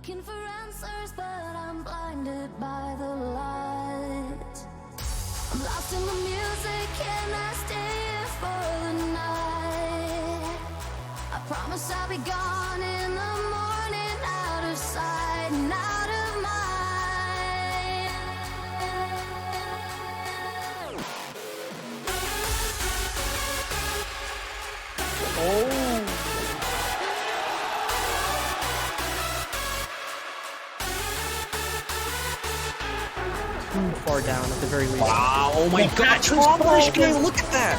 looking for answers, but I'm blinded by the light. I'm lost in the music, can I stay here for the night? I promise I'll be gone in the morning, out of sight and out of mind. Oh! Too far down at the very least. Wow, oh my god, Finnish game, look at that!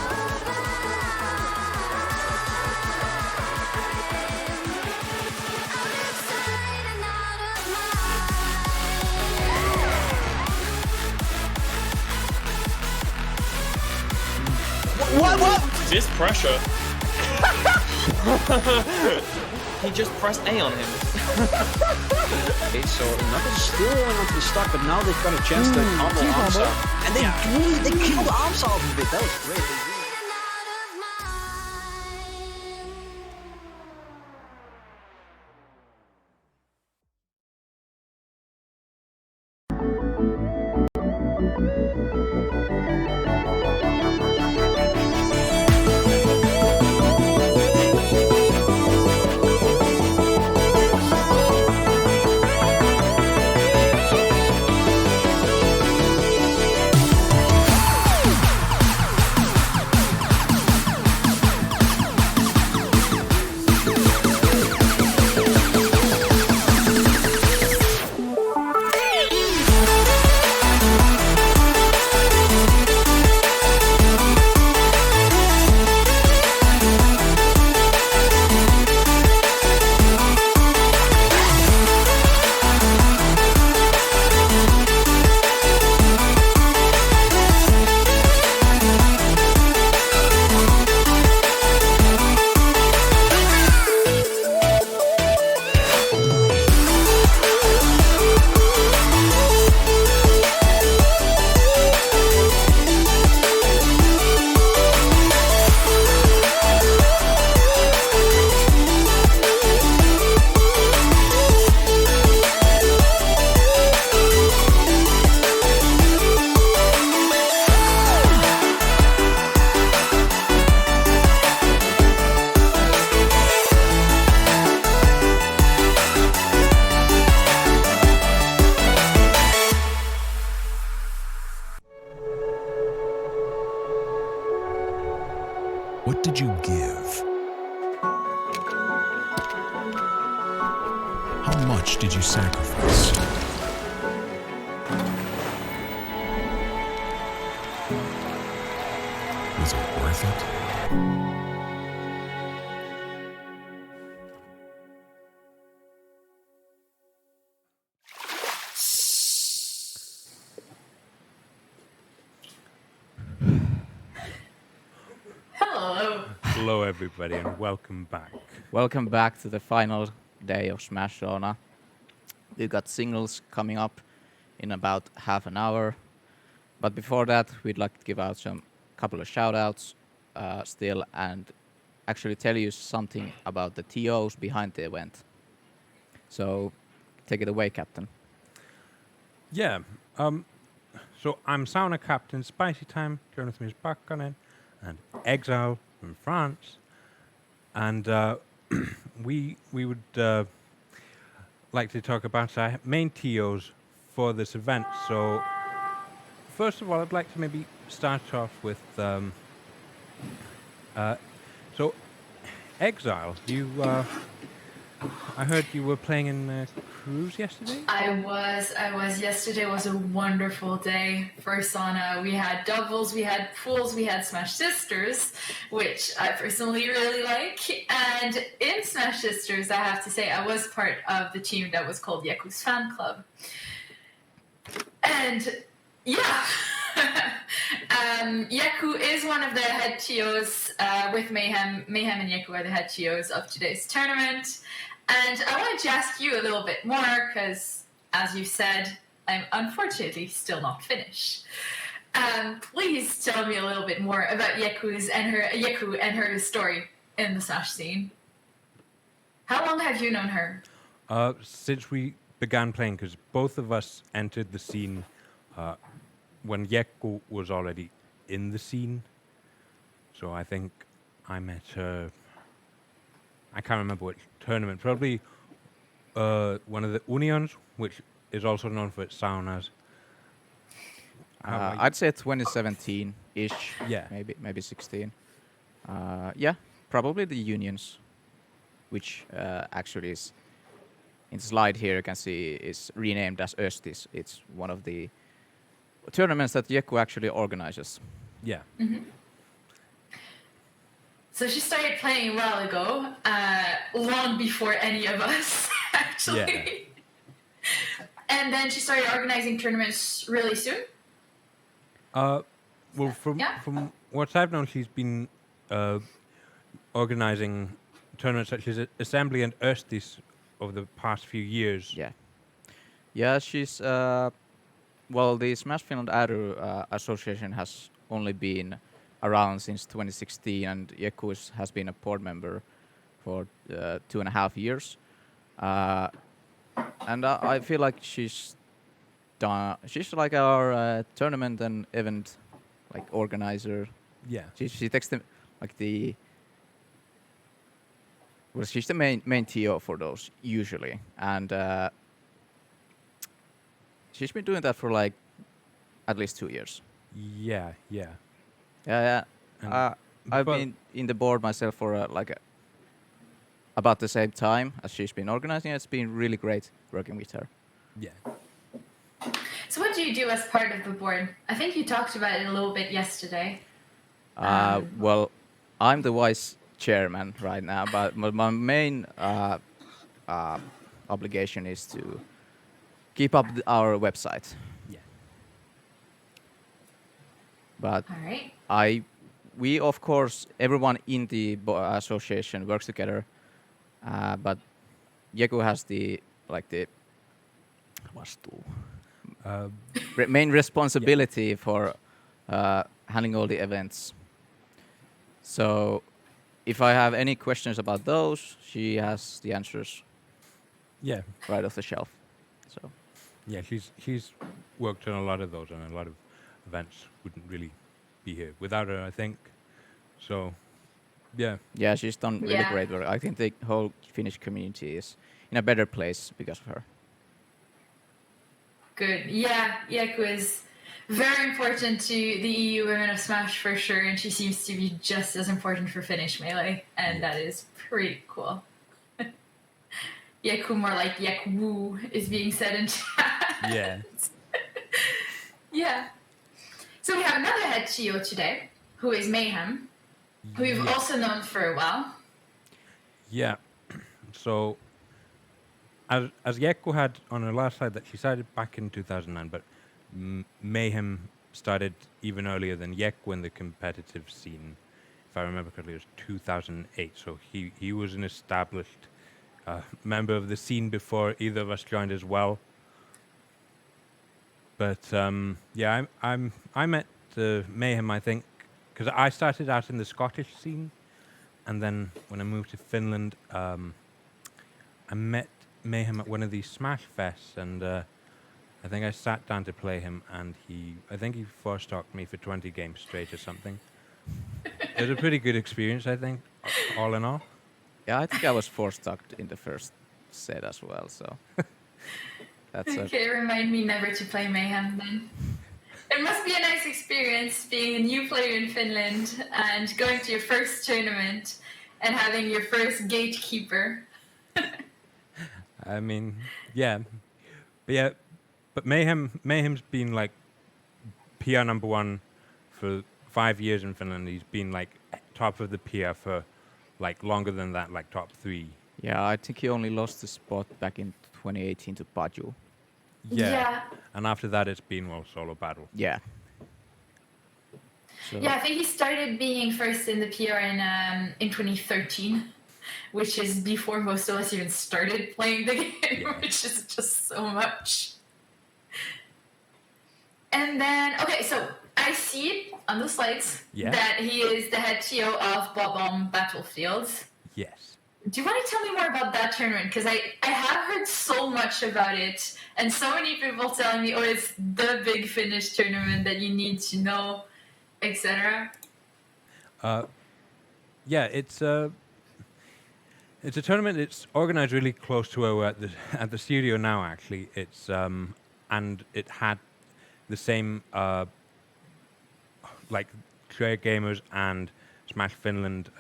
What? This pressure. He just pressed A on him. Okay, so Knuckles is still holding onto the stock, but now they've got a chance to combo Amsa. And they killed Amsa off a bit, that was great. What did you give? How much did you sacrifice? Was it worth it? Hello everybody and welcome back. Welcome back to the final day of Smash Sauna. We've got singles coming up in about half an hour. But before that, we'd like to give out some couple of shout-outs still and actually tell you something about the TOs behind the event. So, take it away, Captain. Yeah, so I'm Sauna Captain Spicy Time, Jonathan is back on it, and Exile from France. And we would like to talk about our main TOs for this event. So first of all, I'd like to maybe start off with so Exile, you I heard you were playing in Cruise yesterday? I was. Yesterday was a wonderful day for Sauna. We had doubles, we had pools, we had Smash Sisters, which I personally really like. And in Smash Sisters, I have to say, I was part of the team that was called Yeku's Fan Club. And yeah, Yeku is one of the head TOs with Mayhem. Mayhem and Yeku are the head TOs of today's tournament. And I wanted to ask you a little bit more because, as you said, I'm unfortunately still not Finnish. Please tell me a little bit more about Yeku and her story in the Smash scene. How long have you known her? Since we began playing, because both of us entered the scene when Yekko was already in the scene. So I think I met her. I can't remember which tournament. Probably one of the Unions, which is also known for its saunas. How about you? I'd say 2017-ish. Yeah. Maybe 16. Yeah, probably the unions, which actually is in the slide here. You can see is renamed as Östis. It's one of the tournaments that Yekko actually organizes. Yeah. So she started playing a while ago, long before any of us, actually. Yeah. And then she started organizing tournaments really soon. Well, from Yeah. from what I've known, she's been organizing tournaments such as Assembly and Östis over the past few years. Yeah. Yeah, she's well, the Smash Finland Adu Association has only been around since 2016, and Yekko has been a board member for 2.5 years. And I feel like she's like our tournament and event like organizer. Yeah. She takes the like the well, she's the main TO for those usually, and she's been doing that for like at least 2 years. Yeah. Yeah. Yeah. And I've but- been in the board myself for about the same time as she's been organizing. It's been really great working with her. Yeah. So what do you do as part of the board? I think you talked about it a little bit yesterday. Well, I'm the vice chairman right now, but my main obligation is to keep up our website. Yeah. All But right. we of course everyone in the association works together, but Yekko has the vastuu. Main responsibility for handling all the events. So if I have any questions about those, she has the answers Yeah. right off the shelf. So Yeah. She's worked on a lot of those, and a lot of events wouldn't really be here without her, I think. So, yeah. yeah, she's done really Yeah. great work. I think the whole Finnish community is in a better place because of her. Good. Yeah, Yekko is very important to the EU Women of Smash for sure, and she seems to be just as important for Finnish Melee, and that is pretty cool. Yekko, more like Yekwu, is being said in chat. Yeah. Yeah. So we have another head TO today, who is Mayhem, who we've Yeah. also known for a while. Yeah. So, as Yekko had on her last slide, that she started back in 2009, but Mayhem started even earlier than Yekko in the competitive scene. If I remember correctly, it was 2008. So he was an established member of the scene before either of us joined as well. But yeah, I met Mayhem, I think, because I started out in the Scottish scene, and then when I moved to Finland, I met Mayhem at one of these Smash Fests, and I think I sat down to play him, and I think he four-stocked me for 20 games straight or something. It was a pretty good experience, I think, all in all. Yeah, I think I was four-stocked in the first set as well. So that's Okay, remind me never to play Mayhem then. It must be a nice experience being a new player in Finland and going to your first tournament and having your first gatekeeper. I mean, yeah. But Mayhem's been like PR number 1 for 5 years in Finland. He's been like top of the PR for like longer than that, like top 3. yeah. I think he only lost the spot back in 2018 to Paju. Yeah. And after that, it's been solo battle. Yeah. So Yeah, I think he started being first in the PR in 2013, which is before most of us even started playing the game, Yeah. which is just so much. And then, okay, so I see on the slides Yeah. that he is the head TO of Bob-omb Battlefields. Yes. Do you want to tell me more about that tournament? Because I have heard so much about it, and so many people telling me, oh, it's the big Finnish tournament that you need to know, etc. Yeah, it's a tournament. It's organized really close to where we're at the studio now. Actually, it's and it had the same like Trade Gamers and Smash Finland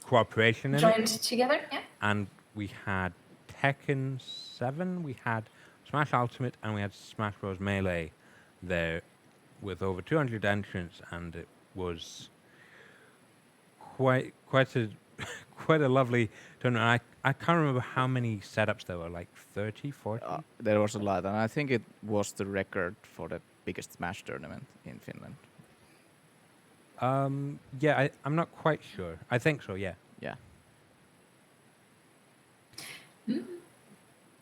cooperation in it. Joined together, yeah. And we had Tekken 7, we had Smash Ultimate, and we had Smash Bros. Melee there with over 200 entrants, and it was quite a quite a lovely tournament. I can't remember how many setups there were, like 30, 40? There was a lot, and I think it was the record for the biggest Smash tournament in Finland. Yeah, I'm not quite sure. I think so, yeah. Yeah.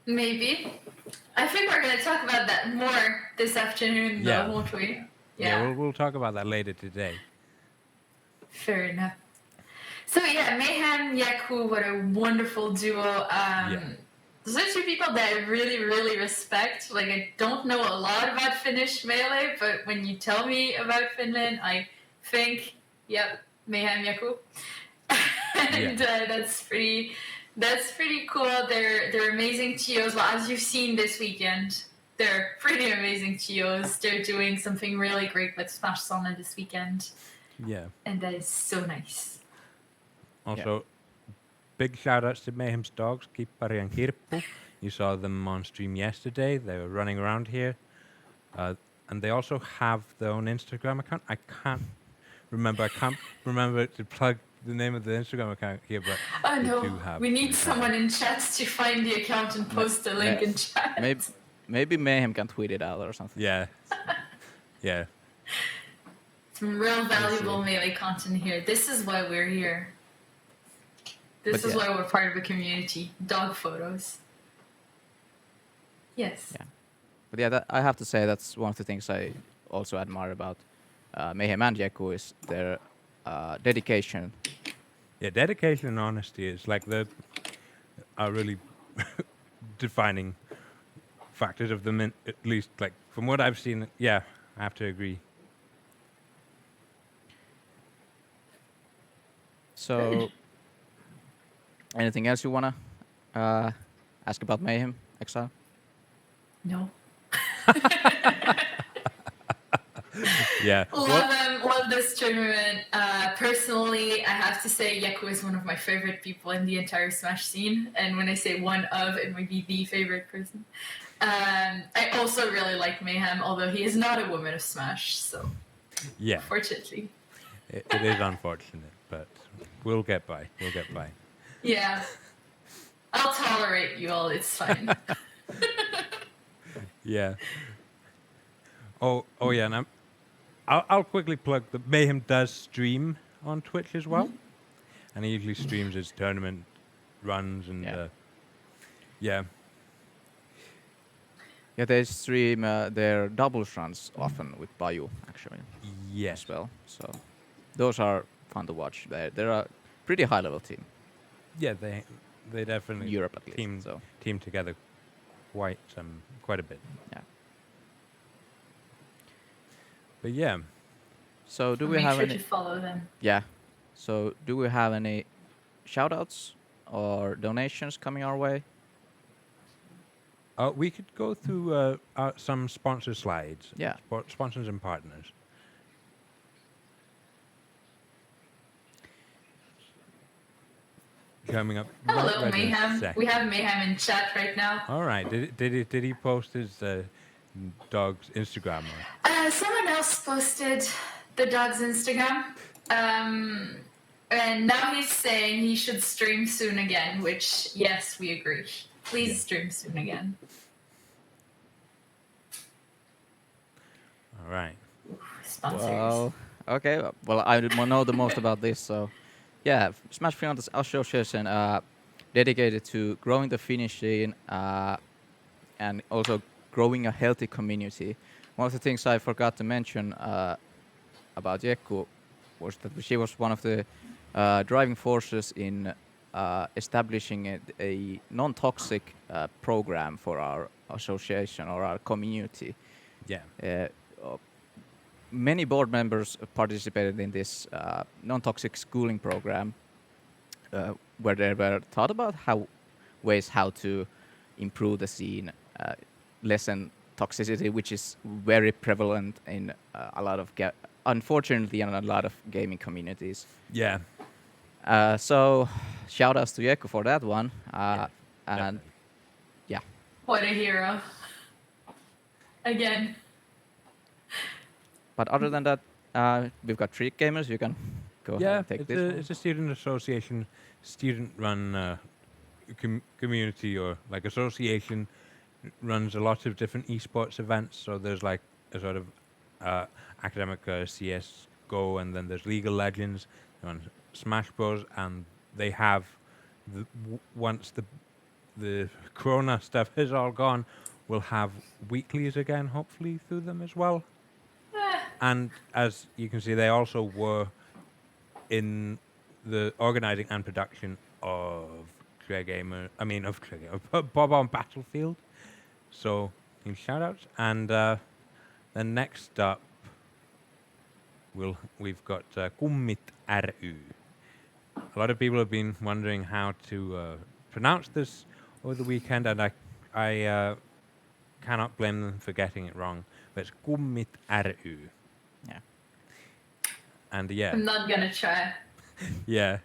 Maybe. I think we're going to talk about that more this afternoon, though, Yeah. won't we? Yeah, we'll talk about that later today. Fair enough. So yeah, Mayhem, Yaku, what a wonderful duo. Those are two people that I really, really respect. Like, I don't know a lot about Finnish Melee, but when you tell me about Finland, I think, yep, Mayhem, Yaku. And that's pretty cool. They're amazing TOs. Well, as you've seen this weekend, they're pretty amazing TOs. They're doing something really great with Smash Sauna this weekend. Yeah. And that is so nice. Also, big shout outs to Mayhem's dogs, Kippari and Kirppu. You saw them on stream yesterday. They were running around here. And they also have their own Instagram account. I can't remember to plug the name of the Instagram account here, but Oh they no, do have we need an someone in chat to find the account and post the link in chat. Maybe Mayhem can tweet it out or something. Yeah. Yeah. Some real valuable Melee content here. This is why we're here. This But is yeah. why we're part of a community. Dog photos. Yes. Yeah. But yeah, I have to say that's one of the things I also admire about Mayhem and Yaku is their dedication. Yeah, dedication and honesty is like are really defining factors of them, at least like from what I've seen. Yeah, I have to agree. So, anything else you wanna ask about Mayhem, Exile? No. Yeah. Love them. Love this tournament. Personally, I have to say Yaku is one of my favorite people in the entire Smash scene. And when I say one of, it might be the favorite person. I also really like Mayhem, although he is not a woman of Smash. So, Yeah, fortunately. it is unfortunate, but we'll get by. We'll get by. Yeah. I'll tolerate you all. It's fine. Yeah. Oh yeah, and I'll quickly plug that Mayhem does stream on Twitch as well, and he usually streams his tournament runs and yeah. Yeah, they stream their doubles runs often with Bayu, actually, Yes. as well. So those are fun to watch. They're a pretty high-level team. Yeah, they definitely Europe at least, team together quite a bit. Yeah. But yeah, So do we Make have sure any? to follow them. Yeah. So do we have any shoutouts or donations coming our way? we could go through some sponsor slides. Yeah. Sponsors and partners. Coming up. Hello, right in a Mayhem. sec. We have Mayhem in chat right now. All right. Did he post his dog's Instagram? Someone else posted the dog's Instagram. And now he's saying he should stream soon again, which, yes, we agree. Please stream soon again. All right. Sponsors. Well, okay. Well, I know the most about this, so yeah, Smash Finland Association dedicated to growing the Finnish scene and also growing a healthy community. One of the things I forgot to mention about Jekku was that she was one of the driving forces in establishing a non-toxic program for our association or our community. Yeah. Many board members participated in this non-toxic schooling program, where they were taught about ways how to improve the scene, lessen toxicity, which is very prevalent in a lot of unfortunately in a lot of gaming communities. Yeah. So shout outs to Yeko for that one. Yeah, And definitely. yeah, What a hero. Again. but other than that, we've got Treat Gamers. You can go ahead Yeah, and take this one. it's a student association, student-run community or like association. Runs a lot of different esports events. So there's like a sort of academic CS GO, and then there's League of Legends, and Smash Bros. And they have once the Corona stuff is all gone, we'll have weeklies again, hopefully through them as well. And as you can see, they also were in the organizing and production of Bob on Battlefield. So, shout outs. And then next up, we've got Kummit ry. A lot of people have been wondering how to pronounce this over the weekend, and I cannot blame them for getting it wrong. But it's Kummit ry. Yeah. And yeah. I'm not gonna try. Yeah.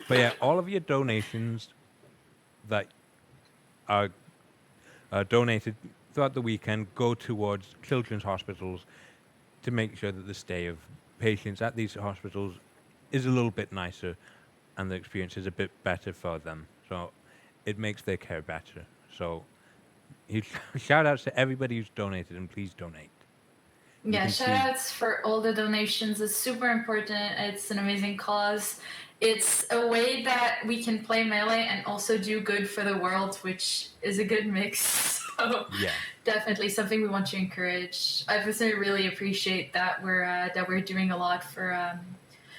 But yeah, all of your donations that are donated throughout the weekend go towards children's hospitals to make sure that the stay of patients at these hospitals is a little bit nicer and the experience is a bit better for them. So it makes their care better. So shout outs to everybody who's donated, and please donate. You Yeah, can shout see- outs for all the donations. It's super important. It's an amazing cause. It's a way that we can play Melee and also do good for the world, which is a good mix. So Yeah. definitely something we want to encourage. I personally really appreciate that we're doing a lot for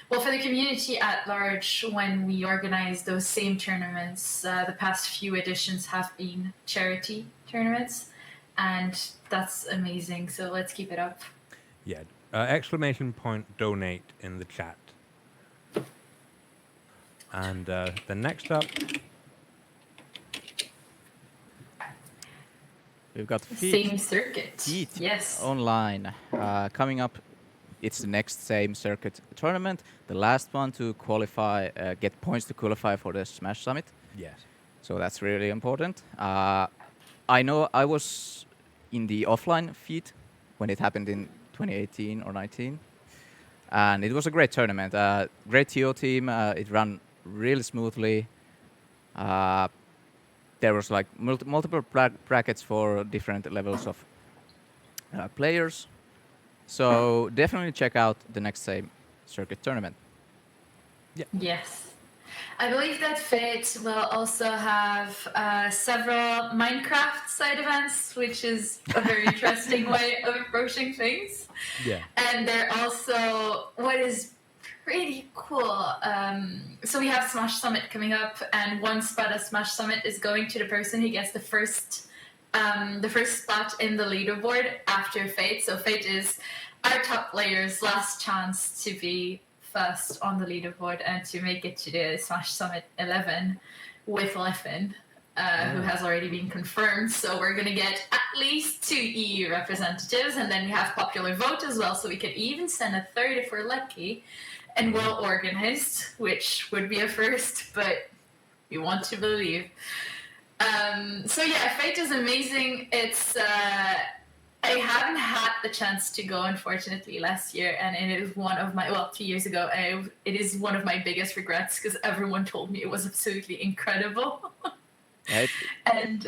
for the community at large. When we organize those same tournaments, the past few editions have been charity tournaments, and that's amazing. So let's keep it up. Yeah. ! Donate in the chat. And the next up, We've got Same circuit. Heat Yes. online. Coming up, it's the next same circuit tournament. The last one to qualify, get points to qualify for the Smash Summit. yes. So that's really important. I know I was in the offline feed when it happened in 2018 or 19. And it was a great tournament. Great TO team. It ran really smoothly. There was like multiple brackets for different levels of players. So definitely check out the next same circuit tournament. Yes. I believe that Fate will also have several Minecraft side events, which is a very interesting way of approaching things. Yeah. And they're also, what is pretty cool, so we have Smash Summit coming up, and one spot at Smash Summit is going to the person who gets the first spot in the leaderboard after Fate. So Fate is our top player's last chance to be first on the leaderboard and to make it to the Smash Summit 11 with Leffen, who has already been confirmed. So we're going to get at least 2 EU representatives, and then we have popular vote as well, so we could even send a third if we're lucky, and well organized, which would be a first, but we want to believe. So yeah, Fate is amazing. It's I haven't had the chance to go, unfortunately, last year, and it is one of my 2 years ago. It is one of my biggest regrets because everyone told me it was absolutely incredible. Right? And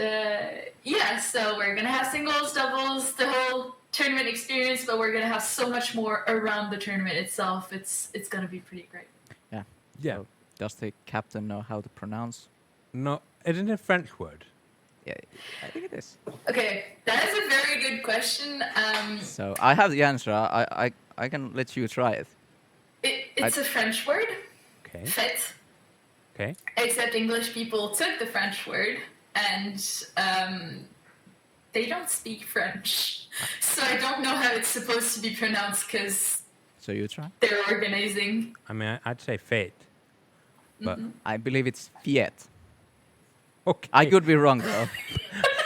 so we're gonna have singles, doubles, the whole tournament experience, but we're gonna have so much more around the tournament itself. It's gonna be pretty great. Yeah. Yeah. So does the captain know how to pronounce? No, isn't it a French word? Yeah, I think it is. Okay, that is a very good question. So I have the answer. I can let you try it. It's a French word. Okay. Fit. Okay. Except English people took the French word and they don't speak French. So I don't know how it's supposed to be pronounced because So you try. they're organizing. I mean, I'd say fate. But I believe it's Fiat. okay. I could be wrong though.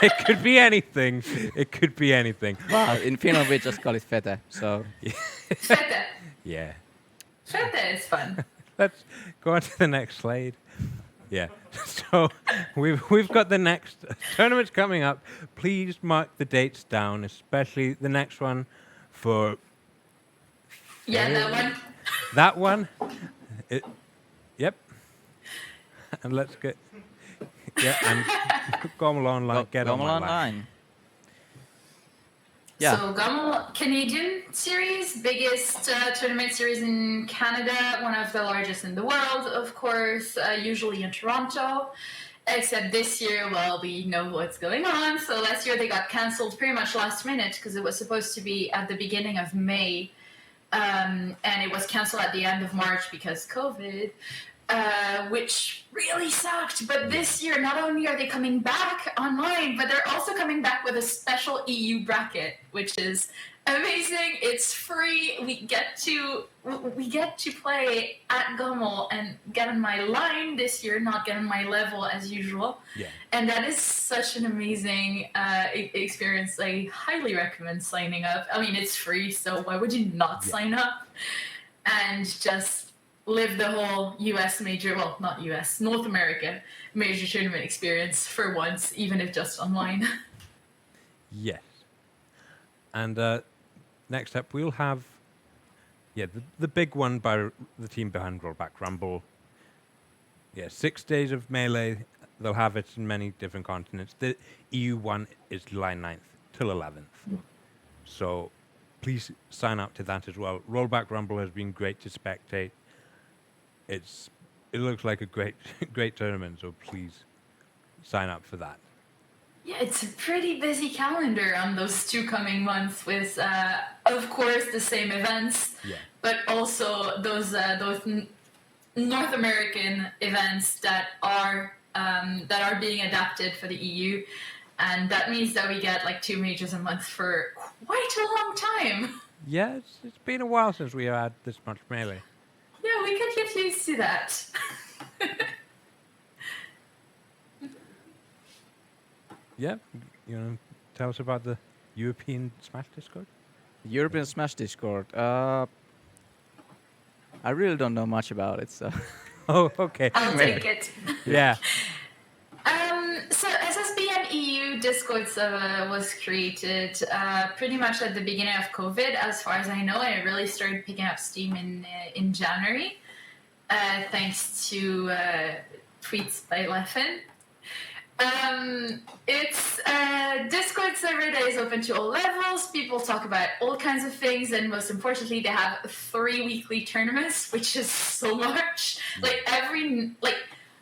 It could be anything. It could be anything. In Finland we just call it fete. So Fete. Yeah. Fete is fun. Let's go on to the next slide. Yeah. So we've got the next tournaments coming up. Please mark the dates down, especially the next one for Yeah, that one. that one. Yep. And let's get and Gommel online. Get Gommel online. online. Yeah. So Gommel Canadian series, biggest tournament series in Canada, one of the largest in the world, of course, usually in Toronto. Except this year, well, we know what's going on. So last year they got cancelled pretty much last minute because it was supposed to be at the beginning of May. And it was cancelled at the end of March because COVID. Which really sucked. But this year, not only are they coming back online, but they're also coming back with a special EU bracket, which is amazing. It's free. We get to play at Gommel and get on my line this year, not get on my level as usual. Yeah. And that is such an amazing experience. I highly recommend signing up. I mean, it's free, so why would you not sign up? And just live the whole US major, well, not US, North America major tournament experience for once, even if just online. Yes. And next up, we'll have the big one by the team behind Rollback Rumble. Yeah, 6 days of Melee. They'll have it in many different continents. The EU one is July 9th till 11th. So please sign up to that as well. Rollback Rumble has been great to spectate. It looks like a great tournament, so please sign up for that. Yeah, it's a pretty busy calendar on those 2 coming months with, of course, the same events, but also those North American events that are being adapted for the EU. And that means that we get like 2 majors a month for quite a long time. Yeah, it's been a while since we had this much Melee. Yeah, we could get used to that. Yeah, tell us about the European Smash Discord. European Smash Discord. I really don't know much about it, so Oh, okay. I'll take it. Yeah. So SSBM EU Discord server was created pretty much at the beginning of COVID, as far as I know, and it really started picking up steam in January, thanks to tweets by Leffen. It's a Discord server that is open to all levels. People talk about all kinds of things, and most importantly, they have 3 weekly tournaments, which is so much.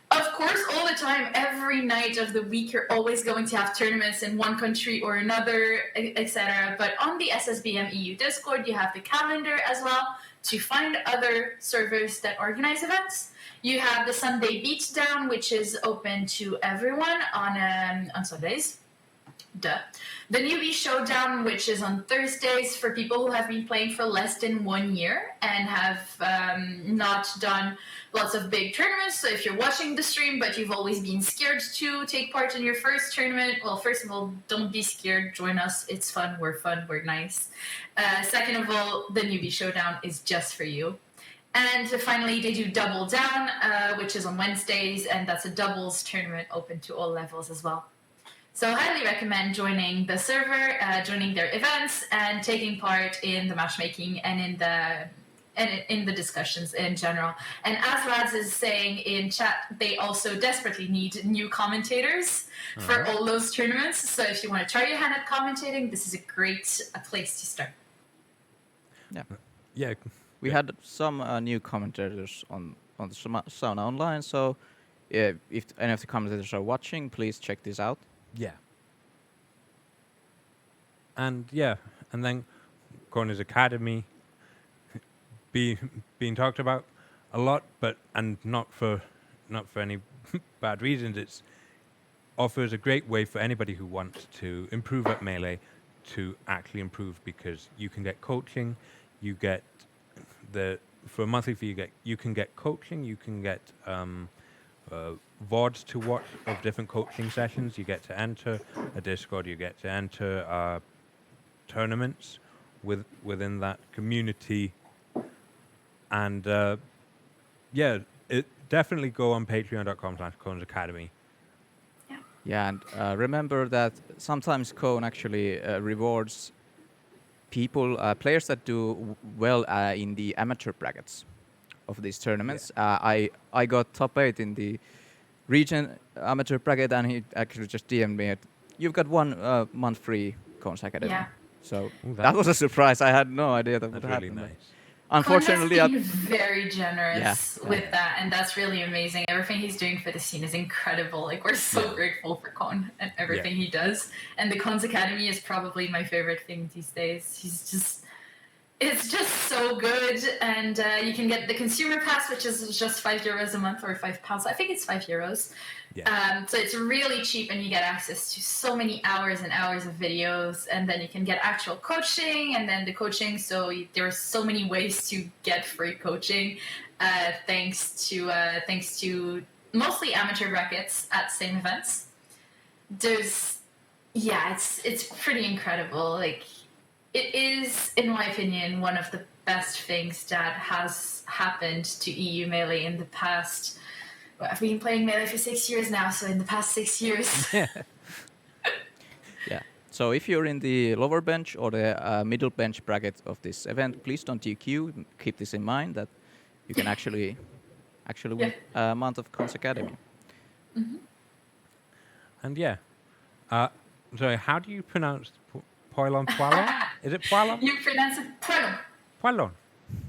Of course, all the time, every night of the week, you're always going to have tournaments in one country or another, etc. But on the SSBM EU Discord, you have the calendar as well to find other servers that organize events. You have the Sunday Beatdown, which is open to everyone on Sundays. Duh. The Newbie Showdown, which is on Thursdays for people who have been playing for less than 1 year and have not done lots of big tournaments. So if you're watching the stream, but you've always been scared to take part in your first tournament, well, first of all, don't be scared. Join us. It's fun. We're nice. Second of all, the Newbie Showdown is just for you. And finally, they do Double Down, which is on Wednesdays, and that's a doubles tournament open to all levels as well. So I highly recommend joining the server, joining their events, and taking part in the matchmaking and in the discussions in general. And as Rads is saying in chat, they also desperately need new commentators for all those tournaments. So if you want to try your hand at commentating, this is a great place to start. yeah. Yeah. We had some new commentators on the Sauna Online, so if any of the commentators are watching, please check this out. Yeah. And then Corner's Academy being talked about. a lot, but and not for any bad reasons. It's offers a great way for anybody who wants to improve at Melee to actually improve, because you can get coaching, you get for a monthly fee you can get coaching, you can get VODs to watch of different coaching sessions, you get to enter a Discord, you get to enter tournaments within that community, and yeah, it definitely go on patreon.com/Cone's Academy. Yeah, and remember that sometimes Cone actually rewards people, players that do well in the amateur brackets of these tournaments. I got top 8 in the region amateur bracket, and he actually just DM'd me, "You've got 1 month free, Cone's Academy." Yeah. So Ooh, that was a surprise. I had no idea that would That's really happen. but nice. Unfortunately, Con has been very generous Yeah. with that, and that's really amazing. Everything he's doing for the scene is incredible. Like, we're so grateful for Con and everything he does. And the Con's Academy is probably my favorite thing these days. It's just so good, and you can get the consumer pass, which is just €5 a month, or £5. I think it's €5. Yeah. So it's really cheap, and you get access to so many hours and hours of videos, and then you can get actual coaching, and then the coaching. So there are so many ways to get free coaching, thanks to mostly amateur brackets at same events. It's pretty incredible. Like, it is, in my opinion, one of the best things that has happened to EU Melee in the past. Well, I've been playing Melee for 6 years now, so in the past 6 years. yeah. So if you're in the lower bench or the middle bench bracket of this event, please don't DQ. Keep this in mind, that you can actually win a month of Cone's Academy. And yeah, sorry, how do you pronounce Poilon? Is it Poilon? You pronounce it Poilon. Poilon.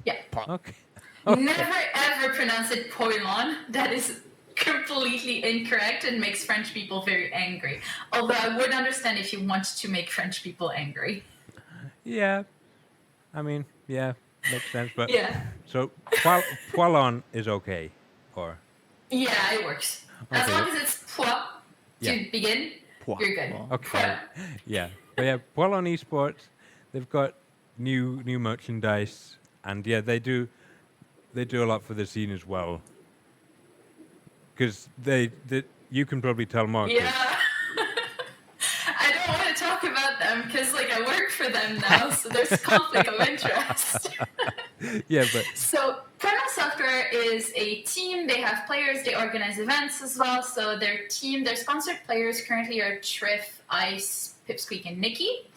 Yeah. Okay. Never ever pronounce it Poilon. That is completely incorrect and makes French people very angry. Although I would understand if you want to make French people angry. Yeah. I mean, yeah, makes sense. But Yeah. so Poilon is okay, or Yeah, it works. As Okay. long as it's pois to Yeah. begin, Pois. you're good. okay, yeah. But yeah, Poilon Esports, they've got new merchandise, and yeah, they do a lot for the scene as well. Because you can probably tell more. 'Cause- Yeah. I don't want to talk about them because, like, I work for them now, so there's conflict of interest. Yeah, but So, Primal Software is a team. They have players. They organize events as well. So, their sponsored players currently are Triff, Ice, Pipsqueak, and Nikki,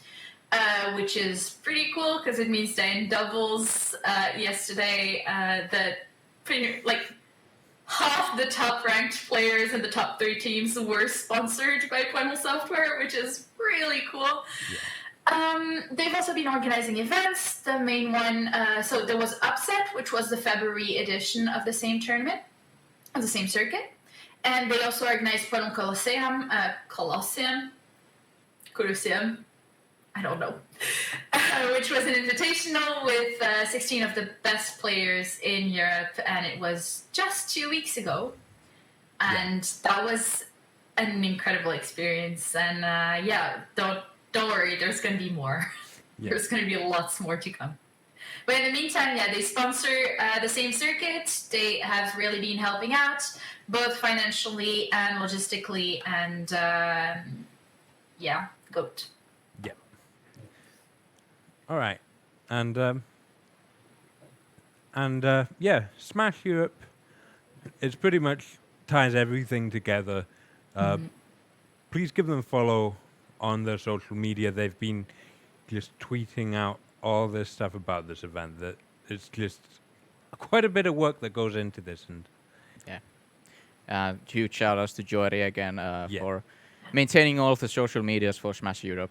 which is pretty cool because it means they're in doubles. Yesterday, half the top-ranked players in the top 3 teams were sponsored by Primal Software, which is really cool. They've also been organizing events. The main one, so there was Upset, which was the February edition of the same tournament, of the same circuit. And they also organized Primal Colosseum, I don't know, which was an invitational with 16 of the best players in Europe, and it was just 2 weeks ago. And that was an incredible experience. And don't worry, there's going to be more. Yeah. There's going to be lots more to come. But in the meantime, they sponsor the same circuit. They have really been helping out, both financially and logistically, and GOAT. yeah. All right, and yeah, Smash Europe. It's pretty much ties everything together. Please give them a follow on their social media. They've been just tweeting out all this stuff about this event. That it's just quite a bit of work that goes into this, and Huge shout outs to Jory again for maintaining all of the social medias for Smash Europe.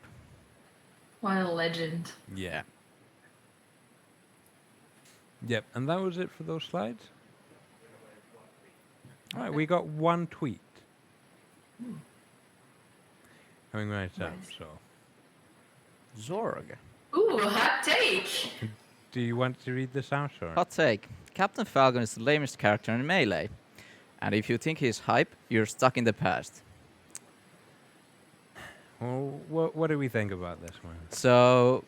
What a legend. yeah. Yep, and that was it for those slides. All right, we got one tweet coming right up. So, Zorg. Ooh, hot take. do you want to read this out, or? Hot take. Captain Falcon is the lamest character in Melee. And if you think he's hype, you're stuck in the past. Well, what do we think about this one? So,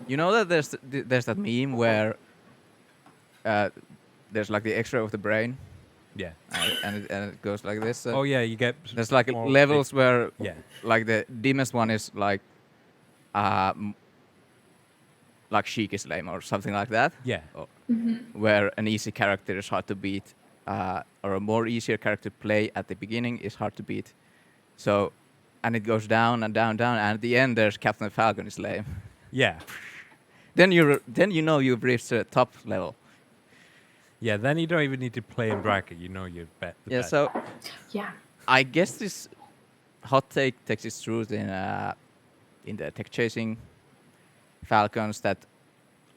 you know that there's that meme where there's like the X-ray of the brain, Yeah. and it goes like this. Oh yeah, you get. There's like more levels big- where, Yeah. like the dimmest one is like, like Sheik is lame or something like that. Yeah. Where an easy character is hard to beat, or a more easier character to play at the beginning is hard to beat. So, and it goes down and down, down, and at the end there's Captain Falcon is lame. Yeah. Then you know you've reached the top level. Yeah. Then you don't even need to play in bracket. You know you're the Yeah. best. So Yeah. I guess this hot take takes its truth in the tech chasing Falcons that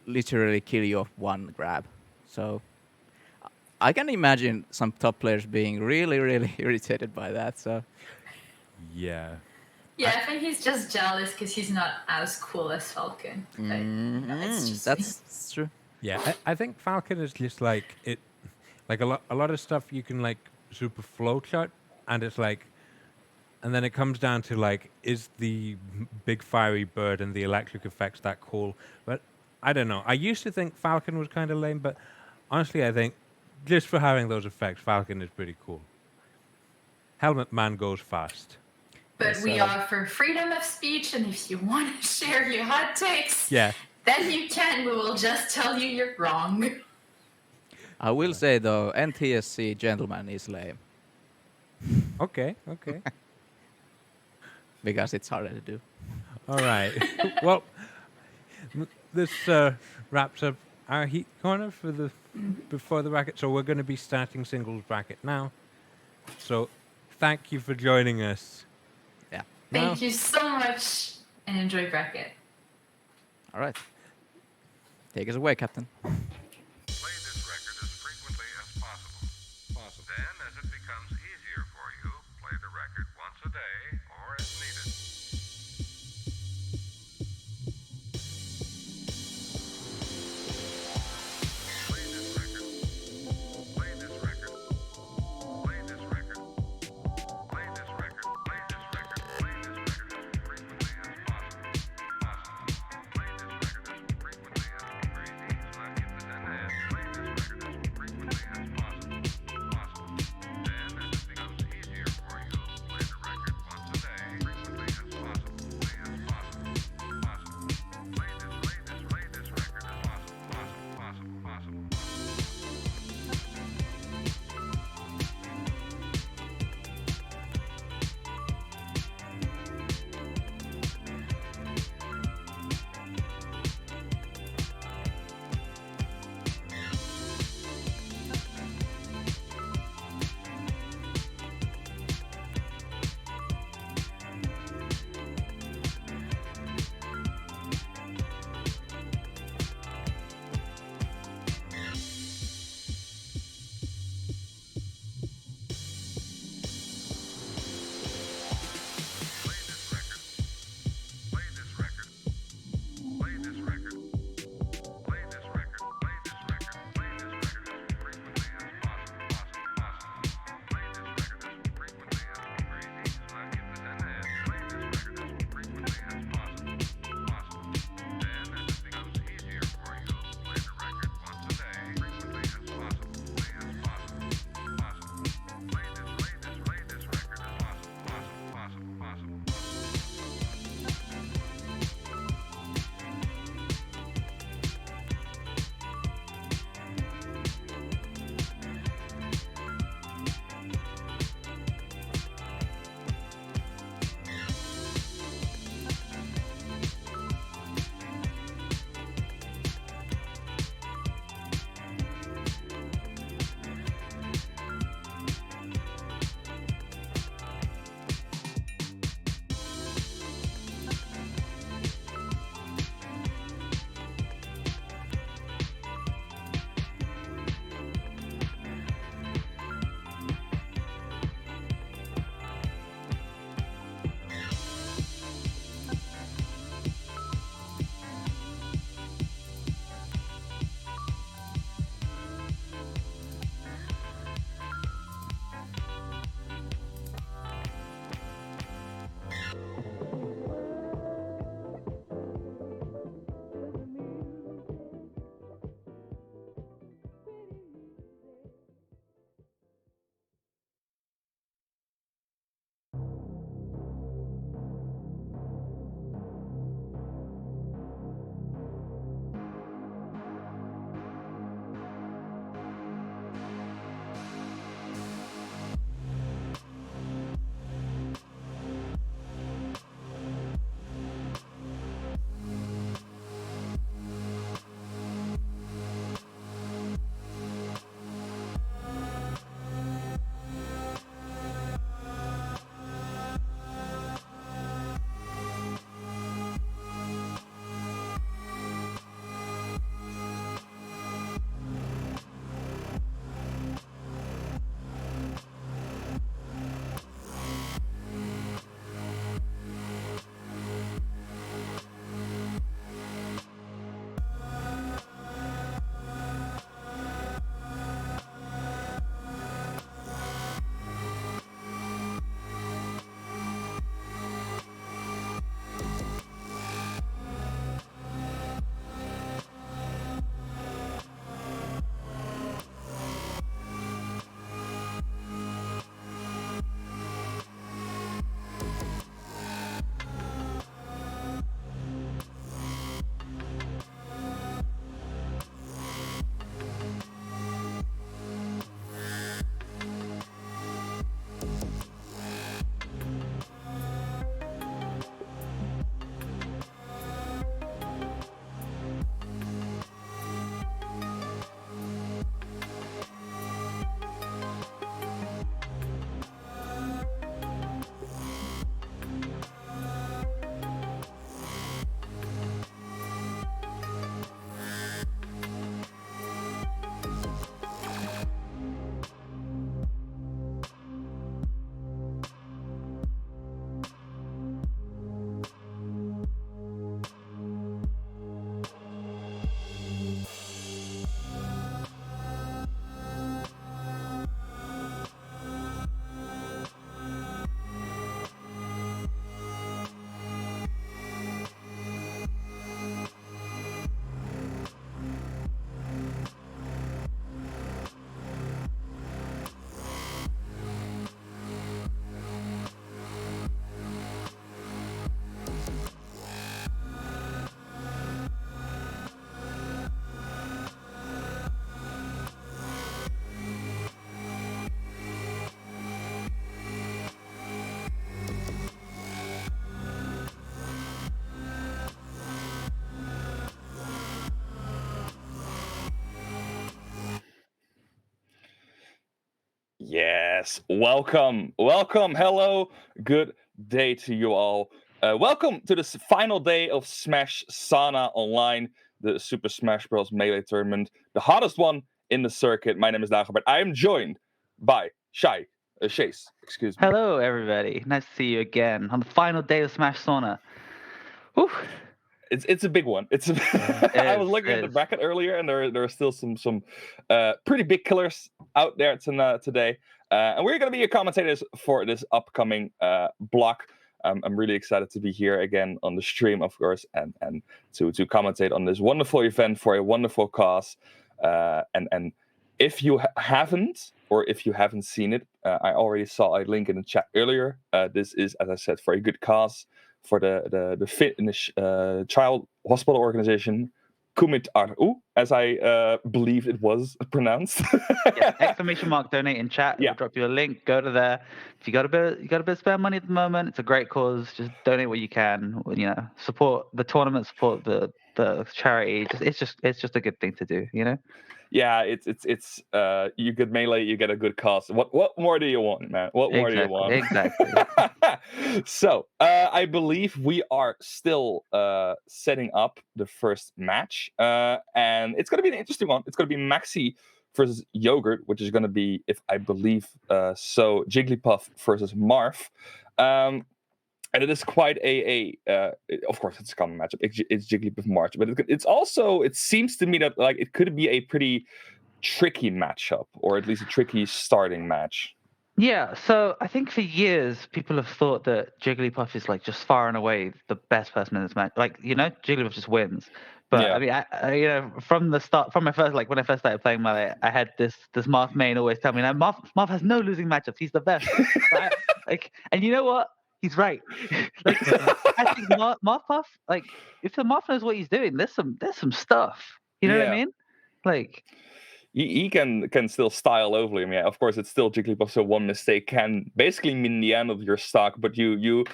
literally kill you off one grab. So I can imagine some top players being really, really irritated by that. So Yeah. Yeah, I think he's just jealous because he's not as cool as Falcon. Like, it's just that's true. Yeah, I think Falcon is just like it, like a lot of stuff you can like super flowchart, and it's like, and then it comes down to like, is the big fiery bird and the electric effects that cool? But I don't know. I used to think Falcon was kind of lame, but honestly, I think just for having those effects, Falcon is pretty cool. Helmet Man goes fast. But we offer freedom of speech, and if you want to share your hot takes, Yeah. then you can. We will just tell you you're wrong. I will say though, NTSC Gentleman is lame Okay. Okay. because it's harder to do. All right. Well, this wraps up our heat corner for the before the bracket. So we're going to be starting singles bracket now. So thank you for joining us. Yeah. Thank you so much, and enjoy bracket. All right. Take us away, Captain. Play this record as frequently as possible. Then, as it becomes easier for you, play the record once a day or as needed. Play this record. Play this record. Play this record. Play this record. Play this record. Play this record as frequently as possible. Play this record as frequently as very needs left in the Yes, welcome, hello, good day to you all. Welcome to this final day of Smash Sauna Online, the Super Smash Bros. Melee tournament, the hottest one in the circuit. My name is Dagobert. I am joined by Chase, excuse me. Hello, everybody. Nice to see you again on the final day of Smash Sauna. Whew. It's a big one. I was looking at the bracket earlier, and there are still some pretty big killers out there today. And we're going to be your commentators for this upcoming block. I'm really excited to be here again on the stream, of course, and to commentate on this wonderful event for a wonderful cause. And if you haven't, or if you haven't seen it, I already saw a link in the chat earlier. This is, as I said, for a good cause, for the Finnish child hospital organization, Kumit Aru, as I believe it was pronounced. Yes, ! Donate in chat. Yeah. We'll drop you a link. Go to there. If you got a bit of spare money at the moment, it's a great cause. Just donate what you can. You know, support the tournament, support the charity. It's just a good thing to do. You know. Yeah, it's you get Melee, you get a good cause. What more do you want, man? What more do you want? Exactly. So I believe we are still setting up the first match, and it's going to be an interesting one. It's going to be Maxi versus Yogurt, which is going to be, if I believe so, Jigglypuff versus Marth. And it is quite of course, it's a common matchup. It's Jigglypuff March, but it's also, it seems to me that like it could be a pretty tricky matchup, or at least a tricky starting match. Yeah, so I think for years people have thought that Jigglypuff is like just far and away the best person in this match. Like, you know, Jigglypuff just wins. But Yeah. I mean, I you know, from the start, from my first, like when I first started playing Melee, I had this Marth main always tell me, "Now Marth has no losing matchups. He's the best." And you know what? He's right. Like, I think Marth, like, if the Marth knows what he's doing, there's some stuff. You know what I mean? Like, he can still style over him. Yeah, of course, it's still Jigglypuff, so one mistake can basically mean the end of your stock. But in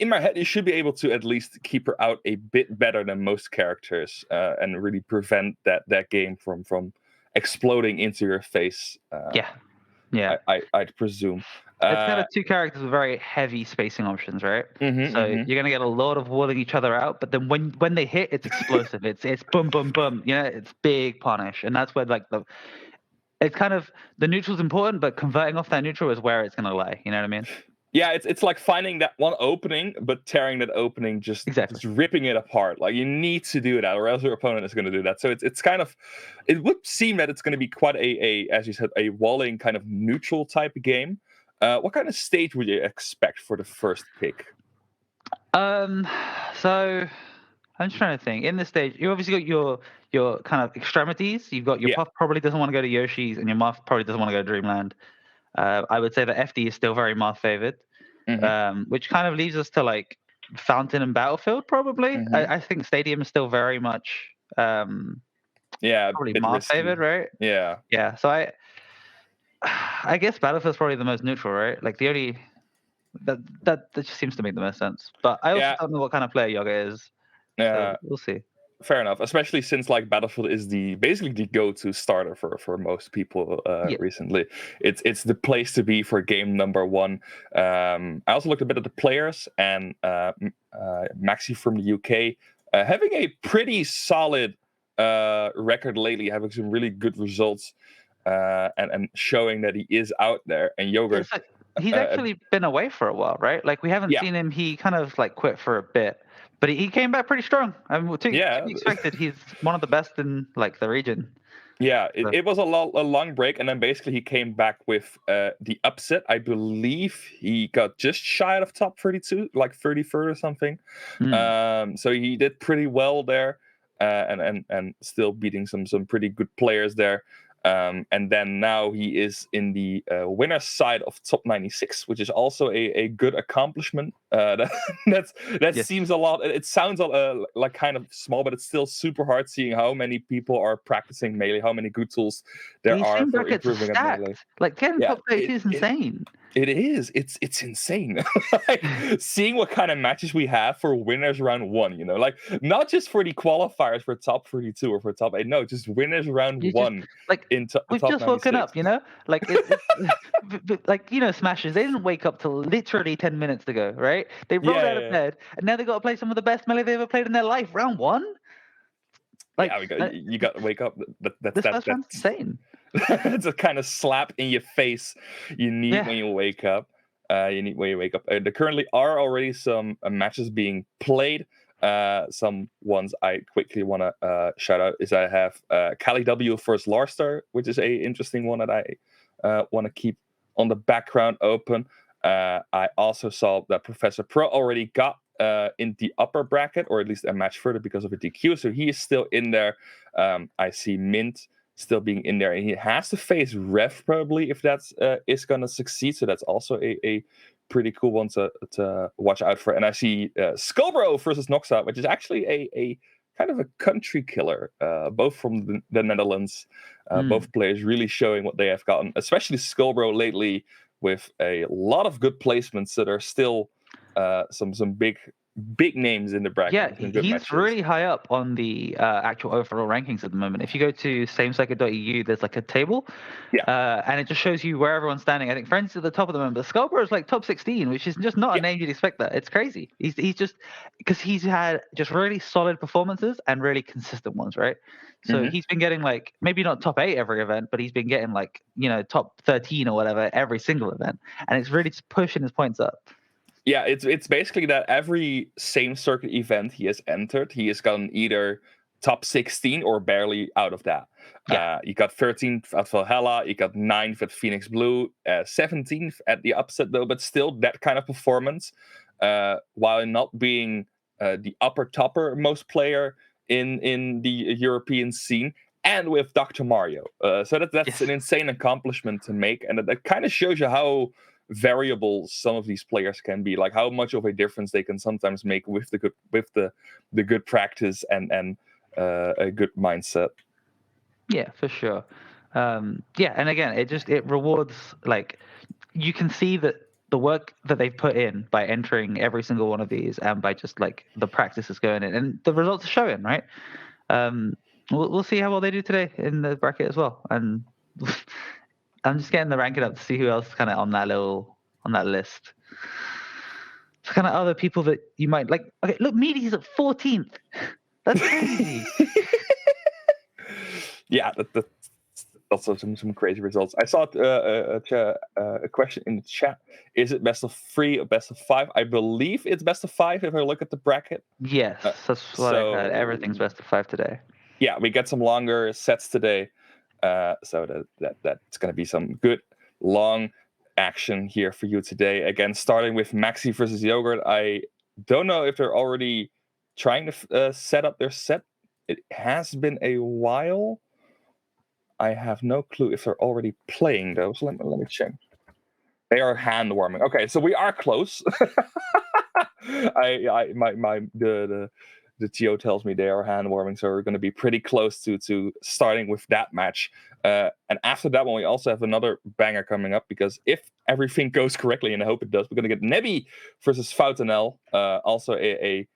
my head, you should be able to at least keep her out a bit better than most characters, and really prevent that game from exploding into your face. yeah. I'd presume. It's kind of two characters with very heavy spacing options, right? Mm-hmm, So you're gonna get a lot of walling each other out, but then when they hit, it's explosive. it's boom, boom, boom. You know, it's big punish, and that's where like it's kind of the neutral's important, but converting off that neutral is where it's gonna lie. You know what I mean? Yeah, it's like finding that one opening, but tearing that opening, just ripping it apart. Like, you need to do that, or else your opponent is going to do that. So it's kind of, it would seem that it's going to be quite a as you said, a walling kind of neutral type of game. What kind of stage would you expect for the first pick? So I'm just trying to think. In this stage, you obviously got your kind of extremities. You've got your Puff probably doesn't want to go to Yoshi's, and your Marth probably doesn't want to go to Dreamland. I would say that FD is still very Marth favored, which kind of leaves us to like Fountain and Battlefield probably. I think Stadium is still very much probably Marth favored, right? Yeah. So I guess Battlefield's probably the most neutral, right? Like the only that just seems to make the most sense. But I also don't know what kind of player Yoga is. Yeah, so we'll see. Fair enough, especially since like Battlefield is basically the go-to starter for most people recently. It's the place to be for game number one. I also looked a bit at the players, and Maxi from the UK having a pretty solid record lately, having some really good results, and showing that he is out there. And Yogurt, he's actually been away for a while, right? Like we haven't seen him. He kind of like quit for a bit. But he came back pretty strong. I mean, to be expected, he's one of the best in like the region. Yeah, it was a long break, and then basically he came back with the upset. I believe he got just shy of top 32, like 33rd or something. So he did pretty well there, and still beating some pretty good players there. And then now he is in the winner's side of top 96, which is also a good accomplishment. That seems a lot. It sounds like kind of small, but it's still super hard seeing how many people are practicing Melee, how many good tools there are for improving at Melee. Like getting top 32 is insane. It is. It's insane. Like, seeing what kind of matches we have for winners round 1. You know, like not just for the qualifiers for top 32 or for top 8. No, just winners round You 1 like in we've top just woken 96. up, you know, like it's like Smashers. They didn't wake up till literally 10 minutes ago, right? They rolled out of bed, and now they got to play some of the best melee they ever played in their life. Round 1. Like, Yeah, you got to wake up. This first round's insane. It's a kind of slap in your face you need when you wake up. There currently are already some matches being played. Some ones I quickly want to shout out is I have Cali W versus Larstar, which is a interesting one that I want to keep on the background open. I also saw that Professor Pro already got in the upper bracket, or at least a match further because of a DQ, so he is still in there. I see Mint still being in there, and he has to face Rev probably if that's is going to succeed, so that's also a pretty cool one to watch out for. And I see Skullbro versus Noxa, which is actually a kind of a country killer, both from the Netherlands. Both players really showing what they have gotten, especially Skullbro lately with a lot of good placements that are still some big names in the bracket. Yeah, he's really high up on the actual overall rankings at the moment. If you go to samecircuit.eu, there's like a table, and it just shows you where everyone's standing. I think Friends at the top of the moment, but Skullbro is like top 16, which is just not a name you'd expect that. It's crazy. He's just because he's had just really solid performances and really consistent ones, right? So he's been getting like maybe not top 8 every event, but he's been getting like top 13 or whatever every single event, and it's really just pushing his points up. Yeah, it's basically that every same circuit event he has entered, he has gotten either top 16 or barely out of that. You got 13th at Valhalla, you got 9th at Phoenix Blue, 17th at the upset though, but still that kind of performance, while not being the topper most player in the European scene, and with Dr. Mario. So that's an insane accomplishment to make, and that kind of shows you how variable some of these players can be, like how much of a difference they can sometimes make with the good practice and a good mindset. Yeah, for sure. And again, it rewards, like, you can see that the work that they've put in by entering every single one of these, and by just like the practice is going in, and the results are showing, right? We'll see how well they do today in the bracket as well, and I'm just getting the ranking up to see who else kind of on that list. It's kind of other people that you might like. Okay, look, Meaty's at 14th. That's crazy. Yeah, that's also some crazy results. I saw a question in the chat. Is it best of 3 or best of 5? I believe it's best of 5 if I look at the bracket. Yes, that's what I heard. Everything's best of 5 today. Yeah, we get some longer sets today. So that's going to be some good long action here for you today. Again, starting with Maxi versus Yogurt. I don't know if they're already trying to set up their set. It has been a while. I have no clue if they're already playing though. So let me check. They are hand warming. Okay, so we are close. The TO tells me they are hand warming, so we're going to be pretty close to starting with that match. And after that one, we also have another banger coming up, because if everything goes correctly, and I hope it does, we're going to get Nebby versus Foutenel, also a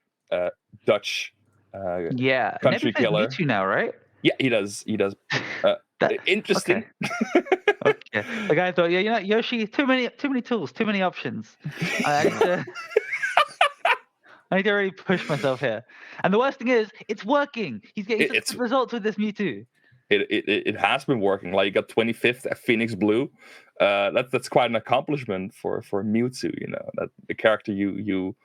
Dutch country killer. Mewtwo now, right? Yeah, he does. Interesting. Okay. The guy thought, Yoshi, too many tools, too many options. I need to really push myself here. And the worst thing is, it's working. He's getting good results with this Mewtwo. It has been working. Like, you got 25th at Phoenix Blue. That's quite an accomplishment for Mewtwo. That the character you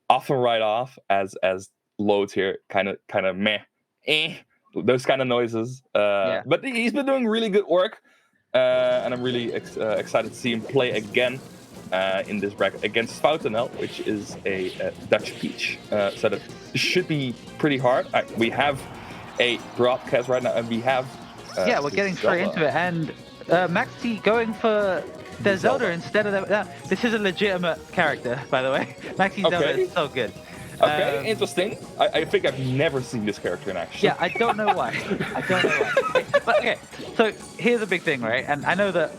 often write off as low tier, kind of meh, those kind of noises. But he's been doing really good work, and I'm really excited to see him play again. In this bracket against Foutenel, which is a Dutch peach. So that should be pretty hard. We have a broadcast right now, and we have... we're getting straight into it. And Maxi going for their Zelda instead of their... This is a legitimate character, by the way. Maxi's Zelda is so good. Okay, interesting. I think I've never seen this character in action. Yeah, I don't know why. But okay, so here's a big thing, right? And I know that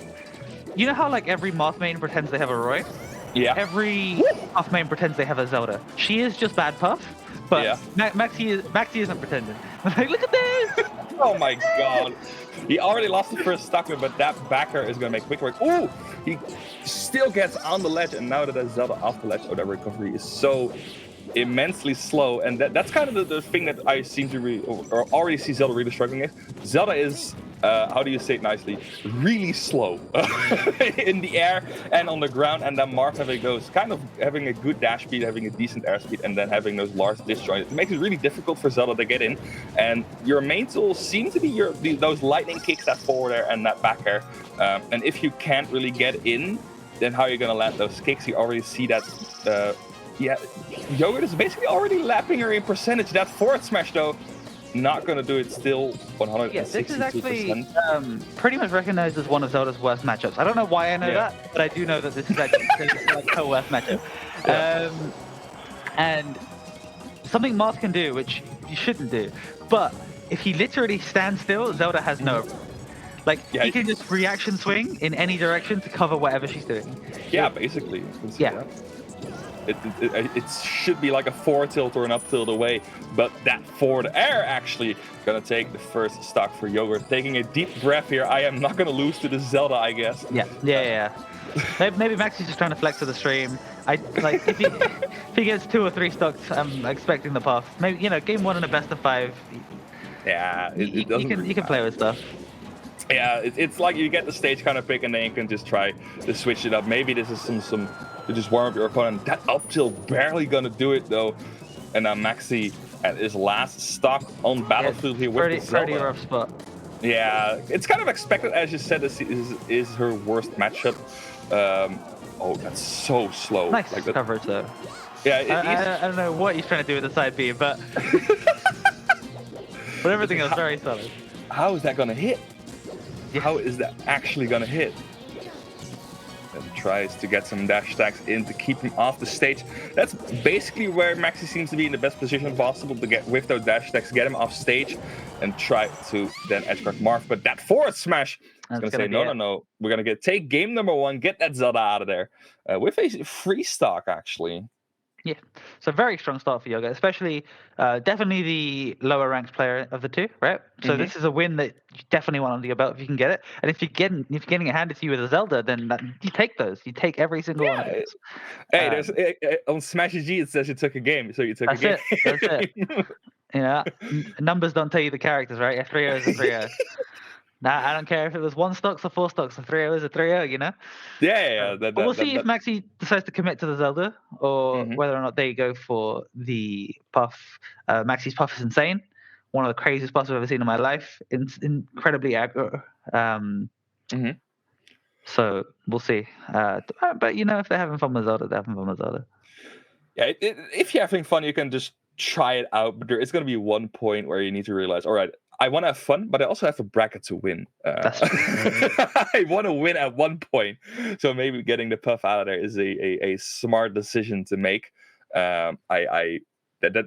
you know how like every Moth main pretends they have a Roy? Yeah. Every Puff main pretends they have a Zelda. She is just bad Puff, but Yeah. Maxi isn't pretending. Like, look at this! Oh my god. He already lost the first stock, but that backer is going to make quick work. Ooh! He still gets on the ledge, and now that there's Zelda off the ledge, that recovery is so immensely slow. And that's kind of the thing that I seem to or already see Zelda really struggling with. Zelda is, how do you say it nicely, really slow in the air and on the ground, and then Marth having a good dash speed, having a decent airspeed, and then having those large disjoints. It makes it really difficult for Zelda to get in. And your main tools seem to be those lightning kicks, that forward air and that back air. And if you can't really get in, then how are you going to land those kicks? You already see that. Yogurt is basically already lapping her in percentage. That forward smash, though, not going to do it still 162%. Yeah, this is actually pretty much recognized as one of Zelda's worst matchups. I don't know why I know that, but I do know that this is actually like her worst matchup. Yeah. And something Moth can do, which you shouldn't do, but if he literally stands still, Zelda has no... Like, he can just reaction swing in any direction to cover whatever she's doing. Yeah, basically. Yeah. It should be like a forward tilt or an up tilt away, but that forward air actually gonna take the first stock for Yogurt. Taking a deep breath here. I am not gonna lose to the Zelda, I guess. Yeah. Maybe Maxi's just trying to flex to the stream. If he gets 2 or 3 stocks, I'm expecting the path. Maybe, game 1 in a best of 5. Yeah, you can play with stuff. Yeah, it's like you get the stage kind of pick, and then you can just try to switch it up. Maybe this is some to just warm up your opponent. That up tilt barely gonna do it though. And now Maxi at his last stock on Battlefield here with the Zelda. Pretty rough spot. Yeah, it's kind of expected, as you said. This is her worst matchup. Oh, that's so slow. Nice like that. coverage though. Yeah, I don't know what he's trying to do with the side B, but everything else very solid. How is that gonna hit? How is that actually gonna hit? And tries to get some dash stacks in to keep him off the stage. That's basically where Maxi seems to be in the best position possible to get with those dash stacks, get him off stage, and try to then edgeguard Marth. But that forward smash is gonna say no. We're gonna take game number 1, get that Zelda out of there with a free stock actually. Yeah, so very strong start for Yoga, especially definitely the lower ranked player of the two, right? So this is a win that you definitely want under your belt if you can get it. And if you're getting it handed to you with a Zelda, then you take those. You take every single one of those. Hey, there's on Smash G it says you took a game, so you took a game. That's it. Numbers don't tell you the characters, right? A 3-0 is a 3-0. Nah, I don't care if it was 1 stocks or 4 stocks. A 3-0 is a 3-0, Yeah. We'll see if Maxi decides to commit to the Zelda or whether or not they go for the Puff. Maxi's Puff is insane. One of the craziest Puffs I've ever seen in my life. Incredibly aggro. So we'll see. But, if they're having fun with Zelda, they're having fun with Zelda. Yeah, if you're having fun, you can just try it out. But there is going to be one point where you need to realize, all right, I want to have fun, but I also have a bracket to win. I want to win at one point. So maybe getting the Puff out of there is a smart decision to make. That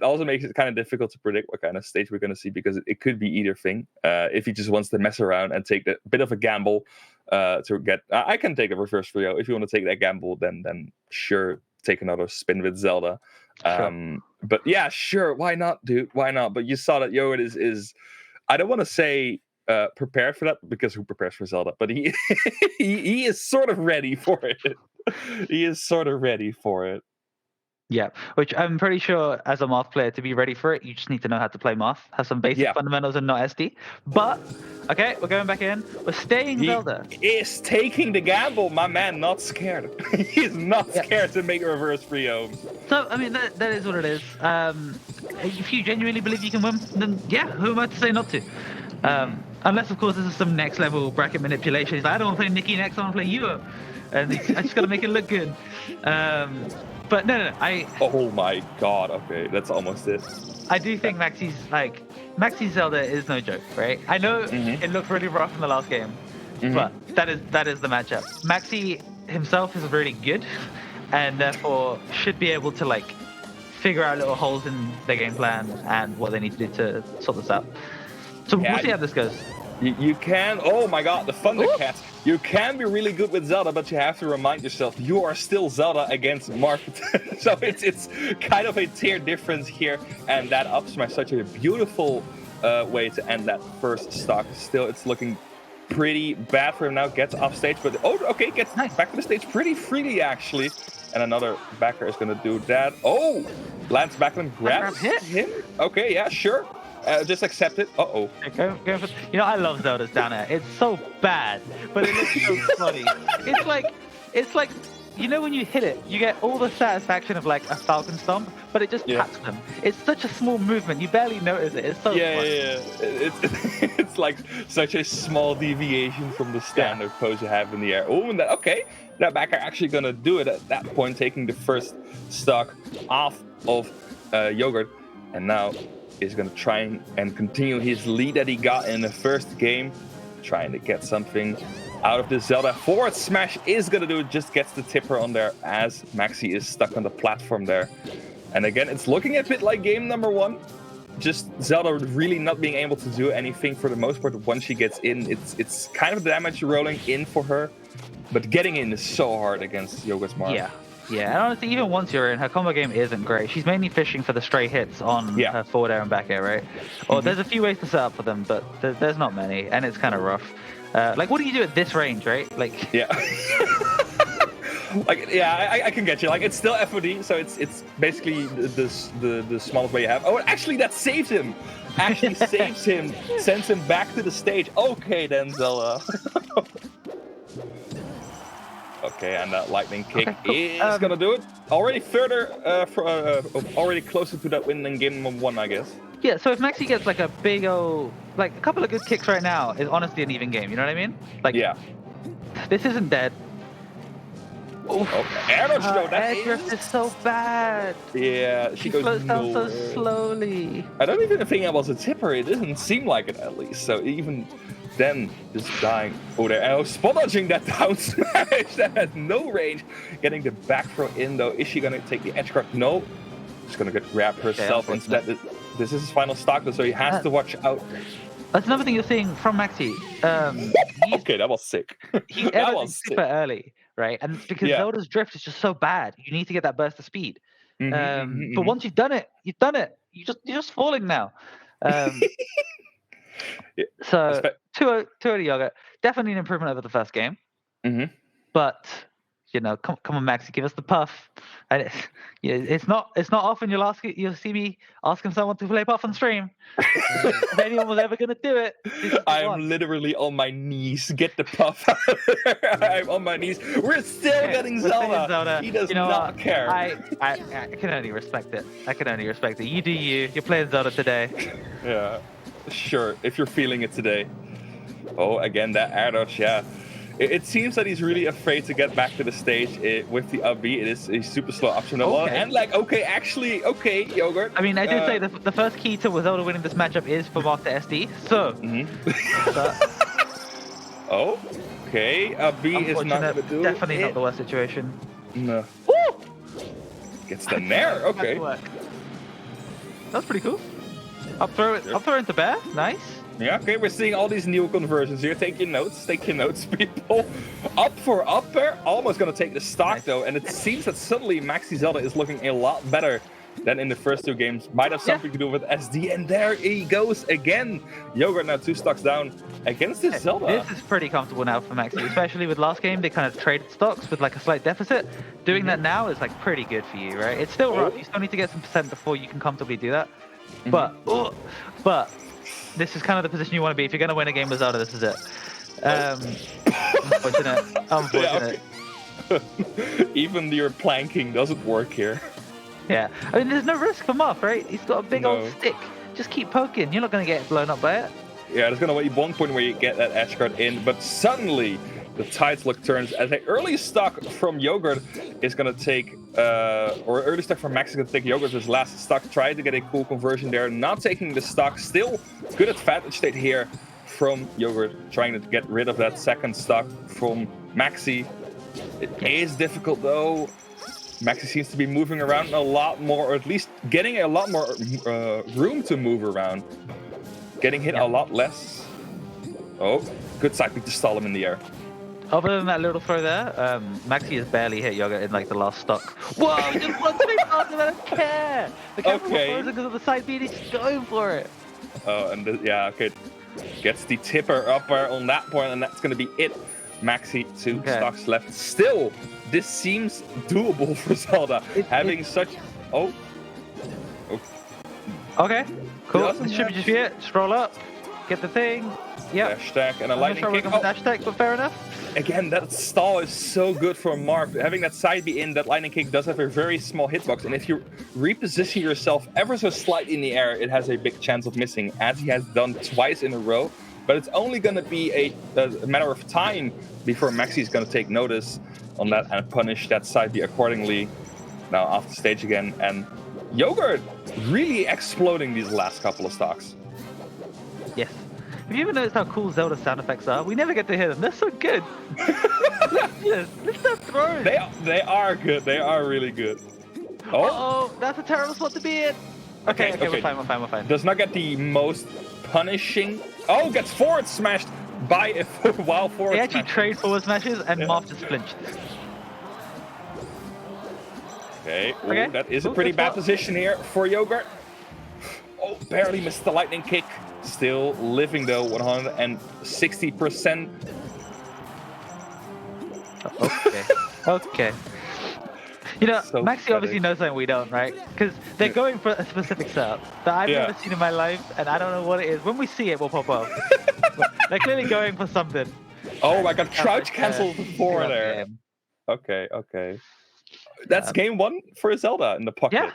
also makes it kind of difficult to predict what kind of stage we're going to see, because it could be either thing. If he just wants to mess around and take a bit of a gamble to get... I can take a reverse 3-0. If you want to take that gamble, then sure, take another spin with Zelda. Sure. But yeah, sure, why not, dude? Why not? But you saw that Yoed is I don't want to say prepared for that, because who prepares for Zelda? But he he is sort of ready for it. He is sort of ready for it. Yeah, which I'm pretty sure as a Moth player, to be ready for it, you just need to know how to play Moth, have some basic fundamentals and not SD. But, okay, we're going back in. We're staying Zelda. He is taking the gamble, my man, not scared. He is not scared to make a reverse 3-0. So, I mean, that is what it is. If you genuinely believe you can win, then yeah, who am I to say not to? Unless, of course, this is some next level bracket manipulation. He's like, I don't want to play Nikki next, I want to play you. And I just got to make it look good. But no, Oh my god, okay, that's almost it. I do think Maxi's Zelda is no joke, right? I know it looked really rough in the last game, but that is the matchup. Maxi himself is really good, and therefore should be able to figure out little holes in their game plan and what they need to do to sort this out. So we'll see how this goes. You can, oh my god, the Thundercats. You can be really good with Zelda, but you have to remind yourself you are still Zelda against Marth. So it's kind of a tier difference here, and that up smash such a beautiful way to end that first stock. Still, it's looking pretty bad for him now. Gets off stage, but okay, gets back to the stage pretty freely actually. And another backer is gonna do that. Oh, lands back and grabs him. Okay, yeah, sure. Just accept it. Uh-oh. You know, I love Zelda's down air. It's so bad, but it looks so funny. It's like, you know, when you hit it, you get all the satisfaction of like a Falcon Stomp, but it just taps them. It's such a small movement, you barely notice it. It's so funny. It's like such a small deviation from the standard pose you have in the air. Oh, and that backer actually gonna do it at that point, taking the first stock off of Yogurt, and now is going to try and continue his lead that he got in the first game, trying to get something out of this Zelda. Forward smash is going to do it, just gets the tipper on there as Maxi is stuck on the platform there. And again, it's looking a bit like game number 1. Just Zelda really not being able to do anything for the most part. Once she gets in, it's kind of damage rolling in for her, but getting in is so hard against Yogurt's Marth. Yeah, and honestly, even once you're in, her combo game isn't great. She's mainly fishing for the stray hits on her forward air and back air, right? Or there's a few ways to set up for them, but there's not many, and it's kind of rough. Like, what do you do at this range, right? Like, I can get you. Like, it's still FOD, so it's basically the smallest way you have. Oh, actually, that saves him. Actually saves him, sends him back to the stage. Okay, then, Zelda. Okay, and that lightning kick is gonna do it. Already further, already closer to that win than game number 1, I guess. Yeah, so if Maxi gets like a big old, like a couple of good kicks right now, is honestly an even game. You know what I mean? Like, this isn't dead. Air drift is so bad. Yeah, she goes floats down so slowly. I don't even think it was a tipper. It doesn't seem like it, at least. So even then, just dying. Oh, there. And spot dodging that down smash. That has no range. Getting the back throw in, though. Is she going to take the edge guard? No. She's going to grab herself instead. This is his final stock, though, so he has to watch out. That's another thing you're seeing from Maxi. Okay, that was sick. That was super early, right? And because Zelda's drift is just so bad, you need to get that burst of speed. But once you've done it, you've done it. You're just falling now. So 2-0 to Yogurt. Definitely an improvement over the first game. But you know, come on, Maxi, give us the puff. And it's not often you'll see me asking someone to play puff on stream. If anyone was ever gonna do it, I'm literally on my knees. Get the puff. I'm on my knees. We're still getting Zelda. He does not care. I can only respect it. You do you. You're playing Zelda today. Yeah, sure. If you're feeling it today. Oh, again that air dodge. Yeah. It seems that he's really afraid to get back to the stage with the up B. It is a super slow option. And like, okay, Yogurt. I mean, I did say the first key to Zelda winning this matchup is for Marth to SD. So. Okay, up B is not going to do Definitely not the worst situation. No. Woo! Gets the nair. Okay. That's pretty cool. Up throw into bear. Nice. Yeah, okay, we're seeing all these new conversions here. Take your notes, people. Up for up air, almost gonna take the stock though, and it seems that suddenly Maxi Zelda is looking a lot better than in the first 2 games. Might have something to do with SD, and there he goes again. Yogurt now 2 stocks down against this Zelda. This is pretty comfortable now for Maxi, especially with last game. They kind of traded stocks with like a slight deficit. Doing that now is like pretty good for you, right? It's still rough. You still need to get some percent before you can comfortably do that. But this is kind of the position you want to be. If you're going to win a game with Zelda, this is it. Unfortunate. Yeah, okay. Even your planking doesn't work here. Yeah. I mean, there's no risk for Marth, right? He's got a big old stick. Just keep poking. You're not going to get blown up by it. Yeah, there's going to be one point where you get that edge guard in, but suddenly the tides look turns as an early stock from Yogurt is going to take, or early stock from Max is going to take Yogurt as last stock. Try to get a cool conversion there. Not taking the stock. Still good advantage state here from Yogurt. Trying to get rid of that second stock from Maxi. It is difficult though. Maxi seems to be moving around a lot more, or at least getting a lot more room to move around. Getting hit a lot less. Oh, good side pick to stall him in the air. Other than that little throw there, Maxi has barely hit Yoga in like the last stock. Whoa, he just wants me faster, I don't care! The camera was frozen because of the side beat, he's just going for it. Oh, and yeah, okay. Gets the tipper upper on that point, and that's going to be it. Maxi, 2 stocks left. Still, this seems doable for Zelda. Having such... Oh. Okay, cool. Distribute your fear, stroll up, get the thing. Yeah. Dash attack and a lightning kick. Dash attack, but fair enough. Again, that stall is so good for Marv. Having that side B in, that lightning kick does have a very small hitbox. And if you reposition yourself ever so slightly in the air, it has a big chance of missing, as he has done twice in a row. But it's only going to be a matter of time before Maxi is going to take notice on that and punish that side B accordingly. Now off the stage again. And Yogurt really exploding these last couple of stocks. Yes. Have you ever noticed how cool Zelda sound effects are? We never get to hear them. They're so good. Let's not throw. They are good. They are really good. Oh, that's a terrible spot to be in. Okay, we're fine. Does not get the most punishing. Oh, gets forward smashed by a while forward. They actually trade forward smashes, and Marv just flinched. Okay, ooh, that is a pretty bad position here for Yogurt. Oh, barely missed the lightning kick. Still living though, 160%. Okay. You know, So Maxi obviously knows something we don't, right? Because they're going for a specific setup that I've never seen in my life, and I don't know what it is. When we see it, we'll pop up. They're clearly going for something. Oh my god, crouch cancel before there. Okay. That's game 1 for Zelda in the pocket. Yeah.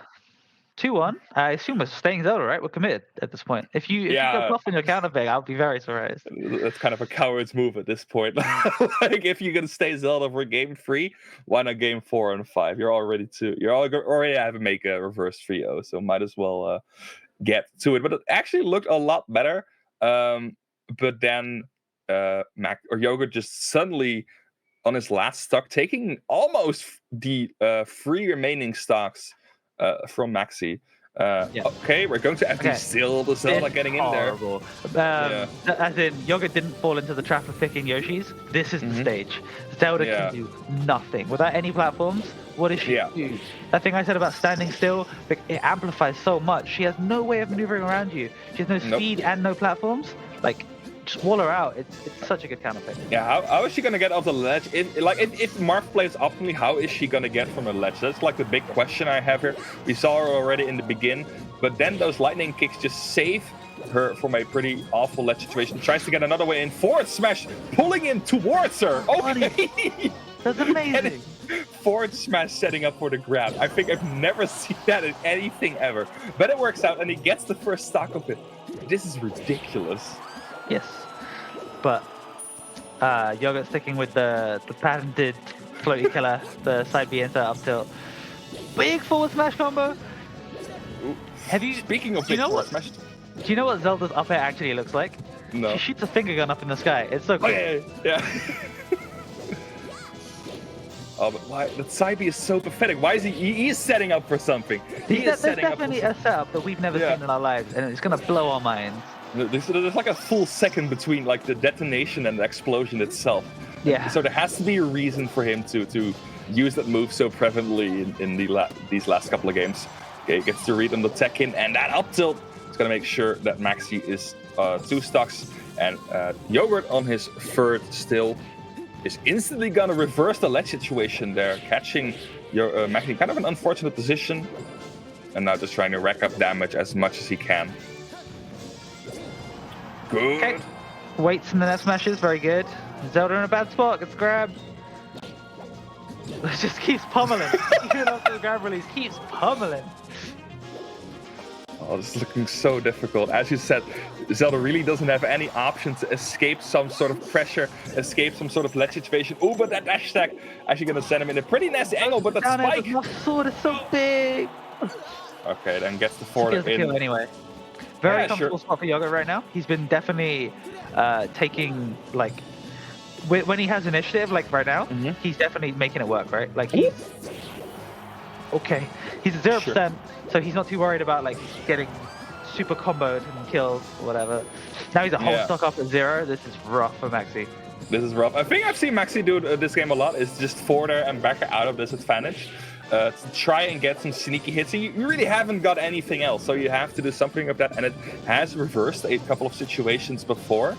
2-1. I assume we're staying Zelda, right? We're committed at this point. If you go bluff in your counter pick, I'll be very surprised. That's kind of a coward's move at this point. Like, if you're gonna stay Zelda for game 3, why not game 4 and 5? You're already already having make a reverse 3-0, so might as well get to it. But it actually looked a lot better. But then Yogurt just suddenly on his last stock, taking almost the 3 remaining stocks from Maxi. Okay, we're going to FD still. The Zelda getting in there. As in, Yogurt didn't fall into the trap of picking Yoshi's. This is the stage. Zelda can do nothing. Without any platforms, what does she do? That thing I said about standing still, it amplifies so much. She has no way of maneuvering around you. She has no speed and no platforms. Like, just wall her out. It's such a good counter pick. Yeah, how is she gonna get off the ledge? If Marv plays optimally, how is she gonna get from a ledge? That's like the big question I have here. We saw her already in the begin, but then those lightning kicks just save her from a pretty awful ledge situation. Tries to get another way in. Forward smash, pulling him towards her. Okay. That's amazing. Forward smash setting up for the grab. I think I've never seen that in anything ever. But it works out, and he gets the first stock of it. This is ridiculous. Yes, but Yogurt sticking with the patented floaty killer, the side B into up tilt. Big forward smash combo. Have you? Speaking of big forward smash, do you know what Zelda's up air actually looks like? No. She shoots a finger gun up in the sky. It's so cool. Yeah. Oh, but why? The side B is so pathetic. Why is he is setting up for something. There's definitely a setup that we've never seen in our lives, and it's gonna blow our minds. There's like a full second between like the detonation and the explosion itself. Yeah. So there has to be a reason for him to use that move so prevalently in these last couple of games. Okay, gets to read on the tech in, and that up tilt is gonna make sure that Maxi is 2 stocks, and Yogurt on his 3rd still is instantly gonna reverse the ledge situation there, catching your Maxi kind of an unfortunate position, and now just trying to rack up damage as much as he can. Good. Okay. Waits in the net smashes, very good. Zelda in a bad spot, gets grabbed. Just keeps pummeling. Even after the grab release, keeps pummeling. Oh, this is looking so difficult. As you said, Zelda really doesn't have any option to escape some sort of pressure, escape some sort of ledge situation. Oh, but that dash attack actually going to send him in a pretty nasty angle, but that spike. My sword is so big. Okay, then gets the forward in. Kill anyway. Very comfortable spot for Yogurt right now. He's been definitely taking, like, when he has initiative, like right now, he's definitely making it work, right? Like, he's at 0%, so he's not too worried about, like, getting super comboed and killed or whatever. Now he's a whole stock up at 0. This is rough for Maxi. This is rough. I think I've seen Maxi do this game a lot. Is just forwarder and backer out of disadvantage to try and get some sneaky hits. And you really haven't got anything else, so you have to do something of that. And it has reversed a couple of situations before,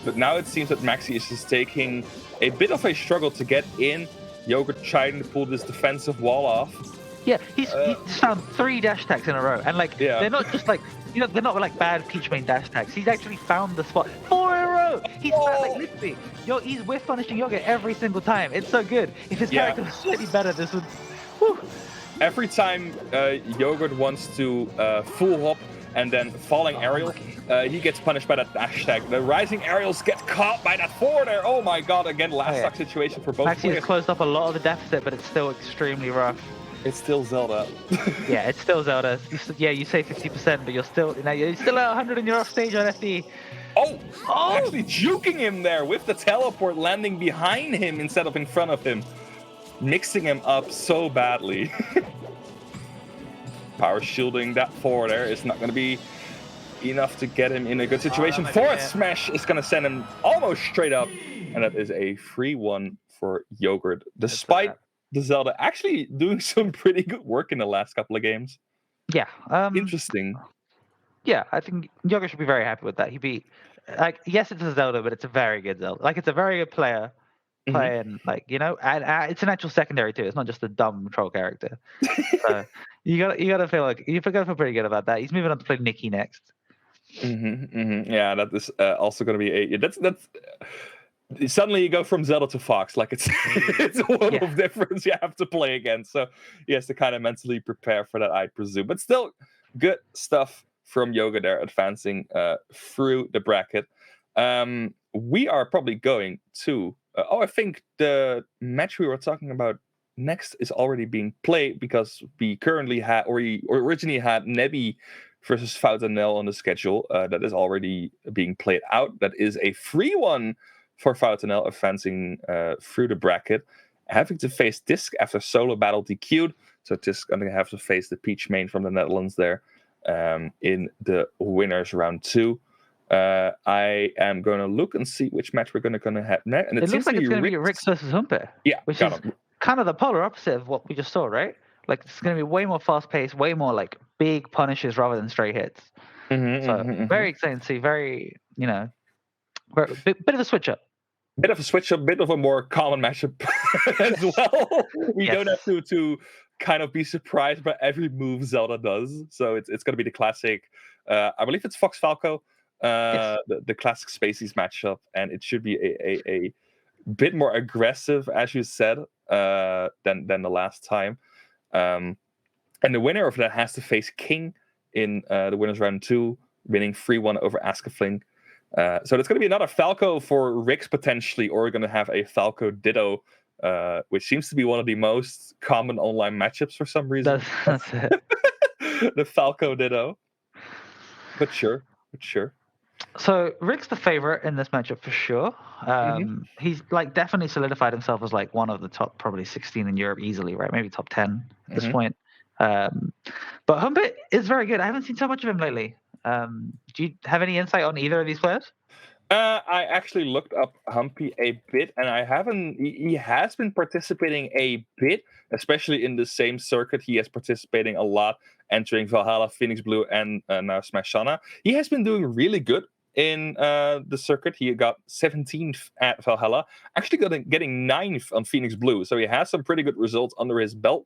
but now it seems that Maxi is just taking a bit of a struggle to get in. Yogurt trying to pull this defensive wall off. Yeah, he's found 3 dash attacks in a row, and like they're not just like they're not like bad Peach main dash attacks. He's actually found the spot 4 in a row. He's found, like literally, he's whiff punishing Yogurt every single time. It's so good. If his character was slightly better, this would. Whew. Every time Yogurt wants to full hop and then falling aerial, he gets punished by that dash attack. The rising aerials get caught by that forwarder. Oh my god! Again, last stock situation for both Maxi players. has closed up a lot of the deficit, but it's still extremely rough. It's still Zelda. Yeah, it's still Zelda. You say 50%, but you're still at 100 and you're off stage on FD. Oh! Actually juking him there with the teleport, landing behind him instead of in front of him. Mixing him up so badly. Power shielding that forward there is not going to be enough to get him in a good situation. Forward smash is going to send him almost straight up. And that is a 3-1 for Yogurt. Despite the Zelda actually doing some pretty good work in the last couple of games. Yeah. Interesting. Yeah, I think Yogurt should be very happy with that. He beat, like, yes, it's a Zelda, but it's a very good Zelda. Like, it's a very good player playing, like, and it's an actual secondary too. It's not just a dumb troll character. So you gotta feel like you gotta feel pretty good about that. He's moving on to play Nikki next. Yeah, that is also going to be that's. Suddenly you go from Zelda to Fox, like it's a world of difference you have to play against. So he has to kind of mentally prepare for that, I presume. But still, good stuff from Yoga there, advancing through the bracket. We are probably going to. I think the match we were talking about next is already being played because we currently had, or originally had Nebby versus Foutanel on the schedule. That is already being played out. That is a free one for Foutanel, advancing through the bracket, having to face Tisk after solo battle DQ'd. So Tisk going to have to face the Peach main from the Netherlands there in the winners round 2. I am going to look and see which match we're going to have next. And it looks like it's going to be Rix versus Humpe. Yeah, which is kind of the polar opposite of what we just saw, right? Like, it's going to be way more fast-paced, way more like big punishes rather than straight hits. Very exciting to see. Very, bit of a switch up. Bit of a switch up, bit of a more common matchup as well. We don't have to kind of be surprised by every move Zelda does. So it's going to be the classic, I believe it's Fox Falco, the classic Spaceys matchup, and it should be a bit more aggressive, as you said, than the last time. And the winner of that has to face King in the winners round 2, winning 3-1 over Askafling. So there's going to be another Falco for Rix potentially, or we're going to have a Falco Ditto, which seems to be one of the most common online matchups for some reason. That's it. The Falco Ditto. But sure. So Rick's the favorite in this matchup for sure. He's like definitely solidified himself as like one of the top probably 16 in Europe easily, right? Maybe top 10 at this point. But Humpet is very good. I haven't seen so much of him lately. Do you have any insight on either of these players? I actually looked up Humpy a bit, and I haven't. He has been participating a bit, especially in the same circuit. He is participating a lot, entering Valhalla, Phoenix Blue, and now Smash Sauna. He has been doing really good in the circuit. He got 17th at Valhalla, actually getting 9th on Phoenix Blue. So he has some pretty good results under his belt.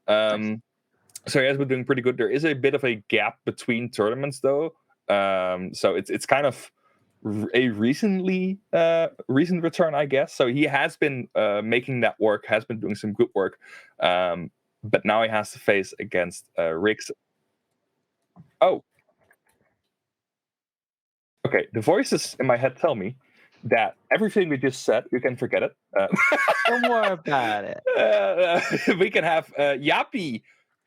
So he has been doing pretty good. There is a bit of a gap between tournaments, though. So it's kind of a recent return, I guess. So he has been making that work, has been doing some good work. But now he has to face against Rix. Oh. Okay, the voices in my head tell me that everything we just said, you can forget it. Don't worry about it. We can have Yappy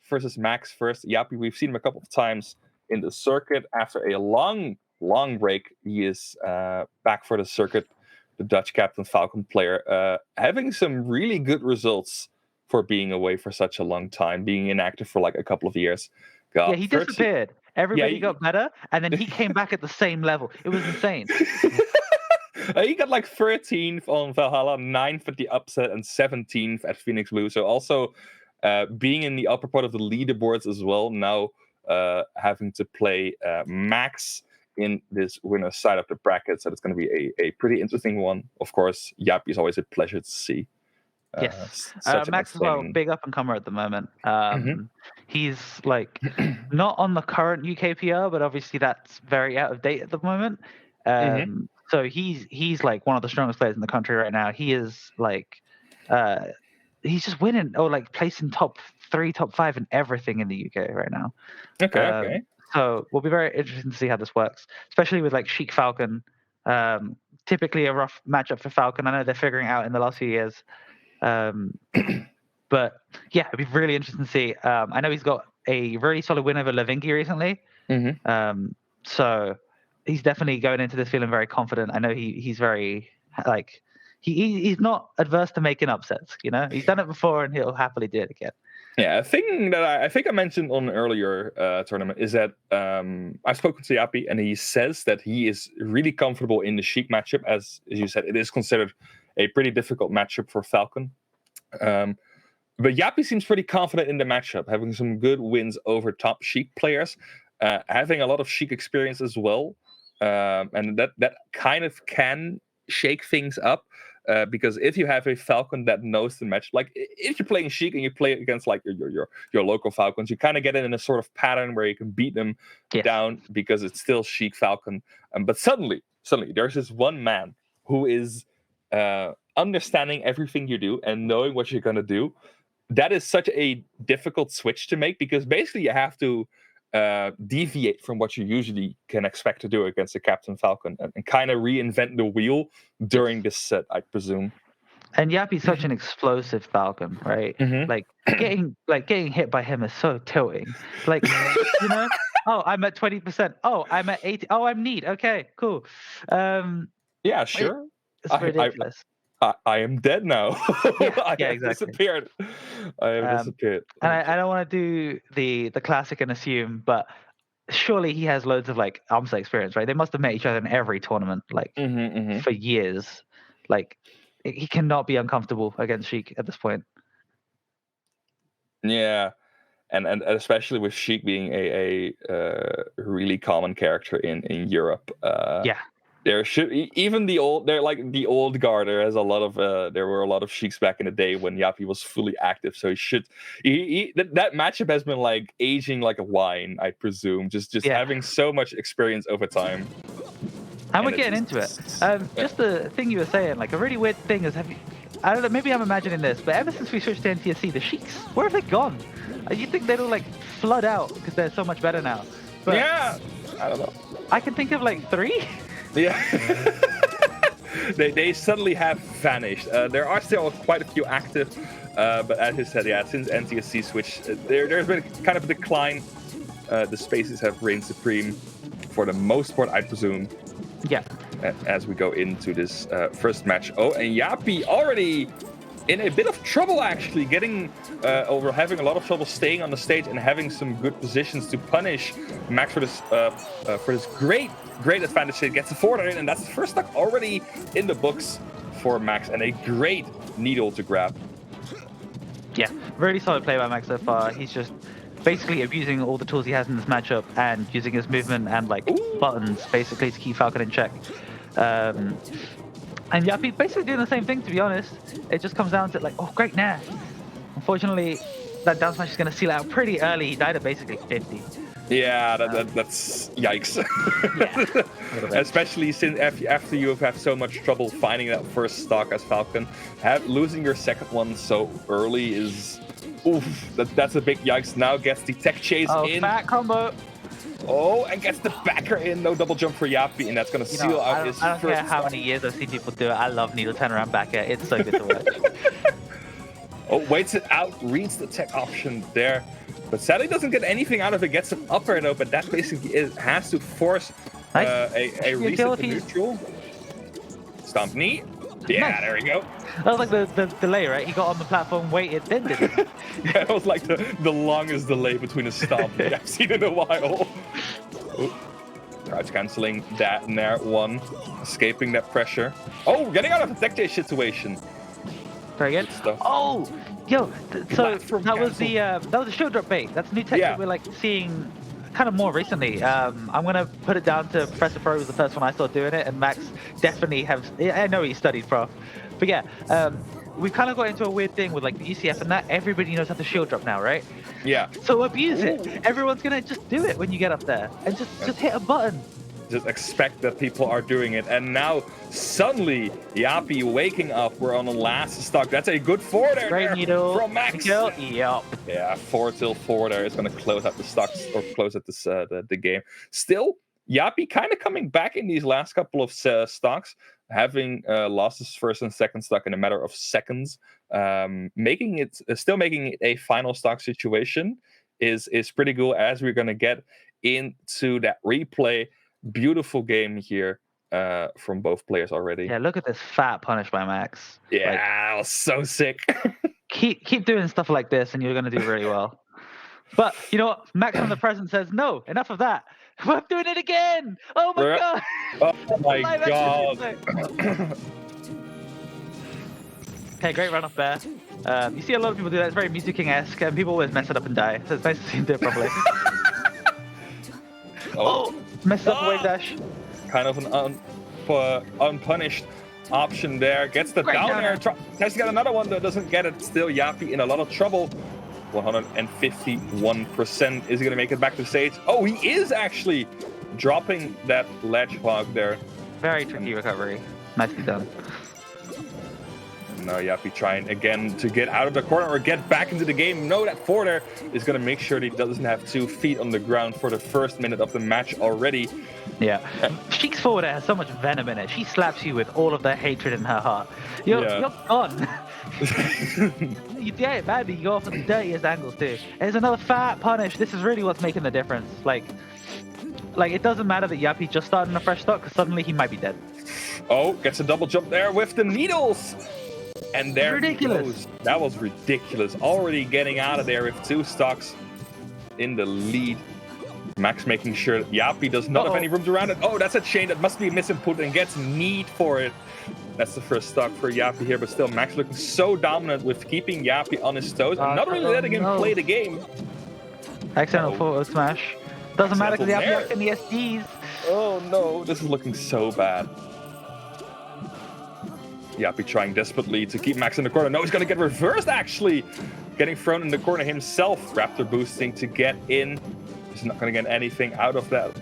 versus Max first. Yappy, we've seen him a couple of times in the circuit. After a long break, he is back for the circuit. The Dutch Captain Falcon player, having some really good results for being away for such a long time, being inactive for like a couple of years. Yeah, he disappeared. Everybody he- got better, and then he came back at the same level. It was insane. He got like 13th on Valhalla, 9th at the upset, and 17th at Phoenix Blue. So also being in the upper part of the leaderboards as well. Now having to play Max in this winner's side of the bracket. So it's going to be a pretty interesting one. Of course, Yappy is always a pleasure to see. Yes, such an Max as well, outstanding- big up and comer at the moment. Mm-hmm. He's like not on the current UK PR, but obviously that's very out of date at the moment. Mm-hmm. So he's like one of the strongest players in the country right now. He is like, he's just winning or like placing top 3, top 5 in everything in the UK right now. Okay. So we'll be very interested to see how this works, especially with like Sheik Falcon. Typically a rough matchup for Falcon. I know they're figuring it out in the last few years. But yeah, it'd be really interesting to see. I know he's got a really solid win over Levinki recently. Mm-hmm. So he's definitely going into this feeling very confident. I know he's very like he's not adverse to making upsets. You know, he's done it before and he'll happily do it again. Yeah, a thing that I think I mentioned on an earlier tournament is that I've spoken to Yappy and he says that he is really comfortable in the Sheik matchup. As you said, it is considered a pretty difficult matchup for Falcon. But Yappy seems pretty confident in the matchup, having some good wins over top Sheik players, having a lot of Sheik experience as well. And that kind of can shake things up. Because if you have a Falcon that knows the match, like if you're playing Sheik and you play against like your local Falcons, you kind of get it in a sort of pattern where you can beat them down because it's still Sheik Falcon. But suddenly there's this one man who is understanding everything you do and knowing what you're gonna do. That is such a difficult switch to make because basically you have to deviate from what you usually can expect to do against a Captain Falcon and kind of reinvent the wheel during this set, I presume. And Yappy's such an explosive Falcon, right? Mm-hmm. Like getting hit by him is so tilting. Like you know, oh, I'm at 20%. Oh, I'm at 80. Oh, I'm neat. Okay, cool. Yeah, sure. It's ridiculous. I am dead now. I have exactly. disappeared. I have disappeared. And I don't want to do the classic and assume, but surely he has loads of like AMSA experience, right? They must have met each other in every tournament, like for years. Like he cannot be uncomfortable against Sheik at this point. Yeah, and especially with Sheik being a really common character in Europe. There should even the old guard. There has a lot of there were a lot of Sheiks back in the day when Yappy was fully active. So that matchup has been like aging like a wine, I presume. Just having so much experience over time. And we're getting into it. Just the thing you were saying, like a really weird thing is, I don't know, maybe I'm imagining this, but ever since we switched to NTSC, the Sheiks, where have they gone? You think they'll like flood out because they're so much better now? But yeah, I don't know. I can think of like 3. Yeah. they suddenly have vanished. There are still quite a few active, but as you said, since NTSC switched, there's been kind of a decline. The spaces have reigned supreme for the most part, I presume. Yeah. As we go into this first match. Oh, and Yappy already in a bit of trouble, actually, having a lot of trouble staying on the stage and having some good positions to punish Max for this great advantage. He gets the forward in, and that's the first stock already in the books for Max, and a great needle to grab. Yeah, really solid play by Max so far. He's just basically abusing all the tools he has in this matchup and using his movement and like buttons basically to keep Falcon in check. And Yappy basically doing the same thing, to be honest. It just comes down to like, oh, great nair. Unfortunately, that down smash is going to seal out pretty early. He died at basically 50. Yeah, that's yikes. Yeah. Especially since after you have so much trouble finding that first stock as Falcon, losing your second one so early is, that's a big yikes. Now gets the tech chase in. Back combo. Oh, and gets the backer in. No double jump for Yappy, and that's going to seal out his first I don't care how stock. many years I've seen people do it. I love needle turnaround back air. It's so good to watch. Waits it out, reads the tech option there. But sadly doesn't get anything out of it. Gets an up air though, but that basically has to force a reset to neutral. Stomp knee. Yeah, there we go. That was like the delay, right? He got on the platform, waited, then did it. Yeah, it was like the longest delay between a stomp I've seen in a while. Crouch canceling that Nair 1. Escaping that pressure. Oh, getting out of a tech chase situation. Very good. Good stuff. Oh, yo. So Platform that was the cancel. that was a shield drop bait. That's new tech Yeah. that we're like seeing kind of more recently. I'm gonna put it down to Professor Pro was the first one I saw doing it, and Max definitely have. I know he studied Prof, but yeah. We've kind of got into a weird thing with like the UCF and that everybody knows how to shield drop now, right? Yeah. So abuse it. Everyone's gonna just do it when you get up there, and just hit a button. Just expect that people are doing it. And now, suddenly, Yappy waking up. We're on the last stock. That's a good forward there. Great needle. From Max. Yep. Yeah, 4-4 there is going to close out the stocks, or close out this, the game. Still, Yappy kind of coming back in these last couple of stocks, having lost his first and second stock in a matter of seconds. Making it a final stock situation is pretty cool, as we're going to get into that replay. Beautiful game here from both players already. Yeah, look at this fat punish by Max. Yeah, Like, that was so sick. keep doing stuff like this, and you're gonna do really well. But you know what? Max from the present says no. Enough of that. I'm doing it again. Oh my god. Oh my Live god. action. Okay, great run off there. You see a lot of people do that. It's very Music King-esque, and people always mess it up and die. So it's nice to see him do it properly. Oh, messed up wave dash. Kind of an unpunished option there. Gets the Great down air. down Tries to get another one, but doesn't get it. Still Yappy in a lot of trouble. 151%. Is he going to make it back to stage? Oh, he is actually dropping that ledge hog there. Very tricky recovery. Nicely done. Now Yappy trying again to get out of the corner or get back into the game. No, that forwarder is going to make sure that he doesn't have 2 feet on the ground for the first minute of the match already. Yeah. Sheik's forwarder has so much venom in it. She slaps you with all of the hatred in her heart. You're gone. You did it badly. You go off at the dirtiest angles too. There's another fat punish. This is really what's making the difference. Like it doesn't matter that Yappy just started in a fresh stock, because suddenly he might be dead. Oh, gets a double jump there with the needles. And there Ridiculous. he goes. That was ridiculous. Already getting out of there with 2 stocks in the lead. Max making sure that Yappy does not have any rooms around it. Oh, that's a chain. That must be a misinput, and gets need for it. That's the first stock for Yappy here, but still Max looking so dominant with keeping Yappy on his toes and not really letting him play the game. Accidental forward smash. Doesn't matter because Yappy in the SDs. Oh no, this is looking so bad. Yappy trying desperately to keep Max in the corner. No, he's going to get reversed, actually. Getting thrown in the corner himself. Raptor boosting to get in. He's not going to get anything out of that.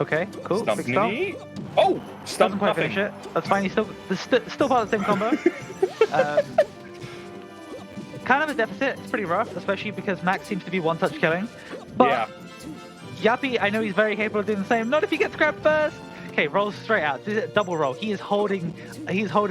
Okay, cool. Stump Big stop. knee. Oh, stump Doesn't quite nothing. finish it. That's fine. He's still part of the same combo. Kind of a deficit. It's pretty rough, especially because Max seems to be one-touch killing. But Yeah. Yappy, I know he's very capable of doing the same. Not if he gets grabbed first. Okay, rolls straight out. Double roll. He's holding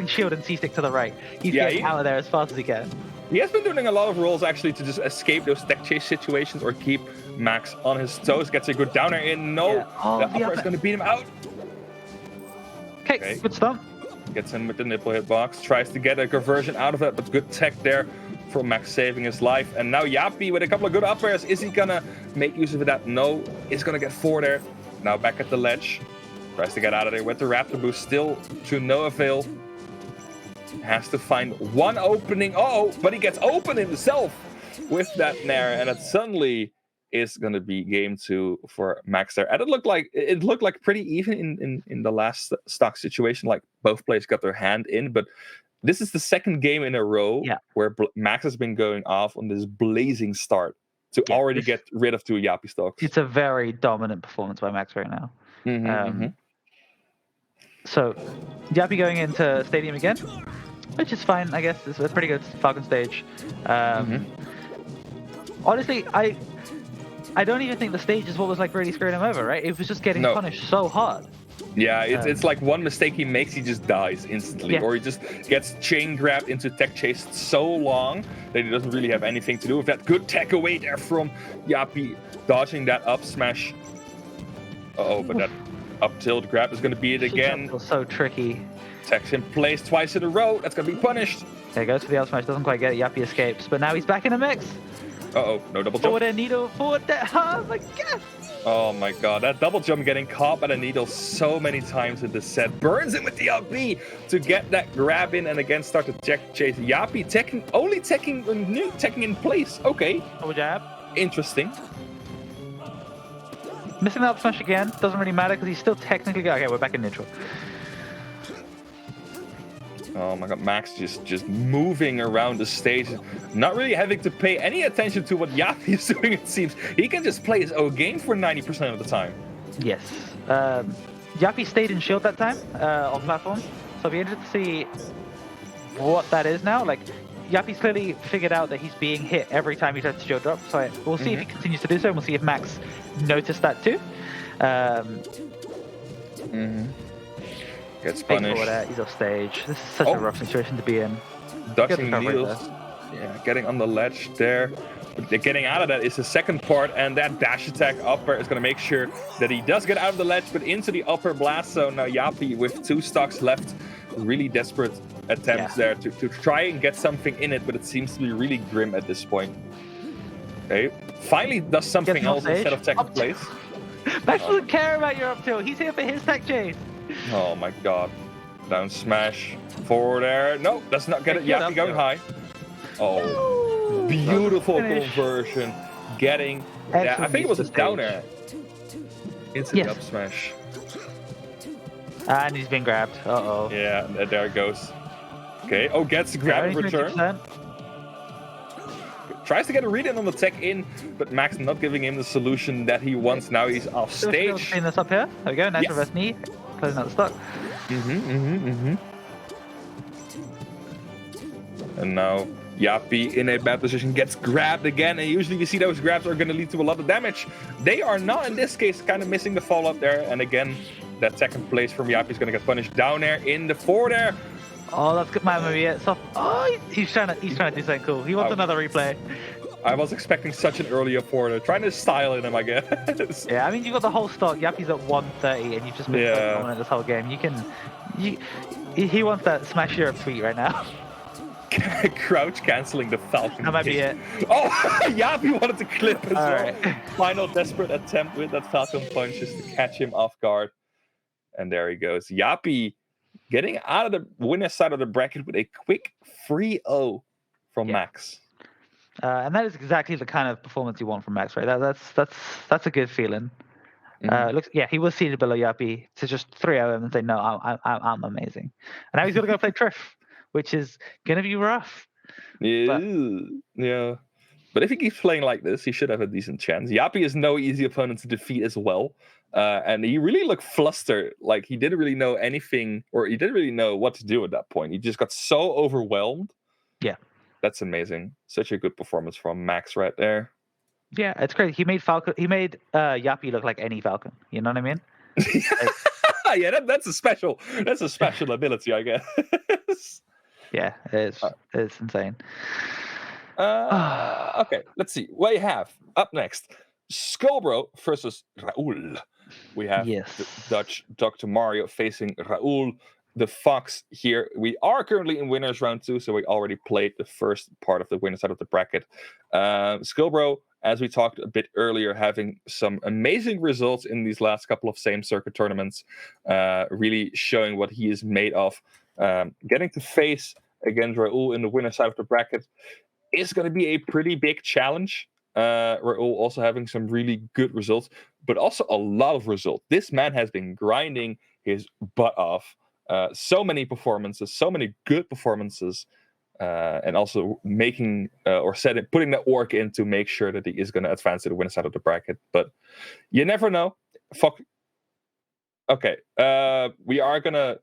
shield and C-stick to the right. He's getting out of there as fast as he can. He has been doing a lot of rolls actually to just escape those tech chase situations or keep Max on his toes. Gets a good downer in. No, Yeah. Oh, the the upper is upper. going to beat him out. Okay, good stump. Gets in with the nipple hitbox. Tries to get a conversion out of it, but good tech there from Max saving his life. And now Yappy with a couple of good up airs. Is he going to make use of that? No. He's going to get 4 there. Now back at the ledge. Tries to get out of there with the Raptor boost. Still to no avail. Has to find one opening. Oh, but he gets open himself with that Nair. And it suddenly is going to be game 2 for Max there. And it looked like pretty even in the last stock situation. Like both players got their hand in. But this is the second game in a row where Max has been going off on this blazing start to already get rid of 2 Yappy stocks. It's a very dominant performance by Max right now. So, Yappy going into Stadium again, which is fine, I guess. It's a pretty good Falcon stage. Honestly, I don't even think the stage is what was like really screwing him over, right? It was just getting punished so hard. Yeah, it's like one mistake he makes, he just dies instantly. Or he just gets chain grabbed into tech chase so long that he doesn't really have anything to do with that. Good tech away there from Yappy, dodging that up smash. Uh-oh, but that up tilt grab is going to be it again. So tricky. Tech's in place twice in a row. That's going to be punished. There he goes for the up smash. Doesn't quite get it. Yappy escapes. But now he's back in the mix. Uh-oh, no double jump. Forward air needle. Forward there. Oh my god. Oh my god, that double jump getting caught by the needle so many times in this set. Burns him with the up B to get that grab in and again start to chase. Yapi only teching in place. Okay. Double jab. Interesting. Missing the up smash again. Doesn't really matter because he's still technically... Okay, we're back in neutral. Oh my god, Max just moving around the stage, not really having to pay any attention to what Yapi is doing, it seems. He can just play his own game for 90% of the time. Yes. Yapi stayed in shield that time on platform, so I'll be interested to see what that is now. Like, Yapi's clearly figured out that he's being hit every time he tries to shield drop, so we'll see if he continues to do so, and we'll see if Max noticed that too. Gets punished. He's off stage. This is such a rough situation to be in. Dodging needles. Yeah, getting on the ledge there. But getting out of that is the second part, and that dash attack upper is going to make sure that he does get out of the ledge, but into the upper blast zone. Now Yapi with 2 stocks left. Really desperate attempts there to try and get something in it, but it seems to be really grim at this point. Okay. Finally does something else instead of second place. Max doesn't care about your up tilt. He's here for his tech chain. Oh my god. Down smash. Forward air. No, does not get it. Yapi going high. Oh, beautiful conversion. Getting that. I think it was a down air. Into the up smash. And he's been grabbed. Uh-oh. Yeah, there it goes. Okay. Oh, gets the grab in return. 50%. Tries to get a read in on the tech in, but Max not giving him the solution that he wants. Now he's off stage. Clean this up here. There we go. Nice reverse knee. Closing out the stock. And now Yapi in a bad position gets grabbed again, and usually we see those grabs are going to lead to a lot of damage. They are not in this case, kind of missing the follow-up there, and again that second place from Yapi is going to get punished. Down air in the forward air. Oh, that's good, man. Maybe it's off. Oh, he's trying to do something cool. He wants another replay. I was expecting such an early up forward, trying to style in him, I guess. Yeah, I mean, you've got the whole stock. Yapi's at 130, and you've just been so dominant this whole game. He wants that smash Europe tweet right now. Crouch canceling the Falcon. That might be it. Oh, Yapi wanted to clip as well. Right. Final desperate attempt with that Falcon punch just to catch him off guard. And there he goes. Yapi getting out of the winner's side of the bracket with a quick 3-0 from Max. And that is exactly the kind of performance you want from Max, right? That's a good feeling. He was seated below Yapi to just 3-0 him and say, no, I'm amazing. And now he's going to go play Triff, which is going to be rough. Yeah. But if he keeps playing like this, he should have a decent chance. Yapi is no easy opponent to defeat as well. And he really looked flustered. Like he didn't really know anything, or he didn't really know what to do at that point. He just got so overwhelmed. Yeah. That's amazing. Such a good performance from Max right there. Yeah, it's crazy. He made Yapi look like any Falcon. You know what I mean? Yeah, that's a special ability, I guess. Yeah, it's insane. Okay, let's see. What you have up next. Skullbro versus Raul. We have the Dutch Dr. Mario facing Raul the Fox here. We are currently in winners round 2, so we already played the first part of the winner side of the bracket. Skullbro, as we talked a bit earlier, having some amazing results in these last couple of same circuit tournaments, really showing what he is made of. Getting to face against Raul in the winner side of the bracket is going to be a pretty big challenge. Raul also having some really good results, but also a lot of results. This man has been grinding his butt off. So many performances, so many good performances, and also making putting that work in to make sure that he is going to advance to the winner side of the bracket. But you never know. Okay, we are going to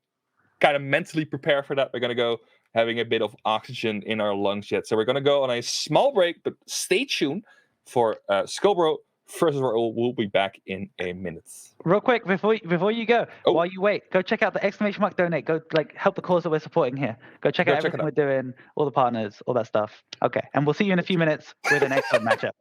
kind of mentally prepare for that. We're going to go having a bit of oxygen in our lungs yet. So we're going to go on a small break, but stay tuned for Skullbro versus Raul. We'll be back in a minute. Real quick, before you go, while you wait, go check out the ! Donate. Go help the cause that we're supporting here. Go check out everything we're doing, all the partners, all that stuff. Okay, and we'll see you in a few minutes with an excellent matchup.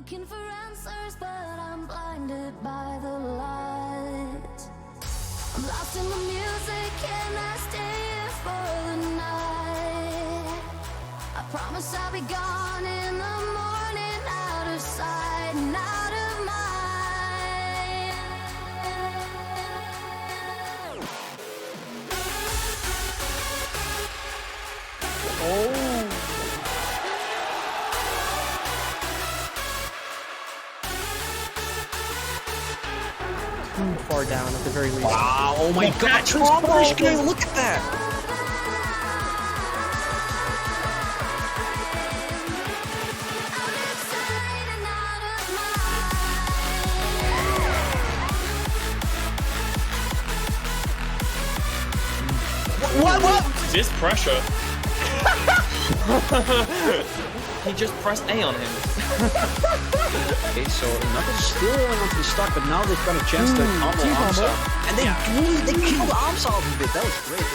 looking for answers, but I'm blinded by the light. I'm lost in the music, can I stay here for the night? I promise I'll be gone in the morning, out of sight and out of mind. Too far down at the very least. Wow, oh my god, Finnish game, look at that! What? This pressure. He just pressed A on him. Okay, so Knuckles still going onto the stock, but now they've got a chance to combo Amsa. And they killed Amsa off a bit. That was great.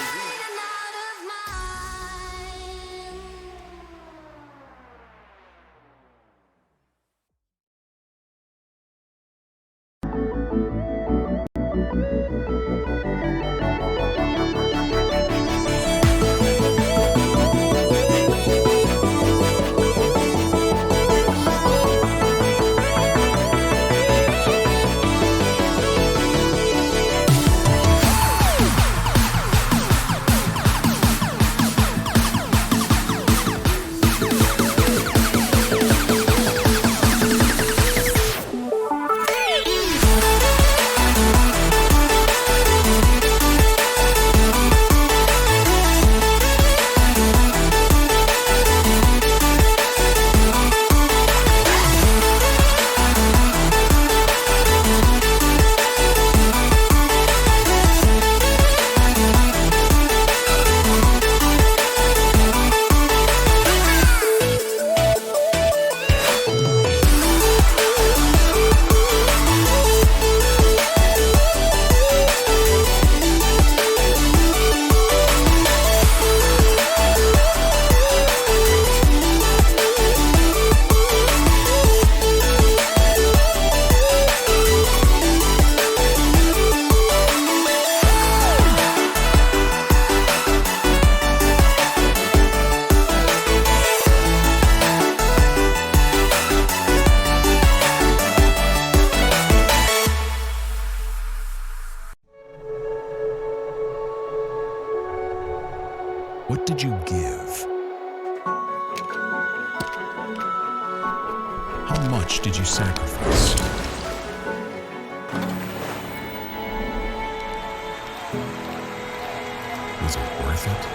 What did you give? How much did you sacrifice? Was it worth it?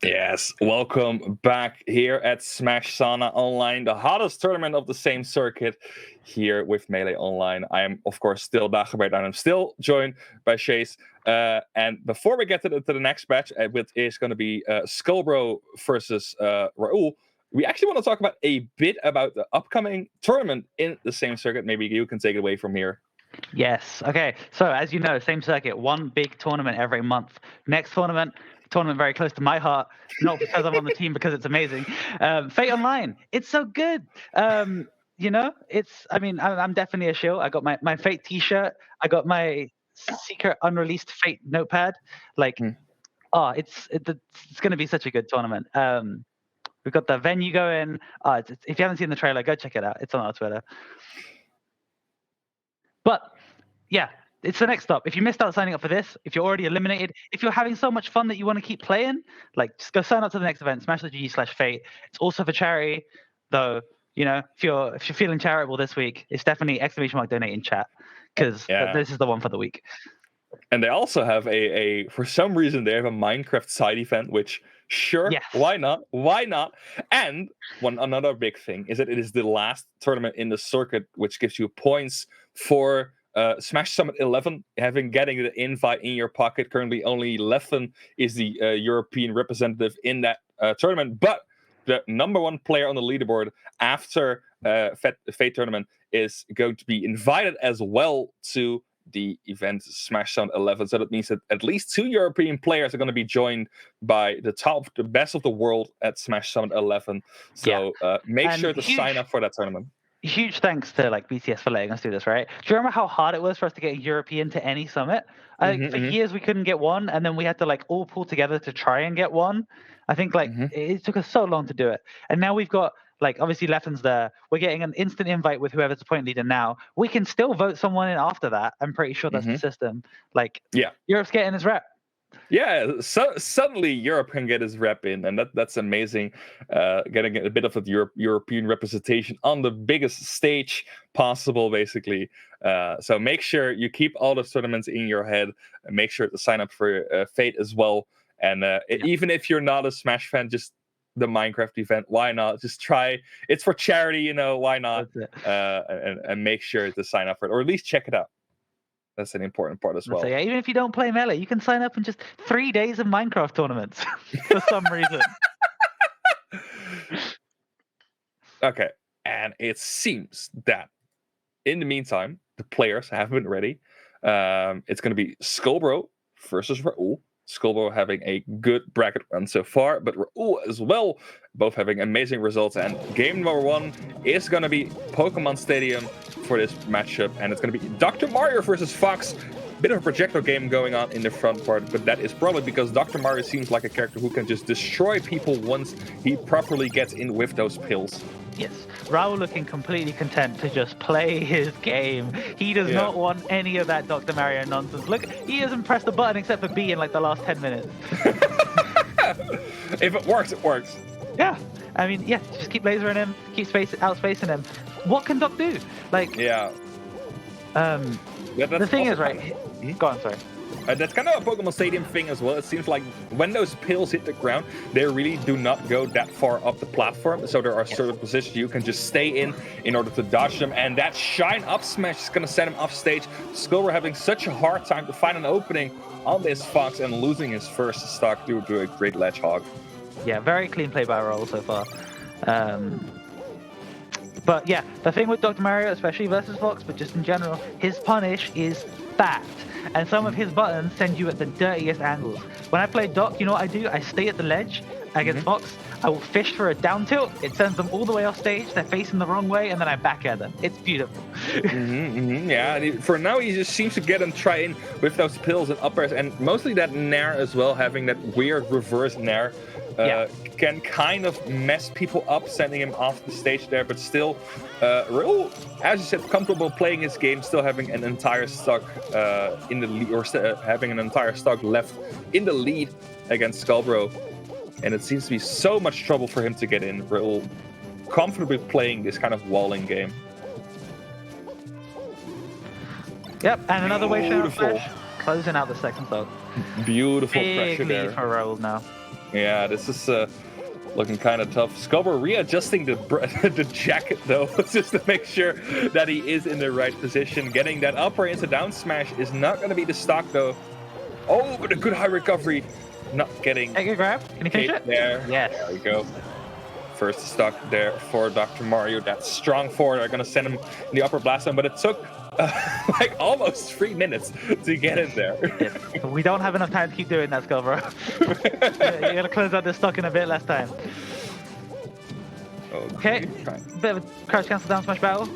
Yes, welcome back here at Smash Sauna Online, the hottest tournament of the same circuit here with Melee Online. I am, of course, still Dagobert, and I'm still joined by Chase. And before we get to the next match, which is going to be Skullbro versus Raul, we actually want to talk about a bit about the upcoming tournament in the same circuit. Maybe you can take it away from here. Yes. Okay. So as you know, same circuit, one big tournament every month. Next tournament very close to my heart, not because I'm on the team, because it's amazing. Fate Online, it's so good. You know, I'm definitely a shill. I got my Fate t-shirt. I got my secret unreleased Fate notepad. It's going to be such a good tournament. We've got the venue going. If you haven't seen the trailer, go check it out. It's on our Twitter. But yeah, it's the next stop. If you missed out signing up for this, if you're already eliminated, if you're having so much fun that you want to keep playing, just go sign up to the next event, smash.gg/fate. It's also for charity, though. You know, if you're feeling charitable this week, it's definitely !donate in chat, because this is the one for the week. And they also have for some reason they have a Minecraft side event, which yes. Why not? And another big thing is that it is the last tournament in the circuit, which gives you points for Smash Summit 11, getting the invite in your pocket. Currently, only Leffen is the European representative in that tournament. But the number one player on the leaderboard after Fate tournament is going to be invited as well to the event Smash Zone 11. So that means that at least 2 European players are going to be joined by the best of the world at Smash Zone 11. So make sure to sign up for that tournament. Huge thanks to like BTS for letting us do this, right? Do you remember how hard it was for us to get a European to any summit? For years we couldn't get one, and then we had to like all pull together to try and get one. I think like it took us so long to do it, and now we've got like obviously Leffen's there. We're getting an instant invite with whoever's the point leader now. We can still vote someone in after that. I'm pretty sure that's the system. Like Europe's getting his rep. Yeah, so suddenly Europe can get his rep in, and that's amazing. Getting a bit of a European representation on the biggest stage possible, basically. So make sure you keep all the tournaments in your head. And make sure to sign up for Fate as well. And even if you're not a Smash fan, just the Minecraft event, why not? Just try. It's for charity, you know. Why not? And make sure to sign up for it, or at least check it out. That's an important part as well. So, yeah, even if you don't play Melee, you can sign up in just 3 days of Minecraft tournaments for some reason. Okay, and it seems that in the meantime, the players have been ready. It's going to be Skullbro versus Raul. Skullbro having a good bracket run so far, but Raul as well, both having amazing results. And game number 1 is going to be Pokemon Stadium for this matchup, and it's going to be Dr. Mario versus Fox. Bit of a projectile game going on in the front part, but that is probably because Dr. Mario seems like a character who can just destroy people once he properly gets in with those pills. Yes, Raul looking completely content to just play his game. He does not want any of that Dr. Mario nonsense. Look, he hasn't pressed the button except for B in like the last 10 minutes. If it works, it works. Yeah, I mean, just keep lasering him, keep outspacing him. What can Doc do? Like, the thing is, right? Go on, sorry. That's kind of a Pokemon Stadium thing as well. It seems like when those pills hit the ground, they really do not go that far up the platform. So there are certain positions you can just stay in order to dodge them. And that shine up smash is going to send him off stage. Skullbro having such a hard time to find an opening on this Fox and losing his first stock due to a great ledge hog. Yeah, very clean play by Raul so far. But yeah, the thing with Dr. Mario, especially versus Fox, but just in general, his punish is fat. And some of his buttons send you at the dirtiest angles. When I play Doc, you know what I do? I stay at the ledge against Fox. I will fish for a down tilt. It sends them all the way off stage. They're facing the wrong way, and then I back at them. It's beautiful. Yeah, for now he just seems to get him try in with those pills and uppers, and mostly that Nair as well, having that weird reverse Nair. Can kind of mess people up, sending him off the stage there, but still, Raul, as you said, comfortable playing his game, still having an entire stock in the lead, or having an entire stock left in the lead against Skullbro, and it seems to be so much trouble for him to get in. Raul comfortably playing this kind of walling game. Yep, and another way flash, closing out the second stock. Beautiful Big pressure there. lead for Raul now. Yeah, this is looking kind of tough. Skullbro readjusting the jacket, though, just to make sure that he is in the right position. Getting that upper into down smash is not going to be the stock, though. Oh, but a good high recovery. Not getting... Take a grab. Can you finish it? There. Yes. There we go. First stock there for Dr. Mario. That strong forward are going to send him in the upper blast zone, but it took like almost 3 minutes to get in there. We don't have enough time to keep doing that, Skullbro. You're going to close out this stock in a bit less time. Okay. Bit of a crouch cancel down smash battle.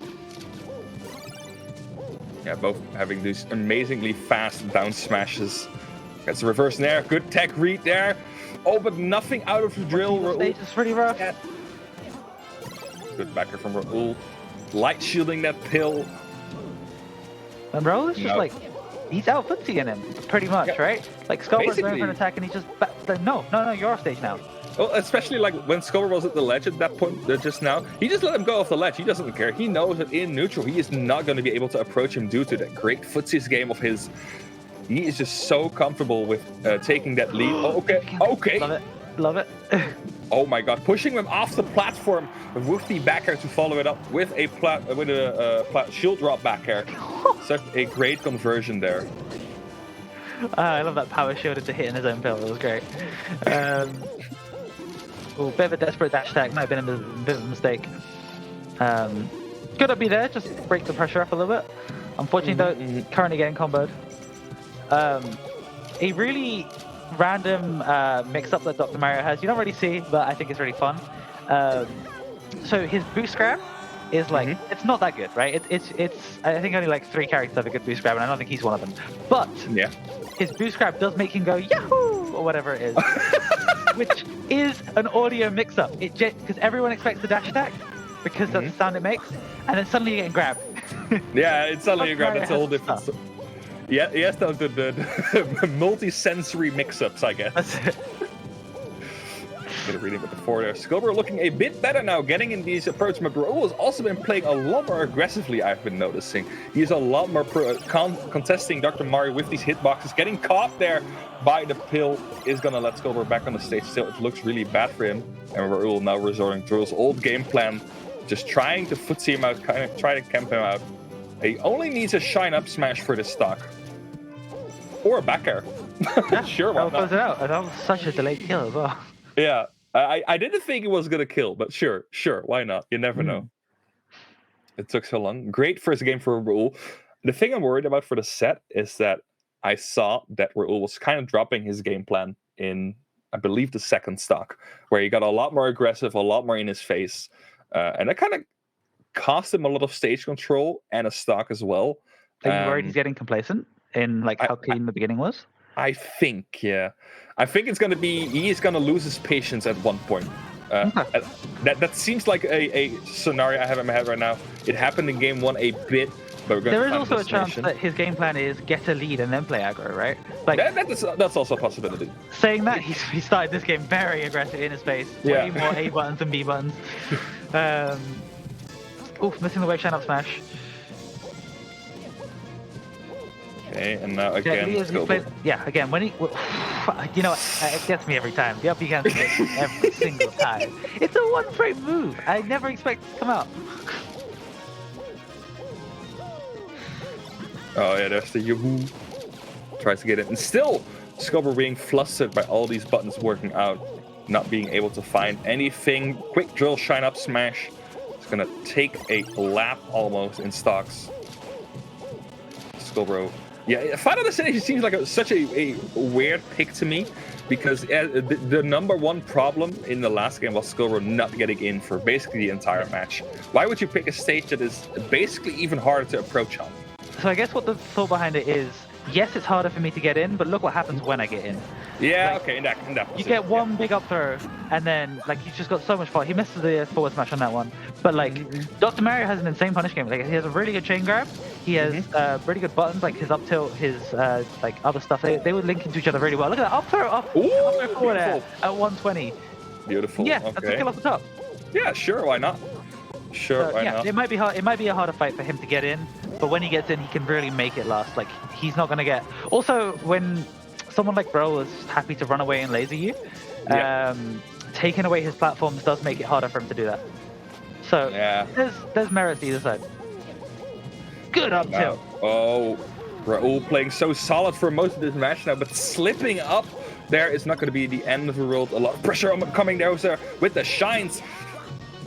Yeah, both having these amazingly fast down smashes. Gets a reverse Nair. Good tech read there. Oh, but nothing out of the drill. Stage is pretty rough. Yeah. Good backer from Raul. Light shielding that pill. And Raul is just like, he's out footsying him, pretty much, right? Like, Skullbro's going for an attack and he just, no, you're off stage now. Well, especially like when Skullbro was at the ledge at that point just now, he just let him go off the ledge. He doesn't care. He knows that in neutral, he is not going to be able to approach him due to that great footsies game of his. He is just so comfortable with taking that lead. Oh, okay. Love it. Oh my god, pushing him off the platform with the back air to follow it up with a shield drop back air. Such a great conversion there. I love that power shield into hitting his own pill. It was great. Bit of a desperate dash attack. Might have been a bit of a mistake. Good to be there, just break the pressure up a little bit. Unfortunately, though, currently getting comboed. A really random mix-up that Dr. Mario has. You don't really see, but I think it's really fun. So his boost grab is like, it's not that good, right? It's I think only like 3 characters have a good boost grab, and I don't think he's one of them. But his boost grab does make him go Yahoo! Or whatever it is, which is an audio mix-up. Because everyone expects the dash attack because that's the sound it makes, and then suddenly you're getting grabbed. Yeah, it's suddenly you grab. It's a whole different. Yeah, yes, the multi-sensory mix-ups, I guess. That's it. Get a reading with the 4 there. Scobro looking a bit better now, getting in these approach. Raul has also been playing a lot more aggressively, I've been noticing. He's a lot more contesting Dr. Mario with these hitboxes. Getting caught there by the pill is going to let Scobro back on the stage. Still, it looks really bad for him. And Raul now resorting to his old game plan, just trying to footsie him out, kind of try to camp him out. He only needs a shine up smash for this stock. Or a back air. Yeah, sure, why not? close it out. That was such a delayed kill as well. Yeah, I didn't think it was going to kill, but sure, why not? You never know. It took so long. Great first game for Raul. The thing I'm worried about for the set is that I saw that Raul was kind of dropping his game plan in, I believe, the second stock, where he got a lot more aggressive, a lot more in his face. And that kind of cost him a lot of stage control and a stock as well. Are you worried he's getting complacent in like how clean the beginning was? I think, yeah. I think it's going to be, he is going to lose his patience at one point. That seems like a scenario I have in my head right now. It happened in game 1 a bit, but we're going there is also a chance that his game plan is get a lead and then play aggro, right? Like that's also a possibility. Saying that, he started this game very aggressive in his face. Way more A buttons than B buttons. Oof, missing the wave shine up smash. Okay, and now again, again, when he, you know, it gets me every time. The up against it every single time. It's a 1-frame move. I never expect it to come out. Oh yeah, there's the Yahoo. Tries to get it, and still, Scobro being flustered by all these buttons working out, not being able to find anything. Quick drill, shine up, smash. It's gonna take a lap almost in stocks. Scobro. Yeah, Final Destination seems like such a weird pick to me, because the number one problem in the last game was Scobro not getting in for basically the entire match. Why would you pick a stage that is basically even harder to approach on? So I guess what the thought behind it is, yes, it's harder for me to get in, but look what happens when I get in. Yeah, like, okay, in that you get one big up throw, and then like he's just got so much fun. He misses the forward smash on that one, but like Dr. Mario has an insane punish game. Like he has a really good chain grab. He has really good buttons, like his up tilt, his like other stuff. They would link into each other really well. Look at that up throw, up throw forward air at 120. Beautiful. Yeah, okay. that's a kill off the top. Yeah, sure, why not? Sure, why not? It might be hard. It might be a harder fight for him to get in, but when he gets in, he can really make it last. Like he's not gonna get. Also, when someone like Bro is happy to run away and laser you, taking away his platforms does make it harder for him to do that. So there's merit to either side. Good up tilt. Oh, Raul playing so solid for most of this match now, but slipping up there is not going to be the end of the world. A lot of pressure coming there with the shines.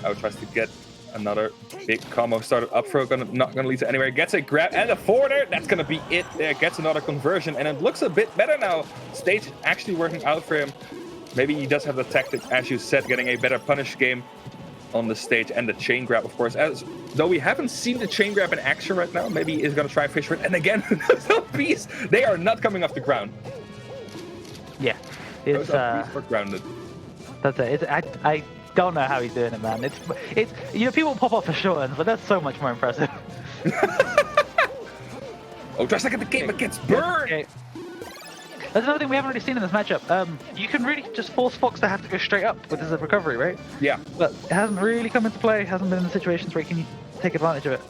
Oh, tries to get another big combo started up throw, not gonna lead to anywhere. Gets a grab and a forwarder. That's gonna be it there. Gets another conversion, and it looks a bit better now. Stage actually working out for him. Maybe he does have the tactic, as you said, getting a better punish game on the stage, and the chain grab, of course. As though we haven't seen the chain grab in action right now, maybe he's gonna try and fish for it. And again, those piece, they are not coming off the ground. Yeah, it's are grounded. That's it. I don't know how he's doing it, man. It's you know, people pop off for short ends, but that's so much more impressive. Oh, just like at the game, it gets burned. Okay. That's another thing we haven't really seen in this matchup. You can really just force Fox to have to go straight up with his recovery, right? Yeah. But it hasn't really come into play. Hasn't been in the situations where he can take advantage of it.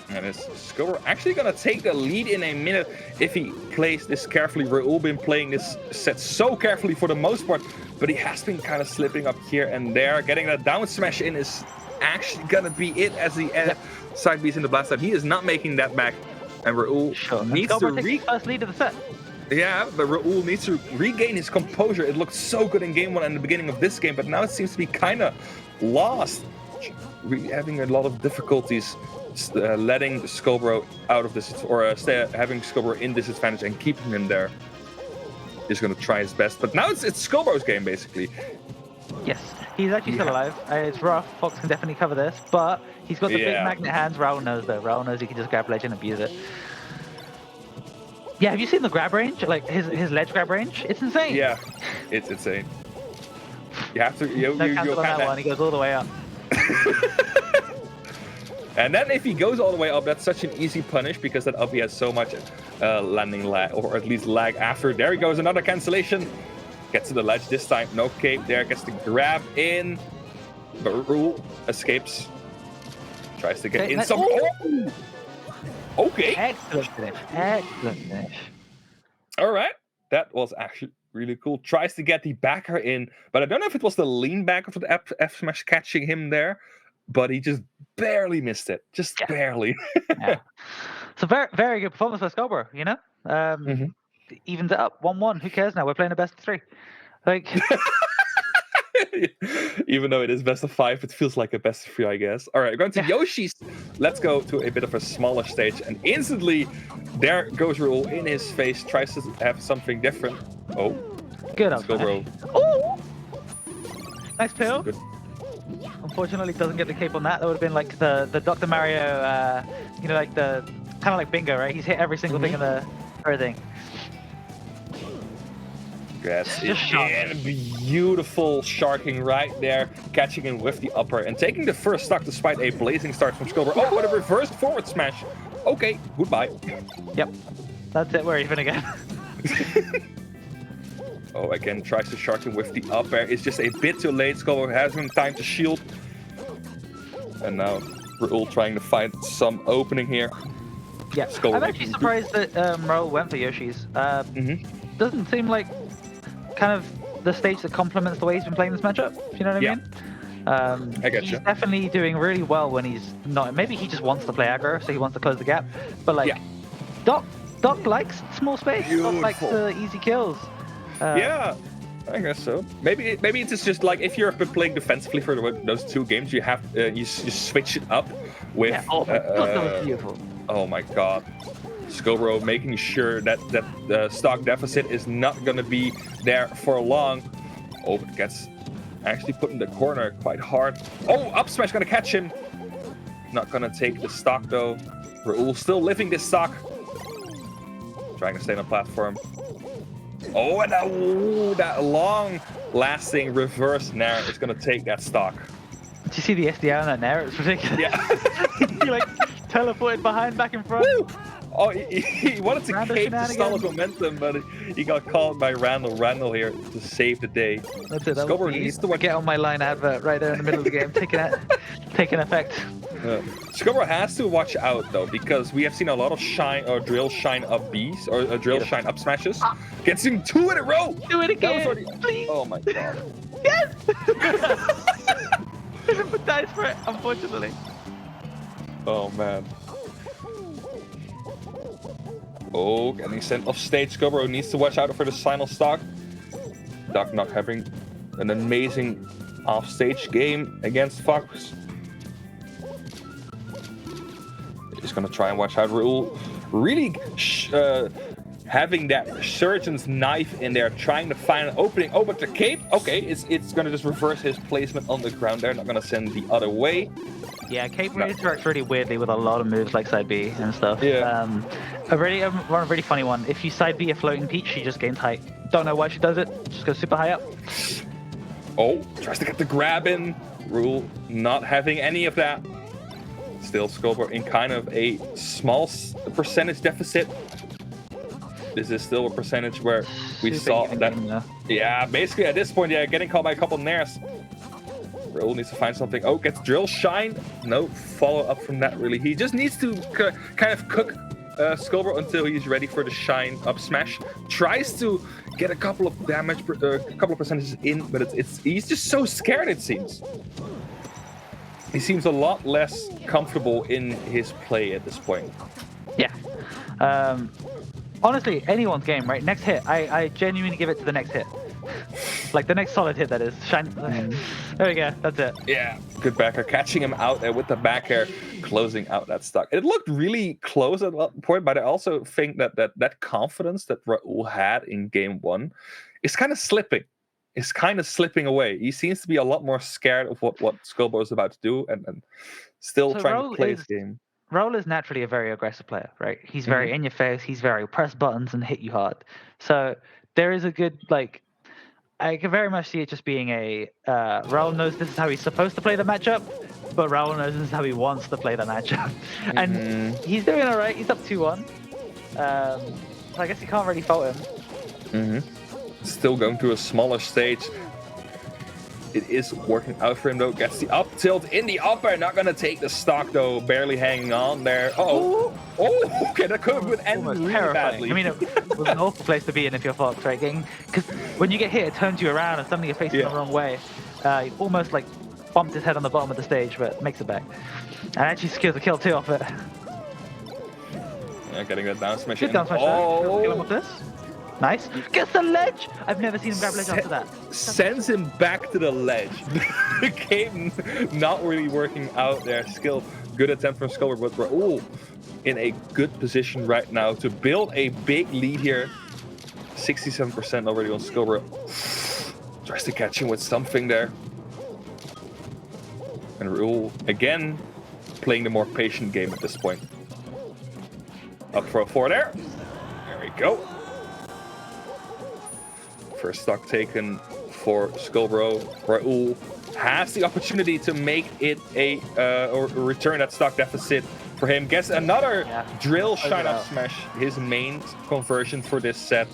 And is Scobro actually going to take the lead in a minute if he plays this carefully? Raul been playing this set so carefully for the most part, but he has been kind of slipping up here and there. Getting that down smash in is actually going to be it as the side beats in the blast time. He is not making that back, and Raul needs to first lead of the set. Yeah, but Raul needs to regain his composure. It looked so good in game 1 and the beginning of this game, but now it seems to be kind of lost. really having a lot of difficulties letting Scobro out of this, or having Scobro in disadvantage and keeping him there. He's going to try his best, but now it's Scobro's game basically. Yes, he's actually still alive. It's rough. Fox can definitely cover this, but he's got the big magnet hands. Raul knows though. Raul knows he can just grab ledge and abuse it. Yeah, have you seen the grab range? Like his ledge grab range? It's insane. Yeah, it's insane. You have to. You cancel on that one. He goes all the way up. And then if he goes all the way up, that's such an easy punish because that up he has so much landing lag, or at least lag after. There he goes, another cancellation. Gets to the ledge this time. No cape there. Gets the grab in. But Rule escapes. Tries to get in some. Oh! Okay. Excellent finish. Excellent finish. All right. That was actually really cool. Tries to get the backer in, but I don't know if it was the lean backer for the F smash catching him there, but he just barely missed it. Just barely. Yeah. So very, very good performance by Scobro, you know? Evens it up 1-1. Who cares now? We're playing a best of 3. Like even though it is best of 5, it feels like a best of 3, I guess. All right, going to Yoshi's. Let's go to a bit of a smaller stage, and instantly there goes Rule in his face, tries to have something different. Oh, good. Let's go, bro. Oh, nice pill. Unfortunately, doesn't get the cape on that. That would have been like the Dr. Mario, you know, like the kind of like bingo, right? He's hit every single thing in the everything. That's it. Beautiful sharking right there, catching him with the upper and taking the first stock despite a blazing start from Scobro. Oh, what a reversed forward smash. Okay, goodbye. Yep, that's it. We're even again. Oh, again, tries to shark him with the up air. It's just a bit too late. Scobro has him time to shield. And now Raul trying to find some opening here. Yeah, I'm actually surprised that Raul went for Yoshi's. Doesn't seem like kind of the stage that complements the way he's been playing this matchup. You know what I mean? I get he's you. definitely doing really well when he's not. Maybe he just wants to play aggro, so he wants to close the gap. But like, Doc likes small space. Doc likes the easy kills. Yeah, I guess so. Maybe it's just like if you're playing defensively for those 2 games, you have you switch it up with. Yeah, oh my god, that was beautiful. Oh my god. Scobro making sure that the stock deficit is not going to be there for long. Oh, it gets actually put in the corner quite hard. Oh, up smash going to catch him. Not going to take the stock though. Raul still living this stock. Trying to stay on the platform. Oh, and that long-lasting reverse nair is going to take that stock. Did you see the SDR on that nair? It's ridiculous. Yeah. He like teleported behind, back in front. Woo! Oh, he wanted to cape to stall his momentum, but he got caught by Randall here to save the day. That's it. Scobro needs to get on my line advert right there in the middle of the game, taking effect. Scobro has to watch out though, because we have seen a lot of shine or drill shine up Bs or drill shine up smashes. Gets him 2 in a row. Do it again, please. Oh my god. Yes. Didn't put dice for it, unfortunately. Oh man. Oh, getting sent off stage. Scobro needs to watch out for the final stock. Doc not having an amazing off-stage game against Fox. He's gonna try and watch out. Raul really having that surgeon's knife in there, trying to find an opening. Oh, but the cape, okay, it's gonna just reverse his placement on the ground there. Not gonna send the other way. Yeah, cape interacts really weirdly with a lot of moves like side B and stuff. Yeah. A really funny one. If you side B a floating peach, she just gains height. Don't know why she does it. Just goes super high up. Oh, tries to get the grab in. Rule not having any of that. Still Scobro in kind of a small percentage deficit. This is still a percentage where we saw that. Yeah, basically at this point, yeah, getting caught by a couple nairs. Raul needs to find something. Oh, gets drill shine. No follow up from that really. He just needs to kind of cook Scobro until he's ready for the shine up smash. Tries to get a couple of damage, a couple of percentages in, but he's just so scared. It seems. He seems a lot less comfortable in his play at this point. Yeah. Honestly, anyone's game, right? Next hit. I genuinely give it to the next hit. Like the next solid hit, that is. Shine. There we go. That's it. Yeah, good back air, catching him out there with the back air, closing out that stock. It looked really close at one point, but I also think that confidence that Raul had in game one is kind of slipping. It's kind of slipping away. He seems to be a lot more scared of what Skullbro is about to do, and still So trying Raul to play is- his game. Raul is naturally a very aggressive player, right? He's very in your face. He's very press buttons and hit you hard. So there is a good like. I can very much see it just being a Raul knows this is how he's supposed to play the matchup, but Raul knows this is how he wants to play the matchup, and he's doing all right. He's up 2-1. So I guess you can't really fault him. Still going to a smaller stage. It is working out for him though. Gets the up tilt in the upper. Not gonna take the stock though. Barely hanging on there. Oh, okay. That could have ended really badly. I mean, it was an awful place to be in if you're Fox, right? Because when you get hit, it turns you around, and suddenly you're facing the wrong way. He almost like bumped his head on the bottom of the stage, but makes it back. And actually secures the kill too off it. Yeah, getting that down smash. Good down smash. Kill him with this. Nice. Gets the ledge. I've never seen him grab ledge after that. Sends him back to the ledge. The game not really working out there. Still good attempt from Skullbro, but Raul in a good position right now to build a big lead here. 67% already on Skullbro. Tries to catch him with something there. And Raul again playing the more patient game at this point. Up throw 4 there. There we go. First stock taken for Skullbro. Raul has the opportunity to make it or return that stock deficit for him. Gets another drill shine up smash, his main conversion for this set,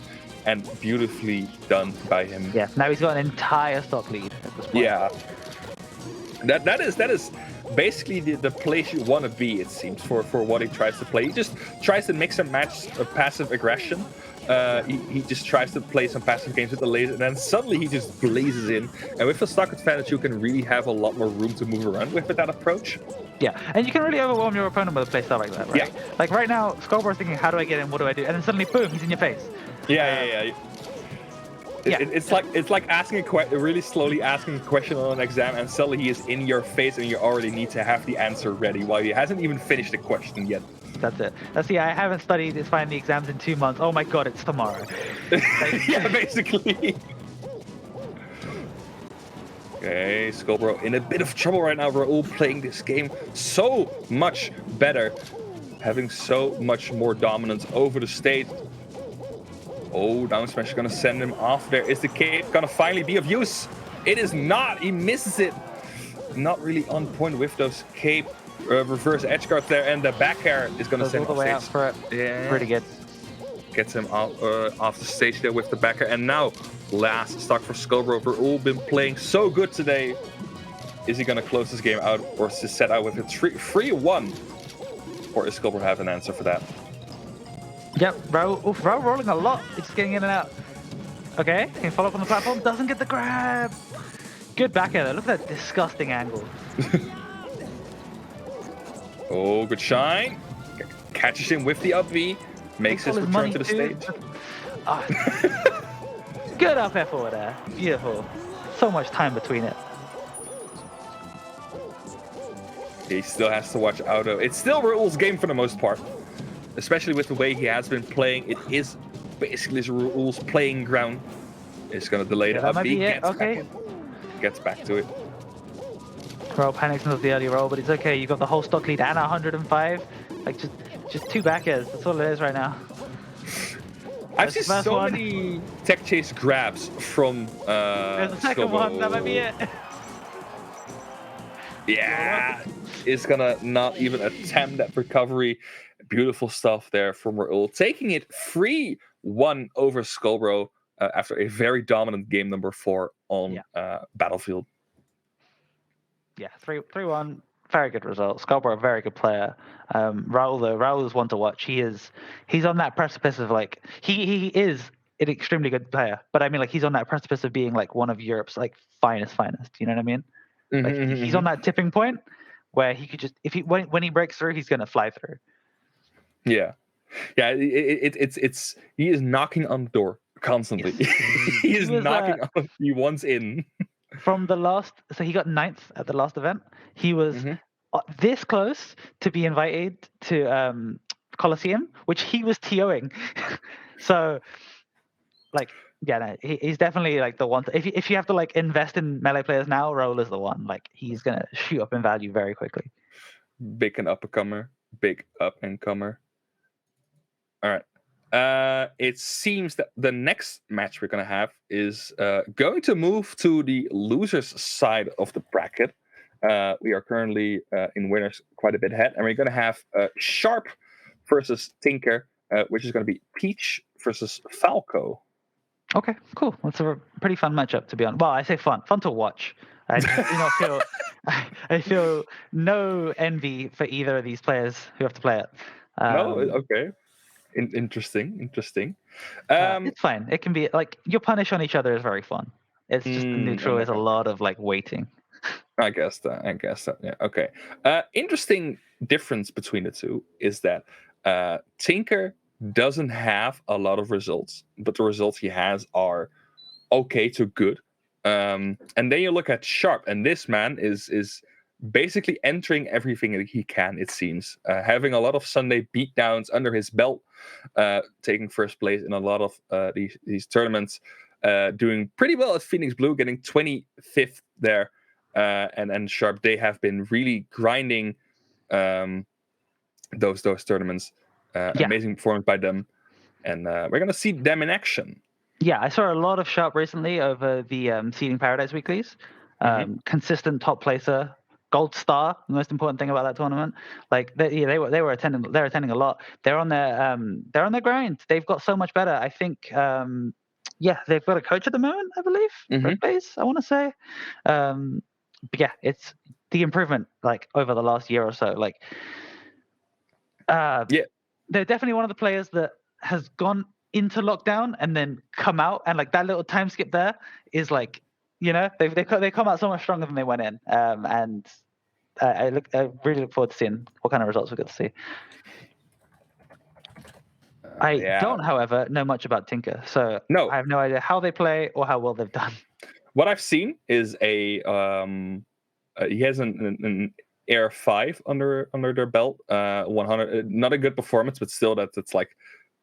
and beautifully done by him. Yeah, now he's got an entire stock lead at this point. Yeah, that is basically the place you want to be, it seems, for what he tries to play. He just tries to mix and match passive aggression. He just tries to play some passive games with the laser, and then suddenly he just blazes in. And with the stock advantage, you can really have a lot more room to move around with that approach. Yeah, and you can really overwhelm your opponent with a playstyle like that, right? Yeah. Like right now, Skullbro's thinking, how do I get in? What do I do? And then suddenly, boom, he's in your face. Yeah. It's like asking really slowly asking a question on an exam, and suddenly he is in your face, and you already need to have the answer ready while he hasn't even finished the question yet. That's it. See, I haven't studied this final exams in 2 months. Oh my god, it's tomorrow. Yeah, basically. Okay, Skullbro in a bit of trouble right now. Raul playing this game so much better, having so much more dominance over the stage. Oh, down smash is gonna send him off there. Is the cape gonna finally be of use? It is not. He misses it. Not really on point with those cape reverse edge guards there, and the back air is gonna send him off stage. Out for it. Yeah. Pretty good. Gets him off the stage there with the back air, and now last stock for Skullbro. Raul been playing so good today. Is he gonna close this game out, or is this set out with a 3-1? Or is Skullbro have an answer for that? Yep, Raul rolling a lot. It's just getting in and out. Okay, can you follow up on the platform? Doesn't get the grab. Good back air there. Look at that disgusting angle. Oh, good shine. Catches him with the up V. Makes his return to the stage. Good up air forward there. Beautiful. So much time between it. He still has to watch out though. It's still Raul's game for the most part. Especially with the way he has been playing. It is basically Raul's playing ground. It's going to delay the up B. Gets back to it. Raul panics into the early roll, but it's okay. You got the whole stock lead and 105. Like just 2 back airs. That's all it is right now. I've seen so many tech chase grabs from There's a second one. That might be it. Yeah. It's going to not even attempt that recovery. Beautiful stuff there from Raul. Taking it 3-1 over Skullbro after a very dominant game number 4 on Battlefield. Yeah, 3-1. Very good result. Skullbro, a very good player. Raul is one to watch. He's on that precipice of like he is an extremely good player. But I mean, like he's on that precipice of being like one of Europe's like finest. You know what I mean? Like he's on that tipping point where he could just when he breaks through, he's gonna fly through. Yeah. It's he is knocking on the door constantly. Yes. He is He was, knocking on. He wants in. From the last, so he got 9th at the last event. He was Mhm. this close to be invited to Colosseum, which he was TOing. So, like, yeah, no, he's definitely like the one. If you have to like invest in melee players now, Roll is the one. Like, he's gonna shoot up in value very quickly. Big and up-and-comer. Big up-and-comer. All right. It seems that the next match we're going to have is going to move to the losers side of the bracket. We are currently in winners quite a bit ahead, and we're going to have Sharp versus Tinker, which is going to be Peach versus Falco. Okay, cool. That's a pretty fun matchup, to be honest. Well, I say fun to watch. I do not feel. I feel no envy for either of these players who have to play it. No, okay. Interesting. It's fine. It can be like your punish on each other is very fun. It's just the neutral is a lot of like waiting. I guess that. Yeah. Okay. Interesting difference between the two is that Tinker doesn't have a lot of results, but the results he has are okay to good. And then you look at Sharp, and this man is basically entering everything that he can. It seems having a lot of Sunday beatdowns under his belt, taking first place in a lot of these tournaments, doing pretty well at Phoenix Blue, getting 25th there. And Sharp, they have been really grinding those tournaments. Amazing performance by them, and we're gonna see them in action. Yeah, I saw a lot of Sharp recently over the Seeding Paradise weeklies. Consistent top placer, gold star. The most important thing about that tournament, like they were attending. They're attending a lot. They're on their grind. They've got so much better. I think. They've got a coach at the moment, I believe. Red Base, I want to say. But yeah, it's the improvement like over the last year or so. Like, they're definitely one of the players that has gone into lockdown and then come out, and like that little time skip there is like, they come out so much stronger than they went in. And I really look forward to seeing what kind of results we get to see. I don't, however, know much about Tinker, so I have no idea how they play or how well they've done. What I've seen is he has an Air 5 under their belt, 100. Not a good performance, but still that's like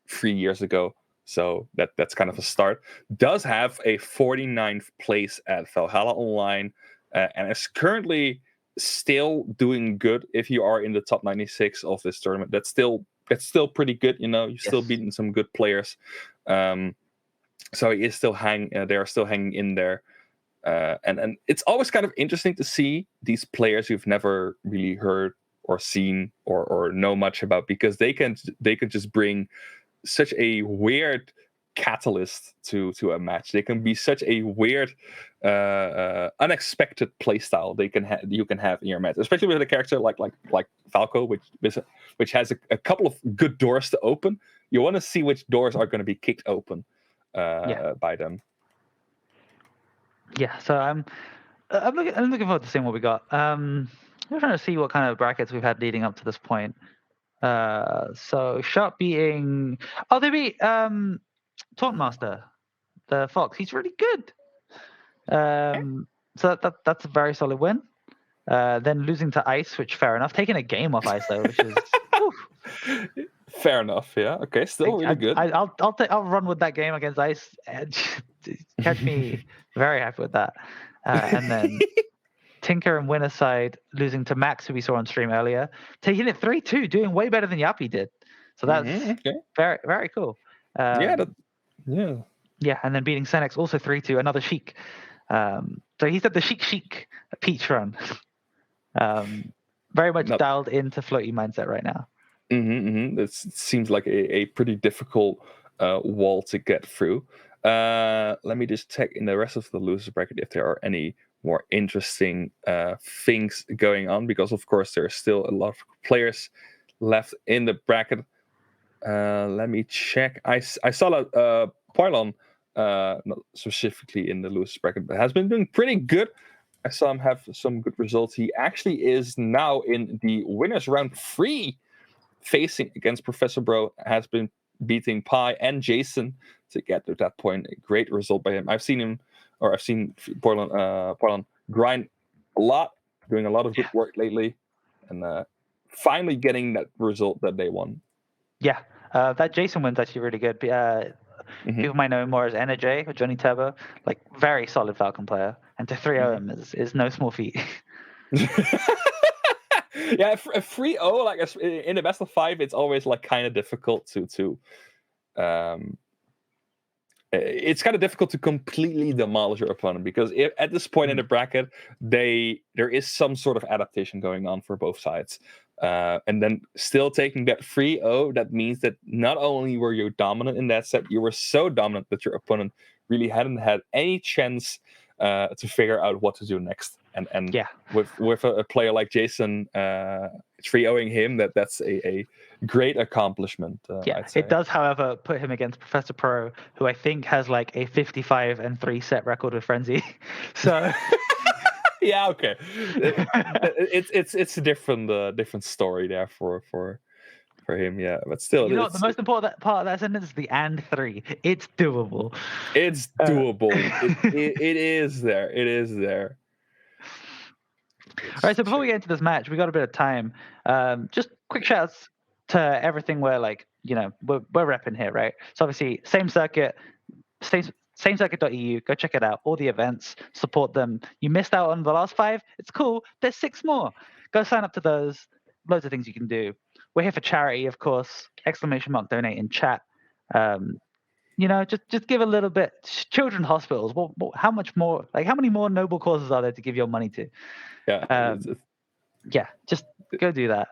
3 years ago. So that's kind of a start. Does have a 49th place at Valhalla Online, and is currently still doing good. If you are in the top 96 of this tournament, that's still pretty good. You're still beating some good players. So he is still they are still hanging in there. And it's always kind of interesting to see these players you've never really heard or seen or know much about, because they can just bring such a weird catalyst to a match. They can be such a weird, unexpected playstyle you can have in your match, especially with a character like Falco, which has a couple of good doors to open. You want to see which doors are going to be kicked open by them. Yeah, so I'm looking forward to seeing what we got. We're trying to see what kind of brackets we've had leading up to this point. So Sharp beating they beat Tauntmaster, the Fox. He's really good. So that's a very solid win. Then losing to Ice, which fair enough. Taking a game off Ice though, which is fair enough. Yeah. Okay. Still really good. I'll run with that game against Ice. Catch me very happy with that. And then Tinker and winner side losing to Max, who we saw on stream earlier, taking it 3-2, doing way better than Yappy did. So that's very, very cool. Yeah, and then beating Senex also 3-2, another Sheik. So he's at the Sheik Peach run. Very much dialed into floaty mindset right now. It seems like a pretty difficult wall to get through. Let me just check in the rest of the losers bracket if there are any more interesting things going on, because of course there are still a lot of players left in the bracket. Let me check. I saw that Pylon, not specifically in the losers bracket, but has been doing pretty good. I saw him have some good results. He actually is now in the winners round 3, facing against Professor Bro. Has been beating Pi and Jason to get to that point. A great result by him. I've seen Portland grind a lot, doing a lot of good work lately, and finally getting that result that they won. Yeah, that Jason win's actually really good. People might know him more as NJ or Johnny Turbo, like very solid Falcon player, and to 3-0 him is no small feat. Yeah, a 3-0 like in the best of 5, it's always like kind of difficult to it's kind of difficult to completely demolish your opponent, because at this point in the bracket, there is some sort of adaptation going on for both sides. And then still taking that 3-0, that means that not only were you dominant in that set, you were so dominant that your opponent really hadn't had any chance to figure out what to do next. And with a player like Jason 3-0ing him, that's a great accomplishment. It does, however, put him against Professor Pro, who I think has like a 55-3 set record with Frenzy. So yeah, okay, it's a different story there for him. Yeah, but still, the most important part of that sentence is the and 3. It's doable. It's doable. It is there. It is there. All right, so before we get into this match, we got a bit of time. Just quick shouts to everything we're repping here, right? So obviously, same circuit, samecircuit.eu. Go check it out. All the events, support them. You missed out on the last 5. It's cool. There's 6 more. Go sign up to those. Loads of things you can do. We're here for charity, of course. ! Donate in chat. Just give a little bit. Children's hospitals. Well, how much more? Like, how many more noble causes are there to give your money to? Yeah. Just go do that.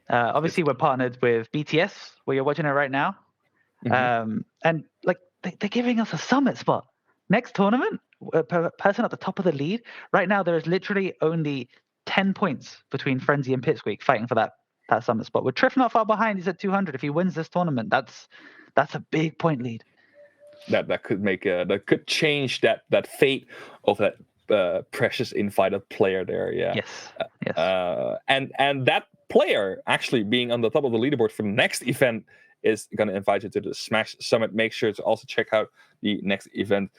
Obviously, we're partnered with BTS, where you're watching it right now. And like they're giving us a summit spot next tournament. Person at the top of the lead right now. There is literally only 10 points between Frenzy and Pipsqueak fighting for that summit spot. With Triff not far behind, he's at 200. If he wins this tournament, that's a big point lead. That could make that could change that fate of that precious invited player there. Yeah. Yes. And that player actually being on the top of the leaderboard for the next event is going to invite you to the Smash Summit. Make sure to also check out the next event,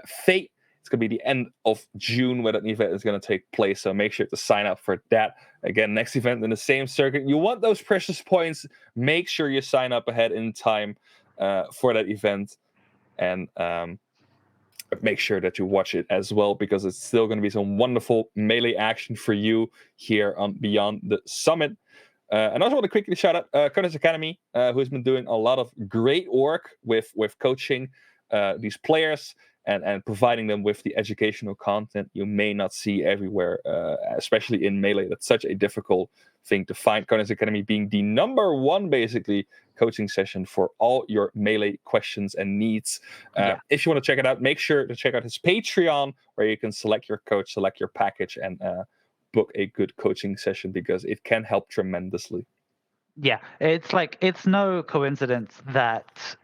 Fate. It's going to be the end of June where that event is going to take place. So make sure to sign up for that. Again, next event in the same circuit. You want those precious points. Make sure you sign up ahead in time for that event. And make sure that you watch it as well, because it's still going to be some wonderful melee action for you here on Beyond the Summit. And I also want to quickly shout out Curtis Academy, who's been doing a lot of great work with coaching these players and providing them with the educational content you may not see everywhere, especially in Melee. That's such a difficult thing to find. Curtis Academy being the #1, basically, coaching session for all your Melee questions and needs. If you want to check it out, make sure to check out his Patreon, where you can select your coach, select your package, and book a good coaching session, because it can help tremendously. Yeah, it's no coincidence that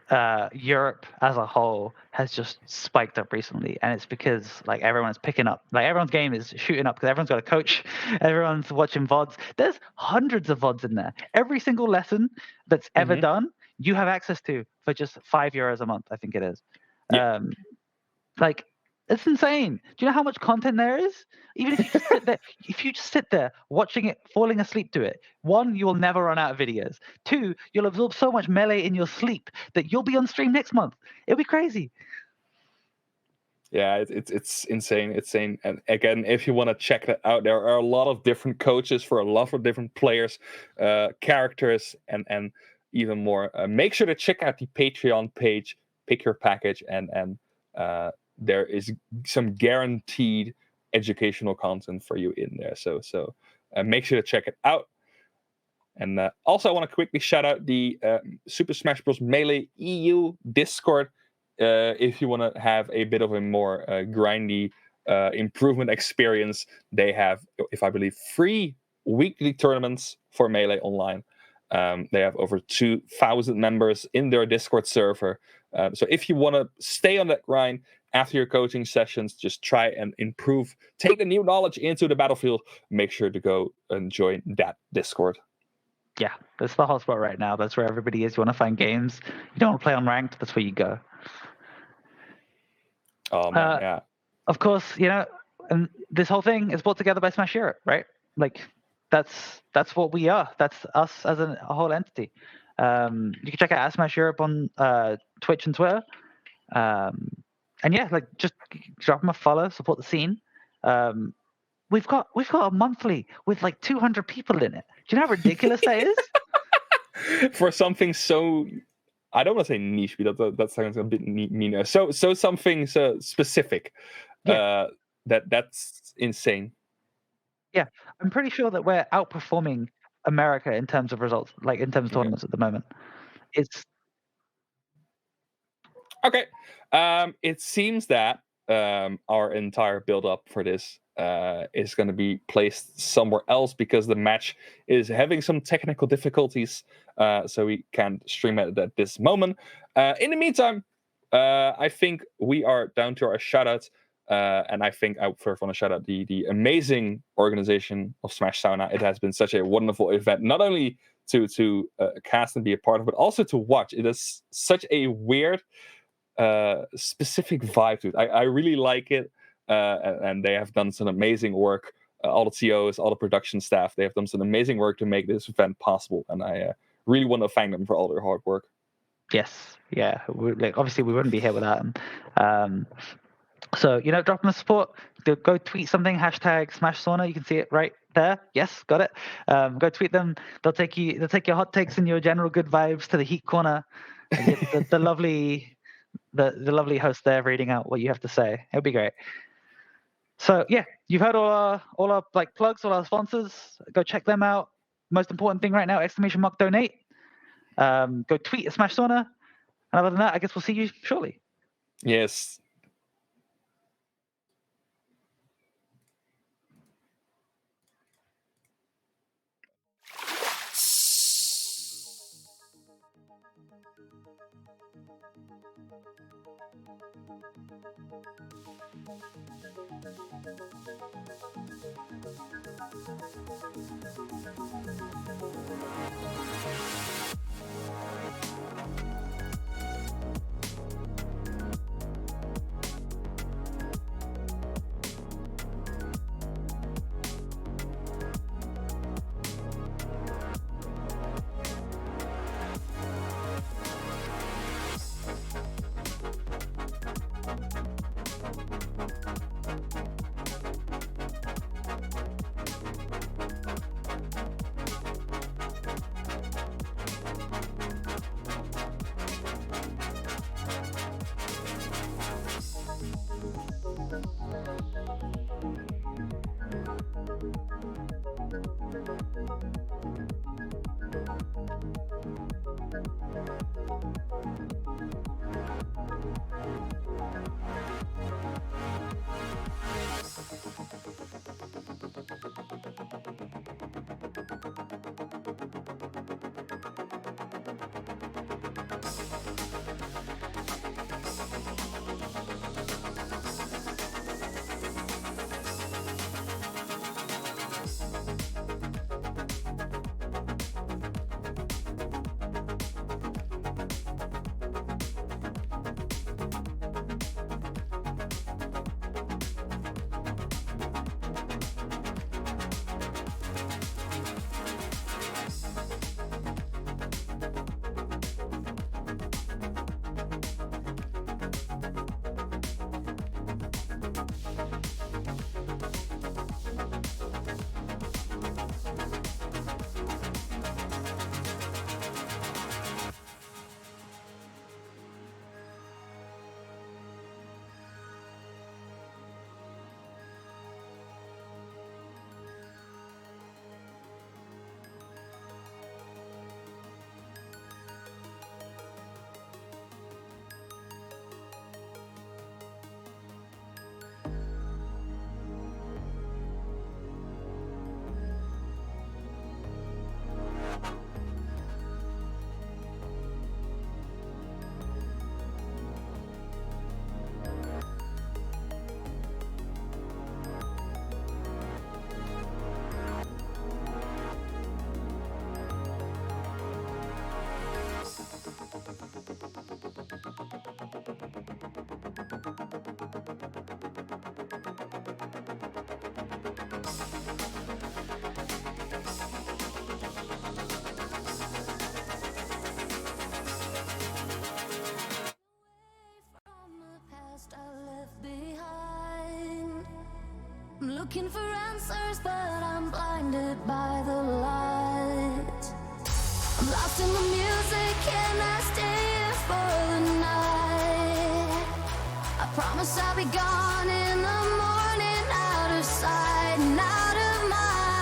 Europe as a whole has just spiked up recently, and it's because like everyone's picking up, like everyone's game is shooting up because everyone's got a coach, everyone's watching VODs. There's hundreds of VODs in there. Every single lesson that's ever done, you have access to for just €5 a month, I think it is. Yeah. It's insane. Do you know how much content there is? Even if you just sit there watching it, falling asleep to it, 1, you will never run out of videos. 2, you'll absorb so much Melee in your sleep that you'll be on stream next month. It'll be crazy. Yeah, it's insane. And again, if you want to check that out, there are a lot of different coaches for a lot of different players, characters, and even more. Make sure to check out the Patreon page, pick your package, and there is some guaranteed educational content for you in there. So make sure to check it out. And also, I want to quickly shout out the Super Smash Bros. Melee EU Discord. If you want to have a bit of a more grindy improvement experience, they have, if I believe, 3 weekly tournaments for Melee online. They have over 2,000 members in their Discord server. So if you want to stay on that grind after your coaching sessions, just try and improve, take the new knowledge into the battlefield, make sure to go and join that Discord. Yeah, that's the hotspot right now. That's where everybody is. You want to find games, you don't want to play on ranked, that's where you go. Oh man, yeah. Of course, and this whole thing is brought together by Smash Europe, right? Like, that's what we are. That's us as a whole entity. You can check out Smash Europe on Twitch and Twitter. And yeah, like, just drop them a follow, support the scene. We've got a monthly with like 200 people in it. Do you know how ridiculous that is? For something so, I don't want to say niche, because that sounds a bit meaner. So something so specific. Yeah. That's insane. Yeah, I'm pretty sure that we're outperforming America in terms of results, like in terms of tournaments at the moment. It's okay. It seems that our entire build-up for this is going to be placed somewhere else because the match is having some technical difficulties, so we can't stream it at this moment. In the meantime, I think we are down to our shoutouts. And I think I first want to shout out the amazing organization of Smash Sauna. It has been such a wonderful event, not only to cast and be a part of, but also to watch. It is such a weird, specific vibe to it. I really like it, and they have done some amazing work. All the COs, all the production staff, they have done some amazing work to make this event possible, and I really want to thank them for all their hard work. Yes, yeah. Obviously, we wouldn't be here without them. So, drop them a support. Go tweet something, hashtag Smash Sauna. You can see it right there. Yes, got it. Go tweet them. They'll take your hot takes and your general good vibes to the Heat Corner. And the lovely host there reading out what you have to say. It'll be great. So yeah, you've heard all our like plugs, all our sponsors. Go check them out. Most important thing right now, !mark donate. Go tweet at Smash Sauna. And other than that, I guess we'll see you shortly. Yes. looking for answers, but I'm blinded by the light. I'm lost in the music, can I stay here for the night? I promise I'll be gone in the morning, out of sight and out of mind.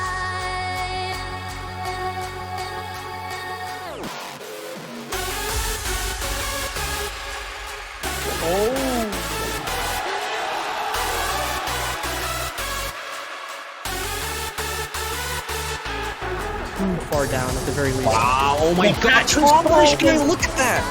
Oh. Too far down at the very least. Wow, oh my god, Finnish game, look at that!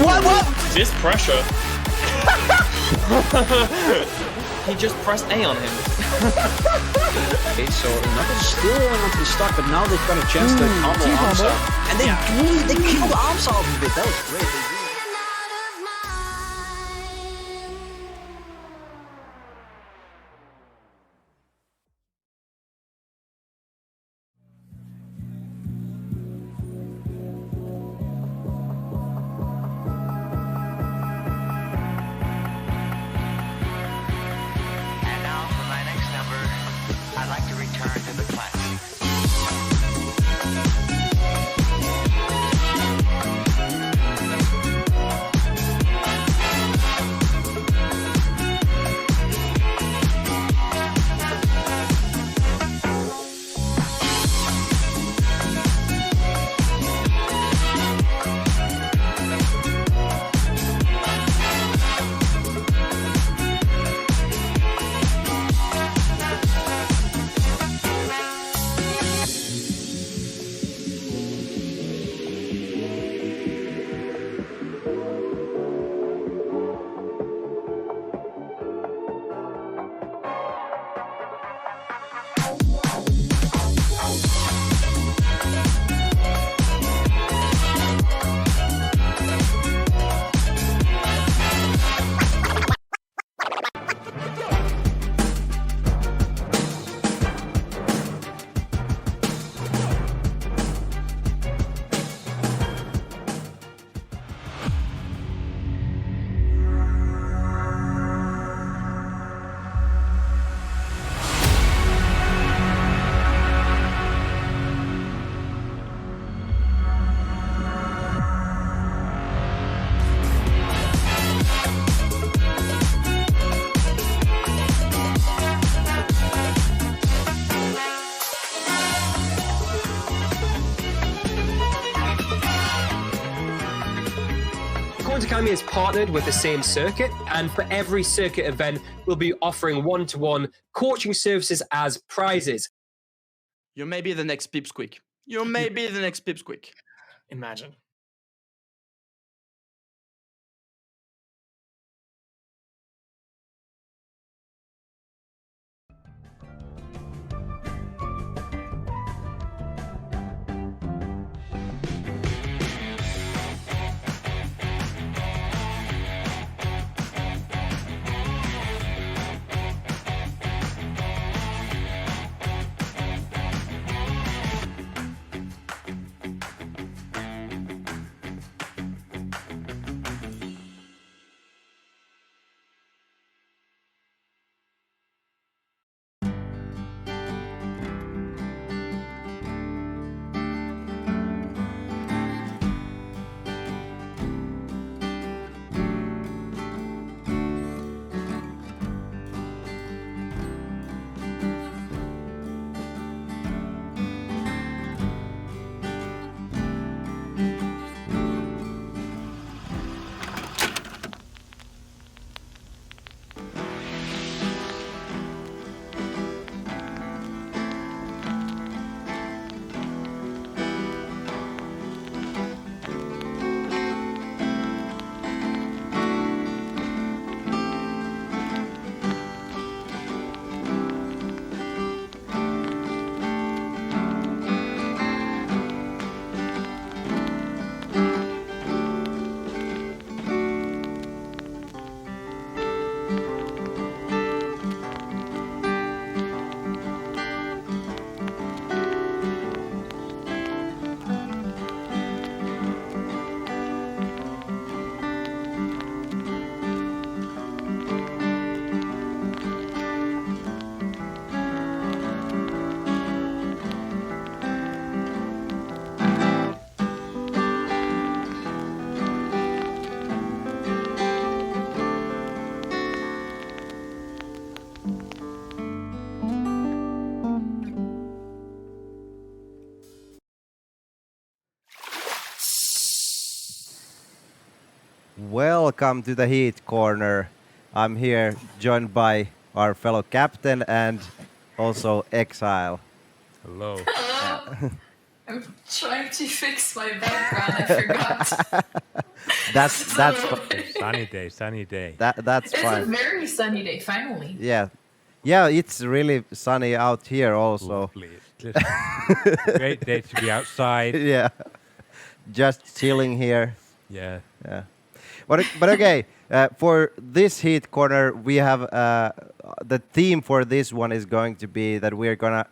What? This pressure. He just pressed A on him. Okay, so Knuckles is still rolling onto the stock, but now they've got a chance to combo Amsa. And they killed Amsa off of it. That was great. And now for my next number, I'd like to return to the classics. Academy is partnered with the same circuit, and for every circuit event, we'll be offering one-to-one coaching services as prizes. You may be the next Pipsqueak. You may be the next Pipsqueak. Imagine. Welcome to the Heat Corner. I'm here joined by our fellow captain and also Exile. Hello. Hello. I'm trying to fix my background. I forgot. That's Sunny day, sunny day. That's It's fine. a very sunny day, finally. Yeah. Yeah, it's really sunny out here also. Lovely. It's just great day to be outside. Yeah. Just chilling here. Yeah. Yeah. But okay, for this Heat Corner, we have the theme for this one is going to be that we're gonna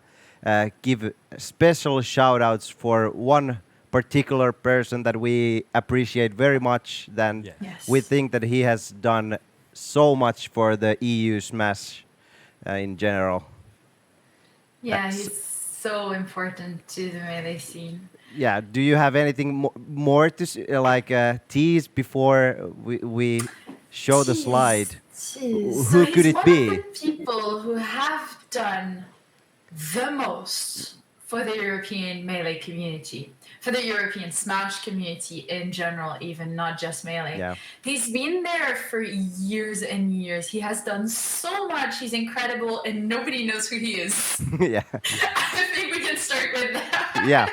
give special shout outs for one particular person that we appreciate very much. Then Yes. we think that he has done so much for the EU Smash in general. Yeah, That's- he's so important to the melee scene. Yeah. Do you have anything more to tease before we show the slide? Jeez. Who So could he's it one be? of the people who have done the most for the European melee community, for the European Smash community in general, even not just melee. Yeah. He's been there for years and years. He has done so much. He's incredible, and nobody knows who he is. Yeah. I think we can start with that. Yeah.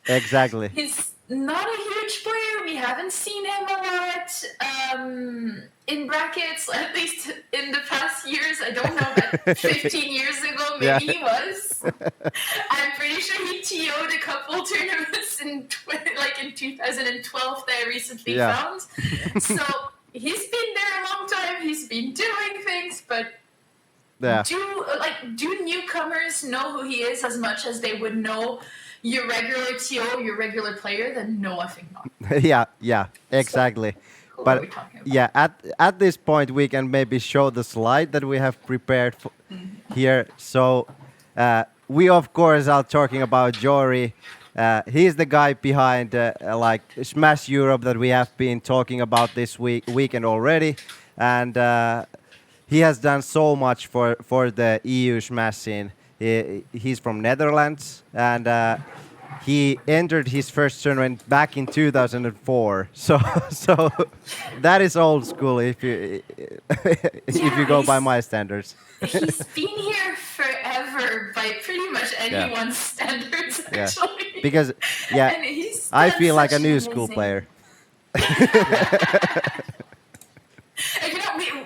Exactly. He's not a huge player. We haven't seen him a lot. In brackets, at least in the past years. I don't know, but 15 years ago, maybe he was. I'm pretty sure he TO'd a couple tournaments in 2012 that I recently found. So he's been there a long time. He's been doing things, but do newcomers know who he is as much as they would know your regular TO, your regular player? Then no, I think not. Yeah, exactly. Who are But we talking about? yeah, at this point we can maybe show the slide that we have prepared here. So we of course are talking about Jory. He's the guy behind Smash Europe that we have been talking about this weekend already, and he has done so much for the EU Smash scene. He's from Netherlands, and he entered his first tournament back in 2004. So that is old school if you go by my standards. He's been here forever by pretty much anyone's standards, Yeah. actually. Because And he's I done feel like a such new an school amazing- player. And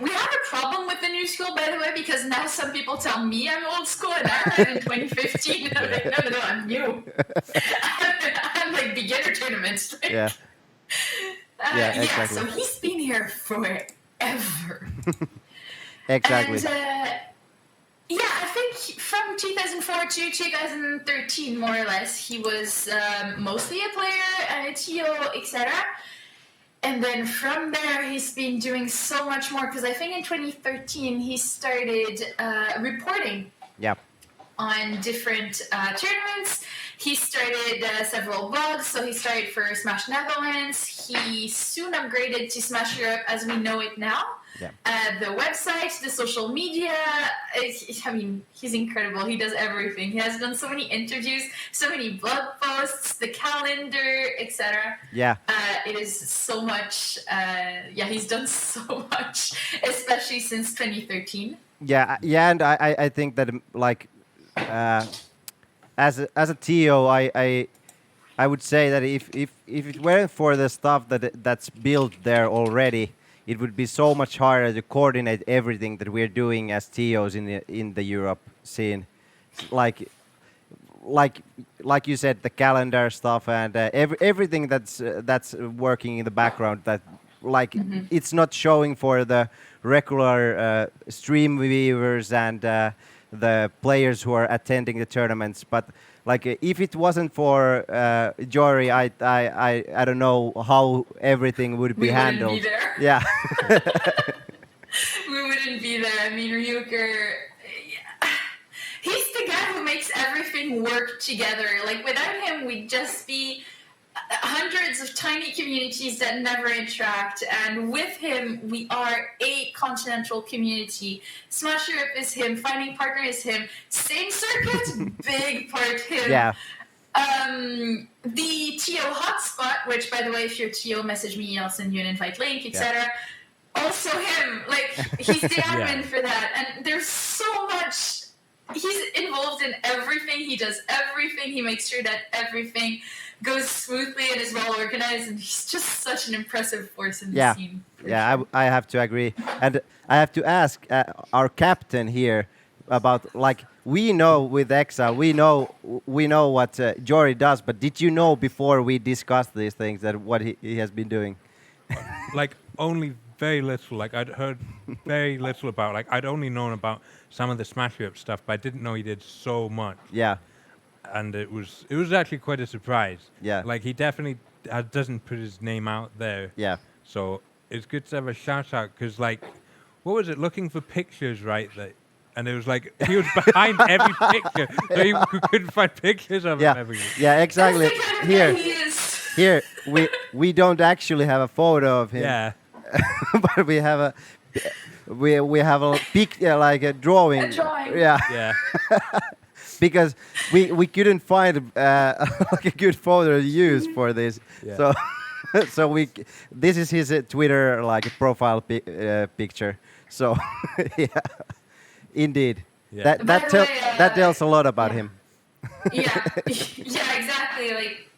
we have a problem with the new school, by the way, because now some people tell me I'm old school, and I arrived in 2015, and I'm like, no, I'm new. I'm like beginner tournaments. Yeah. Yeah, Yeah, exactly. so he's been here forever. Exactly. And yeah, I think from 2004 to 2013, more or less, he was mostly a player and a TO, etc. And then from there, he's been doing so much more, because I think in 2013 he started reporting Yeah. on different tournaments. He started several blogs, so he started for Smash Netherlands. He soon upgraded to Smash Europe as we know it now. Yeah. The website, the social media, I mean, he's incredible. He does everything. He has done so many interviews, so many blog posts, the calendar, etc. Yeah. It is so much. He's done so much, especially since 2013. Yeah, and I think that as a TO, I would say that if it weren't for the stuff that's built there already, it would be so much harder to coordinate everything that we're doing as TOs in the Europe scene, like you said, the calendar stuff and everything that's working in the background that it's not showing for the regular stream viewers and the players who are attending the tournaments. But if it wasn't for Jory, I don't know how everything would be handled. We wouldn't be there. Yeah. We wouldn't be there. I mean, Ryuker, he's the guy who makes everything work together. Like, without him, we'd just be hundreds of tiny communities that never interact, and with him we are a continental community. Smash Europe is him, Finding Partner is him, same circuit, big part him. Yeah. The TO hotspot, which, by the way, if you're TO, message me, I'll send you an invite link, etc. Also him, like, he's the admin for that. And there's so much. He's involved in everything. He does everything. He makes sure that everything goes smoothly and is well organized. And he's just such an impressive force in the scene. Yeah, I have to agree. And I have to ask our captain here about, like, we know with Exile, we know what Jory does, but did you know before we discussed these things that what he has been doing? Like, only very little. Like, I'd heard very little about. Like, I'd only known about some of the Smash Up stuff, but I didn't know he did so much. Yeah. And it was actually quite a surprise. Yeah. Like, he definitely doesn't put his name out there. Yeah. So it's good to have a shout out because, like, what was it? Looking for pictures, right? And it was like he was behind every picture, so you couldn't find pictures of him everywhere. Yeah, exactly. Here we don't actually have a photo of him. Yeah. But we have a pic, like a drawing. A drawing. Yeah. Yeah. Because we couldn't find like a good photo to use for this. Yeah. So this is his Twitter like profile picture. So yeah. Indeed. Yeah. That tells a lot about him. Yeah, exactly. Like,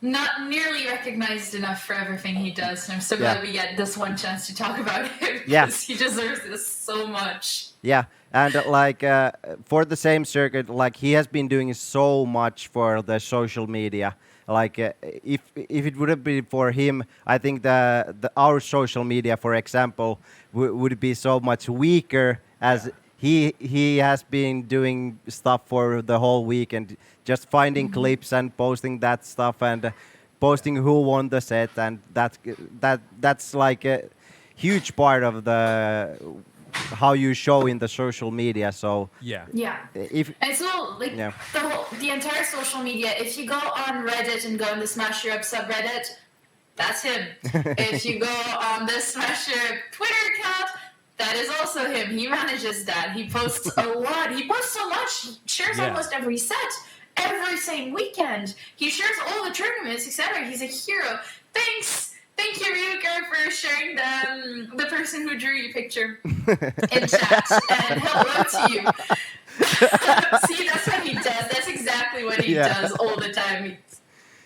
not nearly recognized enough for everything he does. And I'm so glad we get this one chance to talk about him because he deserves this so much. Yeah, and like for the same circuit, like he has been doing so much for the social media. Like if it would have been for him, I think our social media, for example, would be so much weaker as he has been doing stuff for the whole week and just finding clips and posting that stuff and posting who won the set, and that's like a huge part of the how you show in the social media. So and it's not like the entire social media. If you go on Reddit and go on the Smash Your Up subreddit, that's him. If you go on the Smash Your Up Twitter account, that is also him. He manages that. He posts a lot. He posts so much. He shares almost every set, every same weekend. He shares all the tournaments, etc. He's a hero. Thank you, Ryuker, for sharing the person who drew your picture in chat. And hello to you. See, that's what he does. That's exactly what he does all the time.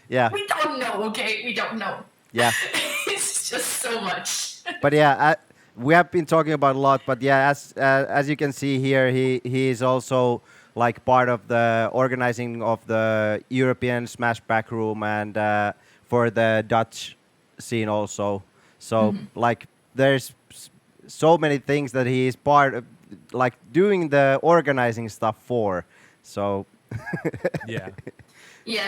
We don't know, okay? We don't know. Yeah. It's just so much. But we have been talking about a lot, but as you can see here, he is also like part of the organizing of the European Smash Backroom and for the Dutch scene also. So like there's so many things that he is part of, like doing the organizing stuff for. So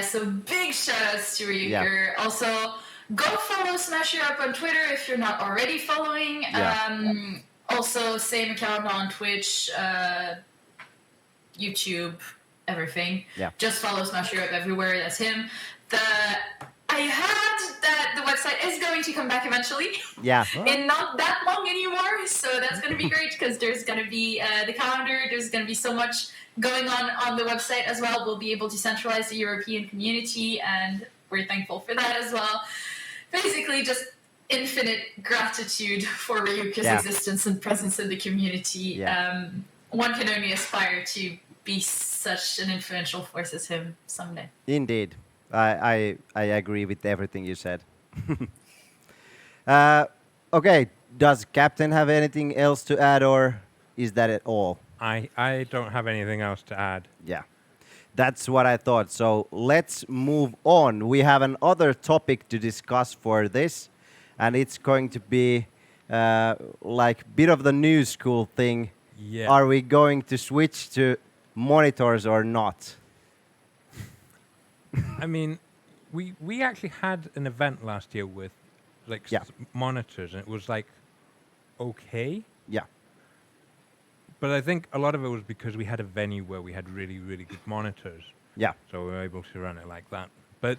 so big shout outs to Ryuker. Also, go follow Smash Your Up on Twitter if you're not already following. Also, same account on Twitch, YouTube, everything. Just follow Smash Your Up everywhere. That's him. I heard that the website is going to come back eventually. In not that long anymore. So that's going to be great because there's going to be the calendar. There's going to be so much going on the website as well. We'll be able to centralize the European community, and we're thankful for that as well. Basically, just infinite gratitude for Ryuka's existence and presence in the community. One can only aspire to be such an influential force as him someday. Indeed. I agree with everything you said. Okay, does Captain have anything else to add, or is that it all? I don't have anything else to add. Yeah, that's what I thought. So let's move on. We have another topic to discuss for this, and it's going to be like a bit of the new school thing. Yeah. Are we going to switch to monitors or not? I mean, we actually had an event last year with like monitors, and it was like okay. Yeah. But I think a lot of it was because we had a venue where we had really, really good monitors. Yeah. So we were able to run it like that. But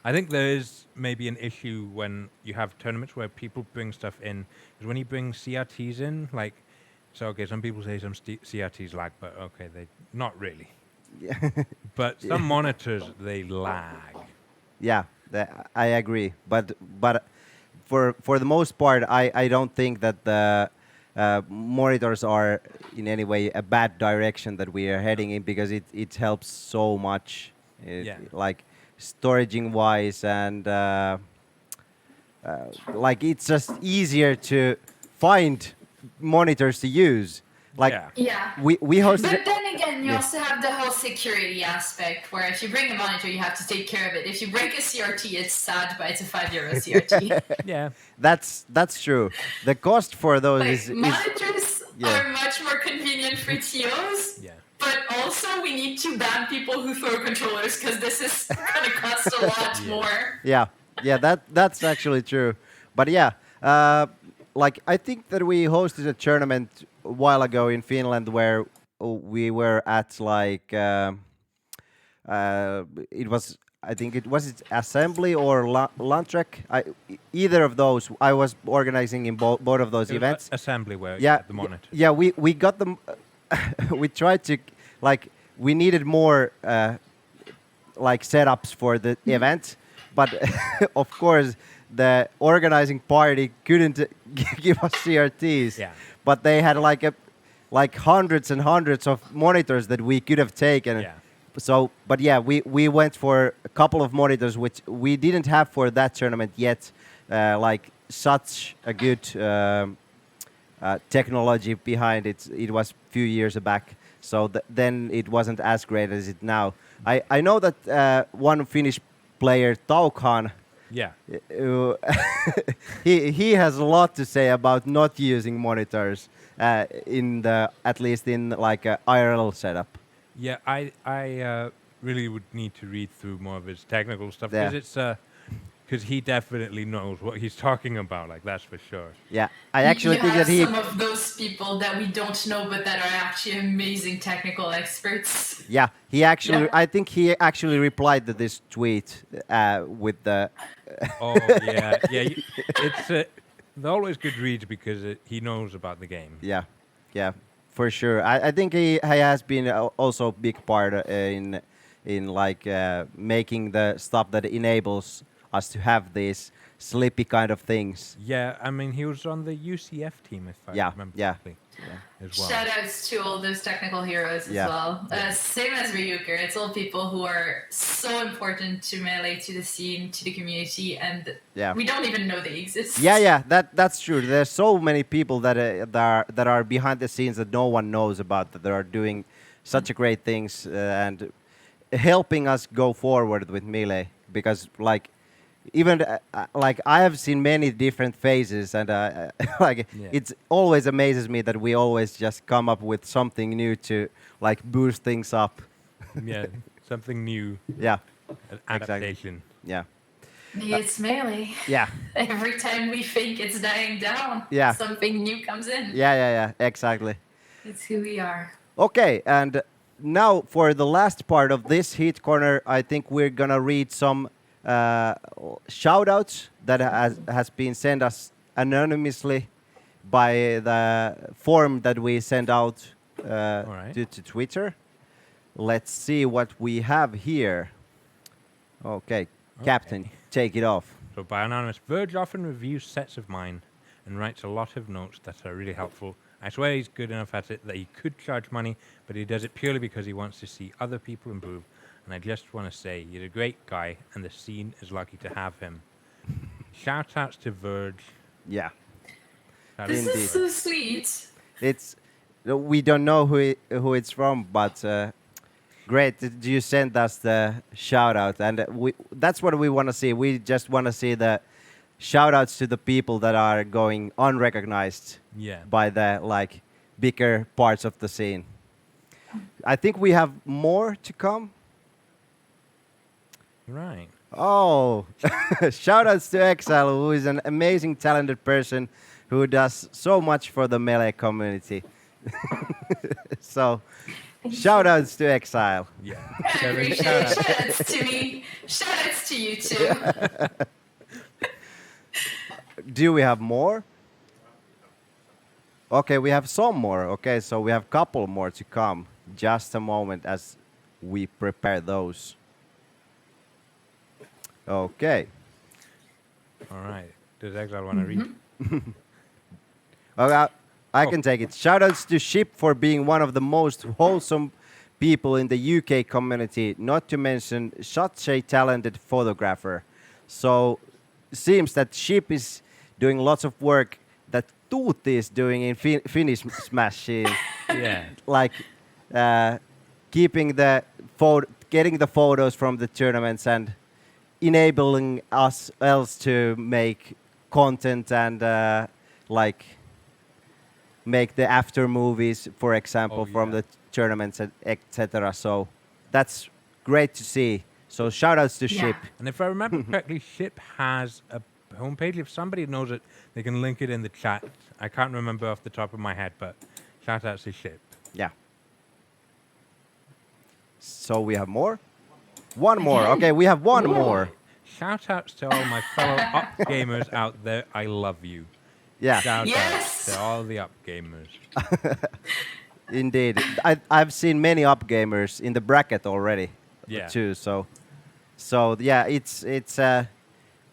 I think there is maybe an issue when you have tournaments where people bring stuff in. Is when you bring CRTs in, like, so okay, some people say some CRTs lag, but okay, they not really. But some monitors, they lag. Yeah, I agree. But for the most part, I don't think that the monitors are in any way a bad direction that we are heading in, because it helps so much, Yeah. like storaging wise, and like it's just easier to find monitors to use. Like Yeah. we hosted. But then again, you Yeah. also have the whole security aspect where if you bring a monitor, you have to take care of it. If you break a CRT, it's sad, but it's a €5 CRT. Yeah. That's true. The cost for those is Monitors yeah. are much more convenient for TOs. Yeah. But also, we need to ban people who throw controllers because this is going to cost a lot more. Yeah, that's actually true. But yeah, like I think that we hosted a tournament a while ago in Finland where we were at like it was, I think it was assembly or Landtrek. Either of those. I was organizing in both of those It was events. assembly where Yeah, the monitor. yeah. We got them. We tried to, like, we needed more like setups for the event, but of course the organizing party couldn't give us CRTs. Yeah. But they had like hundreds and hundreds of monitors that we could have taken. Yeah. So, but yeah, we went for a couple of monitors which we didn't have for that tournament yet. Like such a good technology behind it. It was a few years back, so then it wasn't as great as it now. I know that one Finnish player, Taukhan, Yeah. he has a lot to say about not using monitors in the, at least in like a IRL setup. Yeah, I really would need to read through more of his technical stuff, Yeah. because it's because he definitely knows what he's talking about. Like, that's for sure. Yeah, I actually you think have that he. some of those people that we don't know, but that are actually amazing technical experts. Yeah, he actually. Yeah. I think he actually replied to this tweet with the. Oh yeah, yeah. It's they're always good reads because he knows about the game. Yeah, yeah, for sure. I think he has been also a big part in like making the stuff that enables us to have these slippy kind of things. Yeah, I mean, he was on the UCF team, if I remember correctly. As well. Shout outs to all those technical heroes Yeah. as well. Same as Ryuker, it's all people who are so important to Melee, to the scene, to the community, and Yeah. we don't even know they exist. Yeah, that's true. There's so many people that are behind the scenes that no one knows about, that are doing such a great things and helping us go forward with Melee. Because like even like I have seen many different phases, and like it always amazes me that we always just come up with something new to like boost things up. Yeah, something new. Yeah, An adaptation. Yeah. It's Melee. Yeah. Every time we think it's dying down, Yeah. something new comes in. Yeah, exactly. It's who we are. Okay, and now for the last part of this Heat Corner, I think we're gonna read some shout-outs that has been sent us anonymously by the form that we send out to Twitter. Let's see what we have here. Okay, Captain, take it off. So by Anonymous, Verge often reviews sets of mine and writes a lot of notes that are really helpful. I swear he's good enough at it that he could charge money, but he does it purely because he wants to see other people improve. And I just want to say, he's a great guy, and the scene is lucky to have him. Shout-outs to Verge. Yeah. This is so sweet. It's we don't know who it's from, but great that you sent us the shout out, and that's what we want to see. We just want to see the shout outs to the people that are going unrecognized by the like bigger parts of the scene. I think we have more to come. Right. Oh, shout outs to Exile, who is an amazing, talented person who does so much for the Melee community. So, shout outs to Exile. Yeah. I appreciate it. Shout outs to me. Shout outs to you too. Do we have more? Okay, we have some more. Okay, so we have a couple more to come. Just a moment as we prepare those. Okay. All right. Does Exile want to read? Well, I can take it. Shoutouts to Ship for being one of the most wholesome people in the UK community, not to mention such a talented photographer. So, seems that Ship is doing lots of work that Tuutti is doing in Finnish Smashing. Yeah. Like keeping the getting the photos from the tournaments and enabling us else to make content and like make the after movies, for example, from the tournaments, etc. So that's great to see. So shout outs to Ship. And if I remember correctly, Ship has a homepage. If somebody knows it, they can link it in the chat. I can't remember off the top of my head, but shout outs to Ship. Yeah. So we have more? One more. Okay, we have one more. Shout outs to all my fellow up gamers out there. I love you. Yeah. Shout outs to all the up gamers. Indeed. I've seen many up gamers in the bracket already. Yeah. Too. So yeah, it's a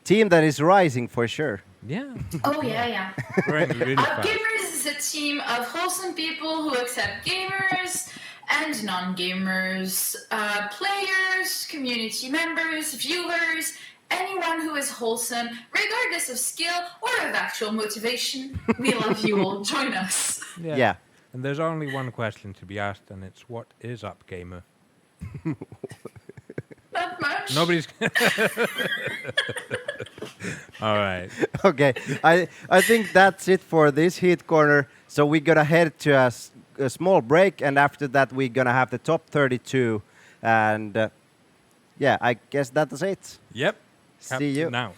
team that is rising for sure. Yeah. Oh yeah. Really Up fast. Gamers is a team of wholesome people who accept gamers and non-gamers, players, community members, viewers, anyone who is wholesome, regardless of skill or of actual motivation. We love you all. Join us. Yeah. And there's only one question to be asked, and it's what is up, gamer? Not much. Nobody's. All right. Okay, I think that's it for this Heat Corner. So we're gonna head to a small break, and after that we're gonna have the top 32, and yeah, I guess that's it. Yep. See you now.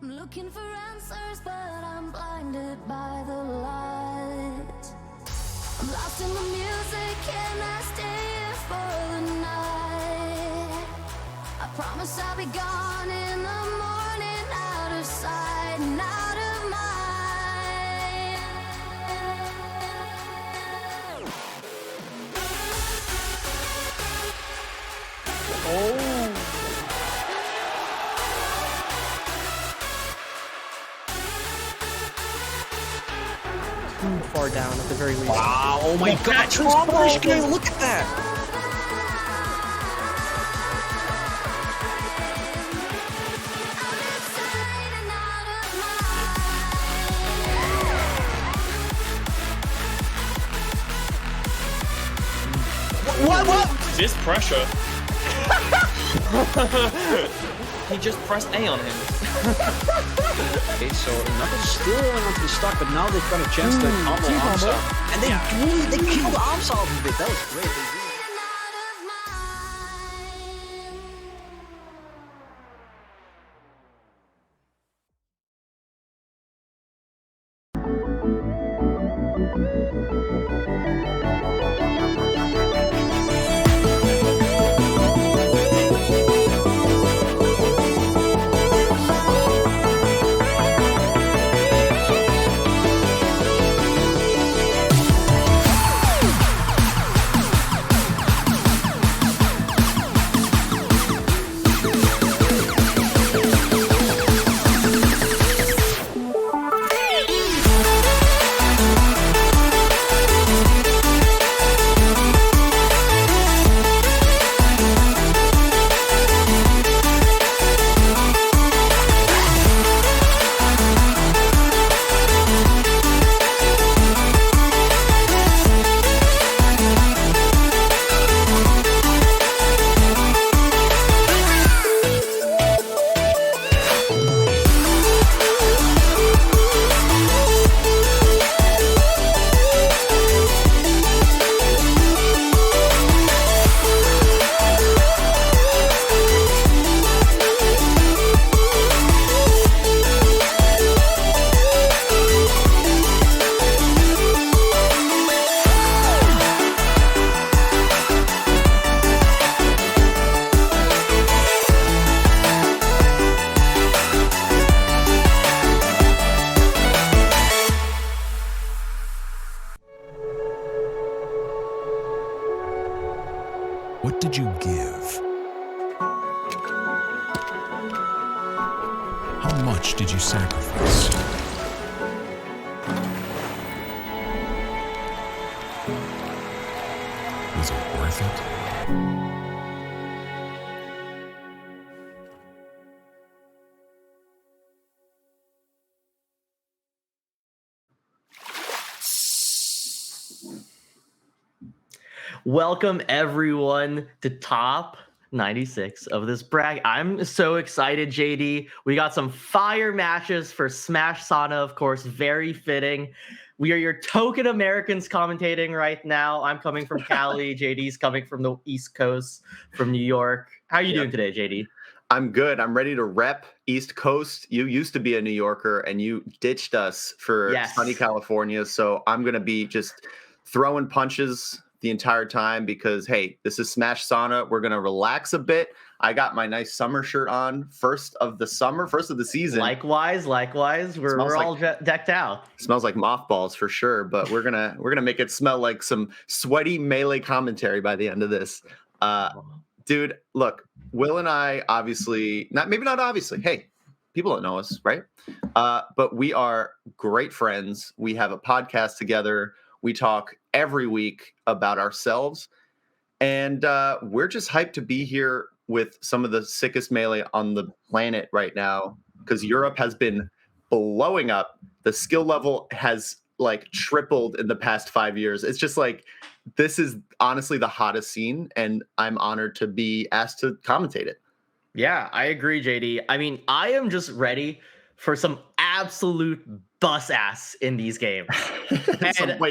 I'm looking for answers, but I'm blinded by the light. I'm lost in the music, can I stay here for the night? I promise I'll be gone in the morning, out of sight and out of mind. Too far down at the very least. Wow, oh my god, Finnish game, look at that! What? This pressure. He just pressed A on him. Okay, so Knuckles still rolling onto the stock, but now they've got a chance to combo Amsa. And they killed Amsa off of it. That was great. What did you give? How much did you sacrifice? Was it worth it? Welcome everyone to top 96 of this brag. I'm so excited, JD. We got some fire matches for Smash Sauna, of course, very fitting. We are your token Americans commentating right now. I'm coming from Cali. JD's coming from the East Coast, from New York. How are you doing today, JD? I'm good. I'm ready to rep East Coast. You used to be a New Yorker and you ditched us for sunny California. So I'm going to be just throwing punches the entire time because, hey, this is Smash Sauna. We're going to relax a bit. I got my nice summer shirt on. First of the season. Likewise. We're all decked out. Smells like mothballs for sure, but we're gonna make it smell like some sweaty melee commentary by the end of this. Dude, look, Will and I obviously not obviously. Hey, people don't know us, right? But we are great friends. We have a podcast together. We talk every week about ourselves, and we're just hyped to be here with some of the sickest melee on the planet right now because Europe has been blowing up. The skill level has like tripled in the past 5 years. It's just like this is honestly the hottest scene, and I'm honored to be asked to commentate it. Yeah, I agree, JD. I mean, I am just ready for some absolute bust ass in these games.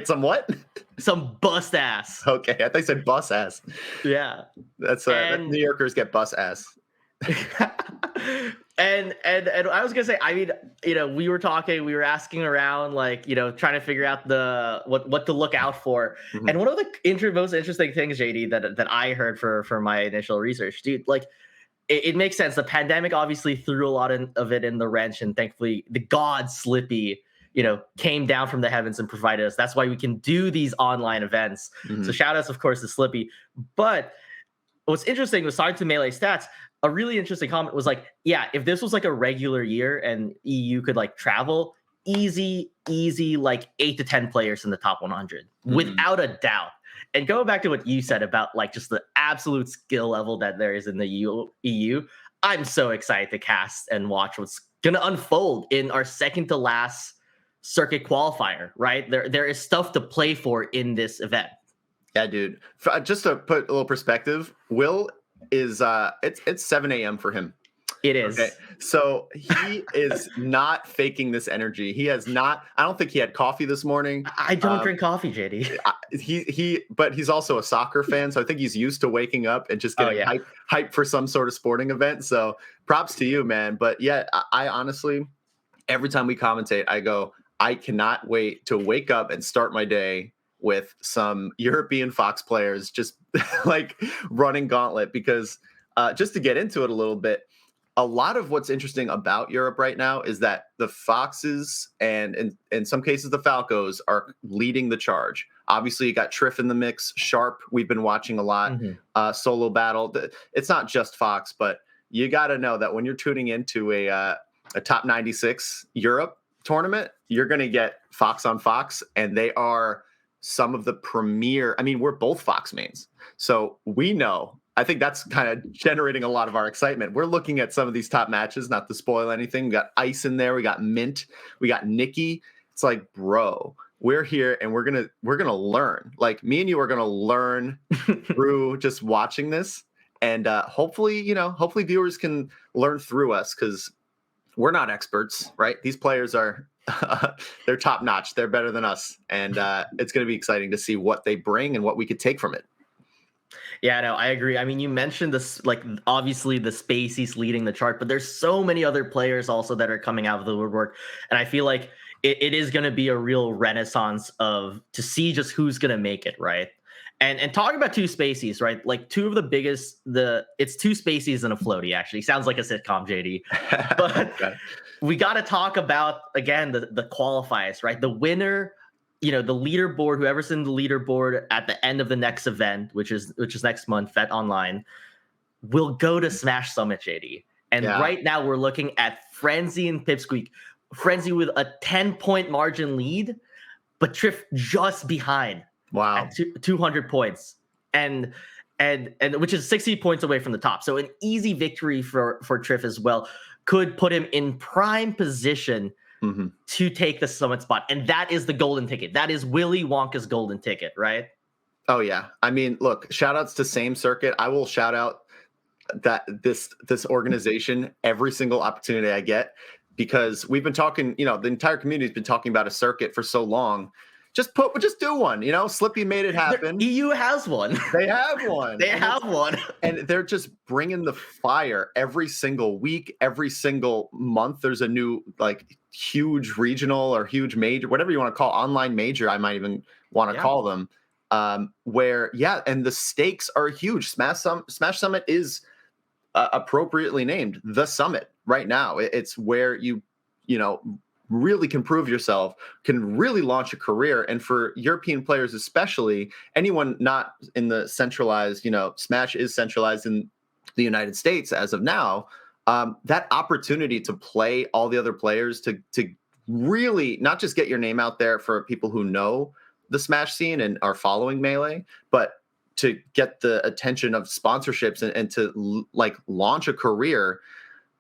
Some what? Some bust ass. Okay, I thought you said bus ass. Yeah. That's New Yorkers get bus ass. and I was gonna say, I mean, we were asking around, like, trying to figure out what to look out for. Mhm. And one of the most interesting things, JD, that I heard for my initial research, dude, like, it makes sense. The pandemic obviously threw a lot of it in the wrench, and thankfully the god Slippy, came down from the heavens and provided us. That's why we can do these online events. Mhm. So shout outs, of course, to Slippy. But what's interesting was, starting to Melee Stats, a really interesting comment was like, yeah, if this was like a regular year and EU could like travel, easy, like 8 to 10 players in the top 100, without a doubt. And going back to what you said about like just the absolute skill level that there is in the EU, I'm so excited to cast and watch what's going to unfold in our second to last circuit qualifier, right? There is stuff to play for in this event. Yeah, dude. Just to put a little perspective, Will is it's 7 a.m. for him. It is. Okay. So he is not faking this energy. He has not. I don't think he had coffee this morning. I don't drink coffee, JD. But he's also a soccer fan, so I think he's used to waking up and just getting hype for some sort of sporting event. So props to you, man. But yeah, I honestly, every time we commentate, I go, I cannot wait to wake up and start my day with some European Fox players just like running gauntlet, because just to get into it a little bit, a lot of what's interesting about Europe right now is that the Foxes and in some cases the Falcos are leading the charge. Obviously, you got Triff in the mix, Sharp, we've been watching a lot, solo battle. It's not just Fox, but you got to know that when you're tuning into a top 96 Europe tournament, you're going to get Fox on Fox, and they are some of the premier. I mean, we're both Fox mains, so we know. I think that's kind of generating a lot of our excitement. We're looking at some of these top matches, not to spoil anything. We got Ice in there, we got Mint, we got Nikki. It's like, bro, we're here and we're gonna learn. Like, me and you are gonna learn through just watching this, and hopefully viewers can learn through us, because we're not experts, right? These players are they're top notch. They're better than us, and it's going to be exciting to see what they bring and what we could take from it. Yeah, no, I agree. I mean, you mentioned this, like, obviously the Spaceys leading the chart, but there's so many other players also that are coming out of the woodwork, and I feel like it is going to be a real renaissance to see just who's going to make it, right? And talking about two Spaceys, right? Like, two of the biggest, it's two Spaceys and a floaty, actually. Sounds like a sitcom, JD. But we got to talk about, again, the qualifiers, right? The winner, the leaderboard, whoever's in the leaderboard at the end of the next event, which is next month, Vet Online, will go to Smash Summit, JD. And right now we're looking at Frenzy and Pipsqueak. Frenzy with a 10-point margin lead, but Triff just behind. Wow. At 200 points. And which is 60 points away from the top. So an easy victory for Triff as well could put him in prime position to take the summit spot. And that is the golden ticket. That is Willy Wonka's golden ticket, right? Oh, yeah. I mean, look, shout outs to Same Circuit. I will shout out that this organization every single opportunity I get, because we've been talking, the entire community has been talking about a circuit for so long. Just do one, Slippy made it happen. EU has one. They have one. They have one. And they're just bringing the fire every single week, every single month. There's a new, like, huge regional or huge major, whatever you want to call online major, I might even want to call them, where, and the stakes are huge. Smash Summit is appropriately named the Summit right now. It's where you really can prove yourself, can really launch a career. And for European players, especially anyone not in the centralized, Smash is centralized in the United States as of now, that opportunity to play all the other players, to really not just get your name out there for people who know the Smash scene and are following Melee, but to get the attention of sponsorships and to like launch a career.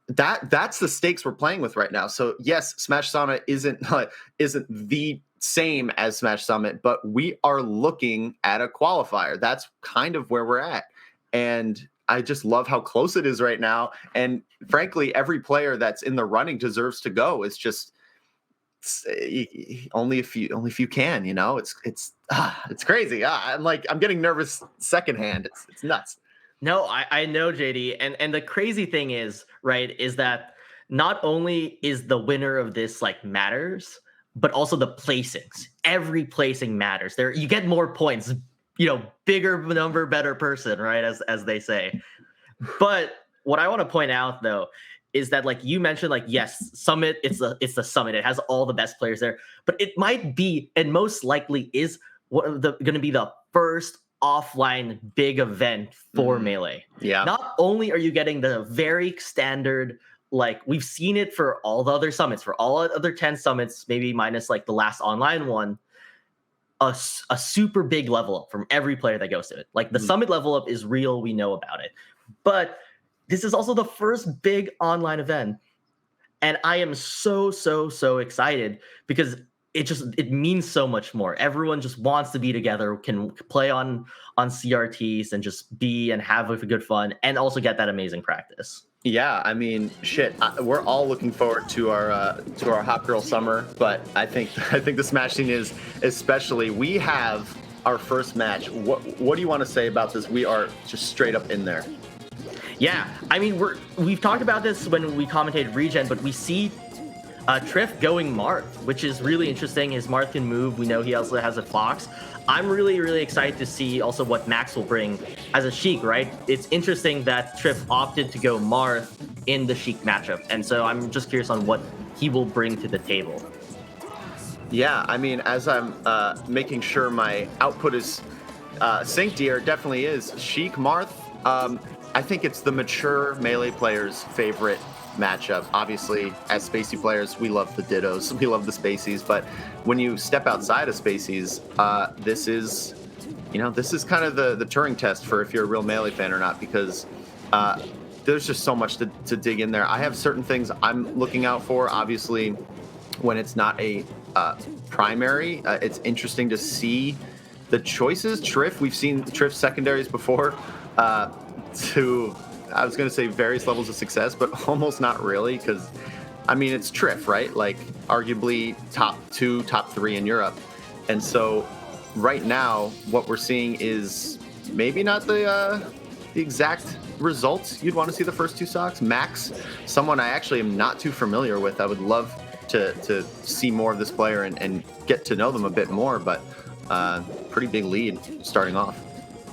That's the stakes we're playing with right now. So yes, Smash Sauna isn't the same as Smash Summit, but we are looking at a qualifier. That's kind of where we're at. And I just love how close it is right now. And frankly, every player that's in the running deserves to go. It's just only if you can, it's crazy. I'm getting nervous secondhand. It's nuts. No, I know, JD, and the crazy thing is, right, is that not only is the winner of this like matters, but also the placings. Every placing matters. There, you get more points. Bigger number, better person, right? As they say. But what I want to point out though is that, like you mentioned, like yes, Summit, it's the Summit. It has all the best players there, but it might be, and most likely is, going to be the first offline big event for Melee. Yeah. Not only are you getting the very standard, like we've seen it for all the other summits, for all other 10 summits, maybe minus like the last online one, a super big level up from every player that goes to it. Like the summit level up is real. We know about it. But this is also the first big online event. And I am so excited because it means so much more. Everyone just wants to be together, can play on CRTs and just be and have a good fun and also get that amazing practice. Yeah, I mean, shit. We're all looking forward to our Hot Girl Summer, but I think the Smash scene is especially. We have our first match. What do you want to say about this? We are just straight up in there. Yeah, I mean, we've talked about this when we commentated Regen, but we see Triff going Marth, which is really interesting. His Marth can move. We know he also has a Fox. I'm really excited to see also what Max will bring as a Sheik, right? It's interesting that Triff opted to go Marth in the Sheik matchup, and so I'm just curious on what he will bring to the table. Yeah, I mean, as I'm making sure my output is synced here, it definitely is Sheik Marth. I think it's the mature Melee player's favorite matchup. Obviously, as Spacey players, we love the Dittos, we love the Spaceys, but when you step outside of Spaceys, this is kind of the Turing test for if you're a real Melee fan or not, because there's just so much to dig in there. I have certain things I'm looking out for. Obviously, when it's not a primary, it's interesting to see the choices. Triff, we've seen Triff secondaries before, to, I was going to say various levels of success, but almost not really, because, I mean, it's Triff, right? Like, arguably top 2, top 3 in Europe. And so, right now, what we're seeing is maybe not the exact results you'd want to see the first 2 stocks. Max, someone I actually am not too familiar with. I would love to see more of this player and get to know them a bit more, but pretty big lead starting off.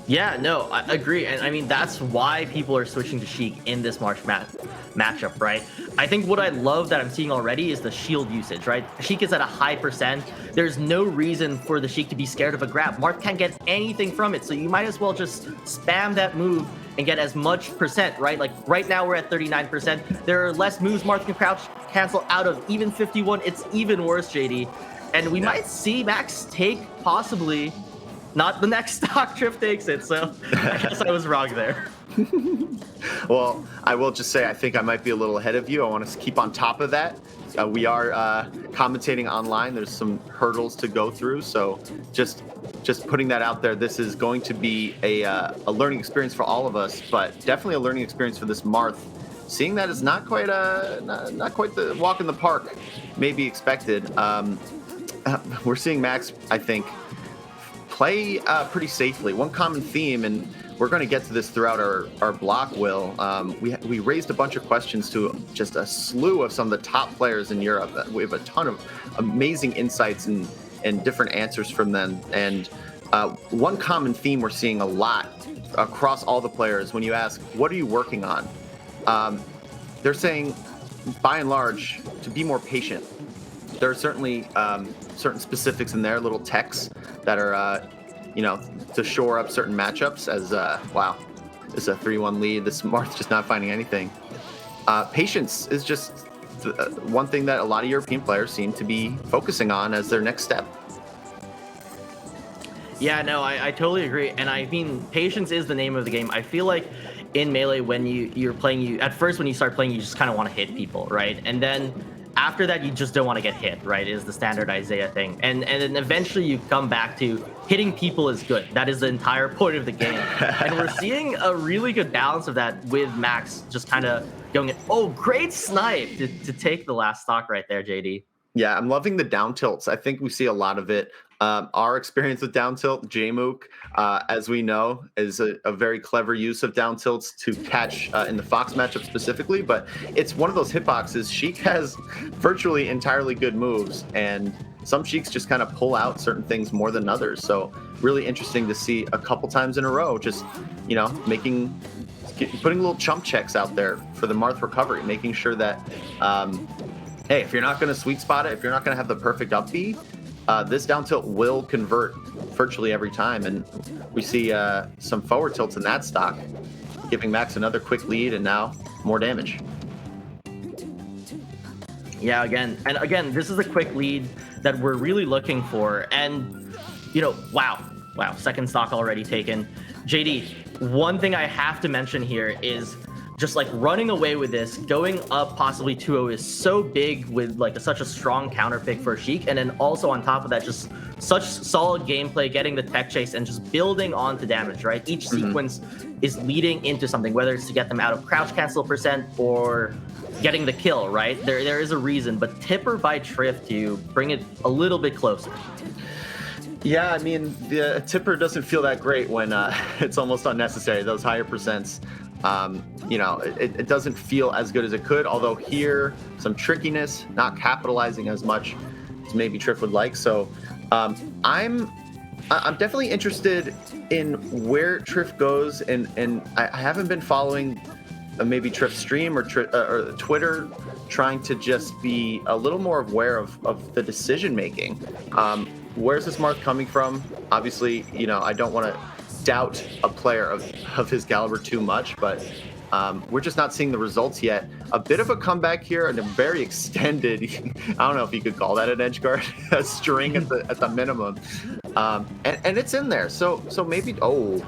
Yeah, no, I agree. And I mean, that's why people are switching to Sheik in this March matchup, right? I think what I love that I'm seeing already is the shield usage, right? Sheik is at a high percent. There's no reason for the Sheik to be scared of a grab. Marth can't get anything from it, so you might as well just spam that move and get as much percent, right? Like right now we're at 39%. There are less moves Marth can crouch cancel out of. Even 51, it's even worse, JD. And we might see Max take possibly not the next stock. Triff takes it, so I guess I was wrong there. Well, I will just say I think I might be a little ahead of you. I want to keep on top of that. We are commentating online. There's some hurdles to go through, so just putting that out there. This is going to be a learning experience for all of us, but definitely a learning experience for this Marth. Seeing that is not quite the walk in the park maybe expected. We're seeing Max, I think, play pretty safely. One common theme, and we're going to get to this throughout our block, Will. We raised a bunch of questions to just a slew of some of the top players in Europe. We have a ton of amazing insights and different answers from them. And one common theme we're seeing a lot across all the players, when you ask, what are you working on? They're saying, by and large, to be more patient. There are certainly certain specifics in there, little techs that are, to shore up certain matchups. As wow, this is a 3-1 lead. This Marth's just not finding anything. Patience is just one thing that a lot of European players seem to be focusing on as their next step. Yeah, no, I totally agree. And I mean, patience is the name of the game. I feel like in Melee, when you're playing, at first when you start playing, you just kind of want to hit people, right? And then after that, you just don't want to get hit, right? Is the standard Isaiah thing. And then eventually you come back to hitting people is good. That is the entire point of the game. And we're seeing a really good balance of that with Max just kind of going, oh, great snipe to take the last stock right there, JD. Yeah, I'm loving the down tilts. I think we see a lot of it. Our experience with down tilt, Jmook, as we know, is a very clever use of down tilts to catch in the Fox matchup specifically. But it's one of those hitboxes. Sheik has virtually entirely good moves, and some Sheiks just kind of pull out certain things more than others. So really interesting to see a couple times in a row, just, you know, putting little chump checks out there for the Marth recovery, making sure that, hey, if you're not going to sweet spot it, if you're not going to have the perfect up B, this down tilt will convert virtually every time. And we see some forward tilts in that stock, giving Max another quick lead and now more damage. Yeah, again, this is a quick lead that we're really looking for. And, you know, wow, second stock already taken. JD, one thing I have to mention here is just like running away with this, going up possibly 2-0 is so big with like such a strong counter pick for Sheik. And then also on top of that, just such solid gameplay, getting the tech chase and just building onto damage, right? Each sequence is leading into something, whether it's to get them out of crouch cancel percent or getting the kill, right? There is a reason, but Tipper by Triff to bring it a little bit closer. Yeah, I mean, the Tipper doesn't feel that great when it's almost unnecessary. Those higher percents, you know, it doesn't feel as good as it could. Although here, some trickiness, not capitalizing as much as maybe Triff would like. So I'm definitely interested in where Triff goes, and I haven't been following maybe Triff stream or Twitter, trying to just be a little more aware of the decision making. Where's this Marth coming from? Obviously, you know, I don't want to doubt a player of his caliber too much, but we're just not seeing the results yet. A bit of a comeback here and a very extended, I don't know if you could call that an edge guard, a string at the minimum. And it's in there. So maybe, hold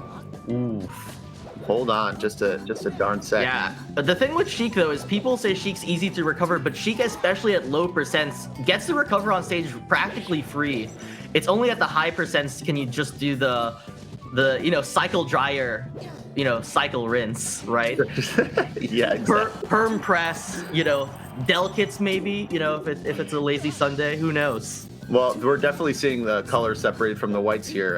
on, just a darn sec. Yeah, the thing with Sheik though is people say Sheik's easy to recover, but Sheik, especially at low percents, gets to recover on stage practically free. It's only at the high percents can you just do the you know, cycle dryer, you know, cycle rinse, right? Yeah, exactly. Perm press, you know, delicates maybe, you know, if it's a lazy Sunday, who knows? Well, we're definitely seeing the colors separated from the whites here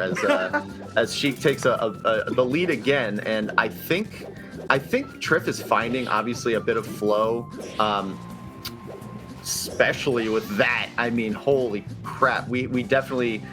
as Sheik takes the lead again, and I think Triff is finding obviously a bit of flow, especially with that. I mean, holy crap, we definitely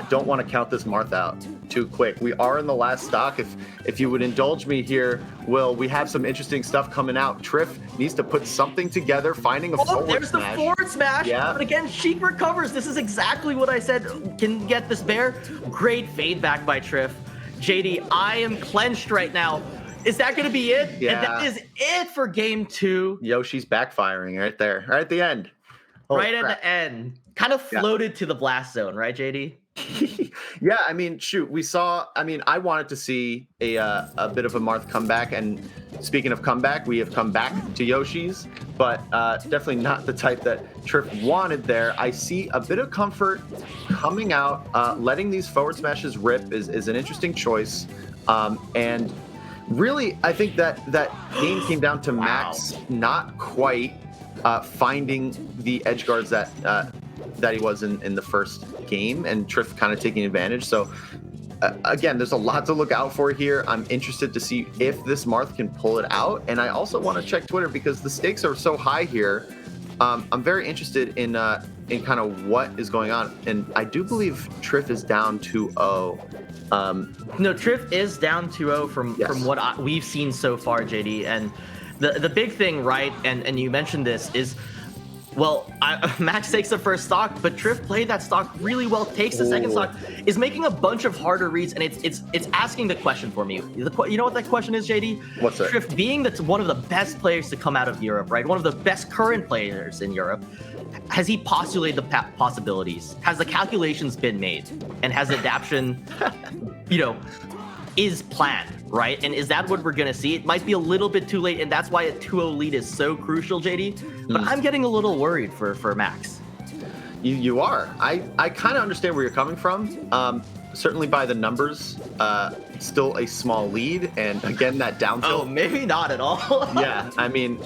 don't want to count this Marth out too quick. We are in the last stock. If you would indulge me here, Will, we have some interesting stuff coming out. Triff needs to put something together, finding a forward there's smash. The forward smash. Yeah. But again, Sheik recovers. This is exactly what I said can get this bear. Great fade back by Triff. JD, I am clenched right now. Is that going to be it? Yeah. And that is it for game 2. Yoshi's backfiring right there, right at the end. Right at the end. Kind of floated to the blast zone, right, JD? Yeah, I mean, shoot, I wanted to see a bit of a Marth comeback, and speaking of comeback, we have come back to Yoshi's, but definitely not the type that Triff wanted there. I see a bit of comfort coming out, letting these forward smashes rip is an interesting choice, and really, I think that game came down to Max not quite finding the edge guards that he was in the first game, and Triff kind of taking advantage. So again, there's a lot to look out for here. I'm interested to see if this Marth can pull it out, and I also want to check Twitter because the stakes are so high here. I'm very interested in kind of what is going on, and I do believe Triff is down 2-0. No, Triff is down 2-0 from what we've seen so far, JD. And the big thing, right, and you mentioned this, is, well, Max takes the first stock, but Triff played that stock really well, takes the second stock, is making a bunch of harder reads, and it's asking the question for me. You know what that question is, JD? What's that? Triff, being one of the best players to come out of Europe, right, one of the best current players in Europe, has he postulated the possibilities? Has the calculations been made? And has adaptation, is planned, right? And is that what we're going to see? It might be a little bit too late, and that's why a 2-0 lead is so crucial, JD. But I'm getting a little worried for Max. You are. I kind of understand where you're coming from. certainly by the numbers, still a small lead. And again, that down tilt. Oh, maybe not at all. Yeah, I mean,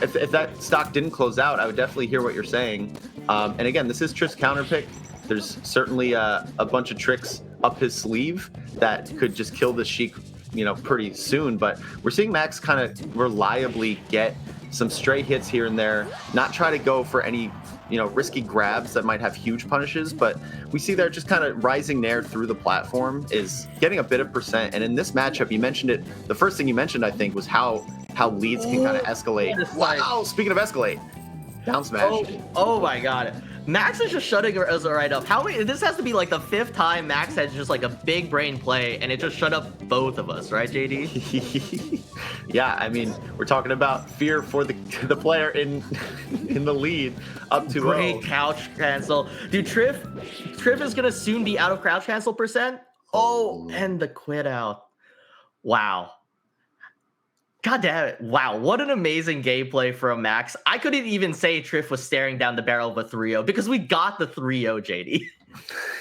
if that stock didn't close out, I would definitely hear what you're saying. And again, this is Triff's counter pick. There's certainly a bunch of tricks up his sleeve that could just kill the Sheik, pretty soon. But we're seeing Max kind of reliably get some stray hits here and there, not try to go for any, risky grabs that might have huge punishes. But we see there just kind of rising Nair through the platform is getting a bit of percent. And in this matchup, you mentioned it. The first thing you mentioned, I think, was how leads can kind of escalate. Wow! Speaking of escalate, down smash. Oh my god. Max is just shutting us right up. This has to be like the 5th time Max had just like a big brain play and it just shut up both of us, right, JD? Yeah, I mean, we're talking about fear for the player in the lead up to Great couch cancel. Dude, Triff is gonna soon be out of crouch cancel percent. Oh, and the quit out. Wow. God damn it. Wow, what an amazing gameplay from Max. I couldn't even say Triff was staring down the barrel of a 3-0 because we got the 3-0,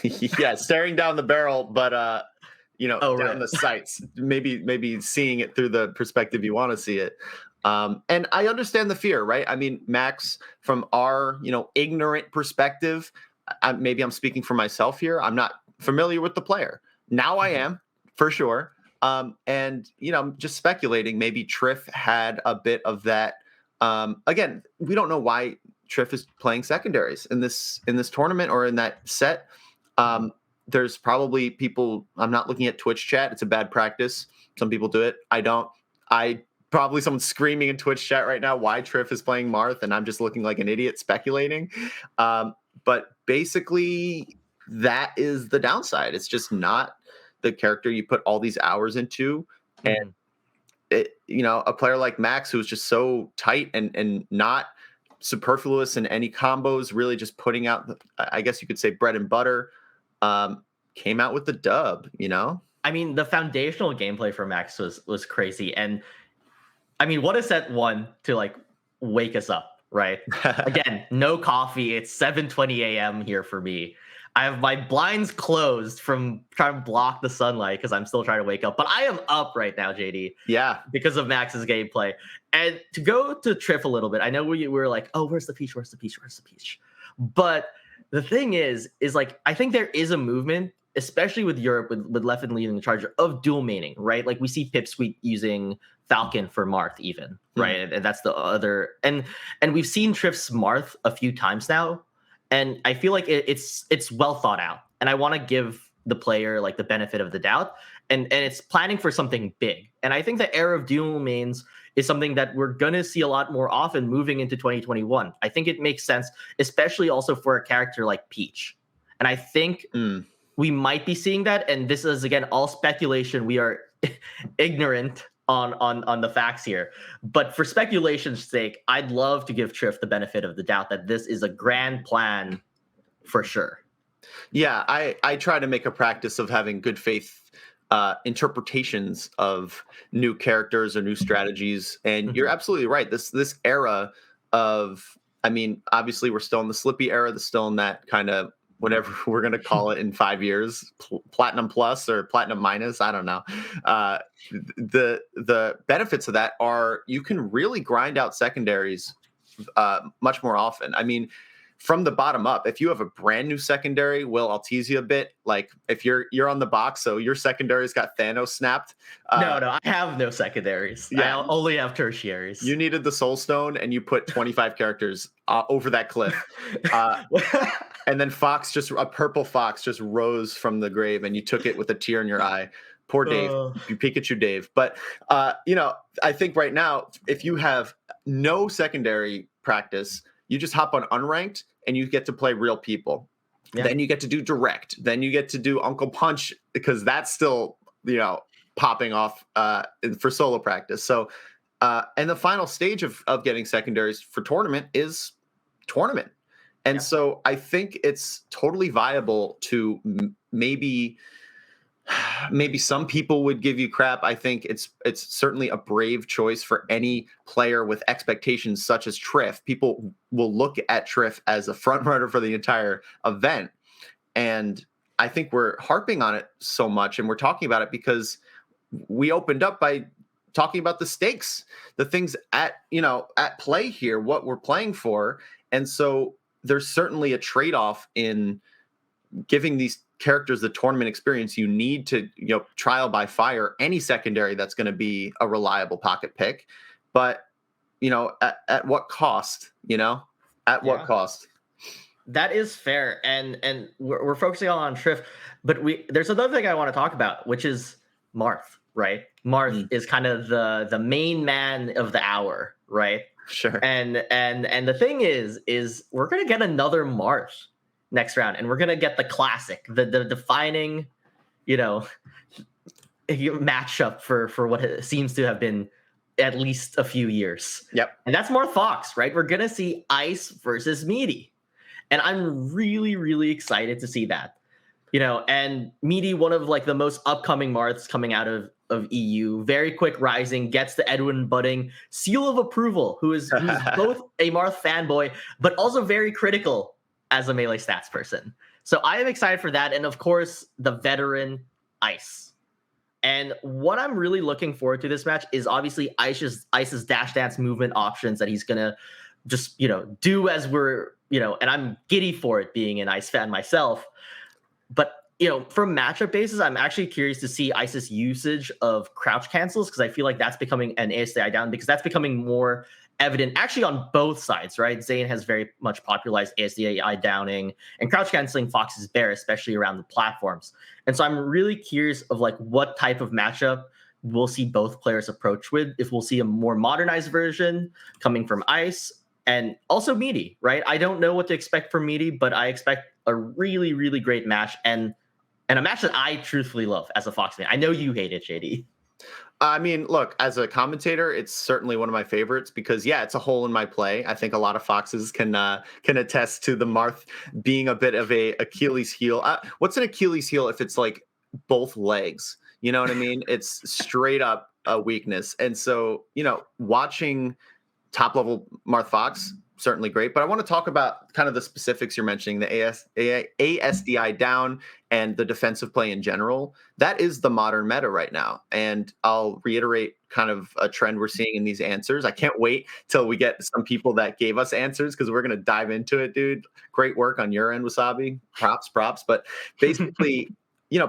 JD. Yeah, staring down the barrel, but down right. the sights. Maybe seeing it through the perspective you want to see it. And I understand the fear, right? I mean, Max, from our ignorant perspective, maybe I'm speaking for myself here. I'm not familiar with the player. Now I am, for sure. And I'm just speculating. Maybe Triff had a bit of that. Again, we don't know why Triff is playing secondaries in this tournament or in that set. There's probably people. I'm not looking at Twitch chat. It's a bad practice. Some people do it. I don't. Probably someone's screaming in Twitch chat right now why Triff is playing Marth, and I'm just looking like an idiot speculating. But basically, that is the downside. It's just not the character you put all these hours into. And a player like Max, who's just so tight and not superfluous in any combos, really just putting out, I guess you could say, bread and butter, came out with the dub, I mean, the foundational gameplay for Max was crazy. And I mean, what a set one to like wake us up, right? Again, no coffee. It's 7:20 a.m. here for me. I have my blinds closed from trying to block the sunlight because I'm still trying to wake up. But I am up right now, JD. Yeah. Because of Max's gameplay. And to go to Triff a little bit, I know we were like, oh, where's the peach? Where's the peach? Where's the peach? But the thing is like, I think there is a movement, especially with Europe, with Leffen leading the charge, of dual maining, right? Like we see Pipsqueak using Falcon for Marth even, right? And that's the other. And we've seen Triff's Marth a few times now. And I feel like it's well thought out. And I want to give the player like the benefit of the doubt. And it's planning for something big. And I think the era of dual mains is something that we're going to see a lot more often moving into 2021. I think it makes sense, especially also for a character like Peach. And I think we might be seeing that. And this is, again, all speculation. We are ignorant on the facts here. But for speculation's sake, I'd love to give Triff the benefit of the doubt that this is a grand plan for sure. Yeah, I try to make a practice of having good faith interpretations of new characters or new strategies. And you're absolutely right. This era of, I mean, obviously we're still in the Slippy era. That's still in that kind of whatever we're going to call it in 5 years, platinum plus or platinum minus. I don't know. The benefits of that are you can really grind out secondaries much more often. I mean, from the bottom up, if you have a brand new secondary, I'll tease you a bit. Like if you're on the box, so your secondary's got Thanos snapped. No, I have no secondaries. Yeah. I only have tertiaries. You needed the Soul Stone, and you put 25 characters over that cliff. And then a purple fox just rose from the grave, and you took it with a tear in your eye. Poor Dave, Pikachu Dave. But, I think right now, if you have no secondary practice, you just hop on unranked and you get to play real people. Yeah. Then you get to do direct. Then you get to do Uncle Punch because that's still, popping off for solo practice. So, and the final stage of getting secondaries for tournament is tournament. And so I think it's totally viable to maybe some people would give you crap. I think it's certainly a brave choice for any player with expectations such as Triff. People will look at Triff as a front runner for the entire event. And I think we're harping on it so much and we're talking about it because we opened up by talking about the stakes, the things at play here, what we're playing for. And so there's certainly a trade-off in giving these characters the tournament experience. You need to, trial by fire any secondary that's going to be a reliable pocket pick. But, at what cost, at what cost? That is fair, and we're focusing on Triff, but there's another thing I want to talk about, which is Marth, right? Marth is kind of the main man of the hour, right? Sure. And the thing is we're gonna get another Marth next round, and we're gonna get the classic, the defining, matchup for what seems to have been at least a few years. Yep. And that's Marth Fox, right? We're gonna see Ice versus Meaty. And I'm really, really excited to see that. And Meaty, one of like the most upcoming Marths coming out of EU, very quick rising, gets the Edwin Budding seal of approval, who's both a Marth fanboy, but also very critical as a melee stats person. So I am excited for that. And of course, the veteran Ice. And what I'm really looking forward to this match is obviously Ice's dash dance movement options that he's going to just, do as we're, and I'm giddy for it being an Ice fan myself. But, from matchup basis, I'm actually curious to see Ice's usage of crouch cancels, because I feel like that's becoming an ASDI down, because that's becoming more evident actually on both sides, right? Zayn has very much popularized ASDI downing and crouch canceling Fox's bear, especially around the platforms. And so I'm really curious of like what type of matchup we'll see both players approach with, if we'll see a more modernized version coming from Ice and also Meaty, right? I don't know what to expect from Meaty, but I expect a really, really great match and a match that I truthfully love as a Fox fan. I know you hate it, JD. I mean, look, as a commentator, it's certainly one of my favorites because, it's a hole in my play. I think a lot of Foxes can attest to the Marth being a bit of a Achilles heel. What's an Achilles heel if it's like both legs? You know what I mean? It's straight up a weakness. And so, watching top level Marth Fox, certainly great. But I want to talk about kind of the specifics you're mentioning, the ASDI down and the defensive play in general. That is the modern meta right now. And I'll reiterate kind of a trend we're seeing in these answers. I can't wait till we get some people that gave us answers because we're going to dive into it, dude. Great work on your end, Wasabi. Props. But basically,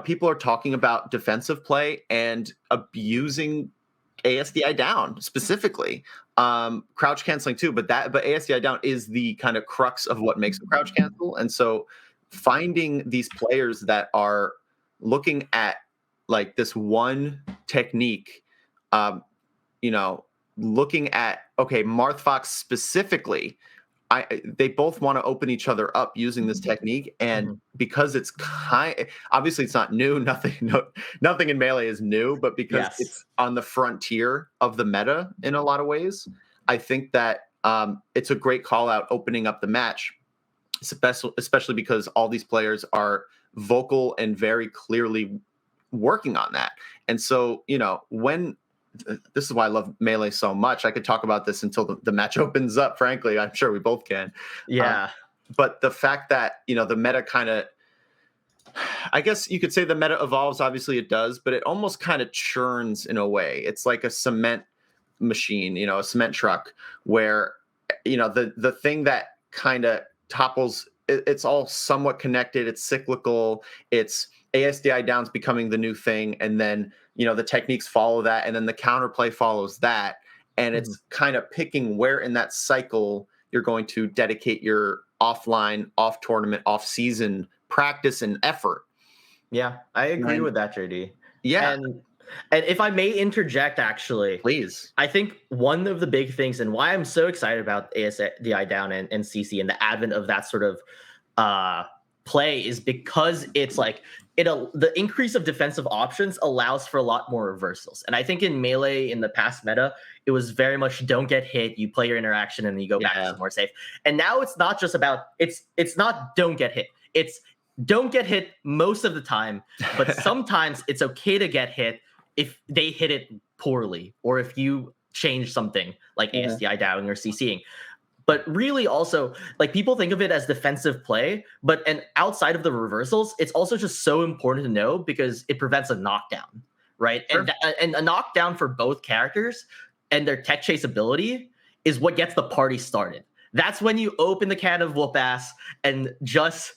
people are talking about defensive play and abusing ASDI down specifically. Crouch canceling too, but ASDI down is the kind of crux of what makes a crouch cancel. And so finding these players that are looking at like this one technique, looking at, okay, Marth Fox specifically, they both want to open each other up using this technique. And because it's obviously it's not new, nothing in Melee is new, but because it's on the frontier of the meta in a lot of ways, I think that it's a great call out opening up the match, especially because all these players are vocal and very clearly working on that. And so, this is why I love Melee so much. I could talk about this until the match opens up, frankly. I'm sure we both can. Yeah. But the fact that, the meta kind of, I guess you could say the meta evolves. Obviously it does, but it almost kind of churns in a way. It's like a cement machine, a cement truck where, the thing that kind of topples, it's all somewhat connected. It's cyclical. It's ASDI downs becoming the new thing. And then, the techniques follow that. And then the counterplay follows that. And it's kind of picking where in that cycle you're going to dedicate your offline, off tournament, off season practice and effort. Yeah, I agree with that, JD. Yeah. And if I may interject, actually, please. I think one of the big things and why I'm so excited about ASDI down and CC and the advent of that sort of play is because it's like the increase of defensive options allows for a lot more reversals. And I think in Melee in the past meta, it was very much don't get hit, you play your interaction and then you go back to more safe. And now it's not just about it's not don't get hit. It's don't get hit most of the time, but sometimes it's okay to get hit if they hit it poorly or if you change something like ASDI downing or CCing. But really also, like, people think of it as defensive play, and outside of the reversals, it's also just so important to know because it prevents a knockdown, right? Sure. And a knockdown for both characters and their tech chase ability is what gets the party started. That's when you open the can of whoop ass and just,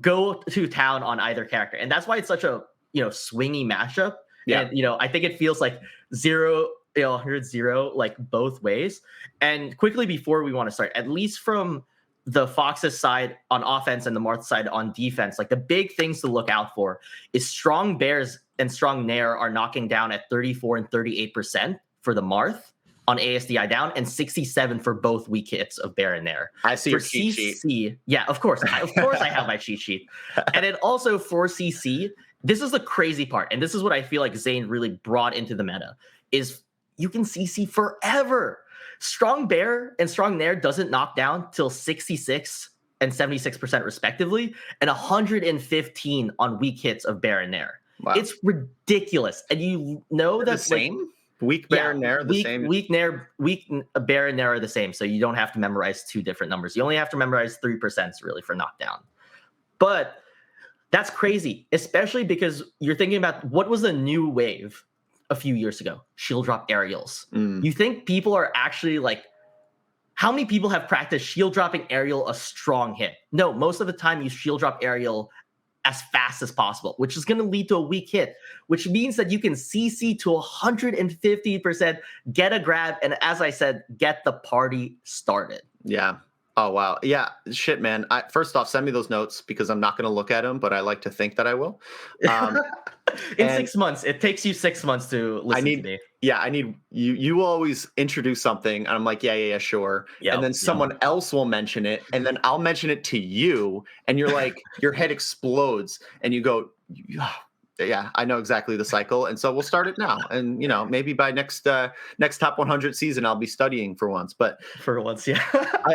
go to town on either character. And that's why it's such a, swingy matchup. Yeah. And, I think it feels like zero, here's zero, like both ways. And quickly before we want to start, at least from the Fox's side on offense and the Marth side on defense, like the big things to look out for is Strong Bears and Strong Nair are knocking down at 34 and 38% for the Marth on ASDI down, and 67 for both weak hits of Bear and Nair. I see for your cheat sheet. Yeah, of course. I have my cheat sheet. And then also for CC, this is the crazy part, and this is what I feel like Zane really brought into the meta, is you can CC forever. Strong Bear and Strong Nair doesn't knock down till 66 and 76% respectively, and 115 on weak hits of Bear and Nair. Wow. It's ridiculous. And you know They're that's the same? Weak Bear and Nair are the same? Weak Bear and Nair are the same, so you don't have to memorize two different numbers. You only have to memorize 3% really for knockdown. But that's crazy, especially because you're thinking about what was the new wave a few years ago? Shield drop aerials. You think people are actually like, how many people have practiced shield dropping aerial a strong hit? No, most of the time you shield drop aerial as fast as possible, which is going to lead to a weak hit, which means that you can CC to 150%, get a grab, and as I said, get the party started. Yeah. Oh, wow. Yeah. Shit, man. First off, send me those notes because I'm not going to look at them, but I like to think that I will. In 6 months. It takes you 6 months to listen to me. Yeah, I need you. You always introduce something, and I'm like, yeah, sure. Yep, and then someone else will mention it, and then I'll mention it to you, and you're like, your head explodes, and you go, yeah, I know exactly the cycle, and so we'll start it now. And maybe by next top 100 season, I'll be studying for once. But for once, yeah,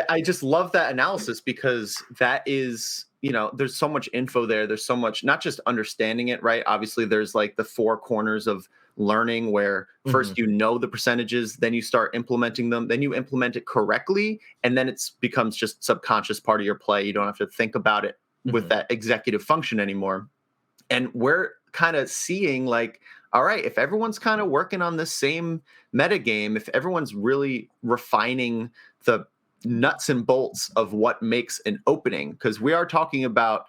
I just love that analysis because that is. There's so much info there. There's so much, not just understanding it, right? Obviously, there's like the four corners of learning where first the percentages, then you start implementing them, then you implement it correctly, and then it becomes just subconscious part of your play. You don't have to think about it with that executive function anymore. And we're kind of seeing like, all right, if everyone's kind of working on the same meta game, if everyone's really refining the nuts and bolts of what makes an opening, because we are talking about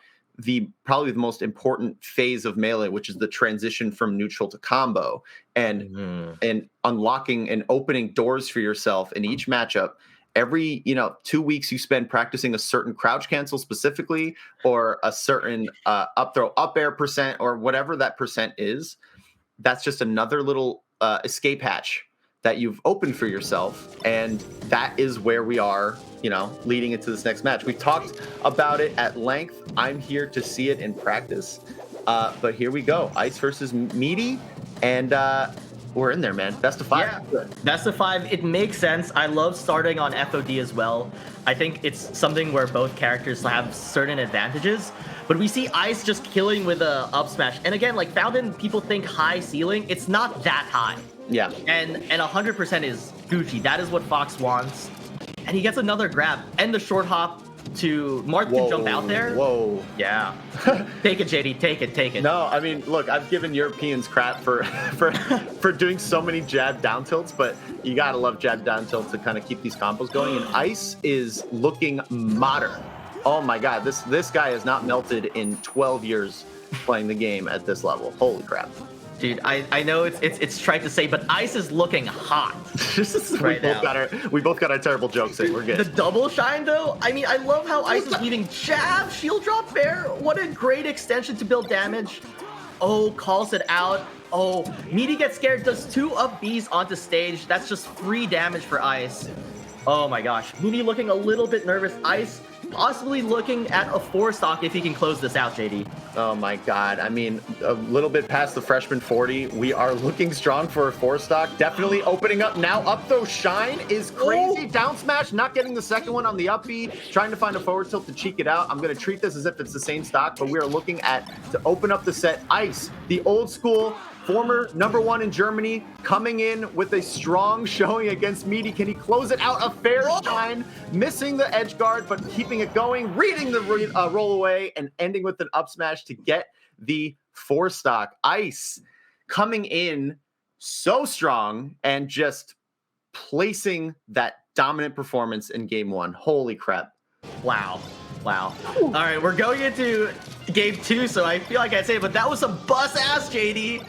probably the most important phase of Melee, which is the transition from neutral to combo, and unlocking and opening doors for yourself in each matchup. Every 2 weeks you spend practicing a certain crouch cancel specifically, or a certain up throw up air percent, or whatever that percent is. That's just another little escape hatch that you've opened for yourself, and that is where we are, leading into this next match. We've talked about it at length. I'm here to see it in practice, but here we go. Ice versus Meaty, and we're in there, man. Best of 5. Yeah, best of 5. It makes sense. I love starting on FOD as well. I think it's something where both characters have certain advantages. But we see Ice just killing with a up smash. And again, like Fountain, people think high ceiling. It's not that high. Yeah. And 100% is Gucci. That is what Fox wants. And he gets another grab. And the short hop to Marth can jump out there. Whoa. Yeah. Take it, JD. Take it. No, I mean, look, I've given Europeans crap for doing so many jab down tilts, but you gotta love jab down tilt to kind of keep these combos going. And Ice is looking modern. Oh my God, this guy has not melted in 12 years playing the game at this level. Holy crap. Dude, I know it's trite to say, but Ice is looking hot right now. We both got our terrible jokes in. We're good. The double shine, though, I mean, I love how Ice is leaving jab, shield drop Bear. What a great extension to build damage. Oh, calls it out. Oh, Meaty gets scared, does 2 up Bs onto stage. That's just free damage for Ice. Oh my gosh. Meaty looking a little bit nervous. Ice possibly looking at a 4 stock if he can close this out, JD. Oh my God. I mean, a little bit past the freshman 40. We are looking strong for a 4 stock. Definitely opening up now. Up throw shine is crazy. Down smash, not getting the second one on the up B. Trying to find a forward tilt to cheek it out. I'm going to treat this as if it's the same stock, but we are looking at to open up the set. Ice, the old school former #1 in Germany, coming in with a strong showing against Meaty. Can he close it out? A fair shine, missing the edge guard, but keeping it going, reading the roll away, and ending with an up smash to get the 4 stock. Ice coming in so strong and just placing that dominant performance in game 1. Holy crap. Wow. All right, we're going into game 2, so I feel like I say, but that was some bust ass, JD.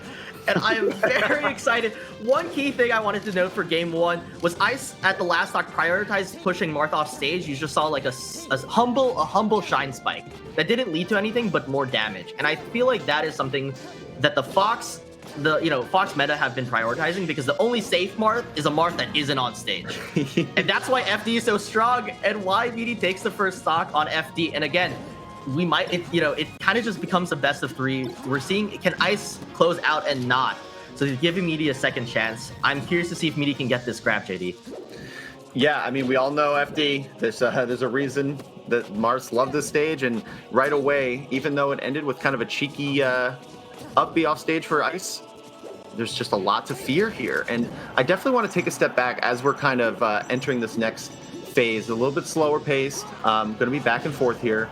And I am very excited. One key thing I wanted to note for game 1 was Ice at the last stock prioritized pushing Marth off stage. You just saw like a humble shine spike that didn't lead to anything but more damage. And I feel like that is something that the Fox meta have been prioritizing, because the only safe Marth is a Marth that isn't on stage. And that's why FD is so strong and why Meaty takes the first stock on FD. And again, it kind of just becomes a best of 3. We're seeing, can Ice close out and not? So he's giving Meaty a second chance. I'm curious to see if Meaty can get this grab, JD. Yeah, I mean, we all know FD. There's a reason that Mars loved this stage, and right away, even though it ended with kind of a cheeky up B off stage for Ice, there's just a lot to fear here. And I definitely want to take a step back as we're kind of entering this next phase, a little bit slower paced. Going to be back and forth here.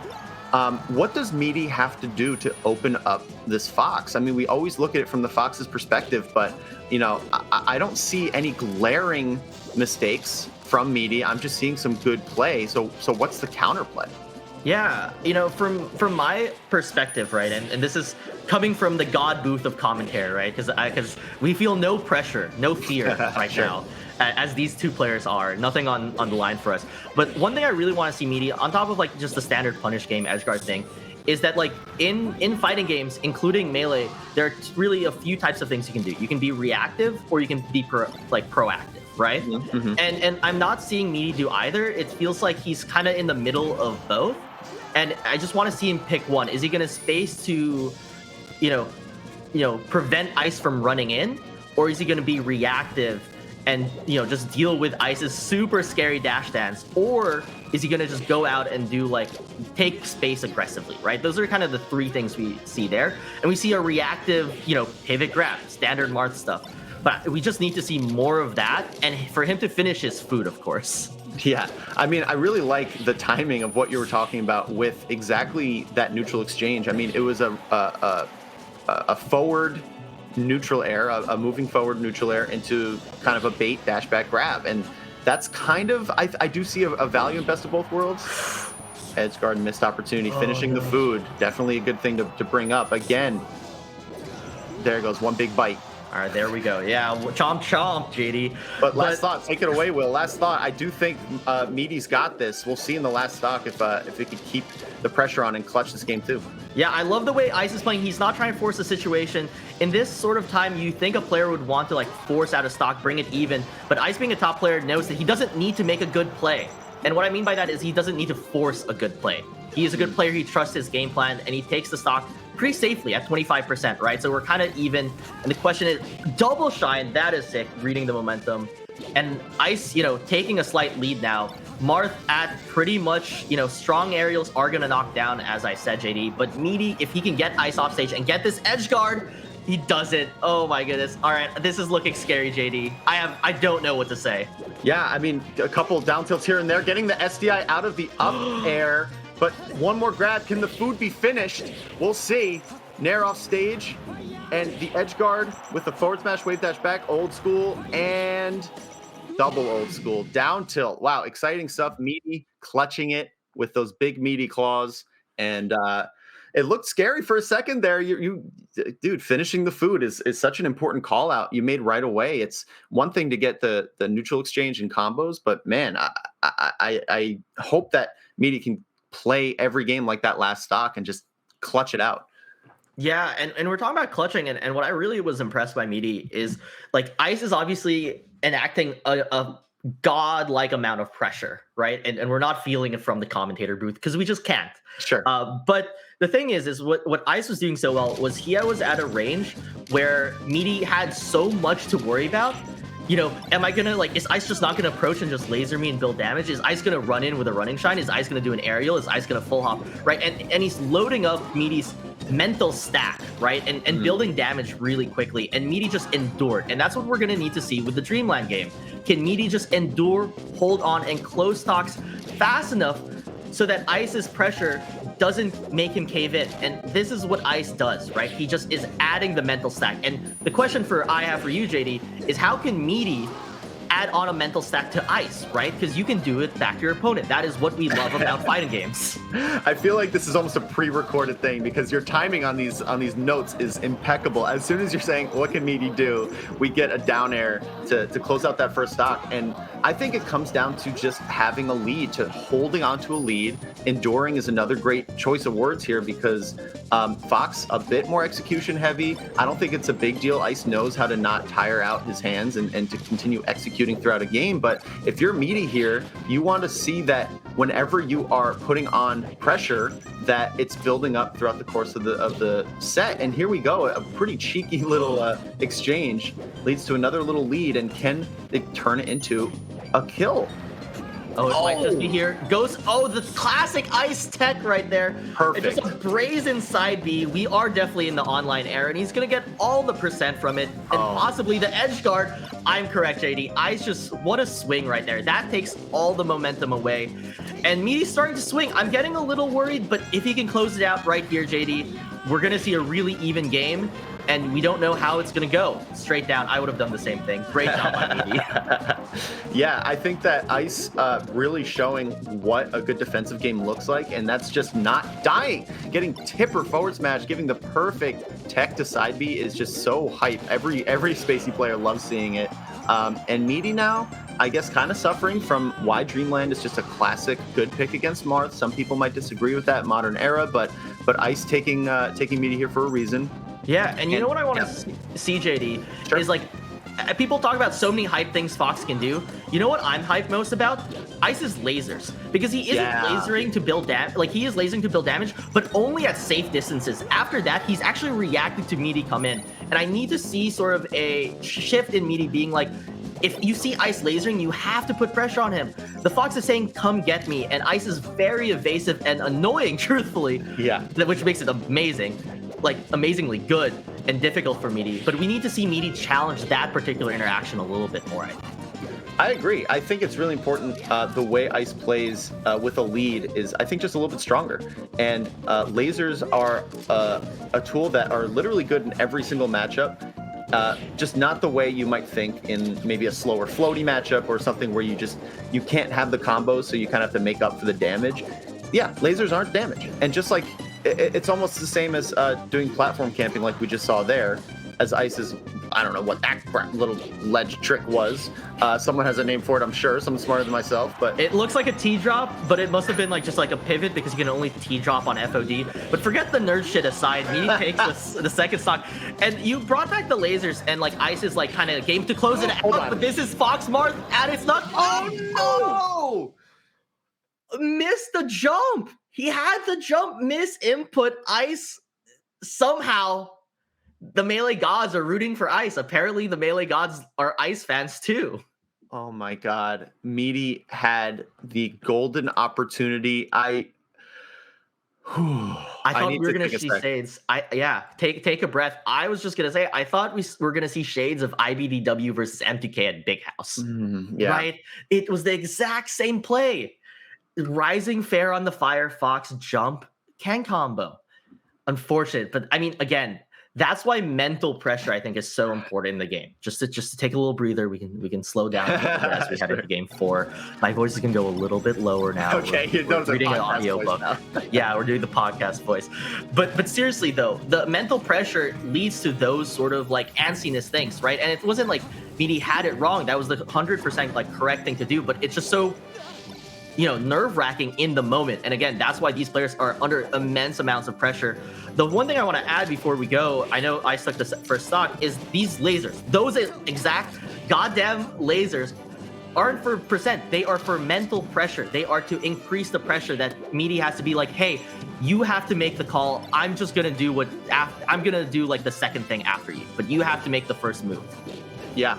What does Meaty have to do to open up this Fox? I mean, we always look at it from the Fox's perspective, but I don't see any glaring mistakes from Meaty. I'm just seeing some good play. So what's the counterplay? Yeah, from my perspective, right, and this is coming from the god booth of commentary, right, because we feel no pressure, no fear right now, as these two players are. Nothing on the line for us. But one thing I really want to see Meaty, on top of like just the standard punish game edgeguard thing, is that like in fighting games, including Melee, there are really a few types of things you can do. You can be reactive or you can be proactive, right? Mm-hmm. And I'm not seeing Meaty do either. It feels like he's kind of in the middle of both. And I just want to see him pick one. Is he going to space to, prevent Ice from running in, or is he going to be reactive and just deal with Ice's super scary dash dance, or is he going to just go out and do take space aggressively, right? Those are kind of the 3 things we see there, and we see a reactive, pivot grab, standard Marth stuff. But we just need to see more of that, and for him to finish his food, of course. Yeah, I mean, I really like the timing of what you were talking about with exactly that neutral exchange. I mean, it was a forward neutral air, a moving forward neutral air into kind of a bait dash back grab, and that's kind of I do see a value in best of both worlds. Edgeguard missed opportunity, finishing the food, definitely a good thing to bring up. Again, there goes one big bite. All right, there we go. Yeah, chomp chomp, JD. But last thought, take it away, Will. Last thought, I do think Meaty's got this. We'll see in the last stock if it could keep the pressure on and clutch this game too. Yeah, I love the way Ice is playing. He's not trying to force the situation. In this sort of time, you think a player would want to force out a stock, bring it even. But Ice, being a top player, knows that he doesn't need to make a good play. And what I mean by that is he doesn't need to force a good play. He is a good player. He trusts his game plan, and he takes the stock pretty safely at 25%, right? So we're kind of even. And the question is, double shine, that is sick, reading the momentum. And Ice, taking a slight lead now. Marth at pretty much, strong aerials are going to knock down, as I said, JD. But Meaty, if he can get Ice off stage and get this edge guard, he does it. Oh my goodness. All right, this is looking scary, JD. I don't know what to say. Yeah, I mean, a couple down tilts here and there, getting the SDI out of the up air. But one more grab. Can the food be finished? We'll see. Nair off stage. And the edge guard with the forward smash, wave dash back, old school, and double old school. Down tilt. Wow, exciting stuff. Meaty clutching it with those big meaty claws. And it looked scary for a second there. Dude, finishing the food is such an important call out you made right away. It's one thing to get the neutral exchange and combos, but man, I hope that Meaty can play every game like that last stock and just clutch it out. Yeah, and we're talking about clutching, and what I really was impressed by Meaty is Ice is obviously enacting a god-like amount of pressure, right? And we're not feeling it from the commentator booth because we just can't. Sure. But the thing is what Ice was doing so well was he was at a range where Meaty had so much to worry about you know, am I gonna like, is Ice just not gonna approach and just laser me and build damage? Is Ice gonna run in with a running shine? Is Ice gonna do an aerial? Is Ice gonna full hop? Right, and he's loading up Meaty's mental stack, right, and building damage really quickly. And Meaty just endured, and that's what we're gonna need to see with the Dreamland game. Can Meaty just endure, hold on, and close stocks fast enough so that Ice's pressure doesn't make him cave in? And this is what Ice does, right? He just is adding the mental stack. And the question I have for you, JD, is how can Meaty add on a mental stack to Ice, right? Because you can do it back to your opponent. That is what we love about fighting games. I feel like this is almost a pre-recorded thing because your timing on these notes is impeccable. As soon as you're saying, what can Meaty do? We get a down air to close out that first stock. And I think it comes down to just having a lead, to holding onto a lead. Enduring is another great choice of words here because Fox, a bit more execution heavy. I don't think it's a big deal. Ice knows how to not tire out his hands and to continue executing throughout a game. But if you're Meaty here, you want to see that whenever you are putting on pressure, that it's building up throughout the course of the set. And here we go, a pretty cheeky little exchange leads to another little lead, and can they turn it into a kill? Oh, it might just be here. Goes, the classic Ice tech right there. Perfect. It's just a brazen side B. We are definitely in the online era, and he's going to get all the percent from it, and possibly the edge guard. I'm correct, JD. Ice just, what a swing right there. That takes all the momentum away. And Meaty's starting to swing. I'm getting a little worried, but if he can close it out right here, JD, we're going to see a really even game. And we don't know how it's going to go. Straight down, I would have done the same thing. Great job by Meaty. Yeah, I think that Ice really showing what a good defensive game looks like, and that's just not dying. Getting tipper forward smash, giving the perfect tech to side B is just so hype. Every Spacey player loves seeing it. And Meaty now, I guess, kind of suffering from why Dreamland is just a classic good pick against Marth. Some people might disagree with that modern era, but Ice taking Meaty here for a reason. Yeah, and you know what I want to see, JD, is like, people talk about so many hype things Fox can do. You know what I'm hyped most about? Ice's lasers. Because he isn't lasering to build damage, like he is lasering to build damage, but only at safe distances. After that, he's actually reacting to Meaty come in. And I need to see sort of a shift in Meaty being like, if you see Ice lasering, you have to put pressure on him. The Fox is saying, come get me. And Ice is very evasive and annoying, truthfully. Yeah. Which makes it amazing. Like, amazingly good and difficult for Meaty. But we need to see Meaty challenge that particular interaction a little bit more, I think. I agree. I think it's really important the way Ice plays with a lead is, I think, just a little bit stronger. And lasers are a tool that are literally good in every single matchup. Just not the way you might think in maybe a slower floaty matchup or something where you can't have the combos, so you kind of have to make up for the damage. Yeah, lasers aren't damage. And just like, it's almost the same as doing platform camping like we just saw there, as Ice is, I don't know what that little ledge trick was. Someone has a name for it, I'm sure. Someone smarter than myself, but... It looks like a T-drop, but it must have been like just like a pivot because you can only T-drop on FOD. But forget the nerd shit aside, Meaty takes the second stock. And you brought back the lasers, and like Ice is like kind of game to close it out, but this is Fox Marth, and it's not... Oh, no! Missed the jump! He had the jump, miss input. Ice, somehow, the Melee gods are rooting for Ice. Apparently, the Melee gods are Ice fans too. Oh my God. Meaty had the golden opportunity. I thought we were going to see shades. Take a breath. I was just going to say, I thought we were going to see shades of IBDW versus M2K at Big House. Right? It was the exact same play. Rising fair on the Firefox jump can combo. Unfortunate, but I mean, again, that's why mental pressure I think is so important in the game. Just to take a little breather, we can slow down as we head into game 4. My voice is gonna go a little bit lower now. Okay, we're reading an audio book now. Yeah, we're doing the podcast voice. But seriously though, the mental pressure leads to those sort of like antsiness things, right? And it wasn't like Meaty had it wrong. That was the 100% like correct thing to do. But it's just so, nerve-wracking in the moment. And again, that's why these players are under immense amounts of pressure. The one thing I want to add before we go, I know I stuck this first stock, is these lasers. Those exact goddamn lasers aren't for percent. They are for mental pressure. They are to increase the pressure that Meaty has to be like, hey, you have to make the call. I'm just going to do I'm going to do like the second thing after you, but you have to make the first move. Yeah.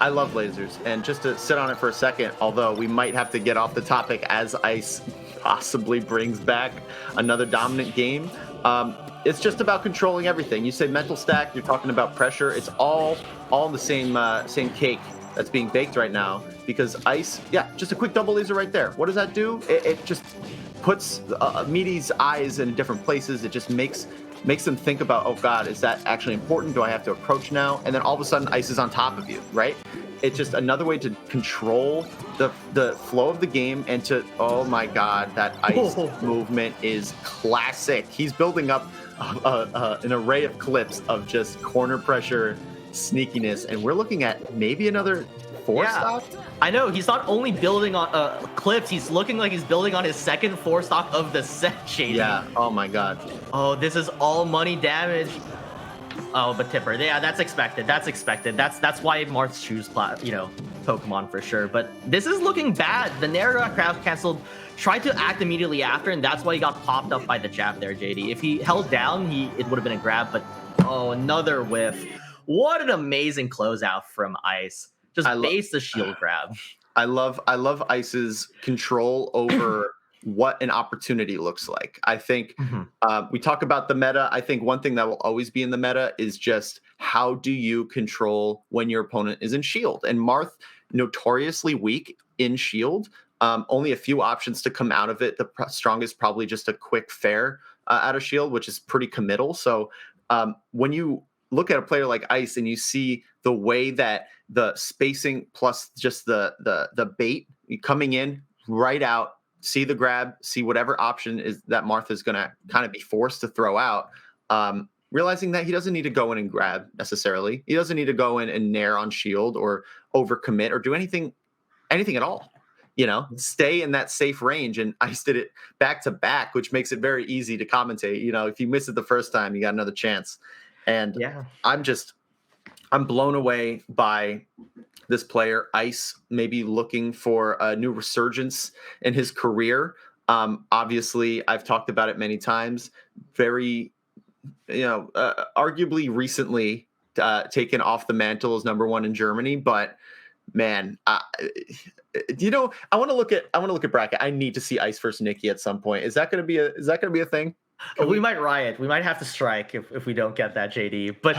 I love lasers, and just to sit on it for a second, although we might have to get off the topic as Ice possibly brings back another dominant game, it's just about controlling everything. You say mental stack, you're talking about pressure. It's all in the same cake that's being baked right now, because Ice, just a quick double laser right there. What does that do? It just puts Meaty's eyes in different places. It just makes them think about, oh God, is that actually important? Do I have to approach now? And then all of a sudden Ice is on top of you, right? It's just another way to control the flow of the game and to, oh my God, that Ice movement is classic. He's building up an array of clips of just corner pressure, sneakiness, and we're looking at maybe another 4-stock? I know, he's not only building on clips, he's looking like he's building on his second 4-stock of the set, Shady. Yeah, oh my God. Oh, this is all money damage. Oh, but Tipper, yeah, that's expected. That's why Marths choose, Pokemon for sure. But this is looking bad. The Nair got crowd canceled, tried to act immediately after, and that's why he got popped up by the jab there, JD. If he held down, it would have been a grab, but another whiff. What an amazing closeout from Ice. Just base the shield grab. I love Ice's control over what an opportunity looks like. I think we talk about the meta. I think one thing that will always be in the meta is just how do you control when your opponent is in shield? And Marth, notoriously weak in shield. Only a few options to come out of it. The strongest probably just a quick fair out of shield, which is pretty committal. So when you look at a player like Ice and you see the way that the spacing plus just the bait coming in right out, see the grab, see whatever option is that Martha's going to kind of be forced to throw out, realizing that he doesn't need to go in and grab necessarily. He doesn't need to go in and nair on shield or overcommit or do anything at all. Stay in that safe range. And Ice did it back to back, which makes it very easy to commentate. If you miss it the first time, you got another chance. And I'm blown away by this player, Ice, maybe looking for a new resurgence in his career. Obviously, I've talked about it many times. Very, arguably recently taken off the mantle as #1 in Germany. But man, I want to look at bracket. I need to see Ice versus Nikki at some point. Is that going to be a thing? We might riot. We might have to strike if we don't get that, JD. But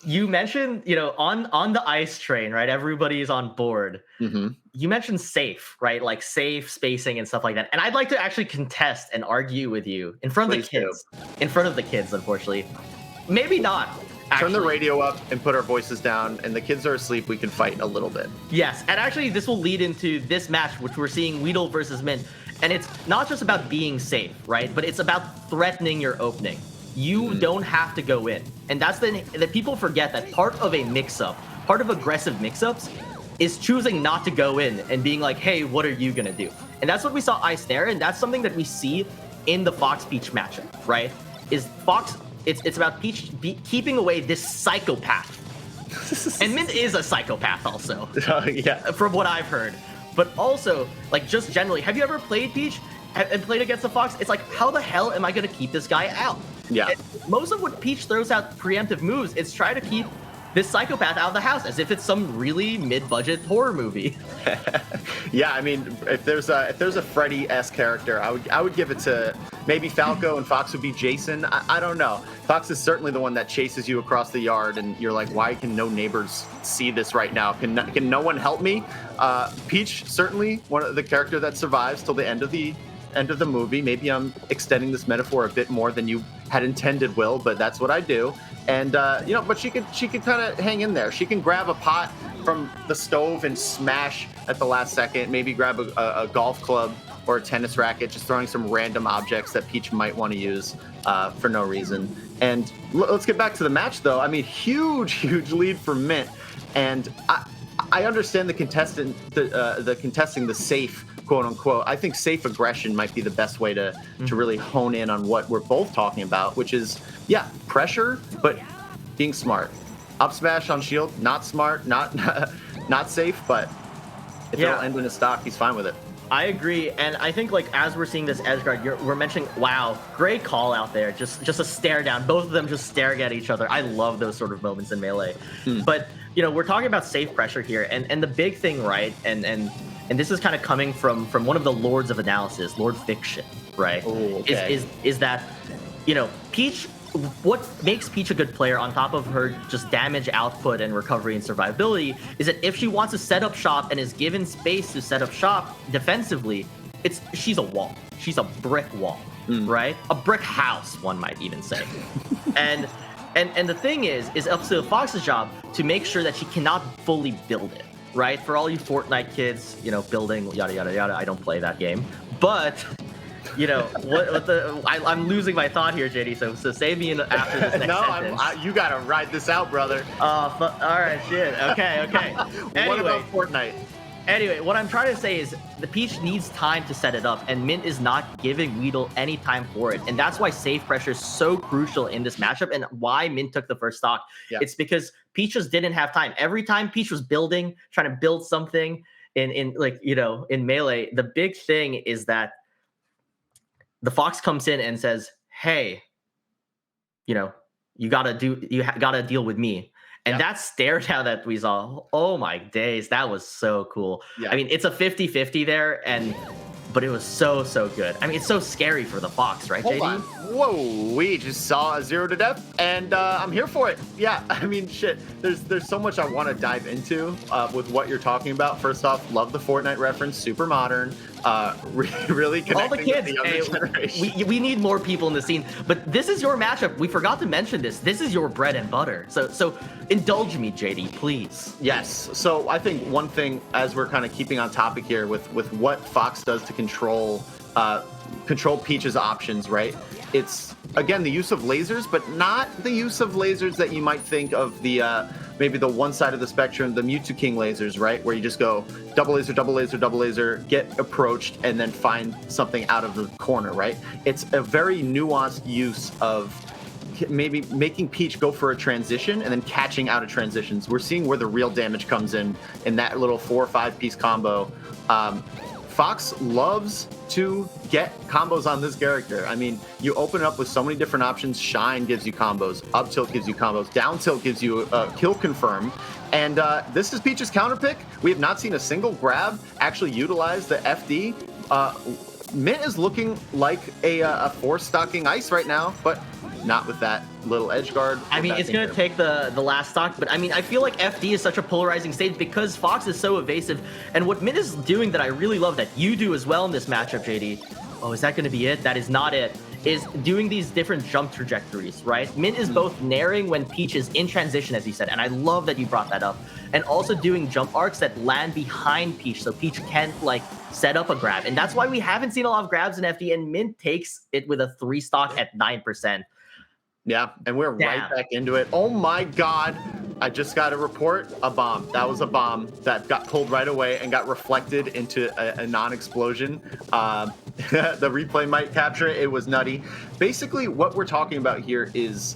you mentioned, on the Ice train, right? Everybody's on board. Mm-hmm. You mentioned safe, right? Like safe spacing and stuff like that. And I'd like to actually contest and argue with you in front of the kids. In front of the kids, unfortunately. Maybe not. Turn the radio up and put our voices down, and the kids are asleep. We can fight a little bit. Yes, and actually this will lead into this match, which we're seeing Weedle versus Mint. And it's not just about being safe, right? But it's about threatening your opening. You don't have to go in. And that's that people forget that part of a mix-up, part of aggressive mix-ups, is choosing not to go in and being like, hey, what are you going to do? And that's what we saw Ice there, and that's something that we see in the Fox-Peach matchup, right? Is Fox, it's about Peach keeping away this psychopath. And Mint is a psychopath also. From what I've heard. But also, just generally, have you ever played Peach and played against the Fox? It's like, how the hell am I going to keep this guy out? Yeah. And most of what Peach throws out preemptive moves is try to keep this psychopath out of the house, as if it's some really mid-budget horror movie. Yeah, I mean, if there's a Freddy-esque character, I would give it to maybe Falco, and Fox would be Jason. I don't know. Fox is certainly the one that chases you across the yard, and you're like, why can no neighbors see this right now? Can no one help me? Peach, certainly one of the character that survives till the end of the movie. Maybe I'm extending this metaphor a bit more than you had intended, Will, but that's what I do. And but she could kind of hang in there. She can grab a pot from the stove and smash at the last second. Maybe grab a golf club or a tennis racket, just throwing some random objects that Peach might want to use for no reason. And let's get back to the match, though. I mean, huge lead for Mint, and I understand the contesting the safe, quote unquote. I think safe aggression might be the best way to really hone in on what we're both talking about, which is, pressure, but being smart. Up smash on shield, not smart, not safe, but if it'll end in a stock, he's fine with it. I agree, and I think as we're seeing this edge guard, we're mentioning, wow, great call out there, just a stare down, both of them just staring at each other. I love those sort of moments in Melee. But we're talking about safe pressure here, and the big thing, right? And this is kind of coming from one of the lords of analysis, Lord Fiction, right? Oh, okay. Is that, Peach, what makes Peach a good player on top of her just damage output and recovery and survivability is that if she wants to set up shop and is given space to set up shop defensively, she's a wall. She's a brick wall, right? A brick house, one might even say. and the thing is up to the Fox's job to make sure that she cannot fully build it, right? For all you Fortnite kids, building yada yada yada. I don't play that game, but I'm losing my thought here, JD. So save me after this next sentence. You gotta ride this out, brother. All right, shit. Okay. What about Fortnite? Anyway, what I'm trying to say is the Peach needs time to set it up, and Mint is not giving Weedle any time for it. And that's why safe pressure is so crucial in this matchup and why Mint took the first stock. Yeah. It's because Peach just didn't have time. Every time Peach was trying to build something in Melee, the big thing is that the Fox comes in and says, hey, you gotta deal with me. And that stare down that we saw, oh my days, that was so cool. Yeah. I mean, it's a 50-50 there, but it was so good. I mean, it's so scary for the Fox, right, JD? Hold on. Whoa, we just saw a 0 to death, and I'm here for it. Yeah, I mean, shit, there's so much I want to dive into with what you're talking about. First off, love the Fortnite reference, super modern. Really connecting all the kids. With the younger generation. We need more people in the scene, but this is your matchup. We forgot to mention this. This is your bread and butter. So indulge me, JD, please. Yes. So I think one thing, as we're kind of keeping on topic here with what Fox does to control Peach's options, right? It's again the use of lasers, but not the use of lasers that you might think of the maybe the one side of the spectrum, the Mewtwo King lasers, right? Where you just go double laser, double laser, double laser, get approached, and then find something out of the corner, right? It's a very nuanced use of maybe making Peach go for a transition and then catching out of transitions. We're seeing where the real damage comes in that little 4 or 5 piece combo. Fox loves to get combos on this character. I mean, you open it up with so many different options. Shine gives you combos. Up tilt gives you combos. Down tilt gives you a kill confirm. And this is Peach's counter pick. We have not seen a single grab actually utilize the FD. Mint is looking like a 4-stocking ice right now, but not with that little edge guard. I mean, it's going to take the last stock, but I mean, I feel like FD is such a polarizing stage because Fox is so evasive. And what Mint is doing that I really love that you do as well in this matchup, JD. Oh, is that going to be it? That is not it. Is doing these different jump trajectories, right? Mint is both naring when Peach is in transition, as you said, and I love that you brought that up, and also doing jump arcs that land behind Peach so Peach can't, set up a grab. And that's why we haven't seen a lot of grabs in FD, and Mint takes it with a 3 stock at 9%. Yeah, and we're right back into it. Oh my God. I just got a report, a bomb. That was a bomb that got pulled right away and got reflected into a non-explosion. The replay might capture it. It was nutty. Basically, what we're talking about here is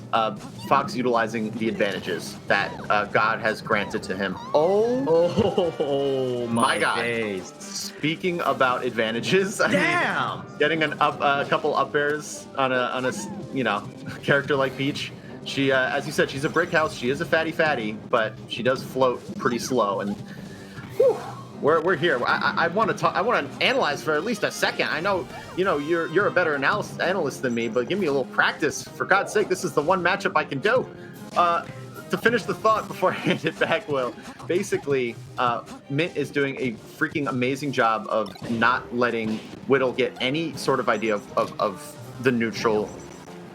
Fox utilizing the advantages that God has granted to him. Oh my God. Days. Speaking about advantages, I mean, getting a couple up airs on a character like Peach. She, as you said, she's a brick house. She is a fatty, but she does float pretty slow. And whew, we're here. I want to talk. I want to analyze for at least a second. I know, you're a better analyst than me, but give me a little practice. For God's sake, this is the one matchup I can do. To finish the thought before I hand it back, Will, basically, Mint is doing a freaking amazing job of not letting Whittle get any sort of idea of the neutral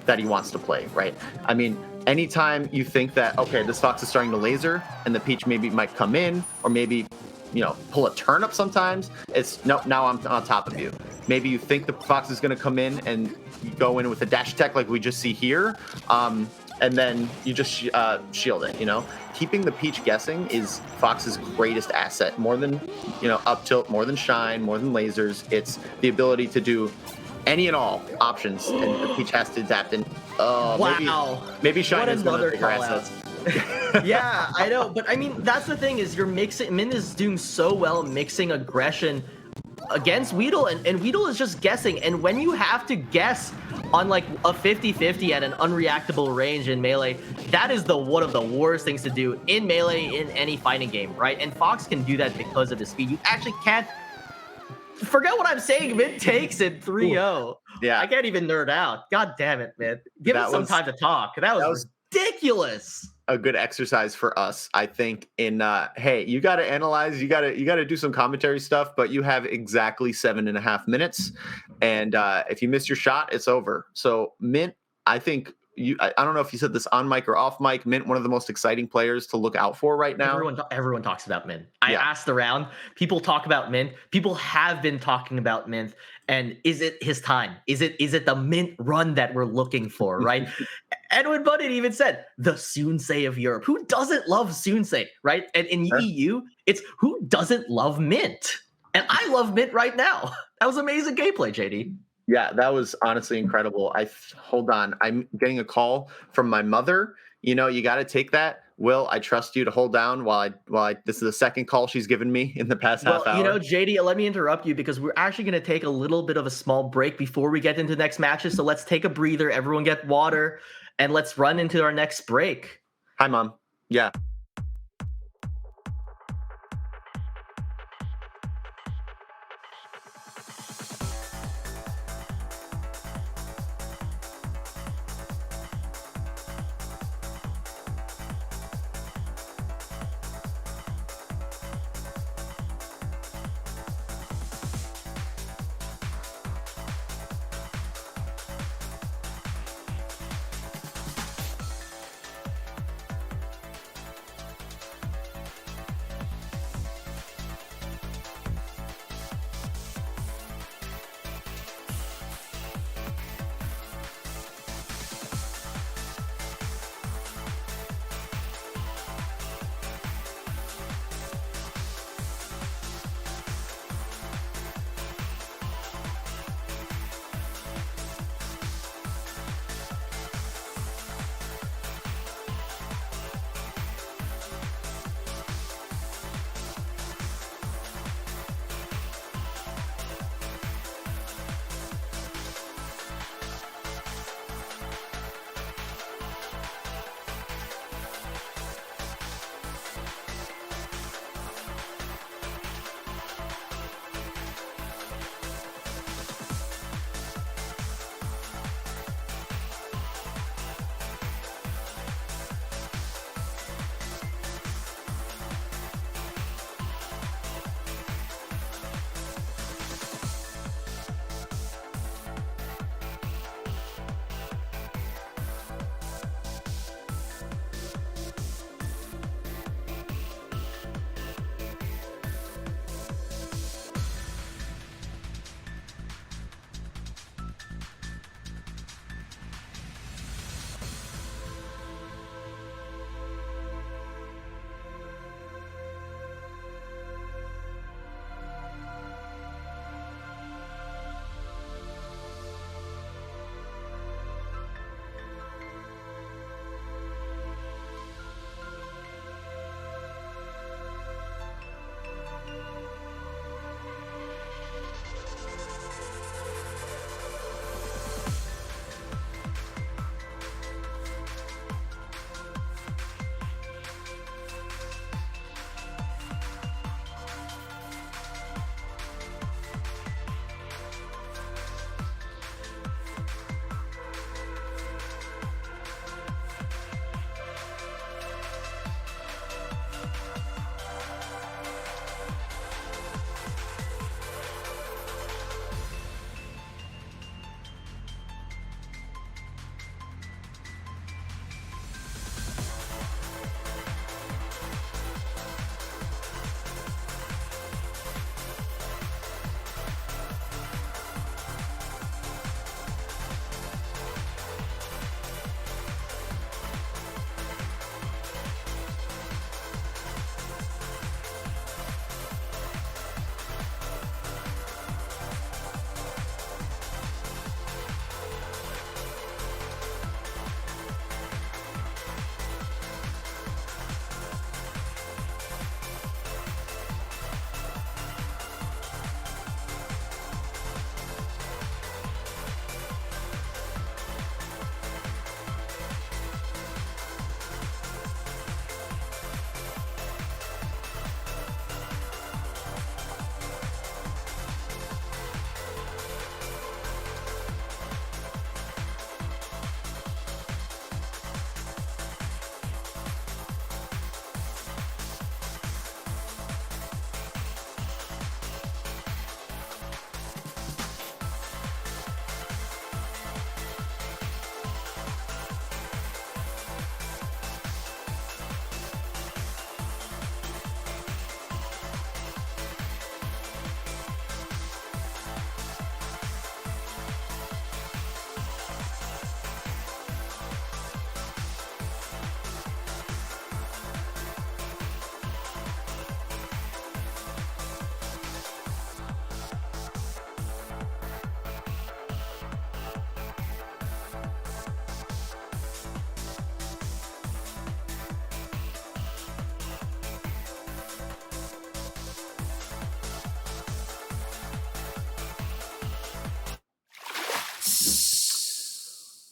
that he wants to play, right? I mean, anytime you think that, okay, this Fox is starting to laser and the Peach maybe might come in or maybe, pull a turnip sometimes, it's, no, now I'm on top of you. Maybe you think the Fox is going to come in and you go in with a dash tech like we just see here, and then you just shield it, Keeping the Peach guessing is Fox's greatest asset. More than, up tilt, more than shine, more than lasers. It's the ability to do any and all options, and the Peach has to adapt. And wow, maybe Shine is one of the bigger assets. Yeah, I know, but I mean, that's the thing is Mint is doing so well mixing aggression against Weedle, and Weedle is just guessing. And when you have to guess on like a 50-50 at an unreactable range in Melee, that is one of the worst things to do in Melee in any fighting game, right? And Fox can do that because of his speed. You actually can't forget what I'm saying. Mint takes it 3-0. Yeah. I can't even nerd out. God damn it, man. Give us some time to talk. That was ridiculous. A good exercise for us, I think. In hey, you got to analyze, you got to do some commentary stuff, but you have exactly 7.5 minutes, and if you miss your shot, it's over. So Mint, I think I don't know if you said this on mic or off mic. Mint, one of the most exciting players to look out for right now. Everyone talks about Mint. I asked around. People talk about Mint. People have been talking about Mint. And is it his time? Is it the Mint run that we're looking for, right? Edwin Buddin even said, the Sunsei of Europe. Who doesn't love Sunsei, right? And in EU, it's who doesn't love Mint? And I love Mint right now. That was amazing gameplay, JD. Yeah, that was honestly incredible. Hold on. I'm getting a call from my mother. You know, you got to take that. Will, I trust you to hold down while I this is the second call she's given me in the past half hour. You know, JD, let me interrupt you because we're actually going to take a little bit of a small break before we get into the next matches. So let's take a breather. Everyone get water and let's run into our next break. Hi, Mom. Yeah.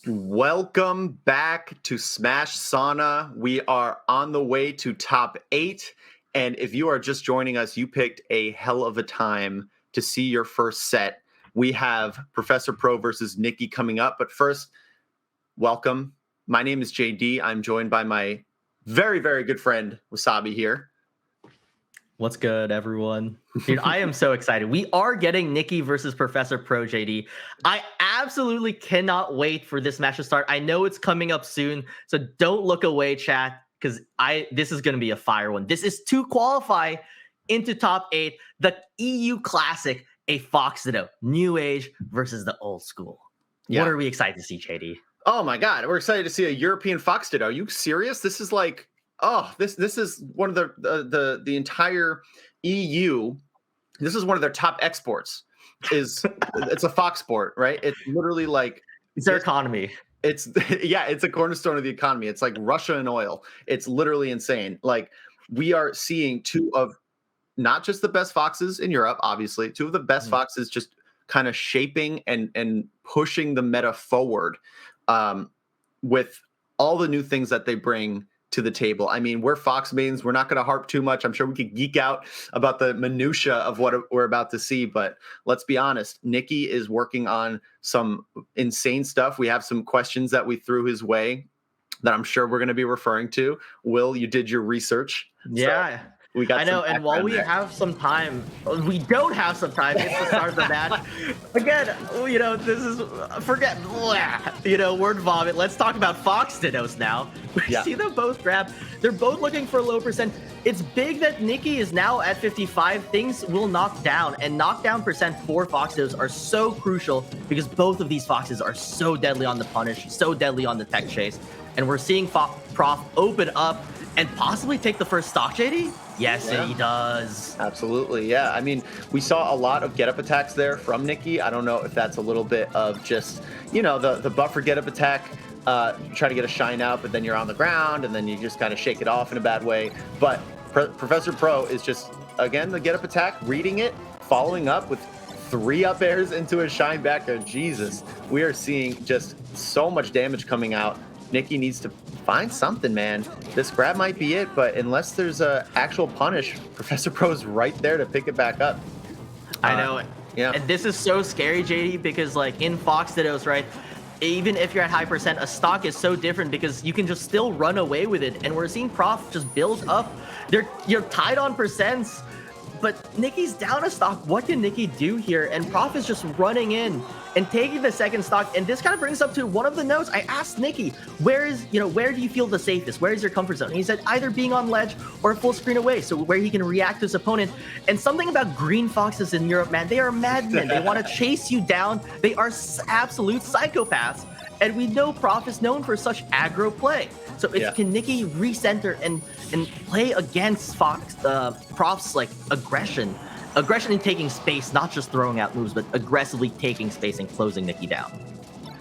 Welcome back to Smash Sauna. We are on the way to top 8. And if you are just joining us, you picked a hell of a time to see your first set. We have Professor Pro versus Nikki coming up. But first, welcome. My name is JD. I'm joined by my very, very good friend, Wasabi here. What's good, everyone? Dude, I am so excited. We are getting Nikki versus Professor Pro, JD. I absolutely cannot wait for this match to start. I know it's coming up soon, so don't look away, chat, because this is going to be a fire one. This is to qualify into top 8, the EU Classic, a Fox Ditto, new age versus the old school. Yeah. What are we excited to see, JD? Oh my God, we're excited to see a European Fox Ditto. Are you serious? This is like, this is one of the entire EU. This is one of their top exports. It's a Fox sport, right? It's literally like it's their economy. It's a cornerstone of the economy. It's like Russia and oil. It's literally insane. Like, we are seeing two of not just the best Foxes in Europe, obviously, two of the best Foxes just kind of shaping and pushing the meta forward with all the new things that they bring to the table. I mean, we're Fox mains. We're not going to harp too much. I'm sure we could geek out about the minutia of what we're about to see, but let's be honest. Nikki is working on some insane stuff. We have some questions that we threw his way that I'm sure we're going to be referring to. Will, you did your research. Yeah. So we got I know, and while we have some time, we don't have some time. It's the start of the match. Again, this is word vomit. Let's talk about Fox Dittos now. We see them both grab. They're both looking for low percent. It's big that Nikki is now at 55. Things will knock down, and knockdown percent for Fox Dittos are so crucial because both of these Foxes are so deadly on the punish, so deadly on the tech chase, and we're seeing Prof open up and possibly take the first stock, JD? Yes, he does. Absolutely, yeah. I mean, we saw a lot of get-up attacks there from Nikki. I don't know if that's a little bit of just, the buffer get-up attack, try to get a shine out, but then you're on the ground, and then you just kind of shake it off in a bad way. But Professor Pro is just, again, the get-up attack, reading it, following up with 3 up airs into a shine back there. Jesus, we are seeing just so much damage coming out. Nikki needs to find something, man. This grab might be it, but unless there's a actual punish, Professor Pro's right there to pick it back up. I know. Yeah. And this is so scary, JD, because like in Fox Dittos, right? Even if you're at high percent, a stock is so different because you can just still run away with it. And we're seeing Prof just build up. You're tied on percents, but Nikki's down a stock. What can Nikki do here? And Prof is just running in and taking the second stock. And this kind of brings up to one of the notes. I asked Nikki, where do you feel the safest? Where is your comfort zone? And he said either being on ledge or full screen away, so where he can react to his opponent. And something about green Foxes in Europe, man, they are madmen. They want to chase you down. They are absolute psychopaths. And we know Prof is known for such aggro play. So can Nikki recenter and play against Prof's like aggression in taking space, not just throwing out moves, but aggressively taking space and closing Nikki down.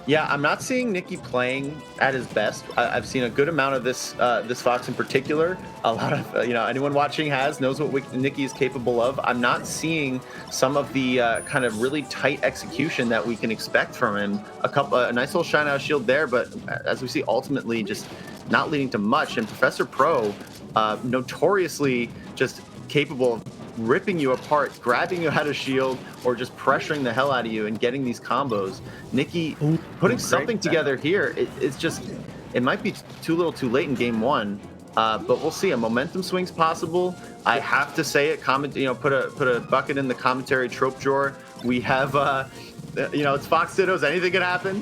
Yeah, I'm not seeing Nikki playing at his best. I've seen a good amount of this Fox in particular. A lot of anyone watching knows what Nikki is capable of. I'm not seeing some of the kind of really tight execution that we can expect from him. A nice little shine out shield there, but as we see, ultimately just not leading to much. And Professor Pro, notoriously just capable of ripping you apart, grabbing you out of shield, or just pressuring the hell out of you and getting these combos. Nikki putting something together here. It might be too little too late in game 1, but we'll see. A momentum swing's possible. I have to say it. Put a bucket in the commentary trope drawer. We have, it's Fox Dittos. Anything can happen.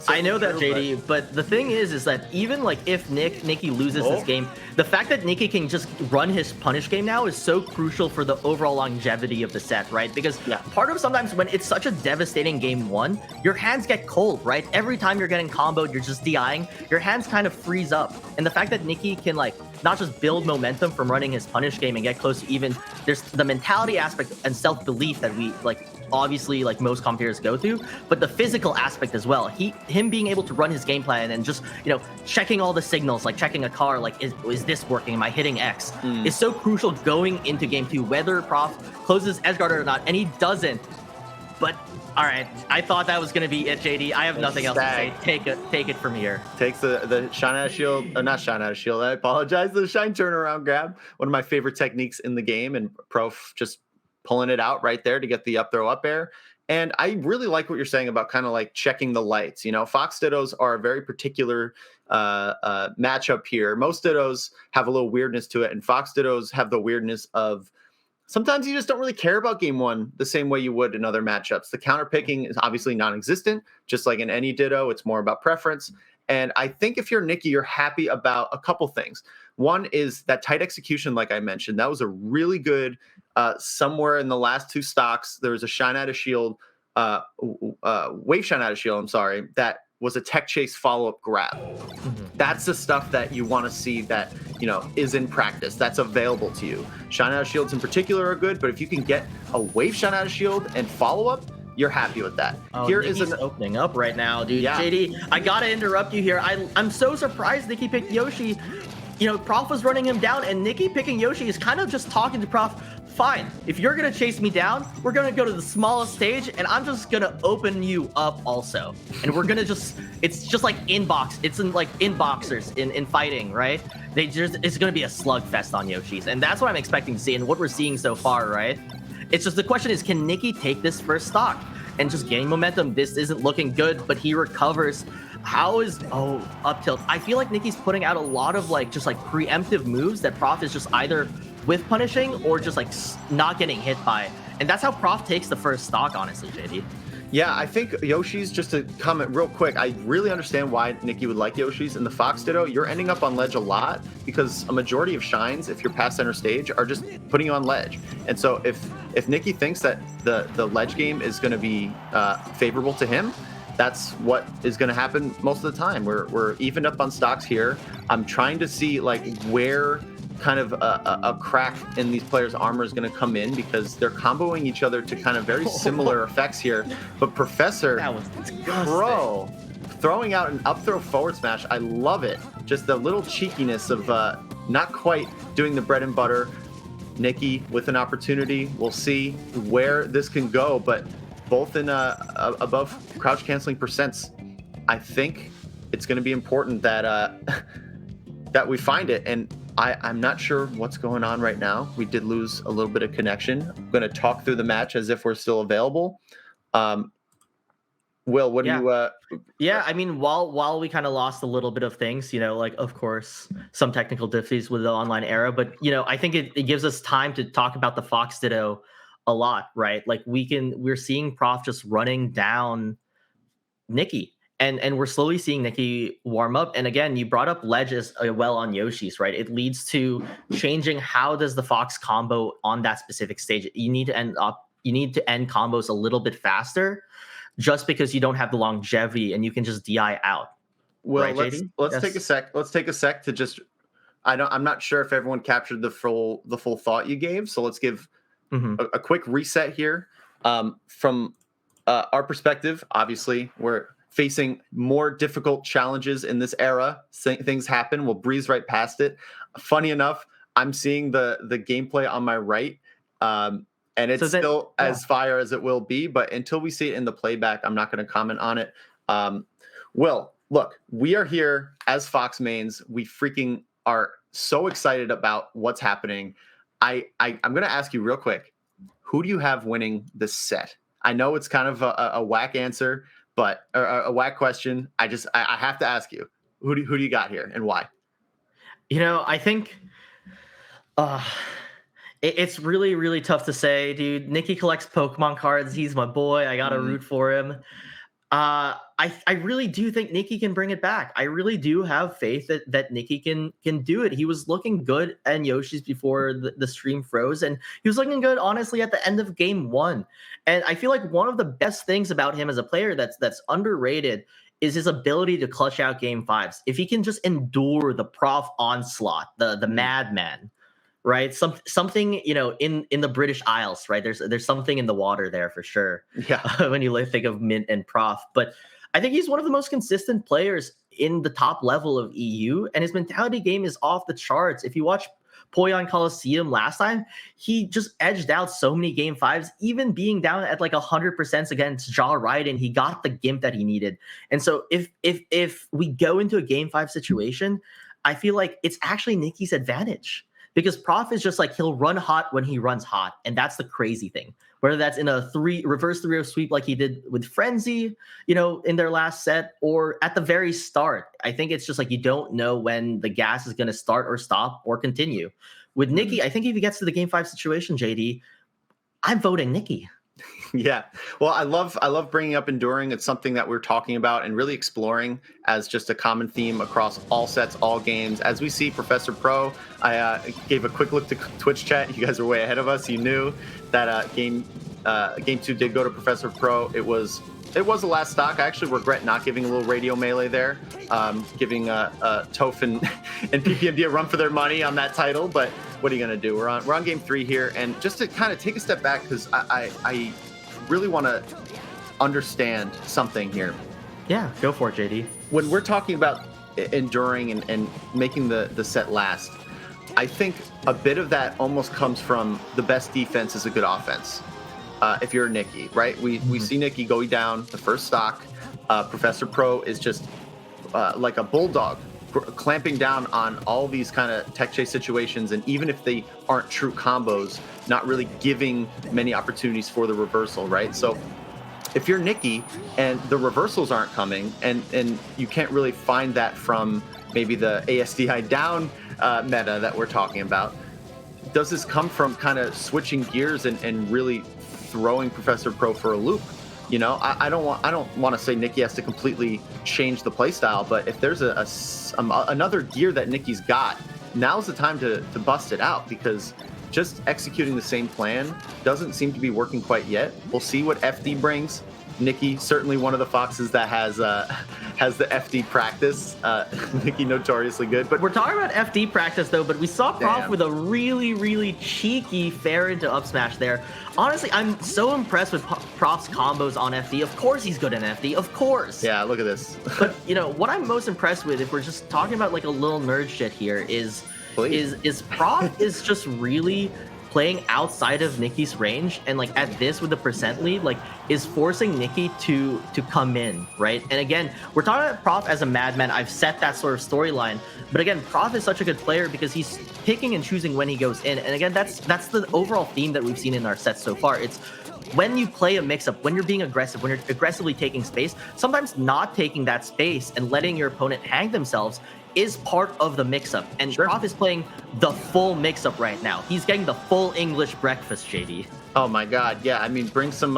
I know that, JD, but the thing is that even like if Nikki loses this game, the fact that Nikki can just run his punish game now is so crucial for the overall longevity of the set, right? Because part of sometimes when it's such a devastating game 1, your hands get cold, right? Every time you're getting comboed, you're just DIing, your hands kind of freeze up. And the fact that Nikki can like not just build momentum from running his punish game and get close to even, there's the mentality aspect and self-belief that we like obviously like most competitors go through, but the physical aspect as well. Him being able to run his game plan and just checking all the signals, like checking a car, like is this working? Am I hitting X? Is so crucial going into game 2, whether Prof closes Edgeguard or not, and he doesn't. But all right, I thought that was going to be it, JD. I have nothing else to say. Take it from here. Takes the shine out of shield, or not shine out of shield. I apologize. The shine turnaround grab, one of my favorite techniques in the game, and Prof just pulling it out right there to get the up throw up air. And I really like what you're saying about kind of like checking the lights. You know, Fox Dittos are a very particular matchup here. Most Dittos have a little weirdness to it, and Fox Dittos have the weirdness of sometimes you just don't really care about game one the same way you would in other matchups. The counter picking is obviously non-existent, just like in any Ditto. It's more about preference. And I think if you're Nikki, you're happy about a couple things. One is that tight execution, like I mentioned. That was a really good somewhere in the last two stocks. There was a shine out of shield, wave shine out of shield, I'm sorry, that was a tech chase follow-up grab. That's the stuff that you want to see that, you know, is in practice, that's available to you. Shine out of shields in particular are good, but if you can get a wave shine out of shield and follow-up, you're happy with that. Oh, Here Nikki's is an opening up right now, dude. Yeah. JD, I gotta interrupt you here. I'm so surprised Nikki picked Yoshi. You know, Prof was running him down, and Nikki picking Yoshi is kind of just talking to Prof. Fine, if you're gonna chase me down, we're gonna go to the smallest stage, and I'm just gonna open you up also. And we're gonna it's just like it's in like in boxers in fighting, right? It's gonna be a slugfest on Yoshi's, and that's what I'm expecting to see, and what we're seeing so far, right? It's just the question is, can Nikki take this first stock and just gain momentum? This isn't looking good, but he recovers. How is up tilt? I feel like Nikki's putting out a lot of just preemptive moves that Prof is just either with punishing or just not getting hit by, and that's how Prof takes the first stock, honestly, JD. Yeah, I think Yoshi's, just to comment real quick, I really understand why Nikki would like Yoshi's. In the Fox Ditto, you're ending up on ledge a lot because a majority of shines, if you're past center stage, are just putting you on ledge. And so if Nikki thinks that the ledge game is going to be favorable to him, that's what is going to happen most of the time. We're evened up on stocks here. I'm trying to see where kind of a crack in these players' armor is going to come in, because they're comboing each other to kind of very similar effects here. But Professor Pro throwing out an up throw forward smash, I love it. Just the little cheekiness of not quite doing the bread and butter. Nikki with an opportunity. We'll see where this can go, but both in above crouch canceling percents, I think it's going to be important that that we find it. And I'm not sure what's going on right now. We did lose a little bit of connection. I'm going to talk through the match as if we're still available. Will, what do you? Yeah, I mean, while we kind of lost a little bit of things, of course, some technical difficulties with the online era, but I think it gives us time to talk about the Fox Ditto a lot, right? We're seeing Prof just running down Nikki. And we're slowly seeing Nikki warm up. And again, you brought up ledge as well on Yoshi's, right? It leads to changing how does the Fox combo on that specific stage. You need to end combos a little bit faster, just because you don't have the longevity and you can just DI out. Well, right, let's take a sec. Let's take a sec to just. I'm not sure if everyone captured the full thought you gave. So let's give a quick reset here. From our perspective, obviously, we're facing more difficult challenges in this era. Things happen. We'll breeze right past it. Funny enough, I'm seeing the gameplay on my right, and it's still as fire as it will be. But until we see it in the playback, I'm not going to comment on it. Will, look, we are here as Fox mains. We freaking are so excited about what's happening. I'm going to ask you real quick, who do you have winning this set? I know it's kind of a whack answer, but a whack question. I have to ask you, who do you got here and why? I think it's really, really tough to say, dude. Nikki collects Pokemon cards. He's my boy. I got to root for him. I really do think Nikki can bring it back. I really do have faith that Nikki can do it. He was looking good at Yoshi's before the stream froze, and he was looking good, honestly, at the end of game one. And I feel like one of the best things about him as a player that's underrated is his ability to clutch out game fives. If he can just endure the Prof onslaught, the madman, right? Something, in the British Isles, right? There's something in the water there for sure. Yeah. When you think of Mint and Prof. But I think he's one of the most consistent players in the top level of EU, and his mentality game is off the charts. If you watch Poyon Coliseum last time, he just edged out so many game 5s, even being down at like 100% against Jaw Raiden. He got the gimp that he needed. And so if we go into a game 5 situation, I feel like it's actually Nicky's advantage. Because Prof is just like, he'll run hot when he runs hot. And that's the crazy thing. Whether that's in a reverse 3-0 sweep like he did with Frenzy, in their last set, or at the very start. I think it's just like you don't know when the gas is going to start or stop or continue. With Nicky, I think if he gets to the game 5 situation, JD, I'm voting Nicky. Yeah. Well, I love bringing up enduring. It's something that we're talking about and really exploring as just a common theme across all sets, all games. As we see Professor Pro, I gave a quick look to Twitch chat. You guys are way ahead of us. You knew that game 2 did go to Professor Pro. It was the last stock. I actually regret not giving a little radio melee there, giving Toph and PPMD a run for their money on that title. But what are you going to do? We're on game 3 here. And just to kind of take a step back, because I really want to understand something here. Yeah, go for it, JD. When we're talking about enduring and making the set last, I think a bit of that almost comes from the best defense is a good offense. If you're Nicky, right? We see Nicky going down the first stock. Professor Pro is just like a bulldog, clamping down on all these kind of tech chase situations, and even if they aren't true combos, not really giving many opportunities for the reversal, right? So if you're Nicky and the reversals aren't coming, and you can't really find that from maybe the ASDI down meta that we're talking about, does this come from kind of switching gears and really throwing Professor Pro for a loop? I don't want to say Nicky has to completely change the playstyle, but if there's another gear that Nicky's got, now's the time to bust it out, because just executing the same plan doesn't seem to be working quite yet. We'll see what FD brings. Nicky, certainly one of the foxes that has the FD practice. Nicky notoriously good, but we're talking about FD practice though. But we saw Prof with a really, really cheeky fair into up smash there. Honestly, I'm so impressed with Prof's combos on FD. Of course he's good in FD, of course. Yeah, look at this. But what I'm most impressed with, if we're just talking about like a little nerd shit here, is Prof is just really playing outside of Nicky's range, and like at this with the percent lead, like is forcing Nicky to come in, right? And again, we're talking about Prof as a madman. I've set that sort of storyline, but again, Prof is such a good player because he's picking and choosing when he goes in. And again, that's the overall theme that we've seen in our sets so far. It's when you play a mix-up, when you're being aggressive, when you're aggressively taking space, sometimes not taking that space and letting your opponent hang themselves is part of the mix-up. And Prof is playing the full mix-up right now. He's getting the full English breakfast, JD. Oh my God, yeah. I mean, bring some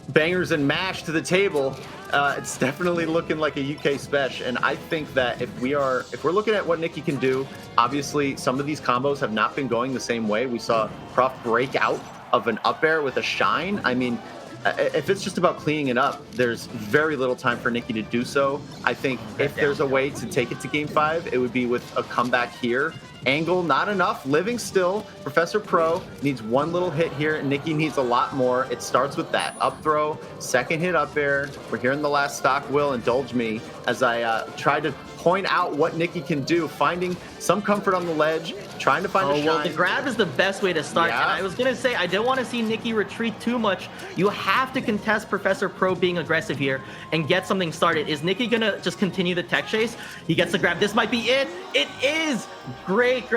bangers and mash to the table. It's definitely looking like a UK special. And I think that if we're looking at what Nicky can do, obviously some of these combos have not been going the same way. We saw Prof break out of an up air with a shine. I mean, if it's just about cleaning it up, there's very little time for Nicky to do so. I think if there's a way to take it to game 5, it would be with a comeback here. Angle, not enough. Living still. Professor Pro needs one little hit here, and Nicky needs a lot more. It starts with that up throw, second hit up air. We're here in the last stock. Will, indulge me as I try to point out what Nicky can do, finding some comfort on the ledge, trying to find a shine. Well, the grab is the best way to start. Yeah. And I was going to say, I don't want to see Nicky retreat too much. You have to contest Professor Pro being aggressive here and get something started. Is Nicky going to just continue the tech chase? He gets the grab. This might be it. It is. Great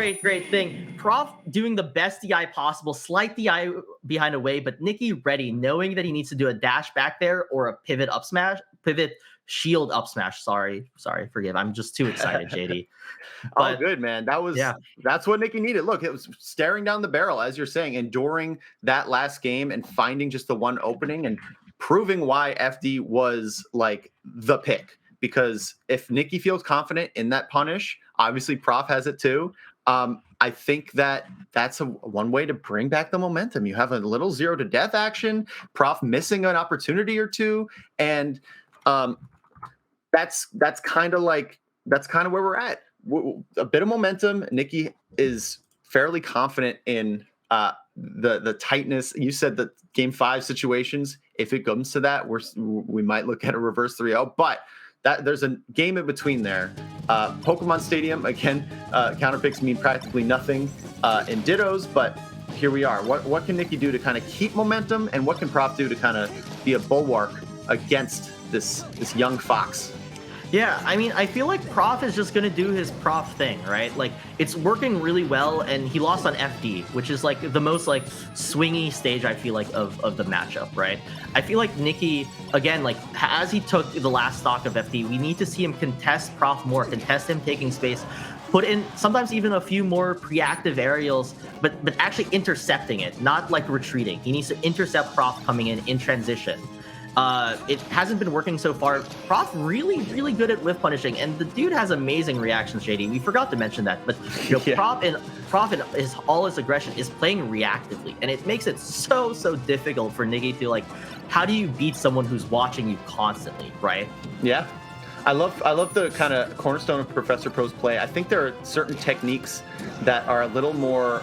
thing. Prof doing the best DI possible, slight DI behind away, but Nicky ready, knowing that he needs to do a dash back there or a pivot up smash, pivot shield up smash. Sorry, forgive. I'm just too excited, JD. But, good, man. That's what Nicky needed. Look, it was staring down the barrel, as you're saying, enduring that last game and finding just the one opening and proving why FD was like the pick. Because if Nicky feels confident in that punish, obviously Prof has it too. I think that's one way to bring back the momentum. You have a little 0 to death action, Prof missing an opportunity or two, and that's kind of where we're at. A bit of momentum. Nicky is fairly confident in the tightness. You said that game 5 situations, if it comes to that, we might look at a reverse 3-0, but there's a game in between there. Pokemon Stadium, again, counterpicks mean practically nothing in Dittos, but here we are. What can Nikki do to kind of keep momentum, and what can Prof do to kind of be a bulwark against this young fox? Yeah, I mean, I feel like Prof is just going to do his Prof thing, right? Like, it's working really well, and he lost on FD, which is, like, the most, like, swingy stage, I feel like, of the matchup, right? I feel like Nikki, again, like, as he took the last stock of FD, we need to see him contest Prof more, contest him taking space, put in sometimes even a few more pre-active aerials, but actually intercepting it, not, like, retreating. He needs to intercept Prof coming in transition. It hasn't been working so far. Prof really, really good at whiff punishing, and the dude has amazing reactions, JD. We forgot to mention that, but you know, Prof and all his aggression is playing reactively, and it makes it so difficult for Nikki to, like, how do you beat someone who's watching you constantly, right? Yeah. I love the kind of cornerstone of Professor Pro's play. I think there are certain techniques that are a little more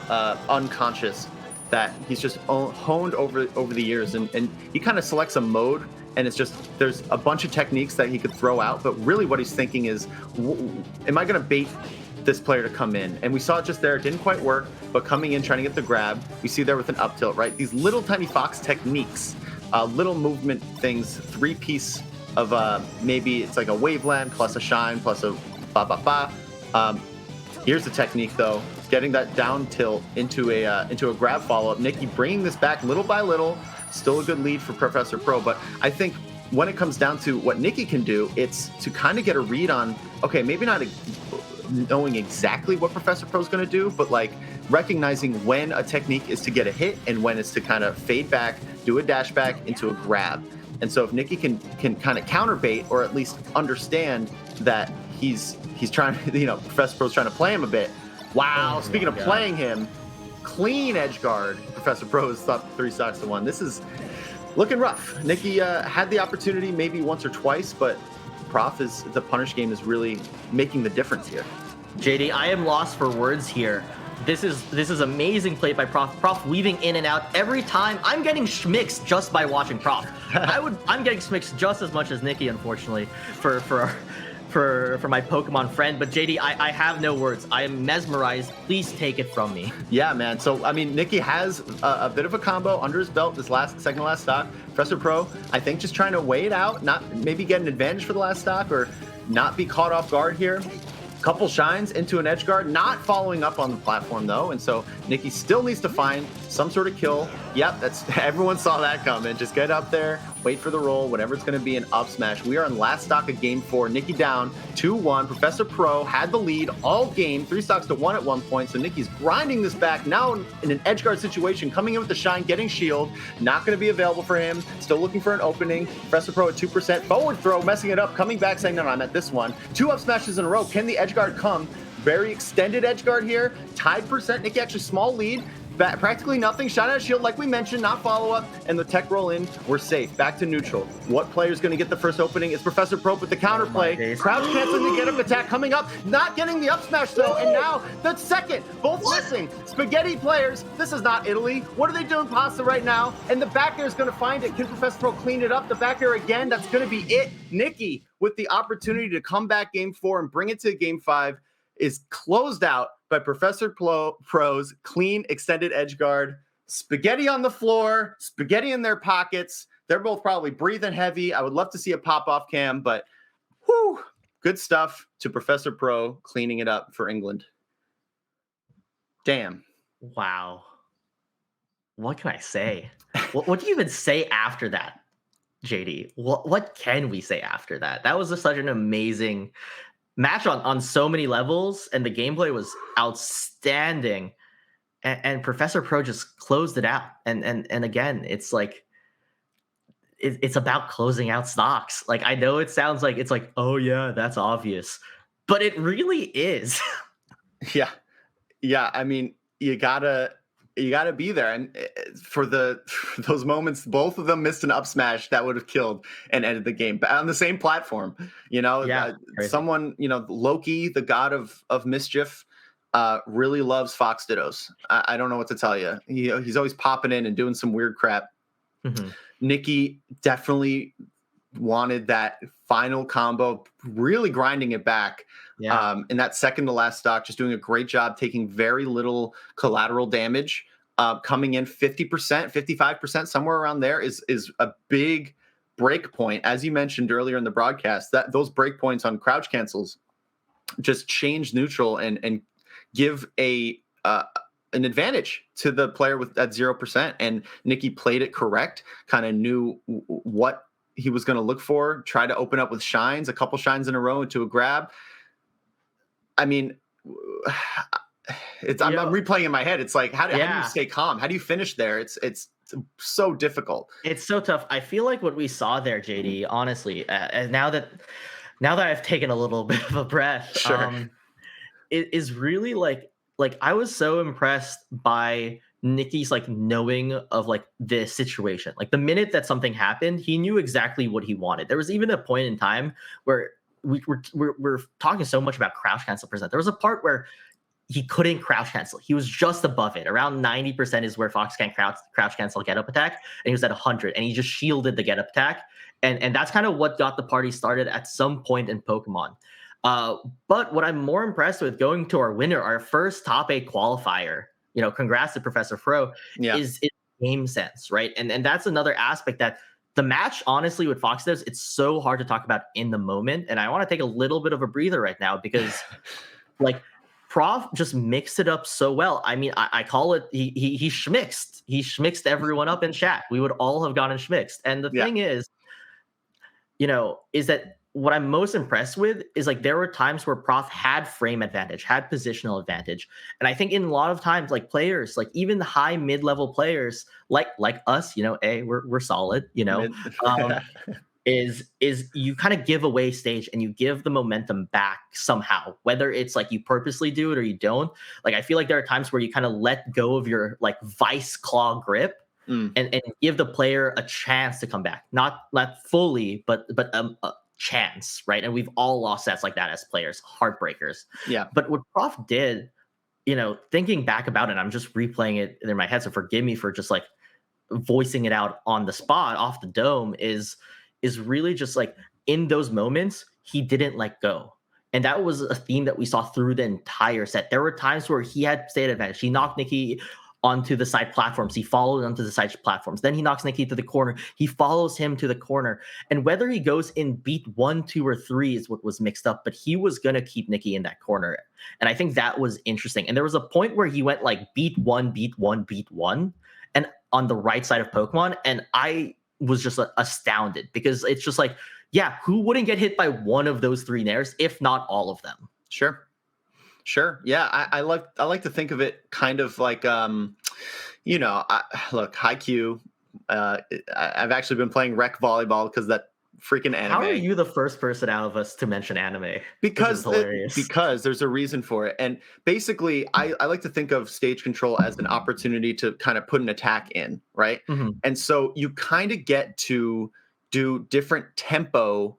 unconscious that he's just honed over the years, and he kind of selects a mode, and it's just there's a bunch of techniques that he could throw out, but really what he's thinking is, am I going to bait this player to come in? And we saw it just there. It didn't quite work, but coming in, trying to get the grab, we see there with an up tilt, right? These little tiny fox techniques, little movement things, 3-piece of maybe it's like a waveland plus a shine plus a ba. Here's the technique though. Getting that down tilt into a grab follow-up. Nikki bringing this back little by little. Still a good lead for Professor Pro, but I think when it comes down to what Nikki can do, it's to kind of get a read on, okay, maybe not knowing exactly what Professor Pro is going to do, but like recognizing when a technique is to get a hit and when it's to kind of fade back, do a dash back into a grab. And so if Nikki can kind of counterbait, or at least understand that he's trying to, you know, Professor Pro's trying to play him a bit. Wow, speaking of playing him, clean edge guard. Professor Pro is up 3 stocks to 1. This is looking rough. Nikki had the opportunity maybe once or twice, but the punish game is really making the difference here. JD, I am lost for words here. This is amazing play by Prof. Prof weaving in and out every time. I'm getting schmixed just by watching Prof. I'm getting schmixed just as much as Nikki, unfortunately, for my Pokemon friend. But JD, I have no words. I am mesmerized. Please take it from me. Yeah, man. So I mean, Nikki has a bit of a combo under his belt this second to last stock. Professor Pro, I think, just trying to weigh it out, not maybe get an advantage for the last stock or not be caught off guard here. Couple shines into an edge guard, not following up on the platform though, and so Nikki still needs to find some sort of kill. Yep, everyone saw that coming. Just get up there, wait for the roll, whatever it's going to be, an up smash. We are in last stock of game 4. Nikki down 2-1. Professor Pro had the lead all game, 3 stocks to 1 at one point. So Nikki's grinding this back now in an edge guard situation, coming in with the shine, getting shield, not going to be available for him. Still looking for an opening. Professor Pro at 2%. Forward throw, messing it up, coming back, saying, no, I'm at this one. 2 up smashes in a row. Can the edge guard come? Very extended edge guard here. Tied percent. Nikki actually small lead. Practically nothing. Shot out shield, like we mentioned, not follow up, and the tech roll in. We're safe. Back to neutral. What player's going to get the first opening? It's Professor Pro with the counter play. Crouch canceling the get up attack coming up, not getting the up smash though, and now the second, both missing. Spaghetti players. This is not Italy. What are they doing pasta right now? And the back air is going to find it. Can Professor Pro clean it up? The back air again. That's going to be it. Nikki with the opportunity to come back game 4 and bring it to game 5 is closed out by Professor Pro's clean extended edge guard. Spaghetti on the floor, spaghetti in their pockets. They're both probably breathing heavy. I would love to see a pop-off cam, but whew, good stuff to Professor Pro cleaning it up for England. Damn. Wow. What can I say? What do you even say after that, JD? What can we say after that? That was just such an amazing match on so many levels, and the gameplay was outstanding. And Professor Pro just closed it out. And again, it's like it's about closing out stocks. Like, I know it sounds like it's like, oh yeah, that's obvious, but it really is. Yeah. I mean, you gotta be there, and for those moments, both of them missed an up smash that would have killed and ended the game on the same platform. You know, someone, you know, Loki, the god of mischief, really loves Fox Dittos. I don't know what to tell you. He's always popping in and doing some weird crap. Mm-hmm. Nikki definitely wanted that final combo, really grinding it back. In that second to last stock, just doing a great job, taking very little collateral damage, coming in 50%, 55%, somewhere around there is a big break point. As you mentioned earlier in the broadcast, that those break points on crouch cancels just change neutral and give an advantage to the player with that 0%. And Nikki played it correct, kind of knew what he was going to look for, try to open up with shines, a couple shines in a row into a grab. I mean, I'm replaying in my head. It's like, how do you stay calm? How do you finish there? It's so difficult. It's so tough. I feel like what we saw there, JD, honestly, now that I've taken a little bit of a breath, it is really like I was so impressed by Nikki's like knowing of like the situation. Like the minute that something happened, he knew exactly what he wanted. There was even a point in time where we're talking so much about crouch cancel percent. There was a part where he couldn't crouch cancel. He was just above it. Around 90% is where Fox can crouch cancel get up attack, and he was at 100, and he just shielded the get up attack, and that's kind of what got the party started at some point in Pokemon. But what I'm more impressed with, going to our winner, our first top 8 qualifier, congrats to Professor Fro, is game sense, right? And that's another aspect that the match, honestly, with Fox Devs, it's so hard to talk about in the moment. And I want to take a little bit of a breather right now because like Prof just mixed it up so well. I mean, I call it, he schmixed. He schmixed everyone up in chat. We would all have gotten schmixed. And the thing is, is that what I'm most impressed with is like there were times where Prof had frame advantage, had positional advantage. And I think in a lot of times, like players, like even the high mid-level players, like us, we're solid, is you kind of give away stage and you give the momentum back somehow, whether it's like you purposely do it or you don't. Like I feel like there are times where you kind of let go of your like vice claw grip and give the player a chance to come back. Not fully, but a chance, right? And we've all lost sets like that as players, heartbreakers. Yeah. But what Prof did, thinking back about it, I'm just replaying it in my head, so forgive me for just like voicing it out on the spot off the dome, is really just like in those moments he didn't let go. And that was a theme that we saw through the entire set. There were times where he had state advantage. He knocked Nikki onto the side platforms. He followed onto the side platforms. Then he knocks Nikki to the corner. He follows him to the corner. And whether he goes in beat 1, 2, or 3 is what was mixed up, but he was going to keep Nikki in that corner. And I think that was interesting. And there was a point where he went like beat 1, beat 1, beat 1, and on the right side of Pokemon. And I was just astounded because it's just like, who wouldn't get hit by one of those 3 nairs, if not all of them? Sure. Yeah, I like to think of it kind of like, look, Haikyuu. I've actually been playing rec volleyball because that freaking anime. How are you the first person out of us to mention anime? Because there's a reason for it. And basically, I like to think of stage control as an opportunity to kind of put an attack in, right? And so you kind of get to do different tempo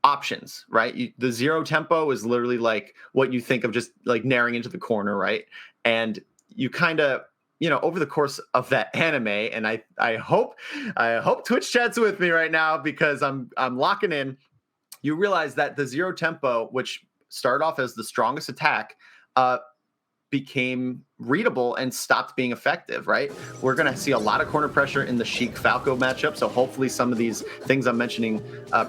options, right? The 0 tempo is literally like what you think of just like naring into the corner, right? And you kind of, over the course of that anime, and I hope Twitch chat's with me right now because I'm locking in. You realize that the 0 tempo, which started off as the strongest attack, became readable and stopped being effective, right? We're going to see a lot of corner pressure in the Sheik Falco matchup, so hopefully some of these things I'm mentioning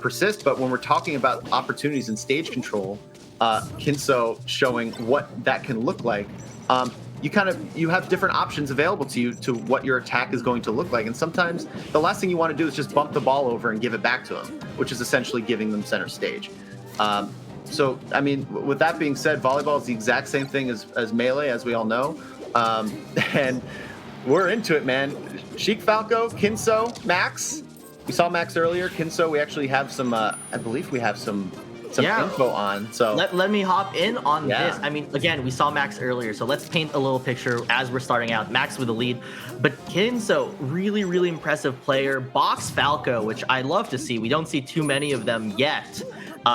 persist. But when we're talking about opportunities in stage control, Kinso showing what that can look like, you have different options available to you to what your attack is going to look like. And sometimes the last thing you want to do is just bump the ball over and give it back to them, which is essentially giving them center stage. So, I mean, with that being said, volleyball is the exact same thing as Melee, as we all know. And we're into it, man. Sheik Falco, Kinso, Max. We saw Max earlier. Kinso, we actually have some, I believe we have some info on. So let me hop in on this. I mean, again, we saw Max earlier, so let's paint a little picture as we're starting out. Max with the lead, but Kinso, really, really impressive player. Box Falco, which I love to see. We don't see too many of them yet.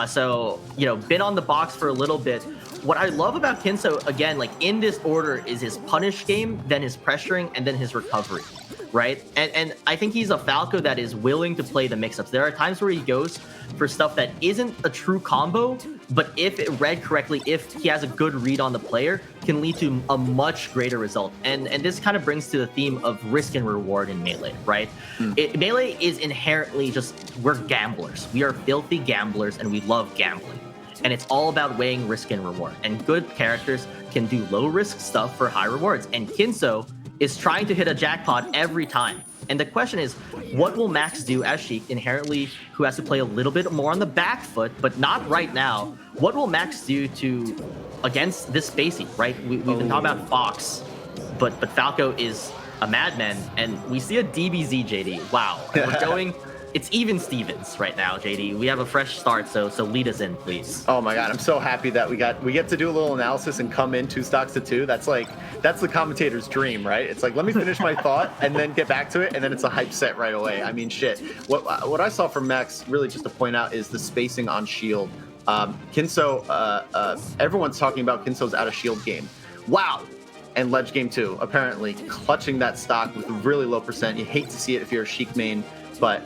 So, been on the box for a little bit. What I love about Kinso, again, like in this order, is his punish game, then his pressuring, and then his recovery. right? And I think he's a Falco that is willing to play the mix-ups. There are times where he goes for stuff that isn't a true combo, but if it read correctly, if he has a good read on the player, can lead to a much greater result. And this kind of brings to the theme of risk and reward in Melee, right? Melee is inherently we're gamblers. We are filthy gamblers, and we love gambling. And it's all about weighing risk and reward. And good characters can do low-risk stuff for high rewards. And Kinso is trying to hit a jackpot every time. And the question is, what will Max do as Sheik, inherently who has to play a little bit more on the back foot, but not right now? What will Max do against this spacey, right? We've been talking about Fox, but Falco is a madman, and we see a DBZ, JD. Wow. And we're going... It's even Stevens right now, JD. We have a fresh start, so lead us in, please. Oh my God, I'm so happy that we get to do a little analysis and come in 2 stocks to 2. That's the commentator's dream, right? It's like, let me finish my thought and then get back to it, and then it's a hype set right away. I mean, shit. What I saw from Max, really just to point out, is the spacing on shield. Kinso, everyone's talking about Kinso's out of shield game. Wow. And ledge game too, apparently clutching that stock with a really low percent. You hate to see it if you're a Sheik main. But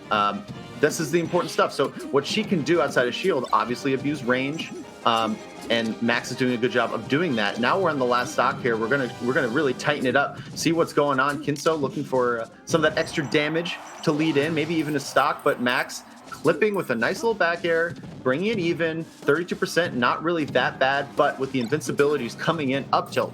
this is the important stuff. So what she can do outside of shield, obviously abuse range, and Max is doing a good job of doing that. Now we're on the last stock here. We're gonna really tighten it up, see what's going on. Kinso looking for some of that extra damage to lead in, maybe even a stock. But Max clipping with a nice little back air, bringing it even, 32%, not really that bad, but with the invincibilities coming in, up tilt,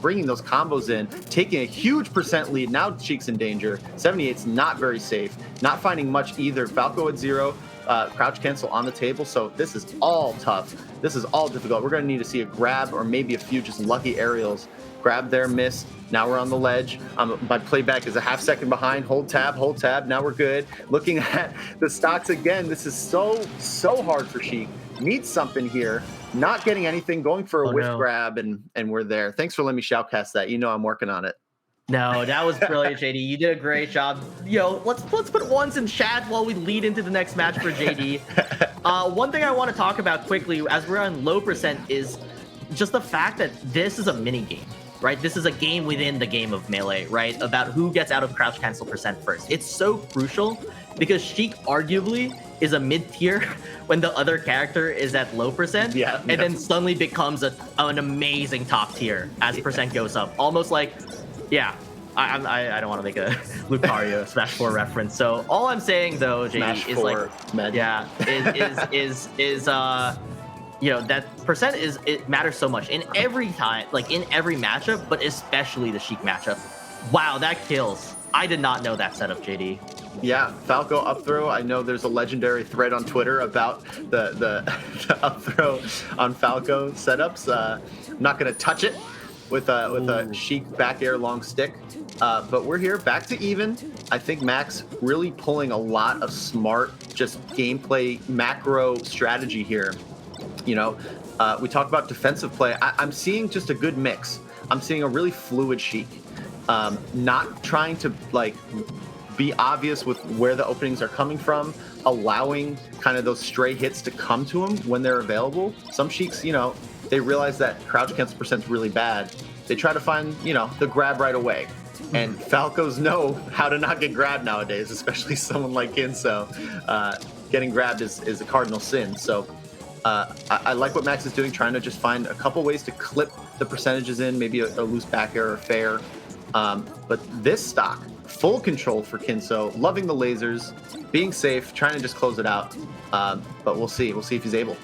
bringing those combos in, taking a huge percent lead. Now Sheik's in danger. 78's not very safe, not finding much either. Falco at 0, crouch cancel on the table, so this is all tough. This is all difficult. We're going to need to see a grab or maybe a few just lucky aerials. Grab there, miss. Now we're on the ledge. My playback is a half second behind. Hold tab. Now we're good. Looking at the stocks again. This is so hard for Sheik. Needs something here. Not getting anything. Going for a whiff grab, and we're there. Thanks for letting me shoutcast that. You know I'm working on it. No, that was brilliant, JD. You did a great job. Let's put ones in chat while we lead into the next match for JD. One thing I want to talk about quickly, as we're on low percent, is just the fact that this is a mini game. Right? This is a game within the game of Melee, right? About who gets out of crouch cancel percent first. It's so crucial because Sheik arguably is a mid-tier when the other character is at low percent. And then suddenly becomes an amazing top tier as percent goes up. Almost like, I don't want to make a Lucario Smash 4 reference. So all I'm saying though, JD, is that percent it matters so much in every time, like in every matchup, but especially the Sheik matchup. Wow, that kills. I did not know that setup, JD. Yeah, Falco up throw. I know there's a legendary thread on Twitter about the up throw on Falco setups. I'm not gonna touch it with a Sheik back air long stick. But we're here back to even. I think Max really pulling a lot of smart, just gameplay macro strategy here. We talk about defensive play. I'm seeing just a good mix. I'm seeing a really fluid Sheik. Not trying to be obvious with where the openings are coming from, allowing kind of those stray hits to come to him when they're available. Some Sheiks, they realize that crouch cancel percent's really bad. They try to find, the grab right away. And Falcos know how to not get grabbed nowadays, especially someone like Kinso. Getting grabbed is a cardinal sin. So I like what Max is doing, trying to just find a couple ways to clip the percentages in, maybe a loose back air or fair. But this stock, full control for Kinso, loving the lasers, being safe, trying to just close it out. But we'll see. We'll see if he's able.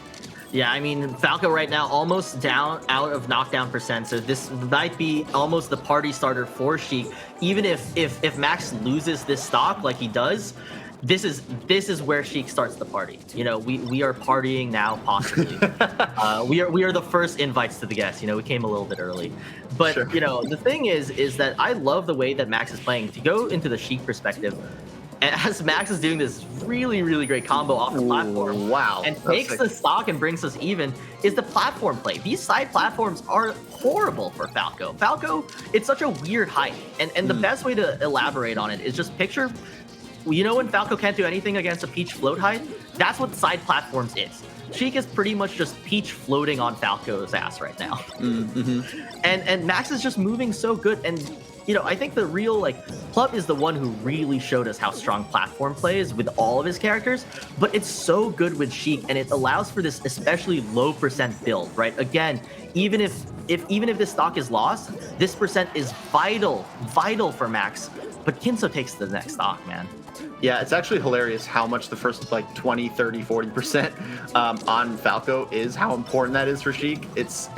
Yeah, I mean, Falco right now almost out of knockdown percent, so this might be almost the party starter for Sheik. Even if Max loses this stock like he does, this is where Sheik starts the party. We are partying now, possibly. we are the first invites to the guests. We came a little bit early, but sure. The thing is that I love the way that Max is playing. To go into the Sheik perspective, as Max is doing this really, really great combo off the platform. Wow. And takes the stock and brings us even, is the platform play. These side platforms are horrible for Falco. Falco, it's such a weird height. And the best way to elaborate on it is just picture, when Falco can't do anything against a Peach float height, that's what side platforms is. Sheik is pretty much just Peach floating on Falco's ass right now. And Max is just moving so good. And I think the real, Plub is the one who really showed us how strong platform play is with all of his characters, but it's so good with Sheik, and it allows for this especially low percent build, right? Again, even if this stock is lost, this percent is vital for Max, but Kinso takes the next stock, man. Yeah, it's actually hilarious how much the first 20, 30, 40% on Falco is, how important that is for Sheik. It's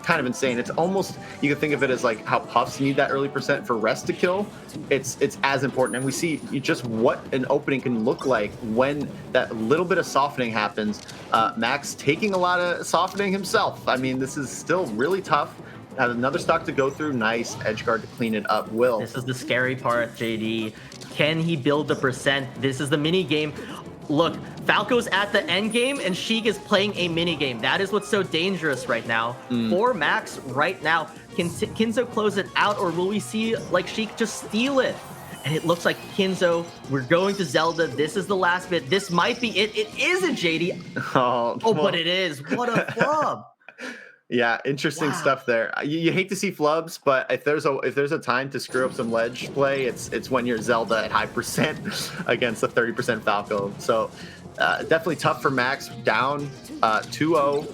kind of insane. It's almost, you can think of it as how Puffs need that early percent for rest to kill. It's as important. And we see just what an opening can look like when that little bit of softening happens. Max taking a lot of softening himself. I mean, this is still really tough. Have another stock to go through. Nice edge guard to clean it up. Will. This is the scary part, JD. Can he build the percent? This is the mini game. Look, Falco's at the end game and Sheik is playing a mini game. That is what's so dangerous right now. For Max right now, can Kinzo close it out, or will we see Sheik just steal it? And it looks like Kinzo, we're going to Zelda. This is the last bit. This might be it. It isn't, JD. Oh, but it is. What a flub. Yeah, interesting stuff there. You hate to see flubs, but if there's a time to screw up some ledge play, it's when you're Zelda at high percent against a 30% Falco. So definitely tough for Max, down 2-0,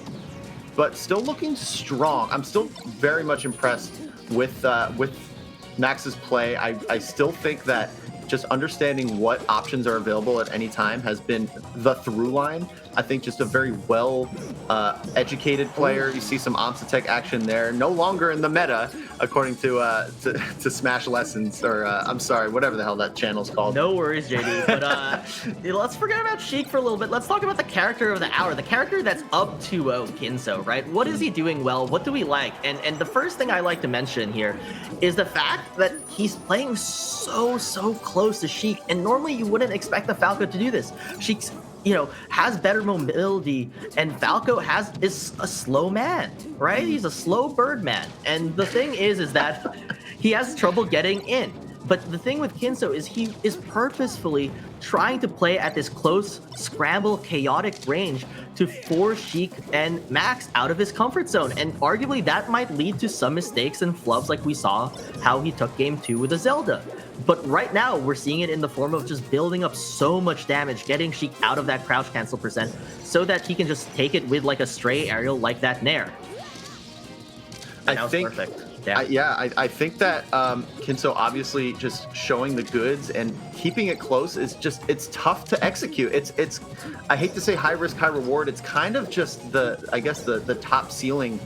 but still looking strong. I'm still very much impressed with Max's play. I still think that just understanding what options are available at any time has been the through line. I think just a very well educated player. You see some Amsatech action there. No longer in the meta, according to Smash Lessons, or I'm sorry, whatever the hell that channel's called. No worries, JD. But let's forget about Sheik for a little bit. Let's talk about the character of the hour, the character that's up 2-0, Kinzo, right? What is he doing well? What do we like? And the first thing I like to mention here is the fact that he's playing so close to Sheik, and normally you wouldn't expect the Falco to do this. Sheik's has better mobility, and Falco is a slow man, right? He's a slow bird man. And the thing is that he has trouble getting in. But the thing with Kinzo is he is purposefully trying to play at this close, scramble, chaotic range to force Sheik and Max out of his comfort zone. And arguably that might lead to some mistakes and flubs like we saw how he took game 2 with a Zelda. But right now, we're seeing it in the form of just building up so much damage, getting Sheik out of that crouch cancel percent so that he can just take it with a stray aerial like that Nair. And that was perfect. I think that Kinzo obviously just showing the goods and keeping it close is it's tough to execute. It's I hate to say high risk, high reward. It's kind of just the top ceiling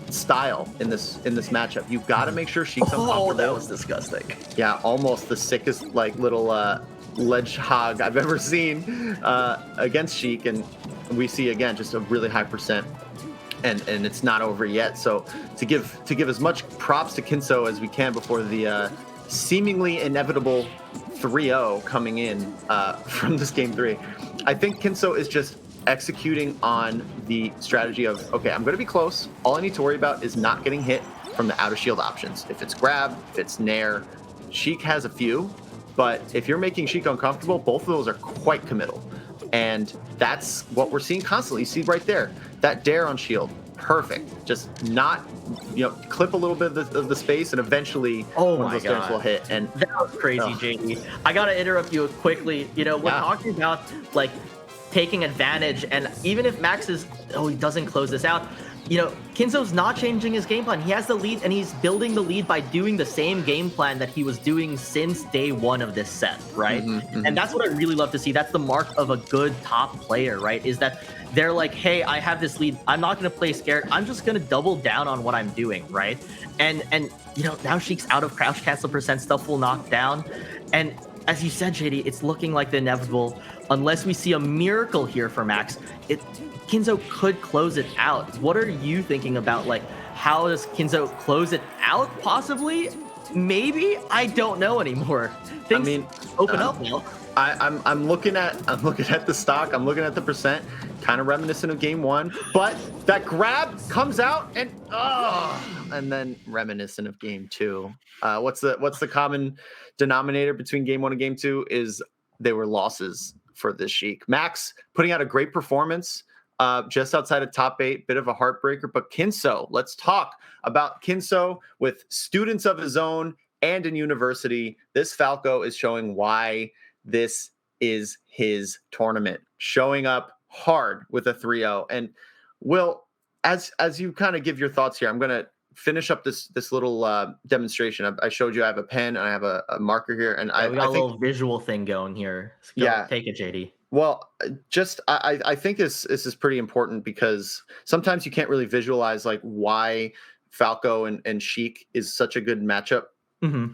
style in this matchup. You've got to make sure Sheik's uncomfortable. That was disgusting. Yeah, almost the sickest little ledge hog I've ever seen against Sheik, and we see again just a really high percent. And it's not over yet. So to give as much props to Kinzo as we can before the seemingly inevitable 3-0 coming in from this game 3, I think Kinzo is just executing on the strategy of, okay, I'm going to be close. All I need to worry about is not getting hit from the out of shield options. If it's grab, if it's nair, Sheik has a few, but if you're making Sheik uncomfortable, both of those are quite committal. And that's what we're seeing constantly. You see right there, that dare on shield, perfect. Just not, clip a little bit of the space, and eventually one of those dairs will hit. And that was crazy, JD. I gotta interrupt you quickly. We're talking about taking advantage, and even if Max he doesn't close this out, Kinzo's not changing his game plan. He has the lead, and he's building the lead by doing the same game plan that he was doing since day 1 of this set, right? And that's what I really love to see. That's the mark of a good top player, right? Is that they're like, hey, I have this lead. I'm not going to play scared. I'm just going to double down on what I'm doing, right? And now Sheik's out of crouch cancel percent, stuff will knock down. And as you said, JD, it's looking like the inevitable. Unless we see a miracle here for Max, Kinzo could close it out. What are you thinking about? How does Kinzo close it out? Possibly, maybe. I don't know anymore. Things open up now. I'm looking at the stock. I'm looking at the percent, kind of reminiscent of game 1. But that grab comes out and then reminiscent of game 2. What's the common denominator between game 1 and game 2 is they were losses for this Sheik. Max putting out a great performance, just outside of top 8, bit of a heartbreaker. But Kinzo, let's talk about Kinzo with students of his own and in university. This Falco is showing why this is his tournament, showing up hard with a 3-0. And Will, as you kind of give your thoughts here, I'm going to finish up this little demonstration. I showed you I have a pen and I have a marker here, and we got I a think, little visual thing going here. Take it, JD. Well, I think this is pretty important because sometimes you can't really visualize like why Falco and Sheik is such a good matchup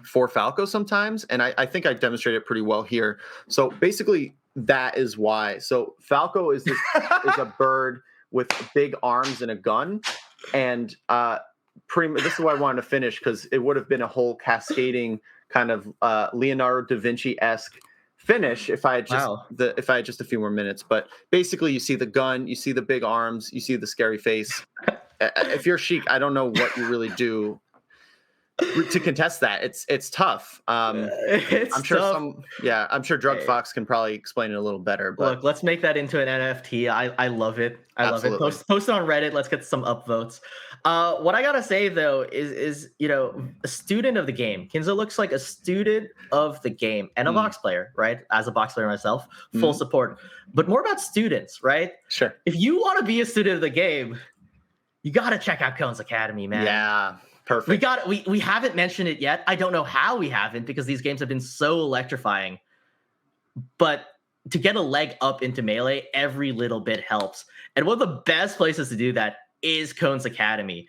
for Falco sometimes, and I think I demonstrated it pretty well here. So basically, that is why. So Falco is is a bird with big arms and a gun, and this is why I wanted to finish, because it would have been a whole cascading kind of Leonardo da Vinci-esque finish if I had just a few more minutes. But basically, you see the gun, you see the big arms, you see the scary face. If you're Sheik, I don't know what you really do to contest that. It's tough. It's I'm sure tough. I'm sure Drug Fox can probably explain it a little better. But Look, let's make that into an NFT. I love it. I love it. Post it on Reddit. Let's get some upvotes. What I gotta say though is a student of the game. Kinzo looks like a student of the game and a box player, right? As a box player myself, full support. But more about students, right? Sure. If you want to be a student of the game, you gotta check out Cone's Academy, man. Yeah. Perfect. We haven't mentioned it yet. I don't know how we haven't, because these games have been so electrifying. But to get a leg up into Melee, every little bit helps. And one of the best places to do that is Cone's Academy.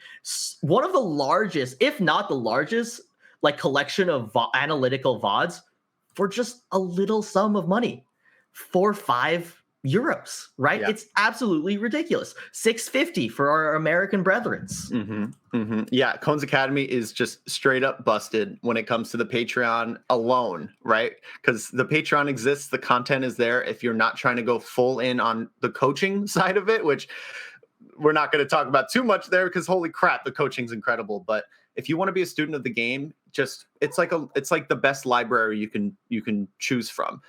One of the largest, if not the largest, like collection of analytical VODs for just a little sum of money. 4 or 5 euros, right? Yeah. It's absolutely ridiculous. $6.50 for our American brethrens. Yeah, Cone's Academy is just straight up busted when it comes to the Patreon alone, right? Because the Patreon exists, the content is there. If you're not trying to go full in on the coaching side of it, which we're not going to talk about too much there, because holy crap, the coaching's incredible. But if you want to be a student of the game, it's like the best library you can choose from.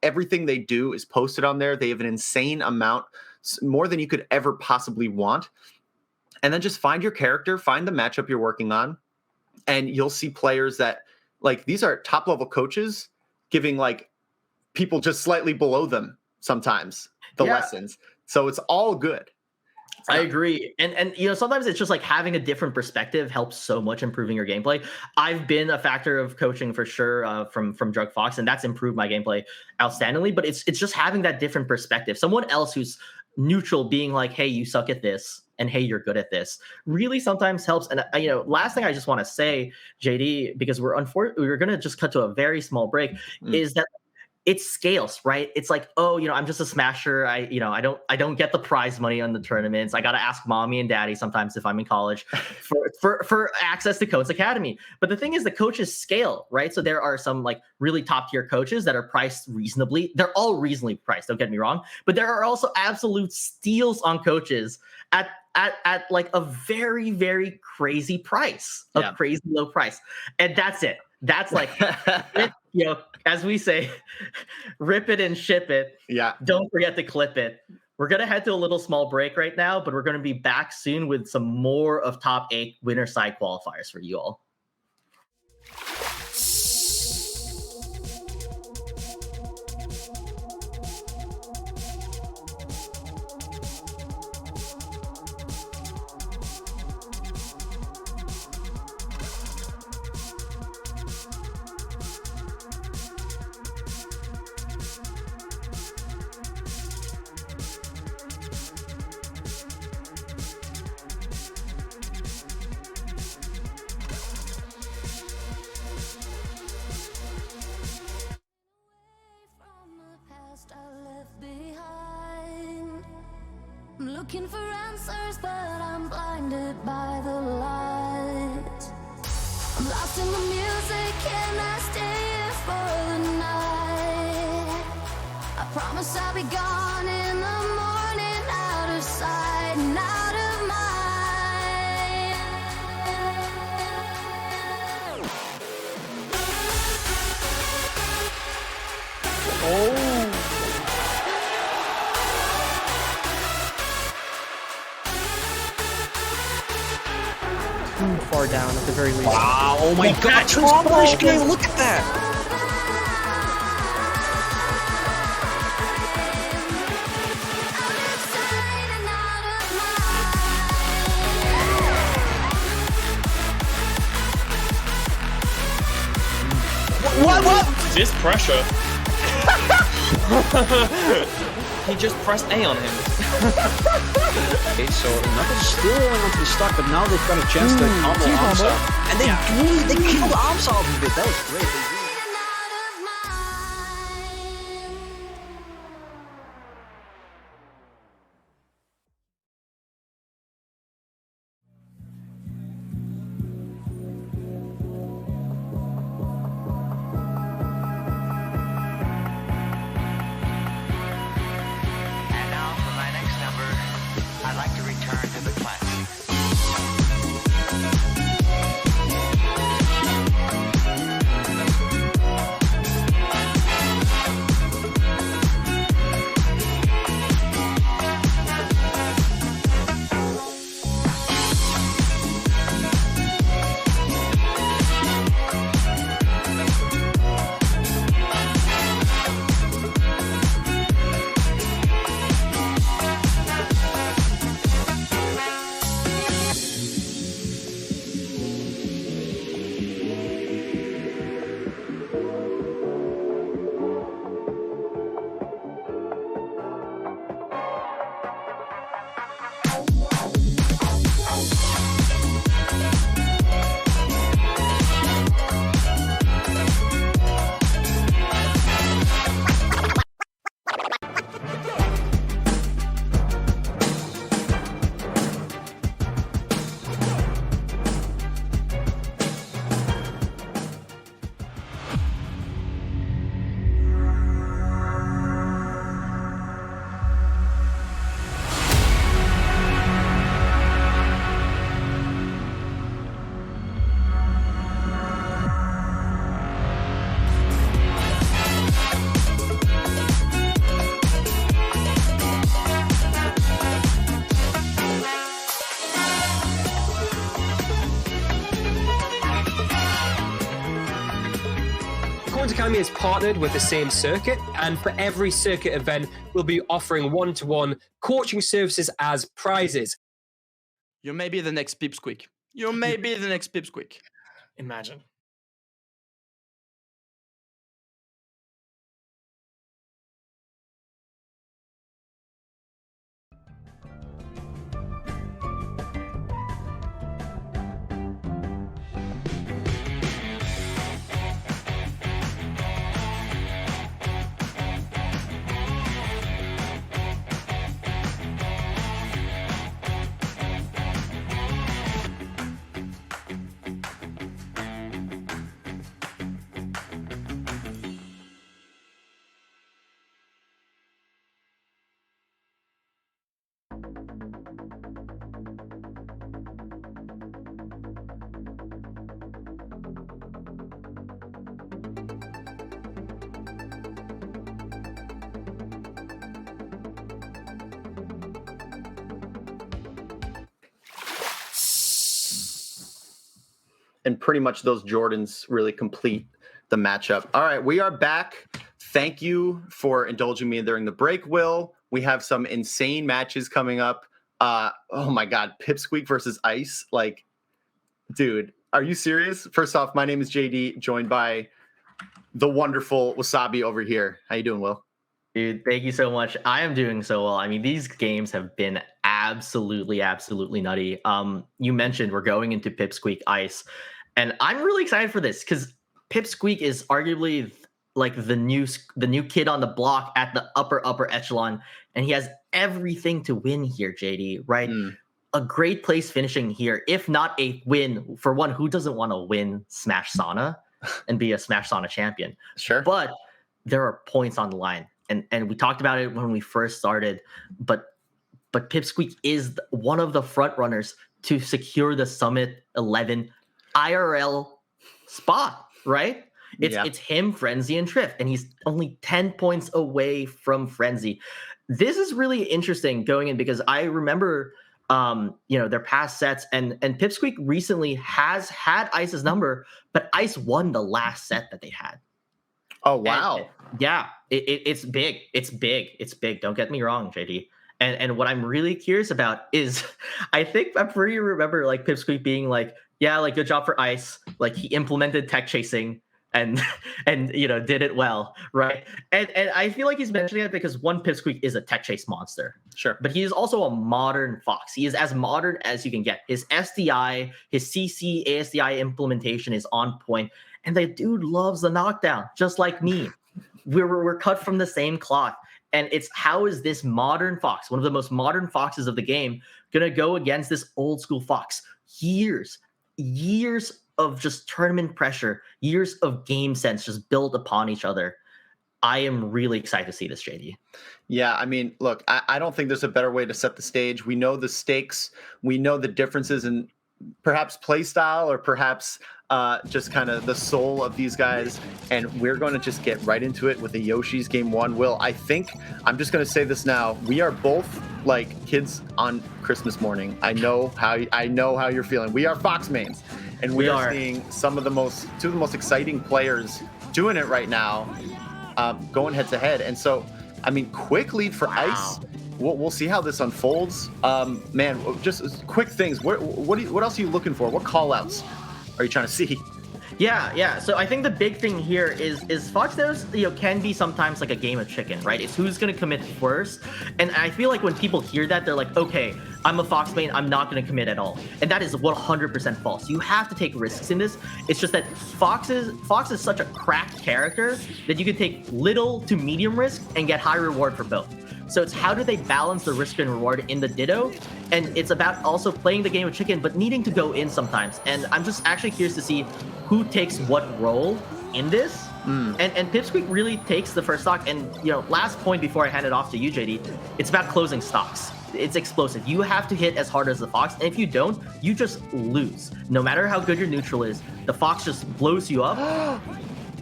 Everything they do is posted on there. They have an insane amount, more than you could ever possibly want. And then just find your character, find the matchup you're working on, and you'll see players that, like, these are top level coaches giving like people just slightly below them sometimes the lessons. So it's all good. I agree. And sometimes it's just like having a different perspective helps so much improving your gameplay. I've been a factor of coaching for sure from Drug Fox, and that's improved my gameplay outstandingly. But it's just having that different perspective. Someone else who's neutral being like, hey, you suck at this, and hey, you're good at this, really sometimes helps. And last thing I just want to say, JD, because we're going to just cut to a very small break, is that it scales, right? It's like, oh, I'm just a smasher. I don't get the prize money on the tournaments. I got to ask mommy and daddy sometimes if I'm in college for access to Cone's Academy. But the thing is, the coaches scale, right? So there are some like really top tier coaches that are priced reasonably. They're all reasonably priced, don't get me wrong. But there are also absolute steals on coaches at like a very, very crazy price, crazy low price. And that's it. That's like, as we say, rip it and ship it. Yeah. Don't forget to clip it. We're going to head to a little small break right now, but we're going to be back soon with some more of top 8 winner side qualifiers for you all. I'm looking for answers, but I'm blinded by the light. I'm lost in the music, and I stay here for the night. I promise I'll be gone in the morning, out of sight and out of mind. Oh! Too far far down at the very least. Wow, oh my god, Finnish game, look at that! What? This pressure. He just pressed A on him. Okay, so Knuckles still going onto the stock, but now they've got a chance to combo Amsa. And they killed Amsa off of it. That was great. And now for my next number, I'd like to return to the classics. Quantum Academy is partnered with the same circuit, and for every circuit event, we'll be offering one-to-one coaching services as prizes. You may be the next Pipsqueak. You may be the next Pipsqueak. Imagine. And pretty much those Jordans really complete the matchup. All right, we are back. Thank you for indulging me during the break, Will. We have some insane matches coming up. Oh my God, Pipsqueak versus Ice. Like, dude, are you serious? First off, my name is JD, joined by the wonderful Wasabi over here. How you doing, Will? Dude, thank you so much. I am doing so well. I mean, these games have been absolutely nutty. You mentioned we're going into Pipsqueak Ice, and I'm really excited for this because Pipsqueak is arguably like the new kid on the block at the upper echelon, and he has everything to win here, JD, right? A great place finishing here, if not a win. For one, who doesn't want to win Smash Sauna and be a Smash Sauna champion? Sure. But there are points on the line. And we talked about it when we first started, but Pipsqueak is one of the front runners to secure the Summit 11 IRL spot, right? It's him, Frenzy, and Triff, and he's only 10 points away from Frenzy. This is really interesting going in because I remember their past sets, and Pipsqueak recently has had Ice's number, but Ice won the last set that they had. Oh wow! It's big. It's big. Don't get me wrong, JD. And what I'm really curious about is, I'm pretty remember like Pipsqueak being like, yeah, like good job for Ice. Like he implemented tech chasing and did it well, right? And I feel like he's mentioning it because Pipsqueak is a tech chase monster. Sure. But he is also a modern Fox. He is as modern as you can get. His SDI, his CC ASDI implementation is on point. And the dude loves the knockdown, just like me. We're cut from the same cloth. And it's how is this modern Fox, one of the most modern Foxes of the game, gonna go against this old school Fox? Years of just tournament pressure, years of game sense just built upon each other. I am really excited to see this, JD. Yeah, I mean, look, I don't think there's a better way to set the stage. We know the stakes. We know the differences in perhaps play style or perhaps just kind of the soul of these guys. And we're going to just get right into it with the Yoshi's game one. Will, I think I'm just going to say this now. We are both like kids on Christmas morning. I know how you're feeling. We are Fox mains, and we are seeing two of the most exciting players doing it right now, going head to head. And so, I mean, quick lead for Ice. We'll see how this unfolds. Man, just quick things. What else are you looking for? What call outs are you trying to see? Yeah. So I think the big thing here is Fox knows, can be sometimes like a game of chicken, right? It's who's going to commit first. And I feel like when people hear that, they're like, okay, I'm a Fox main, I'm not going to commit at all. And that is 100% false. You have to take risks in this. It's just that Fox is such a cracked character that you can take little to medium risk and get high reward for both. So it's how do they balance the risk and reward in the Ditto? And it's about also playing the game of chicken, but needing to go in sometimes. And I'm just actually curious to see who takes what role in this. And Pipsqueak really takes the first stock. And, last point before I hand it off to you, JD, it's about closing stocks. It's explosive. You have to hit as hard as the Fox. And if you don't, you just lose. No matter how good your neutral is, the Fox just blows you up.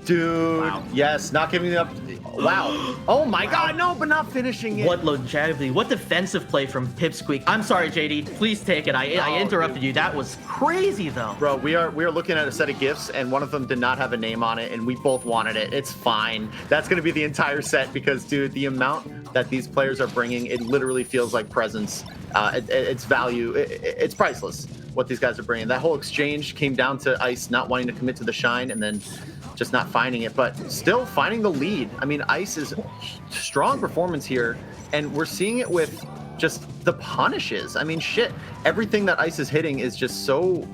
Dude, wow. Yes, not giving up. Wow. Oh my God, no, but not finishing it. What longevity, what defensive play from Pipsqueak. I'm sorry, JD, please take it. I interrupted you. That was crazy, though. Bro, we are looking at a set of gifts, and one of them did not have a name on it, and we both wanted it. It's fine. That's going to be the entire set because, dude, the amount that these players are bringing, it literally feels like presents. It's value. It's priceless what these guys are bringing. That whole exchange came down to Ice not wanting to commit to the shine, and then just not finding it, but still finding the lead. I mean, Ice is strong performance here, and we're seeing it with just the punishes. I mean, shit, everything that Ice is hitting is just so,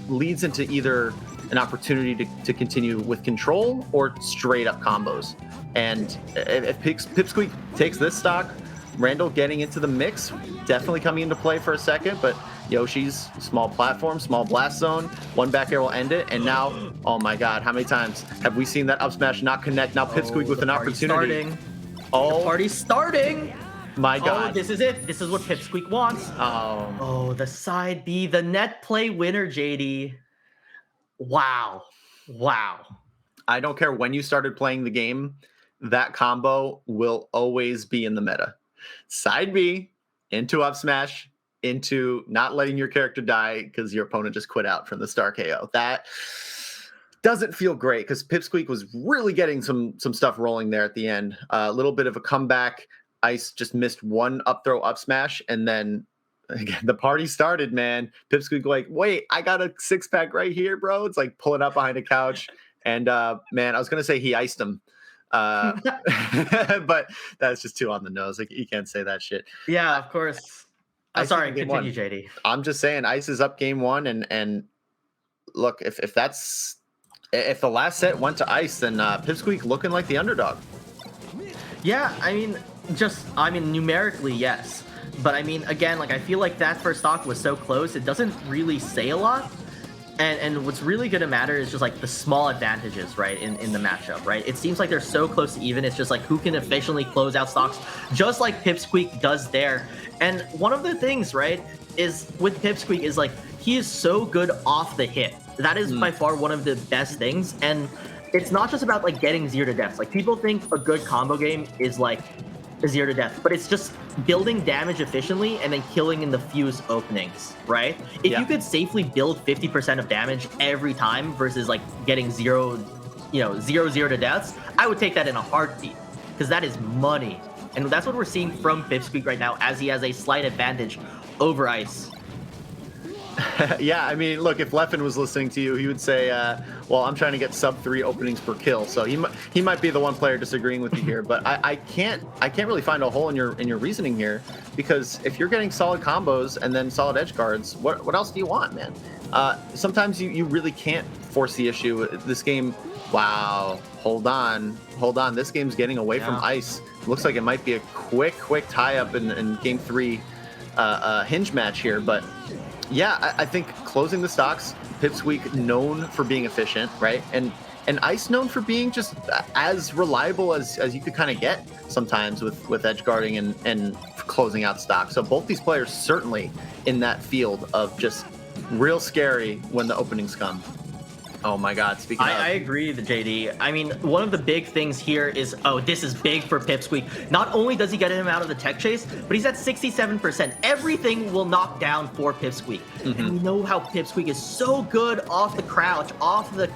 leads into either an opportunity to continue with control or straight up combos. And if Pipsqueak takes this stock, Randall getting into the mix, definitely coming into play for a second, but Yoshi's small platform, small blast zone, one back air will end it, and now, oh my God, how many times have we seen that up smash not connect? Now Pipsqueak with an opportunity. The party's starting. My God. Oh, this is it. This is what Pipsqueak wants. Oh, the side B, the net play winner, JD. Wow. I don't care when you started playing the game, that combo will always be in the meta. Side B into up smash, into not letting your character die because your opponent just quit out from the star KO. That doesn't feel great because Pipsqueak was really getting some stuff rolling there at the end. A little bit of a comeback. Ice just missed one up throw up smash, and then again the party started, man. Pipsqueak like, wait, I got a 6-pack right here, bro. It's like pulling up behind a couch. And man, I was gonna say he iced him. But that's just too on the nose. Like, you can't say that shit. Yeah, of course. I'm sorry, continue, JD. I'm just saying Ice is up game one, and look, if the last set went to Ice, then Pipsqueak looking like the underdog. Yeah, I mean, numerically, yes. But I mean, again, I feel like that first stock was so close, it doesn't really say a lot. And what's really going to matter is just the small advantages, right, in the matchup, right? It seems like they're so close to even. It's just who can efficiently close out stocks, just like Pipsqueak does there. And one of the things, right, is with Pipsqueak is he is so good off the hit. That is by far one of the best things. And it's not just about getting 0 to death. People think a good combo game is 0 to death, but it's just building damage efficiently and then killing in the fewest openings, right? If you could safely build 50% of damage every time versus like getting 0-0 to deaths, I would take that in a heartbeat because that is money. And that's what we're seeing from Pipsqueak right now as he has a slight advantage over Ice. Yeah, I mean, look, if Leffen was listening to you, he would say, well, I'm trying to get sub 3 openings per kill. So he might be the one player disagreeing with you here, but I can't really find a hole in your reasoning here, because if you're getting solid combos and then solid edge guards, what else do you want, man? Sometimes you really can't force the issue. This game, wow, hold on. This game's getting away from Ice. Looks like it might be a quick tie-up in game 3 hinge match here, but yeah, I think closing the stocks, Pipsqueak known for being efficient, right? And Ice known for being just as reliable as you could kind of get sometimes with edge guarding and closing out stocks. So both these players certainly in that field of just real scary when the openings come. Oh my God, speaking of... I agree with JD. I mean, one of the big things here is, this is big for Pipsqueak. Not only does he get him out of the tech chase, but he's at 67%. Everything will knock down for Pipsqueak. Mm-hmm. And we know how Pipsqueak is so good off the crouch, off the,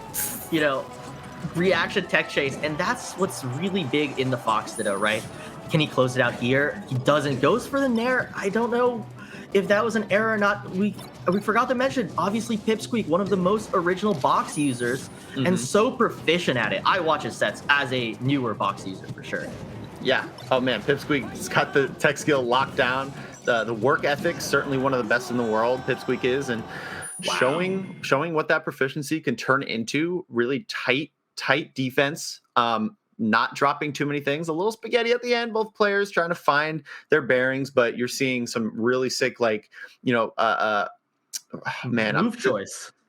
reaction tech chase. And that's what's really big in the Fox Ditto, right? Can he close it out here? He doesn't. Goes for the Nair. I don't know if that was an error or not. We forgot to mention, obviously, Pipsqueak, one of the most original box users, and so proficient at it. I watch his sets as a newer box user for sure. Yeah. Oh man, Pipsqueak's got the tech skill locked down. The work ethic, certainly one of the best in the world, Pipsqueak is, and showing what that proficiency can turn into. Really tight defense. Not dropping too many things, a little spaghetti at the end, both players trying to find their bearings, but you're seeing some really sick, move choice.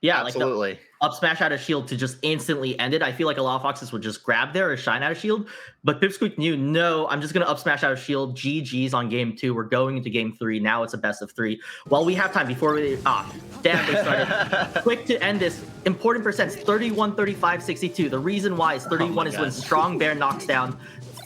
Yeah, absolutely. Like the up smash out of shield to just instantly end it. I feel like a lot of Foxes would just grab there or shine out of shield, but Pipsqueak knew, no, I'm just going to up smash out of shield. GG's on game 2. We're going into game 3. Now it's a best of 3. Well, we have time before we, damn, they started. Quick to end this. Important percents, 31, 35, 62. The reason why is 31 is when Strong Bear knocks down.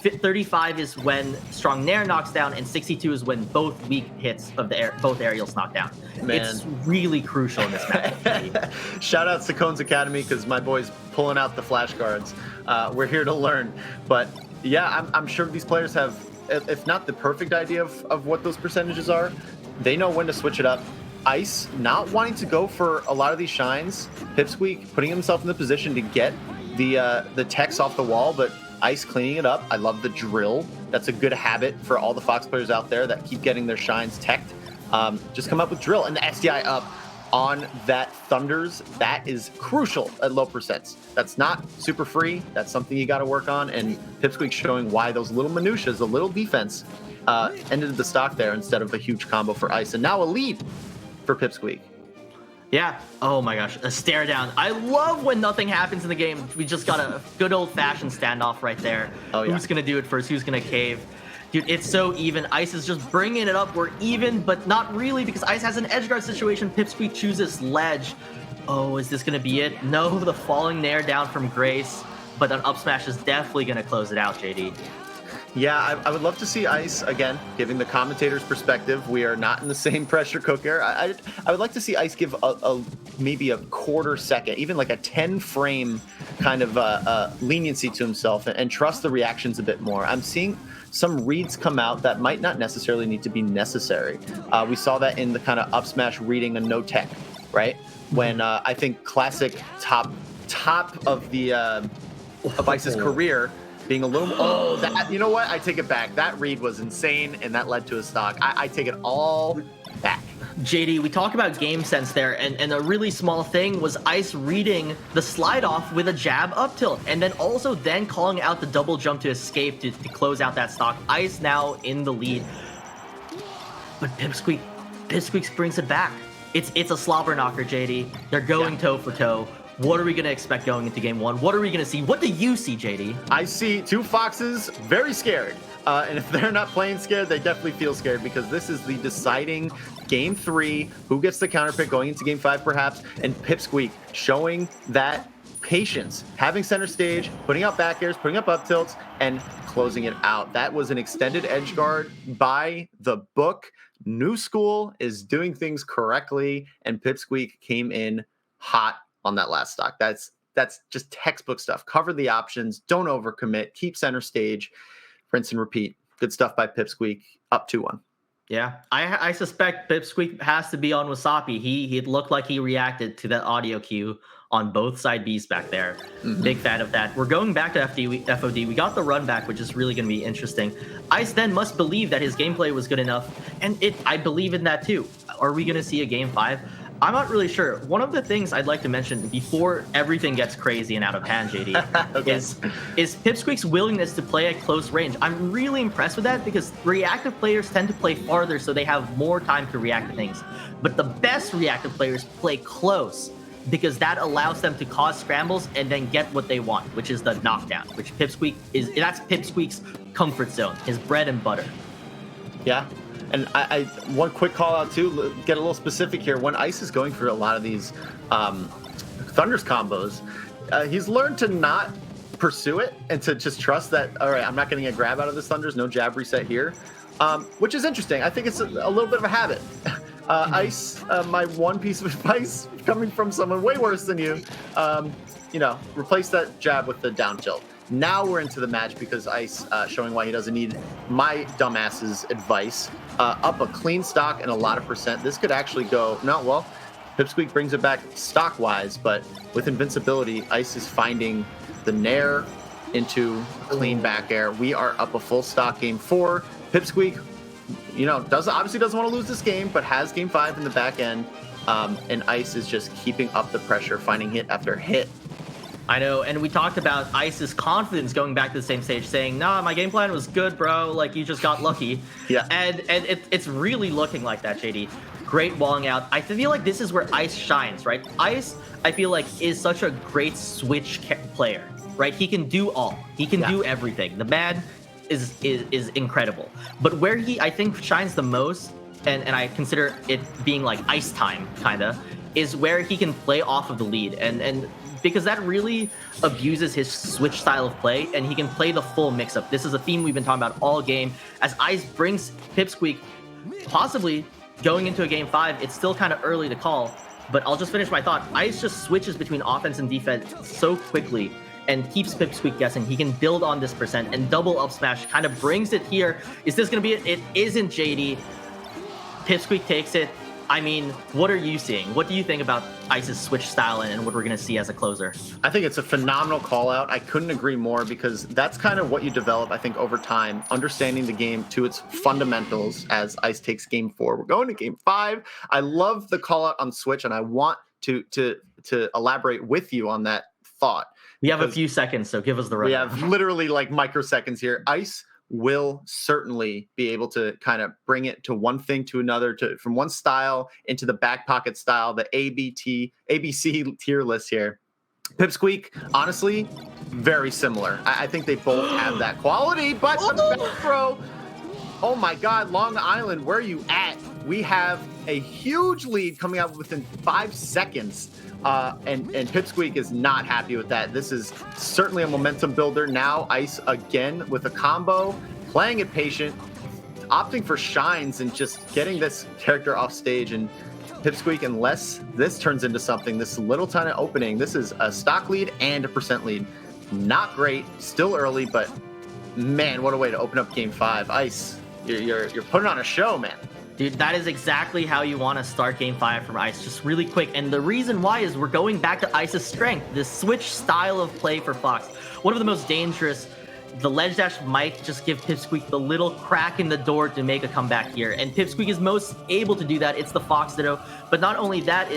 35 is when Strong Nair knocks down, and 62 is when both weak hits of both aerials knock down. Man. It's really crucial in this match. Shout out to Cones Academy, because my boy's pulling out the flashcards. We're here to learn. But yeah, I'm sure these players have, if not the perfect idea of what those percentages are, they know when to switch it up. Ice not wanting to go for a lot of these shines. Pipsqueak putting himself in the position to get the techs off the wall, but Ice cleaning it up. I love the drill. That's a good habit for all the Fox players out there that keep getting their shines teched. Just come up with drill, and the SDI up on that Thunders. That is crucial at low percents. That's not super free. That's something you got to work on, and Pipsqueak showing why those little minutiae, the little defense, ended the stock there instead of a huge combo for Ice, and now a lead for Pipsqueak. Yeah. Oh my gosh. A stare down. I love when nothing happens in the game. We just got a good old fashioned standoff right there. Oh, yeah. Who's going to do it first? Who's going to cave? Dude, it's so even. Ice is just bringing it up. We're even, but not really, because Ice has an edge guard situation. Pipsqueak chooses ledge. Oh, is this going to be it? No, the falling Nair down from Grace, but an up smash is definitely going to close it out, JD. Yeah, I would love to see Ice, again, giving the commentator's perspective. We are not in the same pressure cooker. I would like to see Ice give maybe a quarter second, even like a 10-frame kind of leniency to himself and trust the reactions a bit more. I'm seeing some reads come out that might not necessarily need to be necessary. We saw that in the kind of up smash reading a no tech, right? When I think classic top of the of Ice's career, being a little, that, you know what? I take it back. That read was insane, and that led to a stock. I take it all back. JD, we talk about game sense there, and a really small thing was Ice reading the slide off with a jab up tilt, and then also calling out the double jump to escape to close out that stock. Ice now in the lead, but Pipsqueak brings it back. It's a slobber knocker, JD. They're going toe for toe. What are we going to expect going into game 1? What are we going to see? What do you see, JD? I see two Foxes very scared. And if they're not playing scared, they definitely feel scared, because this is the deciding game 3. Who gets the counter pick going into game 5, perhaps? And Pipsqueak showing that patience, having center stage, putting up back airs, putting up tilts, and closing it out. That was an extended edge guard by the book. New school is doing things correctly, and Pipsqueak came in hot on that last stock. That's just textbook stuff. Cover the options, don't overcommit, keep center stage, rinse and repeat. Good stuff by Pipsqueak, up 2-1. Yeah, I suspect Pipsqueak has to be on Wasapi. He looked like he reacted to that audio cue on both side Bs back there. Big fan of that. We're going back to FOD. We got the run back, which is really going to be interesting. Ice then must believe that his gameplay was good enough, and I believe in that too. Are we going to see a game 5? I'm not really sure. One of the things I'd like to mention before everything gets crazy and out of hand, JD, okay. is Pipsqueak's willingness to play at close range. I'm really impressed with that because reactive players tend to play farther so they have more time to react to things. But the best reactive players play close because that allows them to cause scrambles and then get what they want, which is the knockdown, which that's Pipsqueak's comfort zone, his bread and butter. Yeah. And I one quick call out too, get a little specific here. When Ice is going through a lot of these Thunders combos, he's learned to not pursue it and to just trust that, all right, I'm not getting a grab out of this Thunders, no jab reset here, which is interesting. I think it's a little bit of a habit. Ice, my one piece of advice coming from someone way worse than you, replace that jab with the down tilt. Now we're into the match because Ice showing why he doesn't need my dumbass's advice. Up a clean stock and a lot of percent. This could actually go, Pipsqueak brings it back stock-wise, but with invincibility, Ice is finding the nair into clean back air. We are up a full stock game 4. Pipsqueak, obviously doesn't want to lose this game, but has game 5 in the back end. And Ice is just keeping up the pressure, finding hit after hit. I know, and we talked about Ice's confidence going back to the same stage, saying, "Nah, my game plan was good, bro. Like, you just got lucky." Yeah. And it's really looking like that, JD. Great walling out. I feel like this is where Ice shines, right? Ice, I feel like, is such a great switch player, right? He can do all. He can do everything. The man is incredible. But where he, I think, shines the most, and I consider it being like Ice time, kind of, is where he can play off of the lead. And because that really abuses his switch style of play, and he can play the full mix-up. This is a theme we've been talking about all game. As Ice brings Pipsqueak possibly going into a game 5, it's still kind of early to call, but I'll just finish my thought. Ice just switches between offense and defense so quickly and keeps Pipsqueak guessing. He can build on this percent, and double up smash kind of brings it here. Is this going to be it? It isn't, JD. Pipsqueak takes it. I mean, what are you seeing? What do you think about Ice's switch style and what we're going to see as a closer? I think it's a phenomenal call out. I couldn't agree more because that's kind of what you develop, I think, over time, understanding the game to its fundamentals as Ice takes game 4. We're going to game 5. I love the call out on switch, and I want to elaborate with you on that thought. We have a few seconds, so give us the rundown. We have literally like microseconds here. Ice will certainly be able to kind of bring it to one thing to another, from one style into the back pocket style, the ABC tier list here. Pipsqueak, honestly, very similar. I think they both have that quality, but the back throw, oh my God, Long Island, where are you at? We have a huge lead coming out within 5 seconds. And Pipsqueak is not happy with that. This is certainly a momentum builder. Now Ice again with a combo, playing it patient, opting for shines and just getting this character off stage. And Pipsqueak, unless this turns into something, this little tiny opening, this is a stock lead and a percent lead. Not great, still early, but man, what a way to open up game 5. Ice, you're putting on a show, man. Dude, that is exactly how you want to start game 5 from Ice, just really quick. And the reason why is we're going back to Ice's strength, this switch style of play for Fox. One of the most dangerous. The ledge dash might just give Pipsqueak the little crack in the door to make a comeback here. And Pipsqueak is most able to do that. It's the Fox Ditto. But not only that,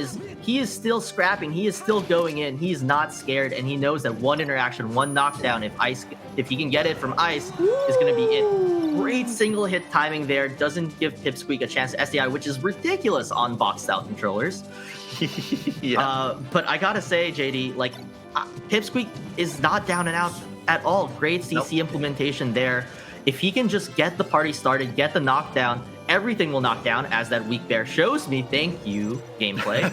he is still scrapping. He is still going in. He is not scared. And he knows that one interaction, one knockdown, if he can get it from Ice, is going to be it. Great single hit timing there. Doesn't give Pipsqueak a chance to SDI, which is ridiculous on box style controllers. Yeah. But I gotta say, JD, like, Pipsqueak is not down and out at all. Great CC implementation there. If he can just get the party started, get the knockdown, everything will knock down, as that weak bear shows me. Thank you, gameplay.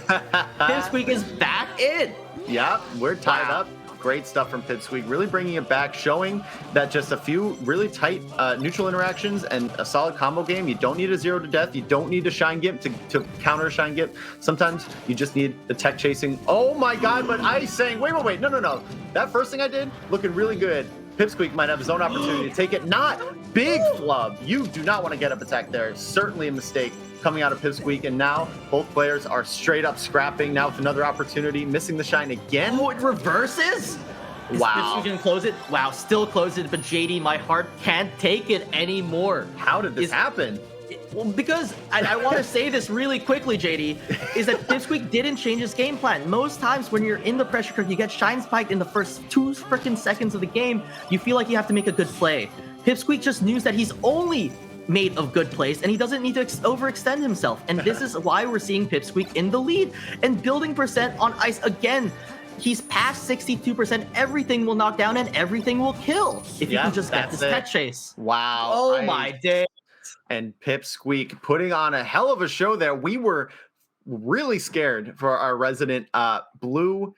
Pipsqueak is back in. Yep, we're tied up. Great stuff from Pipsqueak, really bringing it back, showing that just a few really tight neutral interactions and a solid combo game. You don't need a 0 to death. You don't need a Shine Gimp to counter a Shine Gimp. Sometimes you just need the tech chasing. Oh my God, but Ice saying, wait, no. That first thing I did, looking really good. Pipsqueak might have his own opportunity to take it. Not big flub. You do not want to get up attack there. Certainly a mistake coming out of Pipsqueak, and now both players are straight up scrapping. Now with another opportunity, missing the shine again. Oh, it reverses? Wow. Is Pipsqueak gonna close it? Wow, still close it, but JD, my heart can't take it anymore. How did this happen? Well, because I want to say this really quickly, JD, is that Pipsqueak didn't change his game plan. Most times when you're in the pressure cooker, you get shine spiked in the first 2 freaking seconds of the game. You feel like you have to make a good play. Pipsqueak just knew that he's only made of good plays, and he doesn't need to overextend himself. And this is why we're seeing Pipsqueak in the lead and building percent on Ice again. He's past 62%. Everything will knock down and everything will kill if you can just get this tech chase. Wow. Oh my day. And Pipsqueak putting on a hell of a show there. We were really scared for our resident blue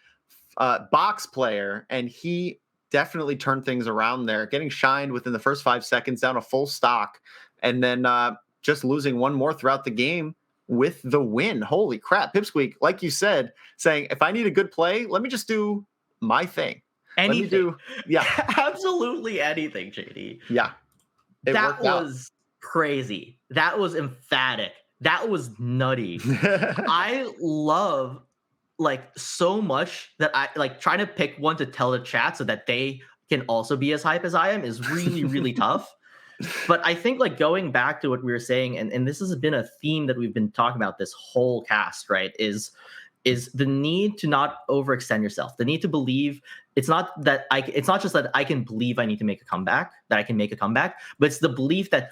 box player, and he definitely turned things around there, getting shined within the first 5 seconds down a full stock, and then just losing one more throughout the game with the win. Holy crap. Pipsqueak, like you said, saying, if I need a good play, let me just do my thing. Anything. Yeah. Absolutely anything, JD. Yeah. That was crazy. That was emphatic. That was nutty. I love so much that I trying to pick one to tell the chat so that they can also be as hype as I am is really, really tough. But I think going back to what we were saying, and this has been a theme that we've been talking about this whole cast, right? Is the need to not overextend yourself. The need to believe it's not just that I can believe I need to make a comeback, that I can make a comeback, but it's the belief that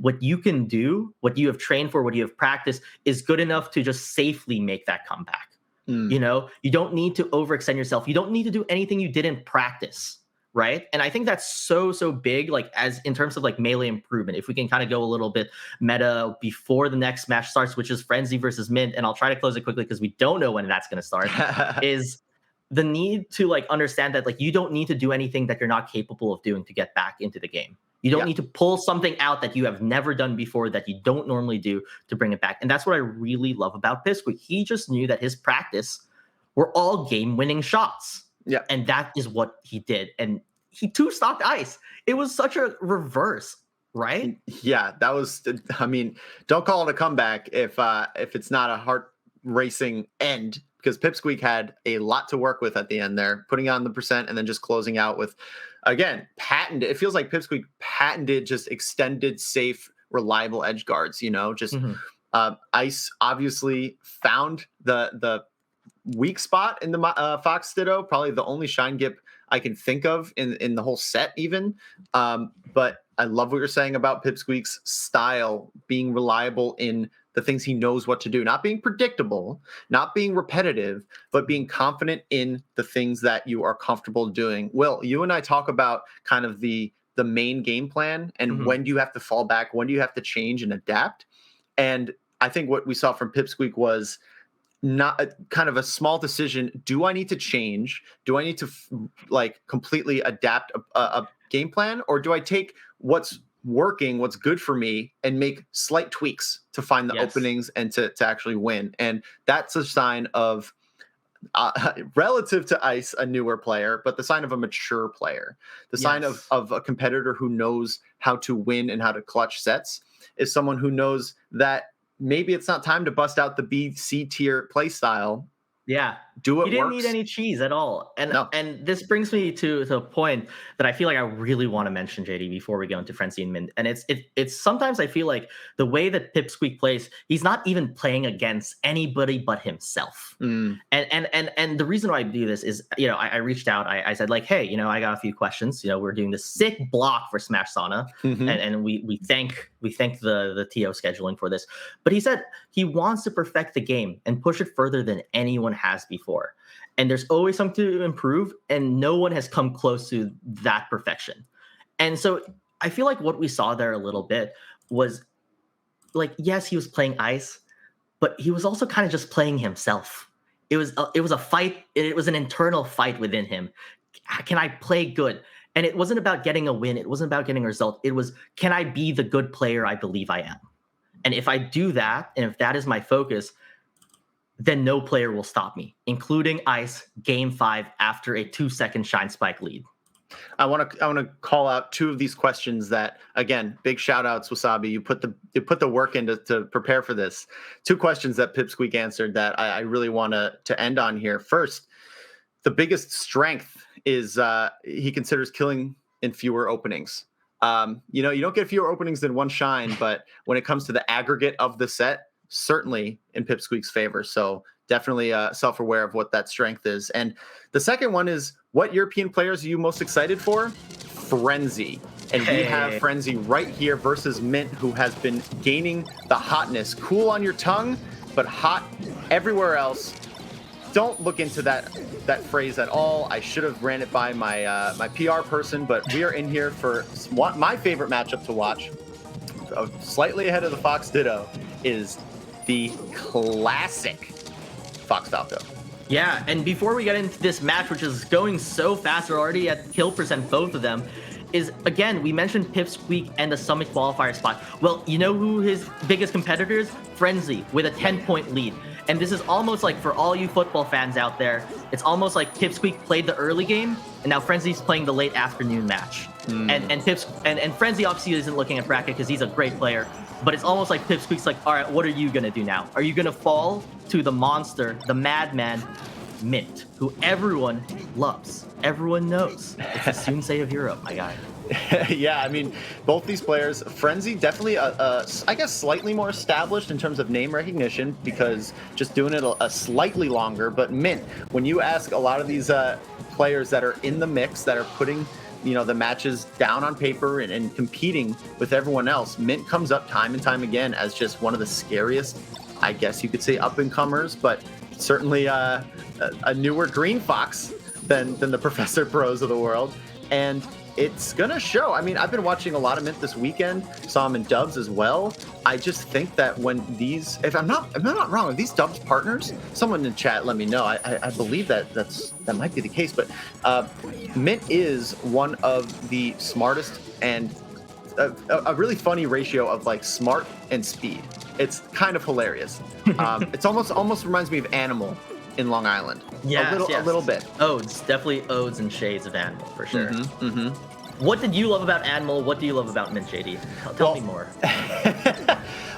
what you can do, what you have trained for, what you have practiced is good enough to just safely make that comeback. You know, you don't need to overextend yourself. You don't need to do anything you didn't practice, right? And I think that's so big, as in terms of melee improvement. If we can kind of go a little bit meta before the next match starts, which is Frenzy versus Mint, and I'll try to close it quickly because we don't know when that's going to start, is the need to understand that you don't need to do anything that you're not capable of doing to get back into the game. You don't need to pull something out that you have never done before that you don't normally do to bring it back. And that's what I really love about Pipsqueak. He just knew that his practice were all game-winning shots. Yeah. And that is what he did. And he two-stocked Ice. It was such a reverse, right? Yeah, that was, I mean, don't call it a comeback if it's not a heart-racing end, because Pipsqueak had a lot to work with at the end there, putting on the percent and then just closing out with, again, patented. It feels like Pipsqueak patented just extended, safe, reliable edge guards, Ice obviously found the weak spot in the Fox Ditto, probably the only Shine Gip I can think of in the whole set even. But I love what you're saying about Pipsqueak's style being reliable in the things he knows what to do, not being predictable, not being repetitive, but being confident in the things that you are comfortable doing. Will, you and I talk about kind of the main game plan and when do you have to fall back, when do you have to change and adapt. And I think what we saw from Pipsqueak was not kind of a small decision. Do I need to change? Do I need to completely adapt a game plan, or do I take what's working, what's good for me, and make slight tweaks to find the openings and to actually win? And that's a sign of relative to Ice, a newer player, but the sign of a mature player, the sign of a competitor who knows how to win and how to clutch sets, is someone who knows that maybe it's not time to bust out the B, C tier play style. Yeah. Do what He didn't works. need any cheese at all. And this brings me to a point that I feel like I really want to mention, JD, before we go into Frenzy and Mint. And it's sometimes I feel like the way that Pipsqueak plays, he's not even playing against anybody but himself. And the reason why I do this is, I reached out, I said hey, I got a few questions. We're doing this sick block for Smash Sauna, and we thank the TO scheduling for this. But he said he wants to perfect the game and push it further than anyone has before. And there's always something to improve, and no one has come close to that perfection. And so I feel like what we saw there a little bit was like, yes, he was playing ice, but he was also kind of just playing himself. It was a fight. It was an internal fight within him. Can I play good? And it wasn't about getting a win. It wasn't about getting a result. It was, can I be the good player I believe I am? And if I do that, and if that is my focus, then no player will stop me, including Ice Game 5 after a 2-second Shine Spike lead. I want to call out 2 of these questions that, again, big shout outs, Wasabi. You put the work in to prepare for this. 2 questions that Pipsqueak answered that I really want to end on here. First, the biggest strength is he considers killing in fewer openings. You don't get fewer openings than 1 shine, but when it comes to the aggregate of the set, certainly in Pipsqueak's favor. So definitely self-aware of what that strength is. And the second one is, what European players are you most excited for? Frenzy. And we have Frenzy right here versus Mint, who has been gaining the hotness. Cool on your tongue, but hot everywhere else. Don't look into that phrase at all. I should have ran it by my my PR person, but we are in here for my favorite matchup to watch. Slightly ahead of the Fox Ditto is the classic Fox Falco. Yeah, and before we get into this match, which is going so fast, we're already at kill percent, both of them, is, again, we mentioned Pipsqueak and the Summit qualifier spot. Well, you know who his biggest competitor is? Frenzy, with a 10-point lead. And this is almost like, for all you football fans out there, it's almost like Pipsqueak played the early game, and now Frenzy's playing the late afternoon match. And Frenzy obviously isn't looking at bracket because he's a great player, but it's almost like Pipsqueak's like, all right, what are you going to do now? Are you going to fall to the monster, the madman, Mint, who everyone loves, everyone knows? It's the Soothsayer of Europe, my guy. Yeah, I mean, both these players, Frenzy definitely, I guess, slightly more established in terms of name recognition because just doing it a slightly longer. But Mint, when you ask a lot of these players that are in the mix, that are putting, the matches down on paper and competing with everyone else, Mint comes up time and time again as just one of the scariest, I guess you could say, up-and-comers, but certainly a newer Green Fox than the Professor Pros of the world. And it's gonna show. I mean, I've been watching a lot of Mint this weekend, saw him in dubs as well. I just think that when these, if I'm not wrong, are these dubs partners? Someone in chat let me know. I believe that might be the case, but Mint is one of the smartest and a really funny ratio of like smart and speed. It's kind of hilarious. It's almost reminds me of Animal in Long Island. Yeah, a little bit. Odes, definitely odes and shades of Animal for sure. What did you love about Animal? What do you love about Mint, JD? Tell me more.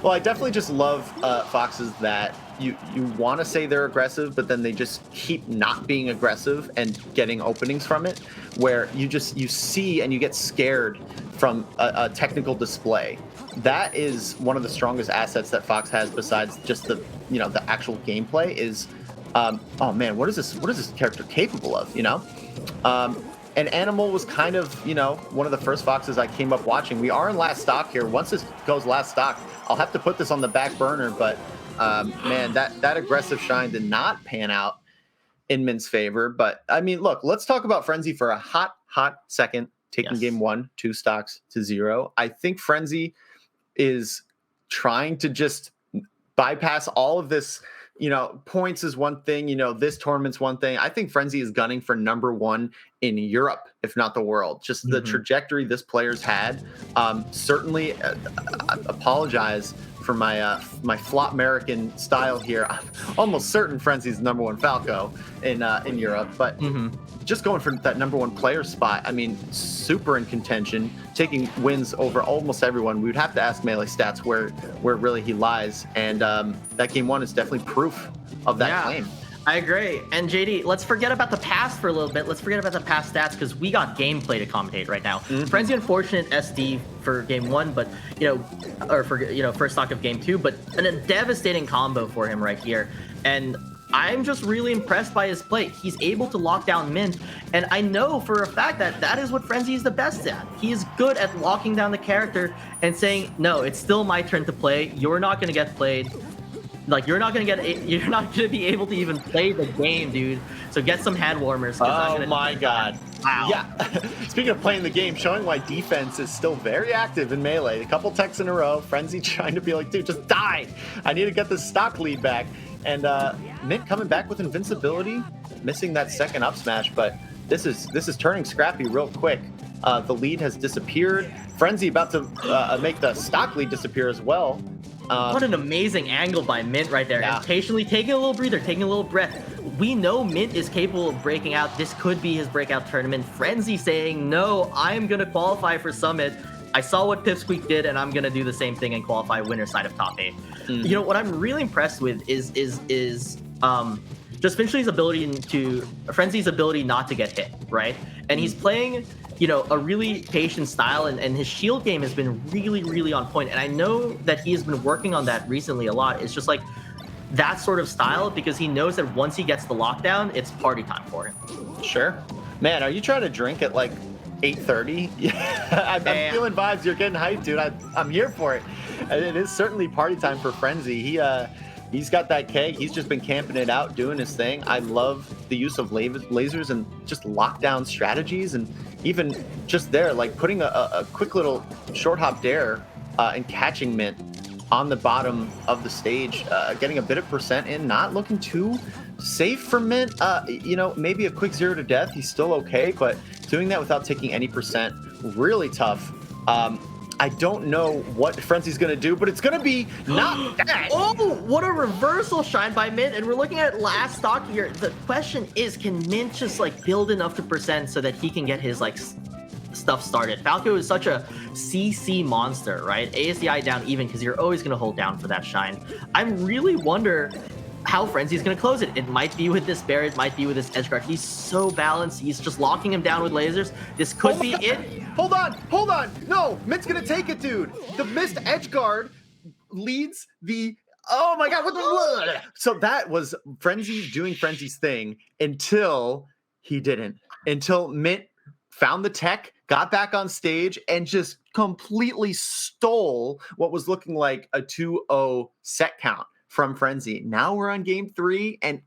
Well, I definitely just love foxes that you want to say they're aggressive, but then they just keep not being aggressive and getting openings from it, where you see and you get scared from a technical display. That is one of the strongest assets that Fox has, besides just the actual gameplay. Is oh man, what is this character capable of? And Animal was kind of, one of the first Foxes I came up watching. We are in last stock here. Once this goes last stock, I'll have to put this on the back burner. But man, that aggressive shine did not pan out in Mint's favor. But I mean, look, let's talk about Frenzy for a hot second, taking game 1, 2 stocks to 0. I think Frenzy is trying to just bypass all of this. Points is one thing, this tournament's one thing. I think Frenzy is gunning for number 1 in Europe, if not the world. Just the trajectory this player's had. Certainly apologize for my my flop American style here. I'm almost certain Frenzy's number 1 Falco in Europe, but just going for that number 1 player spot. I mean, super in contention, taking wins over almost everyone. We would have to ask Melee Stats where really he lies, and that game 1 is definitely proof of that claim. I agree. And JD, let's forget about the past for a little bit. Let's forget about the past stats because we got gameplay to commentate right now. Frenzy unfortunate SD for game 1, but or for first stock of game 2, but a devastating combo for him right here. And I'm just really impressed by his play. He's able to lock down Mint, and I know for a fact that is what Frenzy is the best at. He is good at locking down the character and saying, no, it's still my turn to play. You're not going to get played. Like, you're not gonna be able to even play the game, dude. So get some hand warmers. Oh my god. Wow. Yeah. Speaking of playing the game, showing why defense is still very active in Melee. A couple techs in a row. Frenzy trying to be like, dude, just die. I need to get this stock lead back. And Mint coming back with invincibility, missing that second up smash, but this is turning scrappy real quick. The lead has disappeared. Frenzy about to make the stock lead disappear as well. What an amazing angle by Mint right there. Yeah. And patiently taking a little breather, taking a little breath. We know Mint is capable of breaking out. This could be his breakout tournament. Frenzy saying, no, I'm going to qualify for Summit. I saw what Pipsqueak did, and I'm going to do the same thing and qualify winner side of top 8. You know, what I'm really impressed with is just Frenzy's ability not to get hit, right? And he's playing, you know, a really patient style, and his shield game has been really, really on point. And I know that he has been working on that recently a lot. It's just like that sort of style, because he knows that once he gets the lockdown, it's party time for him. Sure. Man, are you trying to drink at like 8:30? Yeah, I'm feeling vibes. You're getting hyped, dude. I'm here for it. And it is certainly party time for Frenzy. He's got that keg. He's just been camping it out, doing his thing. I love the use of lasers and just lockdown strategies, and even just there, like putting a quick little short hop dare and catching Mint on the bottom of the stage, getting a bit of percent in, not looking too safe for Mint. You know, maybe a quick 0 to death. He's still okay, but doing that without taking any percent, really tough. I don't know what Frenzy's going to do, but it's going to be not that. Oh, what a reversal shine by Mint. And we're looking at last stock here. The question is, can Mint just like build enough to percent so that he can get his like stuff started? Falco is such a CC monster, right? ASDI down even, because you're always going to hold down for that shine. I really wonder how Frenzy's going to close it. It might be with this bear, it might be with this edgeguard. He's so balanced. He's just locking him down with lasers. This could be it. Hold on. No, Mint's gonna take it, dude. The missed edgeguard leads the. Oh my god! What the? So that was Frenzy doing Frenzy's thing until he didn't. Until Mint found the tech, got back on stage, and just completely stole what was looking like a 2-0 set count from Frenzy. Now we're on game 3, and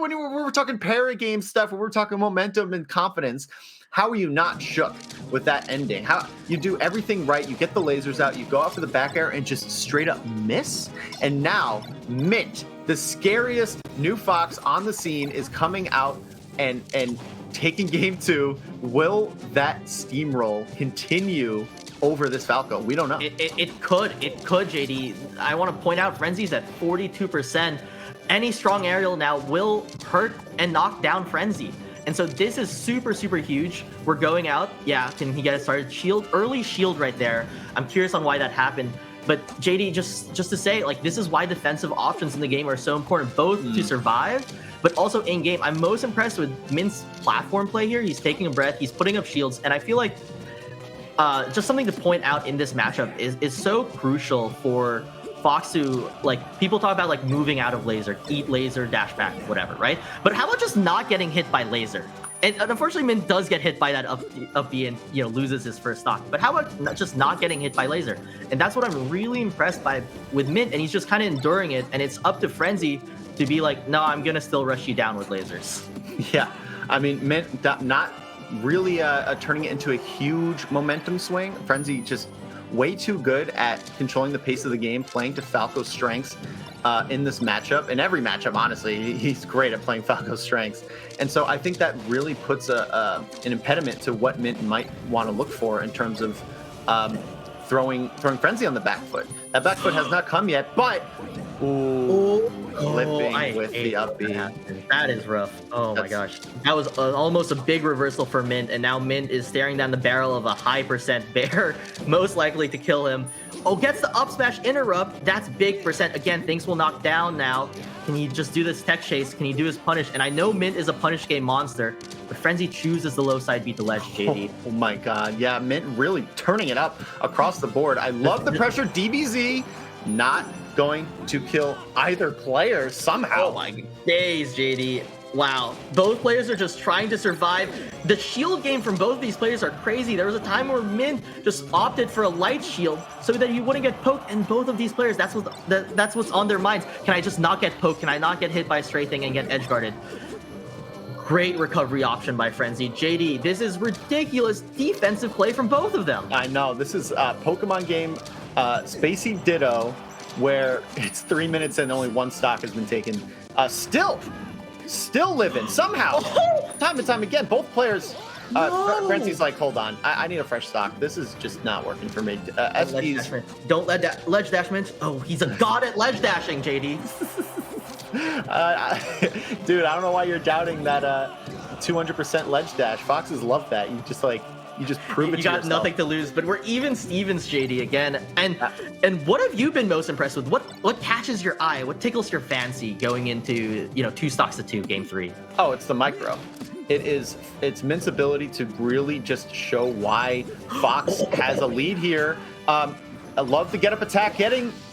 when we were talking para game stuff, when we were talking momentum and confidence, how are you not shook with that ending? How you do everything right, you get the lasers out, you go out for the back air and just straight up miss. And now Mint, the scariest new fox on the scene, is coming out and taking game 2. Will that steamroll continue over this Falco? We don't know. It could, JD. I want to point out Frenzy's at 42%. Any strong aerial now will hurt and knock down Frenzy. And so this is super, super huge. We're going out. Yeah, can he get it started? Shield, early shield right there. I'm curious on why that happened. But JD, just to say, like, this is why defensive options in the game are so important, both to survive, but also in game. I'm most impressed with Mint's platform play here. He's taking a breath. He's putting up shields. And I feel like just something to point out in this matchup is so crucial for Fox to, like, people talk about like moving out of laser, eat laser, dash back, whatever, right? But how about just not getting hit by laser? And unfortunately, Mint does get hit by that up B and, you know, loses his first stock. But how about just not getting hit by laser? And that's what I'm really impressed by with Mint, and he's just kind of enduring it. And it's up to Frenzy to be like, no, I'm gonna still rush you down with lasers. Yeah, I mean, Mint not really turning it into a huge momentum swing. Frenzy just way too good at controlling the pace of the game, playing to Falco's strengths in this matchup. In every matchup, honestly, he's great at playing Falco's strengths. And so I think that really puts an impediment to what Mint might want to look for in terms of throwing Frenzy on the back foot. That back foot has not come yet, but clipping with the up B. That is rough. Oh my gosh. That was almost a big reversal for Mint, and now Mint is staring down the barrel of a high percent bear, most likely to kill him. Oh, gets the up smash interrupt. That's big percent. Again, things will knock down now. Can he just do this tech chase? Can he do his punish? And I know Mint is a punish game monster, but Frenzy chooses the low side beat the ledge, JD. Oh my god. Yeah, Mint really turning it up across the board. I love the pressure. DBZ not going to kill either player somehow. Oh my days, JD. Wow. Both players are just trying to survive. The shield game from both of these players are crazy. There was a time where Mint just opted for a light shield so that you wouldn't get poked, and both of these players, that's what's on their minds. Can I just not get poked? Can I not get hit by a stray thing and get edge guarded? Great recovery option by Frenzy. JD, this is ridiculous defensive play from both of them. I know. This is Pokemon game Spacey Ditto, where it's 3 minutes and only one stock has been taken. Still living somehow. Time and time again, both players. Frenzy's like, hold on, I need a fresh stock. This is just not working for me. SD's. Don't let that ledge dash mint. Oh, he's a god at ledge dashing, JD. Dude, I don't know why you're doubting that 200% ledge dash. Foxes love that. You just prove it. You got yourself. nothing to lose, but we're even Stevens, JD, again. And what have you been most impressed with? What catches your eye? What tickles your fancy going into 2 stocks to 2 game 3? Oh, it's the micro. It's Mint's ability to really just show why Fox has a lead here. I love the get up attack,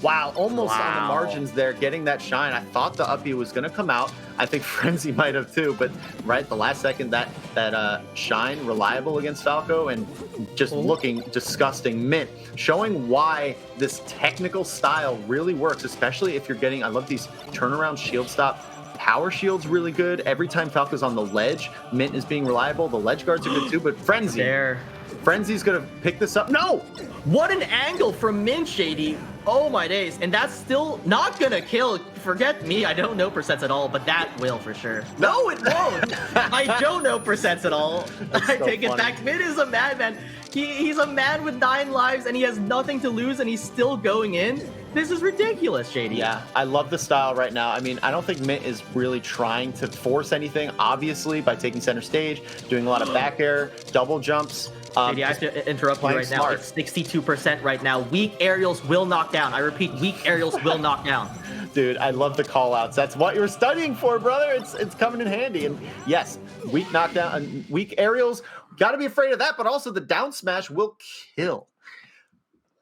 almost on the margins there, getting that shine. I thought the uppie was going to come out. I think Frenzy might have too, but right the last second, that shine reliable against Falco and just looking disgusting. Mint showing why this technical style really works, especially if you're getting. I love these turnaround shield stop. Power shield's really good. Every time Falco's on the ledge, Mint is being reliable. The ledge guards are good too, but Frenzy's gonna pick this up. No! What an angle from Mint, JD. Oh my days. And that's still not gonna kill. Forget me, I don't know percents at all, but that will for sure. No, it won't! I don't know percents at all. I so take it funny. back. Mint is a madman. He's a man with 9 lives and he has nothing to lose and he's still going in. This is ridiculous, JD. Yeah, I love the style right now. I mean, I don't think Mint is really trying to force anything, obviously, by taking center stage, doing a lot of back air, double jumps. JD, I have to interrupt you right now. It's 62% right now. Weak aerials will knock down. I repeat, weak aerials will knock down. Dude, I love the call outs. That's what you were studying for, brother. It's coming in handy. And yes, weak knockdown and weak aerials, gotta be afraid of that, but also the down smash will kill.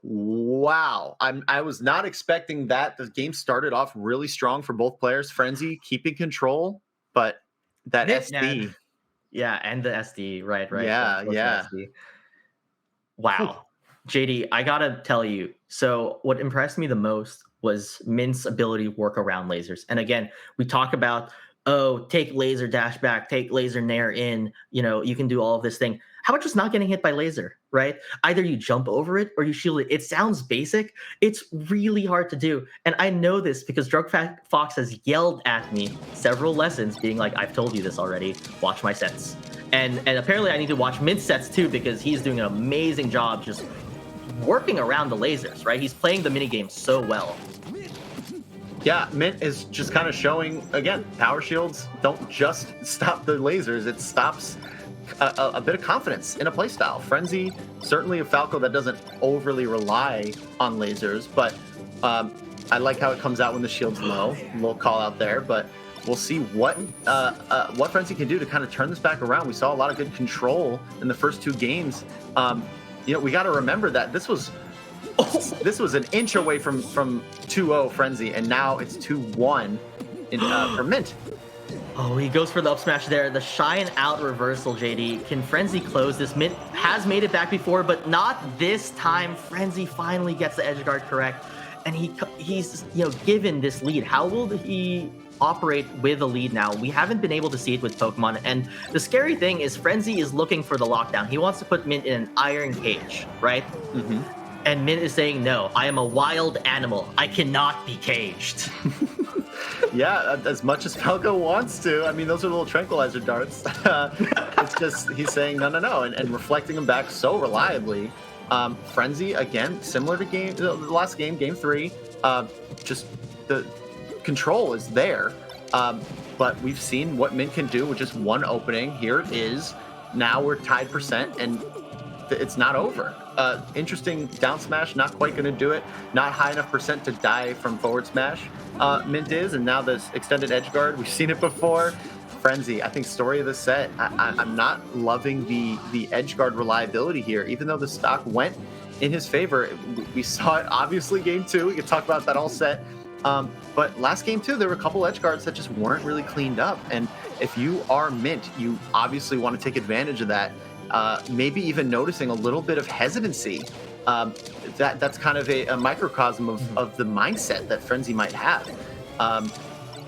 Wow. I was not expecting that. The game started off really strong for both players. Frenzy keeping control, but that SD. Yeah, and the SD, right. Yeah. SD. Wow. JD, I gotta tell you, so what impressed me the most was Mint's ability to work around lasers. And again, we talk about, take laser dash back, take laser nair in, you can do all of this thing. How about just not getting hit by laser, right? Either you jump over it or you shield it. It sounds basic. It's really hard to do. And I know this because Drug Fox has yelled at me several lessons being like, I've told you this already, watch my sets. And apparently I need to watch Mint's sets too because he's doing an amazing job just working around the lasers, right? He's playing the minigame so well. Yeah, Mint is just kind of showing, again, power shields don't just stop the lasers. It stops a bit of confidence in a playstyle. Frenzy, certainly a Falco that doesn't overly rely on lasers, but I like how it comes out when the shield's low. A little call out there, but we'll see what Frenzy can do to kind of turn this back around. We saw a lot of good control in the first 2 games. We got to remember that this was an inch away from 2-0 Frenzy, and now it's 2-1 for Mint. Oh, he goes for the up smash there. The shine out reversal, JD. Can Frenzy close this? Mint has made it back before, but not this time. Frenzy finally gets the edge guard correct, and he's given this lead. How will he operate with a lead now? We haven't been able to see it with Pokemon, and the scary thing is Frenzy is looking for the lockdown. He wants to put Mint in an iron cage, right? Mm-hmm. And Mint is saying, no, I am a wild animal. I cannot be caged. Yeah, as much as Falco wants to. I mean, those are little tranquilizer darts. It's just, he's saying no, and reflecting them back so reliably. Frenzy, again, similar to the last game, game 3, just the control is there. But we've seen what Mint can do with just one opening. Here it is. Now we're tied percent, and it's not over. Interesting down smash, not quite going to do it. Not high enough percent to die from forward smash. Mint is, and now this extended edge guard. We've seen it before. Frenzy, I think story of the set. I'm not loving the edge guard reliability here, even though the stock went in his favor. We saw it obviously game 2. We could talk about that all set. But last game 2, there were a couple edge guards that just weren't really cleaned up. And if you are Mint, you obviously want to take advantage of that. Maybe even noticing a little bit of hesitancy. That's kind of a microcosm of the mindset that Frenzy might have.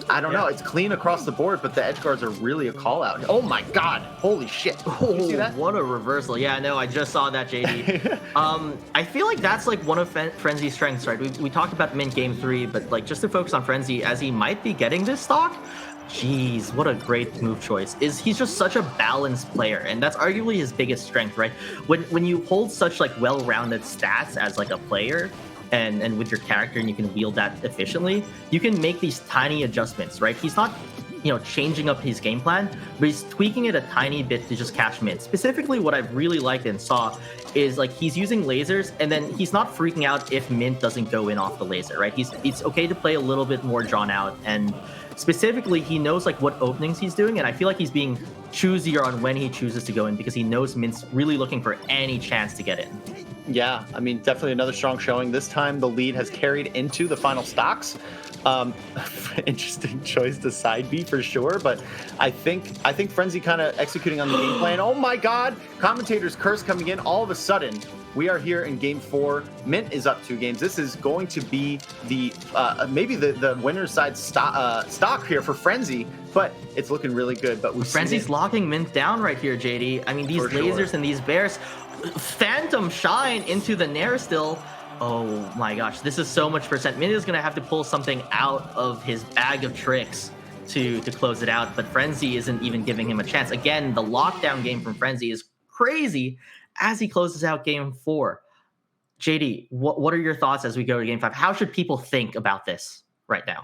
I don't know. It's clean across the board, but the edge guards are really a call out. Oh my god! Holy shit! Did you see that? What a reversal! Yeah, no, I just saw that, JD. I feel like that's like one of Frenzy's strengths, right? We talked about Mint Game 3, but like just to focus on Frenzy as he might be getting this stock. Jeez, what a great move choice. He's just such a balanced player, and that's arguably his biggest strength, right? When you hold such like well-rounded stats as like a player, and with your character, and you can wield that efficiently, you can make these tiny adjustments, right? He's not, changing up his game plan, but he's tweaking it a tiny bit to just catch Mint. Specifically, what I've really liked and saw is like he's using lasers, and then he's not freaking out if Mint doesn't go in off the laser, right? It's okay to play a little bit more drawn out, and specifically, he knows like what openings he's doing, and I feel like he's being choosier on when he chooses to go in because he knows Mint's really looking for any chance to get in. Yeah, I mean, definitely another strong showing. This time, the lead has carried into the final stocks. Interesting choice to side B for sure, but I think Frenzy kind of executing on the game plan. Oh my God! Commentator's curse coming in. All of a sudden, we are here in Game 4. Mint is up 2 games. This is going to be the maybe the winner's side stock here for Frenzy, but it's looking really good. But Frenzy's locking Mint down right here, JD. I mean, these lasers and these bears. Phantom Shine into the Nair still. Oh my gosh, this is so much percent. Mint is going to have to pull something out of his bag of tricks to close it out, but Frenzy isn't even giving him a chance. Again, the lockdown game from Frenzy is crazy as he closes out Game 4. JD, what are your thoughts as we go to Game 5? How should people think about this right now?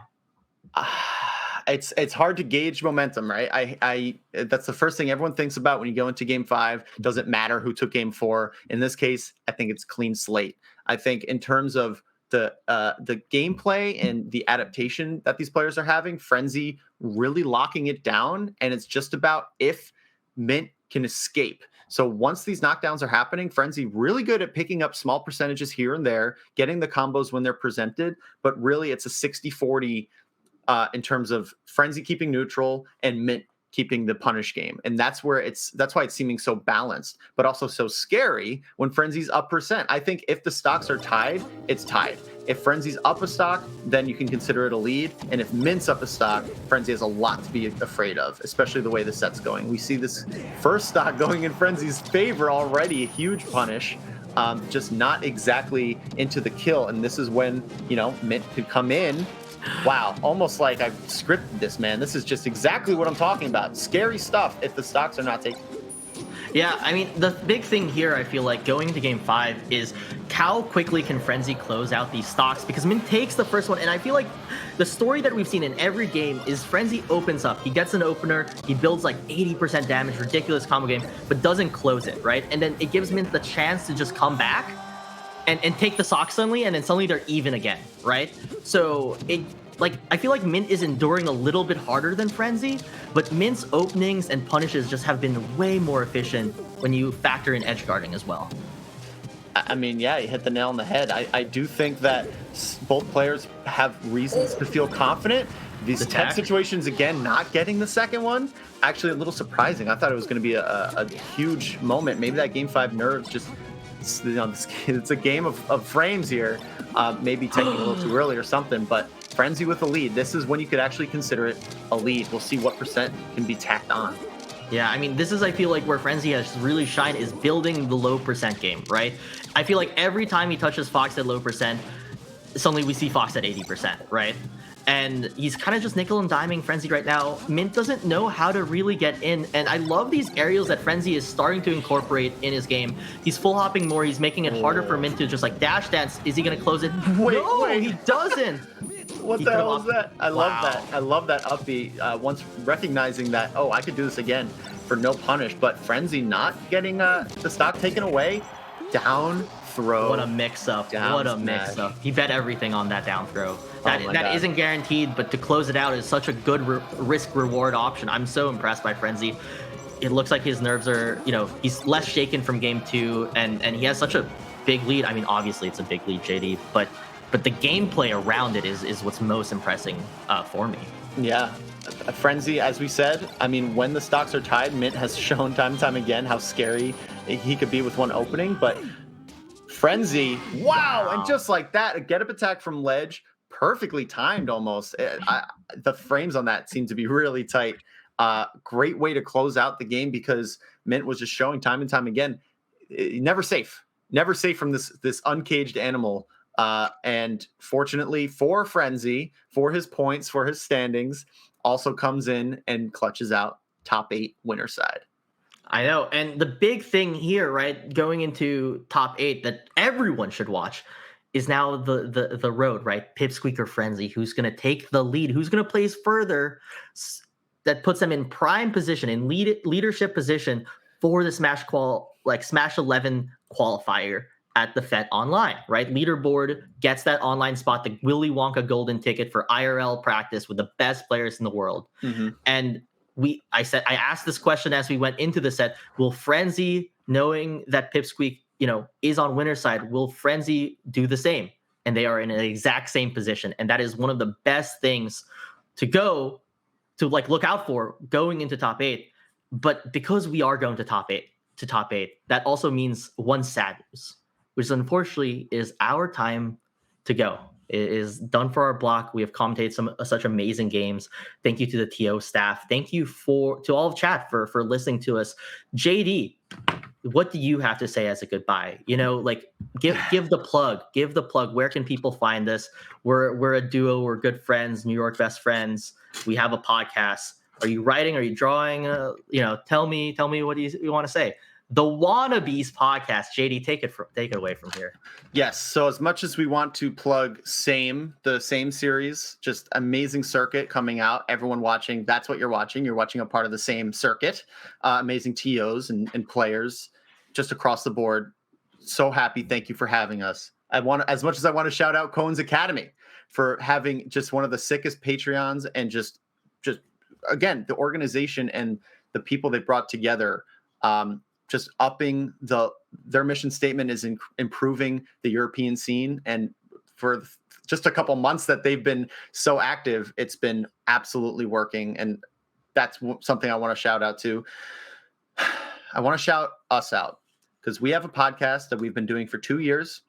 It's hard to gauge momentum, right? I that's the first thing everyone thinks about when you go into Game 5. It doesn't matter who took Game 4. In this case, I think it's clean slate. I think in terms of the gameplay and the adaptation that these players are having, Frenzy really locking it down, and it's just about if Mint can escape. So once these knockdowns are happening, Frenzy really good at picking up small percentages here and there, getting the combos when they're presented, but really it's a 60-40 in terms of Frenzy keeping neutral and Mint keeping the punish game. And that's why it's seeming so balanced, but also so scary when Frenzy's up percent. I think if the stocks are tied, it's tied. If Frenzy's up a stock, then you can consider it a lead. And if Mint's up a stock, Frenzy has a lot to be afraid of, especially the way the set's going. We see this first stock going in Frenzy's favor already, a huge punish. Just not exactly into the kill. And this is when, Mint could come in. Wow, almost like I've scripted this, man. This is just exactly what I'm talking about. Scary stuff if the stocks are not taken. Yeah, I mean, the big thing here, I feel like, going into Game 5 is how quickly can Frenzy close out these stocks? Because Mint takes the first one, and I feel like the story that we've seen in every game is Frenzy opens up. He gets an opener, he builds like 80% damage, ridiculous combo game, but doesn't close it, right? And then it gives Mint the chance to just come back and take the stock suddenly, and then suddenly they're even again, right? So I feel like Mint is enduring a little bit harder than Frenzy, but Mint's openings and punishes just have been way more efficient when you factor in edge guarding as well. I mean, yeah, you hit the nail on the head. I do think that both players have reasons to feel confident. These tense situations, again, not getting the second one, actually a little surprising. I thought it was going to be a huge moment. Maybe that Game 5 nerves just... it's a game of frames here. Maybe taking a little too early or something, but Frenzy with a lead. This is when you could actually consider it a lead. We'll see what percent can be tacked on. Yeah, I mean, this is, I feel like, where Frenzy has really shined is building the low percent game, right? I feel like every time he touches Fox at low percent, suddenly we see Fox at 80%, right? And he's kind of just nickel and diming Frenzy right now. Mint doesn't know how to really get in, and I love these aerials that Frenzy is starting to incorporate in his game. He's full hopping more, he's making it harder for Mint to just like dash dance. Is he gonna close it? Wait, he doesn't! What the hell is that? I love that. I love that upbeat. Once recognizing that, oh, I could do this again for no punish, but Frenzy not getting the stock taken away. Down throw. What a mix-up. What a mix-up. He bet everything on that down throw. That isn't guaranteed, but to close it out is such a good risk-reward option. I'm so impressed by Frenzy. It looks like his nerves are, he's less shaken from Game 2, and he has such a big lead. I mean, obviously it's a big lead, JD, but the gameplay around it is what's most impressing for me. Yeah. Frenzy, as we said, I mean, when the stocks are tied, Mint has shown time and time again how scary he could be with one opening, but Frenzy, wow, and just like that, a get-up attack from ledge, perfectly timed almost. The frames on that seem to be really tight. Great way to close out the game because Mint was just showing time and time again, never safe from this uncaged animal. And fortunately for Frenzy, for his points, for his standings, also comes in and clutches out top 8 winner side. I know. And the big thing here, right, going into top 8 that everyone should watch is now the road, right? Pipsqueak or Frenzy, who's going to take the lead, who's going to place further, that puts them in prime position, in leadership position for the Smash 11 qualifier at the FET Online, right? Leaderboard gets that online spot, the Willy Wonka golden ticket for IRL practice with the best players in the world. And I asked this question as we went into the set, will Frenzy, knowing that Pipsqueak, is on winner's side, will Frenzy do the same? And they are in the exact same position. And that is one of the best things to look out for going into top 8. But because we are going to top 8, that also means one sad news, which unfortunately is our time to go. It is done for our block. We have commentated such amazing games. Thank you to the TO staff. Thank you to all of chat for listening to us. JD, what do you have to say as a goodbye? Give the plug. Give the plug. Where can people find us? We're a duo. We're good friends. New York best friends. We have a podcast. Are you writing? Are you drawing? Tell me what you want to say. The Wannabes podcast. JD, take it away from here. Yes. So as much as we want to plug the same series, just amazing circuit coming out. Everyone watching, that's what you're watching. You're watching a part of the same circuit. Amazing TOs and players just across the board. So happy. Thank you for having us. As much as I want to shout out Cohen's Academy for having just one of the sickest Patreons and just again, the organization and the people they brought together, just upping their mission statement is improving the European scene. And for just a couple months that they've been so active, it's been absolutely working. And that's something I want to shout out to. I want to shout us out because we have a podcast that we've been doing for 2 years.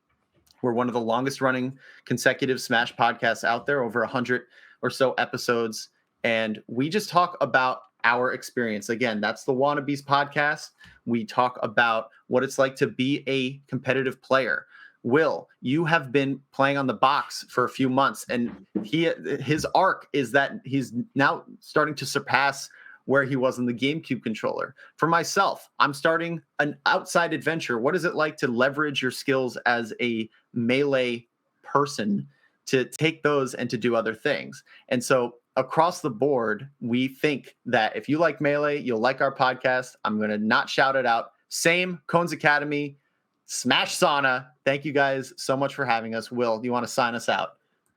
We're one of the longest running consecutive Smash podcasts out there, over 100 or so episodes. And we just talk about our experience. Again, that's the Wannabes podcast. We talk about what it's like to be a competitive player. Will, you have been playing on the box for a few months, and his arc is that he's now starting to surpass where he was in the GameCube controller. For myself, I'm starting an outside adventure. What is it like to leverage your skills as a melee person to take those and to do other things? And so across the board, we think that if you like Melee, you'll like our podcast. I'm going to not shout it out. Same, Cohen's Academy, Smash Sauna. Thank you guys so much for having us. Will, do you want to sign us out?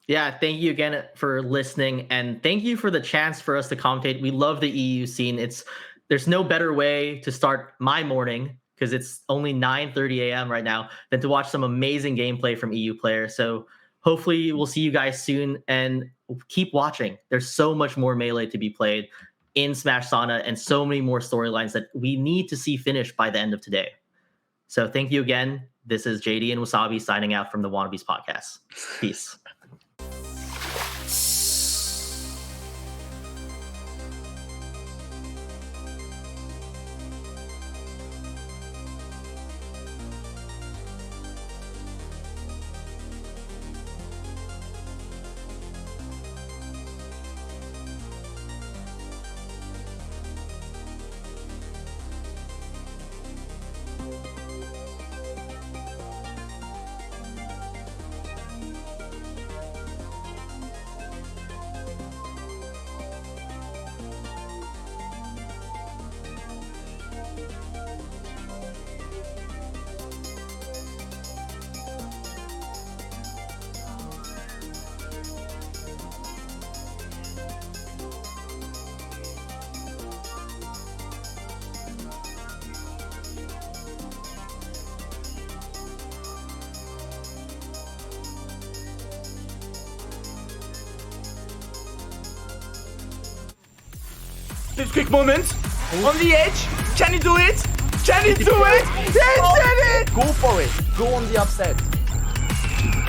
Yeah, thank you again for listening. And thank you for the chance for us to commentate. We love the EU scene. There's no better way to start my morning, because it's only 9:30 a.m. right now, than to watch some amazing gameplay from EU players. So hopefully we'll see you guys soon, and keep watching. There's so much more Melee to be played in Smash Sauna and so many more storylines that we need to see finished by the end of today. So thank you again. This is JD and Wasabi signing out from the Wannabes podcast. Peace. This quick moment. On the edge. Can he do it? Can he do it? He did it! Go for it. Go on the upset.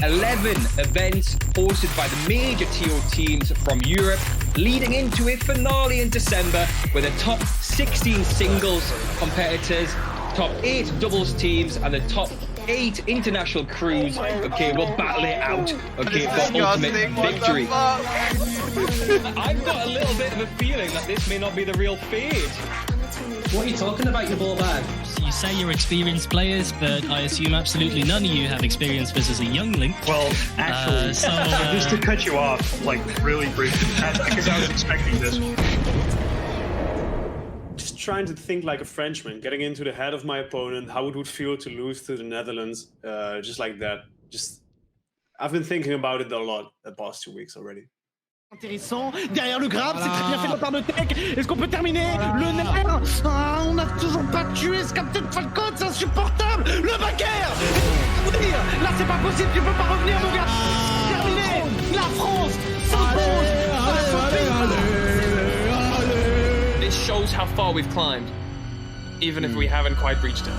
11 events hosted by the major TO teams from Europe, leading into a finale in December with the top 16 singles competitors, top 8 doubles teams, and the top 8 international crews. Okay, we'll battle it out. Okay, for ultimate victory. I've got a little bit of a feeling that this may not be the real Fade. What are you talking about, you ball bag? You say you're experienced players, but I assume absolutely none of you have experience versus a youngling. Well, actually, just to cut you off, like really briefly, because I was expecting this. Just trying to think like a Frenchman, getting into the head of my opponent, how it would feel to lose to the Netherlands, just like that. I've been thinking about it a lot the past 2 weeks already. Intéressant, derrière le grab, c'est très bien fait de la part de Tech. Est-ce qu'on peut terminer le nerf? On n'a toujours pas tué ce Captain Falcon, c'est insupportable. Le backer. Là, c'est pas possible, tu peux pas revenir, mon gars. Terminé. La France s'impose. This shows how far we've climbed, even if we haven't quite reached it.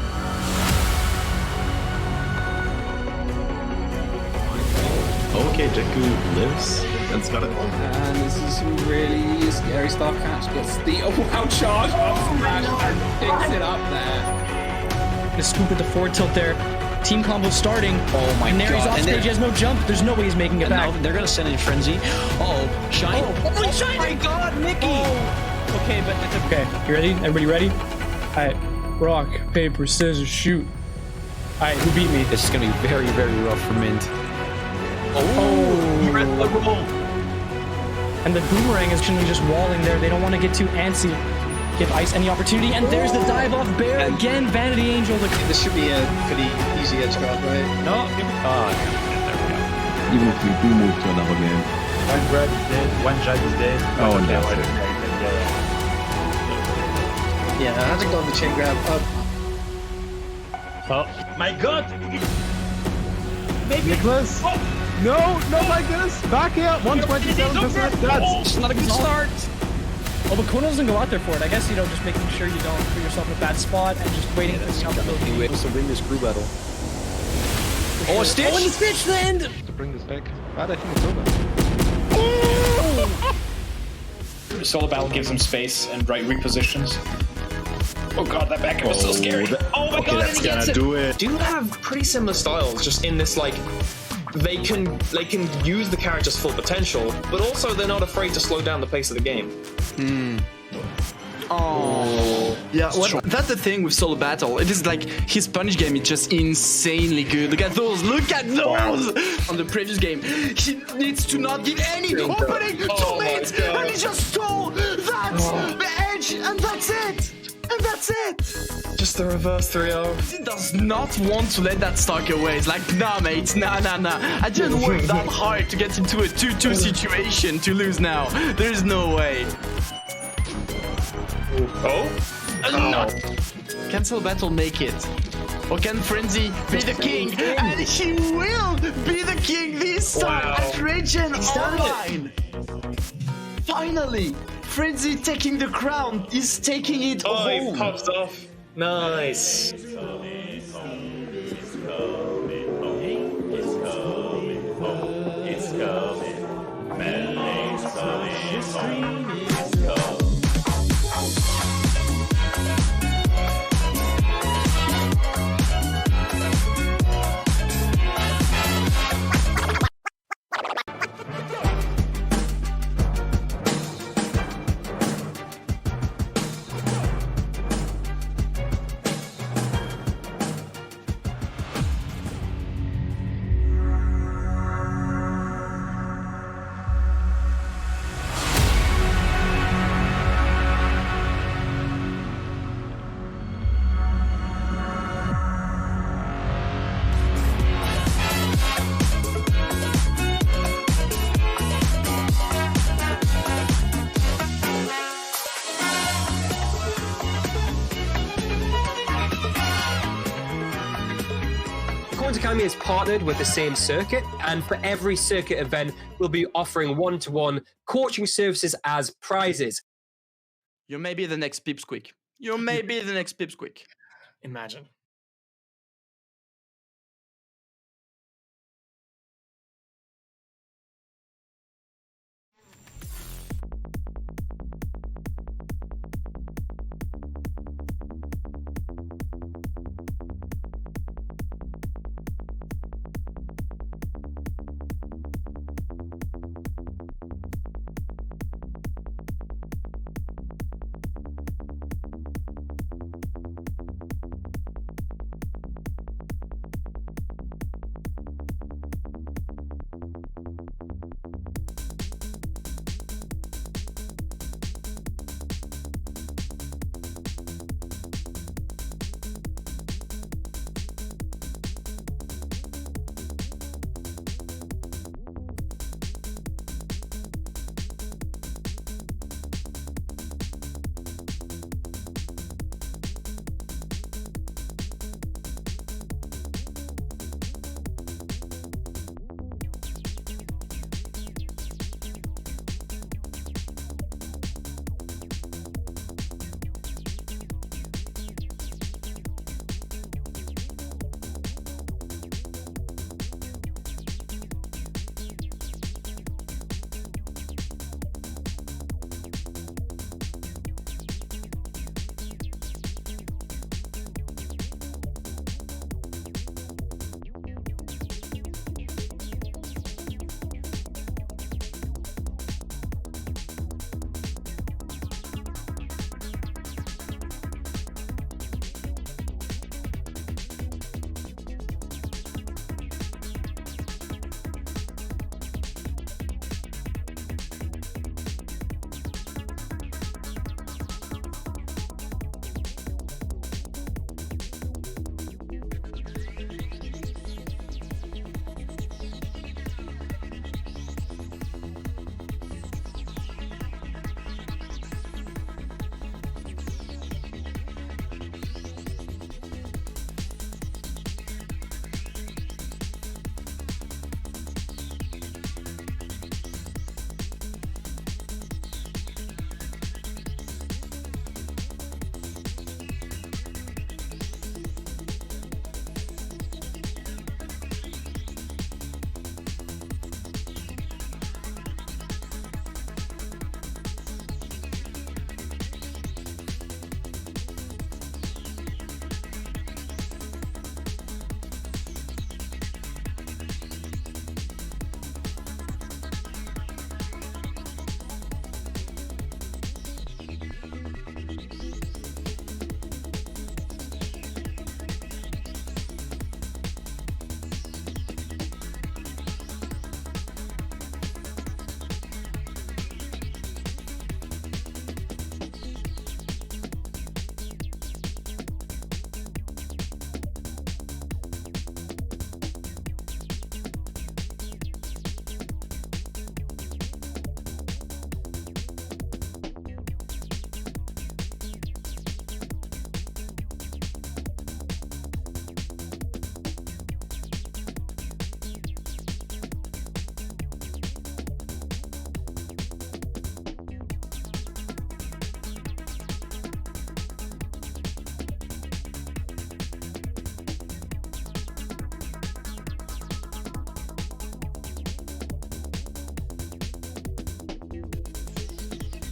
Okay, Jakku lives. That's got it. And this is some really scary stuff. Catch gets the wow charge up smash and picks it up there. The scoop with the forward tilt there. Team combo starting. Oh my and there god. He's off stage, he has no jump. There's no way he's making it back. Now they're gonna send in Frenzy. Oh, Shine. Oh, Shine! My god, Mickey! Oh. Okay, but it's okay. You ready? Everybody ready? Alright. Rock, paper, scissors, shoot. Alright, who beat me? This is gonna be very, very rough for Mint. Oh! And the boomerang is actually just walling there. They don't want to get too antsy. Give Ice any opportunity, and there's the dive off Bear again. Vanity Angel. This should be a pretty easy edge guard, right? No. Even if we do move to another game. One grab is dead, one jab is dead. Oh, and that's it. Yeah, I had to go on the chain grab up. Oh my god! Maybe. Nicholas! Oh. No, not like this! Back here! 127%! That's not a good start! Oh, but Kono doesn't go out there for it. I guess, just making sure you don't put yourself in a bad spot and just waiting for the opportunity. He wants to win this crew battle. Oh, a Stitch! Oh, and the Stitch to the end! to bring this back. But I think it's over. Solo battle gives him space and right repositions. Oh god, that back was so scary. Oh my god, that's gonna do it. Do have pretty similar styles, just in this like they can use the character's full potential, but also they're not afraid to slow down the pace of the game. Oh. Yeah, that's the thing with Solo Battle. It is like his punish game is just insanely good. Look at those! Look at those! On the previous game, he needs to not give any opening to Mint, and he just stole that edge, and that's it! And that's it! Just the reverse 3-0. He does not want to let that stock away. It's like, nah, mate, nah. I didn't work that hard to get into a 2-2 situation to lose now. There's no way. Oh? No. Can Solo Battle make it? Or can Frenzy be the king? And he will be the king this time at Regen Online! Finally! Frenzy taking the crown. He's taking it home. He popped off. Nice. Akami is partnered with the same circuit, and for every circuit event, we'll be offering one-to-one coaching services as prizes. You may be the next Pipsqueak. You may be the next Pipsqueak. Imagine.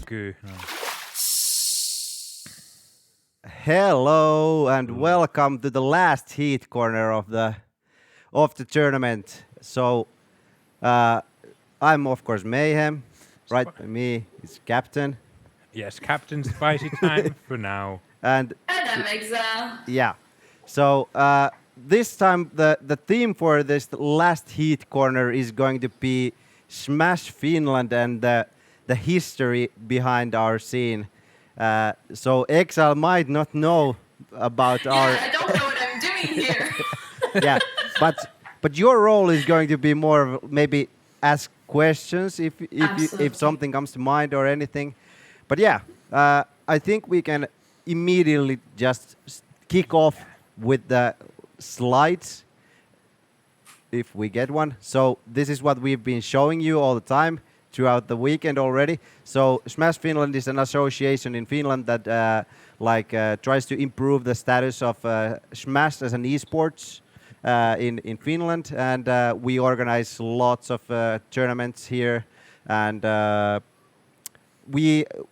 Jaku. Hello and welcome to the last heat corner of the tournament. So I'm of course Mayhem. Right by me is Captain. Yes, Captain Spicy Time for now. And I'm Exile. yeah. So this time the theme for this last heat corner is going to be Smash Finland and the history behind our scene. So Exile might not know about our. I don't know what I'm doing here. Yeah, but your role is going to be more of maybe ask questions if something comes to mind or anything. But yeah, I think we can immediately just kick off with the slides if we get one. So this is what we've been showing you all the time throughout the weekend already. So Smash Finland is an association in Finland that tries to improve the status of Smash as an esports in Finland, and we organize lots of tournaments here, and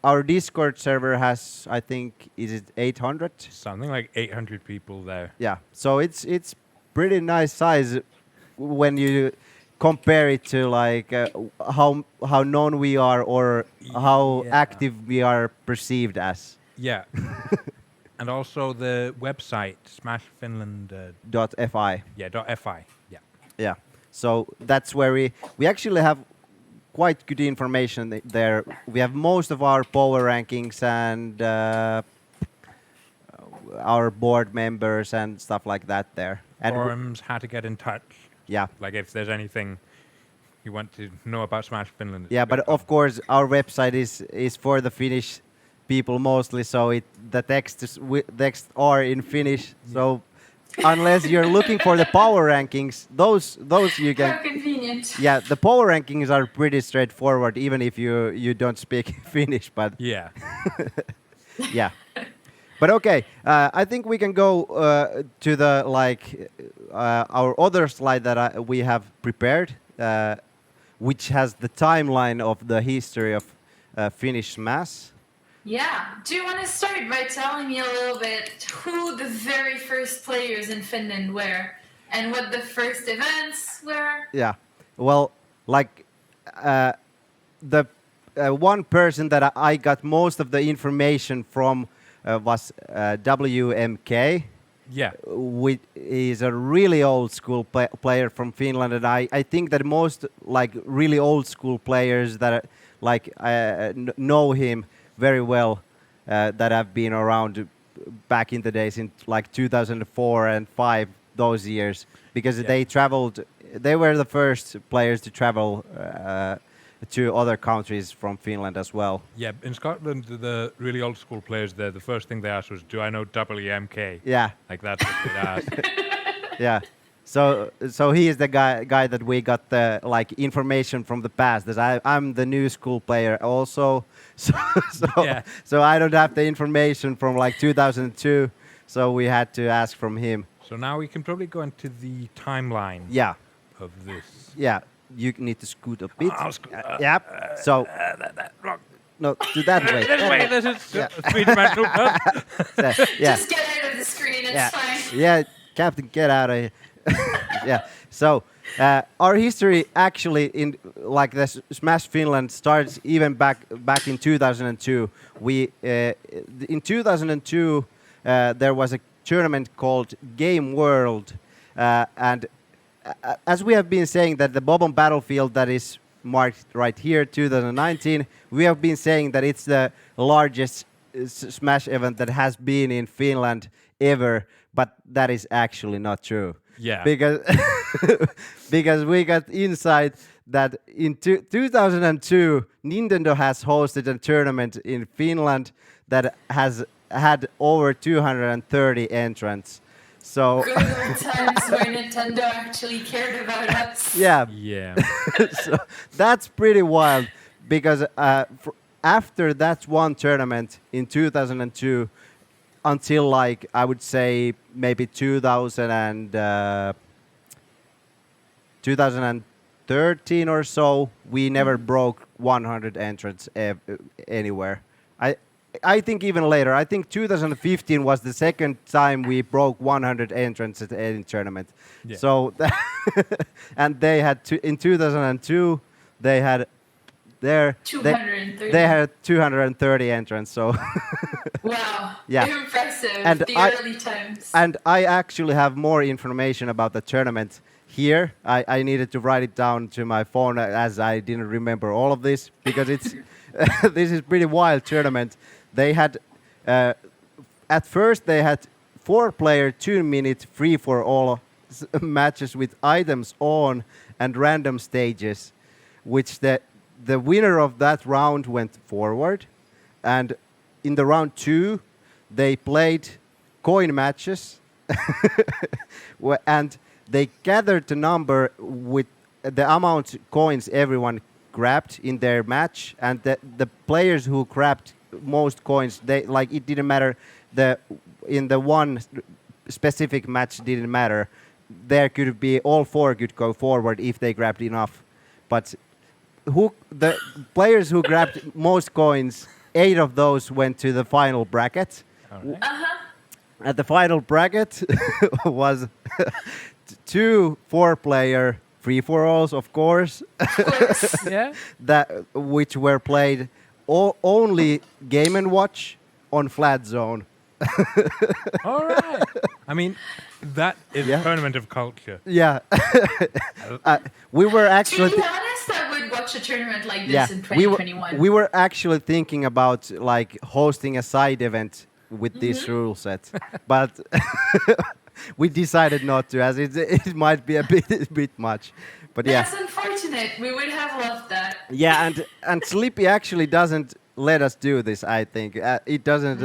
our Discord server has, I think, is it 800? Something like 800 people there. Yeah, so it's pretty nice size when you compare it to like how known we are or how active we are perceived as. Yeah. And also the website smashfinland .fi. Yeah, .fi. Yeah. Yeah. So that's where we actually have quite good information there. We have most of our power rankings and our board members and stuff like that there. And forums, how to get in touch. Yeah. Like if there's anything you want to know about Smash Finland. Yeah, but of course our website is for the Finnish people mostly, so the text are in Finnish. So unless you're looking for the power rankings, those you can. How convenient. Yeah, the power rankings are pretty straightforward, even if you don't speak Finnish. But yeah, yeah. But okay, I think we can go to the our other slide that we have prepared, which has the timeline of the history of Finnish Smash. Yeah. Do you want to start by telling me a little bit who the very first players in Finland were and what the first events were? Yeah. Well, the one person that I got most of the information from was WMK. Yeah. Which is a really old school player from Finland, and I think that most really old school players that know him very well that have been around back in the days in 2004 and 5, those years, because they were the first players to travel to other countries from Finland as well. Yeah, in Scotland, the really old school players there, the first thing they asked was, do I know WMK? Yeah. Like that's what they asked. Yeah. So he is the guy that we got the information from the past. That I'm the new school player also, so I don't have the information from 2002. So we had to ask from him. So now we can probably go into the timeline. Yeah. Of this. Yeah, you need to scoot a bit. I'll scoot. Yep. So. No, do that way. This way. This is speed man. Yeah. Just get out of the screen. It's fine. Yeah, Captain, get out of here. Yeah. So our history actually in the Smash Finland starts even back in 2002. In 2002 there was a tournament called Game World, and as we have been saying that the Bobon Battlefield that is marked right here, 2019, we have been saying that it's the largest Smash event that has been in Finland ever, but that is actually not true. Yeah. Because we got insight that in 2002, Nintendo has hosted a tournament in Finland that has had over 230 entrants. So good old times where Nintendo actually cared about us. Yeah. Yeah. So that's pretty wild because after that one tournament in 2002 until I would say maybe 2010 2013 or so, we never broke 100 entrants anywhere. I think even later. I think 2015 was the second time we broke 100 entrants at any tournament. Yeah. So, and they had in 2002 they had their 230. they had 230 entrants. So Wow. yeah, Impressive. and The early times. And I actually have more information about the tournament here. I needed to write it down to my phone as I didn't remember all of this because it's this is pretty wild tournament. They had at first they had 4-player 2-minute free-for-all matches with items on and random stages, which the winner of that round went forward, and in the round 2 they played coin matches and they gathered the number with the amount coins everyone grabbed in their match, and the players who grabbed most coins, they like it didn't matter in the one specific match didn't matter. There could be all 4 could go forward if they grabbed enough, but the players who grabbed most coins, 8 of those went to the final bracket. And the final bracket was 2 4-player free-for-alls, of course. Yeah. Which were played only Game & Watch on Flat Zone. All right. I mean, that is a tournament of culture. Yeah. We were actually... To be honest, I would watch a tournament like this in 2021. We were actually thinking about like hosting a side event with this rule set, but we decided not to, as it might be a bit much. But yeah. That's unfortunate. We would have loved that. Yeah, and Slippy actually doesn't let us do this. I think it doesn't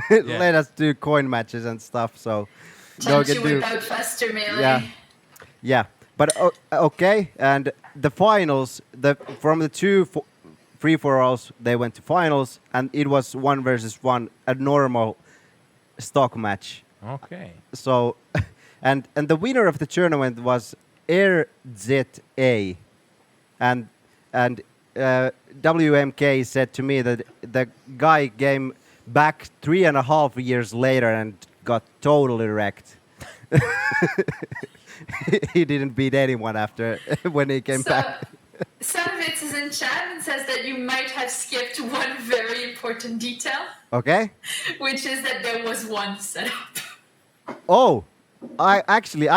let us do coin matches and stuff. So Don't you whip out faster melee? Yeah. But okay, and the finals, from the 2 free-for-alls, they went to finals, and it was 1 versus 1, a normal stock match. Okay. So, and the winner of the tournament was RZA, and WMK said to me that the guy came back 3.5 years later and got totally wrecked. He didn't beat anyone after when he came back. Sanovitz is in chat and says that you might have skipped one very important detail. Okay. Which is that there was one setup. Oh, I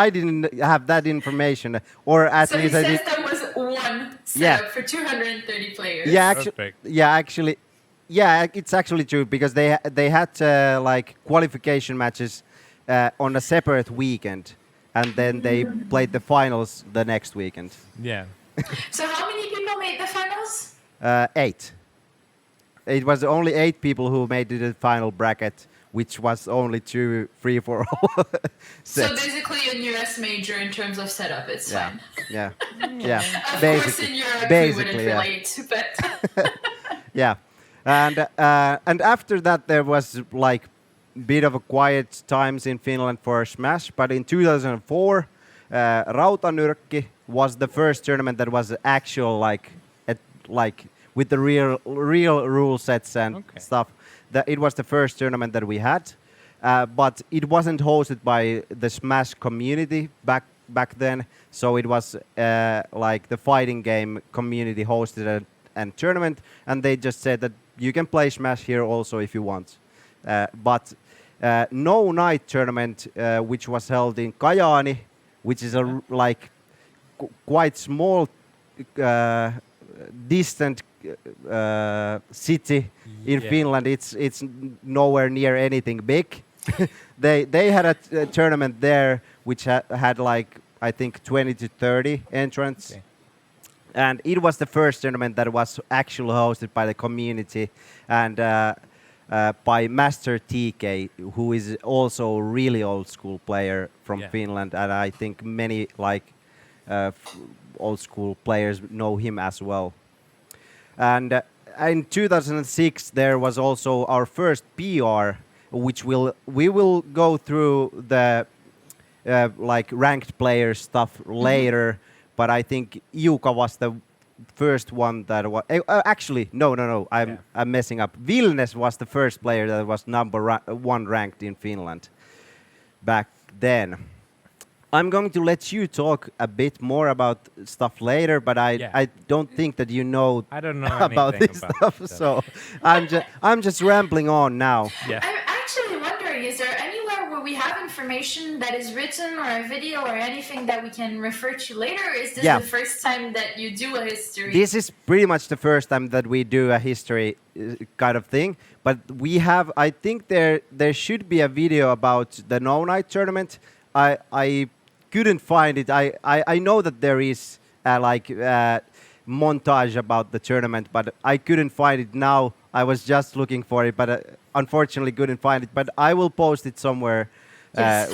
didn't have that information, or at so least he I says did. there was one setup for 230 players. It's actually true because they had like qualification matches on a separate weekend, and then they played the finals the next weekend. Yeah. So how many people made the finals? 8. It was only 8 people who made it to the final bracket, which was only 2 free-for-all sets. So basically a US major in terms of setup, it's fine. Yeah. Of course in Europe we wouldn't relate, but... Yeah. And after that there was like bit of a quiet times in Finland for Smash, but in 2004 Rautanyrkki was the first tournament that was actual like with the real rule sets and stuff. It was the first tournament that we had, but it wasn't hosted by the Smash community back then. So it was like the fighting game community hosted a tournament, and they just said that you can play Smash here also if you want. But no night tournament, which was held in Kajaani, which is a quite small, distant city in Finland. It's nowhere near anything big. They had a tournament there which had like I think 20 to 30 entrants. Okay. And it was the first tournament that was actually hosted by the community and by Master TK, who is also a really old school player from Finland, and I think many old school players know him as well. And in 2006 there was also our first PR, which we will go through the ranked player stuff later. but I think Juka was the first one that was actually no. I'm messing up. Vilnes was the first player that was number one ranked in Finland back then. I'm going to let you talk a bit more about stuff later, but I don't think that you know I don't know about this stuff, so I'm just rambling on now. Yeah. I'm actually wondering, is there anywhere where we have information that is written or a video or anything that we can refer to later? Or is this the first time that you do a history? This is pretty much the first time that we do a history kind of thing, but we have, I think there should be a video about the No Night tournament. I couldn't find it. I know that there is montage about the tournament, but I couldn't find it now. I was just looking for it, but unfortunately couldn't find it. But I will post it somewhere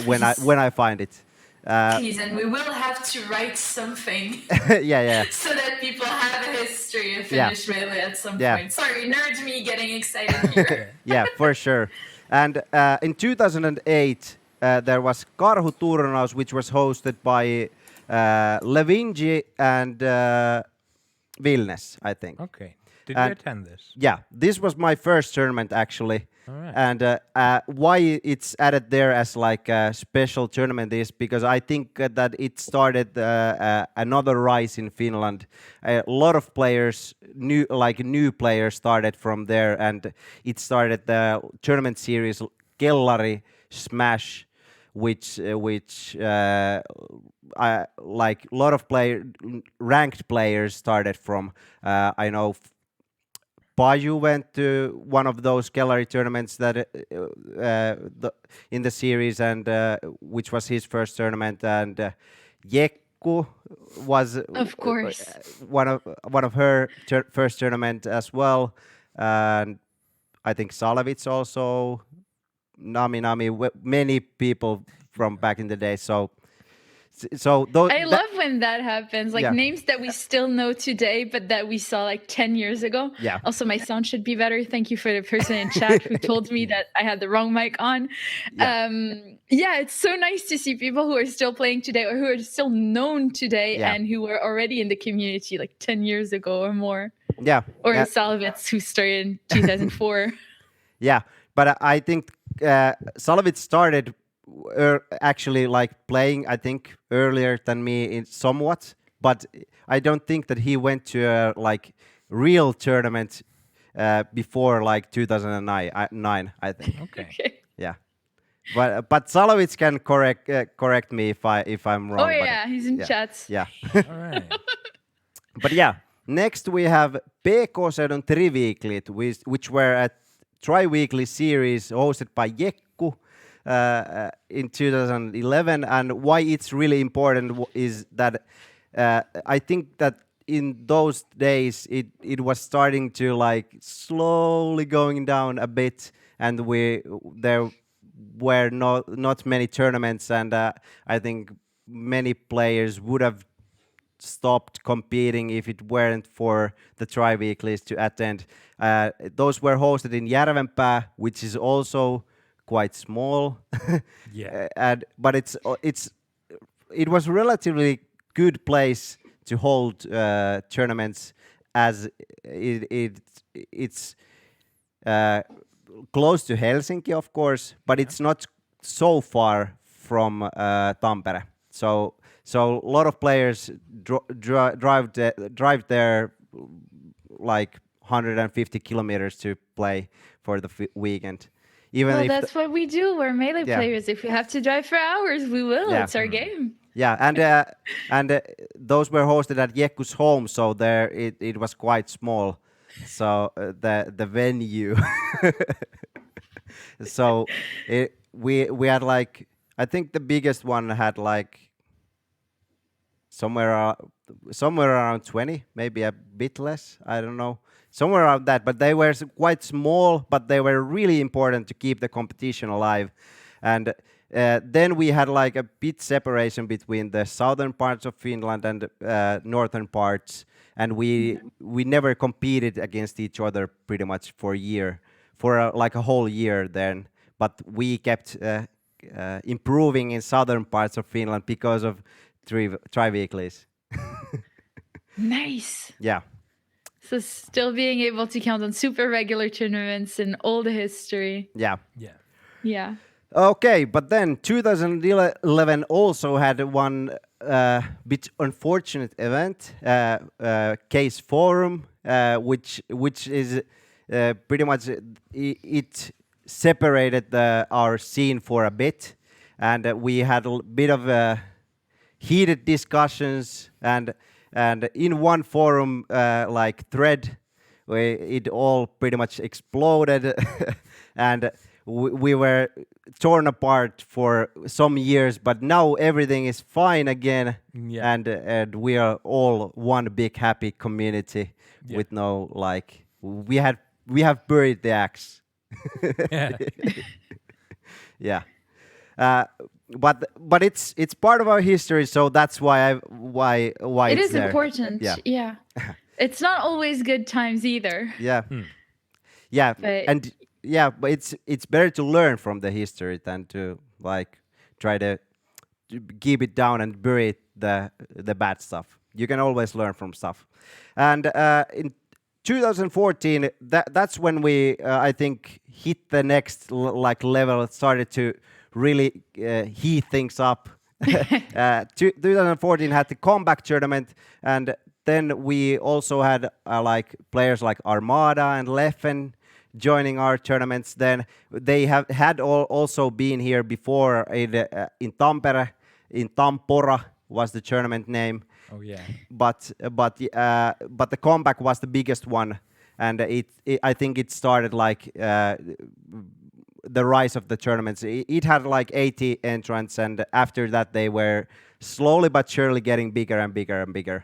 when I find it. Please, and we will have to write something. Yeah. So that people have a history of Finnish melee at some point. Sorry, nerd me getting excited here. Yeah, for sure. And in 2008, there was Karhu Turnaus, which was hosted by Levinji and Vilnes, I think. Okay. Did you attend this? Yeah, this was my first tournament actually. All right. And why it's added there as like a special tournament is because I think that it started another rise in Finland. A lot of players, new players, started from there, and it started the tournament series Kellari Smash, which like a lot of ranked players started from. I know Paju went to one of those Kellari tournaments that in the series, and which was his first tournament, and Jekku was of course one of her first tournament as well, and I think Salavits also, Nami, many people from back in the day. So those. I love when that happens, like Yeah. names that we still know today, but that we saw like 10 years ago. Yeah. Also, my sound should be better. Thank you for the person in chat who told me that I had the wrong mic on. Yeah, it's so nice to see people who are still playing today or who are still known today and who were already in the community like 10 years ago or more. Yeah. Or Salavits, who started in 2004. Yeah, but I think Salavits started actually like playing, I think, earlier than me in somewhat, but I don't think that he went to a like real tournament before like 2009, I think. Okay. Yeah, but Salavits can correct me if I'm wrong. Oh yeah, he's in chats. Yeah. All right. But yeah, next we have PK-seudun Triweeklit, which were a tri-weekly series hosted by Jekku in 2011. And why it's really important is that I think that in those days it was starting to like slowly going down a bit, and there were not many tournaments, and I think many players would have stopped competing if it weren't for the tri-weeklies to attend. Those were hosted in Järvenpää, which is also quite small. Yeah. But it was relatively good place to hold tournaments, as it's close to Helsinki, of course, but it's not so far from Tampere. So a lot of players drive there like 150 kilometers to play for the weekend. Well, that's what we do. We're melee players. If we have to drive for hours, we will. Yeah. It's our game. Yeah, and those were hosted at Jekku's home, so there it was quite small. So the venue. So we had like, I think the biggest one had like somewhere around 20, maybe a bit less. I don't know. Somewhere around that, but they were quite small, but they were really important to keep the competition alive. And then we had like a bit separation between the southern parts of Finland and northern parts, and we never competed against each other pretty much for a year, like a whole year then. But we kept improving in southern parts of Finland because of tri-weeklies. Nice. Yeah. So still being able to count on super regular tournaments in all the history. Yeah. Yeah. Yeah. Okay, but then 2011 also had one bit unfortunate event, Case Forum, which is pretty much it separated our scene for a bit, and we had a bit of heated discussions, and in one forum like thread, where it all pretty much exploded, and we were torn apart for some years, but now everything is fine again, Yeah. and we are all one big happy community with no like we have buried the axe. Yeah. Yeah. But it's part of our history, so that's why It it's is there. important. Yeah. It's not always good times either. Yeah. Yeah, But and yeah, but it's better to learn from the history than to like try to keep it down and bury the bad stuff. You can always learn from stuff. And in 2014, that's when we I think hit the next like level. It started to really heat things up. 2014 had the comeback tournament, and then we also had like players like Armada and Leffen joining our tournaments. Then they had also been here before in Tampere, in Tampora was the tournament name. Oh yeah. But the comeback was the biggest one, and I think it started like the rise of the tournaments. It had like 80 entrants, and after that they were slowly but surely getting bigger and bigger and bigger.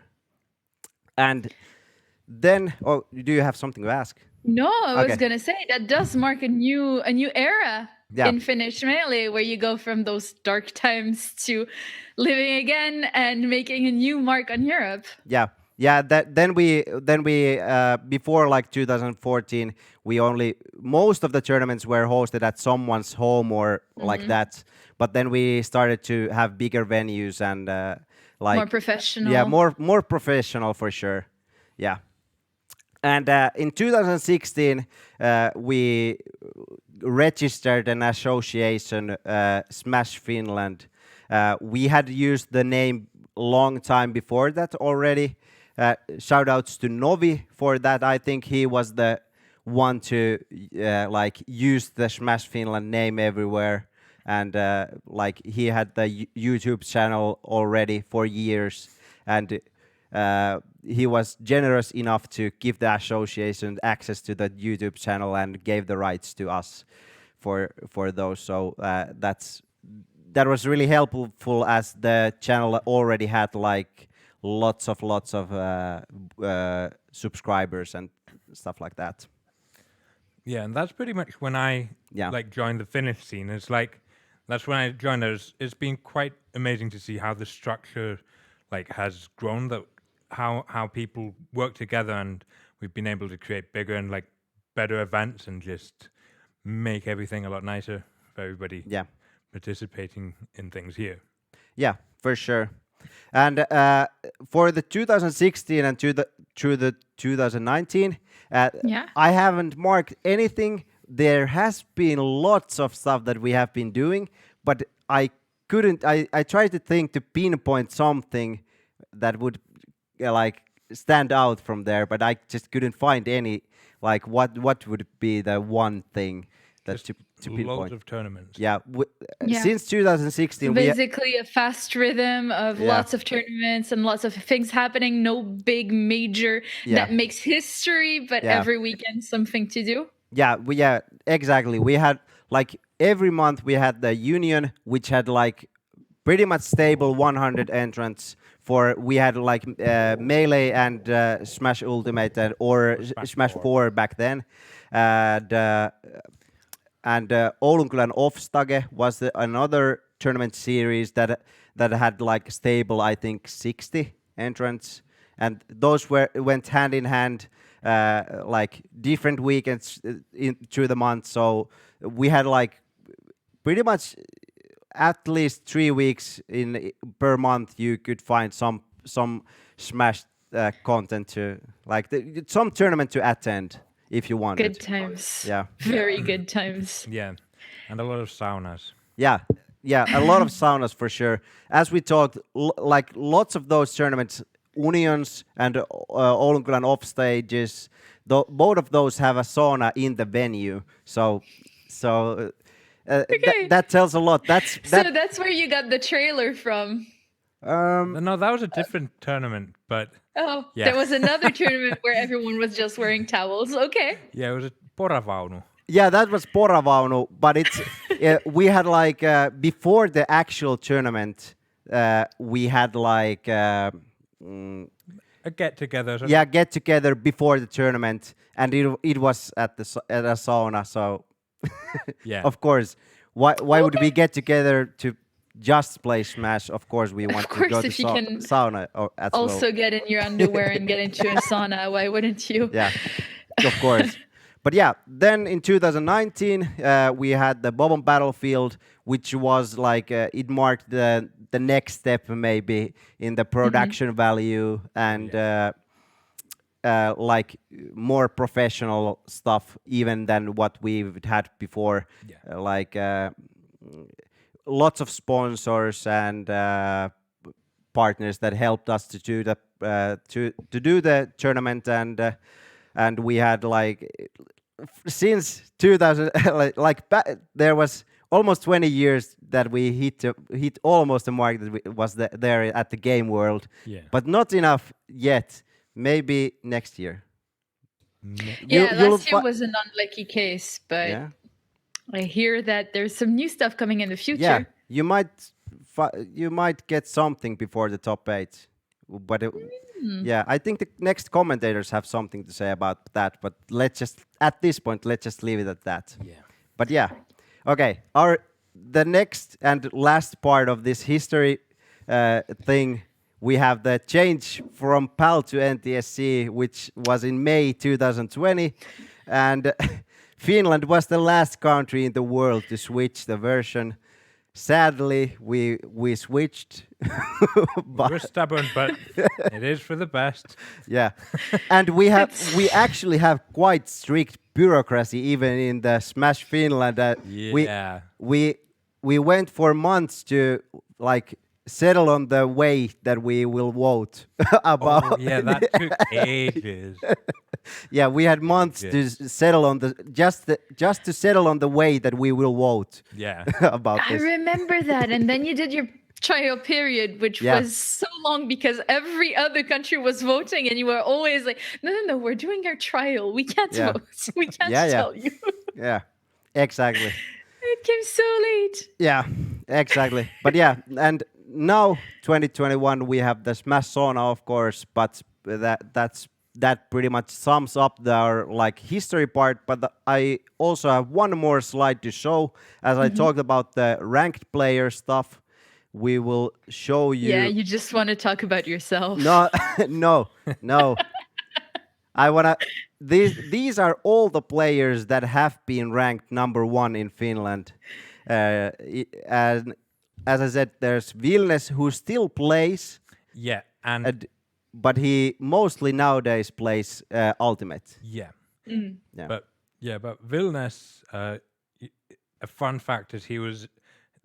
And then, oh, do you have something to ask? no, I was Okay. gonna say that does mark a new era Yeah. in Finnish Melee, where you go from those dark times to living again and making a new mark on Europe. Yeah, yeah. Then we before like 2014, most of the tournaments were hosted at someone's home or like that. But then we started to have bigger venues and like More professional. Yeah, more professional for sure. Yeah. And in 2016, we registered an association, Smash Finland. We had used the name long time before that already. Shout outs to Novi for that. I think he was the one to like use the Smash Finland name everywhere, and like he had the YouTube channel already for years, and he was generous enough to give the association access to the YouTube channel and gave the rights to us for those. So that was really helpful, as the channel already had like lots of subscribers and stuff like that. Yeah, and that's pretty much when I like joined the Finnish scene. It's like that's when I joined. It's been quite amazing to see how the structure like has grown, that how people work together, and we've been able to create bigger and like better events and just make everything a lot nicer for everybody participating in things here. Yeah, for sure. And for the 2016 and through the 2019, I haven't marked anything. There has been lots of stuff that we have been doing, but I couldn't. I tried to think to pinpoint something that would like stand out from there, but I just couldn't find any. Like what would be the one thing that to pinpoint? Loads of tournaments. Yeah, since 2016, basically a fast rhythm of lots of tournaments and lots of things happening. No big major that makes history, but every weekend something to do. Yeah, exactly. We had like every month we had the Union, which had like pretty much stable 100 entrants. We had like Melee and Smash Ultimate or Smash 4 back then, and Oulunkylän Offstage was another tournament series that had like stable, I think, 60 entrants, and those went hand in hand, like different weekends through the month. So we had like pretty much at least 3 weeks per month you could find some some Smash content to like some tournament to attend if you want. Good times. Yeah. Very good times. Yeah, and a lot of saunas. Yeah, a lot of saunas for sure. As we talked, like lots of those tournaments, Unions and Olympian off stages, both of those have a sauna in the venue. So that tells a lot. So that's where you got the trailer from. No, that was a different tournament, but Oh, yeah. There was another tournament where everyone was just wearing towels. Okay. Yeah, it was a poravaunu. Yeah, that was Poravaunu, but it's we had like before the actual tournament, we had like a get together. Yeah, get together before the tournament, and it was at a sauna. So yeah, of course, why would we get together to just play Smash? Of course, we want to go to sauna as also well. get in your underwear and get into a sauna. Why wouldn't you? Yeah, of course. But yeah, then in 2019 we had the Bobon Battlefield, which was like it marked the next step maybe in the production value and like more professional stuff even than what we've had before. Like lots of sponsors and partners that helped us to do the tournament and we had like since 2000 there was almost 20 years that we hit almost the mark that was there at the game world, but not enough yet. Maybe next year. Last year was an unlucky case, but I hear that there's some new stuff coming in the future. Yeah, you might get something before the top 8. But yeah, I think the next commentators have something to say about that. But at this point, let's just leave it at that. Yeah. But yeah, okay. The next and last part of this history thing, we have the change from PAL to NTSC, which was in May 2020, and Finland was the last country in the world to switch the version. Sadly, we switched. We're stubborn, but it is for the best. Yeah, and we actually have quite strict bureaucracy even in the Smash Finland. We went for months to like settle on the way that we will vote about. Oh, yeah, that took ages. Yeah, we had months to settle on just to settle on the way that we will vote. Yeah, about this. I remember that, and then you did your trial period, which was so long because every other country was voting, and you were always like, "No, we're doing our trial. We can't vote. We can't tell you." Yeah, exactly. It came so late. Yeah, exactly. But yeah, and now 2021 we have the Smash Sauna, of course, but that pretty much sums up our like history part. But I also have one more slide to show. As I talked about the ranked player stuff, we will show you. Yeah, you just want to talk about yourself. No. I wanna. These are all the players that have been ranked number 1 in Finland. And as I said, there's Vilnes who still plays. Yeah, but he mostly nowadays plays Ultimate. Yeah. Yeah. But Vilnes, a fun fact is he was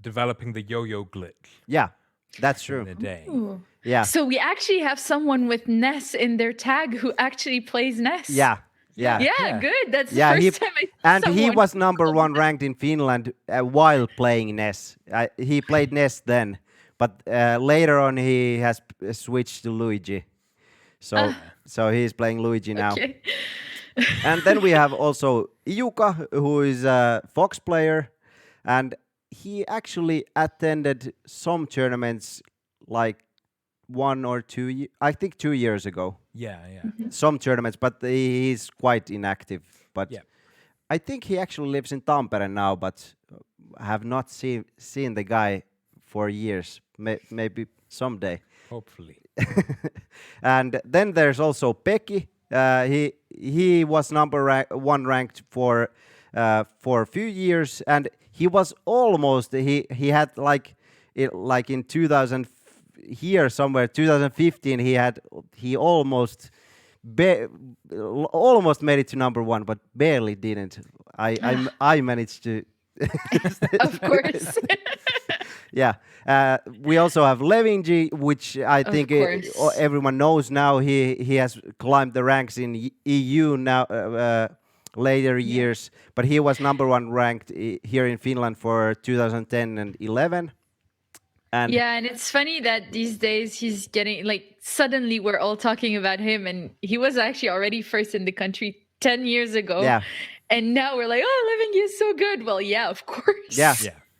developing the yo-yo glitch. Yeah, that's true. In the day. Ooh. Yeah. So we actually have someone with Ness in their tag who actually plays Ness. Yeah. Yeah, good. That's the first time I and he was number 1 ranked in Finland while playing Ness. He played Ness then, but later on he has switched to Luigi. So he's playing Luigi now. Okay. And then we have also Iuka, who is a Fox player, and he actually attended some tournaments like 1 or 2, I think 2 years ago. Yeah. Some tournaments, but he's quite inactive. But I think he actually lives in Tampere now, but I have not seen the guy for years. Maybe someday. Hopefully. And then there's also Pekki. He was number 1 ranked for a few years, and he was almost he had like in 2015 here somewhere 2015 he almost made it to number 1, but barely didn't. I managed to. Of course. Yeah. We also have Levinji, which I think everyone knows now. He has climbed the ranks in EU now later years, but he was number 1 ranked here in Finland for 2010 and 11. And and it's funny that these days he's getting suddenly we're all talking about him, and he was actually already first in the country 10 years ago. Yeah. And now we're like, oh, Levinji is so good. Well, yeah, of course. Yeah,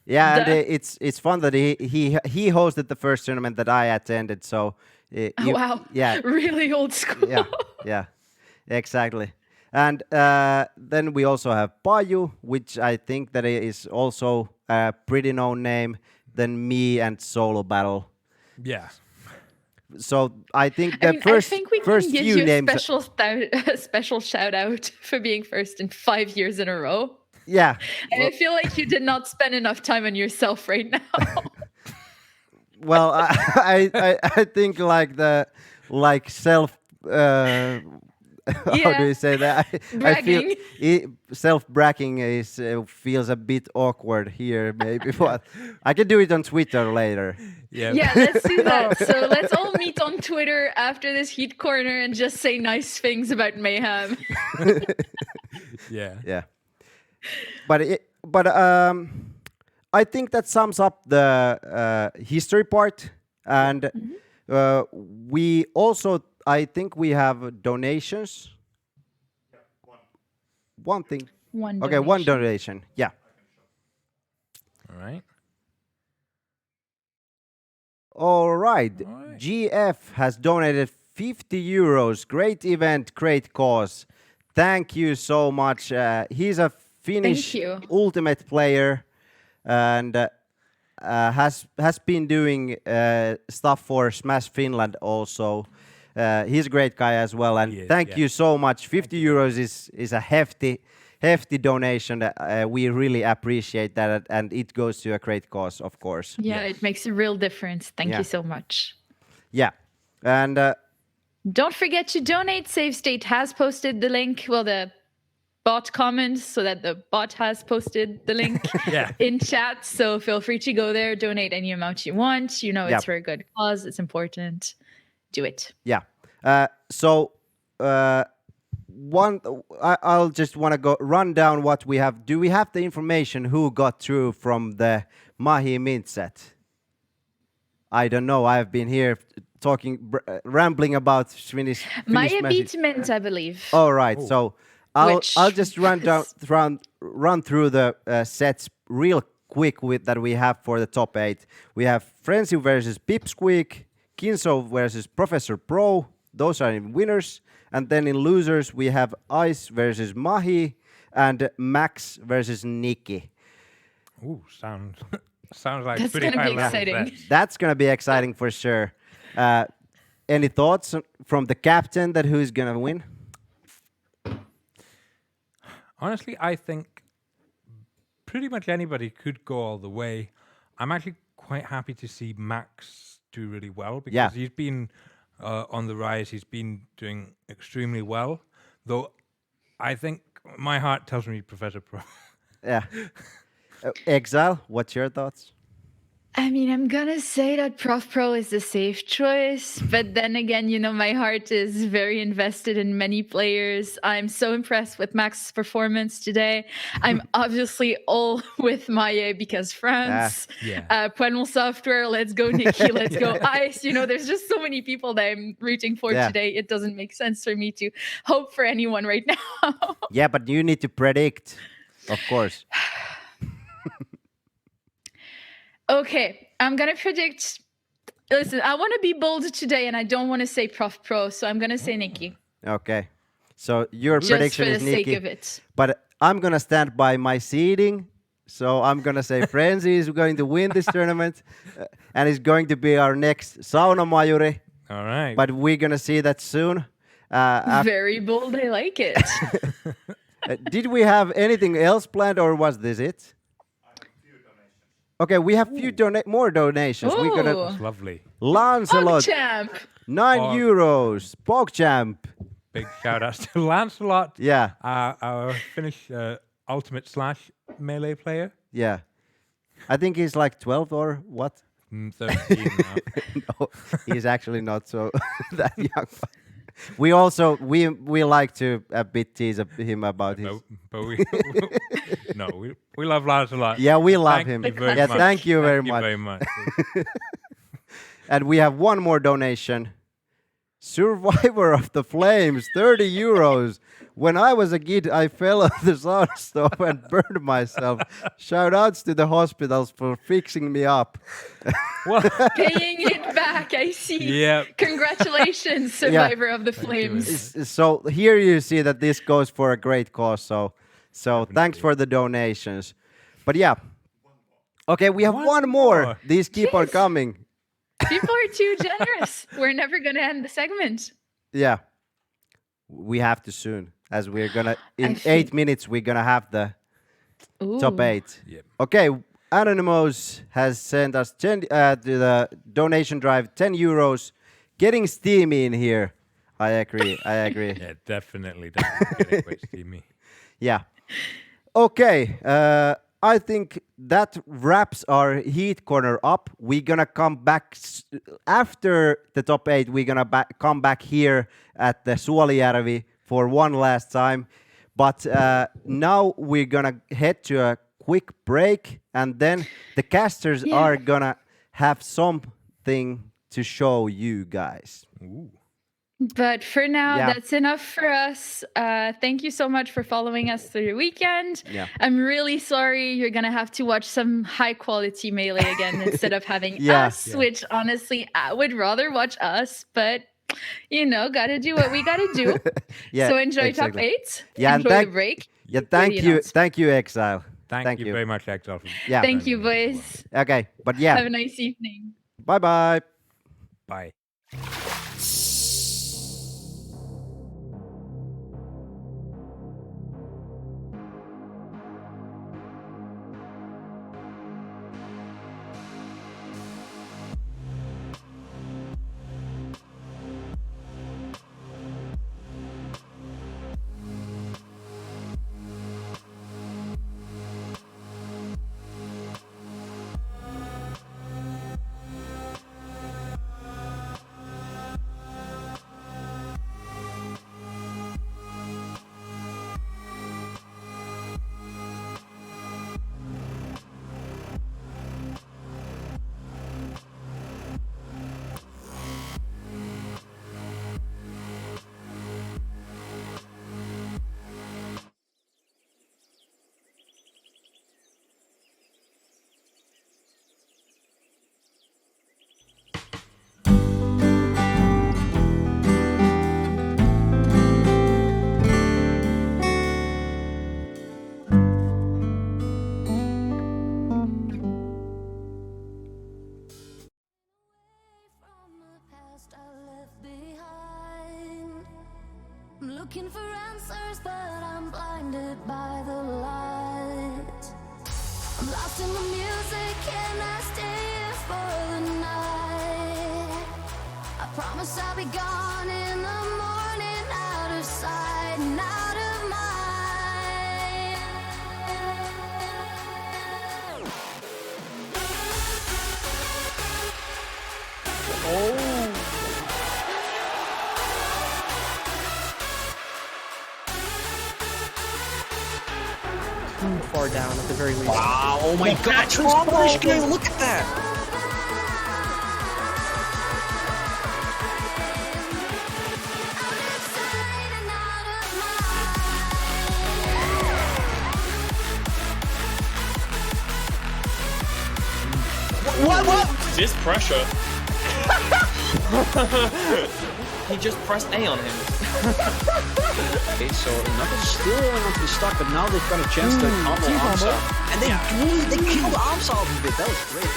and it's fun that he hosted the first tournament that I attended. So wow, really old school. Yeah, exactly. And then we also have Paju, which I think that is also a pretty known name. Then me and Solo Battle. Yeah. So I think I think we first can give few you names. A special shout out for being first in 5 years in a row. Yeah. And I feel like you did not spend enough time on yourself right now. Well, I think self. How do you say that? I feel self-bragging feels a bit awkward here. Maybe, but I can do it on Twitter later. Yeah, let's do that. So let's all meet on Twitter after this Heat Corner and just say nice things about Mayhem. Yeah. But I think that sums up the history part, and we also. I think we have donations. One thing. One donation. Yeah. All right. GF has donated 50 euros. Great event, great cause. Thank you so much. He's a Finnish ultimate player and has been doing stuff for Smash Finland also. He's a great guy as well, and thank you so much. 50 euros is a hefty donation. We really appreciate that, and it goes to a great cause, of course. Yeah, it makes a real difference. Thank you so much. Yeah, and don't forget to donate. Save State has posted the link. Well, the bot comments, so that the bot has posted the link in chat. So feel free to go there, donate any amount you want. You know, it's for a good cause. It's important. Do it. Yeah. I'll just want to run down what we have. Do we have the information who got through from the Mahi Mint set? I don't know. I've been here rambling about Finnish. Maya beat Mint, I believe. All right. Ooh. So I'll just run through the sets real quick that we have for the top 8. We have Frenzy versus Pipsqueak, Kinso versus Professor Pro. Those are in winners. And then in losers, we have Ice versus Mahi and Max versus Nikki. Ooh, sounds like that's pretty gonna high be exciting. That's going to be exciting for sure. Any thoughts from the captain that who's going to win? Honestly, I think pretty much anybody could go all the way. I'm actually quite happy to see Max do really well because he's been on the rise. He's been doing extremely well, though I think my heart tells me Professor Pro. Yeah. Exile, what's your thoughts? I mean, I'm gonna say that Prof Pro is the safe choice, but then again, you know, my heart is very invested in many players. I'm so impressed with Max's performance today. I'm obviously all with Maya because France, Puanol Software, let's go Nikki, let's go Ice. You know, there's just so many people that I'm rooting for today. It doesn't make sense for me to hope for anyone right now. Yeah, but you need to predict, of course. Okay, I'm going to predict. Listen, I want to be bold today and I don't want to say Prof Pro, so I'm going to say Nikki. Okay. So your prediction is Nikki. Just for the sake of it. But I'm going to stand by my seeding. So I'm going to say Frenzy is going to win this tournament and is going to be our next Sauna Majuri. All right. But we're going to see that soon. Very bold. I like it. Did we have anything else planned or was this it? Okay, we have more donations. We're gonna. Ooh. That's lovely. Lancelot, PogChamp. 9 Oh. euros. PogChamp. Big shout out to Lancelot. Yeah. Our Finnish ultimate slash melee player. Yeah. I think he's like 12 or what? 13 now. No, he's actually not so that young. We also we like to a bit tease him about his. But we love Lancelot. Yeah, we love Thank him. You very Yeah, much. thank you very Thank much. You very much. And we have one more donation. Survivor of the Flames, 30 euros. When I was a kid, I fell off the sauna stove and burned myself. Shout outs to the hospitals for fixing me up. Paying it back, I see. Yeah. Congratulations, Survivor of the Flames. So here you see that this goes for a great cause. So thanks for the donations. But yeah. Okay, we have one more. These keep on coming. People are too generous. We're never going to end the segment. Yeah. We have to soon, as we're gonna in 8 minutes we're gonna have the top 8. Yep. Okay, Anonymous has sent us to the donation drive 10 euros. Getting steamy in here. I agree. Yeah, definitely getting quite steamy. Yeah. Okay. I think that wraps our Heat Corner up. We're gonna come back after the top 8. We're gonna come back here at the Suolijärvi for one last time. But now we're gonna head to a quick break, and then the casters are gonna have something to show you guys. Ooh. But for now, Yeah. that's enough for us. Thank you so much for following us through the weekend. Yeah. I'm really sorry you're going to have to watch some high quality Melee again instead of having Yeah. us, which honestly, I would rather watch us, but got to do what we got to do. Yeah, So enjoy exactly. top 8. Yeah, enjoy and the break. Yeah, thank you, announcement. thank you, Exile. Thank you very much, Exile. Yeah. Thank you, boys. Okay, but yeah. Have a nice evening. Bye bye. Bye. I'm looking for answers, but I'm blinded by the light. I'm lost in the music, and I stay here for the night. I promise I'll be gone in the morning, out of sight and out of mind. Too far down at the very least. Wow, oh my god, Finnish game, look at that! What? This pressure. He just pressed A on him. Okay, so Knuckles still going onto the stock, but now they've got a chance to combo Amsa. And they killed Amsa off a bit. That was great.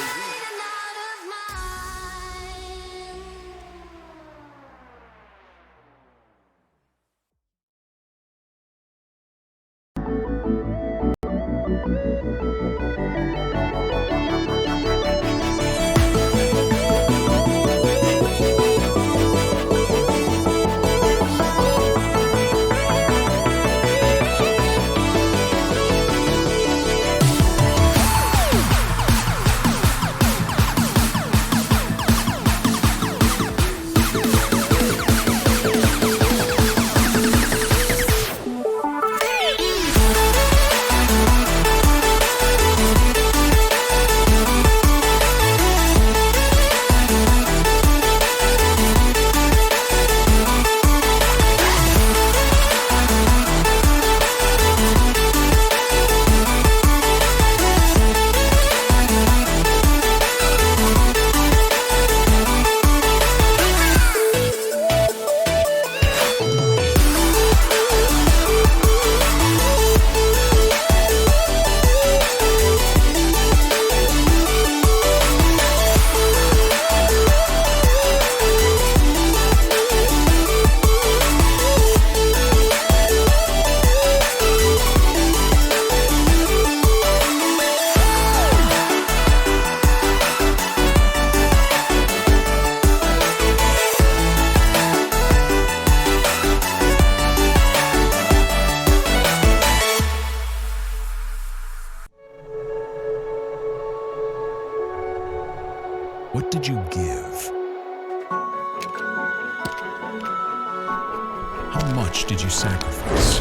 much did you sacrifice?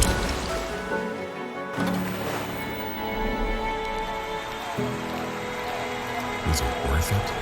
Was it worth it?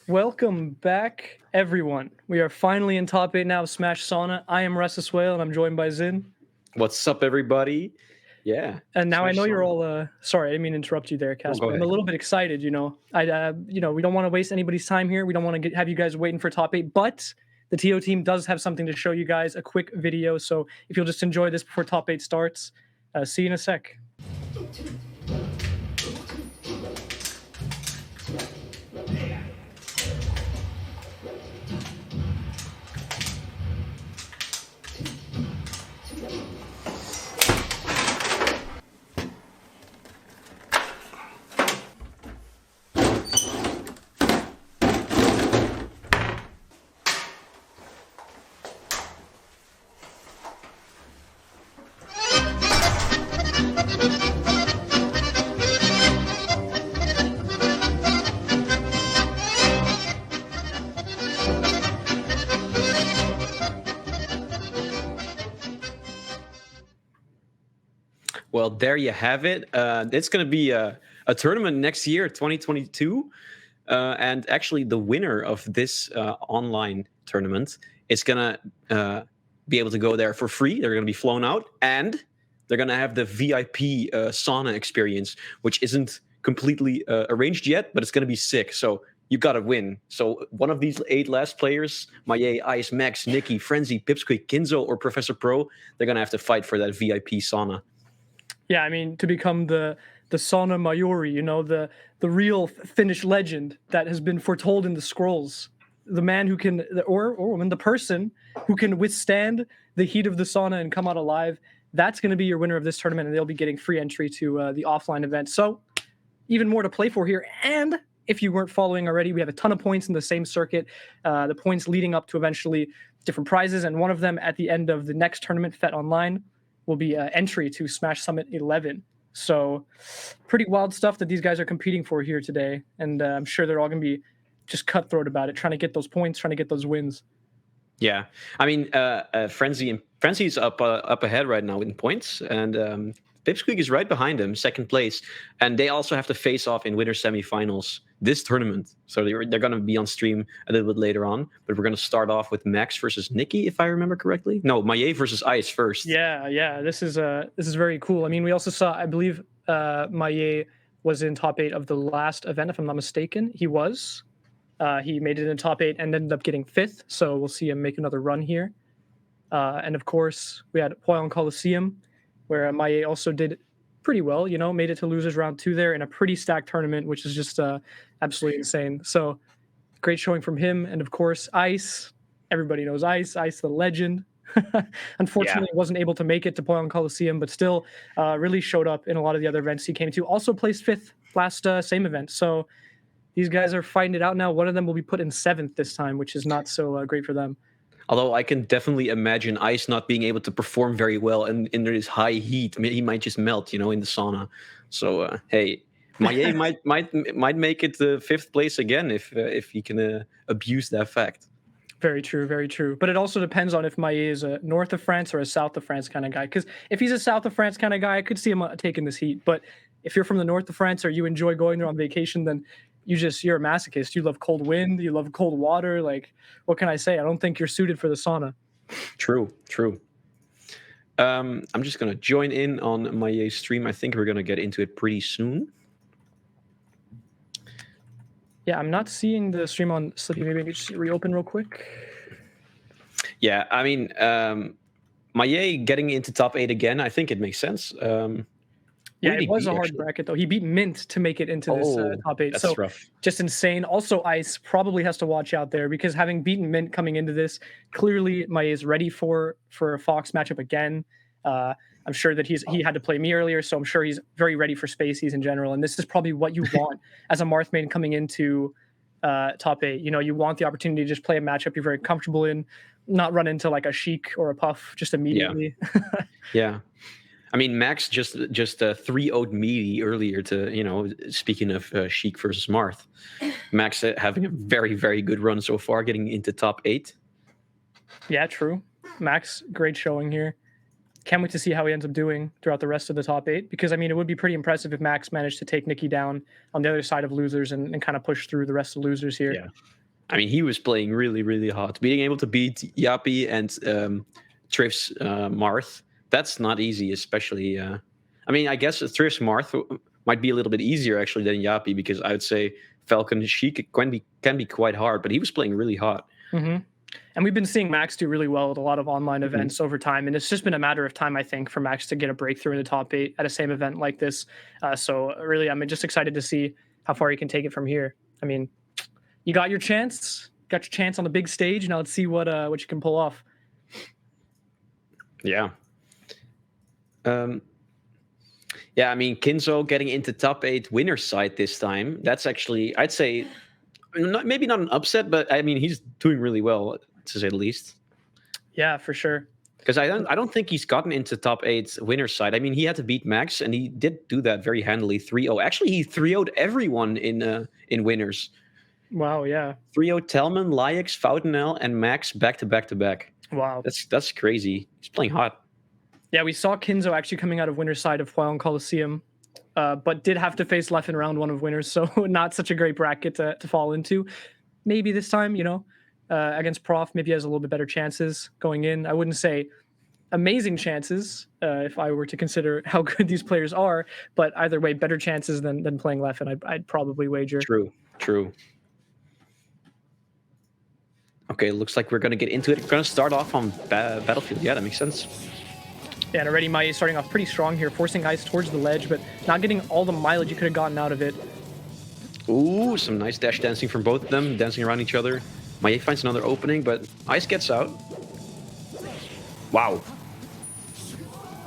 Welcome back, everyone. We are finally in top 8 now of Smash Sauna. I am Ressus Whale, and I'm joined by Zin. What's up, everybody? Yeah. And now Smash I know you're Sauna. all. Sorry, I didn't mean to interrupt you there, Casper. go I'm ahead. a little bit excited. We don't want to waste anybody's time here. We don't want to have you guys waiting for top 8. But the TO team does have something to show you guys, a quick video. So if you'll just enjoy this before top 8 starts, see you in a sec. Well, there you have it. It's going to be a tournament next year, 2022. And actually, the winner of this online tournament is going to be able to go there for free. They're going to be flown out, and they're going to have the VIP sauna experience, which isn't completely arranged yet, but it's going to be sick. So you got to win. So one of these 8 last players, Maye, Ice, Max, Nikki, Frenzy, Pipsqueak, Kinzo, or Professor Pro, they're going to have to fight for that VIP sauna. Yeah, I mean, to become the Sauna Mayuri, the real Finnish legend that has been foretold in the scrolls, the man who can, or woman, the person who can withstand the heat of the sauna and come out alive. that's going to be your winner of this tournament, and they'll be getting free entry to the offline event. So even more to play for here. And if you weren't following already, we have a ton of points in the same circuit. The points leading up to eventually different prizes, and one of them at the end of the next tournament, FET Online, will be entry to Smash Summit 11. So pretty wild stuff that these guys are competing for here today, and I'm sure they're all going to be just cutthroat about it, trying to get those points, trying to get those wins. Yeah, I mean, Frenzy's up ahead right now in points, and Pipsqueak is right behind him, second place, and they also have to face off in winter semifinals this tournament. So they're going to be on stream a little bit later on, but we're going to start off with Max versus Nikki, if I remember correctly. No, Maye versus Ice first. Yeah, this is very cool. I mean, we also saw, I believe, Maye was in top 8 of the last event, if I'm not mistaken. He was. He made it in top 8 and ended up getting 5th. So we'll see him make another run here. And of course, we had Hwaeong Coliseum, where Maye also did pretty well, made it to losers round 2 there in a pretty stacked tournament, which is just absolutely insane. So great showing from him. And of course, Ice, everybody knows Ice the legend. Unfortunately, wasn't able to make it to Hwaeong Coliseum, but still really showed up in a lot of the other events he came to. Also placed 5th last same event. So these guys are fighting it out now. One of them will be put in 7th this time, which is not so great for them. Although I can definitely imagine Ice not being able to perform very well in this high heat. He might just melt, in the sauna. So hey, Maye might make it to 5th place again if he can abuse that fact. Very true, very true. But it also depends on if Maye is a north of France or a south of France kind of guy. Because if he's a south of France kind of guy, I could see him taking this heat. But if you're from the north of France or you enjoy going there on vacation, then you're a masochist. You love cold wind. You love cold water. Like, what can I say? I don't think you're suited for the sauna. True. I'm just going to join in on my stream. I think we're going to get into it pretty soon. Yeah, I'm not seeing the stream on Slippy. Maybe just reopen real quick. Yeah, I mean, Maye getting into top 8 again, I think it makes sense. Yeah, it was a hard bracket, though. He beat Mint to make it into this top 8. That's rough. Just insane. Also, Ice probably has to watch out there because having beaten Mint coming into this, clearly Maye is ready for a Fox matchup again. I'm sure that he had to play me earlier, so I'm sure he's very ready for Spaceys in general. And this is probably what you want as a Marth main coming into top 8. You want the opportunity to just play a matchup you're very comfortable in, not run into like a Sheik or a Puff just immediately. Yeah. I mean, Max just 3-0'd Meaty earlier to, speaking of Sheik versus Marth. Max having a very, very good run so far, getting into top 8. Yeah, true. Max, great showing here. Can't wait to see how he ends up doing throughout the rest of the top 8, because, I mean, it would be pretty impressive if Max managed to take Nikki down on the other side of losers and kind of push through the rest of losers here. Yeah. I mean, he was playing really, really hot. Being able to beat Yappy and Triff's Marth, that's not easy, especially. I mean, I guess Thrift's Marth might be a little bit easier actually than Yappy, because I would say Falcon Sheik can be quite hard, but he was playing really hot. Mm-hmm. And we've been seeing Max do really well at a lot of online events over time, and it's just been a matter of time, I think, for Max to get a breakthrough in the top 8 at a same event like this. So really, I'm just excited to see how far he can take it from here. I mean, you got your chance on the big stage. Now let's see what you can pull off. Yeah. Yeah, I mean, Kinzo getting into top 8 winner's side this time. That's actually, I'd say, maybe not an upset, but I mean, he's doing really well, to say the least. Yeah, for sure. Because I don't think he's gotten into top 8 winner's side. I mean, he had to beat Max, and he did do that very handily. 3-0. Actually, he 3-0'd everyone in winners. Wow, yeah. 3-0 Telman, Lyax, Foutenel, and Max back to back. Wow. That's crazy. He's playing hot. Yeah, we saw Kinzo actually coming out of winner's side of Hwaeong Coliseum, but did have to face Leff in round 1 of winners, so not such a great bracket to fall into. Maybe this time, against Prof, maybe he has a little bit better chances going in. I wouldn't say amazing chances if I were to consider how good these players are, but either way, better chances than playing Leff, and I'd probably wager. True. Okay, looks like we're going to get into it. We're going to start off on Battlefield. Yeah, that makes sense. Yeah, and already Maye starting off pretty strong here, forcing Ice towards the ledge, but not getting all the mileage you could have gotten out of it. Ooh, some nice dash dancing from both of them, dancing around each other. Maye finds another opening, but Ice gets out. Wow.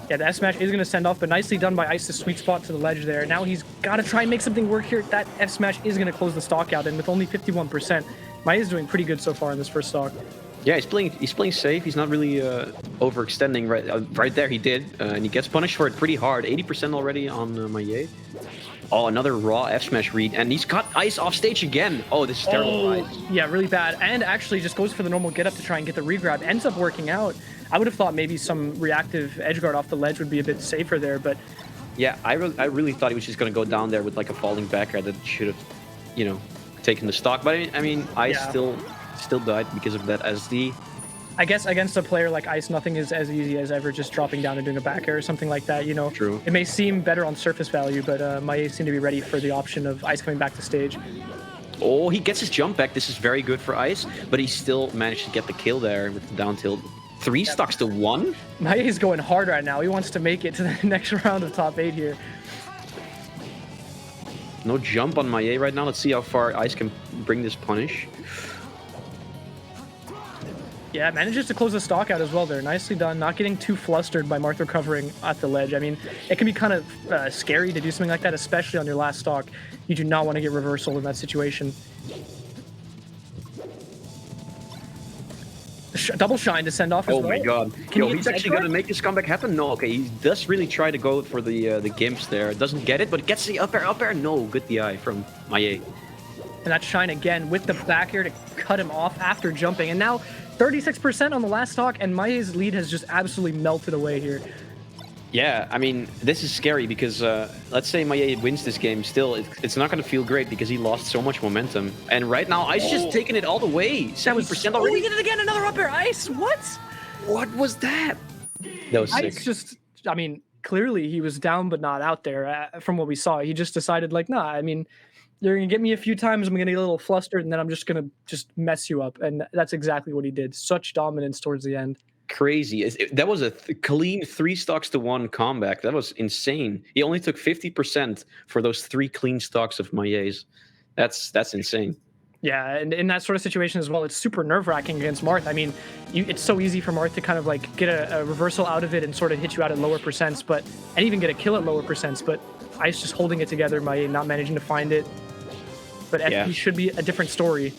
Yeah, the F smash is going to send off, but nicely done by Ice, the sweet spot to the ledge there. Now he's got to try and make something work here. That F smash is going to close the stock out, and with only 51%, Maya is doing pretty good so far in this first stock. Yeah, he's playing safe. He's not really overextending right there. He did, and he gets punished for it pretty hard. 80% already on Maye. Oh, another raw F smash read, and he's got Ice off stage again. Oh, this is terrible. Ice. Yeah, really bad. And actually just goes for the normal get up to try and get the regrab. Ends up working out. I would have thought maybe some reactive edge guard off the ledge would be a bit safer there, but yeah, I really thought he was just going to go down there with like a falling back air that should have, you know, taken the stock. But I mean, Ice still died because of that SD. I guess against a player like Ice, nothing is as easy as ever just dropping down and doing a back air or something like that, you know. True. It may seem better on surface value, but Maye seemed to be ready for the option of Ice coming back to stage. Oh, he gets his jump back. This is very good for Ice, but he still managed to get the kill there with the down tilt. 3 stocks to 1? Maye's going hard right now. He wants to make it to the next round of top 8 here. No jump on Maye right now. Let's see how far Ice can bring this punish. Yeah, manages to close the stock out as well there. Nicely done. Not getting too flustered by Marth recovering at the ledge. I mean, it can be kind of scary to do something like that, especially on your last stock. You do not want to get reversal in that situation. Double shine to send off as well. Oh my god. Yo, he's actually going to make this comeback happen? No, okay, he does really try to go for the gimps there. Doesn't get it, but gets the up air. No, good DI from Maye. And that shine again with the back air to cut him off after jumping. And now 36% on the last stock, and Maye's lead has just absolutely melted away here. Yeah, I mean, this is scary because let's say Maye wins this game, still, it's not going to feel great because he lost so much momentum. And right now, Ice just taking it all the way. 70% already. Oh, he did it again, another up air, Ice, what? What was that? That was sick. Ice just, I mean, clearly he was down but not out there from what we saw. He just decided like, nah, I mean, you're going to get me a few times, I'm going to get a little flustered, and then I'm just going to just mess you up. And that's exactly what he did. Such dominance towards the end. Crazy. That was a clean 3 stocks to 1 comeback. That was insane. He only took 50% for those 3 clean stocks of Maye's. That's insane. Yeah, and in that sort of situation as well, it's super nerve-wracking against Marth. I mean, it's so easy for Marth to kind of like get a reversal out of it and sort of hit you out at lower percents, and even get a kill at lower percents, but Ice just holding it together, Maye not managing to find it. But FP should be a different story.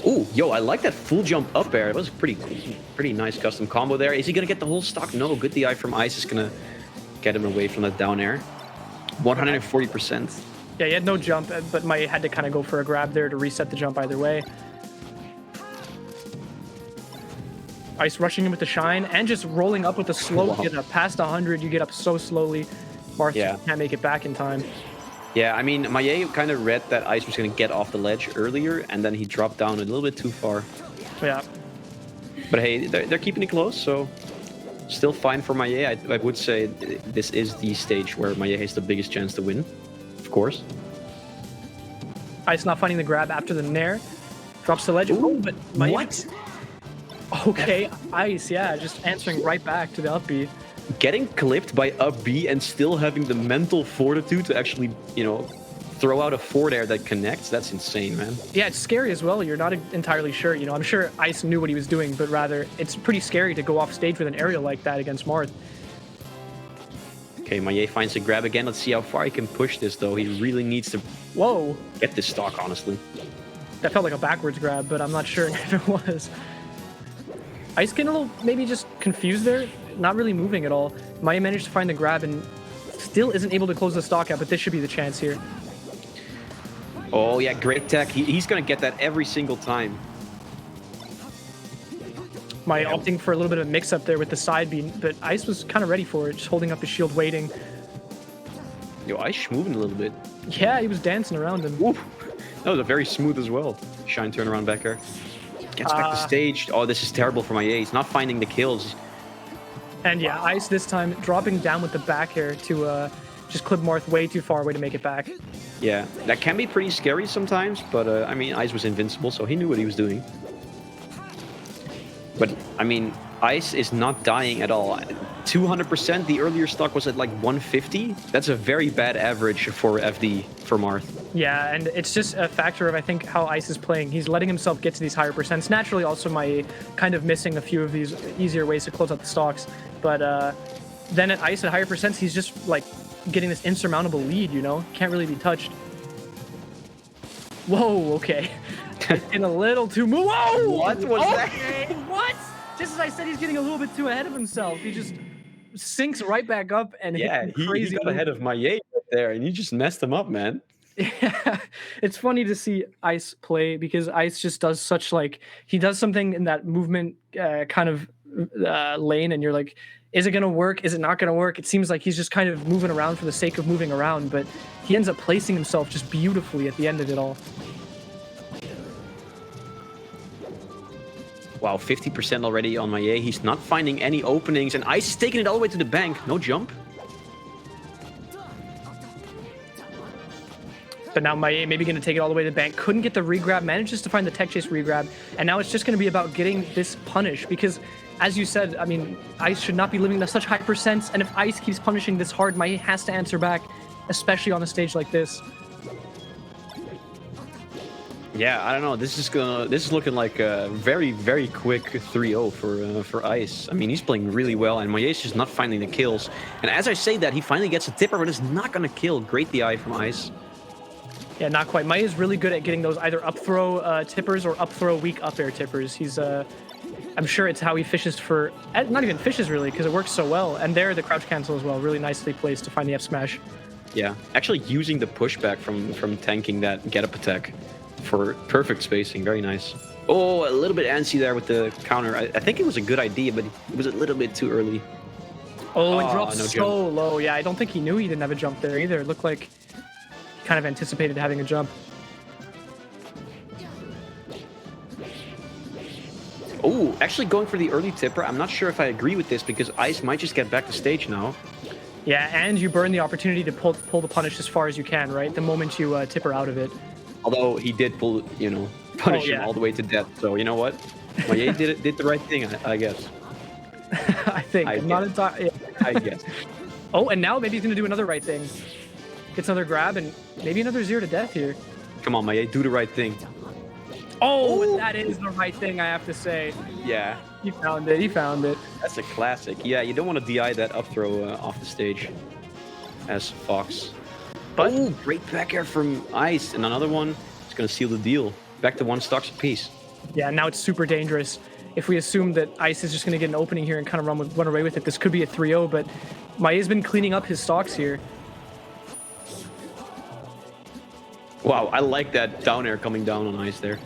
Ooh, yo, I like that full jump up air. It was a pretty nice custom combo there. Is he going to get the whole stock? No, good DI from Ice is going to get him away from that down air. 140%. Yeah, he had no jump, but Maye had to kind of go for a grab there to reset the jump either way. Ice rushing him with the shine and just rolling up with the slow get up. Past 100, you get up so slowly. Marth can't make it back in time. Yeah, I mean, Maye kind of read that Ice was going to get off the ledge earlier, and then he dropped down a little bit too far. Yeah. But hey, they're keeping it close, so still fine for Maye. I would say this is the stage where Maye has the biggest chance to win, of course. Ice not finding the grab after the nair. Drops the ledge. Ooh, but Maye... What? Okay, Ice, yeah, just answering right back to the up B. Getting clipped by up B and still having the mental fortitude to actually, you know, throw out a forward air that connects, that's insane, man. Yeah, it's scary as well. You're not entirely sure. You know, I'm sure Ice knew what he was doing, but rather, it's pretty scary to go off stage with an aerial like that against Marth. Okay, Maye finds a grab again. Let's see how far he can push this, though. He really needs to get this stock, honestly. That felt like a backwards grab, but I'm not sure if it was. Ice getting a little, maybe just confused there. Not really moving at all. Maye managed to find the grab and still isn't able to close the stock out, but this should be the chance here. Oh, yeah, great tech. He's going to get that every single time. Maye opting for a little bit of a mix-up there with the side beam, but Ice was kind of ready for it, just holding up his shield, waiting. Yo, Ice moving a little bit. Yeah, he was dancing around him. Ooh, that was a very smooth as well. Shine turnaround back air. Gets back to stage. Oh, this is terrible for Maye. He's not finding the kills. And yeah, Ice this time dropping down with the back air to just clip Marth way too far away to make it back. Yeah, that can be pretty scary sometimes, but I mean, Ice was invincible, so he knew what he was doing. But, I mean, Ice is not dying at all. 200%, the earlier stock was at like 150. That's a very bad average for FD, for Marth. Yeah, and it's just a factor of, I think, how Ice is playing. He's letting himself get to these higher percents. Naturally, also my kind of missing a few of these easier ways to close out the stocks. But then at Ice at higher percents, he's just like getting this insurmountable lead, you know? Can't really be touched. Whoa, okay. In a little too Whoa! What was that? What? Just as I said, he's getting a little bit too ahead of himself. He just sinks right back up and Yeah, hits he crazy got ahead of Maillet right there, and you just messed him up, man. Yeah, it's funny to see Ice play because Ice just does such like he does something in that movement kind of lane, and you're like, is it gonna work? Is it not gonna work? It seems like he's just kind of moving around for the sake of moving around, but he ends up placing himself just beautifully at the end of it all. Wow, 50% already on Maillet. He's not finding any openings, and Ice is taking it all the way to the bank. No jump. But now Maillet maybe going to take it all the way to the bank. Couldn't get the regrab, manages to find the tech chase regrab, and now it's just going to be about getting this punish because, as you said, I mean, Ice should not be living at such high percents, and if Ice keeps punishing this hard, Maillet has to answer back, especially on a stage like this. Yeah, I don't know. This is looking like a very, very quick 3-0 for Ice. I mean, he's playing really well, and Maillet's just not finding the kills. And as I say that, he finally gets a tipper, but it's not going to kill. Great DI from Ice. Yeah, not quite. Maillet is really good at getting those either up throw tippers or up throw weak up air tippers. He's, I'm sure it's how he fishes for, not even fishes really, because it works so well. And there, the crouch cancel as well, really nicely placed to find the F smash. Yeah, actually using the pushback from tanking that get up attack for perfect spacing. Very nice. Oh, a little bit antsy there with the counter. I think it was a good idea, but it was a little bit too early. Oh, and dropped no so jump. low. Yeah, I don't think he knew he didn't have a jump there either. It looked like he kind of anticipated having a jump. Oh, actually going for the early tipper. I'm not sure if I agree with this because Ice might just get back to stage now. Yeah, and you burn the opportunity to pull the punish as far as you can, right? The moment you tipper out of it. Although he did pull, punish him all the way to death. So you know what? Maillet did the right thing, I guess. I think. I'm not entirely. Yeah. I guess. Oh, and now maybe he's gonna do another right thing. Gets another grab and maybe another 0 to death here. Come on, Maillet, do the right thing. Oh, and that is the right thing, I have to say. Yeah. He found it. He found it. That's a classic. Yeah, you don't want to DI that up throw off the stage as Fox. But great back air from Ice, and another one is going to seal the deal. Back to 1 stocks apiece. Yeah, now it's super dangerous. If we assume that Ice is just going to get an opening here and kind of run away with it, this could be a 3-0, but Maillet's been cleaning up his stocks here. Wow, I like that down air coming down on Ice there.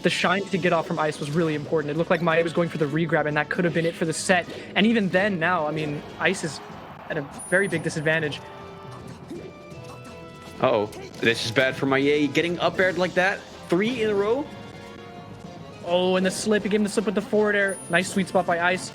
The shine to get off from Ice was really important. It looked like Maillet was going for the regrab, and that could have been it for the set. And even then, now, I mean, Ice is at a very big disadvantage. Uh-oh, this is bad for Maillet. Getting up aired like that, 3 in a row. Oh, and the slip. He gave him the slip with the forward air. Nice sweet spot by Ice.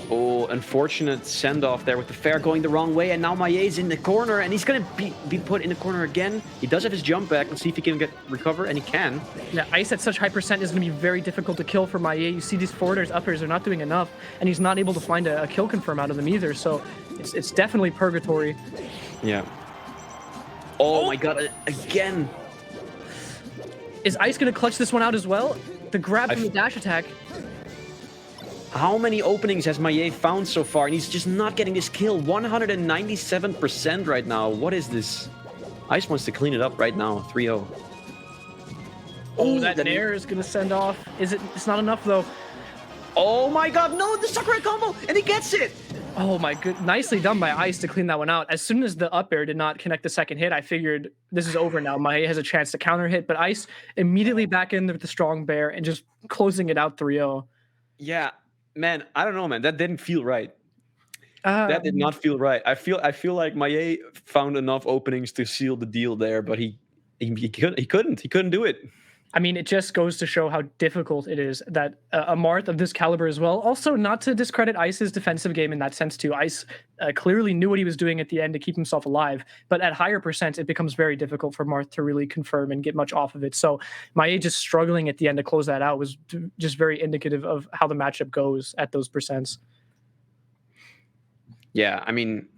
Oh, unfortunate send-off there with the fair going the wrong way, and now Maillet's in the corner, and he's going to be put in the corner again. He does have his jump back. Let's see if he can recover, and he can. Yeah, Ice at such high percent is going to be very difficult to kill for Maillet. You see these forward airs, up airs are not doing enough, and he's not able to find a kill confirm out of them either, so it's definitely purgatory. Yeah. Oh my god, again. Is Ice going to clutch this one out as well? The grab from the dash attack. How many openings has Maillet found so far? And he's just not getting this kill. 197% right now. What is this? Ice wants to clean it up right now. 3-0. Oh, that nair is going to send off. It's not enough, though. Oh my god, no, the Sakurai combo, and he gets it! Oh my good, nicely done by Ice to clean that one out. As soon as the up air did not connect the second hit, I figured this is over now. Maillet has a chance to counter hit, but Ice immediately back in with the strong bear and just closing it out 3-0. Yeah, man, I don't know, man. That didn't feel right. That did not feel right. I feel like Maillet found enough openings to seal the deal there, but he couldn't do it. I mean, it just goes to show how difficult it is that a Marth of this caliber as well. Also, not to discredit Ice's defensive game in that sense too. Ice clearly knew what he was doing at the end to keep himself alive, but at higher percents, it becomes very difficult for Marth to really confirm and get much off of it. So Maillet just struggling at the end to close that out was just very indicative of how the matchup goes at those percents. Yeah, I mean,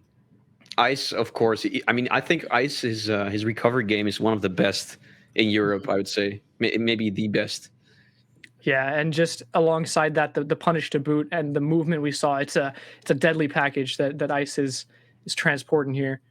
Ice, of course. I think Ice, his recovery game is one of the best in Europe, I would say. Maybe the best. Yeah, and just alongside that, the punish to boot and the movement we saw, it's a deadly package that Ice is transporting here.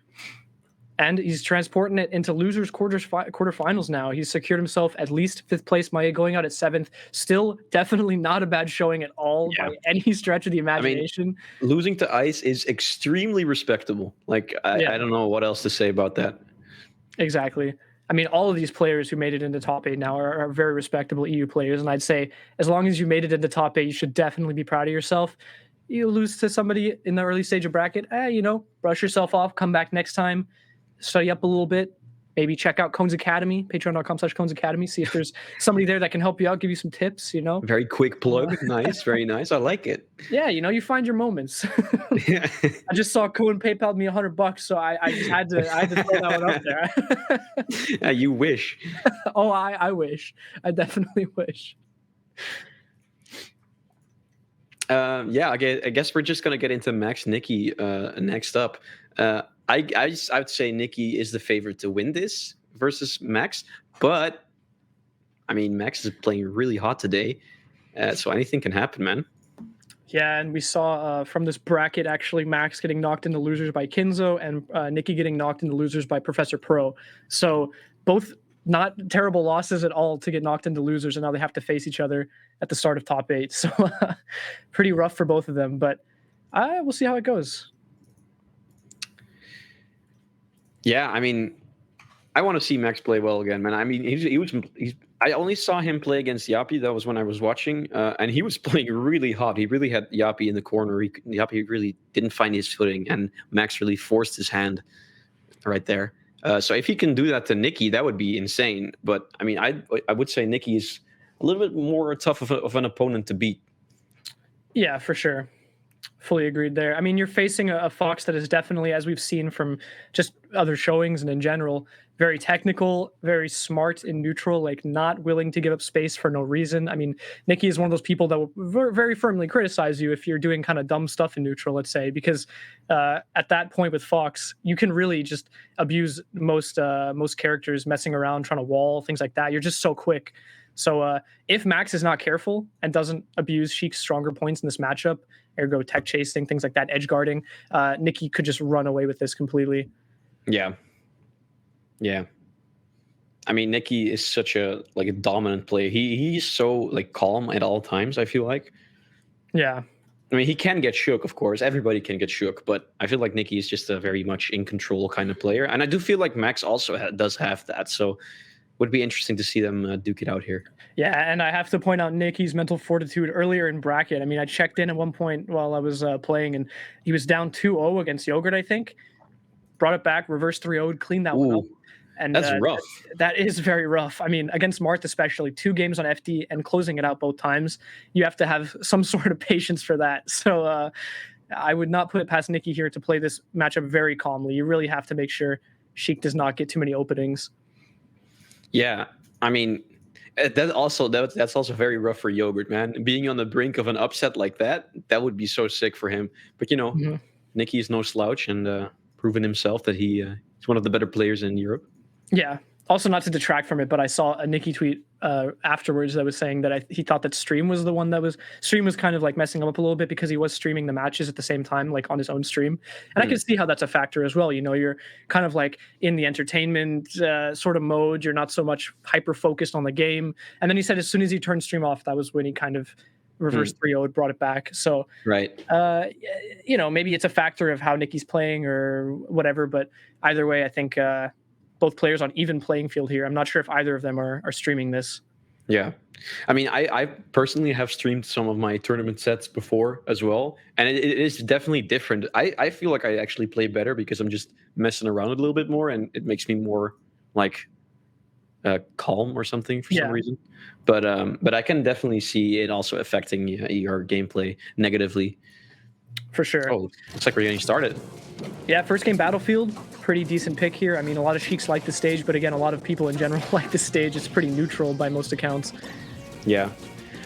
And he's transporting it into losers quarterfinals now. He's secured himself at least 5th place. Maya going out at 7th. Still definitely not a bad showing at all by any stretch of the imagination. I mean, losing to Ice is extremely respectable. Like, I don't know what else to say about that. Exactly. I mean, all of these players who made it into top 8 now are very respectable EU players. And I'd say as long as you made it into top 8, you should definitely be proud of yourself. You lose to somebody in the early stage of bracket, brush yourself off, come back next time. Study up a little bit, maybe check out Cones Academy, patreon.com/Cones Academy. See if there's somebody there that can help you out, give you some tips, Very quick plug. Nice, very nice. I like it. Yeah, you find your moments. I just saw Cohen PayPal me $100, so I just had to throw that one up there. Yeah, you wish. Oh, I wish. I definitely wish. I guess we're just gonna get into Max Nikki next up. I would say Nikki is the favorite to win this versus Max, but I mean Max is playing really hot today, so anything can happen, man. Yeah, and we saw from this bracket actually Max getting knocked into losers by Kinzo and Nikki getting knocked into losers by Professor Pro. So both not terrible losses at all to get knocked into losers, and now they have to face each other at the start of top 8. So pretty rough for both of them, but we'll see how it goes. Yeah, I mean, I want to see Max play well again, man. I mean, I only saw him play against Yapi. That was when I was watching, and he was playing really hot. He really had Yapi in the corner. Yapi really didn't find his footing, and Max really forced his hand right there. So if he can do that to Nikki, that would be insane. But I mean, I would say Nikki is a little bit more tough of an opponent to beat. Yeah, for sure. Fully agreed there. I mean, you're facing a Fox that is definitely, as we've seen from just other showings and in general, very technical, very smart in neutral, like not willing to give up space for no reason. I mean, Nikki is one of those people that will very firmly criticize you if you're doing kind of dumb stuff in neutral, let's say, because at that point with Fox, you can really just abuse most characters messing around, trying to wall, things like that. You're just so quick. So if Max is not careful and doesn't abuse Sheik's stronger points in this matchup, ergo tech chasing, things like that, edge guarding, Nikki could just run away with this completely. Yeah. I mean, Nikki is such a dominant player. He's so calm at all times, I feel like. Yeah. I mean, he can get shook, of course. Everybody can get shook, but I feel like Nikki is just a very much in control kind of player. And I do feel like Max also does have that. So would be interesting to see them duke it out here. Yeah, and I have to point out Nikki's mental fortitude earlier in bracket. I mean, I checked in at one point while I was playing, and he was down 2-0 against Yogurt, I think. Brought it back, reverse 3-0'd, cleaned that one up. And that's rough. That is very rough. I mean, against Marth especially, 2 games on FD and closing it out both times, you have to have some sort of patience for that. So I would not put it past Nikki here to play this matchup very calmly. You really have to make sure Sheik does not get too many openings. Yeah, I mean, that's also very rough for Yogurt, man. Being on the brink of an upset like that would be so sick for him. But Nikki is no slouch and proven himself that he is one of the better players in Europe. Yeah. Also, not to detract from it, but I saw a Nikki tweet afterwards that was saying that he thought that Stream was the one that was kind of messing him up a little bit because he was streaming the matches at the same time, on his own stream. And I can see how that's a factor as well. You're kind of in the entertainment sort of mode. You're not so much hyper focused on the game. And then he said as soon as he turned stream off, that was when he kind of reverse 3-0'd, brought it back. So, right. Maybe it's a factor of how Nikki's playing or whatever. But either way, I think both players on even playing field here. I'm not sure if either of them are streaming this. Yeah. I mean, I personally have streamed some of my tournament sets before as well. And it is definitely different. I feel like I actually play better because I'm just messing around a little bit more and it makes me more calm or something for some reason. But I can definitely see it also affecting your gameplay negatively. For sure. Oh, looks like we're getting started. Yeah, first game Battlefield, pretty decent pick here. I mean, a lot of Sheiks like the stage, but again, a lot of people in general like the stage. It's pretty neutral by most accounts. Yeah.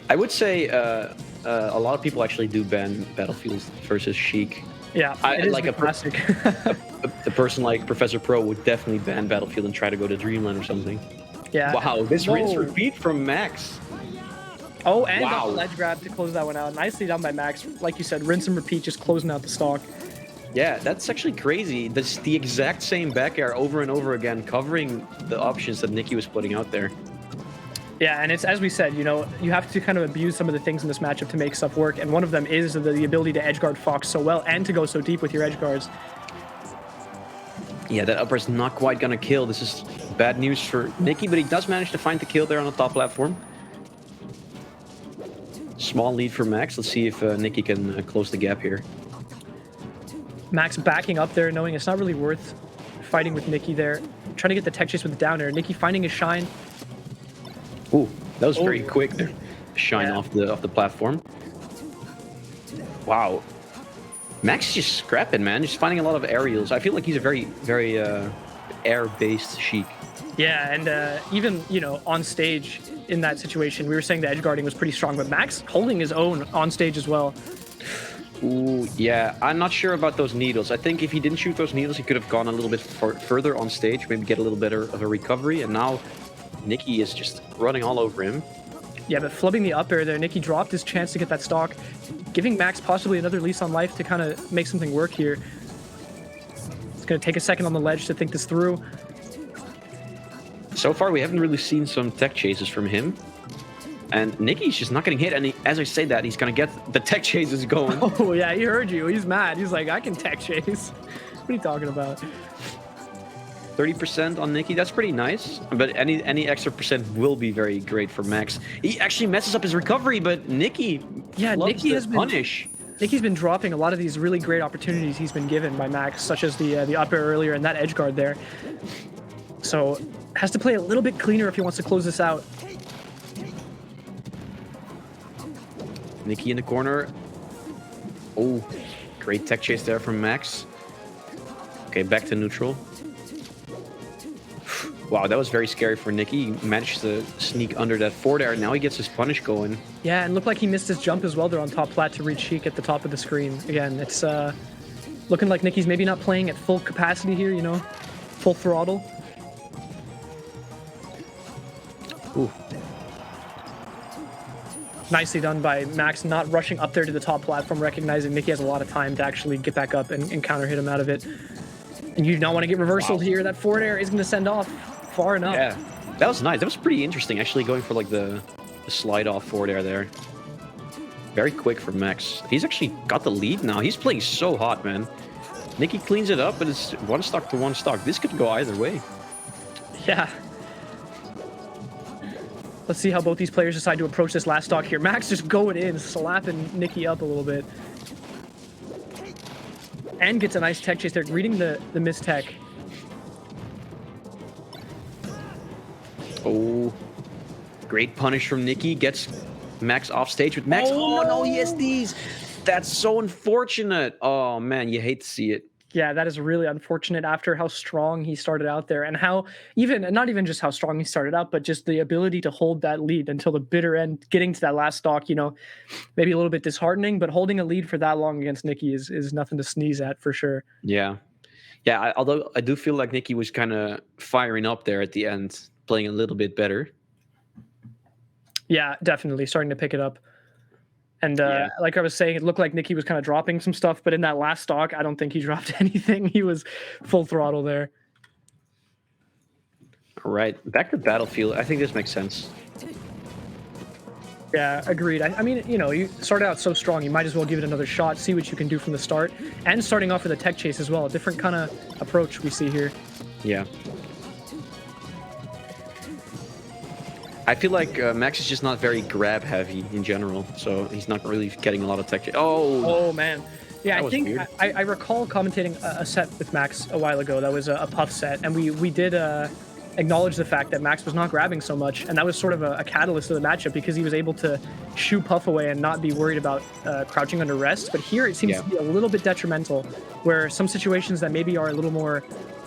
I would say a lot of people actually do ban Battlefield versus Sheik. Yeah, it is like a classic. A person like Professor Pro would definitely ban Battlefield and try to go to Dreamland or something. Yeah. Wow, this rinse repeat from Max. Oh, and got Wow. the ledge grab to close that one out. Nicely done by Max. Like you said, rinse and repeat, just closing out the stock. Yeah, that's actually crazy. That's the exact same back air over and over again, covering the options that Nikki was putting out there. Yeah, and it's as we said, you know, you have to kind of abuse some of the things in this matchup to make stuff work, and one of them is the ability to edge guard Fox so well and to go so deep with your edge guards. Yeah, that upper's not quite gonna kill. This is bad news for Nikki, but he does manage to find the kill there on the top platform. Small lead for Max. Let's see if Nikki can close the gap here. Max backing up there, knowing it's not really worth fighting with Nikki there. Trying to get the tech chase with the down air. Nikki finding his shine. Ooh, that was very quick there. Shine off the platform. Wow. Max is just scrapping, man. Just finding a lot of aerials. I feel like he's a very air-based Sheik. Yeah, and even, you know, on stage in that situation, we were saying the edge guarding was pretty strong, but Max holding his own on stage as well. Ooh, yeah. I'm not sure about those needles. I think if he didn't shoot those needles, he could have gone a little bit further on stage, maybe get a little better of a recovery. And now Nikki is just running all over him. Yeah, but flubbing the up air there, Nikki dropped his chance to get that stock, giving Max possibly another lease on life to kind of make something work here. It's going to take a second on the ledge to think this through. So far, we haven't really seen some tech chases from him. And Nikki's just not getting hit. And as I say that, he's going to get the tech chases going. Oh, yeah, he heard you. He's mad. He's like, I can tech chase. What are you talking about? 30% on Nikki, that's pretty nice. But any extra percent will be very great for Max. He actually messes up his recovery, but Nikki Nikki has been punish. Nikki's been dropping a lot of these really great opportunities he's been given by Max, such as the up air earlier and that edge guard there. So has to play a little bit cleaner if he wants to close this out. Nikki in the corner. Oh, great tech chase there from Max. Okay, back to neutral. Wow, that was very scary for Nikki. He managed to sneak under that forward air. Now he gets his punish going. Yeah, and looked like he missed his jump as well there on top plat to reach Sheik at the top of the screen. Again, it's looking like Nikki's maybe not playing at full capacity here, you know, full throttle. Ooh. Nicely done by Max, not rushing up there to the top platform, recognizing Nikki has a lot of time to actually get back up and counter hit him out of it. And you do not want to get reversaled here. That forward air is going to send off far enough. Yeah, that was nice. That was pretty interesting, actually, going for like the slide off forward air there. Very quick for Max. He's actually got the lead now. He's playing so hot, man. Nikki cleans it up, but it's one stock to one stock. This could go either way. Yeah. Let's see how both these players decide to approach this last stock here. Max just going in, slapping Nikki up a little bit. And gets a nice tech chase there, reading the miss tech. Oh, great punish from Nikki. Gets Max off stage with Max. Oh no, he has these. That's so unfortunate. Oh man, you hate to see it. Yeah, that is really unfortunate after how strong he started out there and how not even just how strong he started out, but just the ability to hold that lead until the bitter end, getting to that last stock, you know, maybe a little bit disheartening, but holding a lead for that long against Nikki is nothing to sneeze at for sure. Yeah. Yeah, although I do feel like Nikki was kind of firing up there at the end, playing a little bit better. Yeah, definitely starting to pick it up. And like I was saying, it looked like Nikki was kind of dropping some stuff, but in that last stock, I don't think he dropped anything. He was full throttle there. All right, back to Battlefield. I think this makes sense. Yeah, agreed. I mean, you know, you started out so strong, you might as well give it another shot, see what you can do from the start, and starting off with a tech chase as well. A different kind of approach we see here. Yeah. I feel like Max is just not very grab heavy in general, so he's not really getting a lot of tech. Oh man. Yeah, I think weird. I recall commentating a set with Max a while ago that was a puff set, and we did acknowledge the fact that Max was not grabbing so much, and that was sort of a catalyst of the matchup because he was able to shoo puff away and not be worried about crouching under rest. But here it seems to be a little bit detrimental, where some situations that maybe are a little more,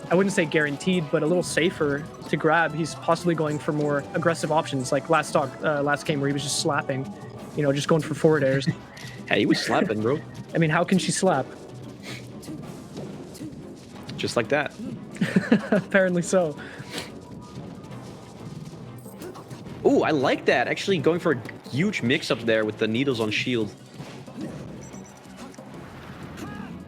I wouldn't say guaranteed, but a little safer to grab, he's possibly going for more aggressive options, like last game where he was just slapping, you know, just going for forward airs. Hey, he was slapping, bro. I mean, how can she slap? Just like that. Apparently so. Ooh, I like that. Actually going for huge mix-up there with the needles on shield.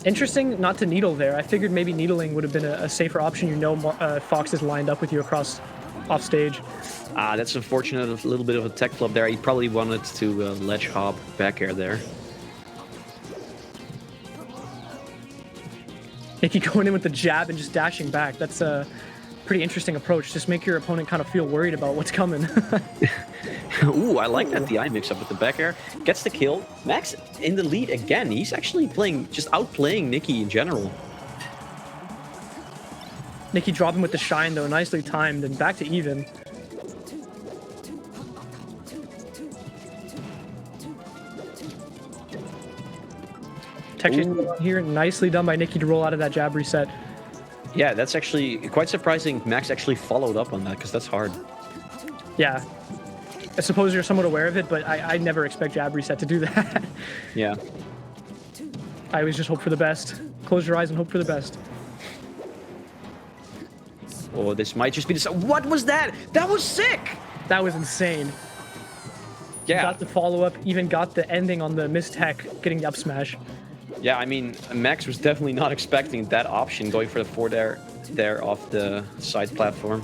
Interesting not to needle there. I figured maybe needling would have been a safer option. You know, Fox is lined up with you across off stage. That's unfortunate. A little bit of a tech flop there. He probably wanted to ledge hop back air there. Nikki going in with the jab and just dashing back. That's a pretty interesting approach. Just make your opponent kind of feel worried about what's coming. Ooh, I like that DI mix-up with the back air. Gets the kill. Max in the lead again. He's actually just outplaying Nikki in general. Nikki dropping with the shine, though. Nicely timed and back to even. Tech chase here. Nicely done by Nikki to roll out of that jab reset. Yeah, that's actually quite surprising. Max actually followed up on that because that's hard. Yeah. I suppose you're somewhat aware of it, but I never expect jab reset to do that. Yeah. I always just hope for the best. Close your eyes and hope for the best. Oh, this might just be the... What was that? That was sick! That was insane. Yeah. Got the follow-up, even got the ending on the missed tech, getting the up smash. Yeah, I mean, Max was definitely not expecting that option, going for the forward air there off the side platform.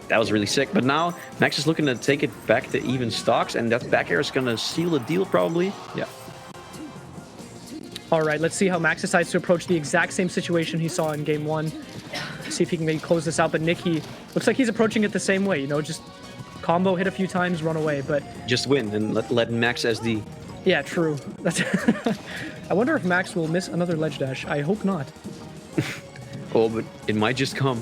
That was really sick. But now, Max is looking to take it back to even stocks, and that back air is going to seal the deal, probably. Yeah. All right, let's see how Max decides to approach the exact same situation he saw in game one. See if he can maybe close this out, but Nikki looks like he's approaching it the same way, you know, just combo, hit a few times, run away, but... Just win and let Max SD. Yeah, true. That's I wonder if Max will miss another ledge dash. I hope not. Oh, but it might just come.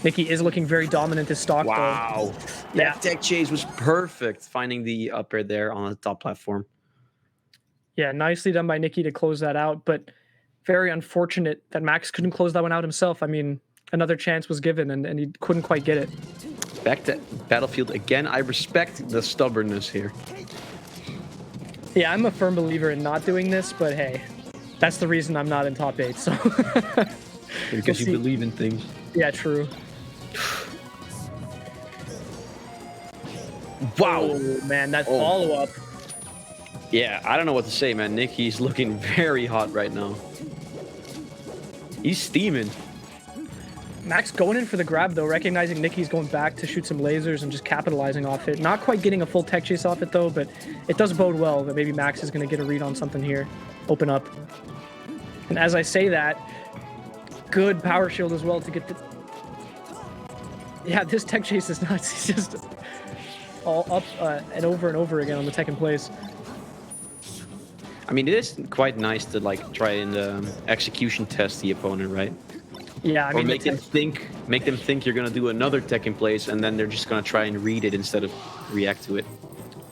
Nikki is looking very dominant this stock, wow. though. Yeah, that tech chase was perfect, finding the up air there on the top platform. Yeah, nicely done by Nikki to close that out, but very unfortunate that Max couldn't close that one out himself. I mean, another chance was given, and he couldn't quite get it. Back to Battlefield again. I respect the stubbornness here. Yeah, I'm a firm believer in not doing this, but hey, that's the reason I'm not in top 8, so... Because you believe in things. Yeah, true. Wow. Oh, man, that follow-up. Yeah, I don't know what to say, man. Nikki's looking very hot right now. He's steaming. Max going in for the grab, though, recognizing Nikki's going back to shoot some lasers and just capitalizing off it. Not quite getting a full tech chase off it, though, but it does bode well that maybe Max is going to get a read on something here. Open up. And as I say that, good power shield as well to get the... Yeah, this tech chase is nuts. He's just all up and over again on the tech in place. I mean, it is quite nice to like try and execution test the opponent, right? Yeah, I mean, or make them think you're gonna do another tech in place, and then they're just gonna try and read it instead of react to it.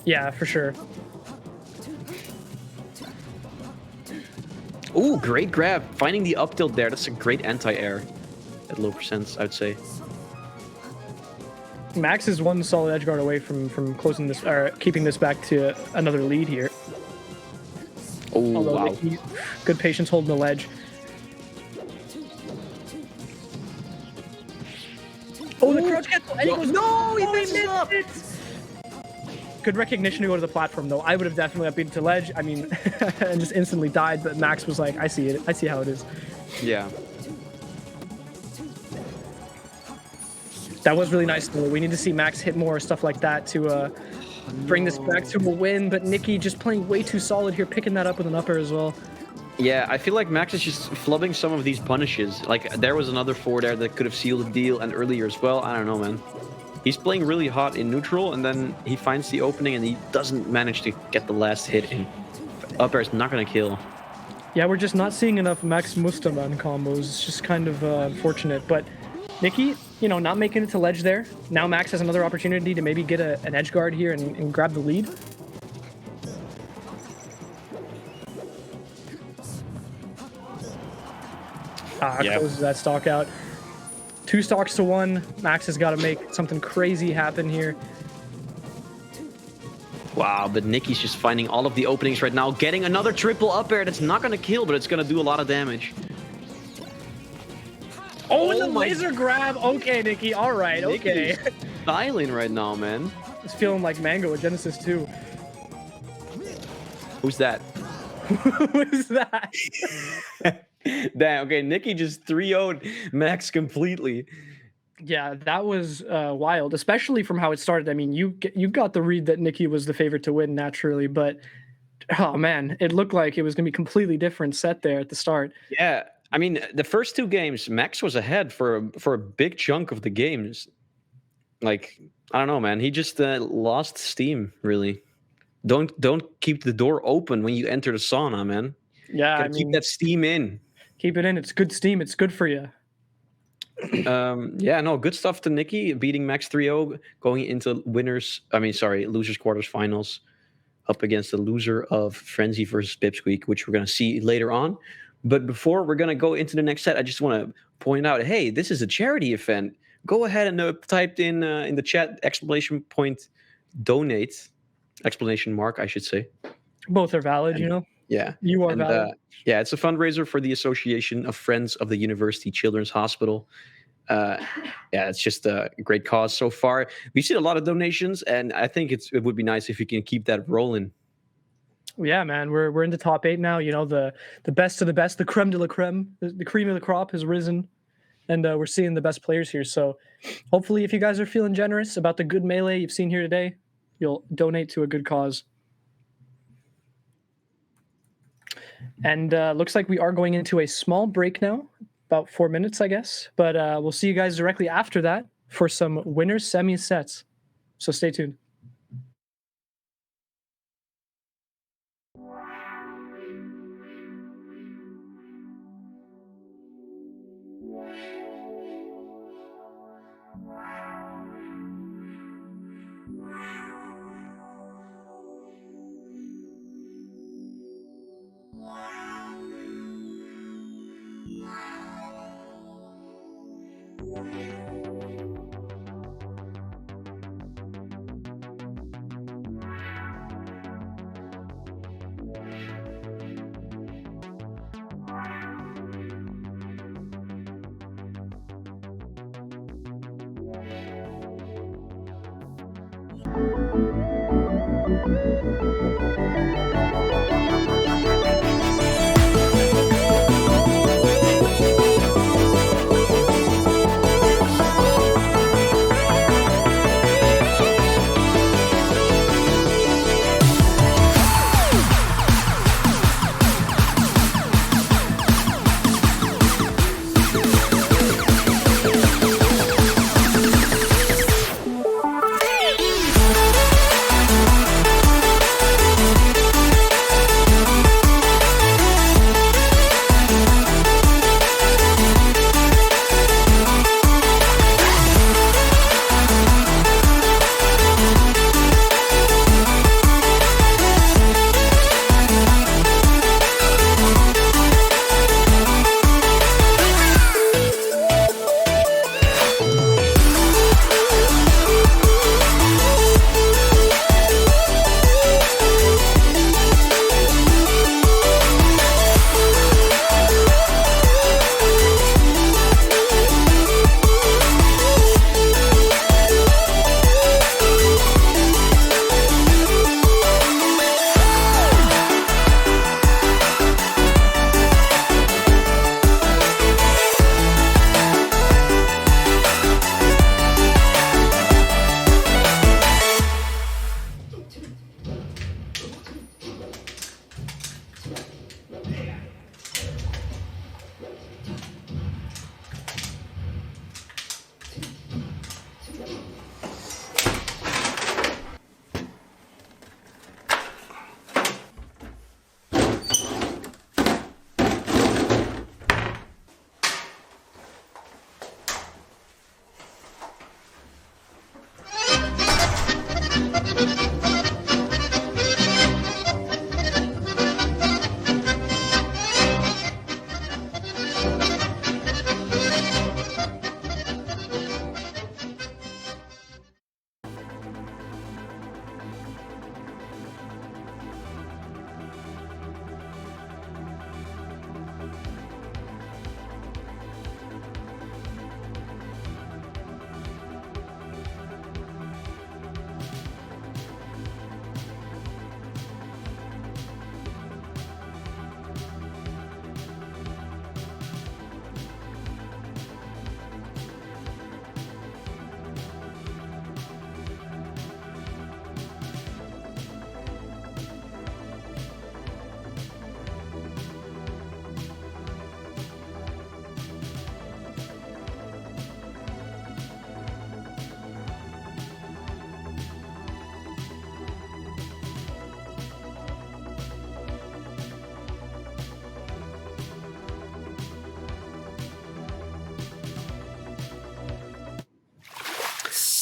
Yeah, for sure. Ooh, great grab! Finding the up tilt there. That's a great anti-air at low percents, I would say. Max is one solid edge guard away from closing this or keeping this back to another lead here. Oh, wow. Nikki, good patience holding the ledge. Oh, the crouch cancel. And he goes, no, he missed up. Good recognition to go to the platform, though. I would have definitely upbeat to ledge. I mean, and just instantly died, but Max was like, I see it. I see how it is. Yeah. That was really nice. We need to see Max hit more stuff like that to bring this back to a win, but Nikki just playing way too solid here, picking that up with an upper as well. Yeah, I feel like Max is just flubbing some of these punishes. Like, there was another forward air that could have sealed the deal, and earlier as well. I don't know, man. He's playing really hot in neutral, and then he finds the opening, and he doesn't manage to get the last hit in. Up air is not going to kill. Yeah, we're just not seeing enough Max Mustaman combos. It's just kind of unfortunate, but Nikki, you know, not making it to ledge there. Now Max has another opportunity to maybe get an edge guard here and grab the lead. Closes that stock out. 2 stocks to 1. Max has got to make something crazy happen here. Wow, but Nikki's just finding all of the openings right now, getting another triple up air that's not going to kill, but it's going to do a lot of damage. Oh, and the laser grab. Okay, Nikki. All right. Okay. Styling right now, man. It's feeling like Mango at Genesis 2. Who's that? Who is that? Damn, okay, Nikki just 3-0'd Max completely. Yeah, that was wild, especially from how it started. I mean, you got the read that Nikki was the favorite to win naturally, but oh man, it looked like it was going to be completely different set there at the start. Yeah, I mean, the first 2 games, Max was ahead for a big chunk of the games. Like, I don't know, man. He just lost steam, really. Don't keep the door open when you enter the sauna, man. Yeah, Gotta keep that steam in. Keep it in. It's good steam. It's good for you. Yeah, no, good stuff to Nikki beating Max 3-0, going into losers quarters finals up against the loser of Frenzy versus Pipsqueak, which we're going to see later on. But before we're going to go into the next set, I just want to point out, hey, this is a charity event. Go ahead and type in the chat donate, explanation mark, I should say. Both are valid, you know? Yeah. You are valid. Yeah, it's a fundraiser for the Association of Friends of the University Children's Hospital. Yeah, it's just a great cause so far. We've seen a lot of donations, and I think it would be nice if you can keep that rolling. Yeah, man, we're in the top 8 now. You know, the best of the best, the creme de la creme, the cream of the crop has risen, and we're seeing the best players here. So hopefully, if you guys are feeling generous about the good melee you've seen here today, you'll donate to a good cause. And looks like we are going into a small break now, about 4 minutes, I guess. But we'll see you guys directly after that for some winners semis sets. So stay tuned.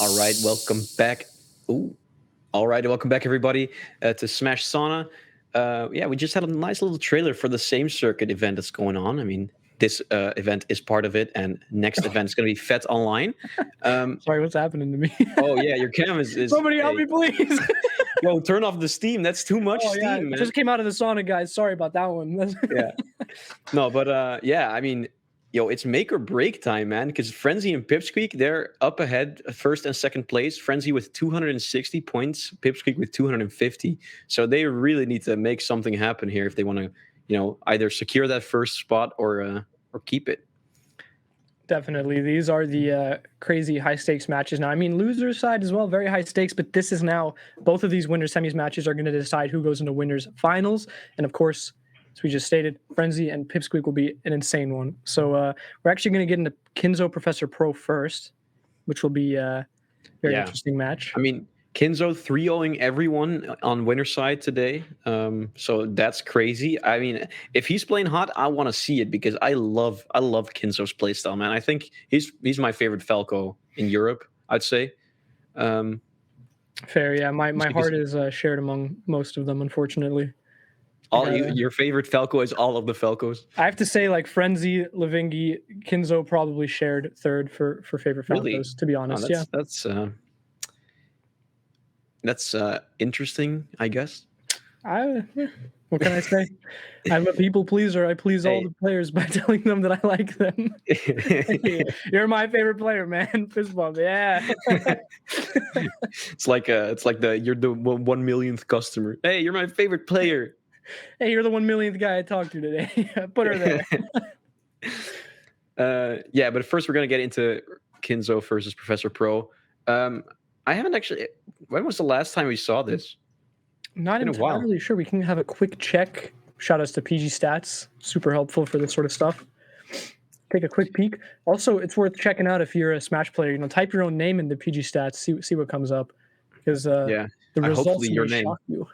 All right, welcome back. Ooh. All right, welcome back, everybody, to Smash Sauna. Yeah, we just had a nice little trailer for the same circuit event that's going on. I mean, this event is part of it, and next event is going to be Fed Online. Sorry, what's happening to me? Oh, yeah, your cam is... Somebody help me, please. Yo, turn off the steam. That's too much steam, man. Just came out of the sauna, guys. Sorry about that one. Yeah. No, but yeah, I mean, yo, it's make or break time, man, because Frenzy and Pipsqueak, they're up ahead, first and second place. Frenzy with 260 points, Pipsqueak with 250. So they really need to make something happen here if they want to, you know, either secure that first spot or keep it. Definitely. These are the crazy high stakes matches now. I mean, loser side as well, very high stakes, but this is now, both of these winners semis matches are going to decide who goes into winners finals. And of course, as we just stated, Frenzy and Pipsqueak will be an insane one. So we're actually going to get into Kinzo Professor Pro first, which will be a very interesting match. I mean, Kinzo 3-0ing everyone on winner side today. So that's crazy. I mean, if he's playing hot, I want to see it because I love Kinzo's playstyle, man. I think he's my favorite Falco in Europe, I'd say. Fair, yeah. My heart is shared among most of them, unfortunately. Your favorite Falco is all of the Falcos. I have to say, like Frenzy, Lavingi, Kinzo probably shared third for favorite Falcos. Really? To be honest, That's interesting, I guess. What can I say? I'm a people pleaser. I please all the players by telling them that I like them. You're my favorite player, man. Fist bump, yeah. It's like you're the 1 millionth customer. Hey, you're my favorite player. Hey, you're the 1 millionth guy I talked to today. Put her there. Yeah, but first we're gonna get into Kinzo versus Professor Pro. I haven't actually. When was the last time we saw this? Not entirely sure. We can have a quick check. Shout outs to PG Stats. Super helpful for this sort of stuff. Take a quick peek. Also, it's worth checking out if you're a Smash player. You know, type your own name into PG Stats. See what comes up. Because the results will shock you.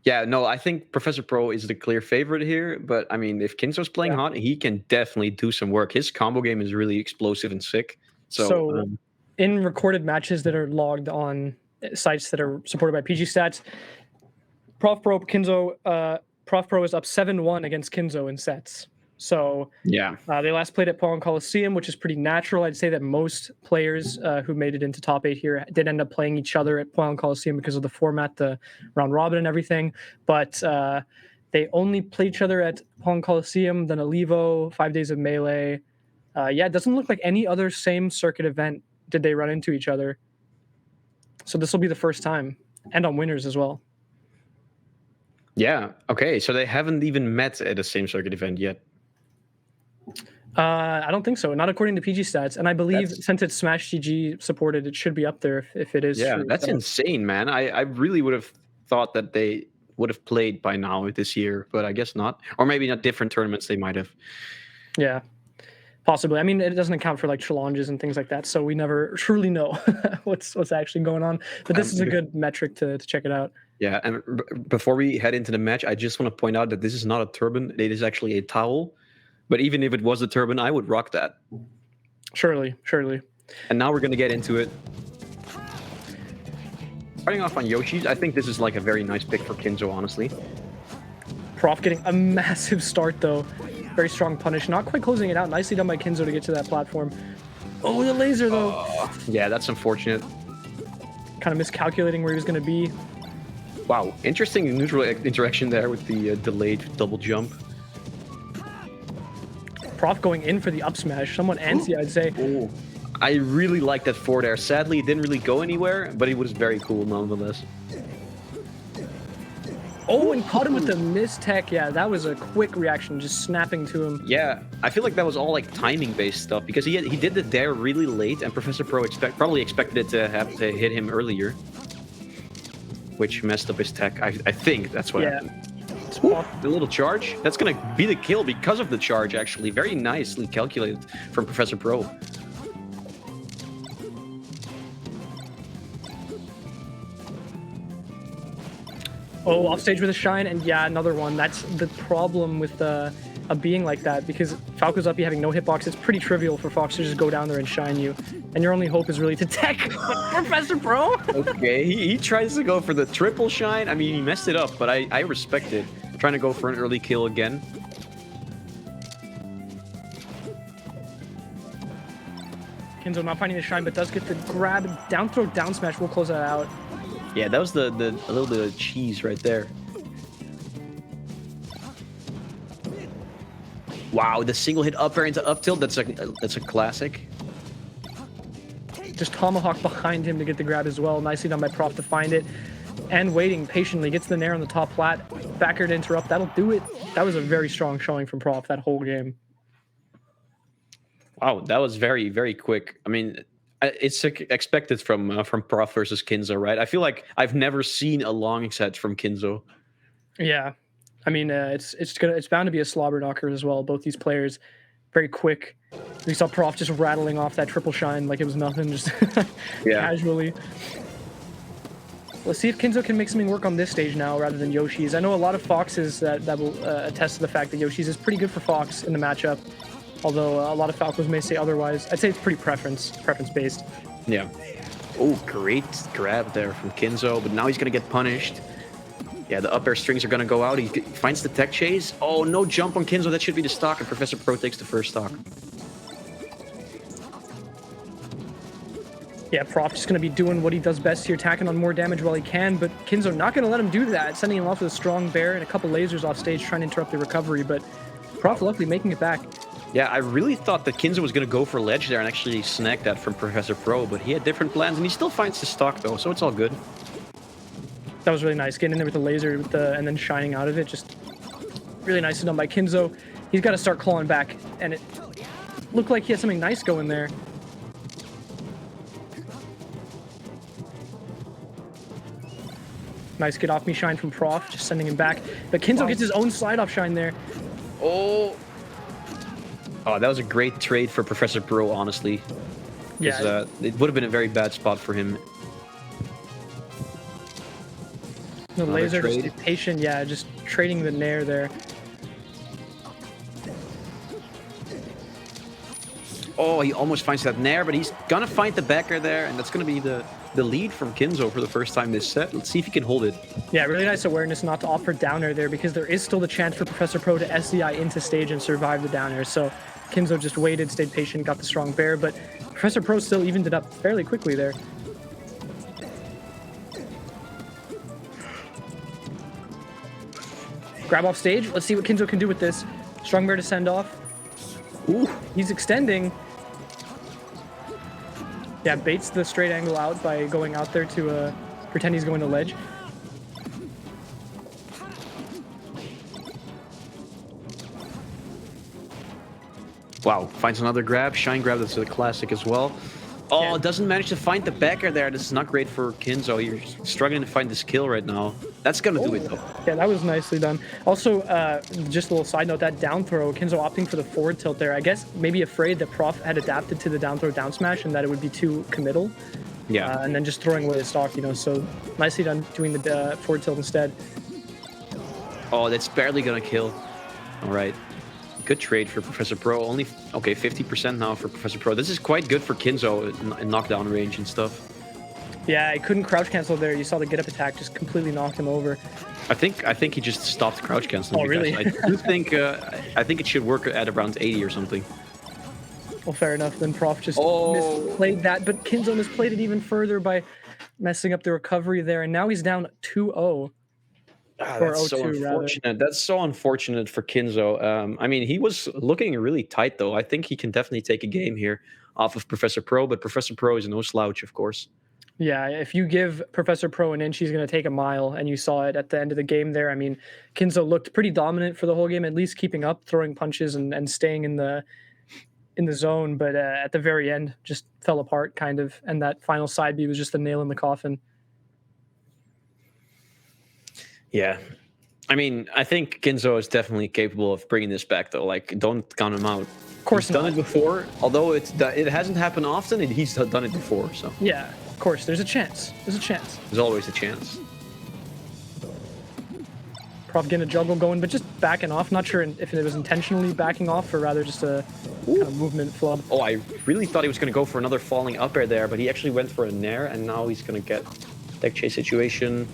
Yeah, no, I think Professor Pro is the clear favorite here. But I mean, if Kinzo's playing hot, he can definitely do some work. His combo game is really explosive and sick. So in recorded matches that are logged on sites that are supported by PG Stats, Prof Pro is up 7-1 against Kinzo in sets. So they last played at Pawn Coliseum, which is pretty natural. I'd say that most players who made it into top 8 here did end up playing each other at Pawn Coliseum because of the format, the round robin and everything. But they only play each other at Pawn Coliseum, then Alivo, 5 days of Melee. It doesn't look like any other same circuit event did they run into each other. So this will be the first time, and on winners as well. Yeah, okay, so they haven't even met at the same circuit event yet. I don't think so, not according to PG Stats. And I believe since it's Smash GG supported, it should be up there if it is. Yeah, that's insane, man. I really would have thought that they would have played by now this year, but I guess not. Or maybe not different tournaments they might have. Yeah. Possibly. I mean, it doesn't account for like challenges and things like that, so we never truly know what's actually going on. But this is a good metric to check it out. Yeah, and before we head into the match, I just want to point out that this is not a turban. It is actually a towel. But even if it was a turban, I would rock that. Surely. And now we're going to get into it. Starting off on Yoshi's, I think this is like a very nice pick for Kinzo, honestly. Prof getting a massive start, though. Very strong punish. Not quite closing it out. Nicely done by Kinzo to get to that platform. Oh, the laser, though. Yeah, that's unfortunate. Kind of miscalculating where he was going to be. Wow, interesting neutral interaction there with the delayed double jump. Prof going in for the up smash. Somewhat antsy, I'd say. Ooh. I really like that forward air. Sadly, it didn't really go anywhere, but it was very cool nonetheless. Oh, and caught him with the mistech. Yeah, that was a quick reaction, just snapping to him. Yeah, I feel like that was all like timing-based stuff because he did the dare really late, and Professor Pro probably expected it to have to hit him earlier, which messed up his tech. I think that's what happened. The little charge. That's going to be the kill because of the charge, actually. Very nicely calculated from Professor Pro. Oh, offstage with a shine, and yeah, another one. That's the problem with a being like that, because Falco's up, you having no hitbox, it's pretty trivial for Fox to just go down there and shine you. And your only hope is really to tech Professor Pro. Okay, he tries to go for the triple shine. I mean, he messed it up, but I respect it. Trying to go for an early kill again. Kinzo not finding the shine, but does get the grab. Down throw, down smash will close that out. Yeah, that was a little bit of cheese right there. Wow, the single hit up air into up tilt, that's a classic. Just tomahawk behind him to get the grab as well. Nicely done by Prof to find it. And waiting patiently, gets the nair on the top flat. Backer to interrupt, that'll do it. That was a very strong showing from Prof that whole game. Wow, that was very, very quick. I mean, it's expected from Prof versus Kinzo, right? I feel like I've never seen a long set from Kinzo. Yeah, I mean, it's bound to be a slobber knocker as well. Both these players, very quick. We saw Prof just rattling off that triple shine like it was nothing, just casually. Let's see if Kinzo can make something work on this stage now rather than Yoshi's. I know a lot of Foxes that will attest to the fact that Yoshi's is pretty good for Fox in the matchup, although a lot of Falcos may say otherwise. I'd say it's pretty preference-based. Yeah. Oh, great grab there from Kinzo, but now he's going to get punished. Yeah, the up air strings are going to go out. He finds the tech chase. Oh, no jump on Kinzo. That should be the stock, and Professor Pro takes the first stock. Yeah, Prof just going to be doing what he does best here, attacking on more damage while he can, but Kinzo not going to let him do that, sending him off with a strong bear and a couple lasers off stage trying to interrupt the recovery, but Prof luckily making it back. Yeah, I really thought that Kinzo was going to go for ledge there and actually snag that from Professor Pro, but he had different plans, and he still finds the stock, though, so it's all good. That was really nice, getting in there with the laser and then shining out of it. Just really nicely done by Kinzo. He's got to start clawing back, and it looked like he had something nice going there. Nice get off me shine from Prof, just sending him back. But Kinzo gets his own slide off shine there. Oh, that was a great trade for Professor Pro, honestly. Yeah. It would have been a very bad spot for him. The laser, just patient, yeah, just trading the nair there. Oh, he almost finds that nair, but he's gonna find the backer there, and that's gonna be the lead from Kinzo for the first time this set. Let's see if he can hold it. Yeah, really nice awareness not to opt for down air there, because there is still the chance for Professor Pro to SDI into stage and survive the down air. So Kinzo just waited, stayed patient, got the strong bear, but Professor Pro still evened it up fairly quickly there. Grab off stage. Let's see what Kinzo can do with this. Strong bear to send off. Ooh, he's extending. Yeah, baits the straight angle out by going out there to pretend he's going to ledge. Wow, finds another grab. Shine grab, that's a classic as well. Oh, yeah. Doesn't manage to find the backer there. This is not great for Kinzo. You're struggling to find this kill right now. That's going to do it, though. Yeah, that was nicely done. Also, just a little side note, that down throw, Kinzo opting for the forward tilt there. I guess maybe afraid that Prof had adapted to the down throw down smash and that it would be too committal. Yeah. And then just throwing away the stock, you know, so nicely done doing the forward tilt instead. Oh, that's barely going to kill. All right. Good trade for Professor Pro. Only, okay, 50% now for Professor Pro. This is quite good for Kinzo in knockdown range and stuff. Yeah, he couldn't crouch cancel there. You saw the get up attack just completely knocked him over. I think he just stopped crouch canceling. Oh, really? I do think I think it should work at around 80 or something. Well, fair enough. Then Prof just misplayed that, but Kinzo misplayed it even further by messing up the recovery there, and now he's down 2-0. That's so unfortunate. Rather. That's so unfortunate for Kinzo. I mean, he was looking really tight, though. I think he can definitely take a game here off of Professor Pro, but Professor Pro is no slouch, of course. Yeah, if you give Professor Pro an inch, he's going to take a mile, and you saw it at the end of the game there. I mean, Kinzo looked pretty dominant for the whole game, at least keeping up, throwing punches and staying in the zone, but at the very end, just fell apart, kind of, and that final side B was just the nail in the coffin. Yeah. I mean, I think Kinzo is definitely capable of bringing this back, though. Like, don't count him out. Of course, he's done it before. Although it hasn't happened often, he's done it before. So yeah, of course, there's a chance. There's a chance. There's always a chance. Prof getting a juggle going, but just backing off. Not sure if it was intentionally backing off or rather just a kind of movement flub. Oh, I really thought he was going to go for another falling up air there, but he actually went for a nair, and now he's going to get deck chase situation.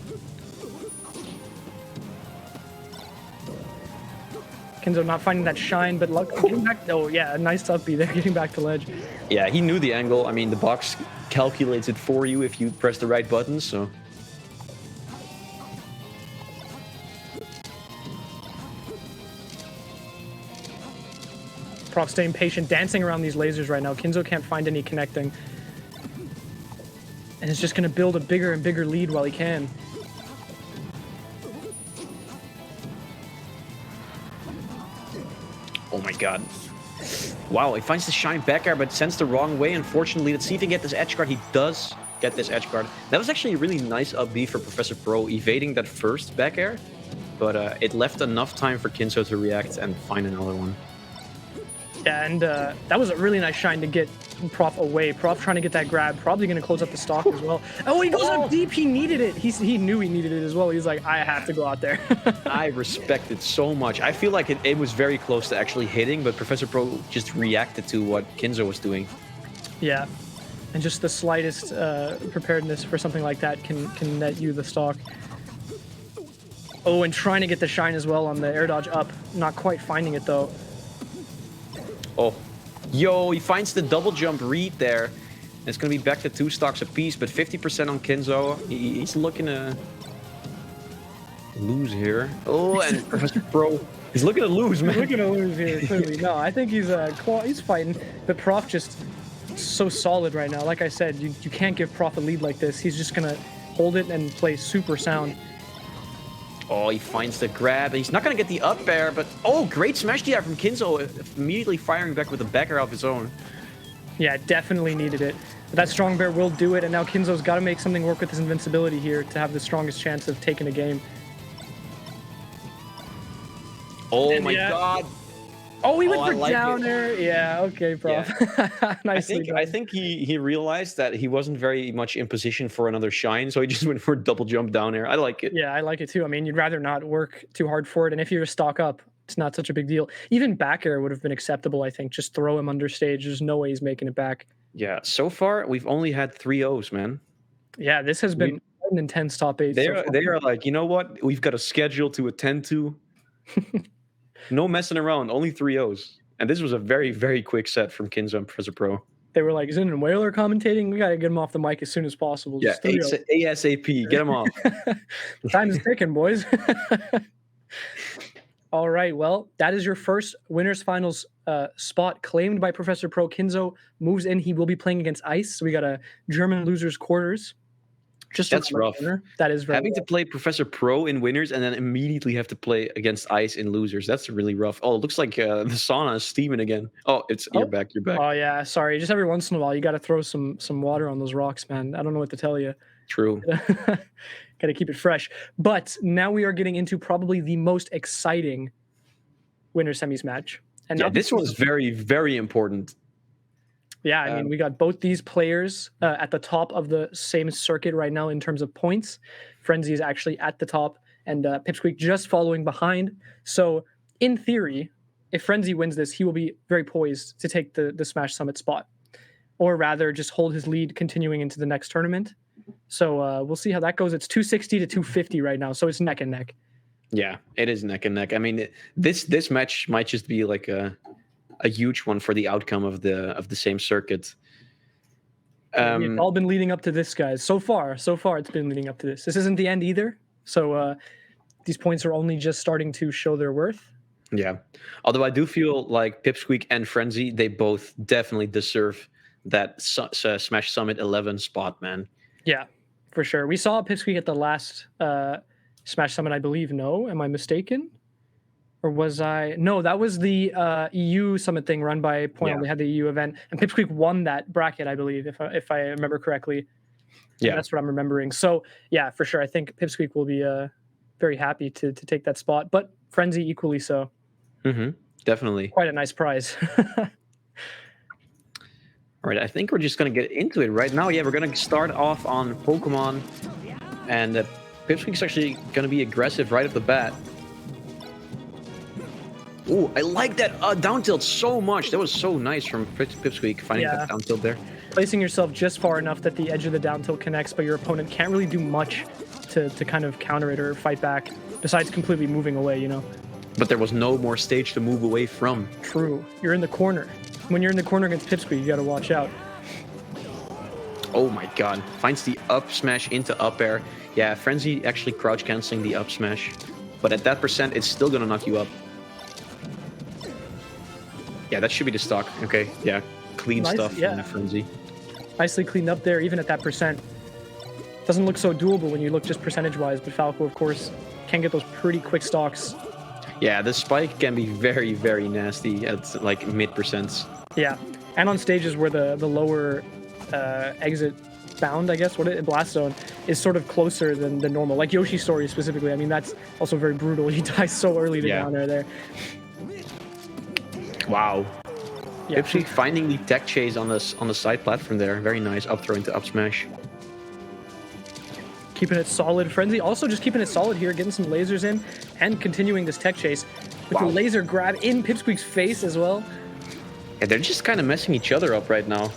Kenzo not finding that shine, but luck getting back. Oh yeah, nice up B there, getting back to ledge. Yeah, he knew the angle. I mean, the box calculates it for you if you press the right buttons, so... Prof staying patient, dancing around these lasers right now. Kenzo can't find any connecting. And is just going to build a bigger and bigger lead while he can. Oh my god. Wow, he finds the shine back air, but sends the wrong way, unfortunately. Let's see if he can get this edge guard. He does get this edge guard. That was actually a really nice up B for Professor Pro, evading that first back air. But it left enough time for Kenzo to react and find another one. Yeah, and that was a really nice shine to get Prof away. Prof trying to get that grab, probably going to close up the stock as well. Oh, he goes up deep. He needed it. He knew he needed it as well. He's like, I have to go out there. I respect it so much. I feel like it was very close to actually hitting, but Professor Pro just reacted to what Kenzo was doing. Yeah, and just the slightest preparedness for something like that can net you the stock. Oh, and trying to get the shine as well on the air dodge up. Not quite finding it, though. Oh, yo, he finds the double jump read there. It's going to be back to 2 stocks apiece, but 50% on Kenzo. He's looking to lose here. Oh, and Professor Pro, he's looking to lose, man. He's looking to lose here, clearly. No, I think he's fighting. But Prof just so solid right now. Like I said, you can't give Prof a lead like this. He's just going to hold it and play super sound. Oh, he finds the grab. He's not going to get the up air, but... Oh, great smash DI from Kenzo, immediately firing back with a back air of his own. Yeah, definitely needed it. But that strong bear will do it, and now Kenzo's got to make something work with his invincibility here to have the strongest chance of taking a game. Oh my god. Oh, he went for down air. Yeah, okay, Prof. Yeah. Nicely done. I think he realized that he wasn't very much in position for another shine, so he just went for a double jump down air. I like it. Yeah, I like it too. I mean, you'd rather not work too hard for it, and if you're a stock up, it's not such a big deal. Even back air would have been acceptable, I think. Just throw him under stage. There's no way he's making it back. Yeah, so far, we've only had 3 O's, man. Yeah, this has been an intense top 8. They are like, you know what? We've got a schedule to attend to. No messing around, only 3 O's. And this was a very, very quick set from Kenzo and Professor Pro. They were like, is it in Whaler commentating? We got to get him off the mic as soon as possible. Yeah, ASAP. Get him off. Time is ticking, boys. All right, well, that is your first winners finals spot claimed by Professor Pro. Kenzo moves in. He will be playing against Ice. So we got a German losers quarters. That's rough. That is very having to play Professor Pro in winners and then immediately have to play against Ice in losers. That's really rough. Oh, it looks like the sauna is steaming again. Oh, you're back. You're back. Oh yeah, sorry. Just every once in a while, you got to throw some water on those rocks, man. I don't know what to tell you. True. Got to keep it fresh. But now we are getting into probably the most exciting winner semis match. And yeah, this one's very, very important. Yeah, I mean, we got both these players at the top of the same circuit right now in terms of points. Frenzy is actually at the top, and Pipsqueak just following behind. So, in theory, if Frenzy wins this, he will be very poised to take the Smash Summit spot. Or rather, just hold his lead continuing into the next tournament. So, we'll see how that goes. It's 260 to 250 right now, so it's neck and neck. Yeah, it is neck and neck. I mean, this match might just be like a huge one for the outcome of the same circuit. It's all been leading up to this, guys. So far, it's been leading up to this. This isn't the end either. So these points are only just starting to show their worth. Yeah. Although I do feel like Pipsqueak and Frenzy, they both definitely deserve that Smash Summit 11 spot, man. Yeah, for sure. We saw Pipsqueak at the last Smash Summit, I believe. No, am I mistaken? Or was I? No, that was the EU Summit thing run by Point. They had the EU event, and Pipsqueak won that bracket, I believe, if I remember correctly. Yeah, that's what I'm remembering. So yeah, for sure, I think Pipsqueak will be very happy to take that spot, but Frenzy equally so. Mm-hmm. Definitely. Quite a nice prize. All right, I think we're just gonna get into it right now. Yeah, we're gonna start off on Pokemon, and Pipsqueak's actually gonna be aggressive right off the bat. Ooh, I like that down tilt so much. That was so nice from Pipsqueak finding that down tilt there. Placing yourself just far enough that the edge of the down tilt connects, but your opponent can't really do much to kind of counter it or fight back, besides completely moving away, you know? But there was no more stage to move away from. True. You're in the corner. When you're in the corner against Pipsqueak, you gotta watch out. Oh my god. Finds the up smash into up air. Yeah, Frenzy actually crouch canceling the up smash. But at that percent, it's still gonna knock you up. Yeah, that should be the stock. Okay, yeah. Clean stuff from the Frenzy. Nicely cleaned up there, even at that percent. Doesn't look so doable when you look just percentage-wise, but Falco, of course, can get those pretty quick stocks. Yeah, the spike can be very, very nasty at like mid-percents. Yeah, and on stages where the lower exit bound, I guess, blast zone is sort of closer than the normal. Like Yoshi's story specifically. I mean, that's also very brutal. He dies so early to down air there. Wow. Yeah. Pipsqueak finding the tech chase on the side platform there. Very nice up throw into up smash. Keeping it solid. Frenzy also just keeping it solid here, getting some lasers in and continuing this tech chase with the laser grab in Pipsqueak's face as well. Yeah, they're just kind of messing each other up right now.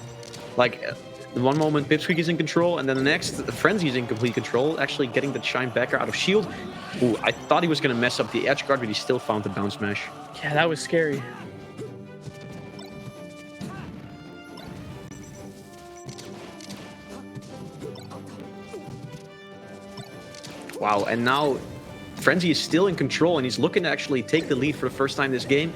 Like, one moment Pipsqueak is in control, and then the next, Frenzy is in complete control, actually getting the shine backer out of shield. Ooh, I thought he was going to mess up the edge guard, but he still found the down smash. Yeah, that was scary. Wow, and now Frenzy is still in control, and he's looking to actually take the lead for the first time this game.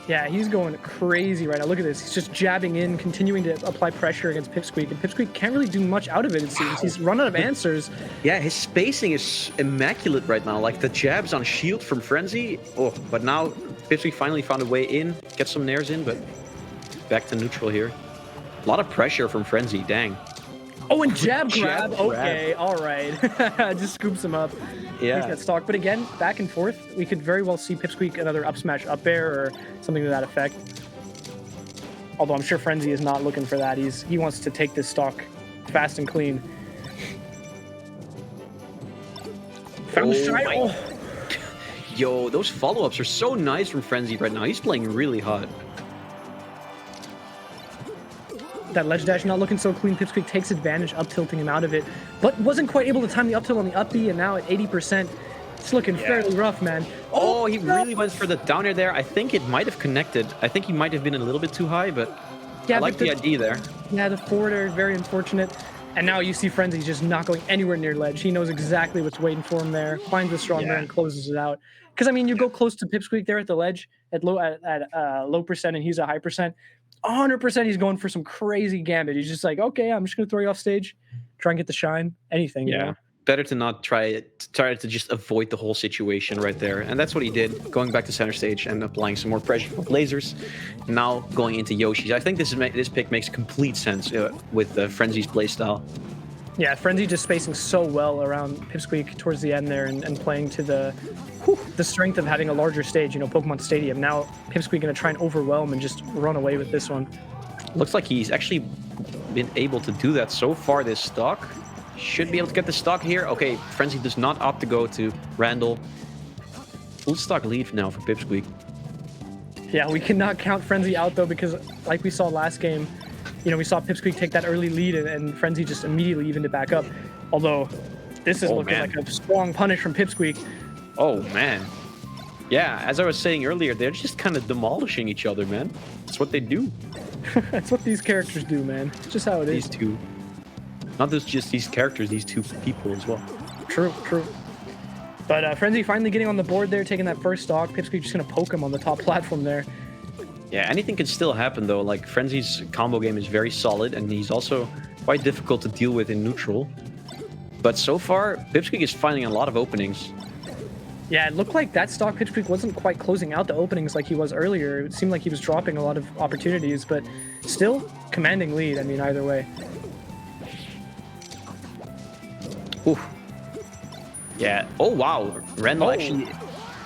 Yeah, he's going crazy right now. Look at this. He's just jabbing in, continuing to apply pressure against Pipsqueak, and Pipsqueak can't really do much out of it, it seems. He's run out of answers. Yeah, his spacing is immaculate right now. Like, the jabs on shield from Frenzy. Oh, but now Pipsqueak finally found a way in, get some nairs in, but back to neutral here. A lot of pressure from Frenzy, dang. Oh, and jab grab. Okay, all right. Just scoops him up. Yeah. Takes that stock. But again, back and forth. We could very well see Pipsqueak another up smash up air or something to that effect. Although I'm sure Frenzy is not looking for that. He wants to take this stock fast and clean. Found the shine. Oh. Yo, those follow-ups are so nice from Frenzy right now. He's playing really hot. That ledge dash not looking so clean. Pipsqueak takes advantage, up tilting him out of it, but wasn't quite able to time the up tilt on the up B, and now at 80%, it's looking fairly rough, man. Oh, he really went for the down air there. I think it might have connected. I think he might have been a little bit too high, but I like the idea there. Yeah, the forward air is very unfortunate. And now you see Frenzy just not going anywhere near ledge. He knows exactly what's waiting for him there, finds the strong man and closes it out. Because, I mean, you go close to Pipsqueak there at the ledge at low percent and he's a high percent. 100% he's going for some crazy gambit. He's just like, okay, I'm just going to throw you off stage, try and get the shine, anything. Yeah. You know? Better to not try to just avoid the whole situation right there. And that's what he did, going back to center stage and applying some more pressure with lasers. Now going into Yoshi's. I think this pick makes complete sense with Frenzy's playstyle. Yeah, Frenzy just spacing so well around Pipsqueak towards the end there and playing to the strength of having a larger stage, you know, Pokemon Stadium. Now Pipsqueak going to try and overwhelm and just run away with this one. Looks like he's actually been able to do that so far this stock. Should be able to get the stock here. Okay, Frenzy does not opt to go to Randall. Full stock lead now for Pipsqueak. Yeah, we cannot count Frenzy out though, because like we saw last game, you know, we saw Pipsqueak take that early lead and Frenzy just immediately evened it back up. Although this is looking like a strong punish from Pipsqueak. Oh man. Yeah, as I was saying earlier, they're just kind of demolishing each other, man. That's what they do. That's what these characters do, man. It's just how it is. These two. Not just these characters, these two people as well. True, true. But Frenzy finally getting on the board there, taking that first stock. Pipsqueak just going to poke him on the top platform there. Yeah, anything can still happen though. Like, Frenzy's combo game is very solid, and he's also quite difficult to deal with in neutral. But so far, Pipsqueak is finding a lot of openings. Yeah, it looked like that stock Pipsqueak wasn't quite closing out the openings like he was earlier. It seemed like he was dropping a lot of opportunities, but still commanding lead, I mean, either way. Ooh. Yeah. Oh, wow. Randall actually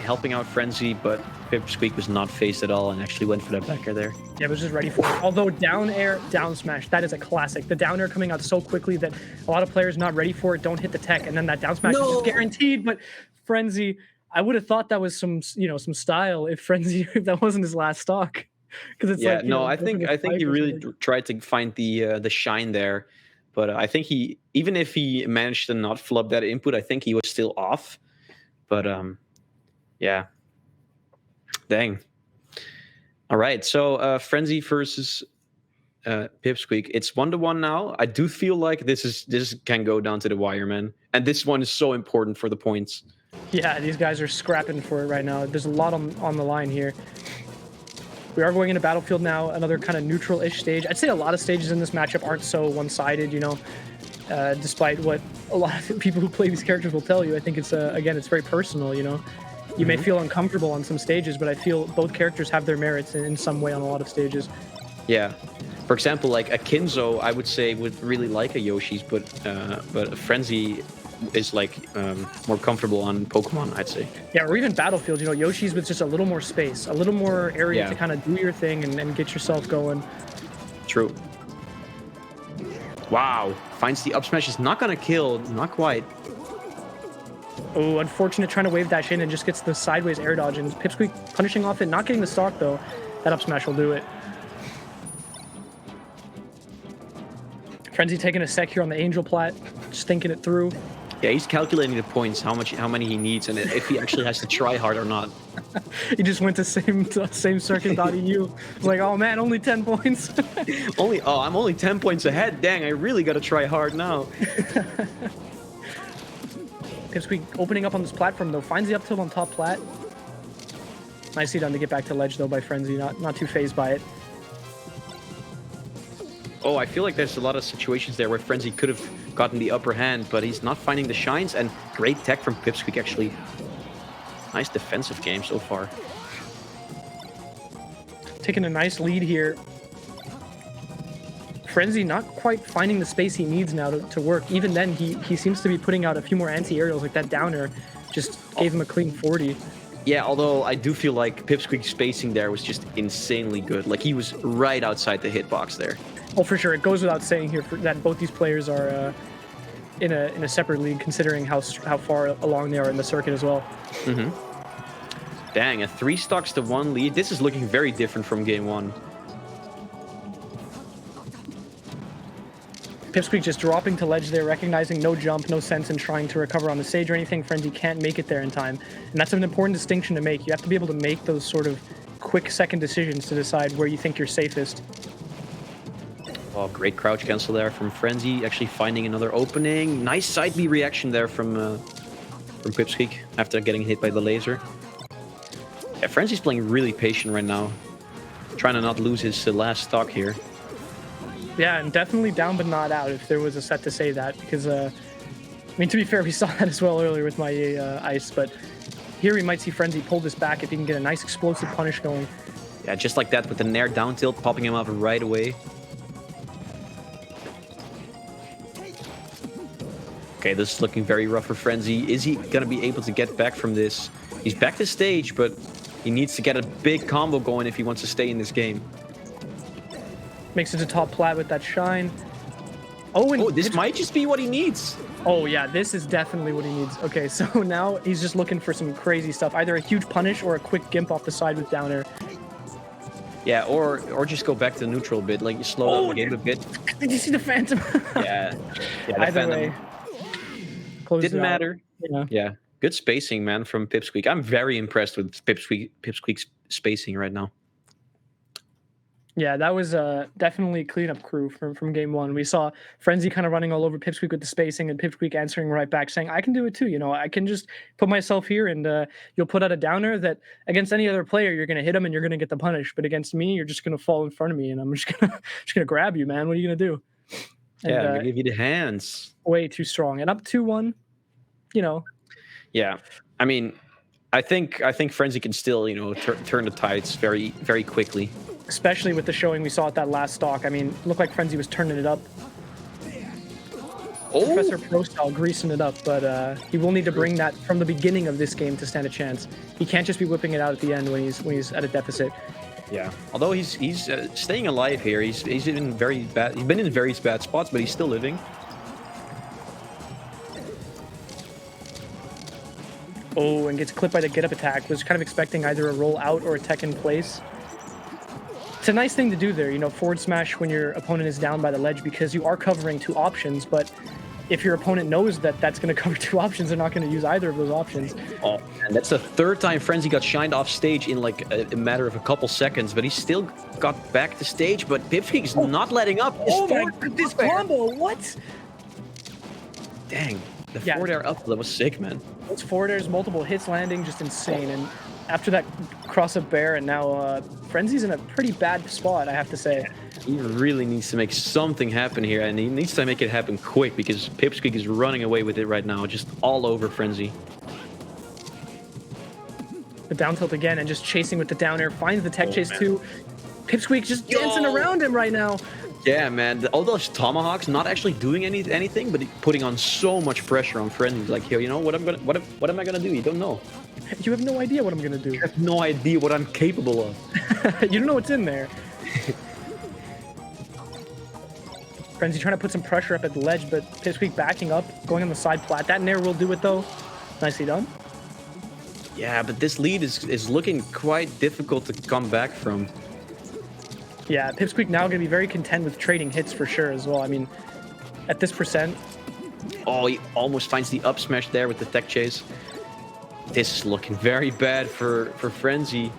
helping out Frenzy, but Pipsqueak was not phased at all and actually went for that back air there. Yeah, was just ready for it. Although down air, down smash, that is a classic. The down air coming out so quickly that a lot of players not ready for it, don't hit the tech, and then that down smash is just guaranteed, but Frenzy I would have thought that was some style if Frenzy if that wasn't his last stock. Because it's Yeah, like, no, I think he really tried to find the shine there, but I think even if he managed to not flub that input, I think he was still off. But yeah, dang. All right, so Frenzy versus Pipsqueak. It's 1-1 now. I do feel like this can go down to the wire, man. And this one is so important for the points. Yeah, these guys are scrapping for it right now. There's a lot on the line here. We are going into Battlefield now, another kind of neutral-ish stage. I'd say a lot of stages in this matchup aren't so one-sided, despite what a lot of people who play these characters will tell you. I think it's, again, it's very personal, You may feel uncomfortable on some stages, but I feel both characters have their merits in some way on a lot of stages. Yeah. For example, like a Kinzo, I would say would really like a Yoshi's, but a Frenzy is like more comfortable on Pokemon, I'd say. Yeah, or even Battlefield, Yoshi's with just a little more space, a little more area to kind of do your thing and get yourself going. True. Wow. Finds the up smash, is not gonna kill, not quite. Oh, unfortunate trying to wave dash in and just gets the sideways air dodge, and Pipsqueak punishing off it, not getting the stock though. That up smash will do it. Frenzy taking a sec here on the Angel Plat, just thinking it through. Yeah, he's calculating the points, how many he needs, and if he actually has to try hard or not. He just went to same circuit.eu. It's like, oh man, only 10 points. I'm only 10 points ahead. Dang, I really gotta try hard now. Pipsqueak opening up on this platform though, finds the up tilt on top plat. Nicely done to get back to ledge though by Frenzy, not too phased by it. Oh, I feel like there's a lot of situations there where Frenzy could have gotten the upper hand, but he's not finding the shines, and great tech from Pipsqueak actually. Nice defensive game so far. Taking a nice lead here. Frenzy not quite finding the space he needs now to work. Even then, he seems to be putting out a few more anti-aerials, like that downer just gave him a clean 40. Yeah, although I do feel like Pipsqueak's spacing there was just insanely good. Like, he was right outside the hitbox there. Oh, for sure. It goes without saying here that both these players are in a separate league, considering how far along they are in the circuit as well. Mm-hmm. Dang, a 3 stocks to 1 lead. This is looking very different from game 1. Pipsqueak just dropping to ledge there, recognizing no jump, no sense in trying to recover on the stage or anything. Frenzy can't make it there in time. And that's an important distinction to make. You have to be able to make those sort of quick second decisions to decide where you think you're safest. Oh, great crouch cancel there from Frenzy, actually finding another opening. Nice side B reaction there from Pipsqueak after getting hit by the laser. Yeah, Frenzy's playing really patient right now. Trying to not lose his last stock here. Yeah, and definitely down but not out, if there was a set to say that. Because, I mean, to be fair, we saw that as well earlier with my ice. But here we might see Frenzy pull this back if he can get a nice explosive punish going. Yeah, just like that with the Nair down tilt, popping him up right away. Okay, this is looking very rough for Frenzy. Is he going to be able to get back from this? He's back to stage, but he needs to get a big combo going if he wants to stay in this game. Makes it to top plat with that shine. Oh, and this might just be what he needs. Oh, yeah, this is definitely what he needs. Okay, so now he's just looking for some crazy stuff. Either a huge punish or a quick gimp off the side with down air. Yeah, or just go back to the neutral bit, like you slow down the game a bit. Did you see the Phantom? Yeah, the Either Phantom. way. Didn't matter. Yeah, good spacing, man, from Pipsqueak. I'm very impressed with Pipsqueak's spacing right now. Yeah, that was definitely cleanup crew from game 1. We saw Frenzy kind of running all over Pipsqueak with the spacing, and Pipsqueak answering right back, saying, I can do it too. I can just put myself here, and you'll put out a downer that against any other player, you're going to hit him and you're going to get the punish. But against me, you're just going to fall in front of me, and I'm just going to grab you, man. What are you going to do? And, I'm going to give you the hands. Way too strong. And up 2-1, Yeah, I mean, I think Frenzy can still, turn the tides very, very quickly. Especially with the showing we saw at that last stock. I mean, it looked like Frenzy was turning it up. Oh. Professor Pro style greasing it up, but he will need to bring that from the beginning of this game to stand a chance. He can't just be whipping it out at the end when he's at a deficit. Yeah, although he's staying alive here. He's in very bad. He's been in very bad spots, but he's still living. Oh, and gets clipped by the get-up attack. Was kind of expecting either a roll out or a tech in place. It's a nice thing to do there, you know, forward smash when your opponent is down by the ledge because you are covering 2 options, but if your opponent knows that that's going to cover 2 options, they're not going to use either of those options. Oh, and that's the 3rd time Frenzy got shined off stage in like a matter of a couple seconds, but he still got back to stage, but Pipsqueak's not letting up. Oh my god, this combo, what? Dang, the forward air up, that was sick, man. Those forward airs, multiple hits landing, just insane. And after that cross-up bear, and now Frenzy's in a pretty bad spot, I have to say. He really needs to make something happen here, and he needs to make it happen quick because Pipsqueak is running away with it right now, just all over Frenzy. The down tilt again, and just chasing with the down air, finds the tech chase too. Pipsqueak just dancing around him right now. Yeah, man, all those tomahawks not actually doing anything, but putting on so much pressure on Frenzy. Like, here, you know what am I gonna do? You don't know. You have no idea what I'm gonna do. You have no idea what I'm capable of. You don't know what's in there. Frenzy trying to put some pressure up at the ledge, but Pipsqueak backing up, going on the side plat. That nair will do it though. Nicely done. Yeah, but this lead is looking quite difficult to come back from. Yeah, Pipsqueak now going to be very content with trading hits for sure as well. I mean, at this percent. Oh, he almost finds the up smash there with the tech chase. This is looking very bad for Frenzy.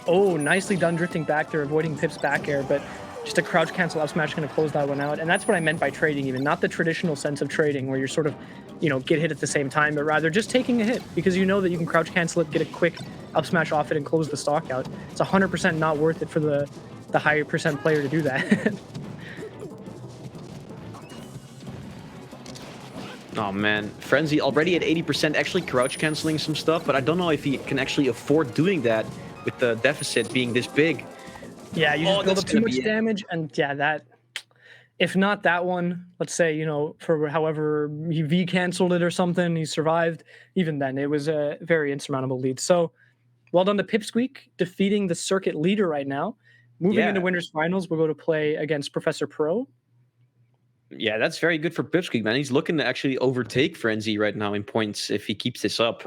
Oh, nicely done drifting back there, avoiding Pip's back air, but just a crouch cancel up smash going to close that one out. And that's what I meant by trading even, not the traditional sense of trading where you're sort of, you know, get hit at the same time, but rather just taking a hit because you know that you can crouch cancel it, get a quick up smash off it and close the stock out. It's 100% not worth it for the higher percent player to do that. Oh man, Frenzy already at 80% actually crouch canceling some stuff, but I don't know if he can actually afford doing that with the deficit being this big. Yeah, you just build up too much damage, and yeah, that, if not that one, let's say, you know, for however he V-canceled it or something, he survived, even then, it was a very insurmountable lead. So, well done to Pipsqueak, defeating the circuit leader right now. Moving into winners finals, we'll go to play against Professor Pro. Yeah, that's very good for Pipsqueak, man. He's looking to actually overtake Frenzy right now in points if he keeps this up.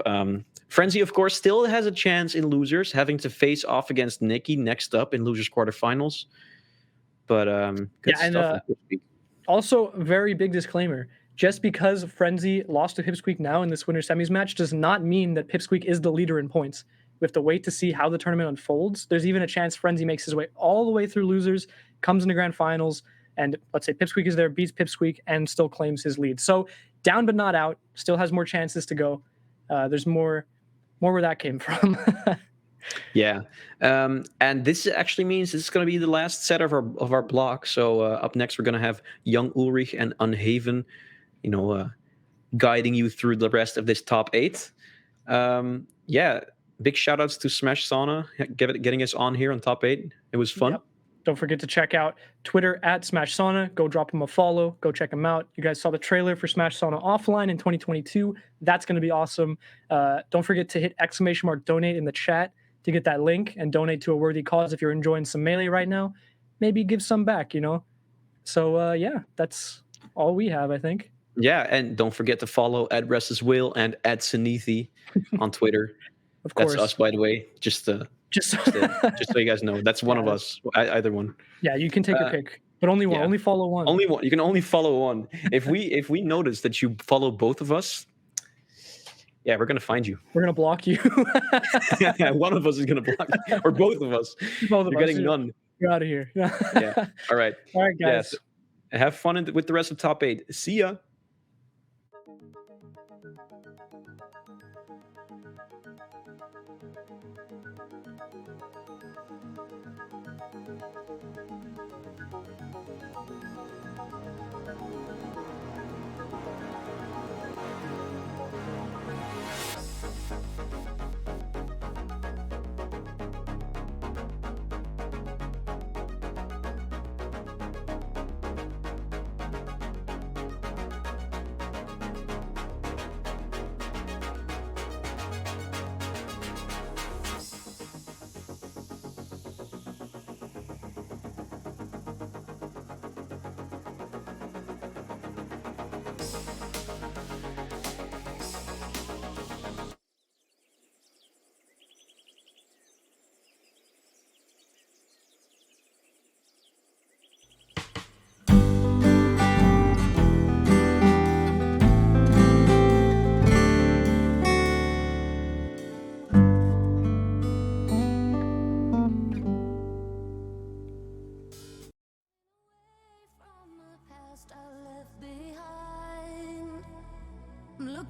Frenzy, of course, still has a chance in losers, having to face off against Nikki next up in losers quarterfinals. But good stuff. Also, very big disclaimer. Just because Frenzy lost to Pipsqueak now in this winner semis match does not mean that Pipsqueak is the leader in points. We have to wait to see how the tournament unfolds. There's even a chance Frenzy makes his way all the way through losers, comes into grand finals, and let's say Pipsqueak is there, beats Pipsqueak, and still claims his lead. So down but not out, still has more chances to go. There's more where that came from. Yeah, and this actually means this is going to be the last set of our block. So up next, we're going to have Young Ulrich and Unhaven, you know, guiding you through the rest of this top 8. Yeah, big shout outs to Smash Sauna getting us on here on top 8. It was fun. Yep. Don't forget to check out Twitter at Smash Sauna. Go drop them a follow. Go check them out. You guys saw the trailer for Smash Sauna Offline in 2022. That's going to be awesome. Don't forget to hit !donate in the chat to get that link and donate to a worthy cause. If you're enjoying some Melee right now, maybe give some back, you know? So, yeah, that's all we have, I think. Yeah, and don't forget to follow @RestlessWhale and @Sanithi on Twitter. Of course. That's us, by the way. Just so you guys know, that's one of us. Either one. Yeah, you can take your pick, but only one. Only follow one. Only one. You can only follow one. If we notice that you follow both of us, yeah, we're gonna find you. We're gonna block you. Yeah, one of us is gonna block you, or both of us. Both of You're us. getting none. You're out of here. Yeah. All right. All right, guys. Yeah, have fun with the rest of top 8. See ya.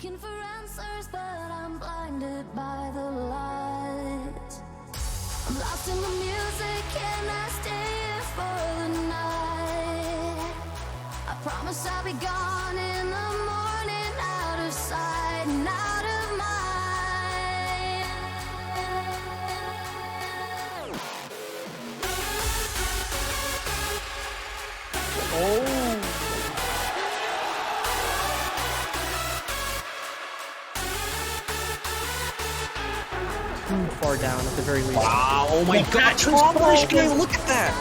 Looking for answers, but I'm blinded by the light. I'm lost in the music, can I stay here for the night? I promise I'll be gone in the morning, out of sight and out of mind. Oh. Too far down at the very least. Wow, oh my god, Finnish game, look at that!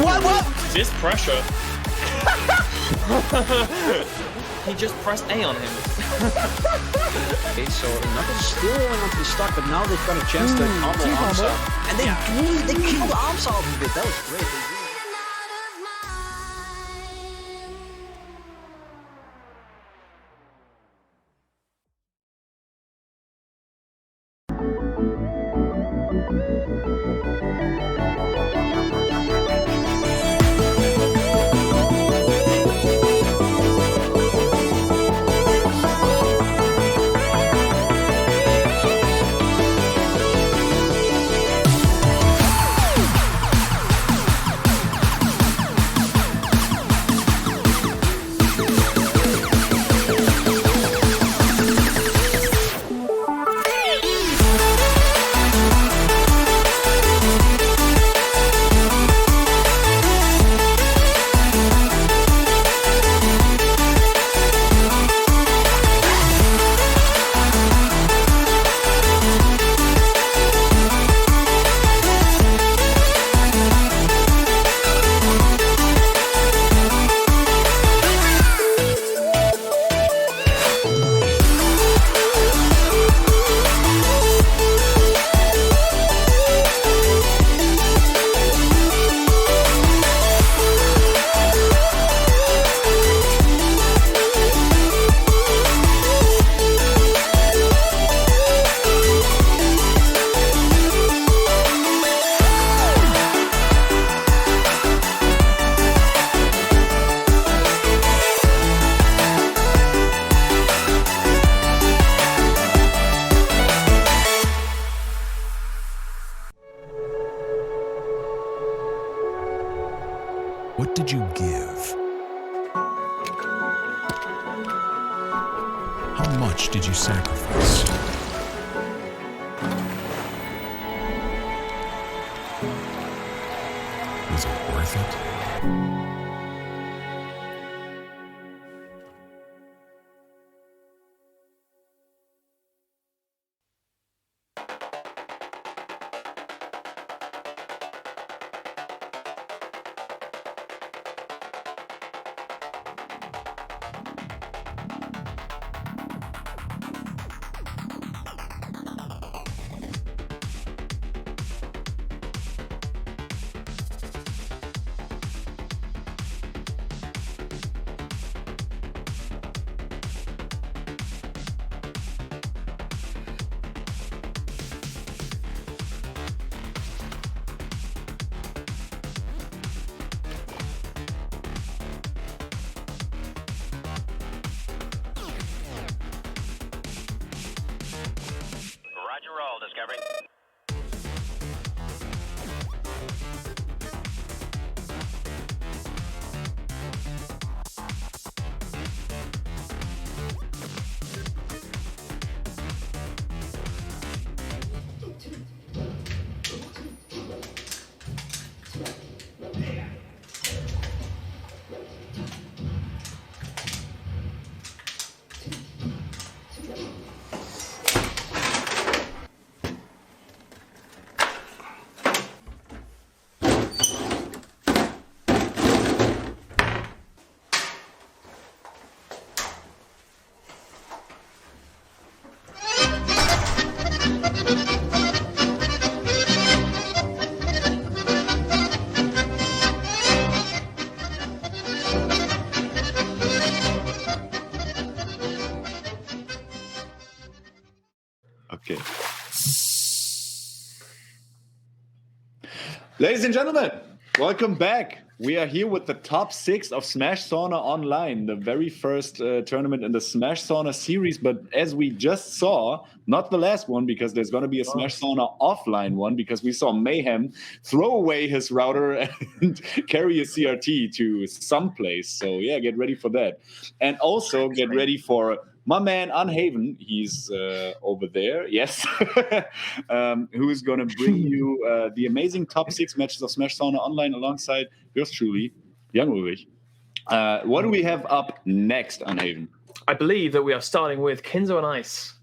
What? This pressure. He just pressed A on him. Okay, so Knuckles still rolling onto the stock, but now they've got a chance to combo Amsa. And they killed Amsa off a bit. That was great. What did you give? How much did you sacrifice? Was it worth it? Ladies and gentlemen, welcome back. We are here with the top 6 of Smash Sauna Online, the very first tournament in the Smash Sauna series. But as we just saw, not the last one, because there's going to be a Smash Sauna offline one, because we saw Mayhem throw away his router and carry a CRT to someplace. So yeah, get ready for that. And also get ready for my man Unhaven. He's over there, yes, who is going to bring you the amazing top 6 matches of Smash Sauna Online alongside yours truly, Young Ulrich. What do we have up next, Unhaven? I believe that we are starting with Kinzo and Ice.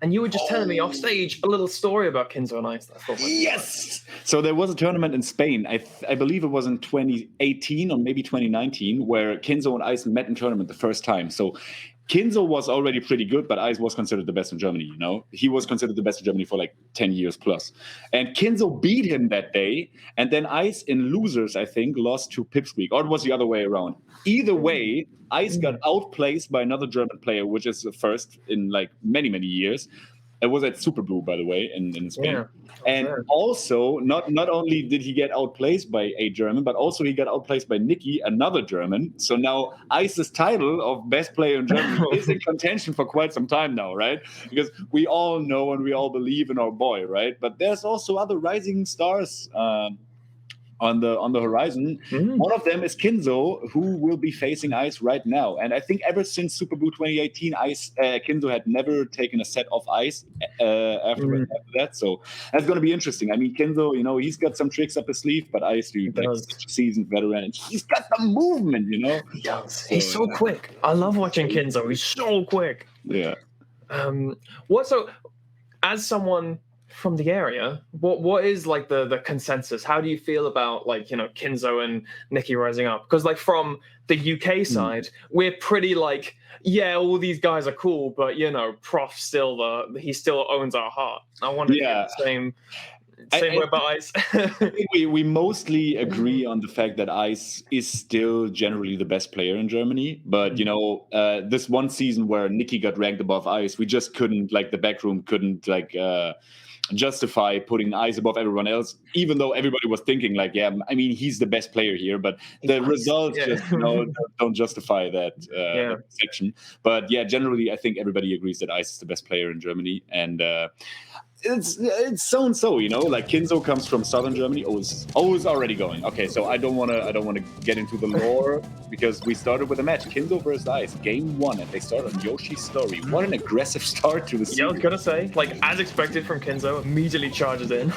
And you were just telling me off stage a little story about Kinzo and Ice. That I thought yes! So there was a tournament in Spain. I believe it was in 2018 or maybe 2019, where Kinzo and Ice met in tournament the first time. So Kinzo was already pretty good, but Ice was considered the best in Germany, you know? He was considered the best in Germany for like 10 years plus. And Kinzo beat him that day, and then Ice in losers, I think, lost to Pipsqueak, or it was the other way around. Either way, Ice got outplaced by another German player, which is the first in like many, many years. It was at Super Blue, by the way, in Spain. Yeah. And also, not only did he get outplaced by a German, but also he got outplaced by Nicky, another German. So now Ice's title of best player in Germany is in contention for quite some time now, right? Because we all know and we all believe in our boy, right? But there's also other rising stars on the horizon. One of them is Kinzo, who will be facing Ice right now. And I think ever since Super Bowl 2018, Kinzo had never taken a set off Ice after that. So that's going to be interesting. I mean, Kinzo, you know, he's got some tricks up his sleeve, but Ice, dude, like such a seasoned veteran, and he's got the movement, you know. He's so quick. I love watching Kinzo. He's so quick. Yeah. As someone from the area, what is like the consensus? How do you feel about, like, you know, Kinzo and Nicky rising up? Because like from the UK side, we're pretty like, yeah, all these guys are cool, but you know, Prof he still owns our heart. I wonder if the same way about Ice. we mostly agree on the fact that Ice is still generally the best player in Germany. But, you know, this one season where Nicky got ranked above Ice, we just couldn't, like, the backroom couldn't, like, justify putting Ice above everyone else, even though everybody was thinking, like, yeah, I mean, he's the best player here, but the results just, you know, don't justify that section. But yeah, generally, I think everybody agrees that Ice is the best player in Germany. And it's so and so, you know, like Kinzo comes from southern Germany. Always already going. Okay, so I don't want to get into the lore, because we started with a match, Kinzo versus Ice, game 1, and they start on Yoshi's story. What an aggressive start to the series. Yeah, I was gonna say, like, as expected from Kinzo, immediately charges in.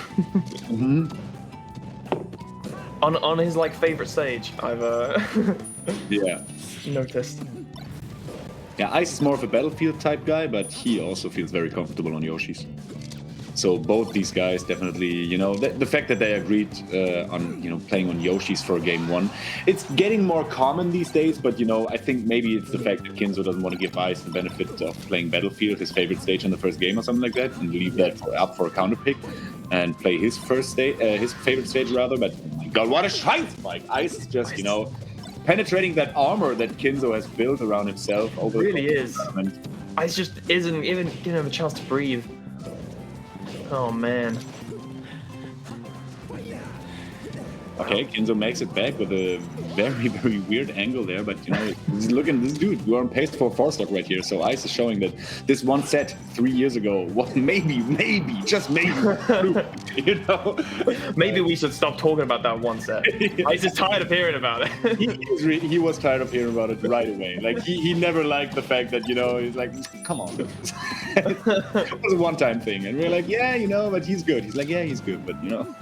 On his like favorite stage, I've noticed. Yeah, Ice is more of a battlefield type guy, but he also feels very comfortable on Yoshi's. So both these guys definitely, you know, the fact that they agreed on, you know, playing on Yoshi's for game 1, it's getting more common these days. But, you know, I think maybe it's the fact that Kinzo doesn't want to give Ice the benefit of playing Battlefield, his favorite stage in the first game or something like that, and leave that up for a counter pick and play his his favorite stage rather. But God, what a shite spike! Ice is just, you know, penetrating that armor that Kinzo has built around himself. Over really is. Ice just isn't even giving him a chance to breathe. Oh man. Okay, Kinzo makes it back with a very, very weird angle there, but you know, this dude, we're on pace for 4-stock right here, so Ice is showing that this one set 3 years ago was maybe, just maybe, you know? Maybe we should stop talking about that one set. Ice is tired of hearing about it. He was tired of hearing about it right away. Like, he never liked the fact that, you know, he's like, come on. It was a one-time thing, and we're like, yeah, you know, but he's good. He's like, yeah, he's good, but, you know.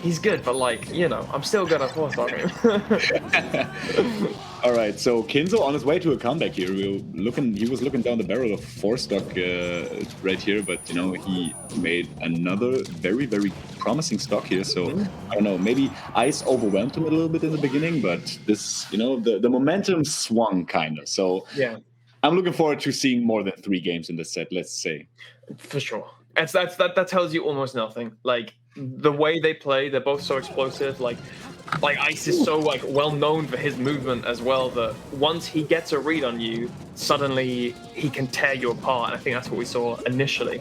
He's good, but, like, you know, I'm still gonna 4-stock him. All right, so Kinzo on his way to a comeback here. He was looking down the barrel of 4-stock right here, but, you know, he made another very, very promising stock here. So I don't know, maybe Ice overwhelmed him a little bit in the beginning, but this, you know, the momentum swung kind of. So yeah, I'm looking forward to seeing more than 3 games in this set, let's say. For sure. That tells you almost nothing. Like, the way they play, they're both so explosive. Like Ice is so, like, well known for his movement as well, that once he gets a read on you, suddenly he can tear you apart. And I think that's what we saw initially.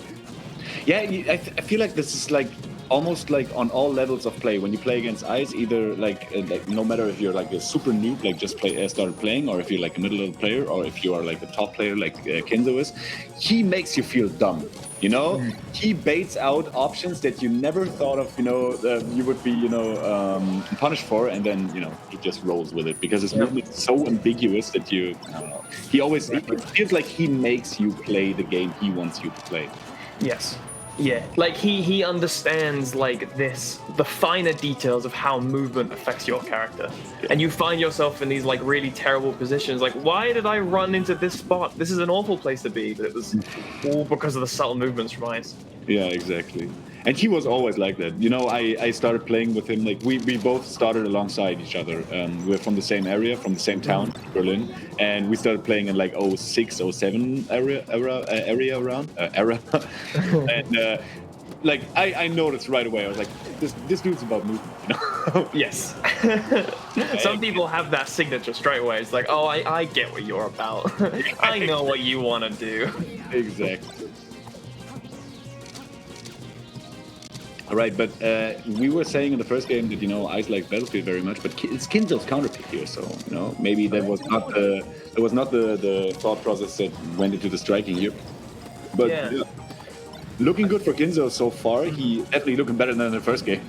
Yeah, I feel like this is like almost like on all levels of play. When you play against Ice, either like no matter if you're like a super noob, like just started playing, or if you're like a middle-level player, or if you are like a top player, like Kinzo is, he makes you feel dumb. You know, he baits out options that you never thought of, you know, you would be, you know, punished for, and then, you know, he just rolls with it because his movement is so ambiguous that you, I don't know. He always, it feels like he makes you play the game he wants you to play. Yes. Yeah, like he understands like the finer details of how movement affects your character, and you find yourself in these like really terrible positions. Like, why did I run into this spot? This is an awful place to be, but it was all because of the subtle movements from Ice. Yeah, exactly. And he was always like that. You know, I started playing with him, like we both started alongside each other. We're from the same area, from the same town, Berlin, and we started playing in like 06, 07 era. And like I noticed right away, I was like, this dude's about movement, you know? Yes. Some people have that signature straight away. It's like, oh, I get what you're about. I know what you want to do. Exactly. All right, but we were saying in the first game that, you know, Ice likes Battlefield very much, but it's Kinzo's counterpick here, so, you know, maybe that was not the thought process that went into the striking here. But yeah. Looking good for Kinzo so far. He definitely looking better than in the first game.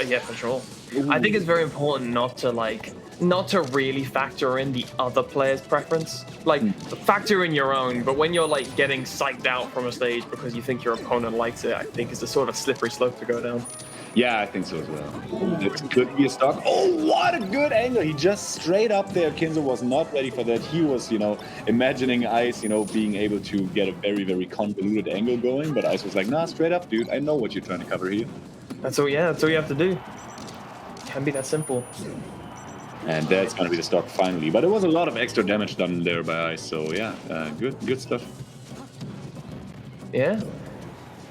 Yeah, for sure. I think it's very important not to really factor in the other player's preference. Like, factor in your own, but when you're like getting psyched out from a stage because you think your opponent likes it, I think it's a sort of slippery slope to go down. Yeah, I think so as well. It could be a stock. Oh, what a good angle! He just straight up there. Kinzo was not ready for that. He was, you know, imagining Ice, you know, being able to get a very, very convoluted angle going, but Ice was like, nah, straight up, dude. I know what you're trying to cover here. That's all you have to do. Can be that simple. And that's going to be the stock finally. But there was a lot of extra damage done there by Ice, so yeah, good stuff. Yeah.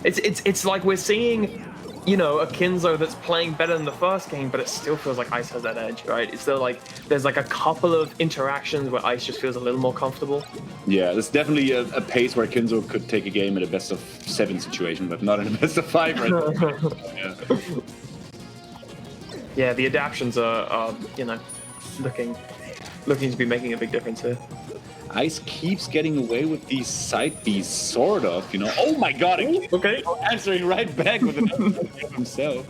It's like we're seeing, you know, a Kinzo that's playing better than the first game, but it still feels like Ice has that edge, right? It's still like there's like a couple of interactions where Ice just feels a little more comfortable. Yeah, there's definitely a pace where Kinzo could take a game in a best of 7 situation, but not in a best of 5 right now. Yeah, the adaptions are you know, looking to be making a big difference here. Ice keeps getting away with these side Bs, sort of, you know. Oh my god, okay. Answering right back with another of himself.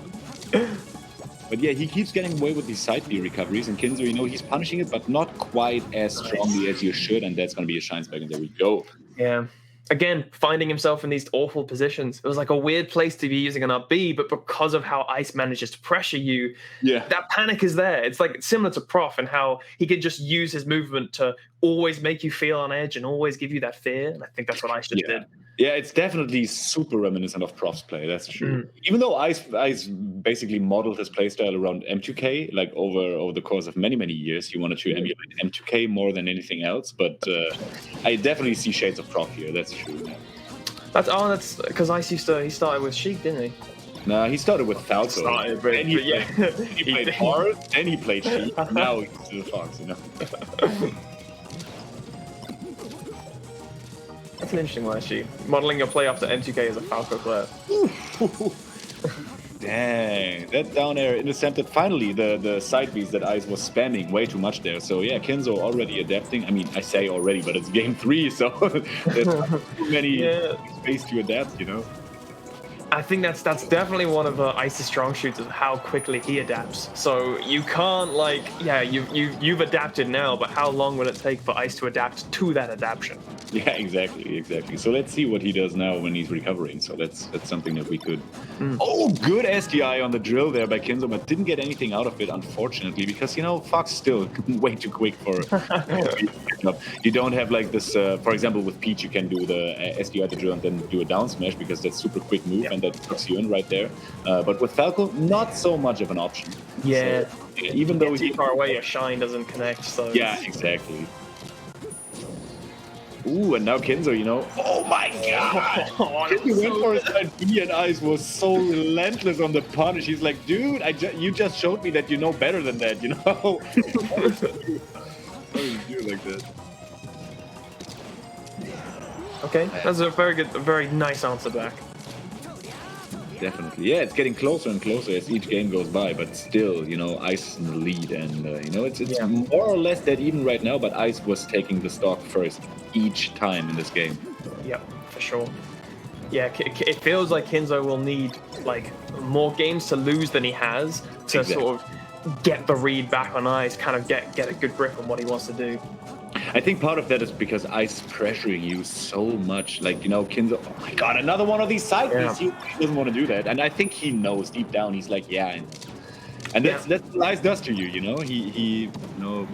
But yeah, he keeps getting away with these side B recoveries, and Kinzo, you know, he's punishing it, but not quite as strongly as you should, and that's going to be a shine spec, and there we go. Yeah. Again, finding himself in these awful positions. It was like a weird place to be using an up B, but because of how Ice manages to pressure you, that panic is there. It's like similar to Prof and how he could just use his movement to always make you feel on edge and always give you that fear. And I think that's what Ice just did. Yeah, it's definitely super reminiscent of Prof's play, that's true. Even though Ice basically modeled his playstyle around M2K, like over the course of many, many years, he wanted to emulate M2K more than anything else, but I definitely see shades of Prof here, that's true. Yeah. That's because Ice he started with Sheik, didn't he? Nah, he started with Falco. He played hard, then he played Sheik, now he's to the Fox, you know. That's an interesting one, actually. Modeling your play after M2K as a Falco player. Dang, that down air intercepted finally the side Bs that Ice was spamming way too much there. So yeah, Kinzo already adapting. I mean, I say already, but it's game 3, so there's too many space to adapt, you know. I think that's definitely one of Ice's strong suits is how quickly he adapts. So you can't like, yeah, you've adapted now, but how long will it take for Ice to adapt to that adaptation? Yeah, exactly. So let's see what he does now when he's recovering. So that's something that we could. Oh, good SDI on the drill there by Kinzo, but didn't get anything out of it, unfortunately, because, you know, Fox still way too quick for. You don't have like this. For example, with Peach, you can do the SDI the drill and then do a down smash because that's super quick move and that puts you in right there. But with Falco, not so much of an option. Yeah. So, even though too far away, your shine doesn't connect. So yeah, exactly. Ooh, and now Kinzo, you know. Oh my god! He went for his side B and Ice was so relentless on the punish. He's like, dude, you just showed me that you know better than that, you know? Why would you do it like that? Okay, that's a very nice answer back. Definitely. Yeah, it's getting closer and closer as each game goes by, but still, you know, Ice is in the lead, and it's more or less that even right now, but Ice was taking the stock first each time in this game. Yep, for sure. Yeah, it feels like Kinzo will need like more games to lose than he has to sort of get the read back on Ice, kind of get a good grip on what he wants to do. I think part of that is because Ice is pressuring you so much. Like, you know, Kinzo, oh my god, another one of these side beats. He doesn't want to do that. And I think he knows deep down, he's like, and that's what Ice does to you, you know? He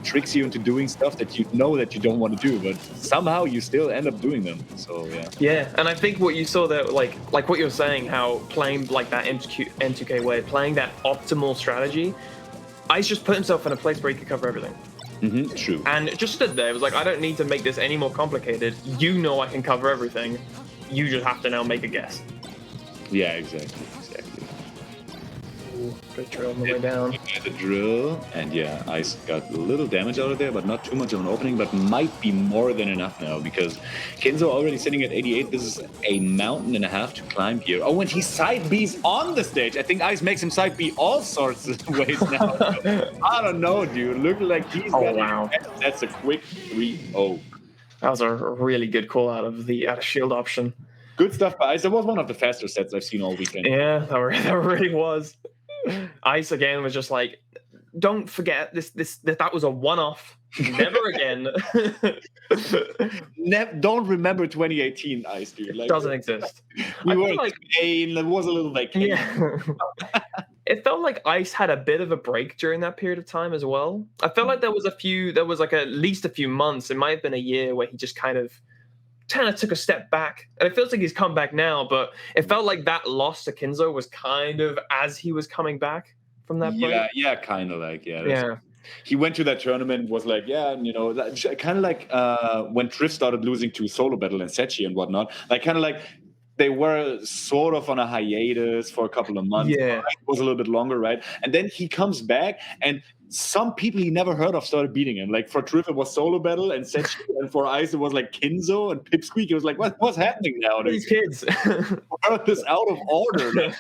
tricks you into doing stuff that you know that you don't want to do, but somehow you still end up doing them. So, yeah. Yeah, and I think what you saw there, like what you're saying, how playing like that M2K way, playing that optimal strategy, Ice just put himself in a place where he could cover everything. Mm-hmm, true. And it just stood there. It was like, I don't need to make this any more complicated. You know I can cover everything. You just have to now make a guess. Yeah, exactly. Good drill on the way down. The drill, and yeah, Ice got a little damage out of there, but not too much of an opening, but might be more than enough now, because Kinzo already sitting at 88. This is a mountain and a half to climb here. Oh, and he side B's on the stage. I think Ice makes him side B all sorts of ways now. I don't know, dude. Look like he's wow. That's a quick 3-0. That was a really good call out of the shield option. Good stuff by Ice. That was one of the faster sets I've seen all weekend. Yeah, that really was. Ice again was just like, don't forget that was a one-off. Never again. Don't remember 2018, Ice, dude. Like, doesn't exist. We were like, there was a little vacation. Yeah. It felt like Ice had a bit of a break during that period of time as well. I felt like there was like at least a few months. It might have been a year where he just kind of took a step back, and it feels like he's come back now, but it felt like that loss to Kinzo was kind of as he was coming back from that break. Yeah, kind of like, he went to that tournament, was like, and you know, kind of like when Triff started losing to Solo Battle and Sechi and whatnot, like kind of like they were sort of on a hiatus for a couple of months. Yeah, it was a little bit longer, right? And then he comes back, and some people he never heard of started beating him. Like for Triff, it was Solo Battle and Sechi, and for Ice, it was like Kinzo and Pipsqueak. It was like, what's happening now? These kids. Earth is out of order.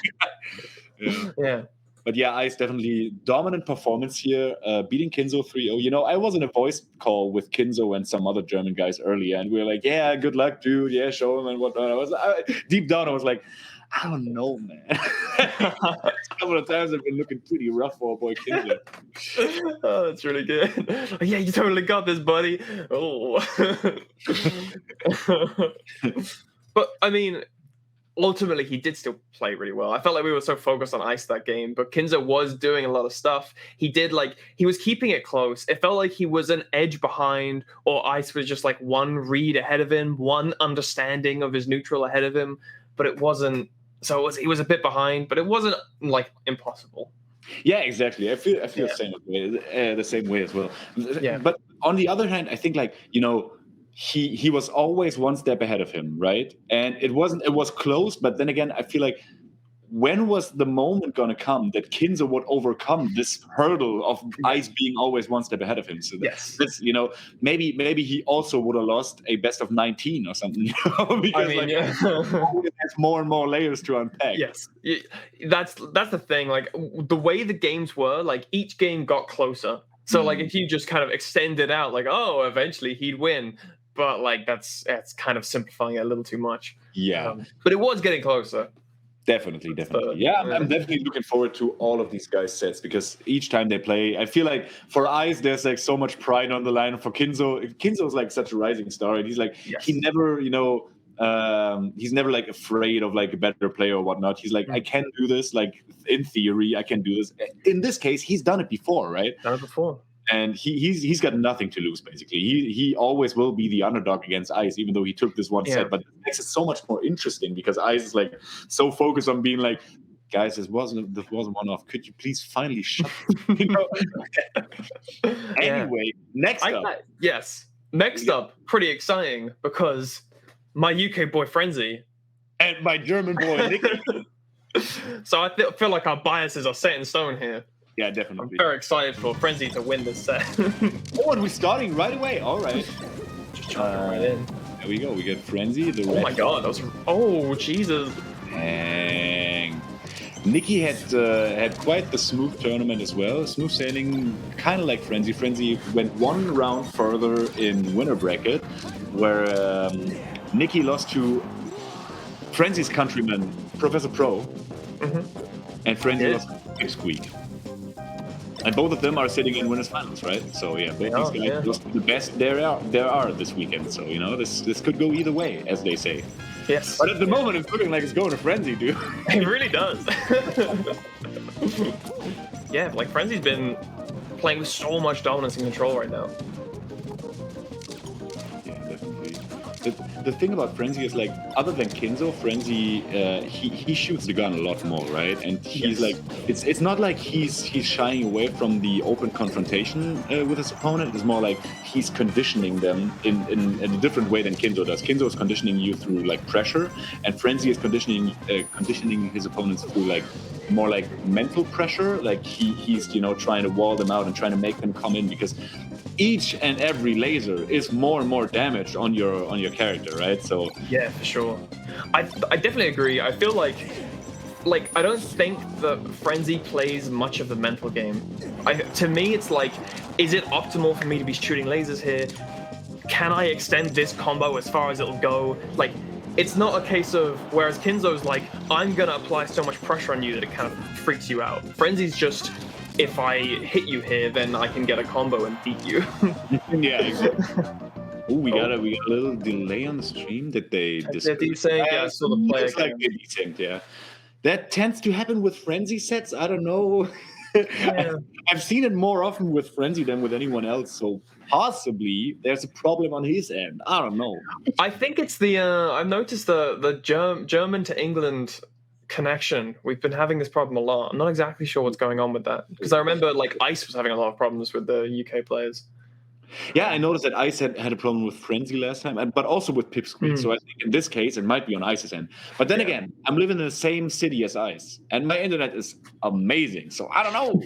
Yeah. But yeah, Ice definitely dominant performance here, beating Kinzo 3-0. You know, I was in a voice call with Kinzo and some other German guys earlier, and we were like, yeah, good luck, dude. Yeah, show him and whatnot. Deep down, I was like, I don't know, man. A couple of times I've been looking pretty rough for boy Kinzo. Oh, that's really good. Yeah, you totally got this, buddy. Oh. But, I mean, ultimately, he did still play really well. I felt like we were so focused on Ice that game, but Kinzo was doing a lot of stuff. He was keeping it close. It felt like he was an edge behind, or Ice was just like one read ahead of him, one understanding of his neutral ahead of him, but it wasn't. So he was a bit behind, but it wasn't like impossible. Yeah, exactly. I feel the same way as well. Yeah. But on the other hand, I think like, you know, he was always one step ahead of him, right? And it was close, but then again, I feel like when was the moment gonna come that Kinzo would overcome this hurdle of Ice being always one step ahead of him? So that's, you know, maybe he also would have lost a best of 19 or something, you know? Because it has more and more layers to unpack. Yes, that's the thing. Like the way the games were, like each game got closer. So like if you just kind of extend it out, like eventually he'd win. But like that's kind of simplifying it a little too much. Yeah, but it was getting closer. Definitely. Yeah, I'm definitely looking forward to all of these guys' sets, because each time they play, I feel like for Ice, there's like so much pride on the line. For Kinzo's like such a rising star, and he's like he never, you know, he's never like afraid of like a better player or whatnot. He's like, I can do this. Like in theory, I can do this. In this case, he's done it before, right? Done it before. And he's got nothing to lose, basically. He always will be the underdog against Ice, even though he took this one set. But it makes it so much more interesting, because Ice is like so focused on being like, guys, this wasn't one off. Could you please finally shut up? You know? Anyway, next up. Next up, pretty exciting, because my UK boy Frenzy and my German boy Nicky. So I feel like our biases are set in stone here. Yeah, definitely. I'm very excited for Frenzy to win this set. Oh, and we're starting right away. All right. Just jumping right in. There we go. We get Frenzy. Oh my god. Oh, Jesus. Dang. Nikki had quite the smooth tournament as well. Smooth sailing, kind of like Frenzy. Frenzy went one round further in winner bracket, where Nikki lost to Frenzy's countryman, Professor Pro, and Frenzy lost to Pipsqueak. And both of them are sitting in winners finals, right? So yeah, both these guys lost the best there are this weekend. So you know, this could go either way, as they say. Yes. But at the moment, it's looking like it's going to Frenzy, dude. It really does. Yeah, like Frenzy's been playing with so much dominance and control right now. Yeah, definitely. The thing about Frenzy is, like, other than Kinzo, Frenzy he shoots the gun a lot more, right? And he's like, it's not like he's shying away from the open confrontation with his opponent. It's more like he's conditioning them in a different way than Kinzo does. Kinzo is conditioning you through like pressure, and Frenzy is conditioning his opponents through like more like mental pressure. Like he's trying to wall them out and trying to make them come in, because each and every laser is more and more damage on your character, right? So yeah, for sure. I definitely agree. I feel like I don't think that Frenzy plays much of the mental game. To me, it's like, is it optimal for me to be shooting lasers here? Can I extend this combo as far as it'll go? Like, it's not a case of, whereas Kinzo's like, I'm gonna apply so much pressure on you that it kind of freaks you out. Frenzy's just, if I hit you here, then I can get a combo and beat you. Yeah, exactly. Ooh, we got a little delay on the stream. Did they desync? Yeah, I saw the play. Looks like they desynced, yeah. That tends to happen with Frenzy sets. I don't know. Yeah. I've seen it more often with Frenzy than with anyone else, so possibly there's a problem on his end. I don't know. I think it's the I've noticed the German to England connection. We've been having this problem a lot. I'm not exactly sure what's going on with that, because I remember like Ice was having a lot of problems with the UK players. Yeah, I noticed that Ice had a problem with Frenzy last time, but also with Pipsqueak. So I think in this case, it might be on Ice's end. But then again, I'm living in the same city as Ice, and my internet is amazing. So I don't know.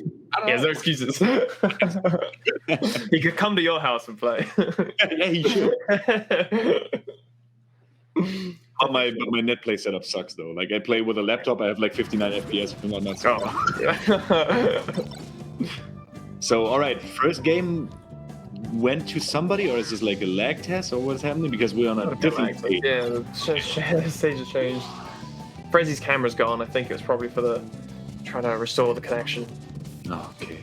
There's no excuses. He could come to your house and play. Yeah, he should. But my net play setup sucks though. Like, I play with a laptop, I have like 59 FPS and whatnot. So all right, first game went to somebody, or is this like a lag test, or what's happening? Because we're on a different stage. Yeah, the stage has changed. Frenzy's camera's gone. I think it was probably for trying to restore the connection. Okay.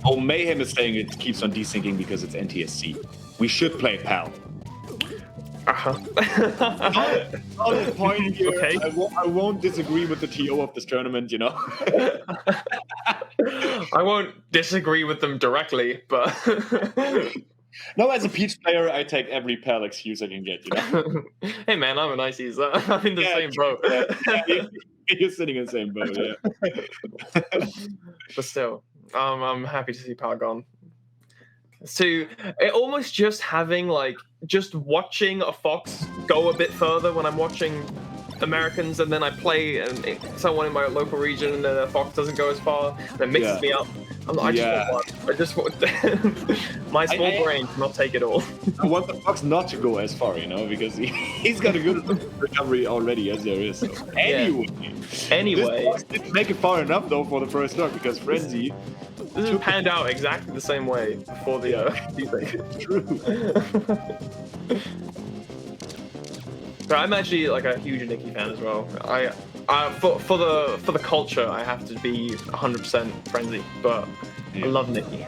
Oh, Mayhem is saying it keeps on desyncing because it's NTSC. We should play PAL. Not the point here. Okay. I won't disagree with the TO of this tournament, you know. I won't disagree with them directly, but no, as a Peach player, I take every PAL excuse I can get, you know. Hey man, I'm an Ice user. I'm in the same boat. You're sitting in the same boat, yeah. But still, I'm happy to see PAL gone. So it almost just having like just watching a Fox go a bit further when I'm watching Americans, and then I play someone in my local region, and then a Fox doesn't go as far, and it mixes me up. I just want my small brain cannot take it all. I want the Fox not to go as far, you know, because he's got a good recovery already as there is. So. Anyway, this didn't make it far enough though for the first start, because Frenzy. This has panned out exactly the same way before the True. So I'm actually like a huge Nikki fan as well. For the culture, I have to be 100% Frenzy, but I love Nikki.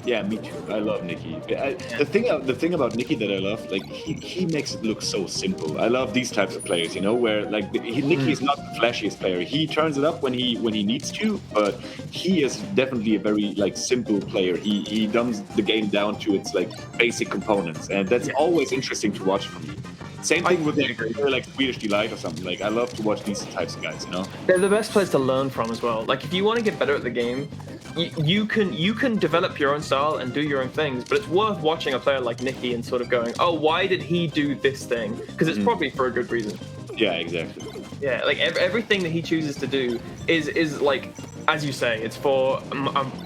Yeah, me too. I love Nikki. The thing about Nikki that I love, like he makes it look so simple. I love these types of players, you know, where like Nikki is not the flashiest player. He turns it up when he needs to, but he is definitely a very like simple player. He dumbs the game down to its like basic components, and that's always interesting to watch for me. Same thing with like Swedish Delight or something. Like, I love to watch these types of guys, you know? They're the best players to learn from as well. Like, if you want to get better at the game, you can develop your own style and do your own things, but it's worth watching a player like Nikki and sort of going, oh, why did he do this thing? Because it's probably for a good reason. Yeah, exactly. Yeah, like everything that he chooses to do is like, as you say, it's for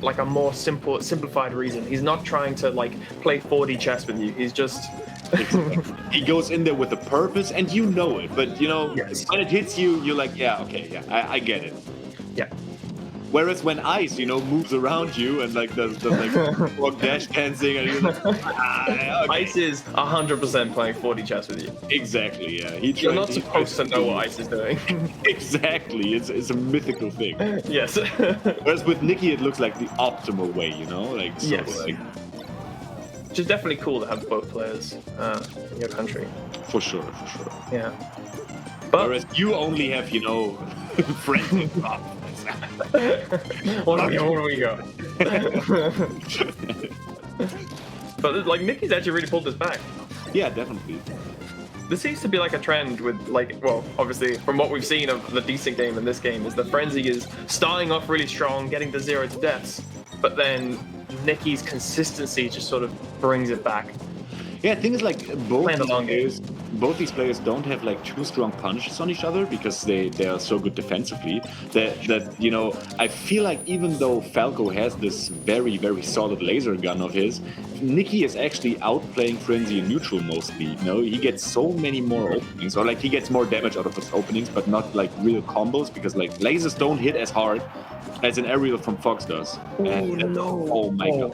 like a more simplified reason. He's not trying to like play 4D chess with you. He's just he goes in there with a purpose, and you know it. But you know, when it hits you, you're like, yeah, okay, yeah, I get it. Yeah. Whereas when Ice, moves around you and like does like walk dash dancing, and you're like, okay. Ice is 100% playing 40 chess with you. Exactly, yeah. You're not supposed to know what Ice is doing. Exactly, it's a mythical thing. Yes. Whereas with Nikki, it looks like the optimal way, like sort of like. Which is definitely cool to have both players in your country. For sure. Yeah. Whereas you only have, friends in problems. What do we go? But like Nikki's actually really pulled this back. Yeah, definitely. This seems to be like a trend with obviously from what we've seen of the decent game in this game is that Frenzy is starting off really strong, getting to 0 to deaths, but then Nikki's consistency just sort of brings it back. Yeah, I think it's like both these players don't have like too strong punches on each other because they are so good defensively that I feel like even though Falco has this very, very solid laser gun of his, Nikki is actually outplaying Frenzy in neutral mostly. He gets so many more openings, or like he gets more damage out of his openings, but not like real combos because like lasers don't hit as hard as an aerial from Fox does. Oh my god.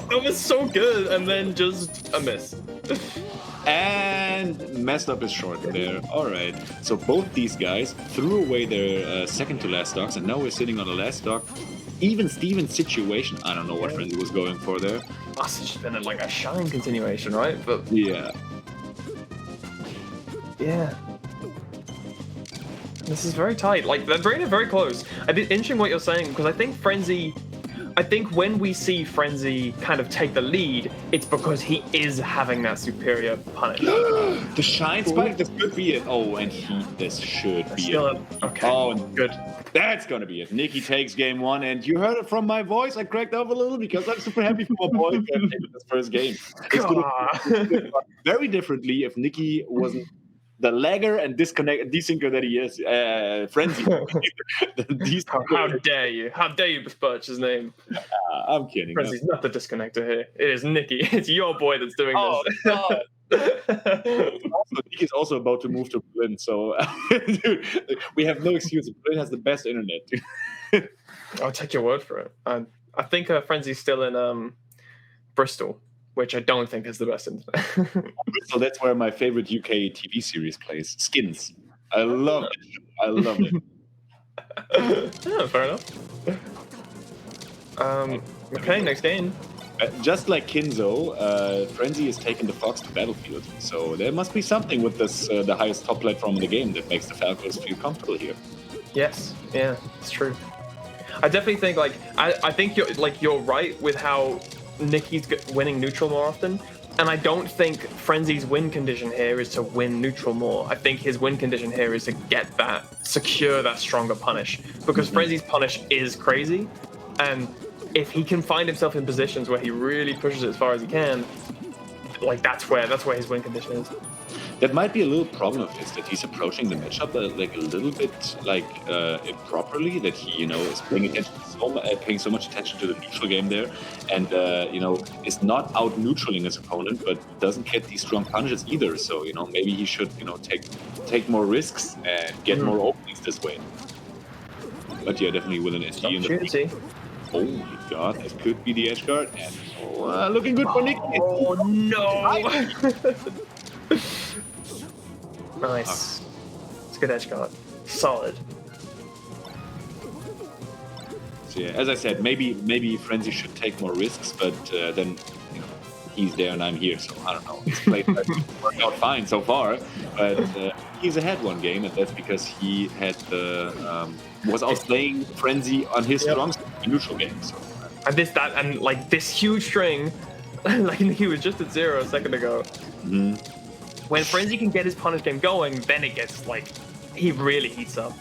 That was so good, and then just a miss. And messed up his short there. Alright, so both these guys threw away their second to last stocks, and now we're sitting on the last stock. Even Steven's situation, I don't know what Frenzy was going for there. Must have just been like a shine continuation, right? But yeah. This is very tight. Like, they're very close. I think interesting what you're saying, because I think when we see Frenzy kind of take the lead, it's because he is having that superior punish. The shine spike, this could be it. Oh, and this should be it. Okay. Oh, good. That's gonna be it. Nikki takes game 1, and you heard it from my voice. I cracked up a little because I'm super happy for my boy in this first game. It's gonna very differently if Nikki wasn't the lagger and desinker that he is, Frenzy. How dare you? How dare you besmirch his name? I'm kidding. Frenzy's not the disconnector here. It is Nikki. It's your boy that's doing this. Nikki's also about to move to Berlin, so dude, we have no excuse. Berlin has the best internet. I'll take your word for it. I think Frenzy's still in Bristol, which I don't think is the best internet. So that's where my favorite UK TV series plays, Skins. I love it. I love it. Yeah, fair enough. Okay, next game. Just like Kinzo, Frenzy is taking the Fox to Battlefield. So there must be something with this, the highest top platform in the game that makes the Falcons feel comfortable here. Yes, yeah, it's true. I definitely think I think you're right with how Nikki's winning neutral more often, and I don't think Frenzy's win condition here is to win neutral more. I think his win condition here is to secure that stronger punish, because Frenzy's punish is crazy, and if he can find himself in positions where he really pushes it as far as he can, that's where his win condition is. That might be a little problem of his, that he's approaching the matchup a little bit improperly, that he is paying so much attention to the neutral game there, and is not out neutraling his opponent, but doesn't get these strong punches either. So maybe he should take more risks and get more openings this way. But yeah, definitely with an SG in the oh my god, this could be the edge guard, and looking good for Nick. Oh no! Nice. It's a good edge guard. Solid. So yeah, as I said, maybe Frenzy should take more risks, but then he's there and I'm here, so I don't know. It's played worked out fine so far, but he's ahead one game, and that's because he had was outplaying Frenzy on his strong neutral game. So. And this huge string, he was just at 0 a second ago. Mm-hmm. When Frenzy can get his punish game going, then it gets he really heats up.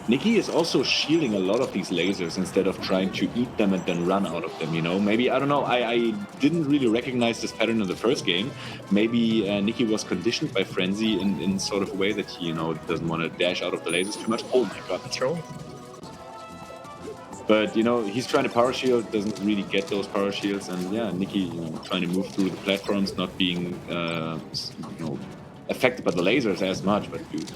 Nikki is also shielding a lot of these lasers instead of trying to eat them and then run out of them, Maybe, I don't know, I didn't really recognize this pattern in the first game. Maybe Nikki was conditioned by Frenzy in sort of a way that he, doesn't want to dash out of the lasers too much. Oh my god. That's true. But he's trying to power shield, doesn't really get those power shields, and yeah, Nikki trying to move through the platforms, not being affected by the lasers as much. But dude,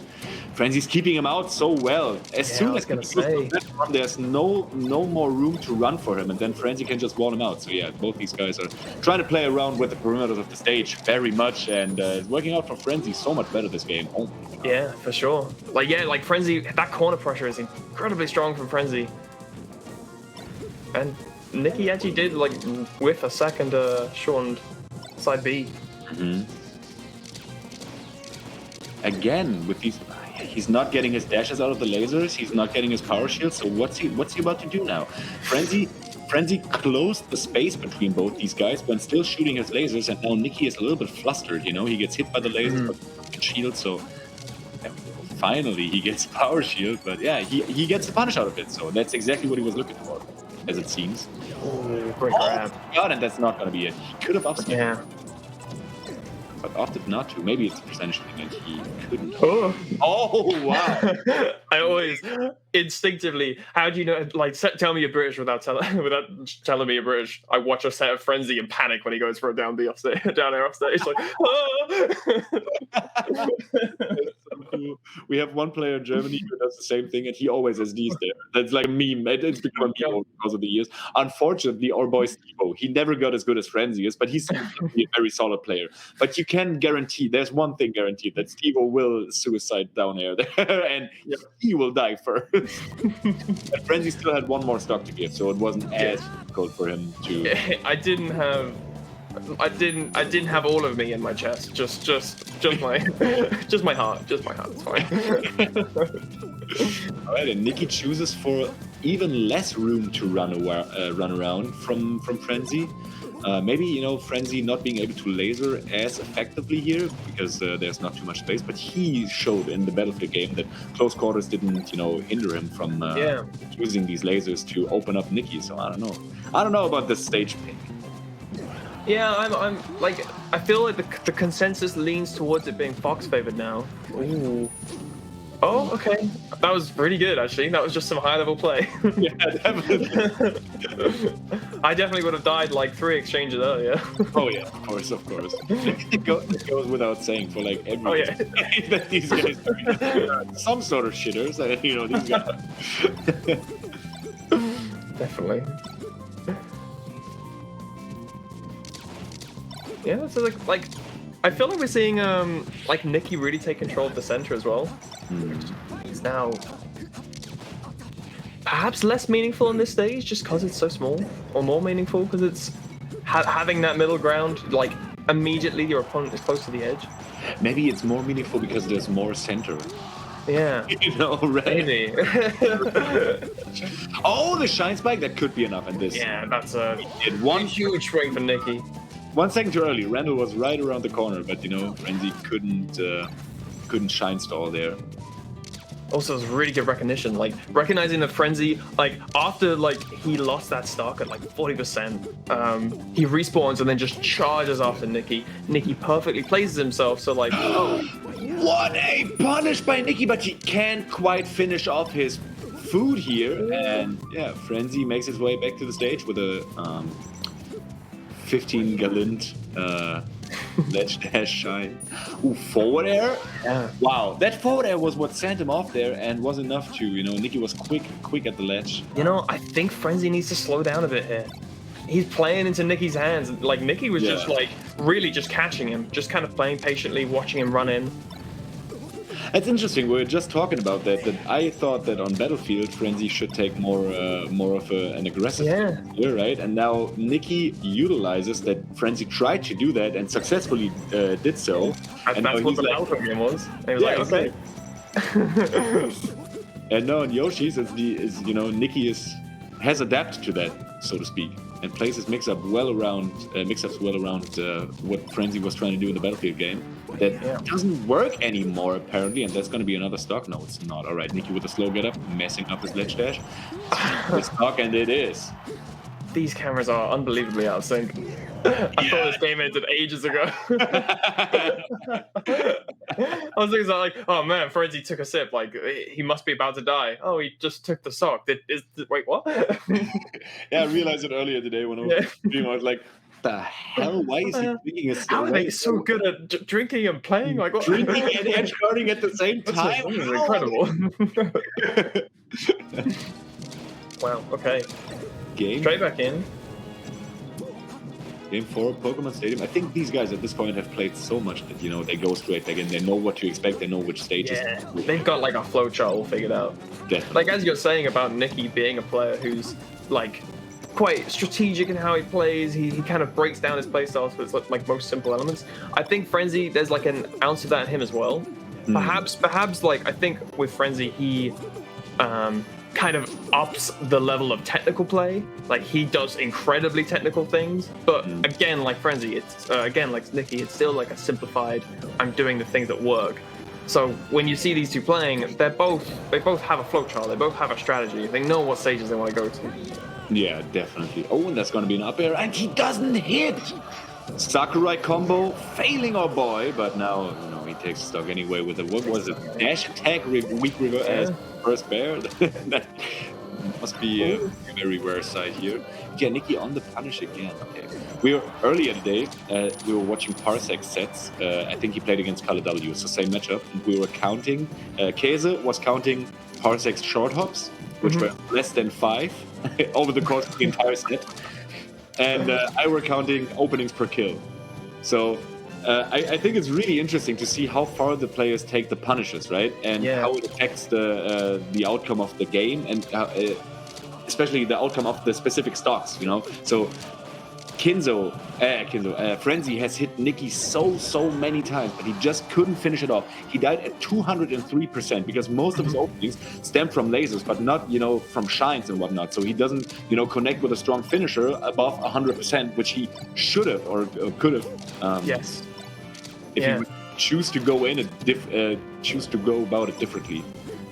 Frenzy's keeping him out so well. As soon as he goes to the platform, there's no more room to run for him, and then Frenzy can just wall him out. So yeah, both these guys are trying to play around with the perimeters of the stage very much, and it's working out for Frenzy so much better this game. Oh my God. Yeah, for sure. Like Frenzy, that corner pressure is incredibly strong from Frenzy. And Nikki actually did whiff a second shortened side B. Again, with these, he's not getting his dashes out of the lasers. He's not getting his power shield. So what's he about to do now? Frenzy closed the space between both these guys when still shooting his lasers, and now Nikki is a little bit flustered. He gets hit by the lasers, but shield. So finally he gets power shield, but yeah, he gets the punish out of it. So that's exactly what he was looking for, as it seems. Great grab. God, and that's not going to be it. He could have upsmacked. Yeah. But opted not to. Maybe it's a percentage thing that he couldn't. Oh wow! I always instinctively. How do you know? Tell me you're British without telling me you're British. I watch a set of Frenzy and panic when he goes for a down B off stage, down air off stage. We have one player in Germany who does the same thing, and he always has these there. That's like a meme. It's become a meme because of the years. Unfortunately, our boy Stevo, he never got as good as Frenzy is, but he's a very solid player. But you can guarantee, there's one thing guaranteed, that Stevo will suicide down air there, and he will die first. And Frenzy still had one more stock to give, so it wasn't as difficult for him to. I didn't have all of me in my chest. Just my heart. Just my heart. It's fine. All right, and Nikki chooses for even less room to run around from Frenzy. Maybe Frenzy not being able to laser as effectively here because there's not too much space. But he showed in the Battlefield game that close quarters didn't hinder him from using these lasers to open up Nikki. So I don't know about this stage pick. Yeah, I'm I feel like the consensus leans towards it being Fox favored now. Ooh. Oh, okay. That was pretty good, actually. That was just some high-level play. Yeah, definitely. I definitely would have died 3 exchanges earlier. Oh yeah, of course. It goes without saying for every that these guys are some sort of shitters. These guys. Definitely. Yeah, so I feel like we're seeing Nikki really take control of the center as well. It's now perhaps less meaningful on this stage just because it's so small, or more meaningful because it's having that middle ground. Immediately your opponent is close to the edge. Maybe it's more meaningful because there's more center. Yeah. Right? Maybe. Oh, the shine spike, that could be enough in this. Yeah, that's a one huge swing for Nikki. 1 second too early. Randall was right around the corner, but Frenzy couldn't shine stall there. Also, it's really good recognition. Recognizing the Frenzy, after he lost that stock at 40%, he respawns and then just charges after Nikki. Nikki perfectly places himself. So what a punish by Nikki, but he can't quite finish off his food here. And yeah, Frenzy makes his way back to the stage with a 15 gallant ledge dash shine. Ooh, forward air? Yeah. Wow, that forward air was what sent him off there and was enough to, Nikki was quick at the ledge. I think Frenzy needs to slow down a bit here. He's playing into Nikki's hands. Nikki was just really just catching him, just kind of playing patiently, watching him run in. It's interesting. We were just talking about that I thought that on Battlefield, Frenzy should take more of an aggressive here, right? And now Nikki utilizes that. Frenzy tried to do that and successfully did so. And that's what the Battlefield game was. And he was okay. And now on Yoshi's, Nikki has adapted to that, so to speak, and plays his mix-ups well around what Frenzy was trying to do in the Battlefield game. That doesn't work anymore, apparently, and that's going to be another stock. No, it's not. All right, Nikki with a slow get-up, messing up his ledge dash. It's stock, and it is. These cameras are unbelievably out of sync. I thought this game ended ages ago. was thinking like, oh man, Frenzy took a sip. Like he must be about to die. Oh, he just took the sock. Wait, what? Yeah, I realized it earlier today when I was streaming. I was like, the hell? Why is he drinking a How are they so good at drinking and playing? Like what? Drinking and edge guarding at the same time? This is incredible. Wow. Okay. Game. Straight back in. Game 4, Pokemon Stadium. I think these guys at this point have played so much that, they go straight back in. They know what to expect. They know which stages. Yeah, they've got like a flowchart all figured out. Definitely. Like as you're saying about Nicky being a player who's like quite strategic in how he plays. He kind of breaks down his playstyle to its like most simple elements. I think Frenzy, there's like an ounce of that in him as well. Perhaps like I think with Frenzy he kind of ups the level of technical play. Like he does incredibly technical things, but again, like Frenzy, it's again like Nicky, it's still like a simplified. I'm doing the things that work. So when you see these two playing, they both have a flowchart. They both have a strategy. They know what stages they want to go to. Yeah, definitely. Oh, and that's going to be an up air, and he doesn't hit. Sakurai combo failing our boy, but now he takes stock anyway with a what was it? Dash attack weak reverse first bear. That must be a very rare side here. Yeah, Nicky on the punish again. Okay. We were earlier today. We were watching Parsec sets. I think he played against Color W, so same matchup. And we were counting. Keze was counting Parsec's short hops, which were less than 5 over the course of the entire set. And I were counting openings per kill. So I think it's really interesting to see how far the players take the punishes, right? And how it affects the outcome of the game, and especially the outcome of the specific stocks, So Frenzy has hit Nicky so many times, but he just couldn't finish it off. He died at 203% because most of his openings stem from lasers, but not, from shines and whatnot. So he doesn't, connect with a strong finisher above 100%, which he should have or could have. Yes. If he would choose to go in and choose to go about it differently.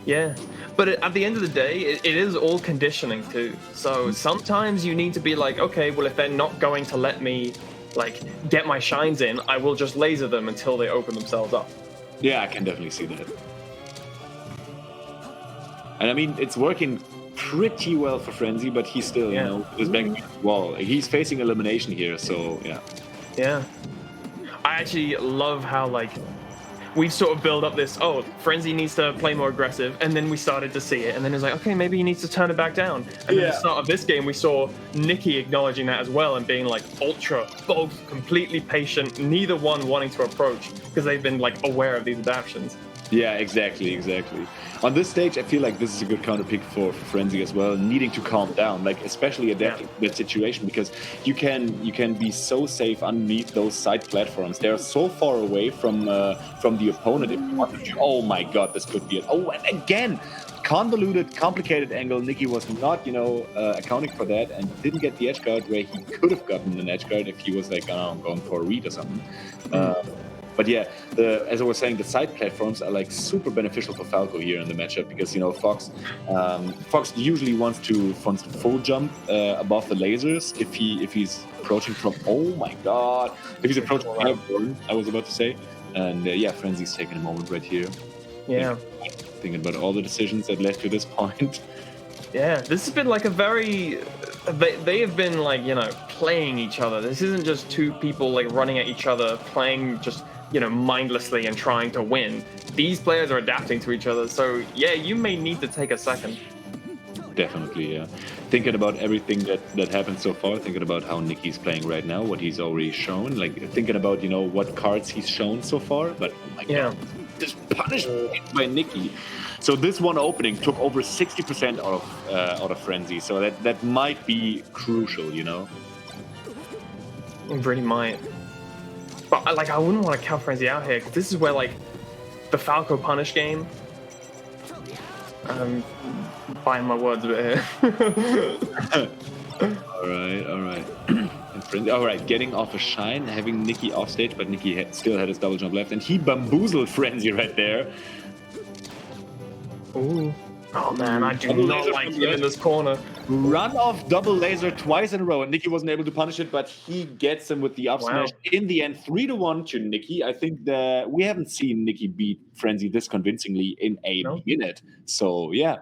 Yeah. But at the end of the day, it is all conditioning too. So sometimes you need to be like, okay, well, if they're not going to let me, like, get my shines in, I will just laser them until they open themselves up. Yeah, I can definitely see that. And I mean, it's working pretty well for Frenzy, but he's still, is back against the wall. He's facing elimination here, so yeah. Yeah. I actually love how, like, we sort of build up this, Frenzy needs to play more aggressive, and then we started to see it, and then it's like, okay, maybe he needs to turn it back down. And then at the start of this game, we saw Nicky acknowledging that as well, and being like, ultra, both completely patient, neither one wanting to approach, because they've been like aware of these adaptions. Yeah, exactly. On this stage, I feel like this is a good counter pick for Frenzy as well, needing to calm down, like especially adapting to that situation, because you can be so safe underneath those side platforms. They're so far away from the opponent. If you want to, oh my god, this could be it. Oh, and again, convoluted, complicated angle. Nicky was not, accounting for that and didn't get the edge guard where he could have gotten an edge guard if he was like, I'm going for a read or something. But yeah, as I was saying, the side platforms are like super beneficial for Falco here in the matchup because Fox usually wants to full jump above the lasers if he's approaching from if he's approaching from airborne, I was about to say, and Frenzy's taking a moment right here. Yeah, thinking about all the decisions that led to this point. Yeah, this has been like a very. They have been like playing each other. This isn't just two people like running at each other, playing just mindlessly and trying to win. These players are adapting to each other. So yeah, you may need to take a second. Definitely, yeah. Thinking about everything that happened so far, thinking about how Nicky's playing right now, what he's already shown, like thinking about what cards he's shown so far. But oh my god, this punishment by Nicky. So this one opening took over 60% out of Frenzy. So that might be crucial, It really might. But I wouldn't want to count Frenzy out here because this is where like the Falco punish game. Buying my words a bit here. All right. And Frenzy, all right, getting off a shine, having Nicky off stage, but Nicky still had his double jump left, and he bamboozled Frenzy right there. Ooh. Oh man, I do not like him in this corner. run off double laser twice in a row, and Nikki wasn't able to punish it, but he gets him with the up smash. In the end, 3-1 to Nikki. I think we haven't seen Nikki beat Frenzy this convincingly in a minute. So yeah,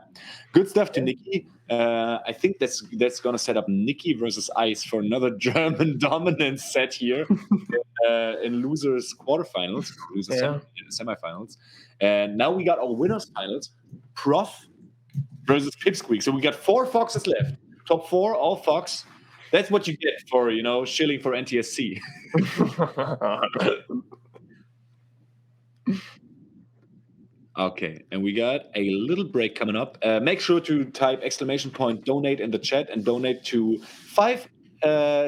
good stuff to Nikki. I think that's gonna set up Nikki versus Ice for another German dominance set here in losers quarterfinals, losers semifinals. And now we got our winners finals. Prof versus Pipsqueak. So we got 4 Foxes left. Top 4, all Fox. That's what you get for, shilling for NTSC. Okay, and we got a little break coming up. Make sure to type !donate in the chat and donate to 5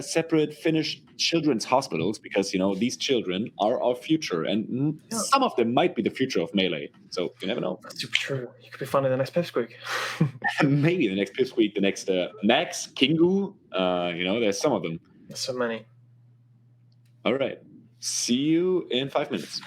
separate Finnish children's hospitals, because these children are our future, and some of them might be the future of Melee. So you never know. That's super true. You could be finding the next Pipsqueak. Maybe the next Pipsqueak, the next Max, Kingu. There's some of them. There's so many. All right. See you in 5 minutes.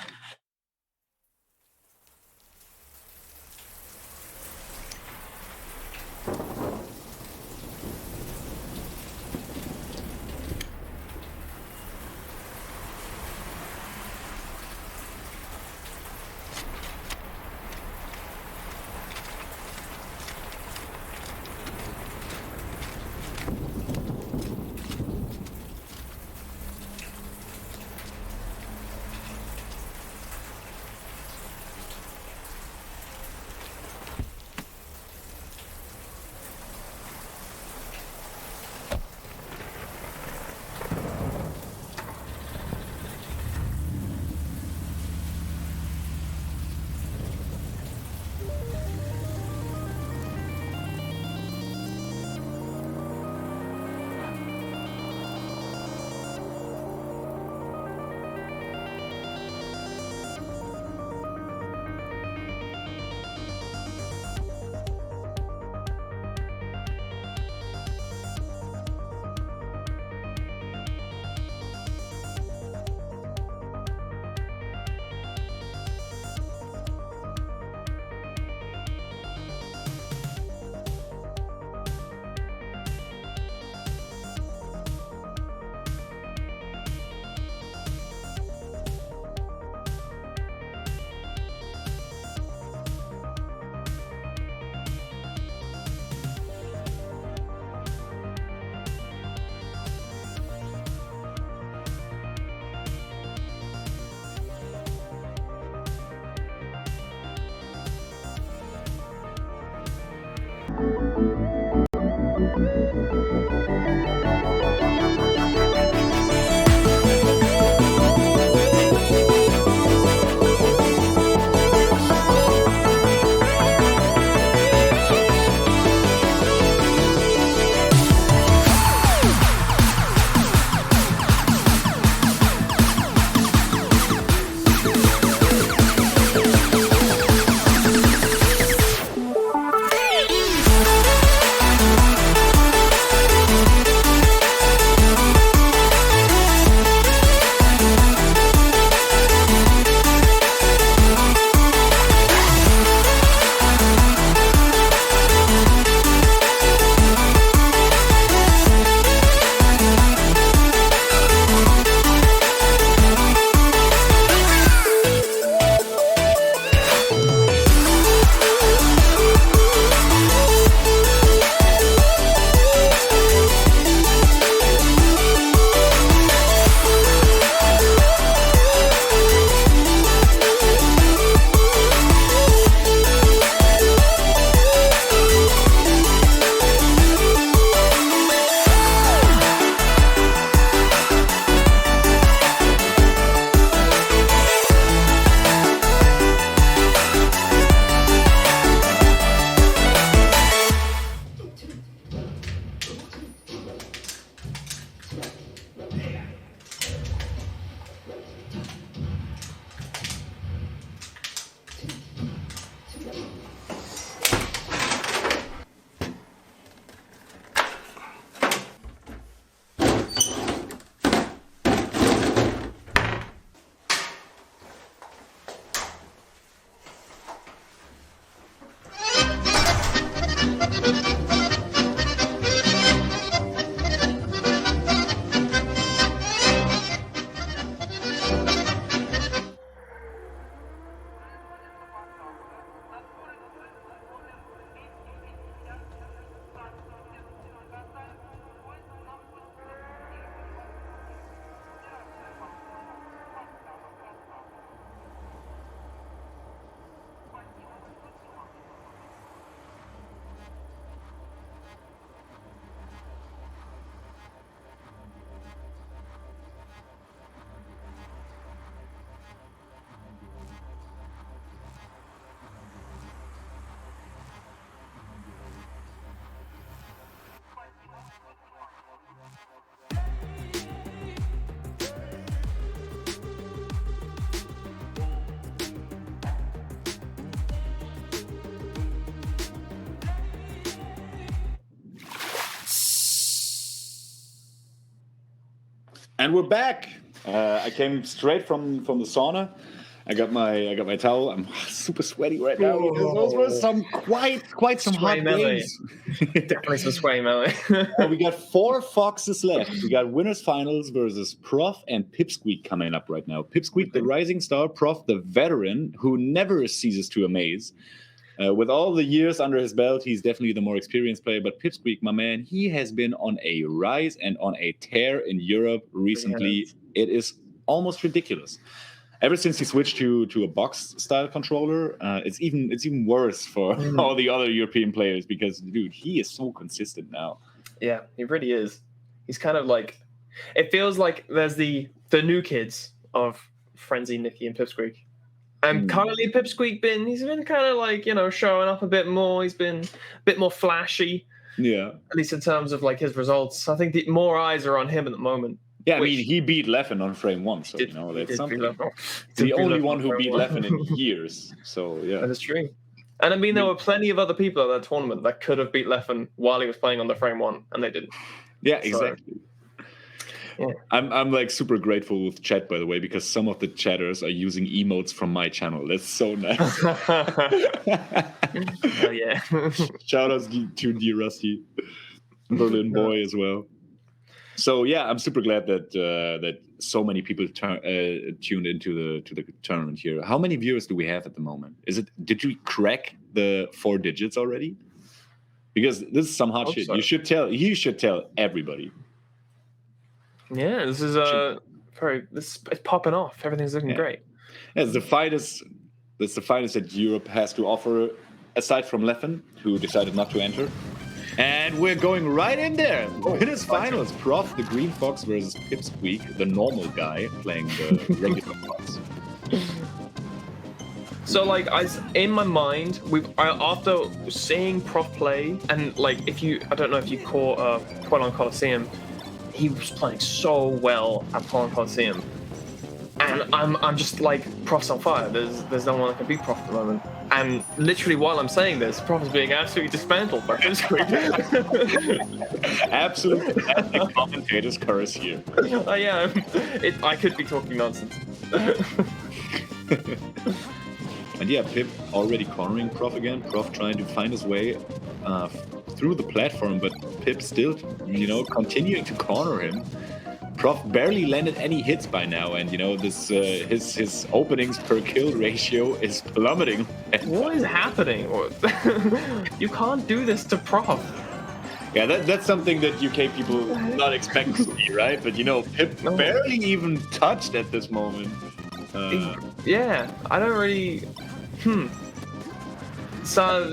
And we're back. I came straight from the sauna. I got my towel. I'm super sweaty right now. Those were some quite some hot games. Definitely some sweaty melee. We got 4 Foxes left. We got winners finals versus Prof and Pipsqueak coming up right now. Pipsqueak, the rising star, Prof, the veteran who never ceases to amaze. With all the years under his belt, he's definitely the more experienced player. But Pipsqueak, my man, he has been on a rise and on a tear in Europe recently. It is almost ridiculous. Ever since he switched to a box-style controller, it's even worse for all the other European players because, dude, he is so consistent now. Yeah, he really is. He's kind of like... It feels like there's the new kids of Frenzy, Nikki, and Pipsqueak. And currently Pipsqueak he's been kind of like, showing up a bit more. He's been a bit more flashy. Yeah. At least in terms of like his results. I think more eyes are on him at the moment. Yeah, I mean, he beat Leffen on frame 1, so, that's something. The only one who beat Leffen in years, so, yeah. That is true. And I mean, there were plenty of other people at that tournament that could have beat Leffen while he was playing on the frame 1, and they didn't. Yeah, exactly. Yeah. I'm like super grateful with chat, by the way, because some of the chatters are using emotes from my channel. That's so nice. Oh, yeah. Shout out to D Rusty, Berlin boy as well. So yeah, I'm super glad that so many people tuned into the tournament here. How many viewers do we have at the moment? Did you crack the 4 digits already? Because this is some hot shit. So. You should tell everybody. Yeah, this is it's popping off. Everything's looking great. Yeah, it's the finest that Europe has to offer, aside from Leffen, who decided not to enter. And we're going right in there. Winners finals. Prof, the Green Fox versus Pipsqueak, the normal guy playing the regular Fox. So, like, in my mind, after seeing Prof play, and like, I don't know if you caught Poilon Coliseum, he was playing so well at Poilon Coliseum, and I'm just like, Prof's on fire. There's no one that can beat Prof at the moment. And literally, while I'm saying this, Prof is being absolutely dismantled by Pipsqueak. Absolute commentator's curse here. Yeah, I could be talking nonsense. And yeah, Pip already cornering Prof again. Prof trying to find his way through the platform, but Pip still, continuing to corner him. Prof barely landed any hits by now, and this his openings per kill ratio is plummeting. What is happening? You can't do this to Prof. Yeah, that's something that UK people not expect to see, right? But Pip barely even touched at this moment. Yeah, I don't really. So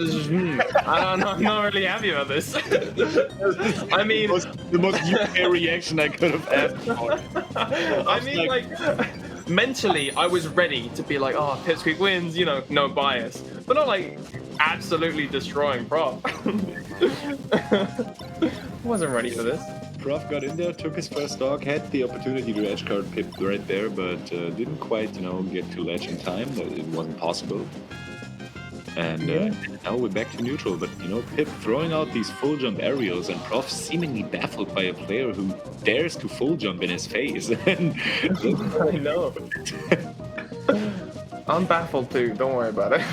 I'm not really happy about this. I mean, the most UK reaction I could have asked for. I mean, like mentally, I was ready to be like, "Oh, Pipsqueak wins," no bias, but not like absolutely destroying Prof. Wasn't ready for this. Prof got in there, took his first stock, had the opportunity to edge guard Pip right there, but didn't quite, get to ledge in time. It wasn't possible. And now we're back to neutral, but Pip throwing out these full jump aerials, and Prof seemingly baffled by a player who dares to full jump in his face. I know. I'm baffled too. Don't worry about it.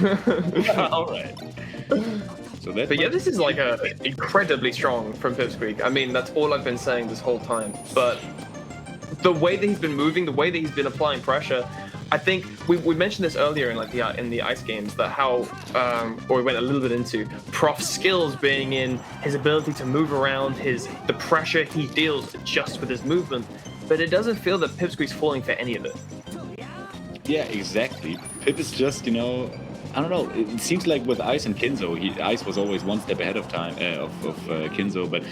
All right. But yeah, this is like incredibly strong from Pipsqueak. I mean, that's all I've been saying this whole time. But the way that he's been moving, the way that he's been applying pressure. I think we mentioned this earlier in the ice games, that how or we went a little bit into Prof's skills being in his ability to move around, the pressure he deals just with his movement, but it doesn't feel that Pipsqueak's falling for any of it. Yeah, exactly. Pip is just I don't know. It seems like with Ice and Kinzo, Ice was always one step ahead of time of Kinzo, but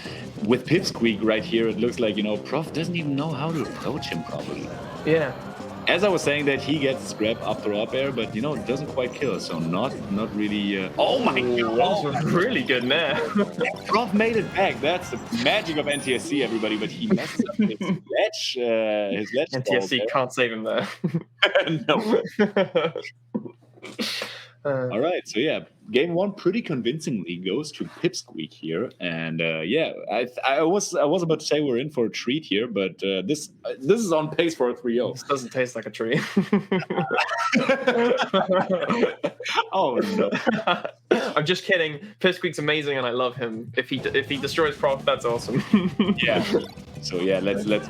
with Pipsqueak right here, it looks like Prof doesn't even know how to approach him properly. Yeah. As I was saying that he gets grab up throw up air, but doesn't quite kill, so not really. Oh my god, that was really good now. Prof made it back. That's the magic of NTSC, everybody. But he messed up his ledge. NTSC can't save him there. No. All right, so yeah, game one pretty convincingly goes to Pipsqueak here, and yeah, I was about to say we're in for a treat here, but this is on pace for a 3-0. This doesn't taste like a treat. Oh no! I'm just kidding. Pipsqueak's amazing, and I love him. If he destroys Prof, that's awesome. Yeah. So yeah, let's not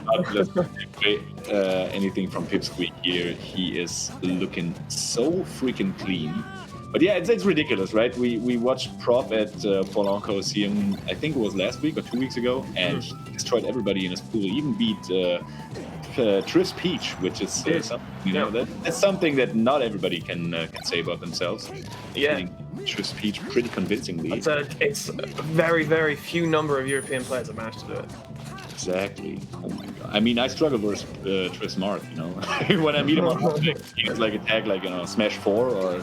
take anything from Pipsqueak here. He is looking so freaking clean. But yeah, it's ridiculous, right? We watched Prof at Poland Coliseum, I think it was last week or 2 weeks ago, and he destroyed everybody in his pool. He even beat Triss Peach, which is something, you know, that's something that not everybody can say about themselves. Yeah. Triss Peach pretty convincingly. It's a very, very few number of European players that managed to do it. Exactly. Oh my god. I mean, I struggle versus Triss Mark, you know. When I meet him on Project, he gets like a tag like, you know, Smash 4 or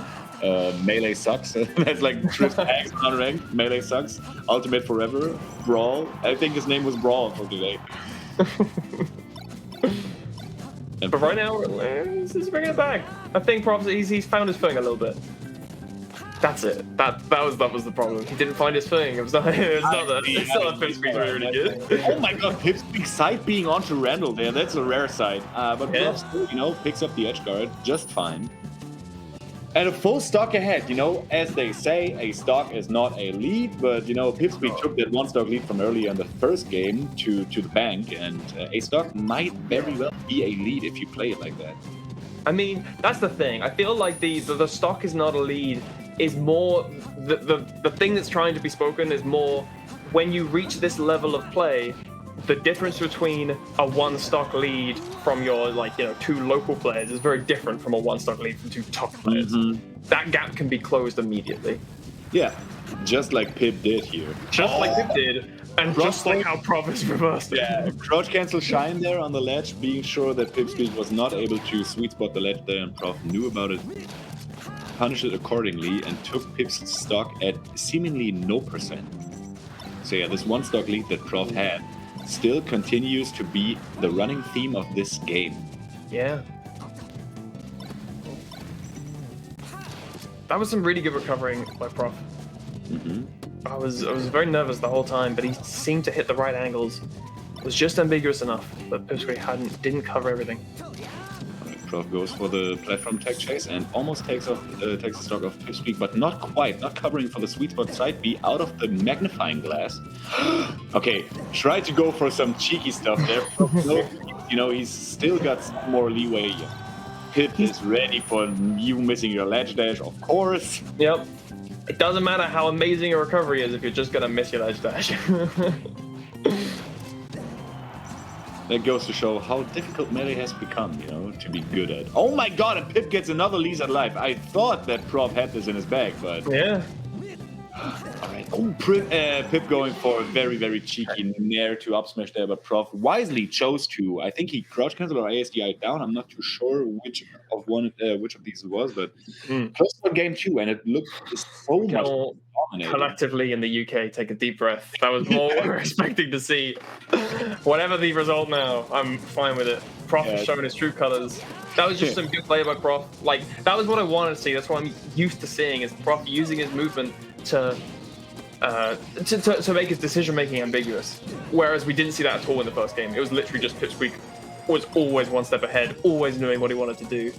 Melee Sucks. That's like Triss tags unranked. Melee Sucks. Ultimate Forever. Brawl. I think his name was Brawl for today. But right now, he's bringing it back. I think Prof, he's found his footing a little bit. That's it. That was the problem. He didn't find his footing. It was not that Pipsqueak really good. Oh my god, Pipsqueak side being onto Randall there. That's a rare side. But Prof still, you know, picks up the edge guard just fine. And a full stock ahead, you know, as they say, a stock is not a lead, but, you know, Pipsqueak took that one stock lead from earlier in the first game to the bank, and a stock might very well be a lead if you play it like that. I mean, that's the thing. I feel like the stock is not a lead is more, the thing that's trying to be spoken is more, when you reach this level of play, the difference between a one stock lead from your, like, you know, two local players is very different from a one stock lead from two top players. That gap can be closed immediately. Yeah, just like Pip did here. Just like Pip did, and just like how Province reversed it. Yeah, crouch cancel Shine there on the ledge, being sure that Pipsqueak was not able to sweet spot the ledge there, and Prof knew about it, punished it accordingly, and took Pip's stock at seemingly no percent. So yeah, this one stock lead that Prof had still continues to be the running theme of this game. Yeah. That was some really good recovering by Prof. I was very nervous the whole time, but he seemed to hit the right angles. It was just ambiguous enough, but Pipsqueak didn't cover everything. Prof goes for the platform tech chase and almost takes the stock of Pipsqueak, but not quite, not covering for the sweet spot side B out of the magnifying glass. Okay, try to go for some cheeky stuff there. You know, he's still got some more leeway here. Pip is ready for you missing your ledge dash, of course. Yep. It doesn't matter how amazing your recovery is if you're just gonna miss your ledge dash. That goes to show how difficult Melee has become, you know, to be good at. Oh my god, and Pip gets another Lisa life. I thought that Prof had this in his bag, but... Yeah. Alright, Pip going for a very, very cheeky nair to up smash there, but Prof wisely chose to, I think he crouch cancel or ASDI down. I'm not too sure which of these it was, but close for game 2, and it looked so much dominated. Collectively in the UK, take a deep breath. That was more what we were expecting to see. Whatever the result now, I'm fine with it. Prof has shown his true colors. That was just some good play by Prof. Like, that was what I wanted to see. That's what I'm used to seeing, is Prof using his movement to make his decision-making ambiguous. Whereas we didn't see that at all in the first game. It was literally just Pipsqueak was always one step ahead, always knowing what he wanted to do.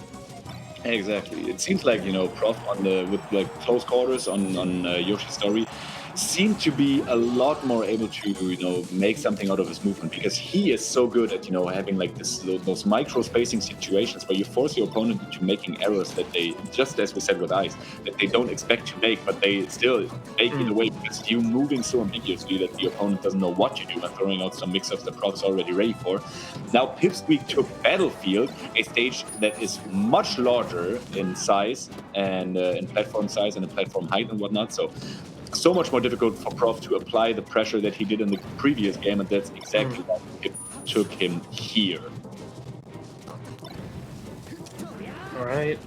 Exactly. It seems like, you know, Prof with like close quarters on Yoshi's story seemed to be a lot more able to, you know, make something out of his movement, because he is so good at, you know, having like those micro spacing situations where you force your opponent into making errors that they, just as we said with Ice, that they don't expect to make, but they still make it away because you moving so ambiguously that the opponent doesn't know what to do and throwing out some mix-ups that Prof is already ready for. Now Pipsqueak took Battlefield, a stage that is much larger in size and in platform size and in platform height and whatnot, so much more difficult for Prof to apply the pressure that he did in the previous game, and that's exactly why it took him here. Alright.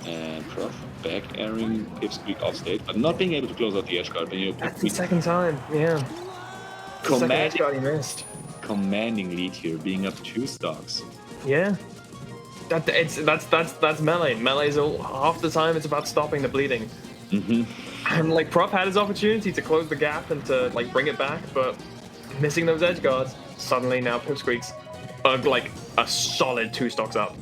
And Prof back airing Pipsqueak off stage, but not being able to close out the edge guard. That's the second time, yeah. Commanding lead here, being up 2 stocks. Yeah. That's melee. Melee's all half the time it's about stopping the bleeding. And like Prof had his opportunity to close the gap and to like bring it back, but missing those edge guards. Suddenly now Pipsqueak's like a solid 2 stocks up.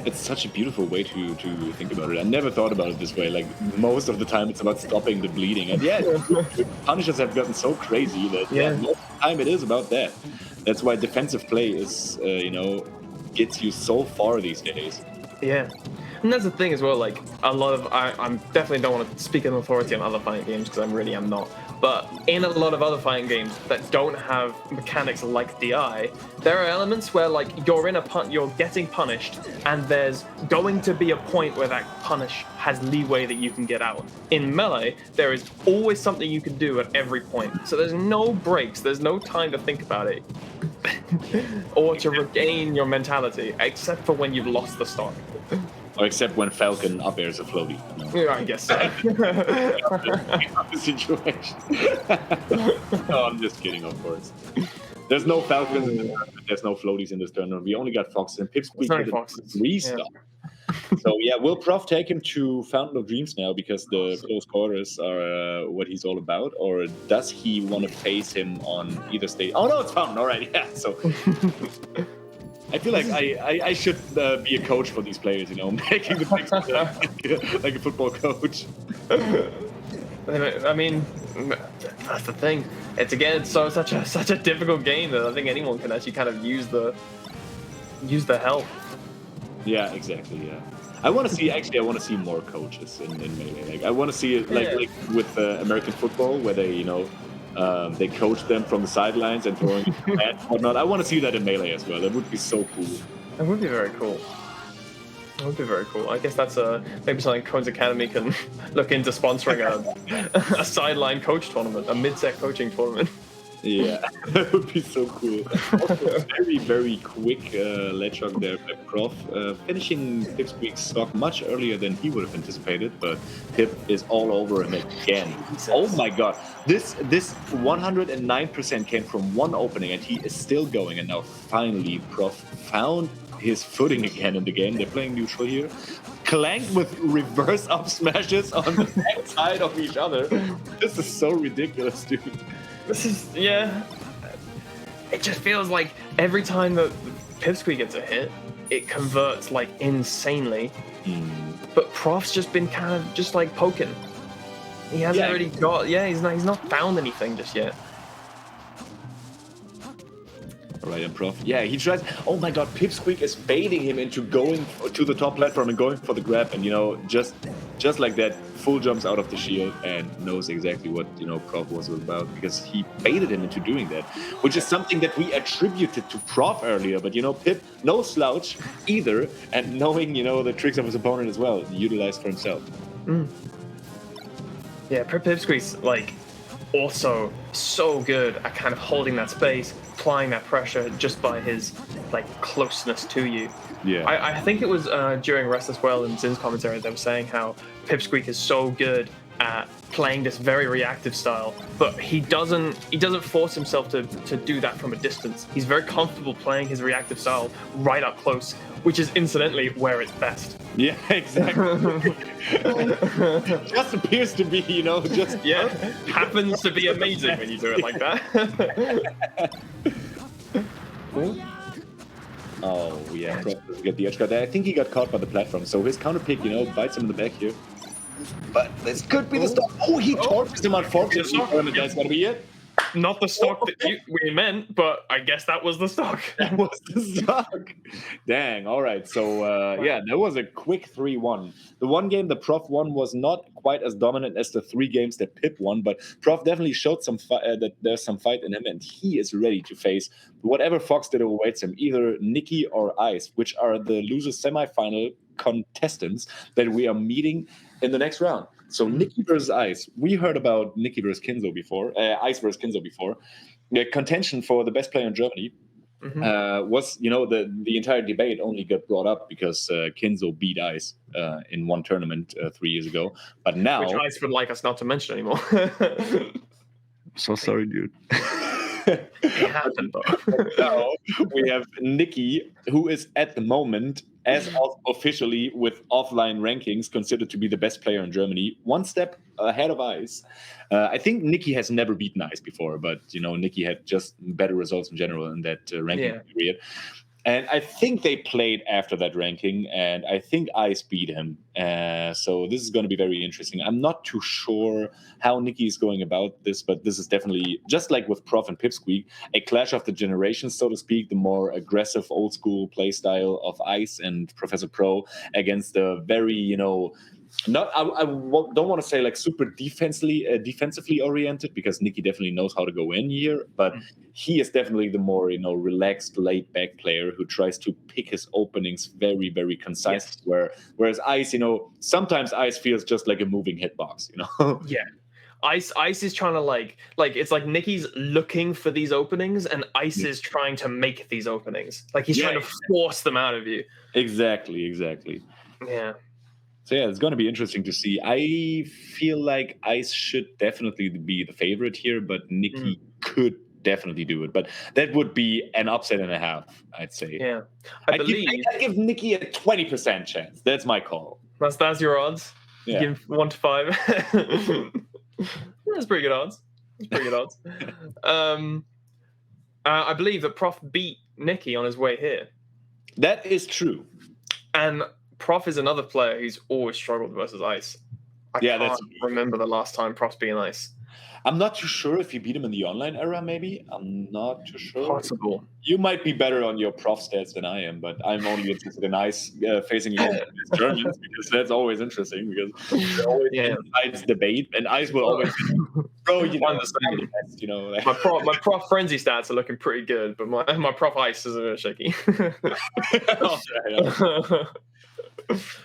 It's such a beautiful way to think about it. I never thought about it this way. Like most of the time, it's about stopping the bleeding. And yeah, punishers have gotten so crazy that most of the time it is about that. That's why defensive play is, gets you so far these days. Yeah. And that's the thing as well, like, a lot of... I'm definitely don't want to speak in authority on other fighting games, because I am not. But in a lot of other fighting games that don't have mechanics like DI, there are elements where, like, you're getting punished, and there's going to be a point where that punish has leeway that you can get out. In Melee, there is always something you can do at every point. So there's no breaks, there's no time to think about it. Or to regain your mentality, except for when you've lost the stock. Or except when Falcon up airs a floaty. Yeah, I guess so. Situation. No, I'm just kidding, of course. There's no Falcons in this tournament. There's no floaties in this tournament. We only got Foxes and Pipsqueak with a 3-star. So yeah, will Prof take him to Fountain of Dreams now because the close quarters are what he's all about, or does he want to face him on either stage? Oh no, it's Fountain. All right, yeah. So I feel like I should be a coach for these players, making the picks like a football coach. I mean, that's the thing. It's such a difficult game that I think anyone can actually kind of use the help. Yeah, exactly. Yeah, I want to see more coaches in Melee. Like I want to see it like with American football where they they coach them from the sidelines and throwing and whatnot. I want to see that in Melee as well. That would be so cool. That would be very cool. That would be very cool. I guess that's maybe something Cones Academy can look into sponsoring a sideline coach tournament, a mid-set coaching tournament. Yeah, that would be so cool. Also, very, very quick Ledgehog there by Prof. Finishing Pipsqueak's stock much earlier than he would have anticipated, but Pip is all over him again. Oh my god. This 109% came from one opening and he is still going, and now finally Prof found his footing again in the game. They're playing neutral here. Clanked with reverse up smashes on the back side of each other. This is so ridiculous, dude. This is, yeah. It just feels like every time that Pipsqueak gets a hit, it converts like insanely. But Prof's just been kind of just like poking. He hasn't really got, he's not found anything just yet. Alright, and Prof. Yeah, he tries. Oh my god, Pipsqueak is baiting him into going to the top platform and going for the grab, and just like that, full jumps out of the shield and knows exactly what Prof was about because he baited him into doing that, which is something that we attributed to Prof earlier. But Pip, no slouch either, and knowing the tricks of his opponent as well, utilized for himself. Yeah, Pipsqueak's like also so good at kind of holding that space, applying that pressure just by his like closeness to you. Yeah, I think it was during Rest as well in Zin's commentary they were saying how Pipsqueak is so good at playing this very reactive style, but he doesn't force himself to do that from a distance. He's very comfortable playing his reactive style right up close, which is incidentally where it's best. Yeah, exactly. Just appears to be, happens to be amazing when you do it like that. Oh yeah, Prof doesn't get the edge guard there. I think he got caught by the platform, so his counter pick, bites him in the back here. But this could be the stock. Oh, he torches him unfortunately. That's gotta be it. Not the stock that we meant, but I guess that was the stock. That was the stock. Dang. All right. So that was a quick 3-1. The one game the Prof won was not quite as dominant as the 3 games that Pip won, but Prof definitely showed that there's some fight in him, and he is ready to face whatever Fox that awaits him, either Nikki or Ice, which are the losers semifinal contestants that we are meeting in the next round. So Nikki versus Ice. We heard about Nikki versus Kinzo before, Ice versus Kinzo before. The contention for the best player in Germany was, the entire debate only got brought up because Kinzo beat Ice in one tournament 3 years ago. But now, which Ice would like us not to mention anymore. So sorry, dude. It happened, Now we have Nikki, who is at the moment as of officially with offline rankings, considered to be the best player in Germany, one step ahead of Ice. I think Nikki has never beaten Ice before, but Nikki had just better results in general in that ranking period. And I think they played after that ranking, and I think Ice beat him. So this is going to be very interesting. I'm not too sure how Nikki is going about this, but this is definitely, just like with Prof and Pipsqueak, a clash of the generations, so to speak, the more aggressive old school play style of Ice and Professor Pro against the very, I don't want to say like super defensively oriented, because Nikki definitely knows how to go in here, but he is definitely the more relaxed, laid back player who tries to pick his openings very, very concise. Whereas Ice, sometimes Ice feels just like a moving hitbox. Yeah. Ice is trying to like it's like Nikki's looking for these openings and Ice is trying to make these openings. Like he's trying to force them out of you. Exactly. Yeah. So yeah, it's going to be interesting to see. I feel like Ice should definitely be the favorite here, but Nikki could definitely do it. But that would be an upset and a half, I'd say. Yeah. I'd give Nikki a 20% chance. That's my call. That's your odds? Yeah. Give 1 to 5. That's pretty good odds. I believe that Prof beat Nikki on his way here. That is true. And Prof is another player who's always struggled versus Ice. I can't remember the last time Prof's being Ice. I'm not too sure if you beat him in the online era, maybe. I'm not too sure. Possible. You might be better on your Prof stats than I am, but I'm only interested in Ice facing against Germans, because that's always interesting, because there's always Ice debate, and Ice will always bro, understand. My Prof frenzy stats are looking pretty good, but my Prof Ice is a bit shaky.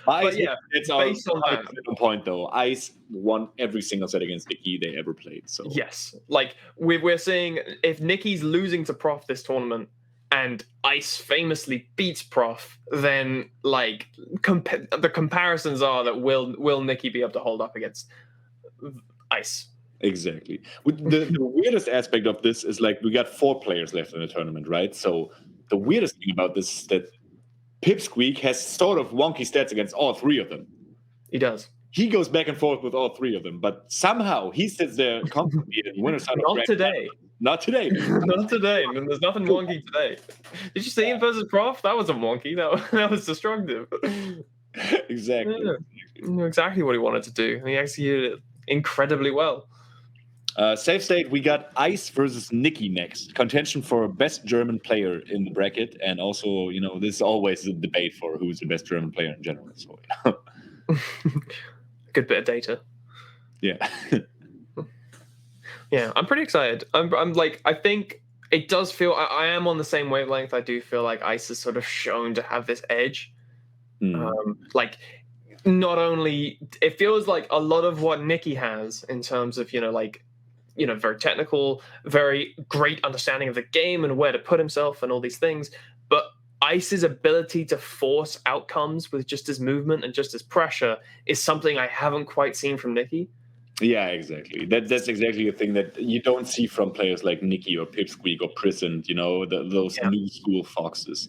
Ice, it's based on that point though. Ice won every single set against Nikki they ever played. So yes, like we're saying, if Nikki's losing to Prof this tournament and Ice famously beats Prof, then like the comparisons are that will Nikki be able to hold up against Ice? Exactly. The weirdest aspect of this is like we got 4 players left in the tournament, right? So the weirdest thing about this is that Pipsqueak has sort of wonky stats against all 3 of them. He does. He goes back and forth with all 3 of them, but somehow he sits there comfortably in winner's side. Not today. Not today. Not today. There's nothing wonky today. Did you see him versus Prof? That wasn't wonky. That was destructive. Exactly. Yeah. He knew exactly what he wanted to do, and he executed it incredibly well. Safe state, we got Ice versus Nikki next. Contention for best German player in the bracket. And also, this is always a debate for who's the best German player in general. So, good bit of data. Yeah. Yeah, I'm pretty excited. I'm like, I think it does feel, I am on the same wavelength. I do feel like Ice is sort of shown to have this edge. Like, not only, it feels like a lot of what Nikki has in terms of, very technical, very great understanding of the game and where to put himself and all these things. But Ice's ability to force outcomes with just his movement and just his pressure is something I haven't quite seen from Nikki. Yeah, exactly. That's exactly the thing that you don't see from players like Nikki or Pipsqueak or Prisant, those new school foxes.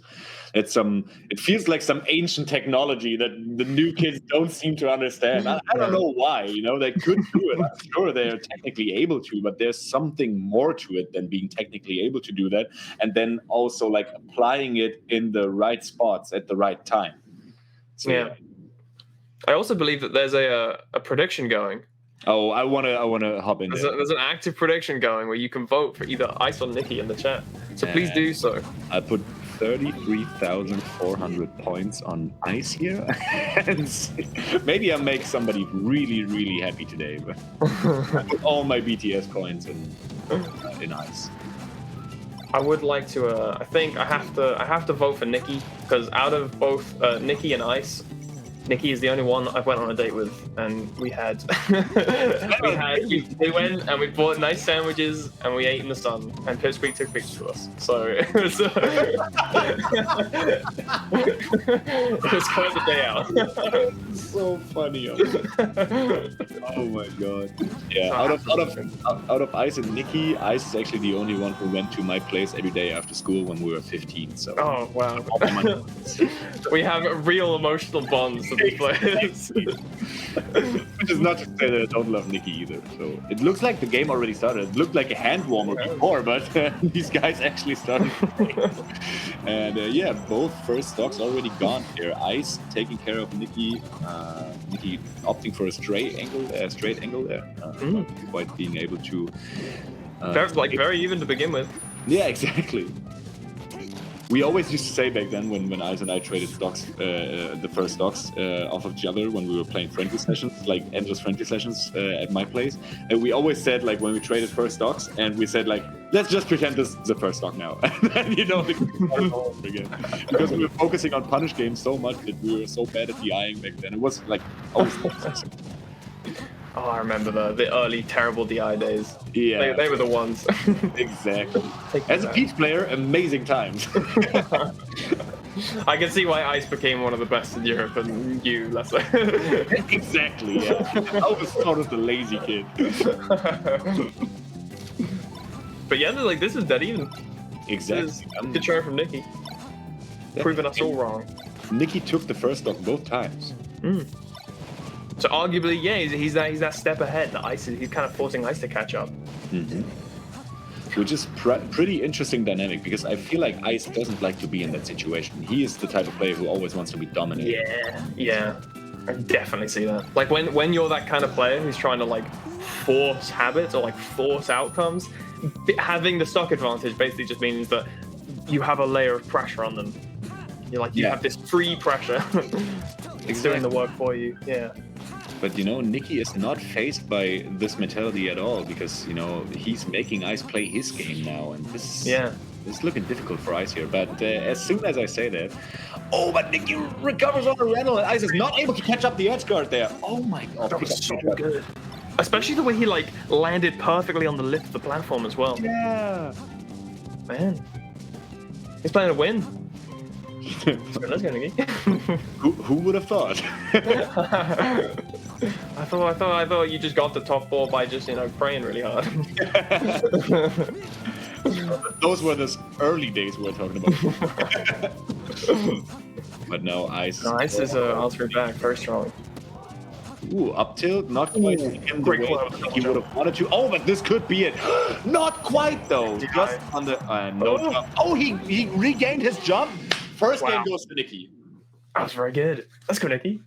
It feels like some ancient technology that the new kids don't seem to understand. I don't know why, they could do it. I'm sure they're technically able to, but there's something more to it than being technically able to do that. And then also like applying it in the right spots at the right time. So, yeah. I also believe that there's a prediction going. Oh, I wanna hop in. There's an active prediction going where you can vote for either Ice or Nikki in the chat. So please do so. I put 33,400 points on Ice here, and maybe I'll make somebody really, really happy today. But I put all my BTS coins in Ice. I would like to. I think I have to vote for Nikki, because out of both Nikki and Ice, Nikki is the only one I've went on a date with, and we went and we bought nice sandwiches and we ate in the sun, and Pipsqueak took pictures of us. So it was, it was quite the day out. So funny. Oh my god. Yeah, out of Ice and Nikki, Ice is actually the only one who went to my place every day after school when we were 15. So. Oh wow. We have real emotional bonds to these players. Which is not to say that I don't love Nikki either. So it looks like the game already started. It looked like a hand warmer before, but these guys actually started. And yeah, both first stocks already gone here. Ice taking care of Nikki. Nikki opting for a straight angle there. Not quite being able to. Very even to begin with. Yeah, exactly. We always used to say back then when Ice and I traded stocks, the first stocks off of each other when we were playing friendly sessions, like endless friendly sessions at my place. And we always said, like, when we traded first stocks, and we said, like, let's just pretend this is the first stock now. And then, you know, all over again. Because we were focusing on punish games so much that we were so bad at DIing back then. It was like always. Oh, I remember the early terrible DI days. Yeah. They were the ones. Exactly. As a Peach player, amazing times. I can see why Ice became one of the best in Europe and you less so. Exactly, yeah. I was sort of the lazy kid. But yeah, like, this is dead even. Exactly. Good try from Nikki. Proving us all wrong. Nikki took the first stock both times. So arguably, yeah, he's that step ahead. He's kind of forcing Ice to catch up. Which is pretty interesting dynamic, because I feel like Ice doesn't like to be in that situation. He is the type of player who always wants to be dominated. Yeah. I definitely see that. Like when you're that kind of player who's trying to like force habits or like force outcomes, having the stock advantage basically just means that you have a layer of pressure on them. You have this free pressure. It's doing the work for you. Yeah. But, you know, Nikki is not faced by this mentality at all, because, you know, he's making Ice play his game now, and this is looking difficult for Ice here. But as soon as I say that, but Nikki recovers on a rental, and Ice is not able to catch up the edge guard there. Oh my god, that was so good. Especially the way he like landed perfectly on the lip of the platform as well. Yeah, man, he's playing to win. Let's go, Nikki. Who would have thought? I thought you just got the top 4 by just, you know, praying really hard. Those were the early days we were talking about. But no, Ice. No, Ice is answering back very strong. Ooh, up tilt, not quite in the way he would have wanted to. Oh, but this could be it. Not quite though. Just on the no jump. Oh, he regained his jump. First game goes to Nikki. That was very good. Let's go, Nikki.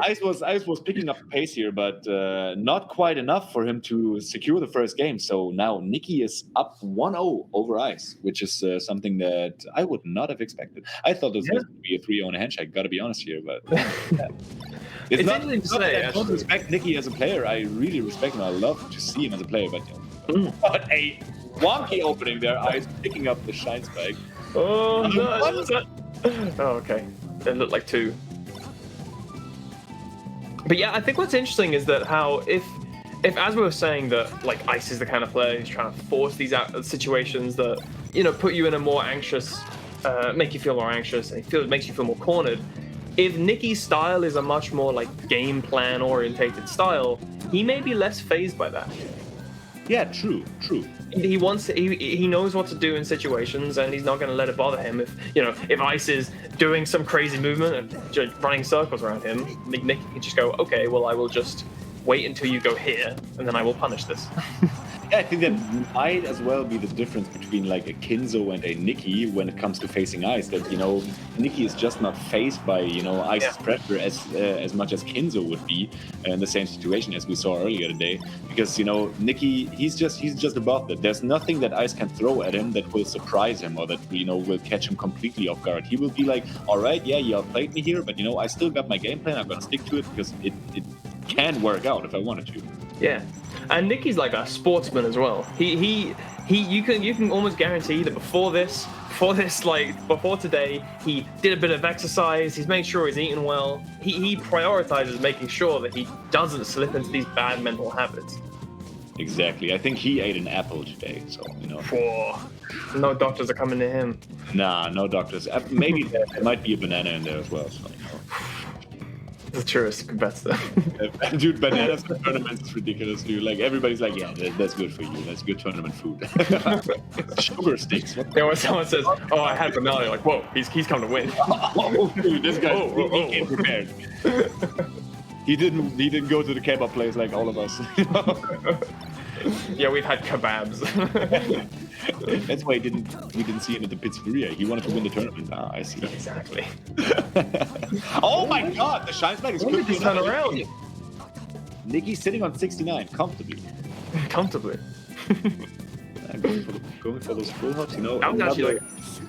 Ice was picking up the pace here, but not quite enough for him to secure the first game. So now Nikki is up 1-0 over Ice, which is something that I would not have expected. I thought this was going to be a 3-0 and a handshake, gotta be honest here, but it's not interesting to say. I don't respect Nikki as a player. I really respect him. I love to see him as a player, but what a wonky opening there. Ice picking up the shine spike. Oh, no. Oh, okay. It looked like 2. But yeah, I think what's interesting is that how if as we were saying that like Ice is the kind of player who's trying to force these situations that, you know, put you in a more anxious, make you feel more anxious, and it makes you feel more cornered. If Nikki's style is a much more like game plan orientated style, he may be less fazed by that. Yeah, true. He knows what to do in situations, and he's not going to let it bother him. If Ice is doing some crazy movement and just running circles around him, Nikki can just go, okay, well, I will just wait until you go here, and then I will punish this. Yeah, I think that might as well be the difference between like a Kinzo and a Nikki when it comes to facing Ice. That, you know, Nikki is just not faced by, you know, Ice's pressure as much as Kinzo would be in the same situation as we saw earlier today. Because, you know, Nikki, he's just above that. There's nothing that Ice can throw at him that will surprise him or that, you know, will catch him completely off guard. He will be like, all right, yeah, you outplayed me here, but, you know, I still got my game plan. I'm gonna stick to it because it can work out if I wanted to. Yeah. And Nikki's like a sportsman as well. You can almost guarantee that before this, before this, before today, he did a bit of exercise. He's made sure he's eating well. He prioritizes making sure that he doesn't slip into these bad mental habits. Exactly. I think he ate an apple today, so you know. No doctors are coming to him. Nah, no doctors. Maybe there might be a banana in there as well. So, you know. The truest bets though. Dude, bananas for tournaments is ridiculous, dude. Like everybody's like, yeah, that's good for you. That's good tournament food. Sugar sticks. Yeah, when someone says, "Oh, I had banana," you're like, "Whoa, he's coming to win." Oh, dude, this guy he came prepared. He didn't go to the kebab place like all of us. Yeah, we've had kebabs. That's why we didn't see him at the pizzeria. He wanted to win the tournament. Ah, I see. Exactly. Oh my God, the shine flag is When did he turn around? Nicky's sitting on 69 comfortably. Comfortably. Going for those full hops, you know. That was actually like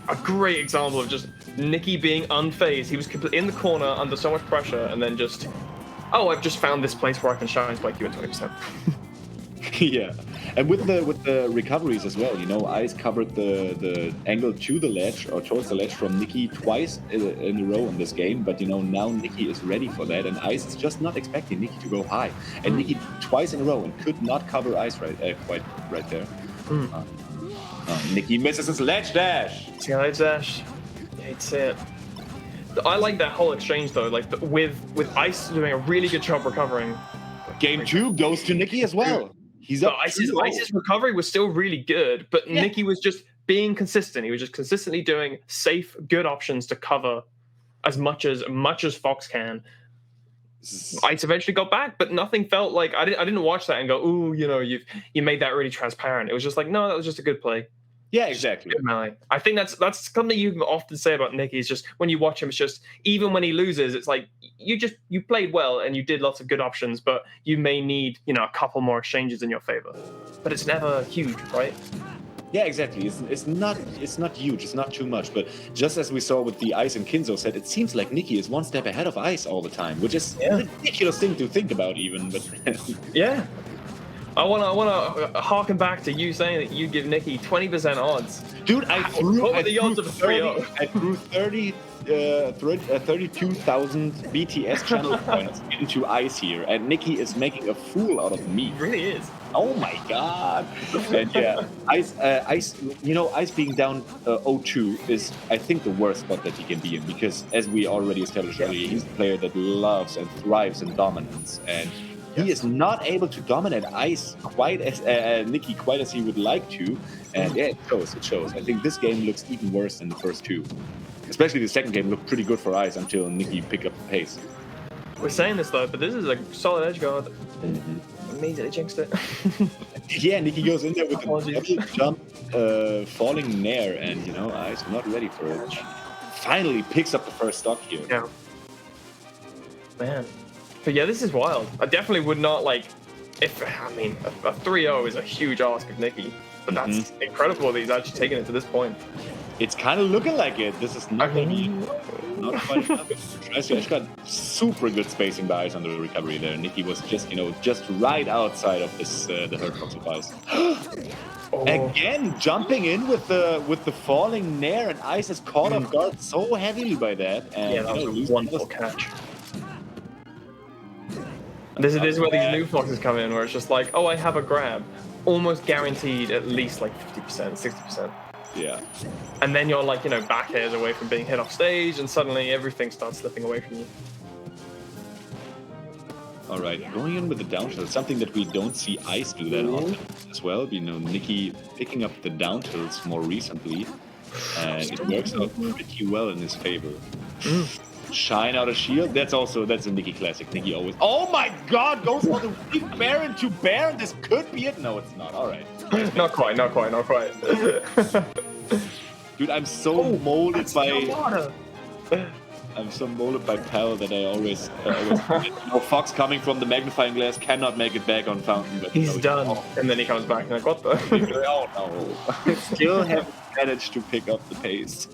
a great example of just Nicky being unfazed. He was in the corner under so much pressure, and then just, oh, I've just found this place where I can shine spike you in 20%. Yeah, and with the recoveries as well, you know, Ice covered the angle to the ledge or towards the ledge from Nicky twice in a row in this game, but you know, now Nicky is ready for that, and Ice is just not expecting Nicky to go high, and Nicky twice in a row and could not cover Ice quite right there. Nicky misses his ledge dash. See, ledge dash. Yeah, it's it. I like that whole exchange though, like with Ice doing a really good job recovering. Game 2 goes to Nicky as well. He's up. Ice's recovery was still really good, but Nicky was just being consistent. He was just consistently doing safe, good options to cover as much as Fox can. Ice eventually got back, but nothing felt like I didn't watch that and go, ooh, you know, you made that really transparent. It was just like, no, that was just a good play. Yeah, exactly. I think that's something you often say about Nicky. Is just when you watch him, it's just even when he loses, it's like you played well and you did lots of good options, but you may need a couple more exchanges in your favor. But it's never huge, right? Yeah, exactly. It's not huge. It's not too much. But just as we saw with the Ice and Kinzo set, it seems like Nicky is one step ahead of Ice all the time, which is a ridiculous thing to think about, even. But yeah. I wanna harken back to you saying that you give Nicky 20% odds. Dude, what were the odds of a 3-0? I threw 32,000 BTS channel points into Ice here, and Nicky is making a fool out of me. He really is. Oh my God! And yeah, Ice, Ice being down 0-2 is, I think, the worst spot that he can be in, because as we already established earlier, he's a player that loves and thrives in dominance, and he is not able to dominate Ice quite as Nicky quite as he would like to, and yeah, it shows. I think this game looks even worse than the first two. Especially the second game looked pretty good for Ice until Nicky picked up the pace. We're saying this though, but this is a solid edge guard. Immediately jinxed it. Yeah, Nicky goes in there with a double jump, falling nair, and Ice not ready for it. Finally picks up the first stock here. Yeah. Man. But yeah, this is wild. I definitely would not a 3-0 is a huge ask of Nicky, but that's incredible that he's actually taken it to this point. It's kind of looking like it. This is not going to be not quite enough. Actually, got super good spacing by Ice on the recovery there. Nicky was just right outside of this the hurt box of Ice. Again, jumping in with the falling nair, and Ice is caught off guard so heavily by that. And yeah, that was a wonderful catch. This is where these new foxes come in, where it's just like, oh, I have a grab. Almost guaranteed at least 50%, 60%. Yeah. And then you're back hairs away from being hit off stage, and suddenly everything starts slipping away from you. All right, going in with the down tilt, something that we don't see Ice do that often as well. Nicky picking up the down tilts more recently, and it works out pretty well in his favor. Shine out a shield. That's a Nicky classic. Nicky always. Oh my God! Goes for the weak Baron to Baron. This could be it. No, it's not. All right. Not quite. Dude, I'm so molded by. I'm so molded by Pal that I always Fox coming from the magnifying glass cannot make it back on Fountain. But he's done, and then he comes back and like, what the? Oh no! Still haven't managed to pick up the pace.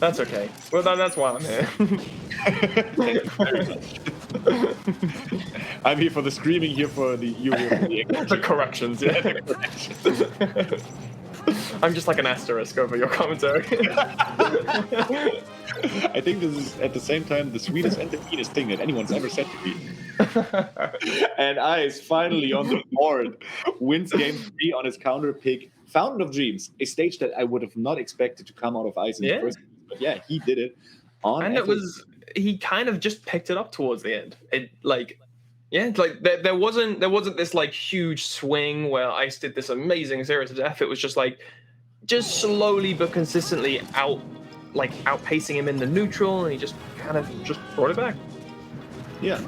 That's okay. Well, that's why I'm here. I'm here for the screaming, here for the corrections. Yeah, the corrections. I'm just like an asterisk over your commentary. I think this is at the same time the sweetest and the meanest thing that anyone's ever said to me. And Ice finally on the board wins game 3 on his counter pick, Fountain of Dreams, a stage that I would have not expected to come out of Ice in the first place. But yeah, he did it. And it was, he kind of just picked it up towards the end. There wasn't this like huge swing where Ice did this amazing series of death. It was just like, just slowly but consistently outpacing him in the neutral, and he just kind of just brought it back. Yeah.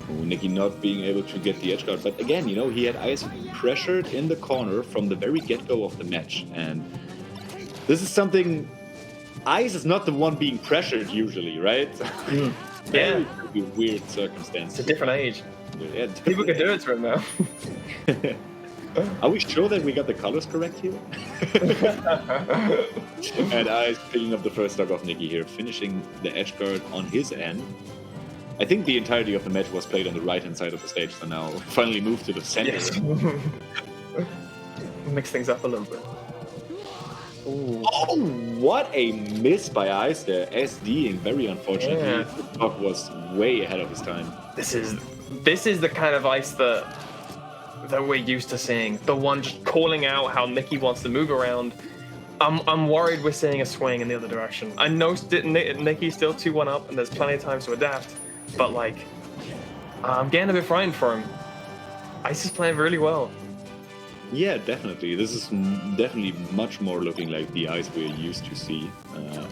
Nicky not being able to get the edge guard, but again, you know, he had Ice pressured in the corner from the very get-go of the match, and this is something. Ice is not the one being pressured usually, right? Very weird circumstance. It's a different age. Yeah, people can do it to him now. Are we sure that we got the colors correct here? And Ice picking up the first stock of Nicky here, finishing the edge guard on his end. I think the entirety of the match was played on the right-hand side of the stage, so now finally moved to the center. Yes. Mix things up a little bit. Ooh. Oh, what a miss by Ice there. SDing, very unfortunately. Yeah. The stock was way ahead of his time. This is the kind of Ice that we're used to seeing. The one just calling out how Nicky wants to move around. I'm worried we're seeing a swing in the other direction. I know Nicky's still 2-1 up, and there's plenty of time to adapt. But like, I'm getting a bit frightened for him. Ice is playing really well. Yeah, definitely. This is definitely much more looking like the Ice we're used to see.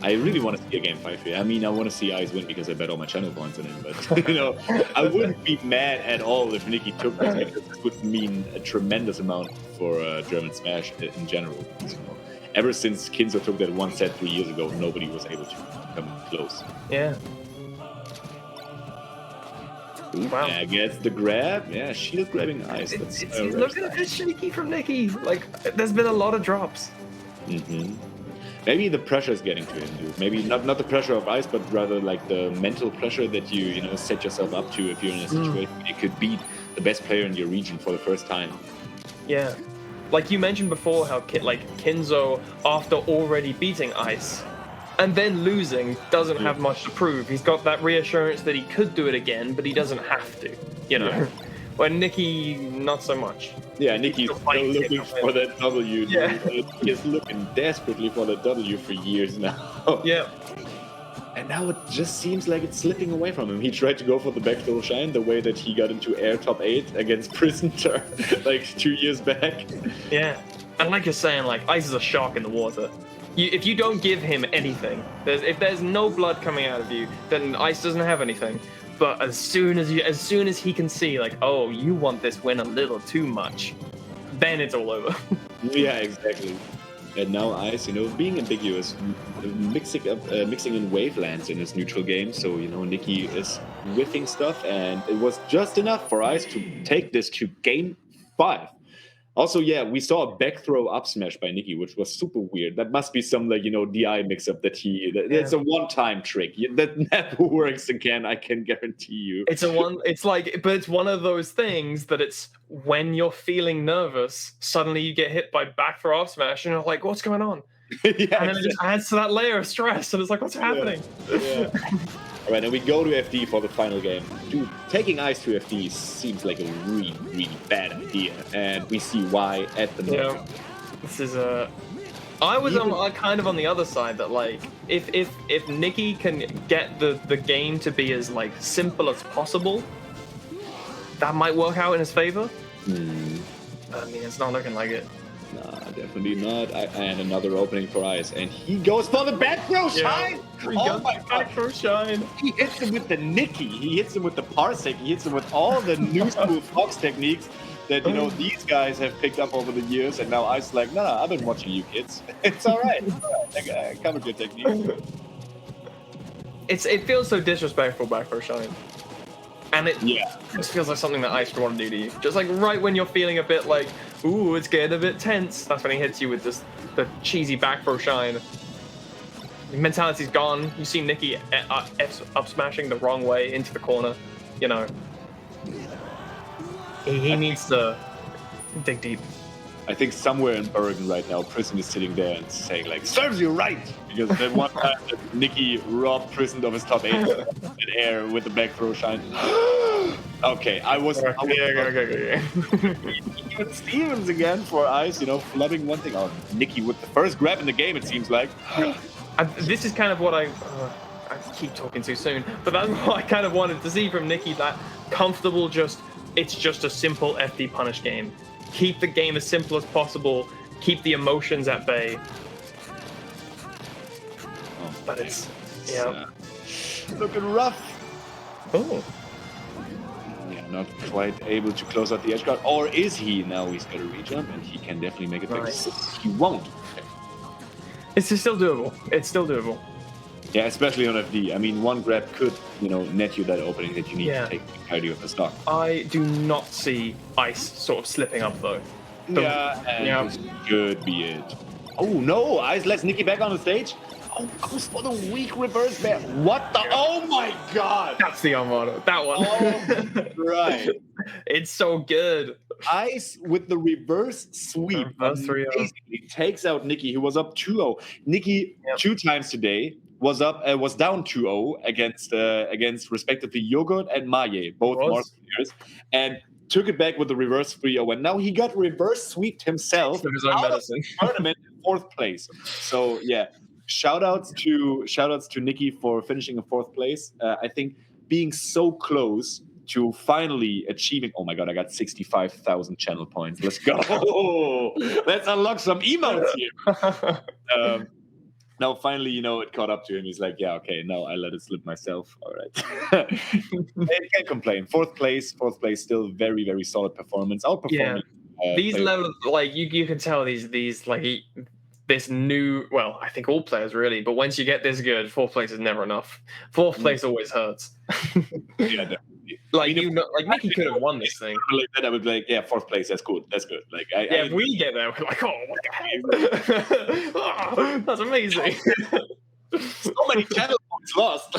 I really want to see a game 5 here. I mean, I want to see Ice win because I bet all my channel points on him. But you know, I wouldn't be mad at all if Nicky took this, because this would mean a tremendous amount for German Smash in general. So, ever since Kinzo took that one set 3 years ago, nobody was able to come close. Yeah. Wow. Yeah, gets the grab. Yeah, shield grabbing Ice. That's look at this shaky from Nicky. Like, there's been a lot of drops. Maybe the pressure is getting to him, dude. Maybe not the pressure of Ice, but rather like the mental pressure that you set yourself up to if you're in a situation where you could beat the best player in your region for the first time. Yeah. Like you mentioned before, how Kinzo, after already beating Ice, and then losing, doesn't have much to prove. He's got that reassurance that he could do it again, but he doesn't have to, you know? Yeah. Where Nicky, not so much. Yeah, Nicky's still looking for that W. Yeah. He is looking desperately for the W for years now. Yeah. And now it just seems like it's slipping away from him. He tried to go for the back throw shine the way that he got into air top 8 against Prisoner like 2 years back. Yeah. And like you're saying, like, Ice is a shark in the water. If you don't give him anything, if there's no blood coming out of you, then Ice doesn't have anything. But as soon as he can see, like, oh, you want this win a little too much, then it's all over. Yeah, exactly. And now Ice, being ambiguous, mixing in wavelands in his neutral game. So, Nicky is whiffing stuff, and it was just enough for Ice to take this to game 5. Also, yeah, we saw a back throw up smash by Nicky, which was super weird. That must be some, DI mix-up it's a one-time trick. That never works again, I can guarantee you. It's one of those things that it's when you're feeling nervous, suddenly you get hit by back throw up smash, and you're like, what's going on? Yeah, and then it just adds to that layer of stress, and it's like, what's happening? Yeah. All right, and we go to FD for the final game. Dude, taking Ice to FD seems like a really, really bad idea, and we see why at the moment. Yeah. This is I was kind of on the other side that, like, if Nicky can get the game to be as simple as possible, that might work out in his favor. I mean, it's not looking like it. Nah, definitely not. And another opening for Ice, and he goes for the back throw shine. Oh my god, back throw shine! He hits him with the Nicky. He hits him with the Parsec. He hits him with all the new school Fox techniques that these guys have picked up over the years. And now Ice is like, nah, I've been watching you kids. It's all right. I covered your technique. It feels so disrespectful, back throw shine. And it just feels like something that Ice would want to do to you. Just like right when you're feeling a bit like, ooh, it's getting a bit tense. That's when he hits you with the cheesy back throw shine. The mentality's gone. You see Nicky up smashing the wrong way into the corner. He needs to dig deep. I think somewhere in Bergen right now, Prison is sitting there and saying like, "Serves you right," because that one time that Nicky robbed Prison of his top 8 in air with the back throw shine. Okay, I was. Okay. Even Stevens again for Ice, flubbing one thing. Oh, Nicky with the first grab in the game, it seems like. This is kind of what I keep talking too soon, but that's what I kind of wanted to see from Nicky. That comfortable, it's just a simple FD punish game. Keep the game as simple as possible. Keep the emotions at bay. But it's looking rough. Oh. Yeah, not quite able to close out the edge guard. Or is he? Now he's got a rejump, and he can definitely make it back. He won't. It's still doable. It's still doable. Yeah, especially on FD. I mean, one grab could, net you that opening that you need to take the entirety of the stock. I do not see Ice sort of slipping up, though. This could be it. Oh, no! Ice lets Nicky back on the stage. Oh, goes for the weak reverse bear. What the? Oh, my God! That's the Armada. That one. Oh, right. It's so good. Ice with the reverse sweep. Basically takes out Nicky, who was up 2-0. Nicky, 2 times today, was down 2-0 against respectively Yogurt and Maye, both Mars players, and took it back with the reverse 3-0. And now he got reverse sweeped himself his own medicine. Of the tournament in 4th place. So yeah, shout outs to Nicky for finishing in 4th place. I think being so close to finally achieving. Oh my God, I got 65,000 channel points. Let's go. Let's unlock some emotes here. Now, finally, it caught up to him. He's like, yeah, okay, no, I let it slip myself. All right. I can't complain. 4th place, still very, very solid performance. Outperforming. Yeah. These levels, like, you can tell these like, this new, well, I think all players really, but once you get this good, 4th place is never enough. 4th place always hurts. Yeah, definitely. Like, Nicky could have won this thing. Like that, I would be like, yeah, 4th place, that's good. Like, if we get there, we're like, oh, what the heck? Oh, that's amazing. So many channel points lost.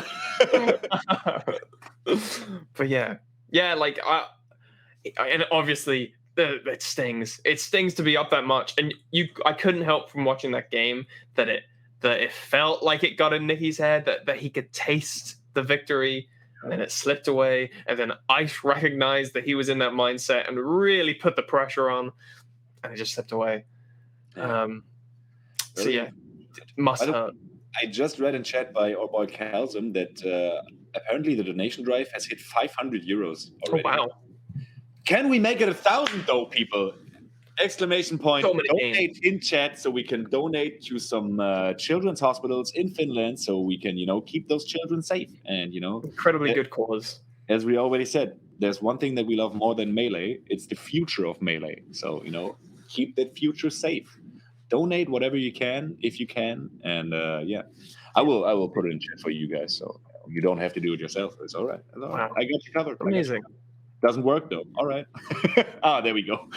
But yeah, like and obviously it stings. It stings to be up that much, and I couldn't help from watching that game that it felt like it got in Nicky's head that he could taste the victory. And then it slipped away, and then Ice recognized that he was in that mindset and really put the pressure on, and it just slipped away. So yeah, it must hurt. I just read in chat by our boy Calzum that apparently the donation drive has hit 500 euros already. Oh, wow. Can we make it 1,000 though, people? Exclamation point. So many donate in chat so we can donate to some children's hospitals in Finland so we can, keep those children safe. And, incredibly good cause. As we already said, there's one thing that we love more than Melee. It's the future of Melee. So, keep that future safe. Donate whatever you can, if you can. And I will put it in chat for you guys. So you don't have to do it yourself. It's all right. Wow. I got you covered. Amazing. Doesn't work though. All right. There we go.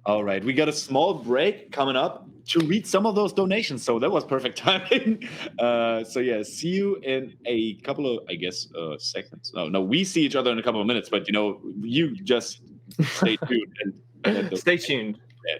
All right, we got a small break coming up to read some of those donations, so that was perfect timing. So yeah, see you in a couple of, I guess, seconds. No, we see each other in a couple of minutes, but you just stay tuned and stay tuned. Yeah.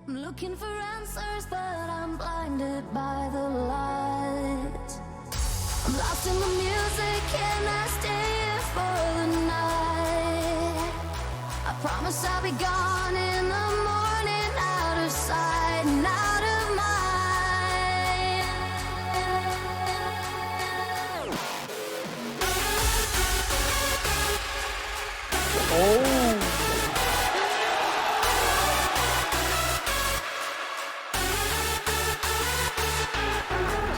I'm looking for answers, but I'm blinded by the light. I'm lost in the music, can I stay here for the night? I promise I'll be gone in the morning, out of sight and out of mind. Oh.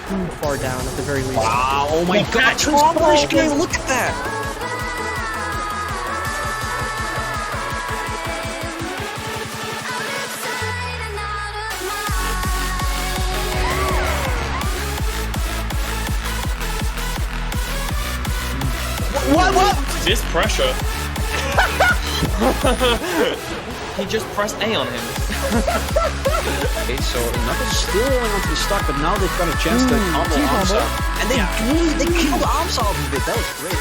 Too far down at the very least. Wow, oh my God, Finnish game, look at that! This pressure. He just pressed A on him. Okay, so Knuckles still holding onto the stock, but now they've got a chance to combo Amsa. And they killed Amsa off of it. That was great.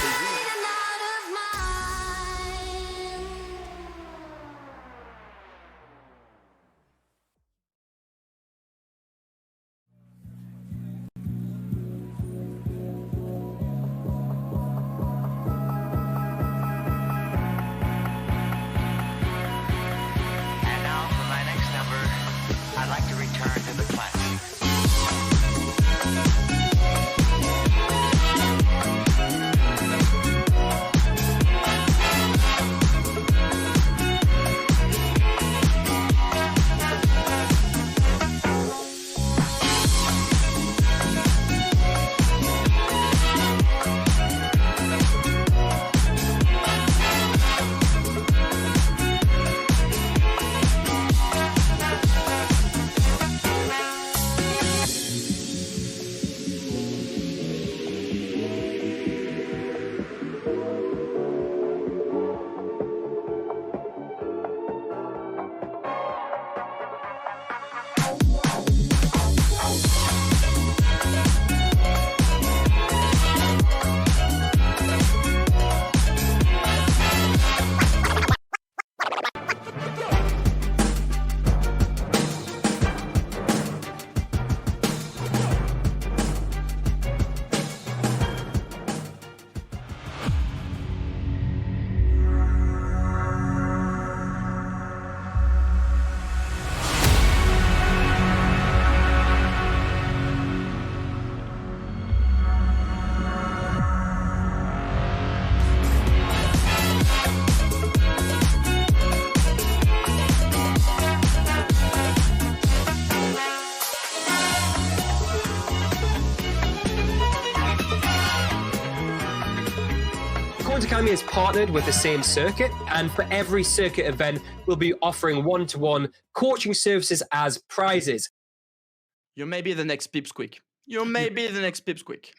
And now for my next number, I'd like to return to the classics. Academy is partnered with the same circuit, and for every circuit event, we'll be offering one-to-one coaching services as prizes. You may be the next Pipsqueak. You may be the next Pipsqueak.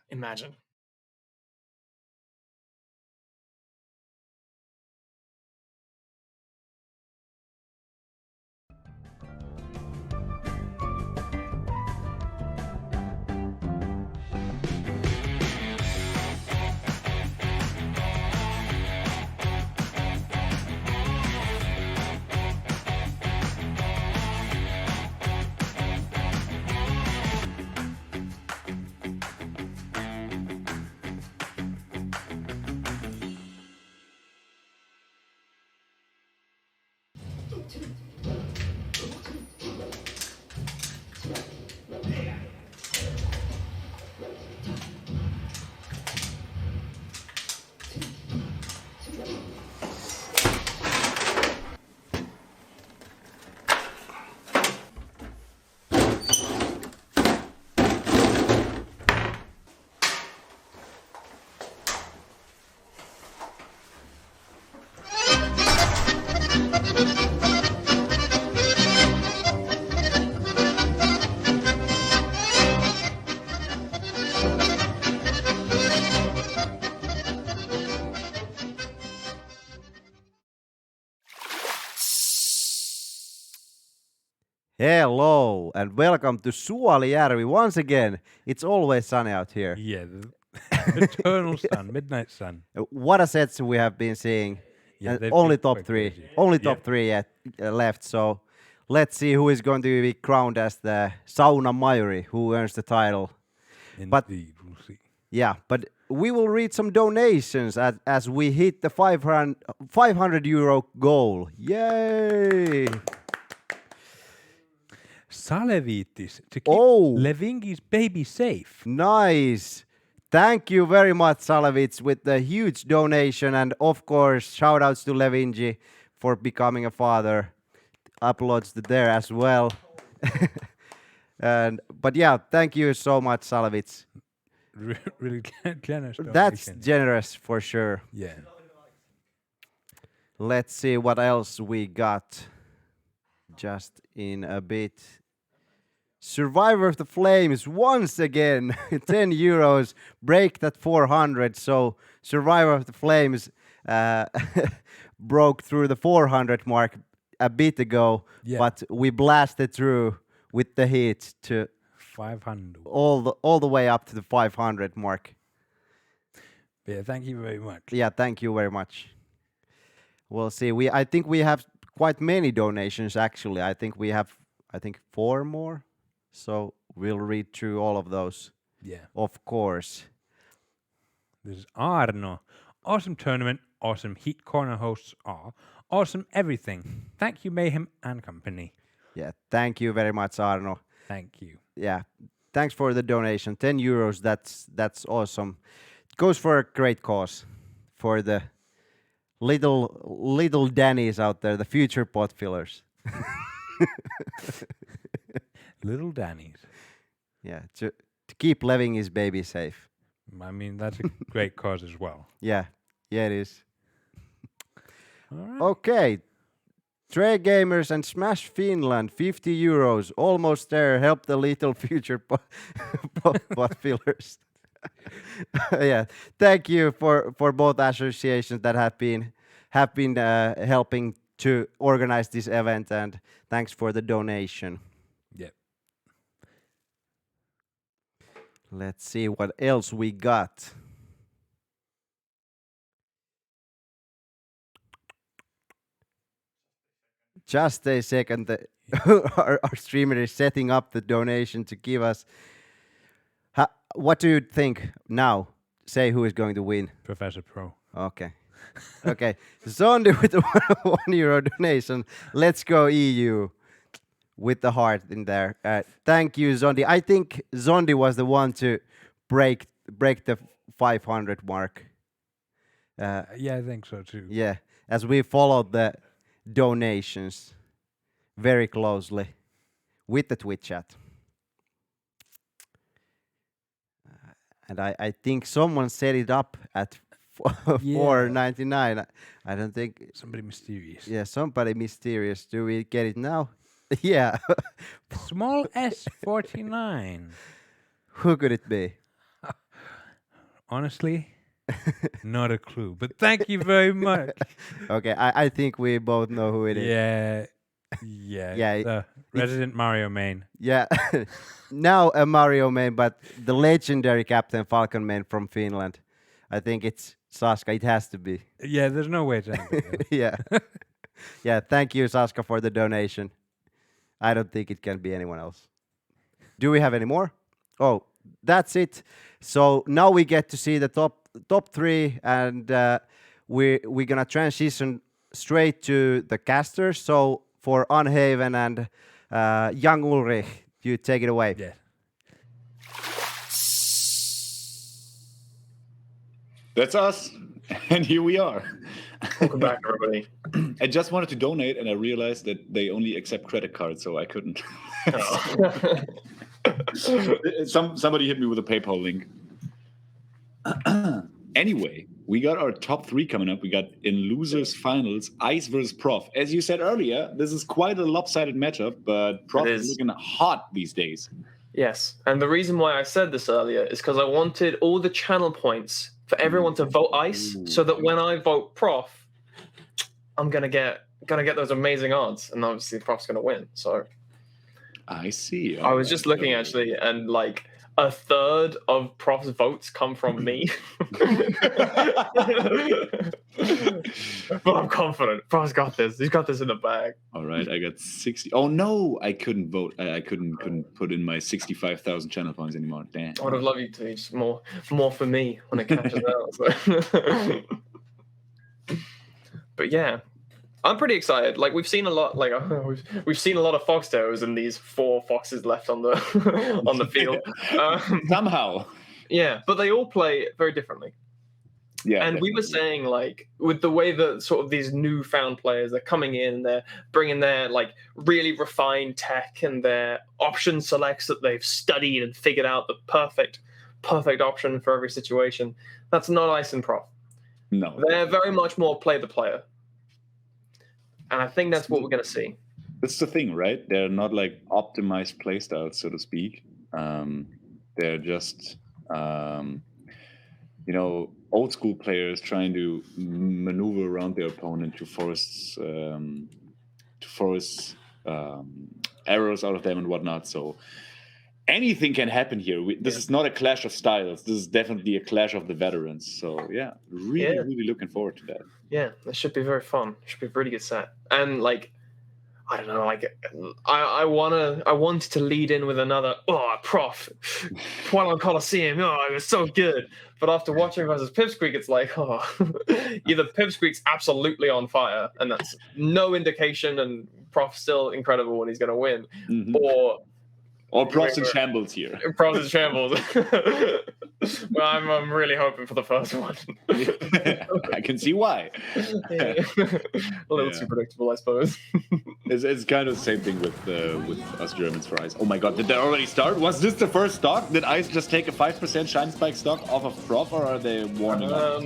Imagine. Hello and welcome to Suolijärvi once again. It's always sunny out here. Yeah, the eternal sun, midnight sun. What a sets we have been seeing. Yeah, and only top three. Crazy. Only top three yet left. So let's see who is going to be crowned as the Sauna Mayuri, who earns the title. Indeed, we'll see. Yeah, but we will read some donations as we hit the 500 euro goal. Yay! Salevitis to keep Levingi's baby safe. Nice. Thank you very much, Salevits, with the huge donation. And of course, shout outs to Levingi for becoming a father. Uploads to there as well. But yeah, thank you so much, Salevits. Really generous donation. That's generous for sure. Yeah. Let's see what else we got just in a bit. Survivor of the Flames once again. 10 euros. Break that 400. So Survivor of the Flames broke through the 400 mark a bit ago, but we blasted through with the heat to 500. All the way up to the 500 mark. Yeah, thank you very much. Yeah, thank you very much. We'll see. I think we have quite many donations actually. I think we have 4 more. So we'll read through all of those. Yeah. Of course. This is Arno. Awesome tournament, awesome Heat Corner hosts are awesome everything. Thank you, Mayhem and company. Yeah, thank you very much, Arno. Thank you. Yeah, thanks for the donation. 10 euros, that's awesome. It goes for a great cause, for the little Dannies out there, the future pot fillers. Little Dannies. Yeah, to keep living his baby safe. I mean, that's a great cause as well. Yeah, it is. All right. Okay. Trey Gamers and Smash Finland, 50 euros. Almost there. Help the little future pot fillers. Yeah, thank you for both associations that have been helping to organize this event, and thanks for the donation. Yep. Let's see what else we got. Just a second. Our streamer is setting up the donation to give us. What do you think now? Say who is going to win. Professor Pro. Okay. Okay. Zondi with the €1 donation. Let's go EU. With the heart in there. Thank you, Zondi. I think Zondi was the one to break the 500 mark. Yeah, I think so too. Yeah, as we followed the donations very closely with the Twitch chat. And I think someone set it up at $4.99. I don't think... Somebody mysterious. Yeah, somebody mysterious. Do we get it now? Yeah. Small S49. Who could it be? Honestly, not a clue. But thank you very much. Okay, I think we both know who it is. Yeah. The resident Mario main. Yeah. Now a Mario main, but the legendary Captain Falcon main from Finland. I think it's Saska. It has to be. Yeah, there's no way to. Yeah. Yeah, thank you, Saska, for the donation. I don't think it can be anyone else. Do we have any more? Oh, that's it. So now we get to see the top 3, and we're gonna transition straight to the casters. So for Unhaven and Young Ulrich, you take it away. Yeah. That's us, and here we are. Welcome back, everybody. I just wanted to donate, and I realized that they only accept credit cards, so I couldn't. Somebody hit me with a PayPal link. Anyway, we got our top 3 coming up. We got in losers finals, Ice versus Prof. As you said earlier, this is quite a lopsided matchup, but Prof is looking hot these days. Yes, and the reason why I said this earlier is because I wanted all the channel points for everyone to vote Ice, so that when I vote Prof, I'm gonna get those amazing odds, and obviously Prof's gonna win. So I see. I was just looking actually, and like a third of Prof's votes come from me. But I'm confident. Prof's got this. He's got this in the bag. All right, I got 60. Oh no, I couldn't vote. I couldn't put in my 65,000 channel points anymore. Damn. I would have loved you to. Just more for me when it catches out. So. But yeah, I'm pretty excited. Like we've seen a lot. Like we've seen a lot of foxtails, and these 4 foxes left on the on the field. Somehow. Yeah, but they all play very differently. Yeah, and we were saying, like, with the way that sort of these newfound players are coming in, they're bringing their like really refined tech and their option selects that they've studied and figured out the perfect option for every situation. That's not Ice and Prof. No, they're very much more play the player, and I think that's what we're going to see. That's the thing, right? They're not like optimized playstyles, so to speak. They're just, old school players trying to maneuver around their opponent to force errors out of them and whatnot. So anything can happen here. This is not a clash of styles. This is definitely a clash of the veterans. So yeah, really looking forward to that. Yeah, that should be very fun. Should be a pretty good set. And like, I don't know, like I wanted to lead in with another Prof. Twilight Coliseum. Oh, it was so good. But after watching versus Pipsqueak, it's like, either Pipsqueak's absolutely on fire, and that's no indication, and Prof's still incredible when he's going to win, or Prof's in shambles here. Prof's in shambles. Well, I'm really hoping for the first one. I can see why. A little too predictable, I suppose. It's kind of the same thing with us Germans for Ice. Oh my god, did they already start? Was this the first stock? Did Ice just take a 5% Shine Spike stock off of Prof, or are they warming up?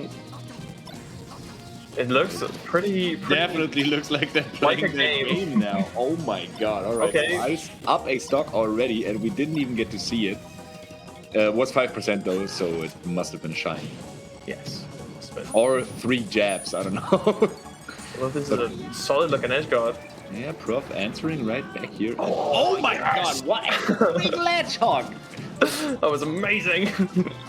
It looks pretty definitely looks like they're playing like a game now. Oh my god. All right. Okay. So Ice up a stock already, and we didn't even get to see it. Was 5% though, so it must have been a Shine. Yes. Or 3 jabs, I don't know. Well, this is a solid looking edge guard. Yeah, Prof answering right back here. Oh my god, what a great ledge hog! That was amazing.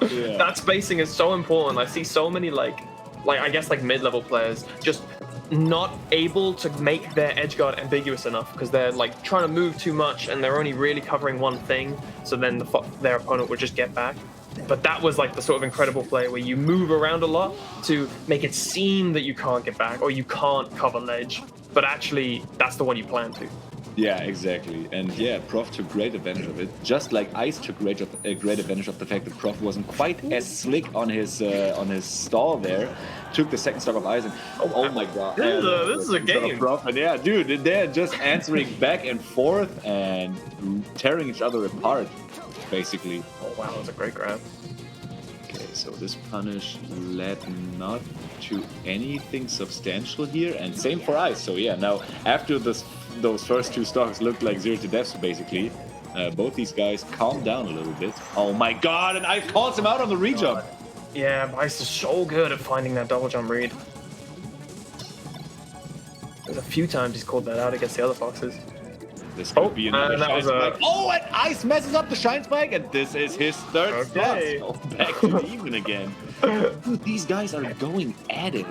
Yeah. That spacing is so important. I see so many like I guess like mid-level players just not able to make their edge guard ambiguous enough because they're like trying to move too much and they're only really covering one thing, so then their opponent would just get back. But that was like the sort of incredible play where you move around a lot to make it seem that you can't get back or you can't cover ledge, but actually that's the one you plan to. Yeah, exactly. And yeah, Prof took great advantage of it. Just like Ice took great advantage of the fact that Prof wasn't quite as slick on his stall there. Took the second stock of Ice and oh my god. This is a game. Prof, and yeah, dude, they're just answering back and forth and tearing each other apart, basically. Oh wow, that was a great grab. Okay, so this punish led not to anything substantial here, and same for Ice. So yeah, now after those first 2 stocks looked like 0 to deaths basically, both these guys calmed down a little bit. Oh my god, and Ice calls him out on the re-jump. Yeah, Ice is so good at finding that double jump read. There's a few times he's called that out against the other foxes. This could be another Shine Spike. Oh, and Ice messes up the Shine Spike, and this is his third stock. So back to even again. Dude, these guys are going at it.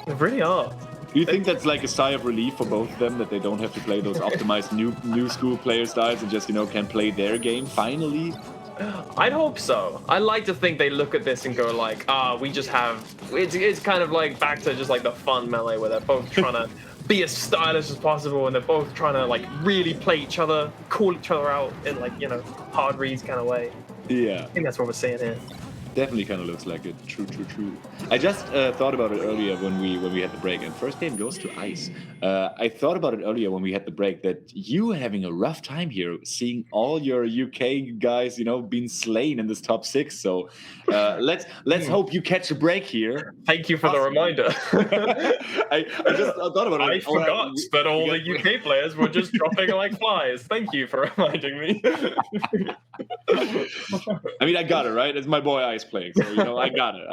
They really are. Do you think that's like a sigh of relief for both of them, that they don't have to play those optimized new school player styles and just, can play their game finally? I'd hope so. I like to think they look at this and go like, we just have... It's kind of like back to just like the fun melee where they're both trying to be as stylish as possible and they're both trying to like really play each other, call each other out in like, hard reads kind of way. Yeah. I think that's what we're seeing here. Definitely kind of looks like it. True. I just thought about it earlier when we had the break, and first game goes to Ice. I thought about it earlier when we had the break that you having a rough time here, seeing all your UK guys, being slain in this top 6. So let's hope you catch a break here. Thank you for the reminder. I just thought about it. I forgot that all the UK players were just dropping like flies. Thank you for reminding me. I mean, I got it, right? It's my boy Ice playing, so I got it.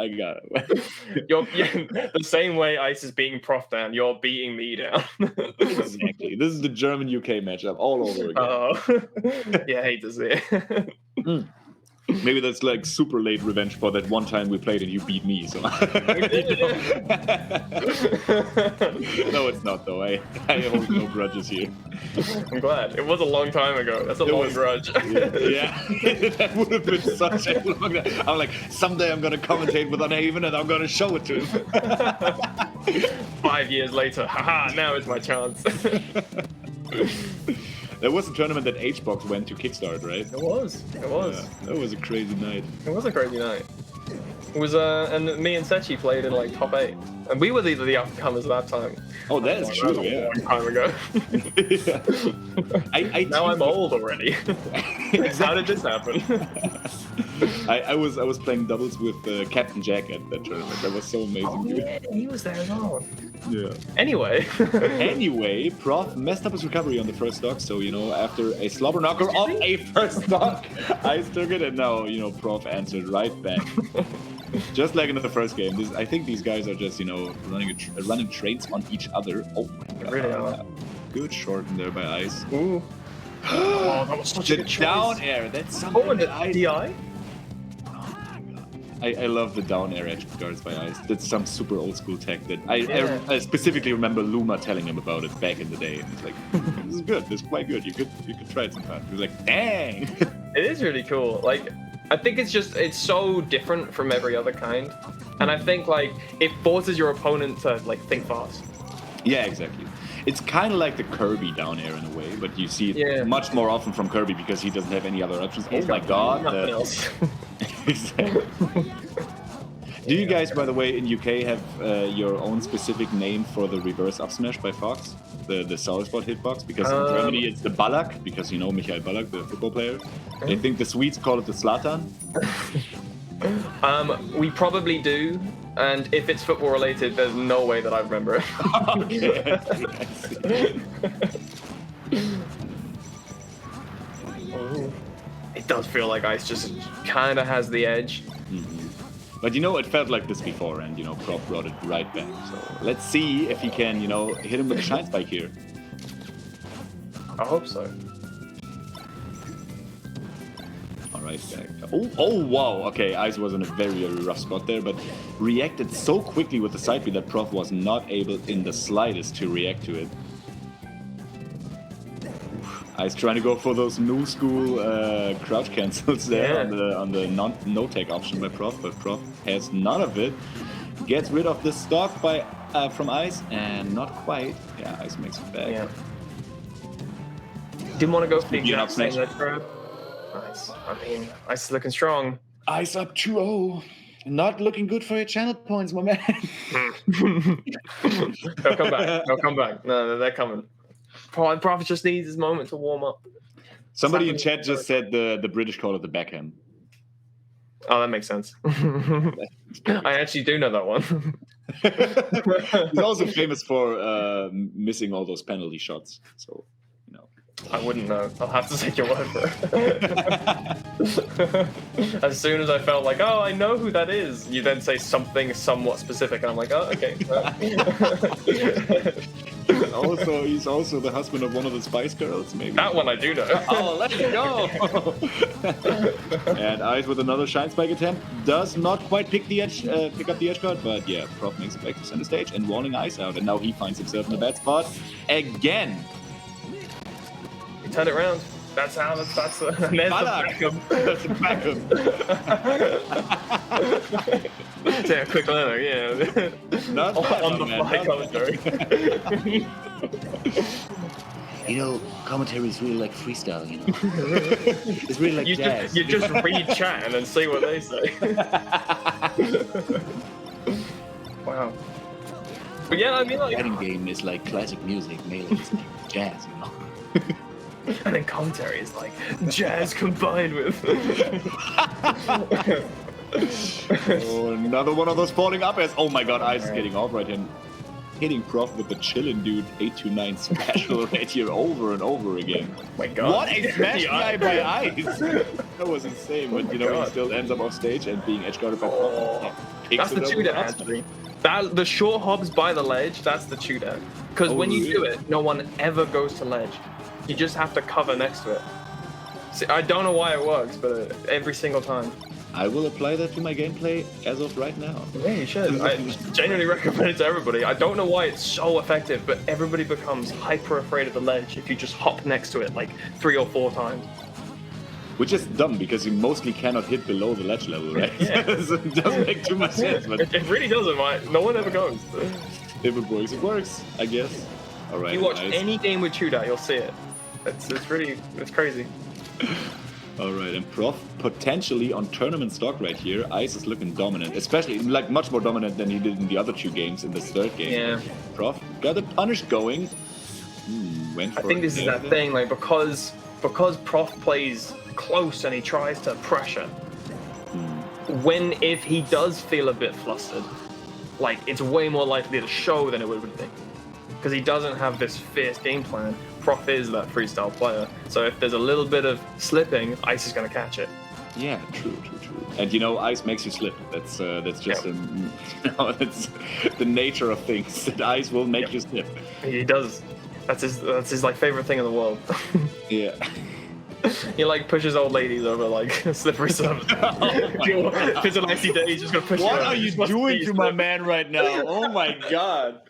The same way Ice is beating Prof down, you're beating me down. Exactly. This is the German UK matchup all over again. Oh, yeah, I hate to see it. Maybe that's like super late revenge for that one time we played and you beat me. So no, it's not though. I hold no grudges here. I'm glad. It was a long time ago. That's a long grudge. Yeah. That would have been such a long time. I'm like, someday I'm gonna commentate with Unhaven and I'm gonna show it to him. 5 years later, haha, now is my chance. There was a tournament that HBox went to Kickstart, right? It was. Yeah, that was a crazy night. It was a crazy night. It was, and me and Sechi played in like top 8. And we were the up-and-comers at that time. Oh, that is true, a yeah. long time ago. Now I'm old already. How did this happen? I was playing doubles with Captain Jack at that tournament. That was so amazing, dude. Yeah, he was there as well. Yeah. Anyway, Prof messed up his recovery on the first stock, so after a slobber knocker off a first stock, Ice took it, and now Prof answered right back. Just like in the first game. I think these guys are just running trains on each other. Oh my god! Really are. Good short in there by Ice. Ooh. Oh, that was such a good down choice. air. That's something. Oh, and the DI. I love the down air edge guards by Ice. That's some super old school tech that I specifically remember Luma telling him about it back in the day. And he's like, "This is good. This is quite good. You could try it sometime." He was like, "Dang!" It is really cool. Like, I think it's so different from every other kind, and I think it forces your opponent to think fast. Yeah, exactly. It's kind of like the Kirby down air in a way, but you see it much more often from Kirby because he doesn't have any other options. Oh my god! Nothing else. Do you guys, by the way, in UK have your own specific name for the reverse up smash by Fox, the sour spot hitbox? Because in Germany it's the Ballack, because Michael Ballack, the football player. I think the Swedes call it the Zlatan. We probably do, and if it's football related, there's no way that I remember it. Okay, I see. It does feel like Ice just kind of has the edge. Mm-hmm. But it felt like this before, and Prof brought it right back. So let's see if he can, hit him with a shine spike here. I hope so. All right, back. Oh, wow. Okay, Ice was in a very, very rough spot there, but reacted so quickly with the side B that Prof was not able in the slightest to react to it. Ice trying to go for those new school crouch cancels there on the no tech option by Prof, but Prof has none of it. Gets rid of the stock from Ice, and not quite. Yeah, Ice makes it back. Yeah. Didn't want to go for the exact same smash. ledge grab. Nice. I mean, Ice is looking strong. Ice up 2-0. Not looking good for your channel points, my man. They'll come back. They'll come back. No, they're coming. Prof just needs his moment to warm up. Somebody in chat just said the British call it the backhand. Oh, that makes sense. I actually do know that one. He's also famous for missing all those penalty shots. So, I wouldn't know. I'll have to take your word for it. As soon as I felt like, oh, I know who that is, you then say something somewhat specific, and I'm like, oh, okay. He's also the husband of one of the Spice Girls, maybe. That one I do know. Oh, let's go! And Ice with another shine spike attempt does not quite pick up the edge guard, but yeah, Prof makes it back to center stage and warning Ice out, and now he finds himself in a bad spot again. You turn it around. That's there's the Beckham. That's the Beckham. Take a quick learner, yeah. Not bad, on the fly commentary. Commentary is really like freestyle, It's really like jazz. You just read chat and then see what they say. Wow. But yeah, I mean, the fighting game is like classic music, melee is like jazz, And then commentary is like jazz combined with. Oh, another one of those falling up airs. Oh my god, Ice is getting off right hand. Hitting Prof with the chillin' dude 829 special right here over and over again. Oh my god. What a smash guy by Ice! That was insane, but he still ends up off stage and being edge guarded by Prof. That's the two that actually. The short hobs by the ledge, that's the chew down. Because when you do it, no one ever goes to ledge. You just have to cover next to it. See, I don't know why it works, but every single time. I will apply that to my gameplay as of right now. Yeah, you should. I genuinely recommend it to everybody. I don't know why it's so effective, but everybody becomes hyper afraid of the ledge if you just hop next to it like 3 or 4 times. Which is dumb because you mostly cannot hit below the ledge level, right? Yeah. So it doesn't make too much sense. But it really doesn't, right? No one ever goes. If it works, I guess. All right. If you watch any game with Chuda, you'll see it. It's crazy. All right, and Prof potentially on tournament stock right here. Ice is looking dominant, especially like much more dominant than he did in the other 2 games in this 3rd game. Yeah. Prof got the punish going. I think this is that thing, like because Prof plays close and he tries to pressure. If he does feel a bit flustered, like it's way more likely to show than it would be. Because he doesn't have this fierce game plan. Prof is that freestyle player. So if there's a little bit of slipping, Ice is going to catch it. Yeah, true. And Ice makes you slip. That's just that's the nature of things. That Ice will make you slip. He does. That's his like favorite thing in the world. Yeah. He like pushes old ladies over like slippery stuff. If it's an icy day, he's just gonna push. What are you doing to my man right now? Oh my god.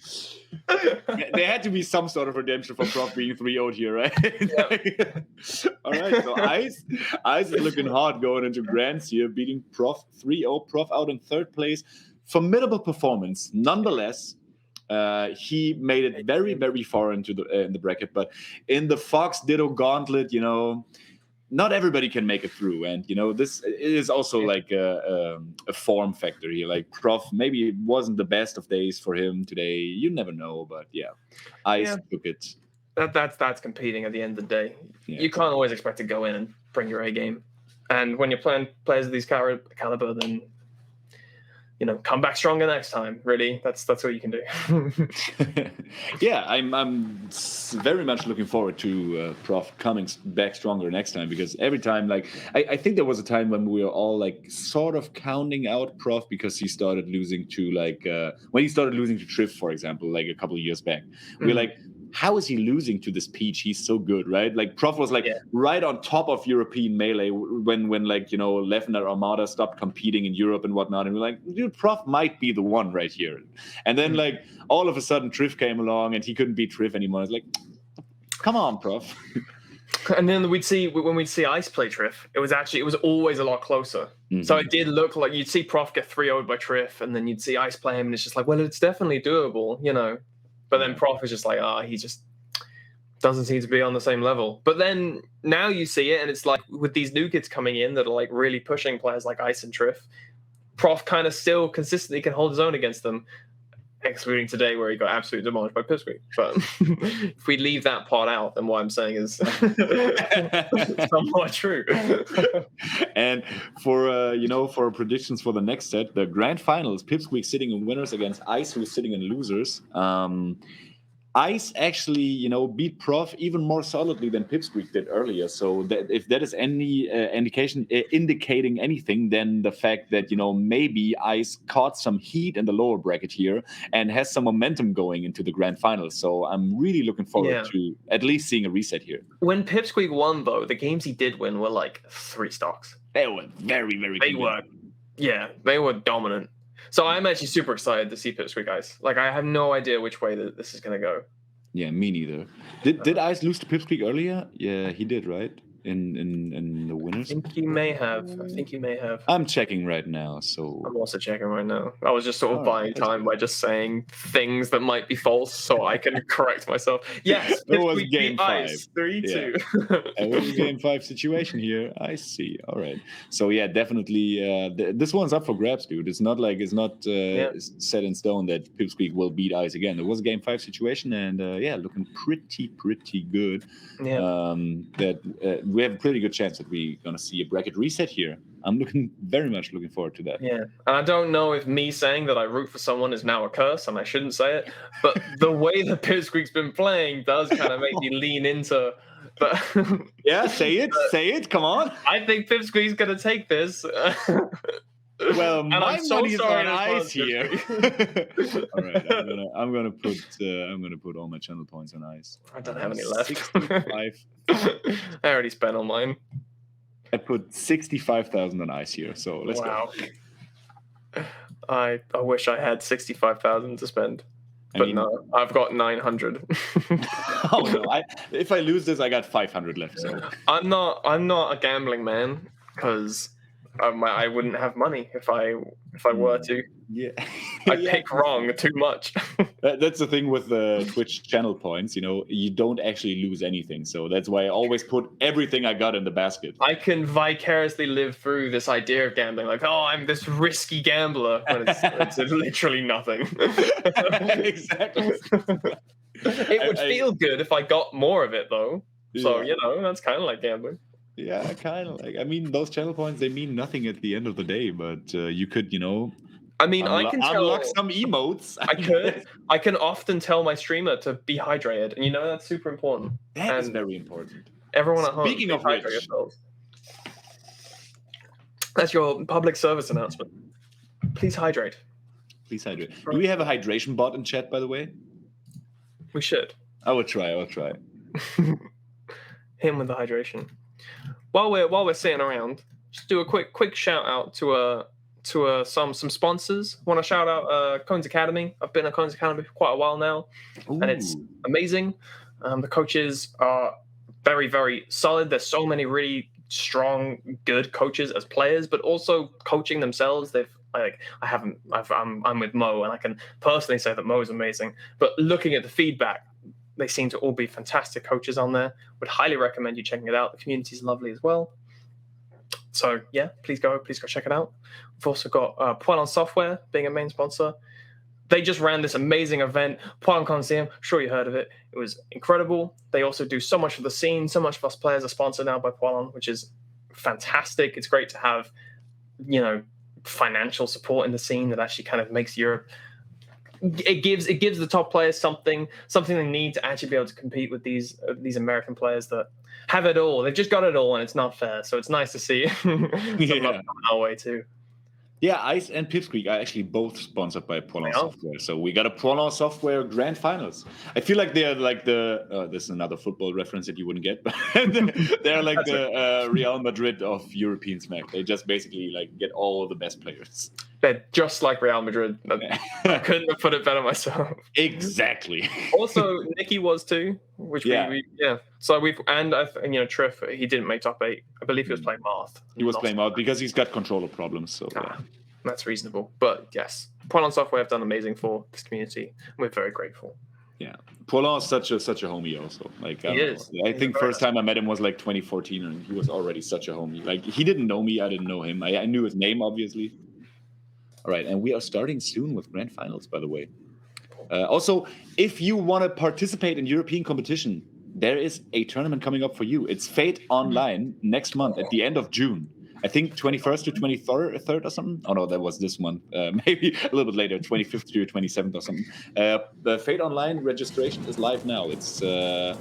There had to be some sort of redemption for Prof being 3-0'd here, right? Yep. All right, so Ice is looking hard going into Grands here, beating Prof 3-0. Prof out in 3rd place. Formidable performance, nonetheless. He made it very, very far into in the bracket, but in the Fox Ditto Gauntlet, not everybody can make it through, and this is also like a form factor here. Like Prof, maybe it wasn't the best of days for him today. You never know, but Ice took it. That's competing at the end of the day. Yeah. You can't always expect to go in and bring your A game, and when you're playing players of these caliber, then come back stronger next time. Really, that's what you can do. Yeah, I'm very much looking forward to Prof coming back stronger next time, because every time, like, I think there was a time when we were all like sort of counting out Prof because he started losing to when he started losing to Triff, for example, like a couple of years back. We're like, how is he losing to this Peach? He's so good, right? Like Prof was like right on top of European Melee when Levner Armada stopped competing in Europe and whatnot, and we're like, dude, Prof might be the one right here. And then like all of a sudden Triff came along and he couldn't beat Triff anymore. It's like, come on, Prof. And then when we'd see Ice play Triff, it was always a lot closer. Mm-hmm. So it did look like you'd see Prof get 3-0'd by Triff, and then you'd see Ice play him, and it's just like, well, it's definitely doable, But then Prof is just like, he just doesn't seem to be on the same level. But then now you see it, and it's like with these new kids coming in that are like really pushing players like Ice and Triff, Prof kind of still consistently can hold his own against them, excluding today where he got absolutely demolished by Pipsqueak. But if we leave that part out, then what I'm saying is somewhat true. And for predictions for the next set, the grand finals, Pipsqueak sitting in winners against Ice, who is sitting in losers. Ice actually, beat Prof even more solidly than Pipsqueak did earlier. So that if that is any indication indicating anything, then the fact that maybe Ice caught some heat in the lower bracket here and has some momentum going into the grand finals. So I'm really looking forward to at least seeing a reset here. When Pipsqueak won, though, the games he did win were like 3 stocks. They were very, very good. They were dominant. So I'm actually super excited to see Pipsqueak Ice. Like, I have no idea which way this is going to go. Yeah, me neither. Did Ice lose to Pipsqueak earlier? Yeah, he did, right? In the winners? I think he may have. I'm checking right now, so... I'm also checking right now. I was just sort of buying time by just saying things that might be false so I can correct myself. Yes, it was game 5. Ice, 3-2. It was a game 5 situation here. I see. All right. So, yeah, definitely. This one's up for grabs, dude. It's not set in stone that Pipsqueak will beat Ice again. It was a game 5 situation, and, looking pretty good. Yeah. We have a pretty good chance that we're going to see a bracket reset here. I'm very much looking forward to that. Yeah. And I don't know if me saying that I root for someone is now a curse, and I shouldn't say it, but the way that Pipsqueak's been playing does kind of make me lean into... But yeah, say it. Come on. I think Pipsqueak's going to take this. Well, and my money's on Ice here. All right, I'm gonna put all my channel points on Ice. I don't have any left. 65. I already spent all mine. I put 65,000 on Ice here, so let's go. I wish I had 65,000 to spend. But no, I've got 900. Oh no! If I lose this, I got 500 left. So I'm not a gambling man, because I wouldn't have money if I were to. Yeah. I pick wrong too much. That's the thing with the Twitch channel points. You don't actually lose anything. So that's why I always put everything I got in the basket. I can vicariously live through this idea of gambling, like, oh, I'm this risky gambler, but it's literally nothing. Exactly. It would feel good if I got more of it, though. So that's kind of like gambling. Yeah, kind of like. I mean, those channel points, they mean nothing at the end of the day, but you could, I mean, I can unlock some emotes. I can often tell my streamer to be hydrated, and that's super important. That is very important. Everyone at home, Speaking of hydrate which, yourselves. That's your public service announcement. Please hydrate. Please hydrate. Do we have a hydration bot in chat, by the way? We should. I will try. Him with the hydration. While we're sitting around, just do a quick shout out to some sponsors. Want to shout out Cones Academy. I've been at Cones Academy for quite a while now, and it's amazing. The coaches are very, very solid. There's so many really strong, good coaches as players, but also coaching themselves. I'm with Mo, and I can personally say that Mo is amazing. But looking at the feedback, they seem to all be fantastic coaches on there. Would highly recommend you checking it out. The community is lovely as well. So yeah, please go check it out. We've also got Poilon Software being a main sponsor. They just ran this amazing event, Poilon Coliseum. Sure, you heard of it. It was incredible. They also do so much for the scene. So much of us players are sponsored now by Poilon, which is fantastic. It's great to have, financial support in the scene that actually kind of makes Europe. It gives the top players something they need to actually be able to compete with these American players that have it all. They've just got it all, and it's not fair. So it's nice to see some love coming our way too. Yeah, Ice and Pipsqueak are actually both sponsored by Poilon Software. So we got a Poilon Software Grand Finals. I feel like they're like this is another football reference that you wouldn't get, but they're like the Real Madrid of European Smack. They just basically get all the best players. They're just like Real Madrid. I couldn't have put it better myself. Exactly. Also, Nicky was too, which we So Triff, he didn't make top 8. I believe he was playing Marth. He was playing Marth because he's got controller problems. So that's reasonable. But yes, Poilon Software have done amazing for this community. We're very grateful. Yeah, Poilon is such a homie also. He is. I think first time I met him was 2014, and he was already such a homie. He didn't know me, I didn't know him. I knew his name obviously. All right, and we are starting soon with Grand Finals, by the way. Also, if you want to participate in European competition, there is a tournament coming up for you. It's Fate Online next month at the end of June. I think 21st to 23rd or something. Oh, no, that was this month. Maybe a little bit later, 25th to 27th or something. The Fate Online registration is live now. It's going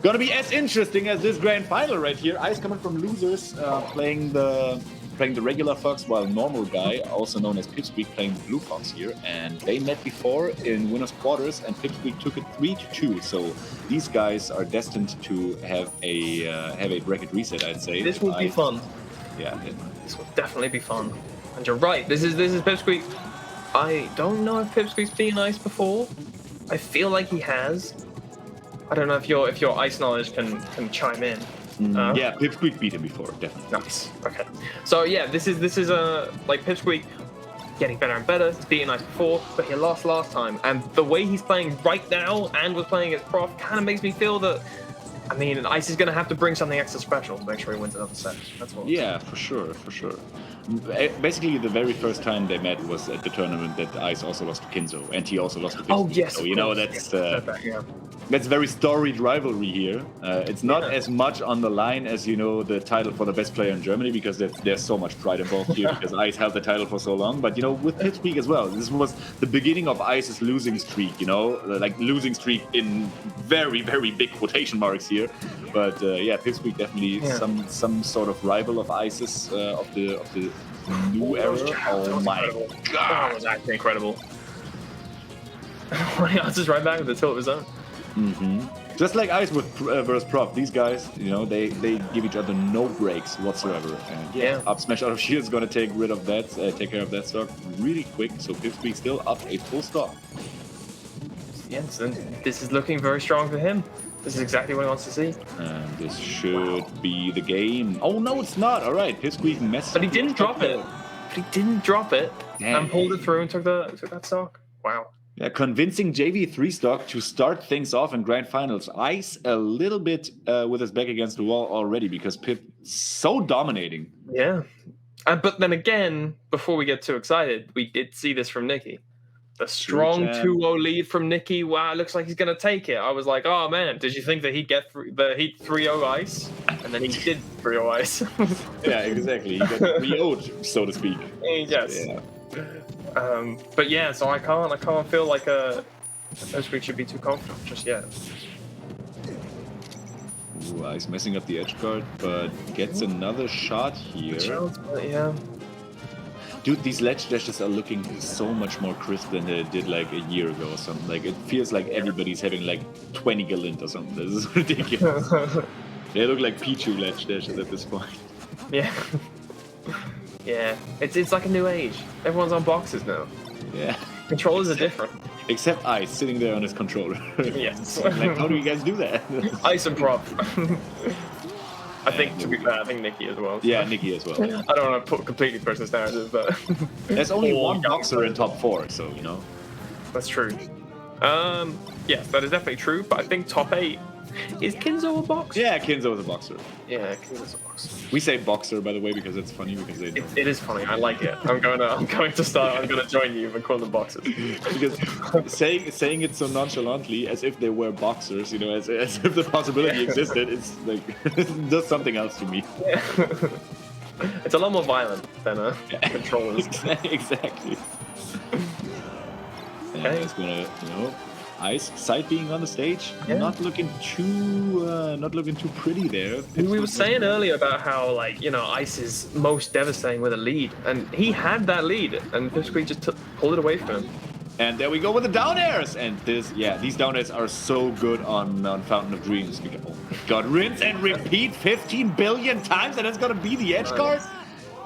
to be as interesting as this Grand Final right here. Ice coming from losers, playing the regular Fox, while normal guy, also known as Pipsqueak, playing the blue Fox here. And they met before in winners quarters, and Pipsqueak took it 3-2. So these guys are destined to have a bracket reset, I'd say. This will be fun. Yeah, this will definitely be fun. And you're right. This is Pipsqueak. I don't know if Pipsqueak's been Ice before. I feel like he has. I don't know if your Ice knowledge can chime in. Yeah, Pipsqueak beat him before, definitely. Nice. Okay. So yeah, this is Pipsqueak getting better and better. He's beaten Ice before, but he lost last time. And the way he's playing right now and was playing as Prof kind of makes me feel that, Ice is going to have to bring something extra special to make sure he wins another set. That's what. Yeah, for sure. Basically, the very first time they met was at the tournament that Ice also lost to Kinzo, and he also lost to Pipsqueak. Oh yes. So that's very storied rivalry here. It's not as much on the line as the title for the best player in Germany, because there's so much pride involved here because Ice held the title for so long. But with Pipsqueak as well, this was the beginning of Ice's losing streak. Losing streak in very, very big quotation marks here. But Pipsqueak definitely some sort of rival of Ice's of the new era. Oh my god, that was actually incredible. Ice is right back with the tilt of his own. Just like Ice with versus Prof, these guys, they give each other no breaks whatsoever. And up smash out of shield is going to take care of that stock really quick. So Pipsqueak still up a full stock. Yes, and this is looking very strong for him. This is exactly what he wants to see. And this should be the game. Oh no, it's not. All right, Pipsqueak messed. But he didn't drop it. but he didn't drop it Damn. and pulled it through and took that stock. Wow. Yeah, convincing JV3 stock to start things off in grand finals. Ice a little bit with his back against the wall already because Pip so dominating. Yeah. But then again, before we get too excited, we did see this from Nikki. The strong 2-0 lead from Nikki. Wow, it looks like he's going to take it. I was like, oh man, did you think that he'd get the heat 3-0 ice? And then he did 3-0 ice. Yeah, exactly. He got 3-0'd, so to speak. Yes. Yeah. But yeah, so I can't feel like Pipsqueak should be too confident just yet. Ooh, Ice messing up the edge guard, but gets another shot here. Yeah. Dude, these ledge dashes are looking so much more crisp than they did like a year ago or something. Like, it feels like everybody's having like 20 galint or something. This is ridiculous. They look like Pichu ledge dashes at this point. Yeah. Yeah. It's like a new age. Everyone's on boxes now. Yeah. Controllers are different. Except Ice sitting there on his controller. Yes. Like, how do you guys do that? Ice and prop. I think, to be fair, I think Nikki as well. Yeah, Nikki as well. I don't want to completely push this narrative, but... There's only one boxer in top 4, so, you know. That's true. Yes, that is definitely true, but I think top 8... Is Kinzo a boxer? Yeah, Kinzo is a boxer. Yeah, Kinzo's a boxer. We say boxer, by the way, because it's funny, because they don't. It is funny, I like it. I'm going to join you and call them boxers. Because saying it so nonchalantly, as if they were boxers, you know, as if the possibility existed, it's like, it does something else to me. Yeah. It's a lot more violent than controllers. Exactly. And it's gonna, you know, Ice side being on the stage, not looking too pretty there. We were saying earlier about how, like, you know, Ice is most devastating with a lead, and he had that lead, and Pipsqueak just pulled it away from him. And there we go with the down airs, and these down airs are so good on Fountain of Dreams. Oh my God, rinse and repeat 15 billion times, and it's gonna be the edge guard.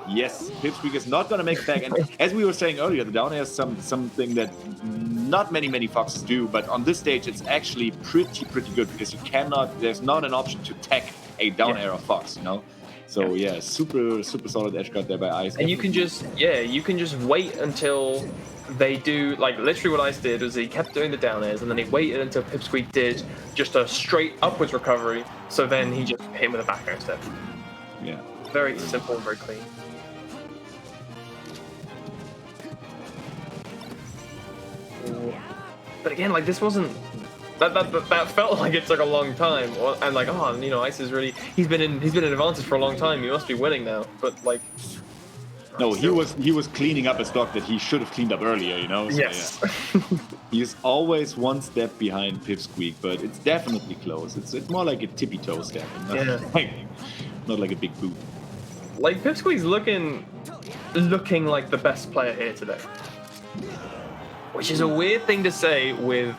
Yes, Pipsqueak is not gonna make it back, and as we were saying earlier, the down air is something that not many foxes do, but on this stage it's actually pretty good because there's not an option to tech a down air of fox, you know. So yeah, super solid edge guard there by Ice. And you can just wait until they do, like, literally what Ice did was he kept doing the down airs and then he waited until Pipsqueak did just a straight upwards recovery, so then he just hit him with a back air instead. Yeah. Very simple and very clean. But again, like, this wasn't that felt like it took a long time, and like, oh, you know, Ice is really he's been in advantage for a long time. He must be winning now, but like, no, he was cleaning up a stock that he should have cleaned up earlier, you know. So, yes, yeah. He's always one step behind Pipsqueak, but it's definitely close. It's more like a tippy toe step, not like a big boot. Like, Pipsqueak's looking like the best player here today. Which is a weird thing to say with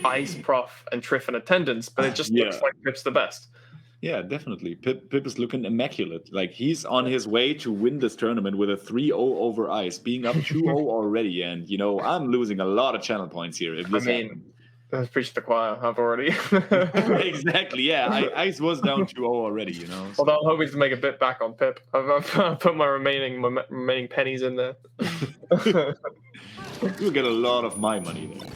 Ice, Prof, and Triff in attendance, but it just looks like Pip's the best. Yeah, definitely. Pip is looking immaculate. Like, he's on his way to win this tournament with a 3-0 over Ice, being up 2-0 already. And, you know, I'm losing a lot of channel points here. If this happens. Let's preach to the choir. I've already. Exactly, yeah. Ice was down 2-0 already, you know. So. Although I'm hoping to make a bit back on Pip. I've put my remaining pennies in there. You'll get a lot of my money there.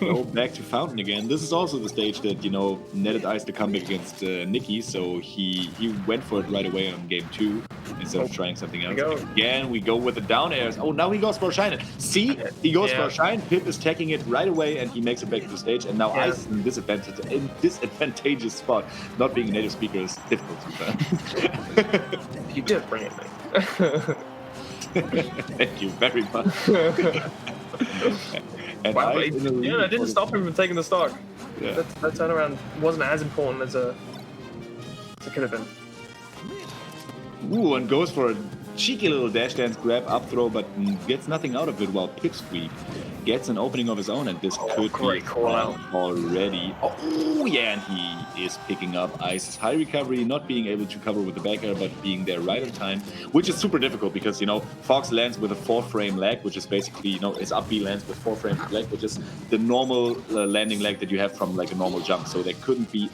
Go back to Fountain again. This is also the stage that, you know, netted Ice to come back against Nikki, so he went for it right away on game 2 instead of trying something else. Again, we go with the down airs. Oh, now he goes for a shine. See? He goes for a shine. Pip is taking it right away, and he makes it back to the stage. And now Ice is in disadvantageous spot. Not being a native speaker is difficult to You did bring it, mate. Thank you very much. And wow, that didn't stop him from taking the stock. Yeah. That turnaround wasn't as important as it could have been. Ooh, and goes for a cheeky little dash dance grab up throw, but gets nothing out of it, while Pipsqueak gets an opening of his own, and this could be already. Oh, yeah, and he is picking up Ice's high recovery, not being able to cover with the back air, but being there right on time, which is super difficult because, you know, Fox lands with a 4-frame leg, which is basically, you know, his up B lands with 4 frames leg, which is the normal landing leg that you have from, like, a normal jump, so there couldn't be...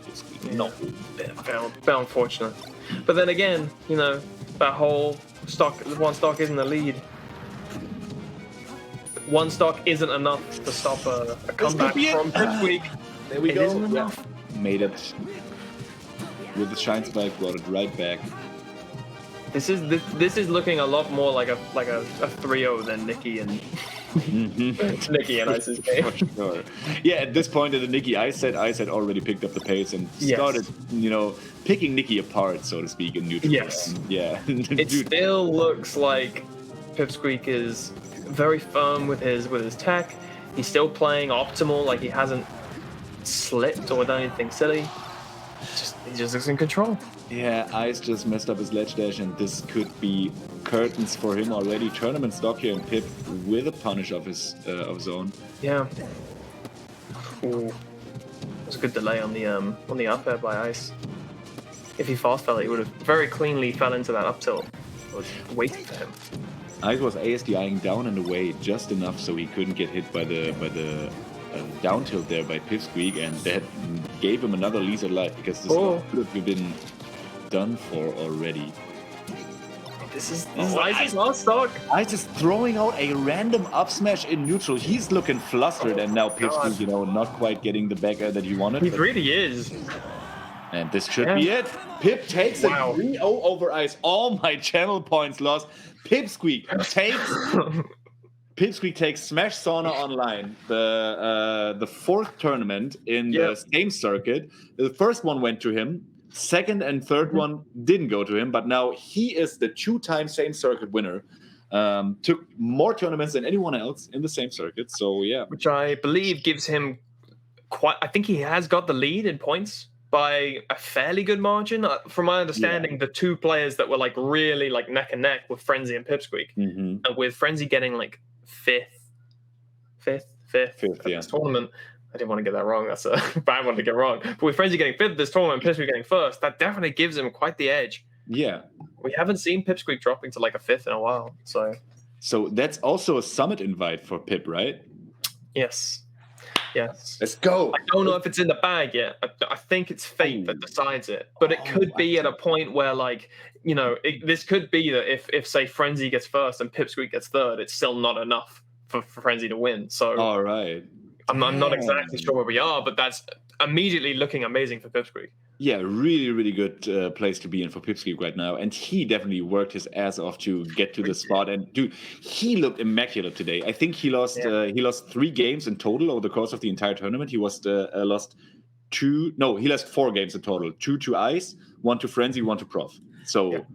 Pipsqueak. No. Very unfortunate. But then again, you know, that whole one stock isn't a lead. One stock isn't enough to stop a comeback from Pipsqueak. There we It go. isn't Yeah. enough. Made it. With the shine spike, brought it right back. This is looking a lot more like a 3-0 than Nikki and Nikki and Ice's game. For sure. Yeah, at this point in the Nikki Ice set, Ice had already picked up the pace and started, you know, picking Nikki apart, so to speak, in neutral. Yes. Yeah. It still looks like Pipsqueak is very firm with his tech. He's still playing optimal, like he hasn't slipped or done anything silly. He just looks in control. Yeah, Ice just messed up his ledge dash, and this could be curtains for him already. Tournament stock here, and Pip with a punish of his own. Yeah. Ooh. There's a good delay on the up air by Ice. If he fast fell, he would have very cleanly fell into that up tilt. I was waiting for him. Ice was ASDIing down and away just enough so he couldn't get hit by the down tilt there by Pipsqueak, and that gave him another lease of life because this could have been done for already. This is Ice's last stock. Ice is throwing out a random up smash in neutral. He's looking flustered, and now Pipsqueak, you know, not quite getting the back air that he wanted. He really is. And this should be it. Pip takes a 3-0 over Ice. All my channel points lost. Pipsqueak takes Smash Sauna Online, the fourth tournament in the same circuit. The first one went to him. Second and third one didn't go to him, but now he is the two-time same circuit winner. Took more tournaments than anyone else in the same circuit. So yeah, which I believe gives him quite. I think he has got the lead in points by a fairly good margin. From my understanding, the two players that were like really like neck and neck were Frenzy and Pipsqueak, and with Frenzy getting like fifth this tournament. I didn't want to get that wrong. That's a bad one to get wrong. But with Frenzy getting fifth this tournament, Pipsqueak getting first, that definitely gives him quite the edge. Yeah. We haven't seen Pipsqueak dropping to like a fifth in a while. So that's also a summit invite for Pip, right? Yes. Let's go. I don't know if it's in the bag yet. I think it's fate that decides it. But it could be at a point where, like, you know, this could be that if say Frenzy gets first and Pipsqueak gets third, it's still not enough for Frenzy to win. So all right. I'm not exactly sure where we are, but that's immediately looking amazing for Pipsqueak. Yeah, really, really good place to be in for Pipsqueak right now. And he definitely worked his ass off to get to the spot. And dude, he looked immaculate today. I think he lost 3 games in total over the course of the entire tournament. He lost 4 games in total. 2 to Ice, 1 to Frenzy, 1 to Prof. So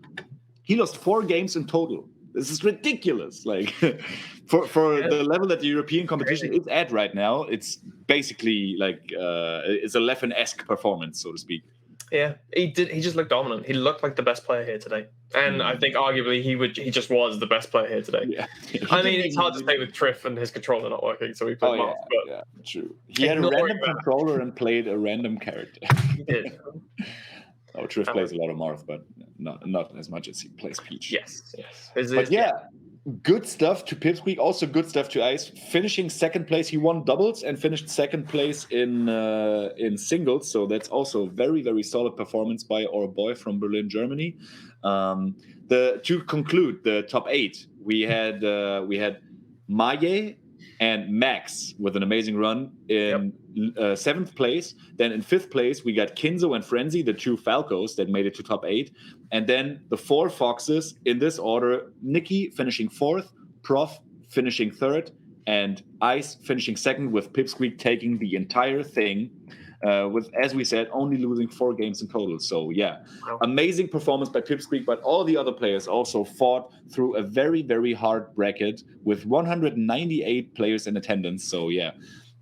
he lost 4 games in total. This is ridiculous. Like for the level that the European competition is at right now, it's basically like it's a Leffen-esque performance, so to speak. Yeah, he just looked dominant. He looked like the best player here today, and I think arguably he just was the best player here today. Yeah. I mean, it's hard to say with Triff and his controller not working, so he played Marth. Yeah, true. He had a random controller and played a random character. He did. Oh, Triff plays a lot of Marth, but not as much as he plays Peach. Yes. But yeah, good stuff to Pipsqueak. Also good stuff to Ice. Finishing second place, he won doubles and finished second place in singles. So that's also very, very solid performance by our boy from Berlin, Germany. To conclude the top 8, we had Maye and Max with an amazing run in 7th place. Then in 5th place, we got Kinzo and Frenzy, the 2 Falcos that made it to top 8. And then the 4 Foxes in this order, Nikki finishing 4th, Prof finishing 3rd, and Ice finishing 2nd, with Pipsqueak taking the entire thing. With, as we said, only losing 4 games in total. So yeah, amazing performance by Pipsqueak, but all the other players also fought through a very, very hard bracket with 198 players in attendance. So yeah,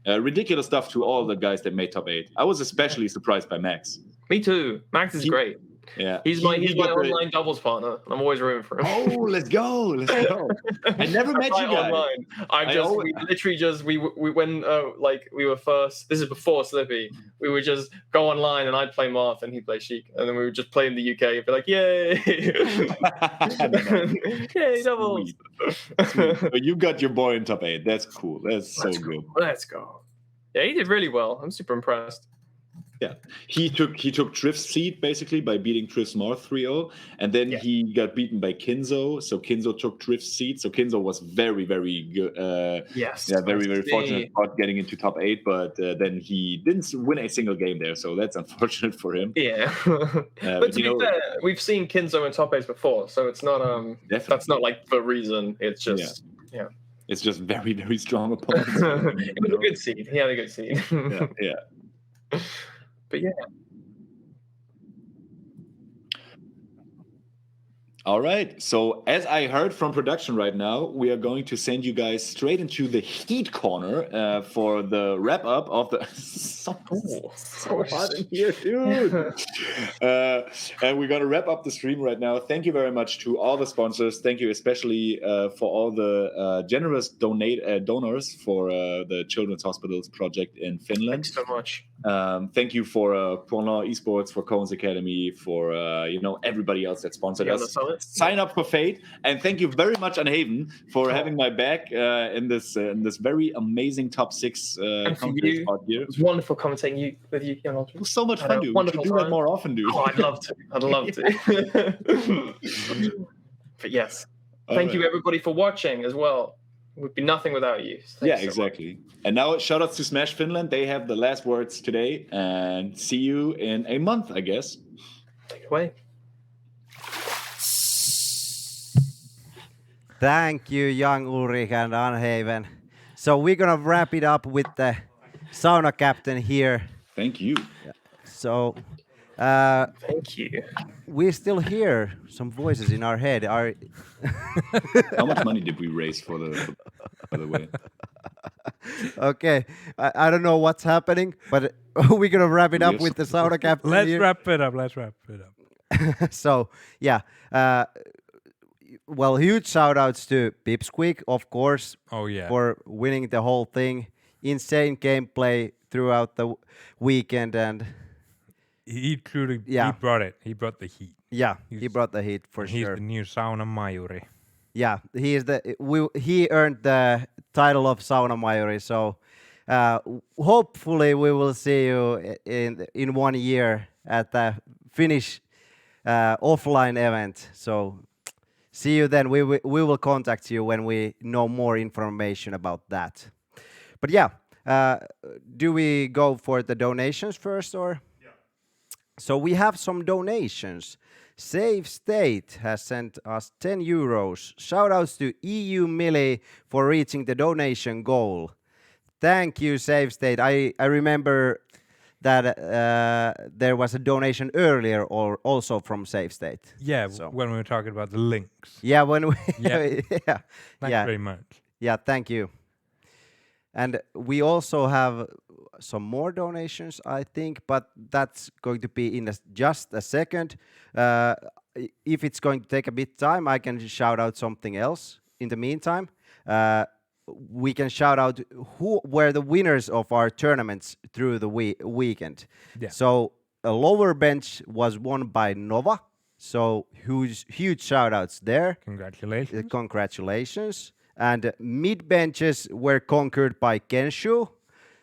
ridiculous stuff to all the guys that made top 8. I was especially surprised by Max. Me too. Max is great. Yeah, he's my online doubles partner. I'm always rooting for him. Oh, let's go! I never met you guys. Online. We when we were first. This is before Slippy. We would just go online and I'd play Marth and he'd play Sheik, and then we would just play in the UK and be like, yay, yay doubles. Sweet. So you got your boy in top 8. That's cool. That's so good. Let's go. Yeah, he did really well. I'm super impressed. Yeah, he took Triff's seat basically by beating Triff's Marth 3-0, and then he got beaten by Kinzo. So Kinzo took Triff's seat. So Kinzo was very good. Yes, very fortunate spot getting into top 8, but then he didn't win a single game there. So that's unfortunate for him. Yeah, but to be fair, we've seen Kinzo in top 8s before, so it's not that's not like the reason. It's just it's just very strong opponents. It was a good seed. He had a good seed. yeah. But yeah. All right. So as I heard from production right now, we are going to send you guys straight into the heat corner for the wrap up of the. So hot in here, dude. And we're going to wrap up the stream right now. Thank you very much to all the sponsors. Thank you especially for all the generous donors for the Children's Hospitals project in Finland. Thanks so much. Thank you for Porno Esports, for Cohen's Academy, for everybody else that sponsored us. Sign up for Fate, and thank you very much, Unhaven, for having my back in this very amazing top 6 commentator spot here. It was wonderful commentating with you, young Ultra. It was so much fun, dude. We should do that more often, dude. Oh, I'd love to. I'd love to. But yes, thank you everybody for watching as well. It would be nothing without you. Thanks exactly. And now shout outs to Smash Finland. They have the last words today, and see you in a month, I guess. Take it away. Thank you, young Ulrich and Unhaven. So we're gonna wrap it up with the Sauna captain here. Thank you. So, thank you. We still hear some voices in our head. How much money did we raise for the way? Okay, I don't know what's happening, but we're gonna wrap it up with the Sauna captain. Let's here. wrap it up. So yeah. Well, huge shout outs to Pipsqueak, of course, for winning the whole thing. Insane gameplay throughout the weekend, and he truly he brought it. He brought the heat. Yeah, he brought the heat for he's sure. He's the new Sauna Majuri. Yeah, he earned the title of Sauna Majuri. So hopefully we will see you in 1 year at the Finnish offline event. So. See you then. We will contact you when we know more information about that. But yeah, do we go for the donations first or? Yeah. So we have some donations. Save State has sent us 10 euros. Shout outs to EU Millie for reaching the donation goal. Thank you, Save State. I remember that there was a donation earlier or also from Save State. Yeah, when we were talking about the links. Yeah, when we Thanks very much. Yeah, thank you. And we also have some more donations, I think, but that's going to be in just a second. If it's going to take a bit time, I can shout out something else in the meantime. We can shout out who were the winners of our tournaments through the weekend. Yeah. So a lower bench was won by Nova. So huge shout outs there. Congratulations. Congratulations. And mid benches were conquered by Kenshu.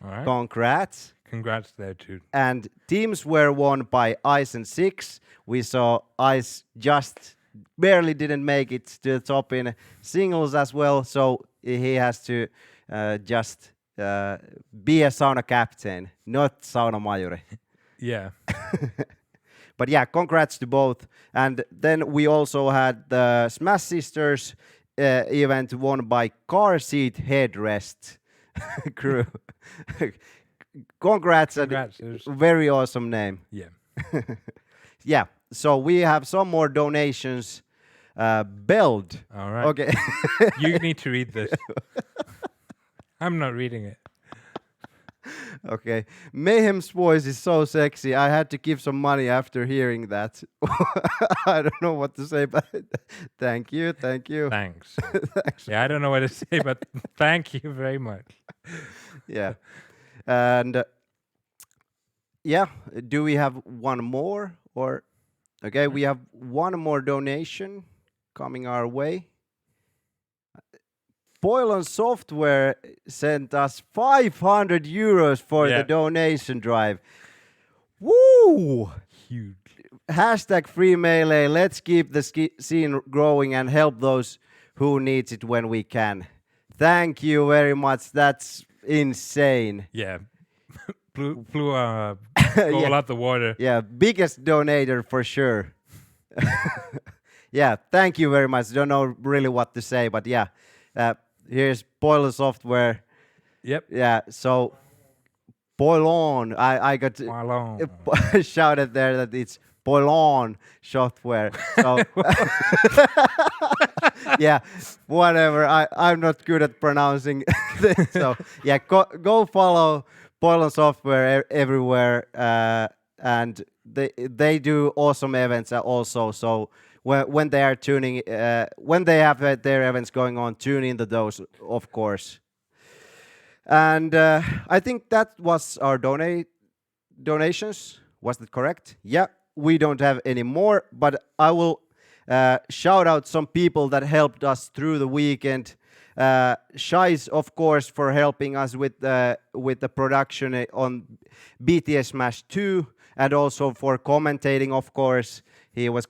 All right. Congrats. Congrats there too. And teams were won by Ice and Six. We saw Ice just barely didn't make it to the top in singles as well. So he has to just be a Sauna captain, not Sauna Majuri. Yeah. But yeah, congrats to both. And then we also had the Smash Sisters event won by Car Seat Headrest crew. Congrats. Very awesome name. Yeah. Yeah. So we have some more donations. Beld. All right. Okay. You need to read this. I'm not reading it. Okay. Mayhem's voice is so sexy. I had to give some money after hearing that. I don't know what to say, but thank you. Thanks. Thanks. Yeah, I don't know what to say, but thank you very much. Yeah. And yeah, do we have one more or? Okay, we have one more donation coming our way. Boilon Software sent us 500 euros for the donation drive. Woo! Huge. Hashtag free melee. Let's keep the scene growing and help those who needs it when we can. Thank you very much. That's insane. Yeah. blew goal out the water. Yeah, biggest donator for sure. Yeah, thank you very much. Don't know really what to say, but yeah. Here's Boiler Software. Yep. Yeah, so Boilon. I got shouted there that it's Boilon Software. So yeah, whatever. I'm not good at pronouncing this. So yeah, go follow Boilon Software everywhere. And they do awesome events also. So when they are tuning, when they have their events going on, tune into those, of course. And I think that was our donations. Was that correct? Yeah, we don't have any more, but I will shout out some people that helped us through the weekend. Shais, of course, for helping us with the production on BTS Smash 2, and also for commentating, of course. He was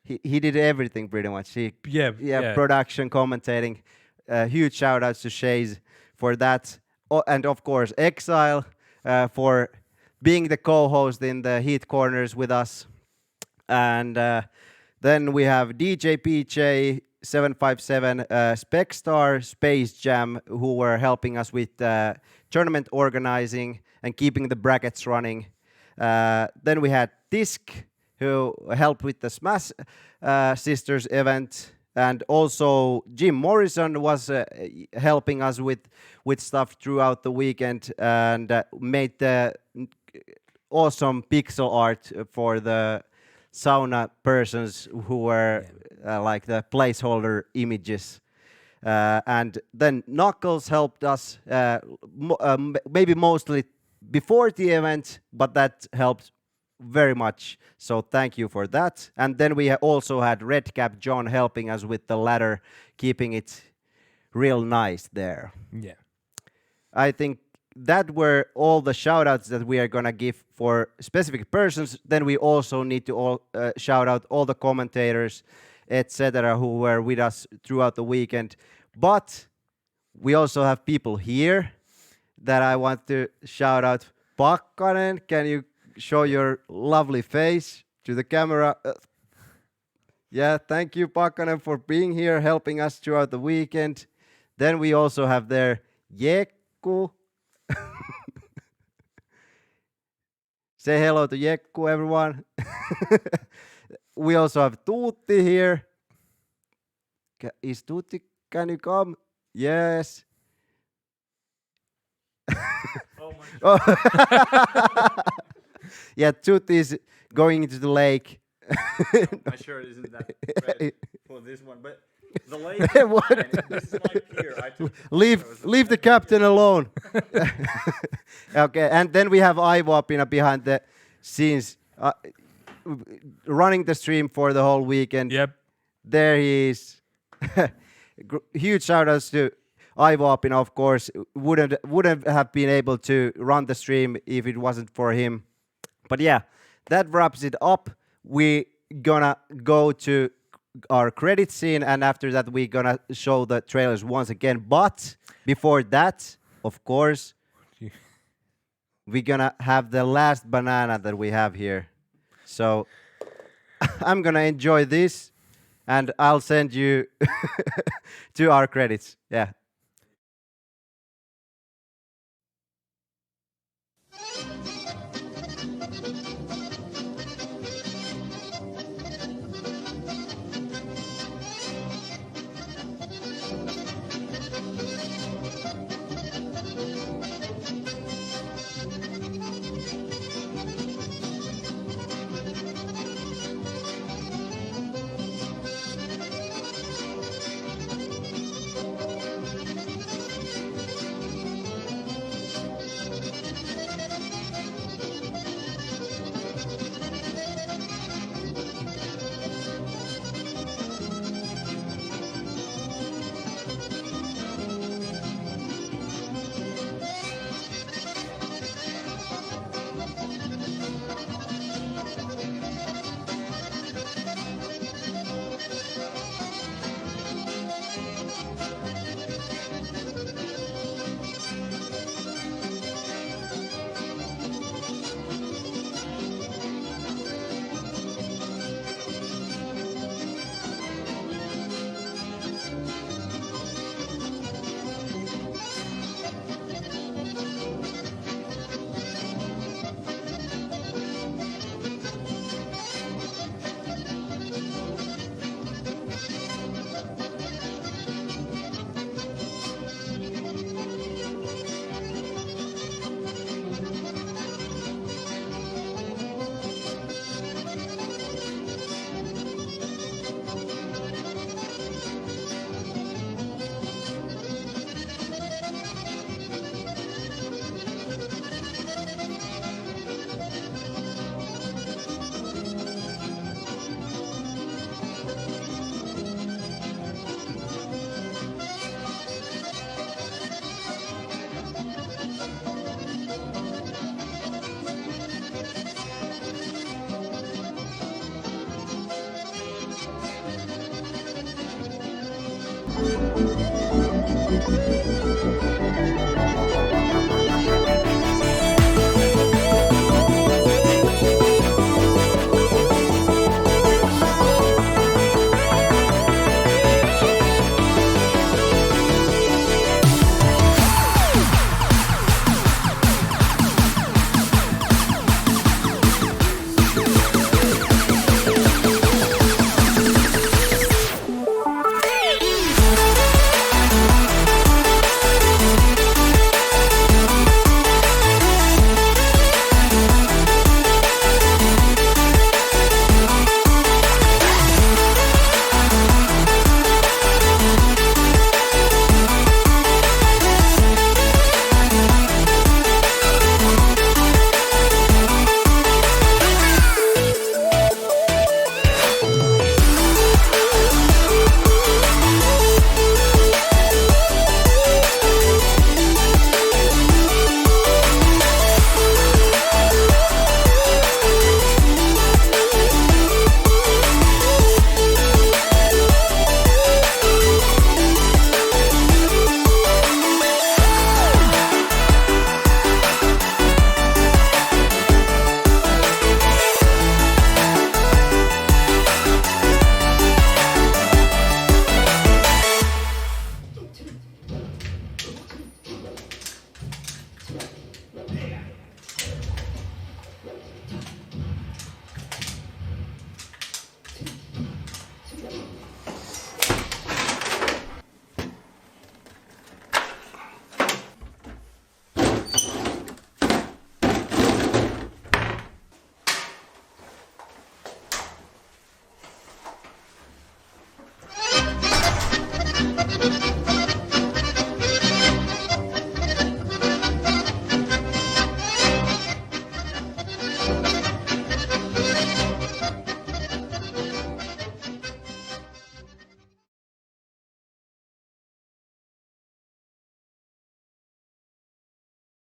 he did everything pretty much. Production, commentating. Huge shout outs to Shais for that. And of course, Exile for being the co-host in the Heat Corners with us. And then we have DJ PJ, 757, Specstar, Space Jam, who were helping us with tournament organizing and keeping the brackets running. Then we had Disc, who helped with the Smash Sisters event. And also Jim Morrison was helping us with stuff throughout the weekend and made the awesome pixel art for the Sauna persons who were like the placeholder images. And then Knuckles helped us maybe mostly before the event, but that helped very much. So thank you for that. And then we also had Redcap John helping us with the ladder, keeping it real nice there. Yeah. I think that were all the shout outs that we are going to give for specific persons. Then we also need to shout out all the commentators, etc., who were with us throughout the weekend. But we also have people here that I want to shout out. Pakkanen, can you show your lovely face to the camera? Yeah, thank you, Pakkanen, for being here, helping us throughout the weekend. Then we also have there Jekku. Say hello to Jekku, everyone. We also have Tuutti here. Is Tuutti, can you come? Yes. Oh. Yeah, Tuutti is going into the lake. My shirt isn't that red for this one, but the lake is fine. This is my pier. Leave the captain alone. Okay, and then we have Ivo up behind the scenes, running the stream for the whole weekend. Yep. There he is. Huge shout outs to Ivo Apina, of course. Wouldn't have been able to run the stream if it wasn't for him. But yeah, that wraps it up. We gonna go to our credit scene, and after that we gonna show the trailers once again. But before that, of course, we're gonna have the last banana that we have here. So I'm gonna enjoy this, and I'll send you to our credits. Yeah.